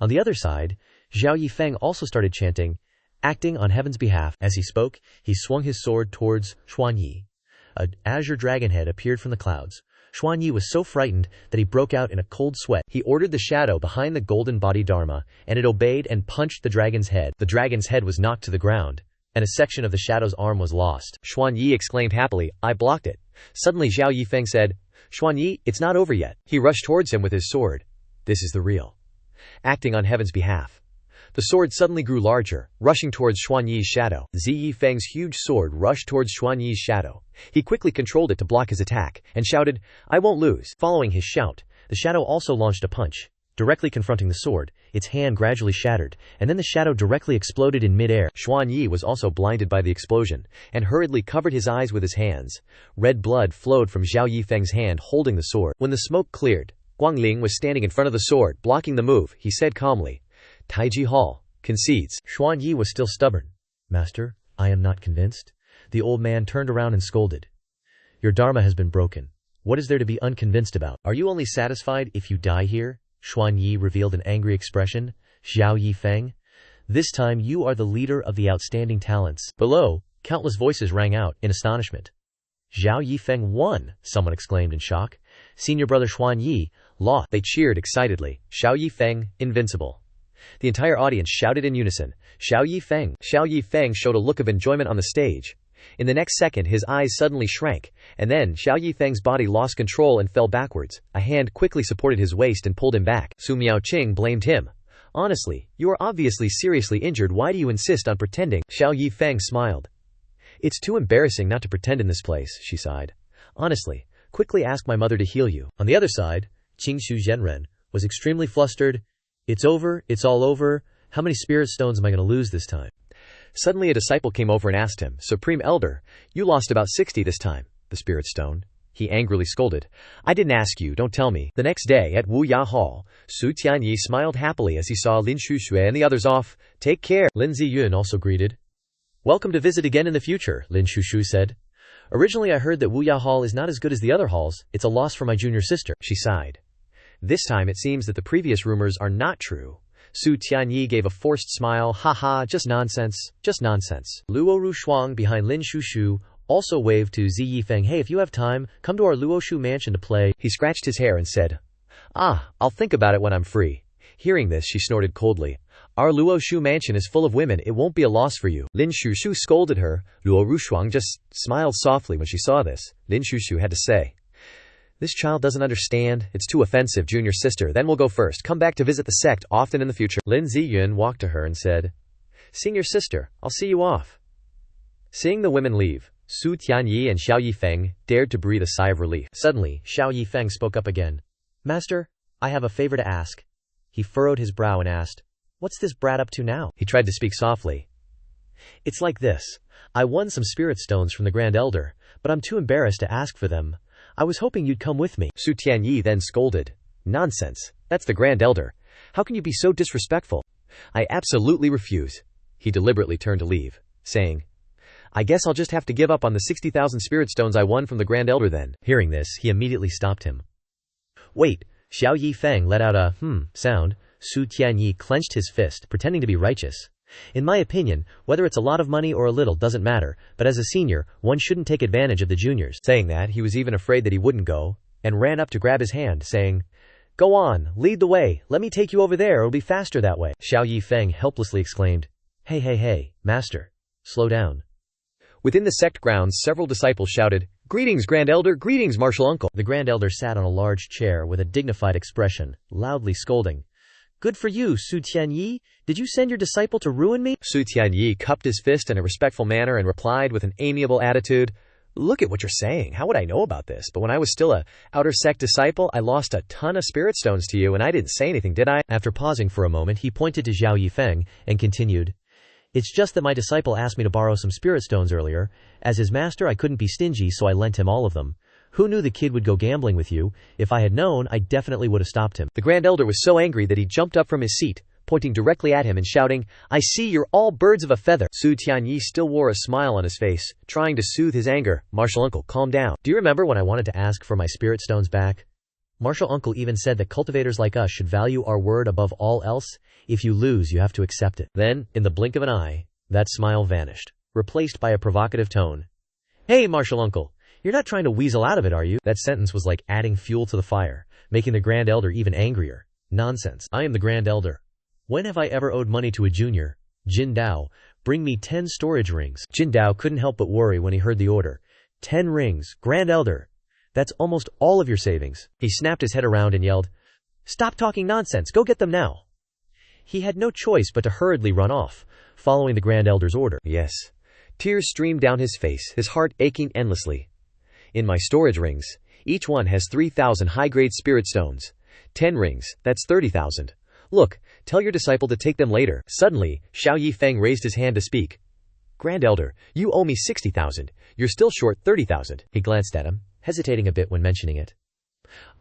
On the other side, Xiao Yi Feng also started chanting, acting on heaven's behalf. As he spoke, he swung his sword towards Xuan Yi. An azure dragon head appeared from the clouds. Xuan Yi was so frightened that he broke out in a cold sweat. He ordered the shadow behind the golden body Dharma, and it obeyed and punched the dragon's head. The dragon's head was knocked to the ground, and a section of the shadow's arm was lost. Xuan Yi exclaimed happily, I blocked it. Suddenly Xiao Yi Feng said, Xuan Yi, it's not over yet. He rushed towards him with his sword. This is the real. Acting on heaven's behalf. The sword suddenly grew larger, rushing towards Xuan Yi's shadow. Zi Yi Feng's huge sword rushed towards Xuan Yi's shadow. He quickly controlled it to block his attack, and shouted, I won't lose. Following his shout, the shadow also launched a punch, directly confronting the sword. Its hand gradually shattered, and then the shadow directly exploded in midair. Xuan Yi was also blinded by the explosion, and hurriedly covered his eyes with his hands. Red blood flowed from Xiao Yi Feng's hand holding the sword. When the smoke cleared, Guangling was standing in front of the sword, blocking the move. He said calmly, Taiji Hall concedes. Xuan Yi was still stubborn. Master, I am not convinced. The old man turned around and scolded. Your dharma has been broken. What is there to be unconvinced about? Are you only satisfied if you die here? Xuan Yi revealed an angry expression. Xiao Yi Feng, this time you are the leader of the outstanding talents. Below, countless voices rang out in astonishment. Xiao Yi Feng won, someone exclaimed in shock. Senior brother Xuan Yi lost. They cheered excitedly. Xiao Yi Feng, invincible. The entire audience shouted in unison, Xiao Yi Feng. Xiao Yi Feng showed a look of enjoyment on the stage. In the next second his eyes suddenly shrank, and then Xiao Yi Feng's body lost control and fell backwards. A hand quickly supported his waist and pulled him back. Su Miaoqing blamed him. Honestly, you are obviously seriously injured. Why do you insist on pretending? Xiao Yi Feng smiled. It's too embarrassing not to pretend in this place, she sighed. Honestly, quickly ask my mother to heal you. On the other side, Qingxu Zhenren was extremely flustered. It's over, it's all over. How many spirit stones am I going to lose this time? Suddenly a disciple came over and asked him, Supreme Elder, you lost about 60 this time. The spirit stone. he angrily scolded. I didn't ask you, don't tell me. The next day, at Wu Ya Hall, Su Tianyi smiled happily as he saw Lin Shushui and the others off. Take care. Lin Ziyun also greeted. Welcome to visit again in the future, Lin Shushui said. Originally I heard that Wu Ya Hall is not as good as the other halls. It's a loss for my junior sister. She sighed. This time it seems that the previous rumors are not true. Su Tianyi gave a forced smile. Haha, just nonsense, just nonsense. Luo Rushuang behind Lin Shushu also waved to Xiao Yi Feng. Hey, if you have time, come to our Luoshu mansion to play. He scratched his hair and said, I'll think about it when I'm free. Hearing this, she snorted coldly. Our Luoshu mansion is full of women, it won't be a loss for you. Lin Shushu scolded her. Luo Rushuang just smiled softly when she saw this. Lin Shushu had to say, this child doesn't understand. It's too offensive, junior sister. Then we'll go first. Come back to visit the sect often in the future. Lin Ziyun walked to her and said, Senior sister, I'll see you off. Seeing the women leave, Su Tianyi and Xiao Yi Feng dared to breathe a sigh of relief. Suddenly, Xiao Yi Feng spoke up again. Master, I have a favor to ask. He furrowed his brow and asked, what's this brat up to now? He tried to speak softly. It's like this. I won some spirit stones from the Grand Elder, but I'm too embarrassed to ask for them. I was hoping you'd come with me. Su Tianyi then scolded. Nonsense. That's the Grand Elder. How can you be so disrespectful? I absolutely refuse. He deliberately turned to leave, saying, I guess I'll just have to give up on the 60,000 spirit stones I won from the Grand Elder then. Hearing this, he immediately stopped him. Wait, Xiao Yi Feng let out a sound. Su Tianyi clenched his fist, pretending to be righteous. In my opinion, whether it's a lot of money or a little doesn't matter, but as a senior, one shouldn't take advantage of the juniors. Saying that, he was even afraid that he wouldn't go, and ran up to grab his hand, saying, Go on, lead the way, let me take you over there, it'll be faster that way. Xiao Yi Feng helplessly exclaimed, Hey, master, slow down. Within the sect grounds, several disciples shouted, Greetings, Grand Elder, greetings, Martial Uncle. The Grand Elder sat on a large chair with a dignified expression, loudly scolding. Good for you, Su Tianyi. Did you send your disciple to ruin me? Su Tianyi cupped his fist in a respectful manner and replied with an amiable attitude, Look at what you're saying. How would I know about this? But when I was still a outer sect disciple, I lost a ton of spirit stones to you, and I didn't say anything, did I? After pausing for a moment, he pointed to Xiao Yi Feng and continued, It's just that my disciple asked me to borrow some spirit stones earlier. As his master, I couldn't be stingy, so I lent him all of them. Who knew the kid would go gambling with you? If I had known, I definitely would have stopped him. The Grand Elder was so angry that he jumped up from his seat, pointing directly at him and shouting, I see you're all birds of a feather. Su Tianyi still wore a smile on his face, trying to soothe his anger. Martial Uncle, calm down. Do you remember when I wanted to ask for my spirit stones back? Martial Uncle even said that cultivators like us should value our word above all else. If you lose, you have to accept it. Then, in the blink of an eye, that smile vanished, replaced by a provocative tone. Hey, Martial Uncle, you're not trying to weasel out of it, are you? That sentence was like adding fuel to the fire, making the Grand Elder even angrier. Nonsense. I am the Grand Elder. When have I ever owed money to a junior? Jin Dao, bring me 10 storage rings. Jin Dao couldn't help but worry when he heard the order. 10 rings, Grand Elder. That's almost all of your savings. He snapped his head around and yelled, Stop talking nonsense, go get them now. He had no choice but to hurriedly run off, following the Grand Elder's order. Yes. Tears streamed down his face, his heart aching endlessly. In my storage rings, each one has 3,000 high-grade spirit stones. 10 rings, that's 30,000. Look, tell your disciple to take them later. Suddenly, Xiao Yi Feng raised his hand to speak. Grand Elder, you owe me 60,000. You're still short 30,000. He glanced at him, hesitating a bit when mentioning it.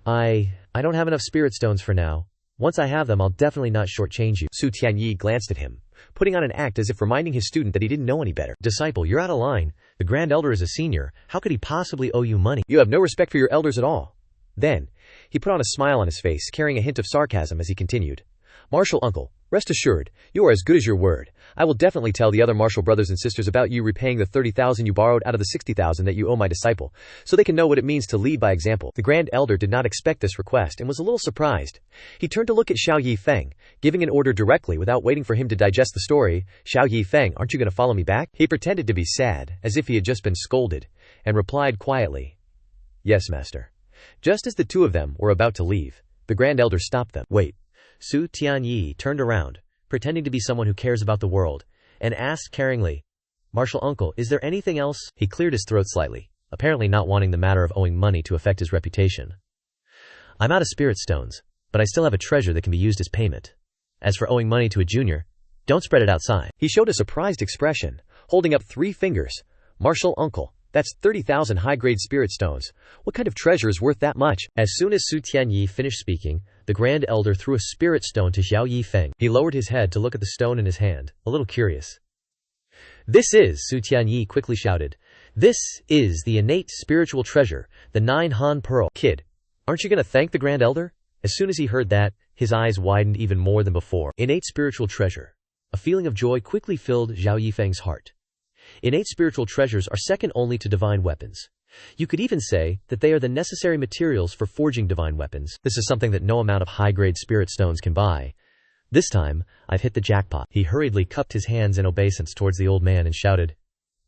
I don't have enough spirit stones for now. Once I have them, I'll definitely not shortchange you. Su Tianyi glanced at him, putting on an act as if reminding his student that he didn't know any better. Disciple, you're out of line. The Grand Elder is a senior. How could he possibly owe you money? You have no respect for your elders at all. Then, he put on a smile on his face, carrying a hint of sarcasm as he continued. Martial Uncle, rest assured, you are as good as your word. I will definitely tell the other martial brothers and sisters about you repaying the 30,000 you borrowed out of the 60,000 that you owe my disciple, so they can know what it means to lead by example. The Grand Elder did not expect this request and was a little surprised. He turned to look at Xiao Yi Feng, giving an order directly without waiting for him to digest the story. Xiao Yi Feng, aren't you going to follow me back? He pretended to be sad, as if he had just been scolded, and replied quietly, Yes, master. Just as the two of them were about to leave, the Grand Elder stopped them. Wait. Su Tianyi turned around, pretending to be someone who cares about the world, and asked caringly, Martial Uncle, is there anything else? He cleared his throat slightly, apparently not wanting the matter of owing money to affect his reputation. I'm out of spirit stones, but I still have a treasure that can be used as payment. As for owing money to a junior, don't spread it outside. He showed a surprised expression, holding up 3 fingers. Martial Uncle, That's 30,000 high-grade spirit stones. What kind of treasure is worth that much? As soon as Su Tianyi finished speaking, the Grand Elder threw a spirit stone to Xiao Yi Feng. He lowered his head to look at the stone in his hand, a little curious. "This is," Su Tianyi quickly shouted. "This is the innate spiritual treasure, the 9 Han Pearl." "Kid, aren't you going to thank the Grand Elder?" As soon as he heard that, his eyes widened even more than before. Innate spiritual treasure. A feeling of joy quickly filled Xiao Yi Feng's heart. Innate spiritual treasures are second only to divine weapons. You could even say that they are the necessary materials for forging divine weapons. This is something that no amount of high-grade spirit stones can buy. This time, I've hit the jackpot. He hurriedly cupped his hands in obeisance towards the old man and shouted,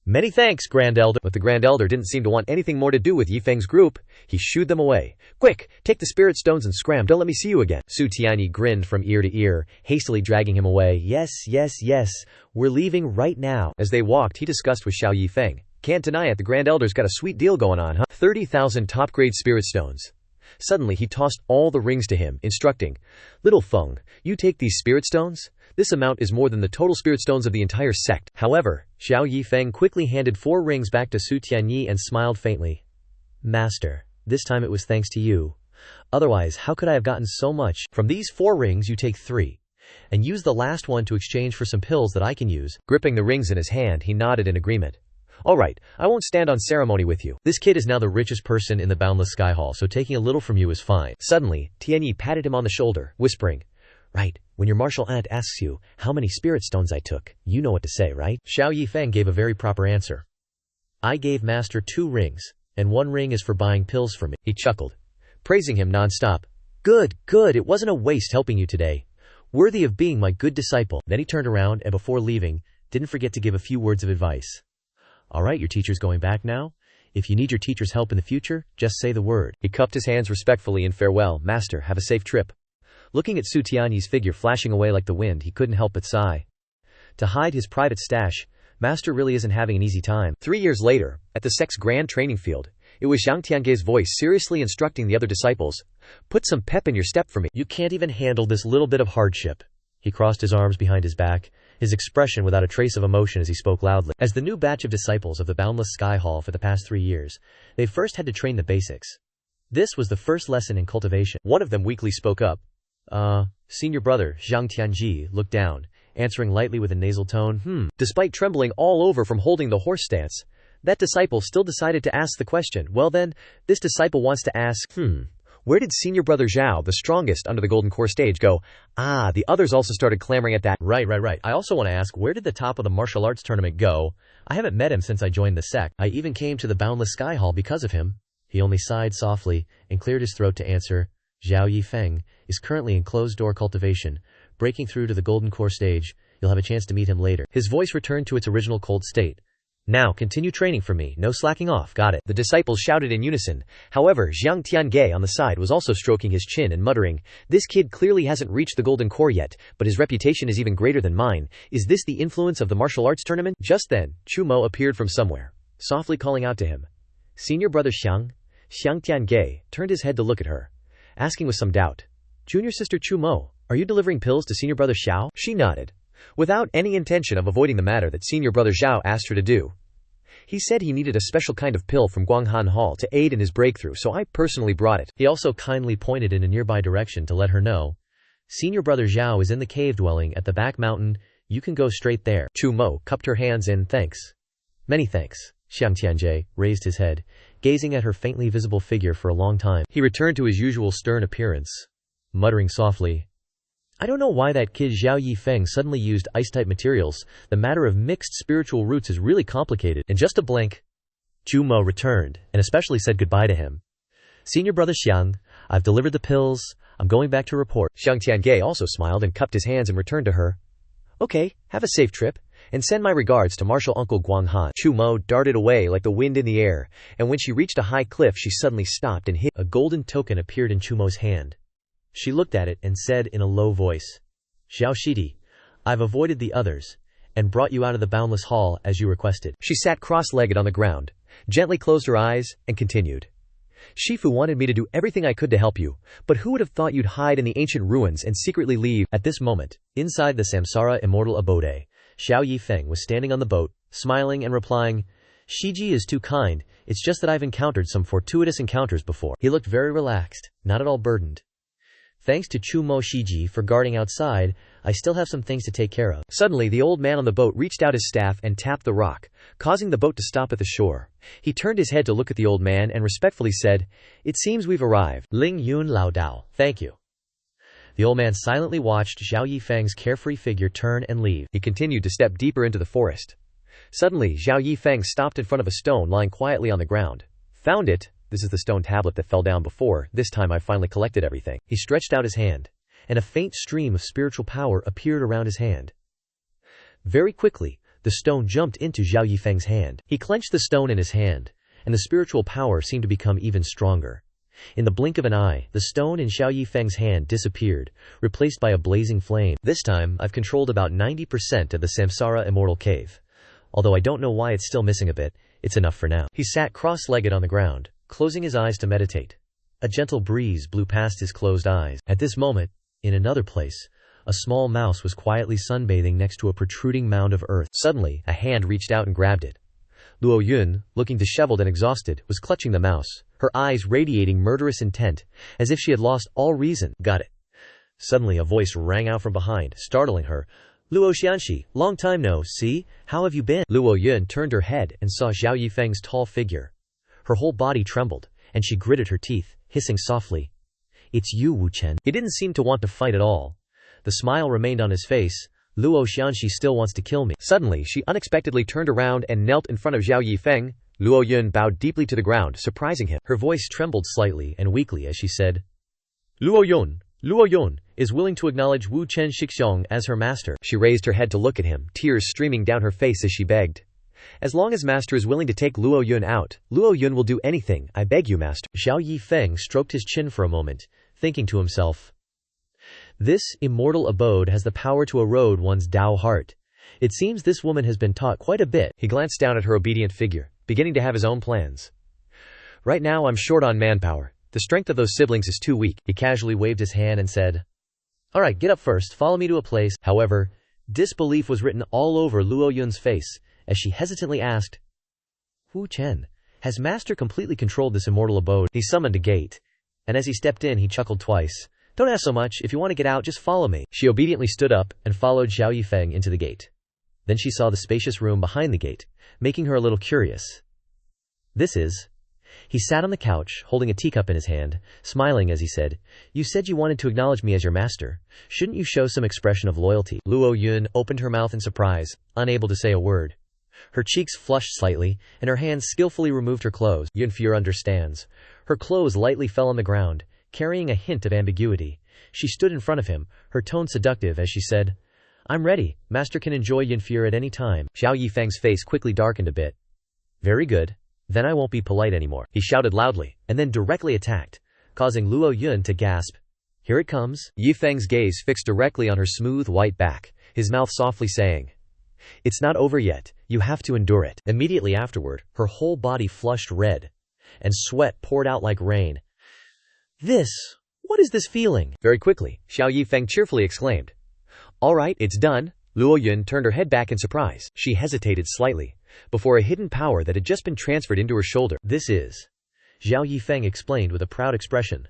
"Many thanks, Grand Elder." But the Grand Elder didn't seem to want anything more to do with Yi Feng's group. He shooed them away. "Quick, take the spirit stones and scram. Don't let me see you again." Su Tianyi grinned from ear to ear, hastily dragging him away. Yes, we're leaving right now." As they walked, he discussed with Xiao Yi Feng. "Can't deny it, the Grand Elder's got a sweet deal going on, huh? 30,000 top-grade spirit stones." Suddenly, he tossed all the rings to him, instructing, "Little Feng, you take these spirit stones. This amount is more than the total spirit stones of the entire sect." However, Xiao Yi Feng quickly handed 4 rings back to Su Tianyi and smiled faintly. "Master, this time it was thanks to you. Otherwise, how could I have gotten so much? From these 4 rings you take 3. And use the last one to exchange for some pills that I can use." Gripping the rings in his hand, he nodded in agreement. "All right, I won't stand on ceremony with you. This kid is now the richest person in the Boundless Sky Hall, so taking a little from you is fine." Suddenly, Tianyi patted him on the shoulder, whispering, "Right, when your martial aunt asks you how many spirit stones I took, you know what to say, right?" Xiao Yi Feng gave a very proper answer. "I gave Master 2 rings, and 1 ring is for buying pills for me." He chuckled, praising him non-stop. Good, it wasn't a waste helping you today. Worthy of being my good disciple." Then he turned around and before leaving, didn't forget to give a few words of advice. "All right, your teacher's going back now. If you need your teacher's help in the future, just say the word." He cupped his hands respectfully in farewell. "Master, have a safe trip." Looking at Su Tianyi's figure flashing away like the wind, he couldn't help but sigh. To hide his private stash, Master really isn't having an easy time. 3 years later, at the sect's grand training field, it was Zhang Tiange's voice seriously instructing the other disciples, "Put some pep in your step for me. You can't even handle this little bit of hardship." He crossed his arms behind his back, his expression without a trace of emotion as he spoke loudly. As the new batch of disciples of the Boundless Sky Hall for the past 3 years, they first had to train the basics. This was the first lesson in cultivation. One of them weakly spoke up. Senior brother, Zhang Tianji, looked down, answering lightly with a nasal tone, Despite trembling all over from holding the horse stance, that disciple still decided to ask the question. Well then, this disciple wants to ask, where did senior brother Zhao, the strongest under the Golden Core stage, go? The others also started clamoring at that. Right. I also want to ask, where did the top of the martial arts tournament go? I haven't met him since I joined the sect. I even came to the Boundless Sky Hall because of him. He only sighed softly and cleared his throat to answer. Xiao Yi Feng is currently in closed-door cultivation, breaking through to the Golden Core stage. You'll have a chance to meet him later. His voice returned to its original cold state. Now, continue training for me. No slacking off. Got it. The disciples shouted in unison. However, Zhang Tiange on the side was also stroking his chin and muttering, "This kid clearly hasn't reached the Golden Core yet, but his reputation is even greater than mine. Is this the influence of the martial arts tournament?" Just then, Chu Mo appeared from somewhere, softly calling out to him. Senior brother Xiang Tiange turned his head to look at her, asking with some doubt, "Junior sister Chu Mo, are you delivering pills to senior brother Xiao?" She nodded, without any intention of avoiding the matter that senior brother Zhao asked her to do. He said he needed a special kind of pill from Guanghan Hall to aid in his breakthrough, so I personally brought it. He also kindly pointed in a nearby direction to let her know. Senior brother Zhao is in the cave dwelling at the back mountain. You can go straight there. Chu Mo cupped her hands in thanks. Many thanks. Xiang Tianjie raised his head, gazing at her faintly visible figure for a long time. He returned to his usual stern appearance, muttering softly, "I don't know why that kid Xiao Yi Feng suddenly used ice-type materials. The matter of mixed spiritual roots is really complicated." In just a blink, Chu Mo returned, and especially said goodbye to him. "Senior brother Xiang, I've delivered the pills. I'm going back to report." Xiang Tiange also smiled and cupped his hands and returned to her. "Okay, have a safe trip, and send my regards to Marshal Uncle Guanghan." Chu Mo darted away like the wind in the air, and when she reached a high cliff she suddenly stopped and hid. A golden token appeared in Chu Mo's hand. She looked at it and said in a low voice, "Xiao Shidi, I've avoided the others, and brought you out of the Boundless Hall as you requested." She sat cross-legged on the ground, gently closed her eyes, and continued. "Shifu wanted me to do everything I could to help you, but who would have thought you'd hide in the ancient ruins and secretly leave?" At this moment, inside the Samsara Immortal Abode, Xiao Yi Feng was standing on the boat, smiling and replying, Shiji is too kind, it's just that I've encountered some fortuitous encounters before. He looked very relaxed, not at all burdened. Thanks to Chumo Shiji for guarding outside, I still have some things to take care of. Suddenly, the old man on the boat reached out his staff and tapped the rock, causing the boat to stop at the shore. He turned his head to look at the old man and respectfully said, "It seems we've arrived." Ling Yun Lao Dao. Thank you. The old man silently watched Xiao Yi Feng's carefree figure turn and leave. He continued to step deeper into the forest. Suddenly, Xiao Yi Feng stopped in front of a stone lying quietly on the ground. Found it. This is the stone tablet that fell down before. This time I finally collected everything. He stretched out his hand, and a faint stream of spiritual power appeared around his hand. Very quickly, the stone jumped into Xiao Yi Feng's hand. He clenched the stone in his hand, and the spiritual power seemed to become even stronger. In the blink of an eye, the stone in Xiao Yi Feng's hand disappeared, replaced by a blazing flame. This time, I've controlled about 90% of the Samsara Immortal Cave. Although I don't know why it's still missing a bit, it's enough for now. He sat cross-legged on the ground, closing his eyes to meditate. A gentle breeze blew past his closed eyes. At this moment, in another place, a small mouse was quietly sunbathing next to a protruding mound of earth. Suddenly, a hand reached out and grabbed it. Luo Yun, looking disheveled and exhausted, was clutching the mouse, her eyes radiating murderous intent, as if she had lost all reason. Got it. Suddenly a voice rang out from behind, startling her. Luo Xianxi, long time no see, how have you been? Luo Yun turned her head and saw Xiao Yi Feng's tall figure. Her whole body trembled, and she gritted her teeth, hissing softly. It's you, Wu Chen. He didn't seem to want to fight at all. The smile remained on his face. Luo Xianxi still wants to kill me. Suddenly, she unexpectedly turned around and knelt in front of Xiao Yi Feng. Luo Yun bowed deeply to the ground, surprising him. Her voice trembled slightly and weakly as she said, Luo Yun is willing to acknowledge Wu Chen Shixiong as her master. She raised her head to look at him, tears streaming down her face as she begged. As long as master is willing to take Luo Yun out, Luo Yun will do anything, I beg you, master. Xiao Yi Feng stroked his chin for a moment, thinking to himself, this immortal abode has the power to erode one's Dao heart. It seems this woman has been taught quite a bit. He glanced down at her obedient figure, beginning to have his own plans. Right now I'm short on manpower. The strength of those siblings is too weak. He casually waved his hand and said, all right, get up first, follow me to a place. However, disbelief was written all over Luo Yun's face as she hesitantly asked, Wu Chen, has master completely controlled this immortal abode? He summoned a gate, and as he stepped in he chuckled twice. Don't ask so much, if you want to get out just follow me. She obediently stood up and followed Xiao Yi Feng into the gate. Then she saw the spacious room behind the gate, making her a little curious. This is... He sat on the couch, holding a teacup in his hand, smiling as he said, you said you wanted to acknowledge me as your master. Shouldn't you show some expression of loyalty? Luo Yun opened her mouth in surprise, unable to say a word. Her cheeks flushed slightly, and her hands skillfully removed her clothes. Yunfear understands. Her clothes lightly fell on the ground, carrying a hint of ambiguity. She stood in front of him, her tone seductive as she said, I'm ready. Master can enjoy Yunfear at any time. Xiao Yi Feng's face quickly darkened a bit. Very good. Then I won't be polite anymore. He shouted loudly, and then directly attacked, causing Luo Yun to gasp. Here it comes. Yi Feng's gaze fixed directly on her smooth white back, his mouth softly saying, it's not over yet. You have to endure it. Immediately afterward, her whole body flushed red, and sweat poured out like rain. What is this feeling? Very quickly, Xiao Yi Feng cheerfully exclaimed. All right, it's done. Luo Yun turned her head back in surprise. She hesitated slightly before a hidden power that had just been transferred into her shoulder. This is... Xiao Yi Feng explained with a proud expression.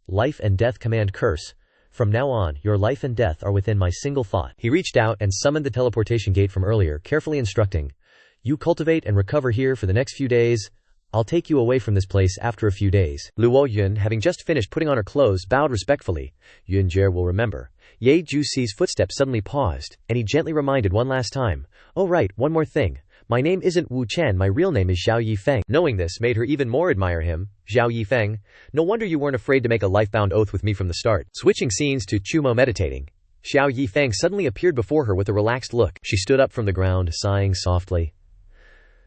Life and death command curse. From now on, your life and death are within my single thought. He reached out and summoned the teleportation gate from earlier, carefully instructing, you cultivate and recover here for the next few days. I'll take you away from this place after a few days. Luo Yun, having just finished putting on her clothes, bowed respectfully. Yun Jie will remember. Ye Juxi's footsteps suddenly paused, and he gently reminded one last time. Oh right, one more thing. My name isn't Wu Chen, my real name is Xiao Yi Feng. Knowing this made her even more admire him. Xiao Yi Feng, no wonder you weren't afraid to make a life-bound oath with me from the start. Switching scenes to Chumo meditating. Xiao Yi Feng suddenly appeared before her with a relaxed look. She stood up from the ground, sighing softly.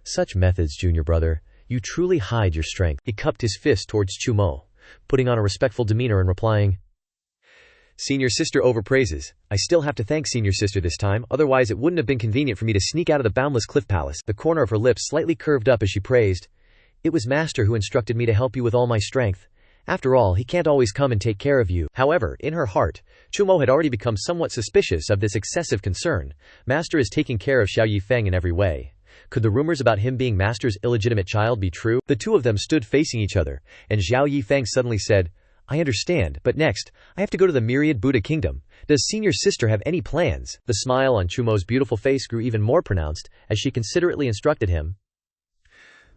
Such methods, junior brother. You truly hide your strength. He cupped his fist towards Chumo, putting on a respectful demeanor and replying, Senior sister overpraises. I still have to thank senior sister this time, otherwise it wouldn't have been convenient for me to sneak out of the boundless cliff palace. The corner of her lips slightly curved up as she praised. It was master who instructed me to help you with all my strength. After all, he can't always come and take care of you. However, in her heart, Chumo had already become somewhat suspicious of this excessive concern. Master is taking care of Xiao Yi Feng in every way. Could the rumors about him being Master's illegitimate child be true? The two of them stood facing each other, and Xiao Yi Feng suddenly said, I understand, but next, I have to go to the Myriad Buddha Kingdom. Does senior sister have any plans? The smile on Chumo's beautiful face grew even more pronounced as she considerately instructed him.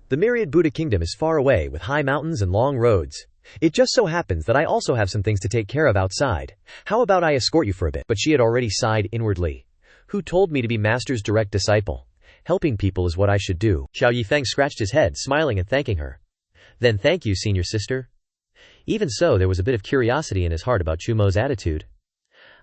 The Myriad Buddha Kingdom is far away with high mountains and long roads. It just so happens that I also have some things to take care of outside. How about I escort you for a bit? But she had already sighed inwardly. Who told me to be Master's direct disciple? Helping people is what I should do. Xiao Yi Feng scratched his head, smiling and thanking her. Then thank you, senior sister. Even so, there was a bit of curiosity in his heart about Chumo's attitude.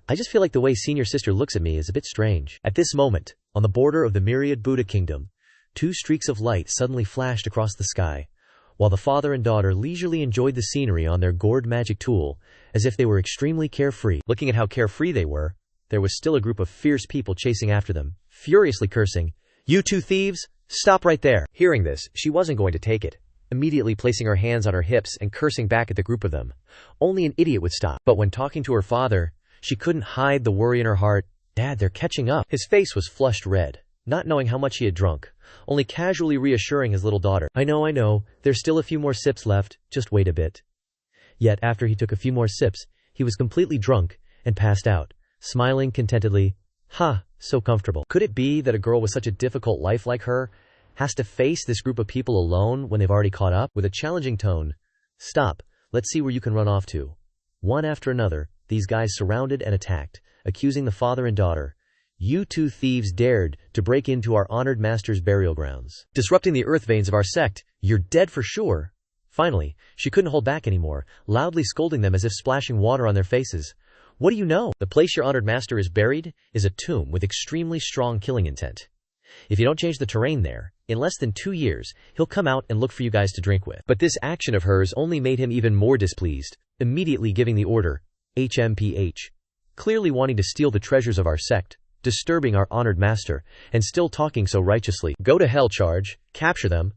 I just feel like the way senior sister looks at me is a bit strange. At this moment, on the border of the Myriad Buddha Kingdom, two streaks of light suddenly flashed across the sky, while the father and daughter leisurely enjoyed the scenery on their gourd magic tool, as if they were extremely carefree. Looking at how carefree they were, there was still a group of fierce people chasing after them, furiously cursing, You two thieves! Stop right there! Hearing this, she wasn't going to take it, immediately placing her hands on her hips and cursing back at the group of them. Only an idiot would stop. But when talking to her father, she couldn't hide the worry in her heart. Dad, they're catching up. His face was flushed red, not knowing how much he had drunk, only casually reassuring his little daughter. I know, there's still a few more sips left, just wait a bit. Yet after he took a few more sips, he was completely drunk and passed out, smiling contentedly. Ha, so comfortable. Could it be that a girl with such a difficult life like her has to face this group of people alone when they've already caught up? With a challenging tone, Stop, let's see where you can run off to. One after another, these guys surrounded and attacked, accusing the father and daughter. You two thieves dared to break into our honored master's burial grounds, disrupting the earth veins of our sect. You're dead for sure. Finally, she couldn't hold back anymore, loudly scolding them as if splashing water on their faces. What do you know? The place your honored master is buried is a tomb with extremely strong killing intent. If you don't change the terrain there, in less than 2 years, he'll come out and look for you guys to drink with. But this action of hers only made him even more displeased, immediately giving the order, HMPH, clearly wanting to steal the treasures of our sect, disturbing our honored master, and still talking so righteously. Go to hell, charge, capture them.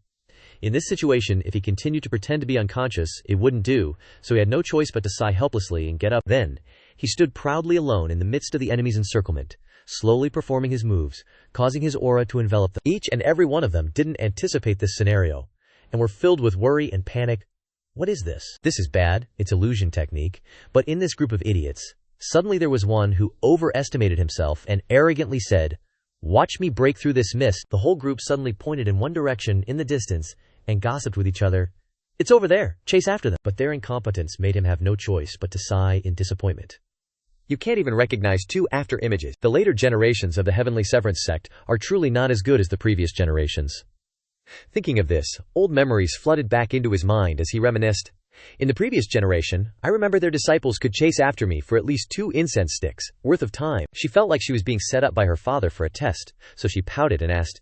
In this situation, if he continued to pretend to be unconscious, it wouldn't do, so he had no choice but to sigh helplessly and get up. Then, he stood proudly alone in the midst of the enemy's encirclement, slowly performing his moves, causing his aura to envelop them. Each and every one of them didn't anticipate this scenario, and were filled with worry and panic. What is this? This is bad, it's illusion technique, but in this group of idiots, suddenly there was one who overestimated himself and arrogantly said, Watch me break through this mist. The whole group suddenly pointed in one direction in the distance and gossiped with each other. It's over there, chase after them. But their incompetence made him have no choice but to sigh in disappointment. You can't even recognize two after images. The later generations of the Heavenly Severance sect are truly not as good as the previous generations. Thinking of this, old memories flooded back into his mind as he reminisced. In the previous generation, I remember their disciples could chase after me for at least 2 incense sticks worth of time. She felt like she was being set up by her father for a test, so she pouted and asked,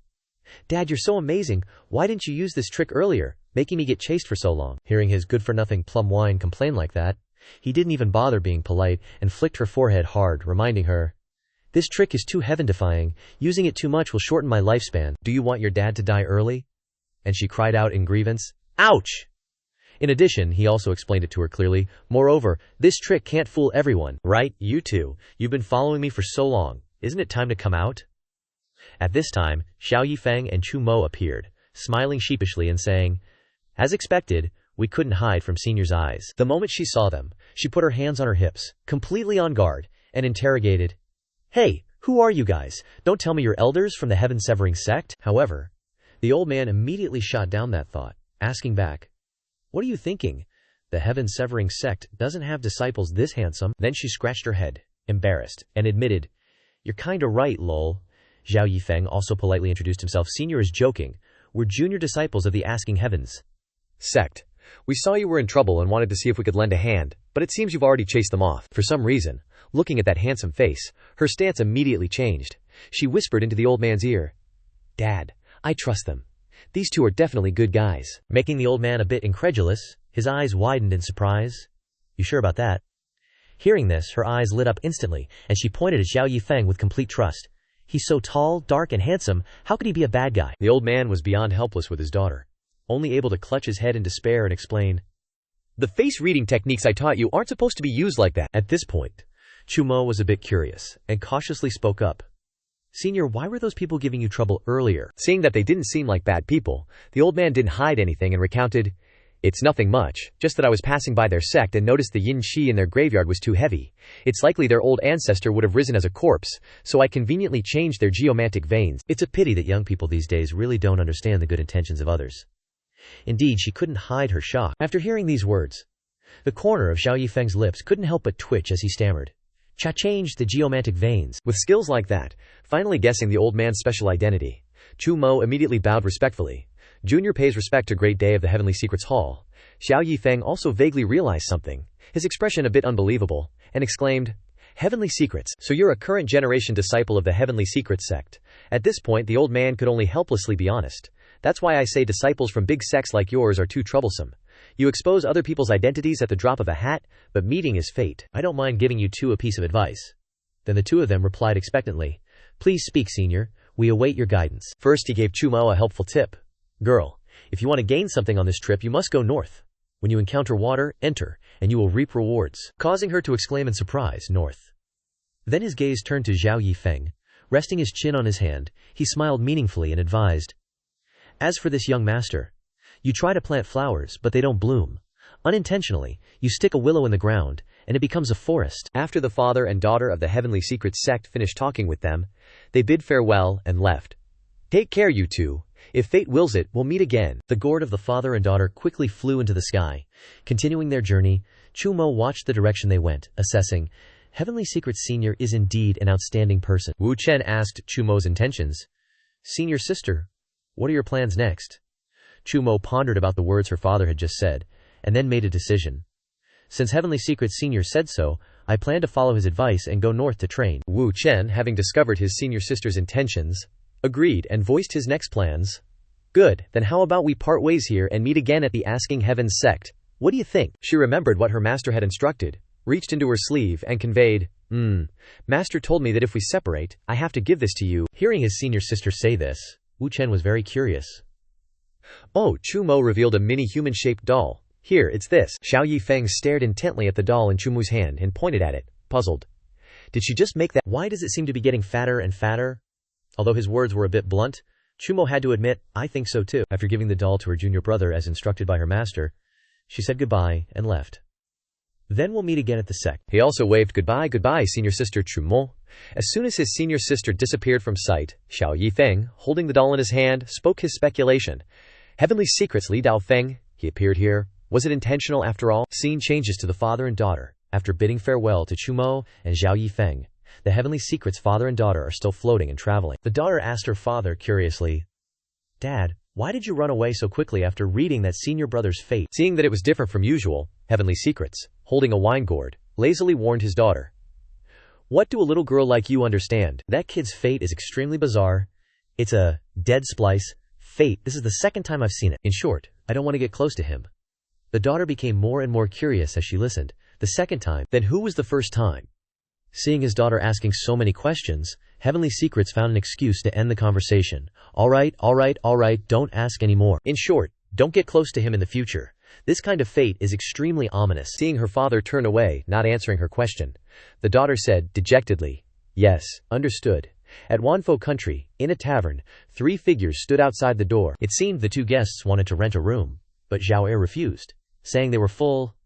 Dad, you're so amazing. Why didn't you use this trick earlier, making me get chased for so long? Hearing his good-for-nothing plum wine complain like that, he didn't even bother being polite and flicked her forehead hard, reminding her, This trick is too heaven-defying. Using it too much will shorten my lifespan. Do you want your dad to die early? And she cried out in grievance, Ouch! In addition, he also explained it to her clearly. Moreover, this trick can't fool everyone. Right, you two. You've been following me for so long. Isn't it time to come out? At this time, Xiao Yi Feng and Chu Mo appeared, smiling sheepishly and saying, As expected, we couldn't hide from Senior's eyes. The moment she saw them, she put her hands on her hips, completely on guard, and interrogated, Hey, who are you guys? Don't tell me you're elders from the heaven-severing sect? However, the old man immediately shot down that thought, asking back, What are you thinking? The heaven-severing sect doesn't have disciples this handsome. Then she scratched her head, embarrassed, and admitted, You're kinda right, lol. Xiao Yi Feng also politely introduced himself. Senior is joking. We're junior disciples of the Asking Heavens sect. We saw you were in trouble and wanted to see if we could lend a hand, but it seems you've already chased them off. For some reason, looking at that handsome face, her stance immediately changed. She whispered into the old man's ear, Dad, I trust them. These two are definitely good guys. Making the old man a bit incredulous, his eyes widened in surprise. You sure about that? Hearing this, her eyes lit up instantly, and she pointed at Xiao Yi Feng with complete trust. He's so tall, dark, and handsome, how could he be a bad guy? The old man was beyond helpless with his daughter, only able to clutch his head in despair and explain, The face-reading techniques I taught you aren't supposed to be used like that. At this point, Chu Mo was a bit curious, and cautiously spoke up. Senior, why were those people giving you trouble earlier? Seeing that they didn't seem like bad people, the old man didn't hide anything and recounted, "It's nothing much, just that I was passing by their sect and noticed the yin qi in their graveyard was too heavy. It's likely their old ancestor would have risen as a corpse, so I conveniently changed their geomantic veins." It's a pity that young people these days really don't understand the good intentions of others. Indeed, she couldn't hide her shock. After hearing these words, the corner of Xiao Yi Feng's lips couldn't help but twitch as he stammered, "Changed the geomantic veins." With skills like that, finally guessing the old man's special identity, Chu Mo immediately bowed respectfully. Junior pays respect to Great Day of the Heavenly Secrets Hall. Xiao Yi Feng also vaguely realized something, his expression a bit unbelievable, and exclaimed, "Heavenly Secrets, so you're a current generation disciple of the Heavenly Secrets sect." At this point the old man could only helplessly be honest. "That's why I say disciples from big sects like yours are too troublesome. You expose other people's identities at the drop of a hat, but meeting is fate. I don't mind giving you two a piece of advice." Then the two of them replied expectantly, "Please speak, Senior. We await your guidance." First he gave Chu Mo a helpful tip. "Girl, if you want to gain something on this trip you must go north. When you encounter water, enter, and you will reap rewards." Causing her to exclaim in surprise, "North." Then his gaze turned to Xiao Yi Feng. Resting his chin on his hand, he smiled meaningfully and advised, "As for this young master, you try to plant flowers, but they don't bloom. Unintentionally, you stick a willow in the ground, and it becomes a forest." After the father and daughter of the Heavenly Secrets sect finished talking with them, they bid farewell and left. "Take care, you two. If fate wills it, we'll meet again." The gourd of the father and daughter quickly flew into the sky. Continuing their journey, Chu Mo watched the direction they went, assessing, "Heavenly Secrets Senior is indeed an outstanding person." Wu Chen asked Chu Mo's intentions. "Senior sister, what are your plans next?" Chu Mo pondered about the words her father had just said, and then made a decision. "Since Heavenly Secrets Senior said so, I plan to follow his advice and go north to train." Wu Chen, having discovered his senior sister's intentions, agreed and voiced his next plans. "Good, then how about we part ways here and meet again at the Asking Heavens sect? What do you think?" She remembered what her master had instructed, reached into her sleeve and conveyed, "Master told me that if we separate, I have to give this to you." Hearing his senior sister say this, Wu Chen was very curious. "Oh," Chu Mo revealed a mini human-shaped doll. "Here, it's this." Xiao Yi Feng stared intently at the doll in Chu Mo's hand and pointed at it, puzzled. "Did she just make that?" "Why does it seem to be getting fatter and fatter?" Although his words were a bit blunt, Chu Mo had to admit, "I think so too." After giving the doll to her junior brother as instructed by her master, she said goodbye and left. "Then we'll meet again at the sect." He also waved goodbye, senior sister Chu Mo. As soon as his senior sister disappeared from sight, Xiao Yi Feng, holding the doll in his hand, spoke his speculation. "Heavenly Secrets Li Dao Feng, he appeared here. Was it intentional after all?" Scene changes to the father and daughter. After bidding farewell to Chu Mo and Xiao Yi Feng, the Heavenly Secrets father and daughter are still floating and traveling. The daughter asked her father curiously, "Dad, why did you run away so quickly after reading that senior brother's fate?" Seeing that it was different from usual, Heavenly Secrets, holding a wine gourd, lazily warned his daughter. "What do a little girl like you understand? That kid's fate is extremely bizarre. It's a dead splice. Fate, this is the second time I've seen it. In short, I don't want to get close to him." The daughter became more and more curious as she listened. The second time, then who was the first time? Seeing his daughter asking so many questions, Heavenly Secrets found an excuse to end the conversation. All right, don't ask anymore. In short, don't get close to him in the future. This kind of fate is extremely ominous. Seeing her father turn away, not answering her question, the daughter said dejectedly, "Yes, understood." At Wanfo country, in a tavern, 3 figures stood outside the door. It seemed the 2 guests wanted to rent a room, but Zhao Er refused, saying they were full.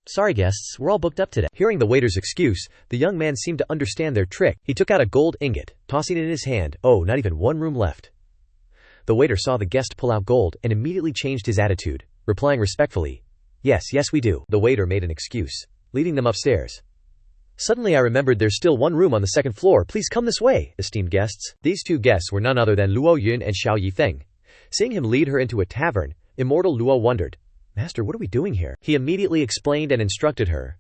Sorry guests, we're all booked up today." Hearing the waiter's excuse, the young man seemed to understand their trick. He took out a gold ingot, tossing it in his hand. "Oh, not even one room left." The waiter saw the guest pull out gold and immediately changed his attitude, replying respectfully, Yes, we do." The waiter made an excuse, leading them upstairs. "Suddenly I remembered there's still one room on the 2nd floor. Please come this way, esteemed guests." These 2 guests were none other than Luo Yun and Xiao Yi Feng. Seeing him lead her into a tavern, immortal Luo wondered, "Master, what are we doing here?" He immediately explained and instructed her.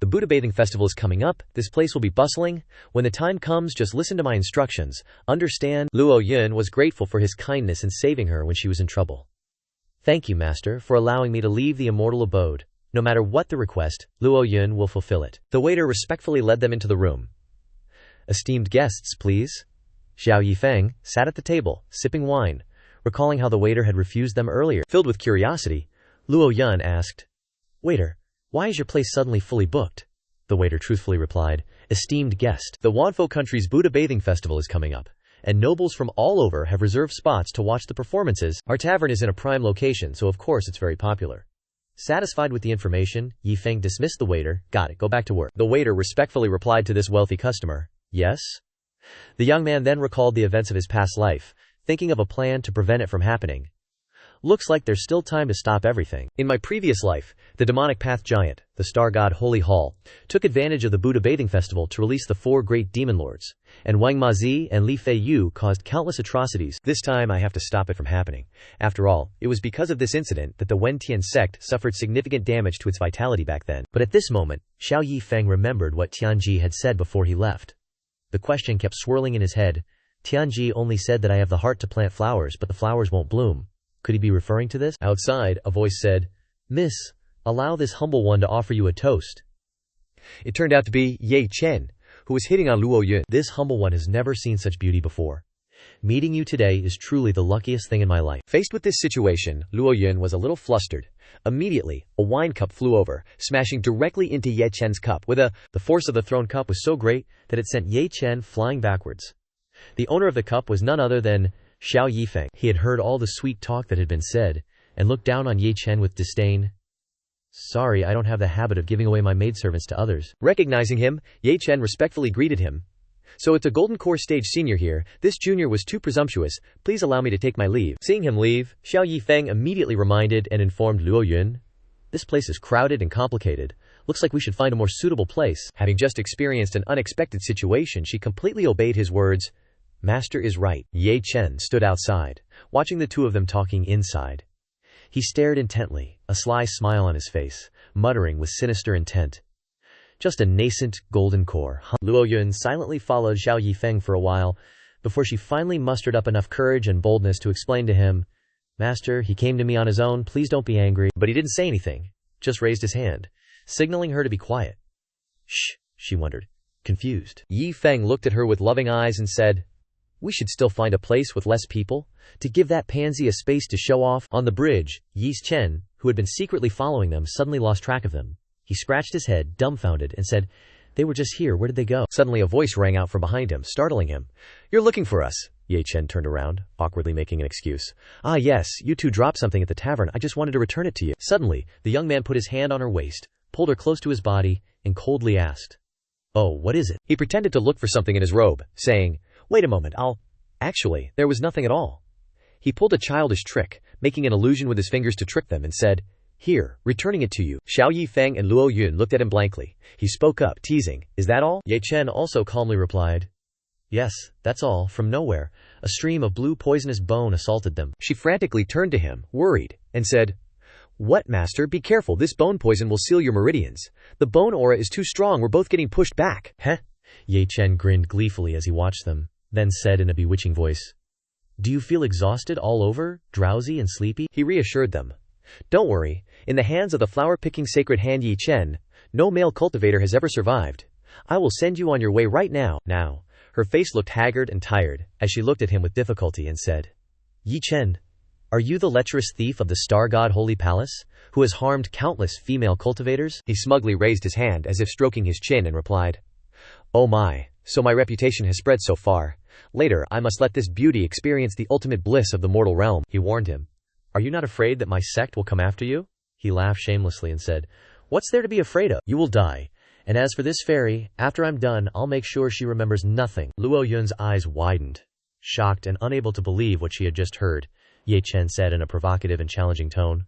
"The Buddha bathing festival is coming up. This place will be bustling. When the time comes, just listen to my instructions. Understand?" Luo Yun was grateful for his kindness in saving her when she was in trouble. "Thank you, Master, for allowing me to leave the immortal abode. No matter what the request, Luo Yun will fulfill it." The waiter respectfully led them into the room. "Esteemed guests, please." Xiao Yi Feng sat at the table, sipping wine, recalling how the waiter had refused them earlier. Filled with curiosity, Luo Yun asked, "Waiter, why is your place suddenly fully booked?" The waiter truthfully replied, Esteemed guest, the Wanfo country's Buddha bathing festival is coming up, and nobles from all over have reserved spots to watch the performances. Our tavern is in a prime location, so of course it's very popular. Satisfied with the information, Yi Feng dismissed the waiter. Got it, go back to work. The waiter respectfully replied to this wealthy customer, yes? The young man then recalled the events of his past life, thinking of a plan to prevent it from happening. Looks like there's still time to stop everything. In my previous life, the demonic path giant, the star god Holy Hall, took advantage of the Buddha bathing festival to release the 4 great demon lords, and Wang Mazi and Li Fei Yu caused countless atrocities. This time I have to stop it from happening. After all, it was because of this incident that the Wen Tian sect suffered significant damage to its vitality back then. But at this moment, Xiao Yi Feng remembered what Tianji had said before he left. The question kept swirling in his head. Tianji only said that I have the heart to plant flowers, but the flowers won't bloom. Could he be referring to this? Outside, a voice said, Miss, allow this humble one to offer you a toast. It turned out to be Ye Chen, who was hitting on Luo Yun. This humble one has never seen such beauty before. Meeting you today is truly the luckiest thing in my life. Faced with this situation, Luo Yun was a little flustered. Immediately, a wine cup flew over, smashing directly into Ye Chen's cup. The force of the thrown cup was so great that it sent Ye Chen flying backwards. The owner of the cup was none other than Xiao Yi Feng. He had heard all the sweet talk that had been said, and looked down on Ye Chen with disdain. Sorry, I don't have the habit of giving away my maidservants to others. Recognizing him, Ye Chen respectfully greeted him. So it's a Golden Core stage senior here. This junior was too presumptuous. Please allow me to take my leave. Seeing him leave, Xiao Yi Feng immediately reminded and informed Luo Yun. This place is crowded and complicated. Looks like we should find a more suitable place. Having just experienced an unexpected situation, she completely obeyed his words. Master is right. Ye Chen stood outside, watching the two of them talking inside. He stared intently, a sly smile on his face, muttering with sinister intent. Just a nascent golden core. Luo Yun silently followed Xiao Yi Feng for a while, before she finally mustered up enough courage and boldness to explain to him, Master, he came to me on his own, please don't be angry. But he didn't say anything, just raised his hand, signaling her to be quiet. Shh, she wondered, confused. Yi Feng looked at her with loving eyes and said, We should still find a place with less people, to give that pansy a space to show off. On the bridge, Yi Chen, who had been secretly following them, suddenly lost track of them. He scratched his head, dumbfounded, and said, They were just here, where did they go? Suddenly a voice rang out from behind him, startling him. You're looking for us. Ye Chen turned around, awkwardly making an excuse. Ah yes, you two dropped something at the tavern, I just wanted to return it to you. Suddenly, the young man put his hand on her waist, pulled her close to his body, and coldly asked, Oh, what is it? He pretended to look for something in his robe, saying, Wait a moment, Actually, there was nothing at all. He pulled a childish trick, making an illusion with his fingers to trick them, and said, Here, returning it to you. Xiao Yi Feng and Luo Yun looked at him blankly. He spoke up, teasing, Is that all? Ye Chen also calmly replied, Yes, that's all. From nowhere, a stream of blue poisonous bone assaulted them. She frantically turned to him, worried, and said, What, master? Be careful, this bone poison will seal your meridians. The bone aura is too strong, we're both getting pushed back. Heh? Ye Chen grinned gleefully as he watched them, then said in a bewitching voice, Do you feel exhausted all over, drowsy and sleepy? He reassured them. Don't worry, in the hands of the flower-picking sacred hand Yi Chen, no male cultivator has ever survived. I will send you on your way right now. Now, her face looked haggard and tired, as she looked at him with difficulty and said, Yi Chen, are you the lecherous thief of the star god Holy Palace, who has harmed countless female cultivators? He smugly raised his hand as if stroking his chin and replied, Oh my, so my reputation has spread so far. Later, I must let this beauty experience the ultimate bliss of the mortal realm. He warned him. Are you not afraid that my sect will come after you? He laughed shamelessly and said, What's there to be afraid of? You will die. And as for this fairy, after I'm done, I'll make sure she remembers nothing. Luo Yun's eyes widened. Shocked and unable to believe what she had just heard, Ye Chen said in a provocative and challenging tone,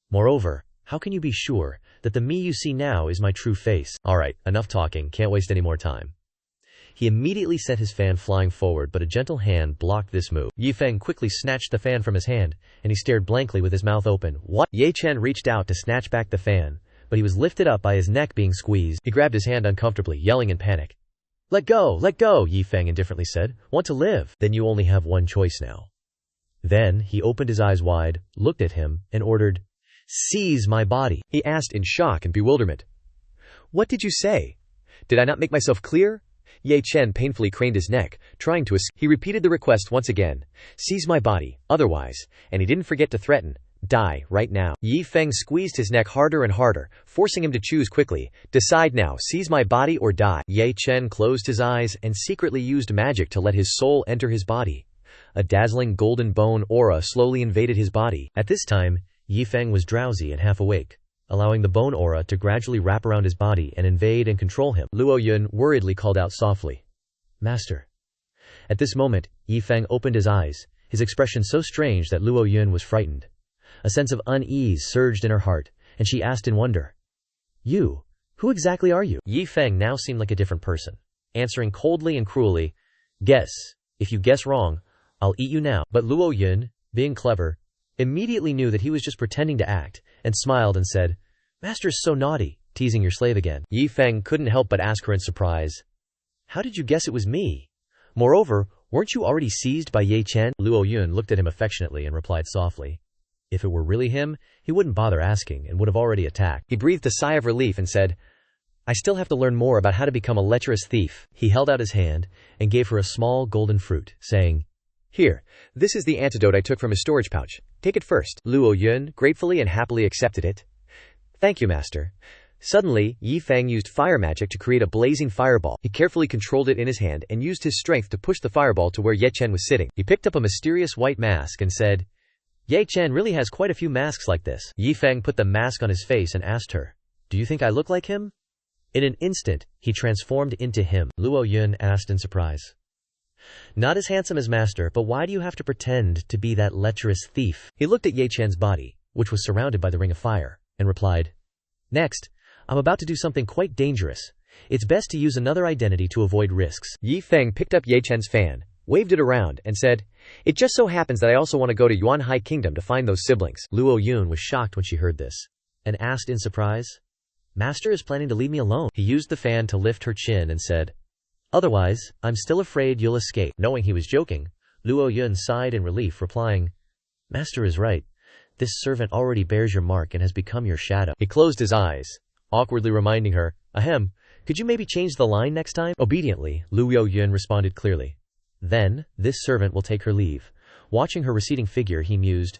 Moreover, how can you be sure that the me you see now is my true face? All right, enough talking, can't waste any more time. He immediately sent his fan flying forward, but a gentle hand blocked this move. Yi Feng quickly snatched the fan from his hand, and he stared blankly with his mouth open. What? Ye Chen reached out to snatch back the fan, but he was lifted up by his neck being squeezed. He grabbed his hand uncomfortably, yelling in panic. Let go, Yi Feng indifferently said. Want to live? Then you only have one choice now. Then he opened his eyes wide, looked at him, and ordered, Seize my body. He asked in shock and bewilderment. What did you say? Did I not make myself clear? Ye Chen painfully craned his neck, trying to escape. He repeated the request once again. Seize my body, otherwise, and he didn't forget to threaten, Die, right now. Yi Feng squeezed his neck harder and harder, forcing him to choose quickly. Decide now, seize my body or die. Ye Chen closed his eyes and secretly used magic to let his soul enter his body. A dazzling golden bone aura slowly invaded his body. At this time, Yi Feng was drowsy and half awake, allowing the bone aura to gradually wrap around his body and invade and control him. Luo Yun worriedly called out softly, "Master." At this moment, Yi Feng opened his eyes, his expression so strange that Luo Yun was frightened. A sense of unease surged in her heart, and she asked in wonder, "You? Who exactly are you?" Yi Feng now seemed like a different person, answering coldly and cruelly, "Guess. If you guess wrong, I'll eat you now." But Luo Yun, being clever, immediately knew that he was just pretending to act, and smiled and said, "Master's so naughty, teasing your slave again." Yi Feng couldn't help but ask her in surprise, "How did you guess it was me? Moreover, weren't you already seized by Ye Chen?" Luo Yun looked at him affectionately and replied softly, "If it were really him, he wouldn't bother asking and would have already attacked." He breathed a sigh of relief and said, "I still have to learn more about how to become a lecherous thief." He held out his hand and gave her a small golden fruit, saying, "Here, this is the antidote I took from his storage pouch. Take it first." Luo Yun gratefully and happily accepted it. "Thank you, master." Suddenly, Yi Feng used fire magic to create a blazing fireball. He carefully controlled it in his hand and used his strength to push the fireball to where Ye Chen was sitting. He picked up a mysterious white mask and said, "Ye Chen really has quite a few masks like this." Yi Feng put the mask on his face and asked her, "Do you think I look like him?" In an instant, he transformed into him. Luo Yun asked in surprise, "Not as handsome as master, but why do you have to pretend to be that lecherous thief?" He looked at Ye Chen's body, which was surrounded by the ring of fire, and replied, "Next, I'm about to do something quite dangerous. It's best to use another identity to avoid risks." Yi Feng picked up Ye Chen's fan, waved it around, and said, "It just so happens that I also want to go to Yuanhai Kingdom to find those siblings." Luo Yun was shocked when she heard this, and asked in surprise, "Master is planning to leave me alone?" He used the fan to lift her chin and said, "Otherwise, I'm still afraid you'll escape." Knowing he was joking, Luo Yun sighed in relief, replying, "Master is right. This servant already bears your mark and has become your shadow." He closed his eyes, awkwardly reminding her, "Ahem, could you maybe change the line next time?" Obediently, Luo Yun responded clearly. "Then, this servant will take her leave." Watching her receding figure, he mused,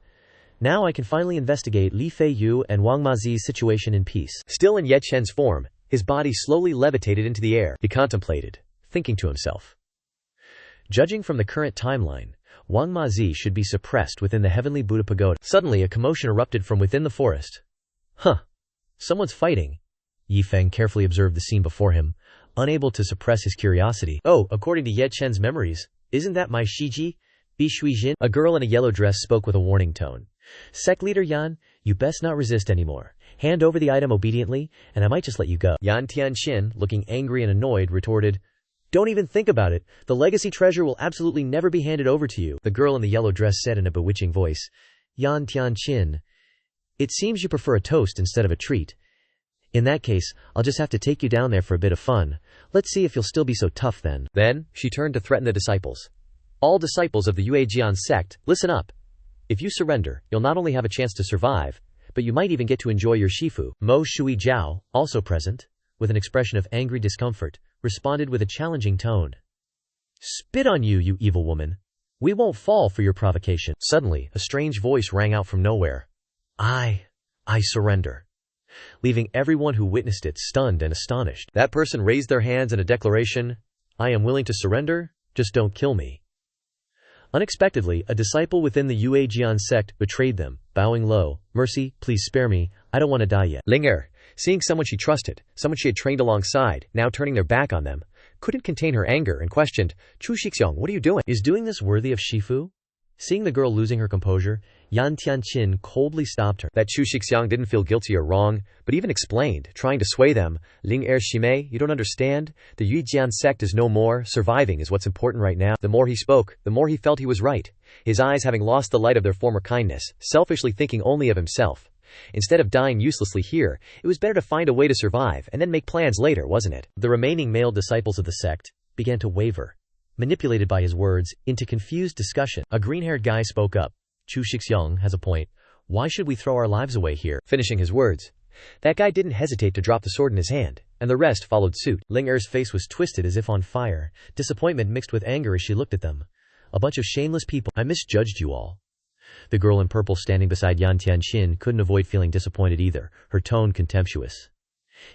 "Now I can finally investigate Li Fei Yu and Wang Mazi's situation in peace." Still in Ye Chen's form, his body slowly levitated into the air. He contemplated, thinking to himself, "Judging from the current timeline, Wang Mazi should be suppressed within the heavenly Buddha pagoda." Suddenly a commotion erupted from within the forest. "Huh. Someone's fighting." Yi Feng carefully observed the scene before him, unable to suppress his curiosity. "Oh, according to Ye Chen's memories, isn't that my Shiji, Bi Shui Jin?" A girl in a yellow dress spoke with a warning tone. "Sect leader Yan, you best not resist anymore. Hand over the item obediently, and I might just let you go." Yan Tianqin, looking angry and annoyed, retorted, "Don't even think about it. The legacy treasure will absolutely never be handed over to you." The girl in the yellow dress said in a bewitching voice, "Yan Tianqin, it seems you prefer a toast instead of a treat. In that case, I'll just have to take you down there for a bit of fun. Let's see if you'll still be so tough then." Then, she turned to threaten the disciples. "All disciples of the Yuejian sect, listen up. If you surrender, you'll not only have a chance to survive, but you might even get to enjoy your shifu." Mo Shui Jiao, also present, with an expression of angry discomfort, responded with a challenging tone, "Spit on you, you evil woman. We won't fall for your provocation." Suddenly, a strange voice rang out from nowhere. I surrender," leaving everyone who witnessed it stunned and astonished. That person raised their hands in a declaration, "I am willing to surrender, just don't kill me." Unexpectedly, a disciple within the Yuejian sect betrayed them, bowing low, "Mercy, please spare me, I don't want to die yet." Ling Er, seeing someone she trusted, someone she had trained alongside, now turning their back on them, couldn't contain her anger and questioned, "Chu Shixiong, what are you doing? Is doing this worthy of Shifu?" Seeing the girl losing her composure, Yan Tianqin coldly stopped her. That Chu Shixiang didn't feel guilty or wrong, but even explained, trying to sway them, "Ling Er Shimei, you don't understand? The Yuejian sect is no more, surviving is what's important right now." The more he spoke, the more he felt he was right, his eyes having lost the light of their former kindness, selfishly thinking only of himself. Instead of dying uselessly here, it was better to find a way to survive and then make plans later, wasn't it? The remaining male disciples of the sect began to waver, manipulated by his words, into confused discussion. A green-haired guy spoke up. "Chu Shixiang has a point. Why should we throw our lives away here?" Finishing his words, that guy didn't hesitate to drop the sword in his hand, and the rest followed suit. Ling Er's face was twisted as if on fire, disappointment mixed with anger as she looked at them. "A bunch of shameless people. I misjudged you all." The girl in purple standing beside Yan Tianxin couldn't avoid feeling disappointed either, her tone contemptuous.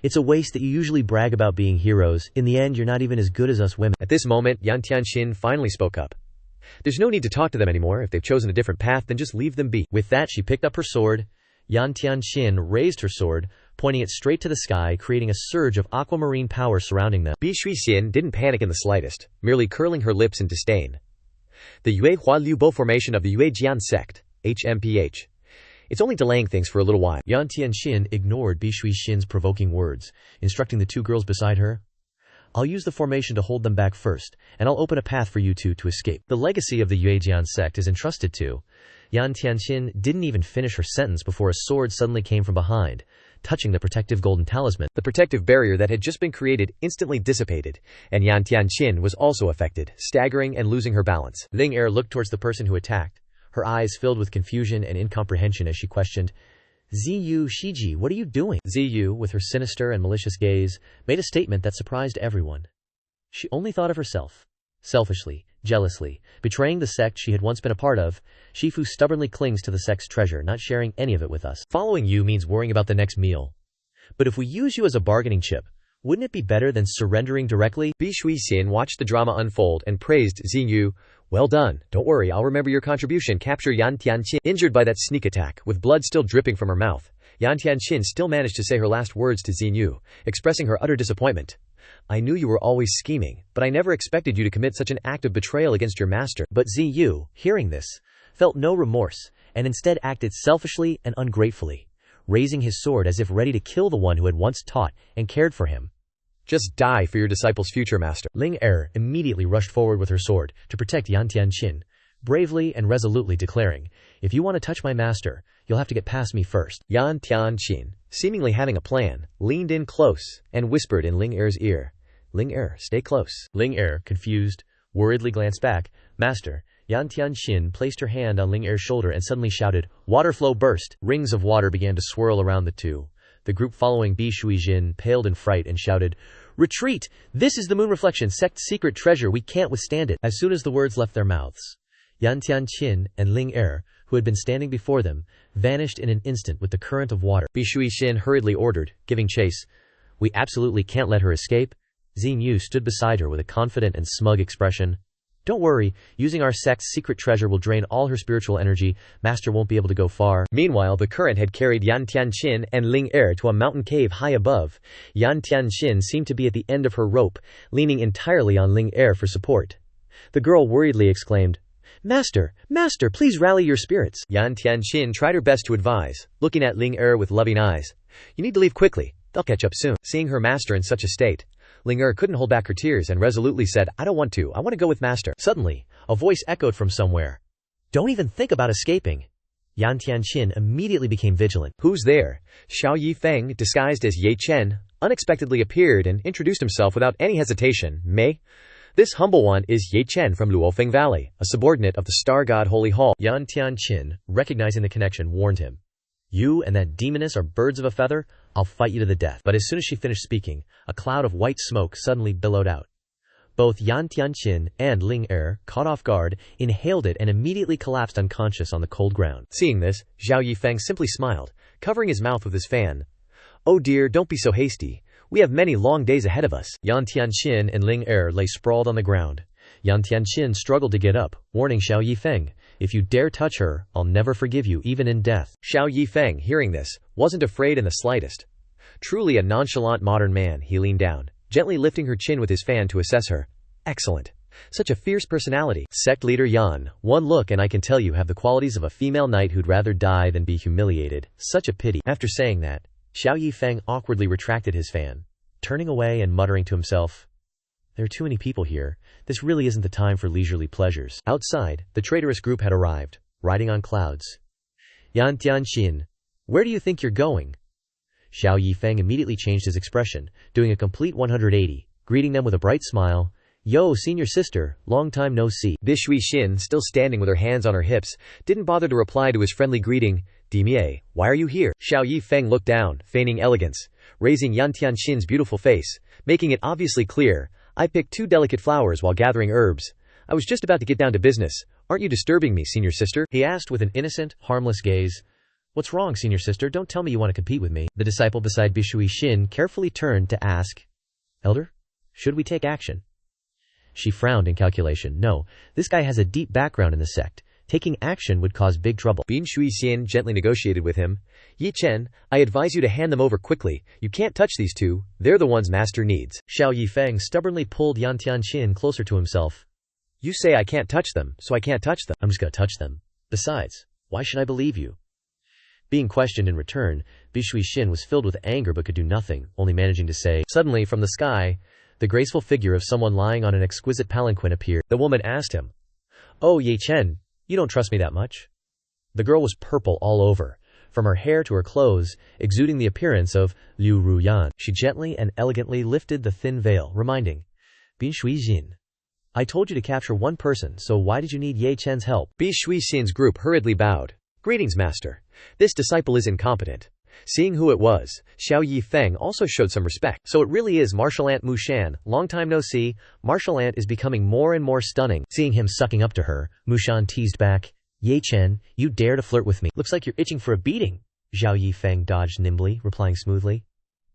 It's a waste that you usually brag about being heroes. In the end, you're not even as good as us women. At this moment, Yan Tianxin finally spoke up. There's no need to talk to them anymore. If they've chosen a different path, then just leave them be. With that, she picked up her sword. Yan Tianxin raised her sword, pointing it straight to the sky, creating a surge of aquamarine power surrounding them. Bi Shuixin didn't panic in the slightest, merely curling her lips in disdain. The Yue Hua Liu Bo formation of the Yue Jian sect, HMPH. It's only delaying things for a little while. Yan Tianxin ignored Bi Shuixin's provoking words, instructing the two girls beside her. I'll use the formation to hold them back first, and I'll open a path for you two to escape. The legacy of the Yue Jian sect is entrusted to. Yan Tianxin didn't even finish her sentence before a sword suddenly came from behind, touching the protective golden talisman. The protective barrier that had just been created instantly dissipated, and Yan Tianxin was also affected, staggering and losing her balance. Ling Er looked towards the person who attacked, her eyes filled with confusion and incomprehension as she questioned, Ziyu Shiji, what are you doing? Ziyu, with her sinister and malicious gaze, made a statement that surprised everyone. She only thought of herself. Selfishly, jealously, betraying the sect she had once been a part of, Shifu stubbornly clings to the sect's treasure, not sharing any of it with us. Following you means worrying about the next meal. But if we use you as a bargaining chip, wouldn't it be better than surrendering directly? Bi Shuixin watched the drama unfold and praised Ziyu. Well done. Don't worry, I'll remember your contribution. Capture Yan Tianxin. Injured by that sneak attack, with blood still dripping from her mouth, Yan Tianxin still managed to say her last words to Ziyu, expressing her utter disappointment. I knew you were always scheming, but I never expected you to commit such an act of betrayal against your master. But Ziyu, hearing this, felt no remorse, and instead acted selfishly and ungratefully, raising his sword as if ready to kill the one who had once taught and cared for him. Just die for your disciple's future master. Ling Er immediately rushed forward with her sword to protect Yan Tianxin, bravely and resolutely declaring, if you want to touch my master, you'll have to get past me first. Yan Tianxin, seemingly having a plan, leaned in close and whispered in Ling Er's ear, Ling Er, stay close. Ling Er, confused, worriedly glanced back. Master. Yan Tianxin placed her hand on Ling Er's shoulder and suddenly shouted, water flow burst. Rings of water began to swirl around the two. The group following Bi Shuixin paled in fright and shouted, retreat! This is the moon reflection sect's secret treasure, we can't withstand it. As soon as the words left their mouths, Yan Tianxin and Ling Er, who had been standing before them, vanished in an instant with the current of water. Bi Shuixin hurriedly ordered, giving chase. We absolutely can't let her escape. Xinyu stood beside her with a confident and smug expression. Don't worry, using our sect's secret treasure will drain all her spiritual energy, master won't be able to go far. Meanwhile, the current had carried Yan Tianxin and Ling Er to a mountain cave high above. Yan Tianxin seemed to be at the end of her rope, leaning entirely on Ling Er for support. The girl worriedly exclaimed, Master, master, please rally your spirits. Yan Tianxin tried her best to advise, looking at Ling Er with loving eyes. You need to leave quickly, they'll catch up soon. Seeing her master in such a state, Ling Er couldn't hold back her tears and resolutely said, I don't want to, I want to go with master. Suddenly, a voice echoed from somewhere. Don't even think about escaping. Yan Tianxin immediately became vigilant. Who's there? Xiao Yi Feng, disguised as Ye Chen, unexpectedly appeared and introduced himself without any hesitation. Mei? This humble one is Ye Chen from Luofeng Valley, a subordinate of the star god Holy Hall. Yan Tianxin, recognizing the connection, warned him. You and that demoness are birds of a feather, I'll fight you to the death. But as soon as she finished speaking, a cloud of white smoke suddenly billowed out. Both Yan Tianxin and Ling Er, caught off guard, inhaled it and immediately collapsed unconscious on the cold ground. Seeing this, Xiao Yi Feng simply smiled, covering his mouth with his fan. Oh dear, don't be so hasty. We have many long days ahead of us. Yan Tianxin and Ling Er lay sprawled on the ground. Yan Tianxin struggled to get up, warning Xiao Yi Feng, if you dare touch her, I'll never forgive you, even in death. Xiao Yi Feng, hearing this, wasn't afraid in the slightest. Truly a nonchalant modern man, he leaned down, gently lifting her chin with his fan to assess her. Excellent. Such a fierce personality. Sect leader Yan, one look and I can tell you have the qualities of a female knight who'd rather die than be humiliated. Such a pity. After saying that, Xiao Yi Feng awkwardly retracted his fan, turning away and muttering to himself, there are too many people here. This really isn't the time for leisurely pleasures. Outside, the traitorous group had arrived, riding on clouds. Yan Tianxin, where do you think you're going? Xiao Yi Feng immediately changed his expression, doing a complete 180, greeting them with a bright smile. Yo, senior sister, long time no see. Bi Shuixin, still standing with her hands on her hips, didn't bother to reply to his friendly greeting. Dimie, why are you here? Xiao Yi Feng looked down, feigning elegance, raising Yan Tianxin's beautiful face, making it obviously clear. I picked 2 delicate flowers while gathering herbs. I was just about to get down to business. Aren't you disturbing me, senior sister? He asked with an innocent, harmless gaze. What's wrong, senior sister? Don't tell me you want to compete with me. The disciple beside Bishui Xin carefully turned to ask, Elder, should we take action? She frowned in calculation. No, this guy has a deep background in the sect. Taking action would cause big trouble. Bin Shui Xian gently negotiated with him. Yi Chen, I advise you to hand them over quickly. You can't touch these two. They're the ones master needs. Xiao Yi Feng stubbornly pulled Yan Tianqin closer to himself. You say I can't touch them, so I can't touch them. I'm just gonna touch them. Besides, why should I believe you? Being questioned in return, Bishui Xin was filled with anger but could do nothing, only managing to say, Suddenly, from the sky, the graceful figure of someone lying on an exquisite palanquin appeared. The woman asked him, Oh, Ye Chen, you don't trust me that much? The girl was purple all over, from her hair to her clothes, exuding the appearance of Liu Ruyan. She gently and elegantly lifted the thin veil, reminding, Bishui Xin, I told you to capture one person, so why did you need Ye Chen's help? Bishui Xin's group hurriedly bowed. Greetings, master. This disciple is incompetent. Seeing who it was, Xiao Yi Feng also showed some respect. So it really is Martial Ant Mu Shan. Long time no see. Martial Ant is becoming more and more stunning. Seeing him sucking up to her, Mu Shan teased back, Ye Chen, you dare to flirt with me. Looks like you're itching for a beating. Xiao Yi Feng dodged nimbly, replying smoothly.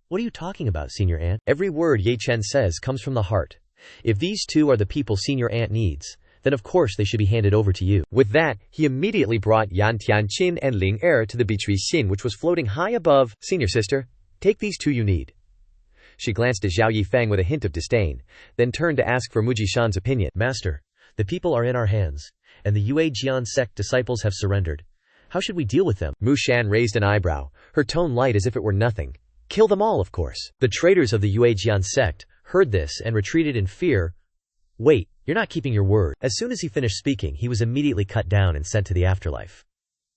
What are you talking about, Senior Ant? Every word Ye Chen says comes from the heart. If these two are the people Senior Ant needs, then of course they should be handed over to you. With that, he immediately brought Yan Tianqin and Ling Er to the Bishui Xin, which was floating high above. Senior sister, take these two you need. She glanced at Xiao Yi Feng with a hint of disdain, then turned to ask for Muji Shan's opinion. Master, the people are in our hands, and the Yue Jian sect disciples have surrendered. How should we deal with them? Mu Shan raised an eyebrow, her tone light as if it were nothing. Kill them all, of course. The traitors of the Yue Jian sect heard this and retreated in fear. Wait. You're not keeping your word. As soon as he finished speaking, he was immediately cut down and sent to the afterlife.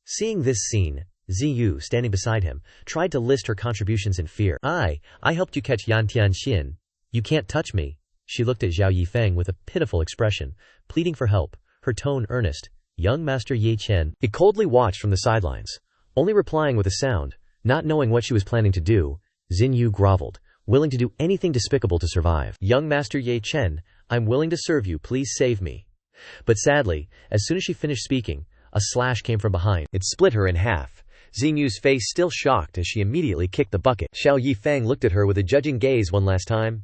Seeing this scene, Ziyu, standing beside him, tried to list her contributions in fear. I helped you catch Yan Tianqin. You can't touch me. She looked at Xiao Yi Feng with a pitiful expression, pleading for help, her tone earnest. Young Master Ye Chen, he coldly watched from the sidelines, only replying with a sound, not knowing what she was planning to do. Ziyu groveled, willing to do anything despicable to survive. Young Master Ye Chen, I'm willing to serve you, please save me. But sadly, as soon as she finished speaking, a slash came from behind. It split her in half. Xingyu's face still shocked as she immediately kicked the bucket. Xiao Yi Feng looked at her with a judging gaze one last time.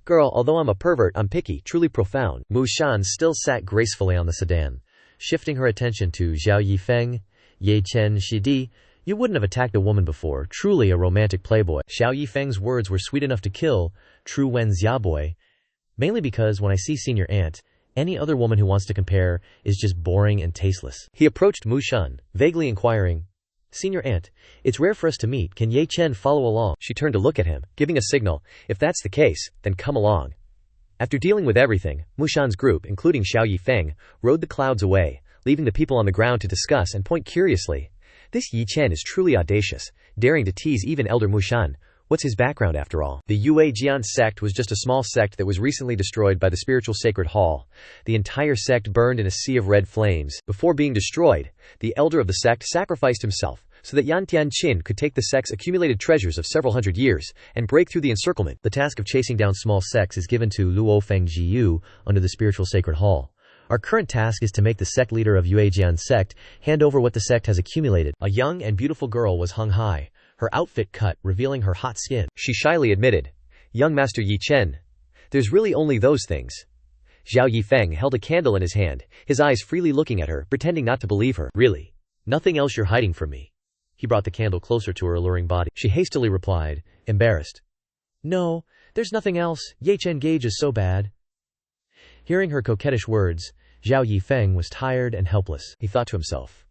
Girl, although I'm a pervert, I'm picky, truly profound. Mu Shan still sat gracefully on the sedan, shifting her attention to Xiao Yi Feng. Ye Chen Shidi, you wouldn't have attacked a woman before, truly a romantic playboy. Xiao Yi Feng's words were sweet enough to kill, true Wen Xiaoboy. Mainly because when I see Senior Ant, any other woman who wants to compare is just boring and tasteless. He approached Mu Shan, vaguely inquiring, Senior Ant, it's rare for us to meet, can Ye Chen follow along? She turned to look at him, giving a signal, if that's the case, then come along. After dealing with everything, Mu Shan's group, including Xiao Yi Feng, rode the clouds away, leaving the people on the ground to discuss and point curiously. This Yi Chen is truly audacious, daring to tease even Elder Mu Shan. What's his background after all? The Yue Jian sect was just a small sect that was recently destroyed by the spiritual sacred hall. The entire sect burned in a sea of red flames. Before being destroyed, the elder of the sect sacrificed himself so that Yan Tianqin could take the sect's accumulated treasures of several hundred years and break through the encirclement. The task of chasing down small sects is given to Luo Feng Jiyu under the spiritual sacred hall. Our current task is to make the sect leader of Yue Jian sect hand over what the sect has accumulated. A young and beautiful girl was hung high, her outfit cut, revealing her hot skin. She shyly admitted, Young Master Yi Chen, there's really only those things. Xiao Yi Feng held a candle in his hand, his eyes freely looking at her, pretending not to believe her. Really? Nothing else you're hiding from me? He brought the candle closer to her alluring body. She hastily replied, embarrassed. No, there's nothing else. Ye Chen gauge is so bad. Hearing her coquettish words, Xiao Yi Feng was tired and helpless. He thought to himself,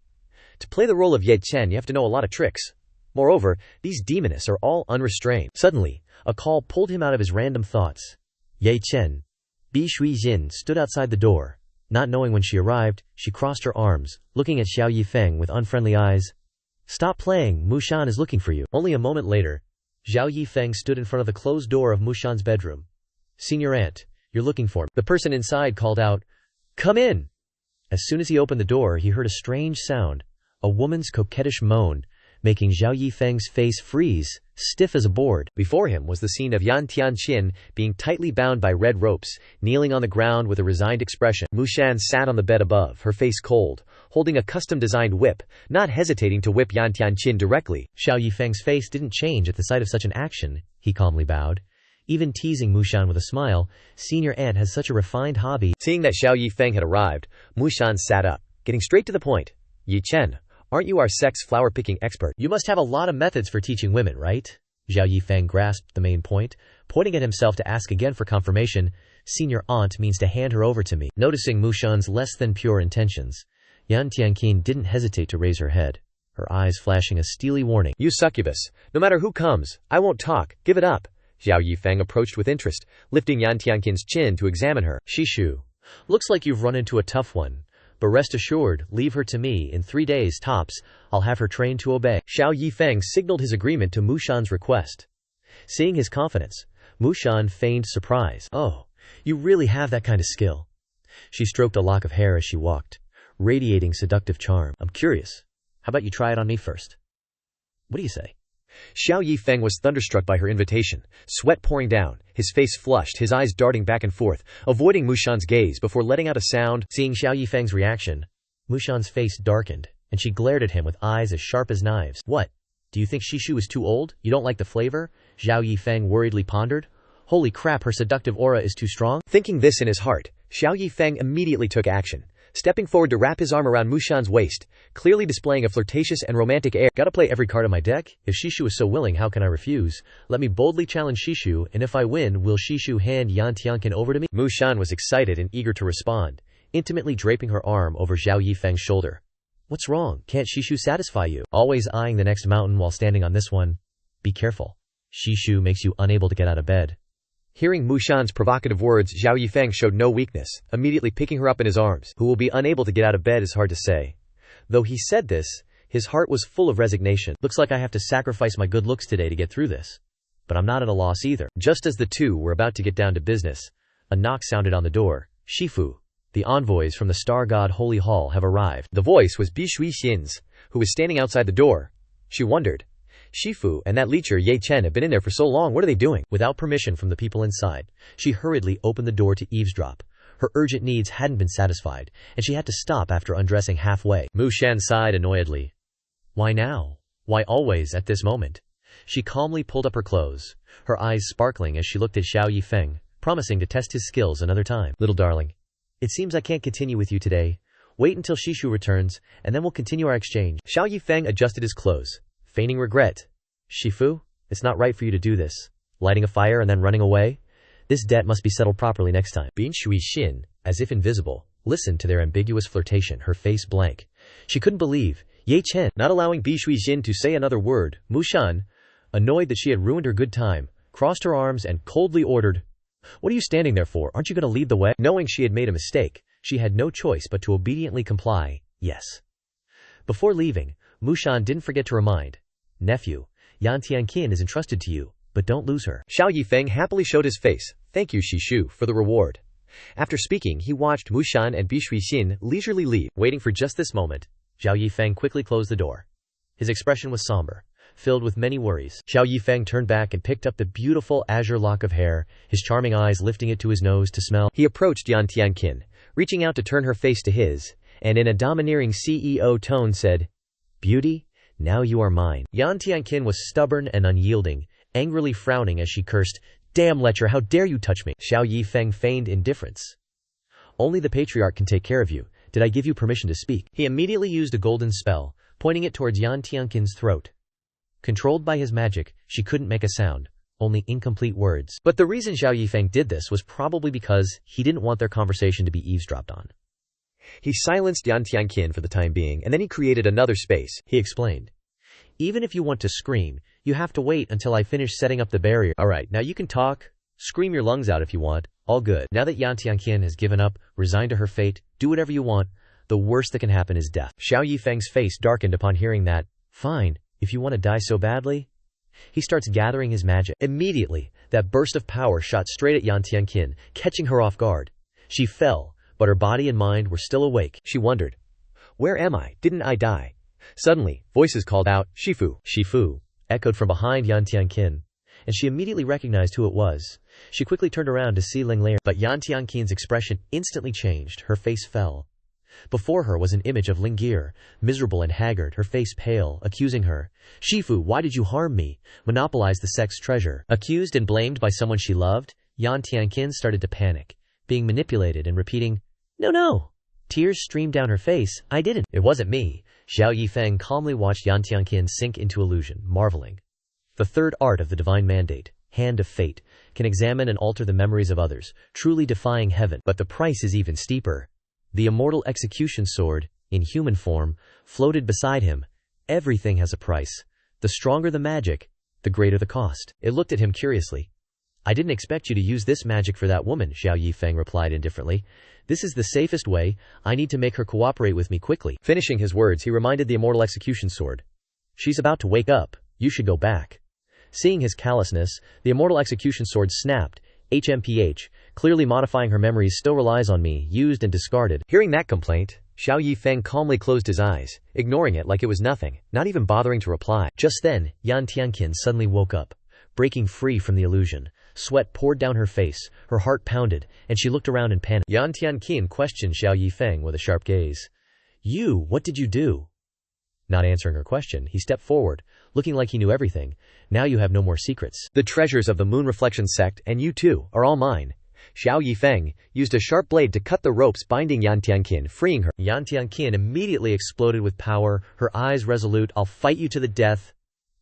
to play the role of Ye Chen you have to know a lot of tricks. Moreover, these demonists are all unrestrained. Suddenly, a call pulled him out of his random thoughts. Ye Chen. Bishui Xin stood outside the door. Not knowing when she arrived, she crossed her arms, looking at Xiao Yi Feng with unfriendly eyes. Stop playing, Mu Shan is looking for you. Only a moment later, Xiao Yi Feng stood in front of the closed door of Mu Shan's bedroom. Senior Ant, you're looking for me. The person inside called out, Come in! As soon as he opened the door, he heard a strange sound, a woman's coquettish moan. making Xiao Yi Feng's face freeze, stiff as a board. Before him was the scene of Yan Tianqin being tightly bound by red ropes, kneeling on the ground with a resigned expression. Mushan sat on the bed above, her face cold, holding a custom-designed whip, not hesitating to whip Yan Tianqin directly. Xiao Yi Feng's face didn't change at the sight of such an action. He calmly bowed, even teasing Mushan with a smile. Senior aunt has such a refined hobby. Seeing that Xiao Yi Feng had arrived, Mushan sat up, getting straight to the point. Yi Chen, aren't you our sect's flower-picking expert? You must have a lot of methods for teaching women, right? Xiao Yi Feng grasped the main point, pointing at himself to ask again for confirmation. Senior aunt means to hand her over to me. Noticing Mushan's less than pure intentions, Yan Tianqin didn't hesitate to raise her head, her eyes flashing a steely warning. You succubus, no matter who comes, I won't talk, give it up. Xiao Yi Feng approached with interest, lifting Yan Tianqin's chin to examine her. Shishu, looks like you've run into a tough one. But rest assured, leave her to me. In 3 days tops, I'll have her trained to obey. Xiao Yi Feng signaled his agreement to Mushan's request. Seeing his confidence, Mushan feigned surprise. Oh, you really have that kind of skill. She stroked a lock of hair as she walked, radiating seductive charm. I'm curious. How about you try it on me first? What do you say? Xiao Yi Feng was thunderstruck by her invitation, sweat pouring down, his face flushed, his eyes darting back and forth, avoiding Mushan's gaze before letting out a sound. Seeing Xiao Yi Feng's reaction, Mushan's face darkened, and she glared at him with eyes as sharp as knives. What? Do you think Shishu is too old? You don't like the flavor? Xiao Yi Feng worriedly pondered. Holy crap, her seductive aura is too strong. Thinking this in his heart, Xiao Yi Feng immediately took action, stepping forward to wrap his arm around Mushan's waist, clearly displaying a flirtatious and romantic air. Gotta play every card on my deck? If Shishu is so willing, how can I refuse? Let me boldly challenge Shishu, and if I win, will Shishu hand Yan Tianqin over to me? Mushan was excited and eager to respond, intimately draping her arm over Xiao Yi Feng's shoulder. What's wrong? Can't Shishu satisfy you? Always eyeing the next mountain while standing on this one. Be careful. Shishu makes you unable to get out of bed. Hearing Mushan's provocative words, Xiao Yi Feng showed no weakness, immediately picking her up in his arms. Who will be unable to get out of bed is hard to say. Though he said this, his heart was full of resignation. Looks like I have to sacrifice my good looks today to get through this. But I'm not at a loss either. Just as the two were about to get down to business, a knock sounded on the door. Shifu, the envoys from the star god Holy Hall have arrived. The voice was Bishui Xin's, who was standing outside the door. She wondered. Shifu and that leecher Ye Chen have been in there for so long, what are they doing? Without permission from the people inside, she hurriedly opened the door to eavesdrop. Her urgent needs hadn't been satisfied, and she had to stop after undressing halfway. Mushan sighed annoyedly. Why now? Why always at this moment? She calmly pulled up her clothes, her eyes sparkling as she looked at Xiao Yi Feng, promising to test his skills another time. Little darling, it seems I can't continue with you today. Wait until Shishu returns, and then we'll continue our exchange. Xiao Yi Feng adjusted his clothes, feigning regret. Shifu, it's not right for you to do this. Lighting a fire and then running away? This debt must be settled properly next time. Bishui Xin, as if invisible, listened to their ambiguous flirtation, her face blank. She couldn't believe Ye Chen not allowing Bishui Xin to say another word. Mushan, annoyed that she had ruined her good time, crossed her arms and coldly ordered, "What are you standing there for? Aren't you going to lead the way?" Knowing she had made a mistake, she had no choice but to obediently comply. Yes. Before leaving, Mushan didn't forget to remind, "Nephew, Yan Tianqin is entrusted to you, but don't lose her." Xiao Yi Feng happily showed his face. Thank you, Shishu, for the reward. After speaking, he watched Mushan and Bishui Xin leisurely leave. Waiting for just this moment, Xiao Yi Feng quickly closed the door. His expression was somber, filled with many worries. Xiao Yi Feng turned back and picked up the beautiful azure lock of hair, his charming eyes lifting it to his nose to smell. He approached Yan Tianqin, reaching out to turn her face to his, and in a domineering CEO tone said, "Beauty, now you are mine." Yan Tianqin was stubborn and unyielding, angrily frowning as she cursed, "Damn lecher, how dare you touch me?" Xiao Yi Feng feigned indifference. "Only the patriarch can take care of you. Did I give you permission to speak?" He immediately used a golden spell, pointing it towards Yan Tianqin's throat. Controlled by his magic, she couldn't make a sound, only incomplete words. But the reason Xiao Yi Feng did this was probably because he didn't want their conversation to be eavesdropped on. He silenced Yan Tianqin for the time being, and then he created another space. He explained, "Even if you want to scream, you have to wait until I finish setting up the barrier. Alright, now you can talk, scream your lungs out if you want, all good. Now that Yan Tianqin has given up, resigned to her fate, do whatever you want, the worst that can happen is death." Xiao Yi Feng's face darkened upon hearing that. Fine, if you want to die so badly. He starts gathering his magic. Immediately, that burst of power shot straight at Yan Tianqin, catching her off guard. She fell, but her body and mind were still awake. She wondered, where am I? Didn't I die? Suddenly, voices called out, Shifu. Shifu, echoed from behind Yan Tianqin, and she immediately recognized who it was. She quickly turned around to see Ling Lair, but Yan Tianqin's expression instantly changed. Her face fell. Before her was an image of Ling Gear, miserable and haggard, her face pale, accusing her. Shifu, why did you harm me? Monopolize the sect's treasure. Accused and blamed by someone she loved, Yan Tianqin started to panic, being manipulated and repeating, No, no. Tears streamed down her face. I didn't. It wasn't me. Xiao Yi Feng calmly watched Yan Tianqin sink into illusion, marveling. The third art of the divine mandate, Hand of Fate, can examine and alter the memories of others, truly defying heaven. But the price is even steeper. The immortal execution sword, in human form, floated beside him. Everything has a price. The stronger the magic, the greater the cost. It looked at him curiously. I didn't expect you to use this magic for that woman, Xiao Yi Feng replied indifferently. This is the safest way. I need to make her cooperate with me quickly. Finishing his words, he reminded the immortal execution sword. She's about to wake up. You should go back. Seeing his callousness, the immortal execution sword snapped. HMPH, clearly modifying her memories, still relies on me, used and discarded. Hearing that complaint, Xiao Yi Feng calmly closed his eyes, ignoring it like it was nothing, not even bothering to reply. Just then, Yan Tianqin suddenly woke up, breaking free from the illusion. Sweat poured down her face, her heart pounded, and she looked around in panic. Yan Tianqin questioned Xiao Yi Feng with a sharp gaze. You, what did you do? Not answering her question, he stepped forward, looking like he knew everything. Now you have no more secrets. The treasures of the Moon Reflection sect, and you too, are all mine. Xiao Yi Feng used a sharp blade to cut the ropes binding Yan Tianqin, freeing her. Yan Tianqin immediately exploded with power, her eyes resolute. I'll fight you to the death.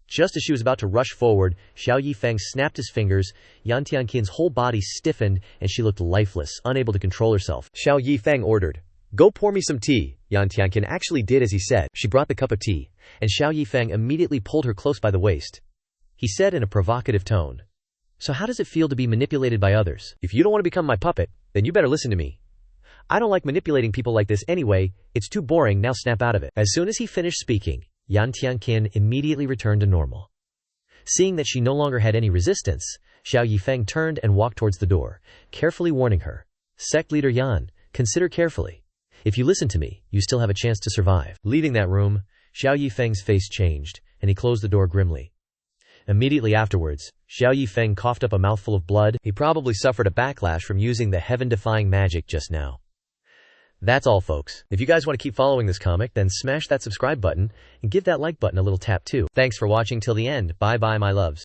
Just as she was about to rush forward, Xiao Yi Feng snapped his fingers. Yan Tianqin's whole body stiffened, and she looked lifeless, unable to control herself. Xiao Yi Feng ordered, Go pour me some tea. Yan Tianqin actually did as he said. She brought the cup of tea, and Xiao Yi Feng immediately pulled her close by the waist. He said in a provocative tone, So how does it feel to be manipulated by others? If you don't want to become my puppet, then you better listen to me. I don't like manipulating people like this anyway. It's too boring. Now snap out of it. As soon as he finished speaking, Yan Tianqin immediately returned to normal. Seeing that she no longer had any resistance, Xiao Yi Feng turned and walked towards the door, carefully warning her. Sect leader Yan, consider carefully. If you listen to me, you still have a chance to survive. Leaving that room, Xiao Yi Feng's face changed, and he closed the door grimly. Immediately afterwards, Xiao Yi Feng coughed up a mouthful of blood. He probably suffered a backlash from using the heaven-defying magic just now. That's all, folks. If you guys want to keep following this comic, then smash that subscribe button and give that like button a little tap too. Thanks for watching till the end. Bye bye, my loves.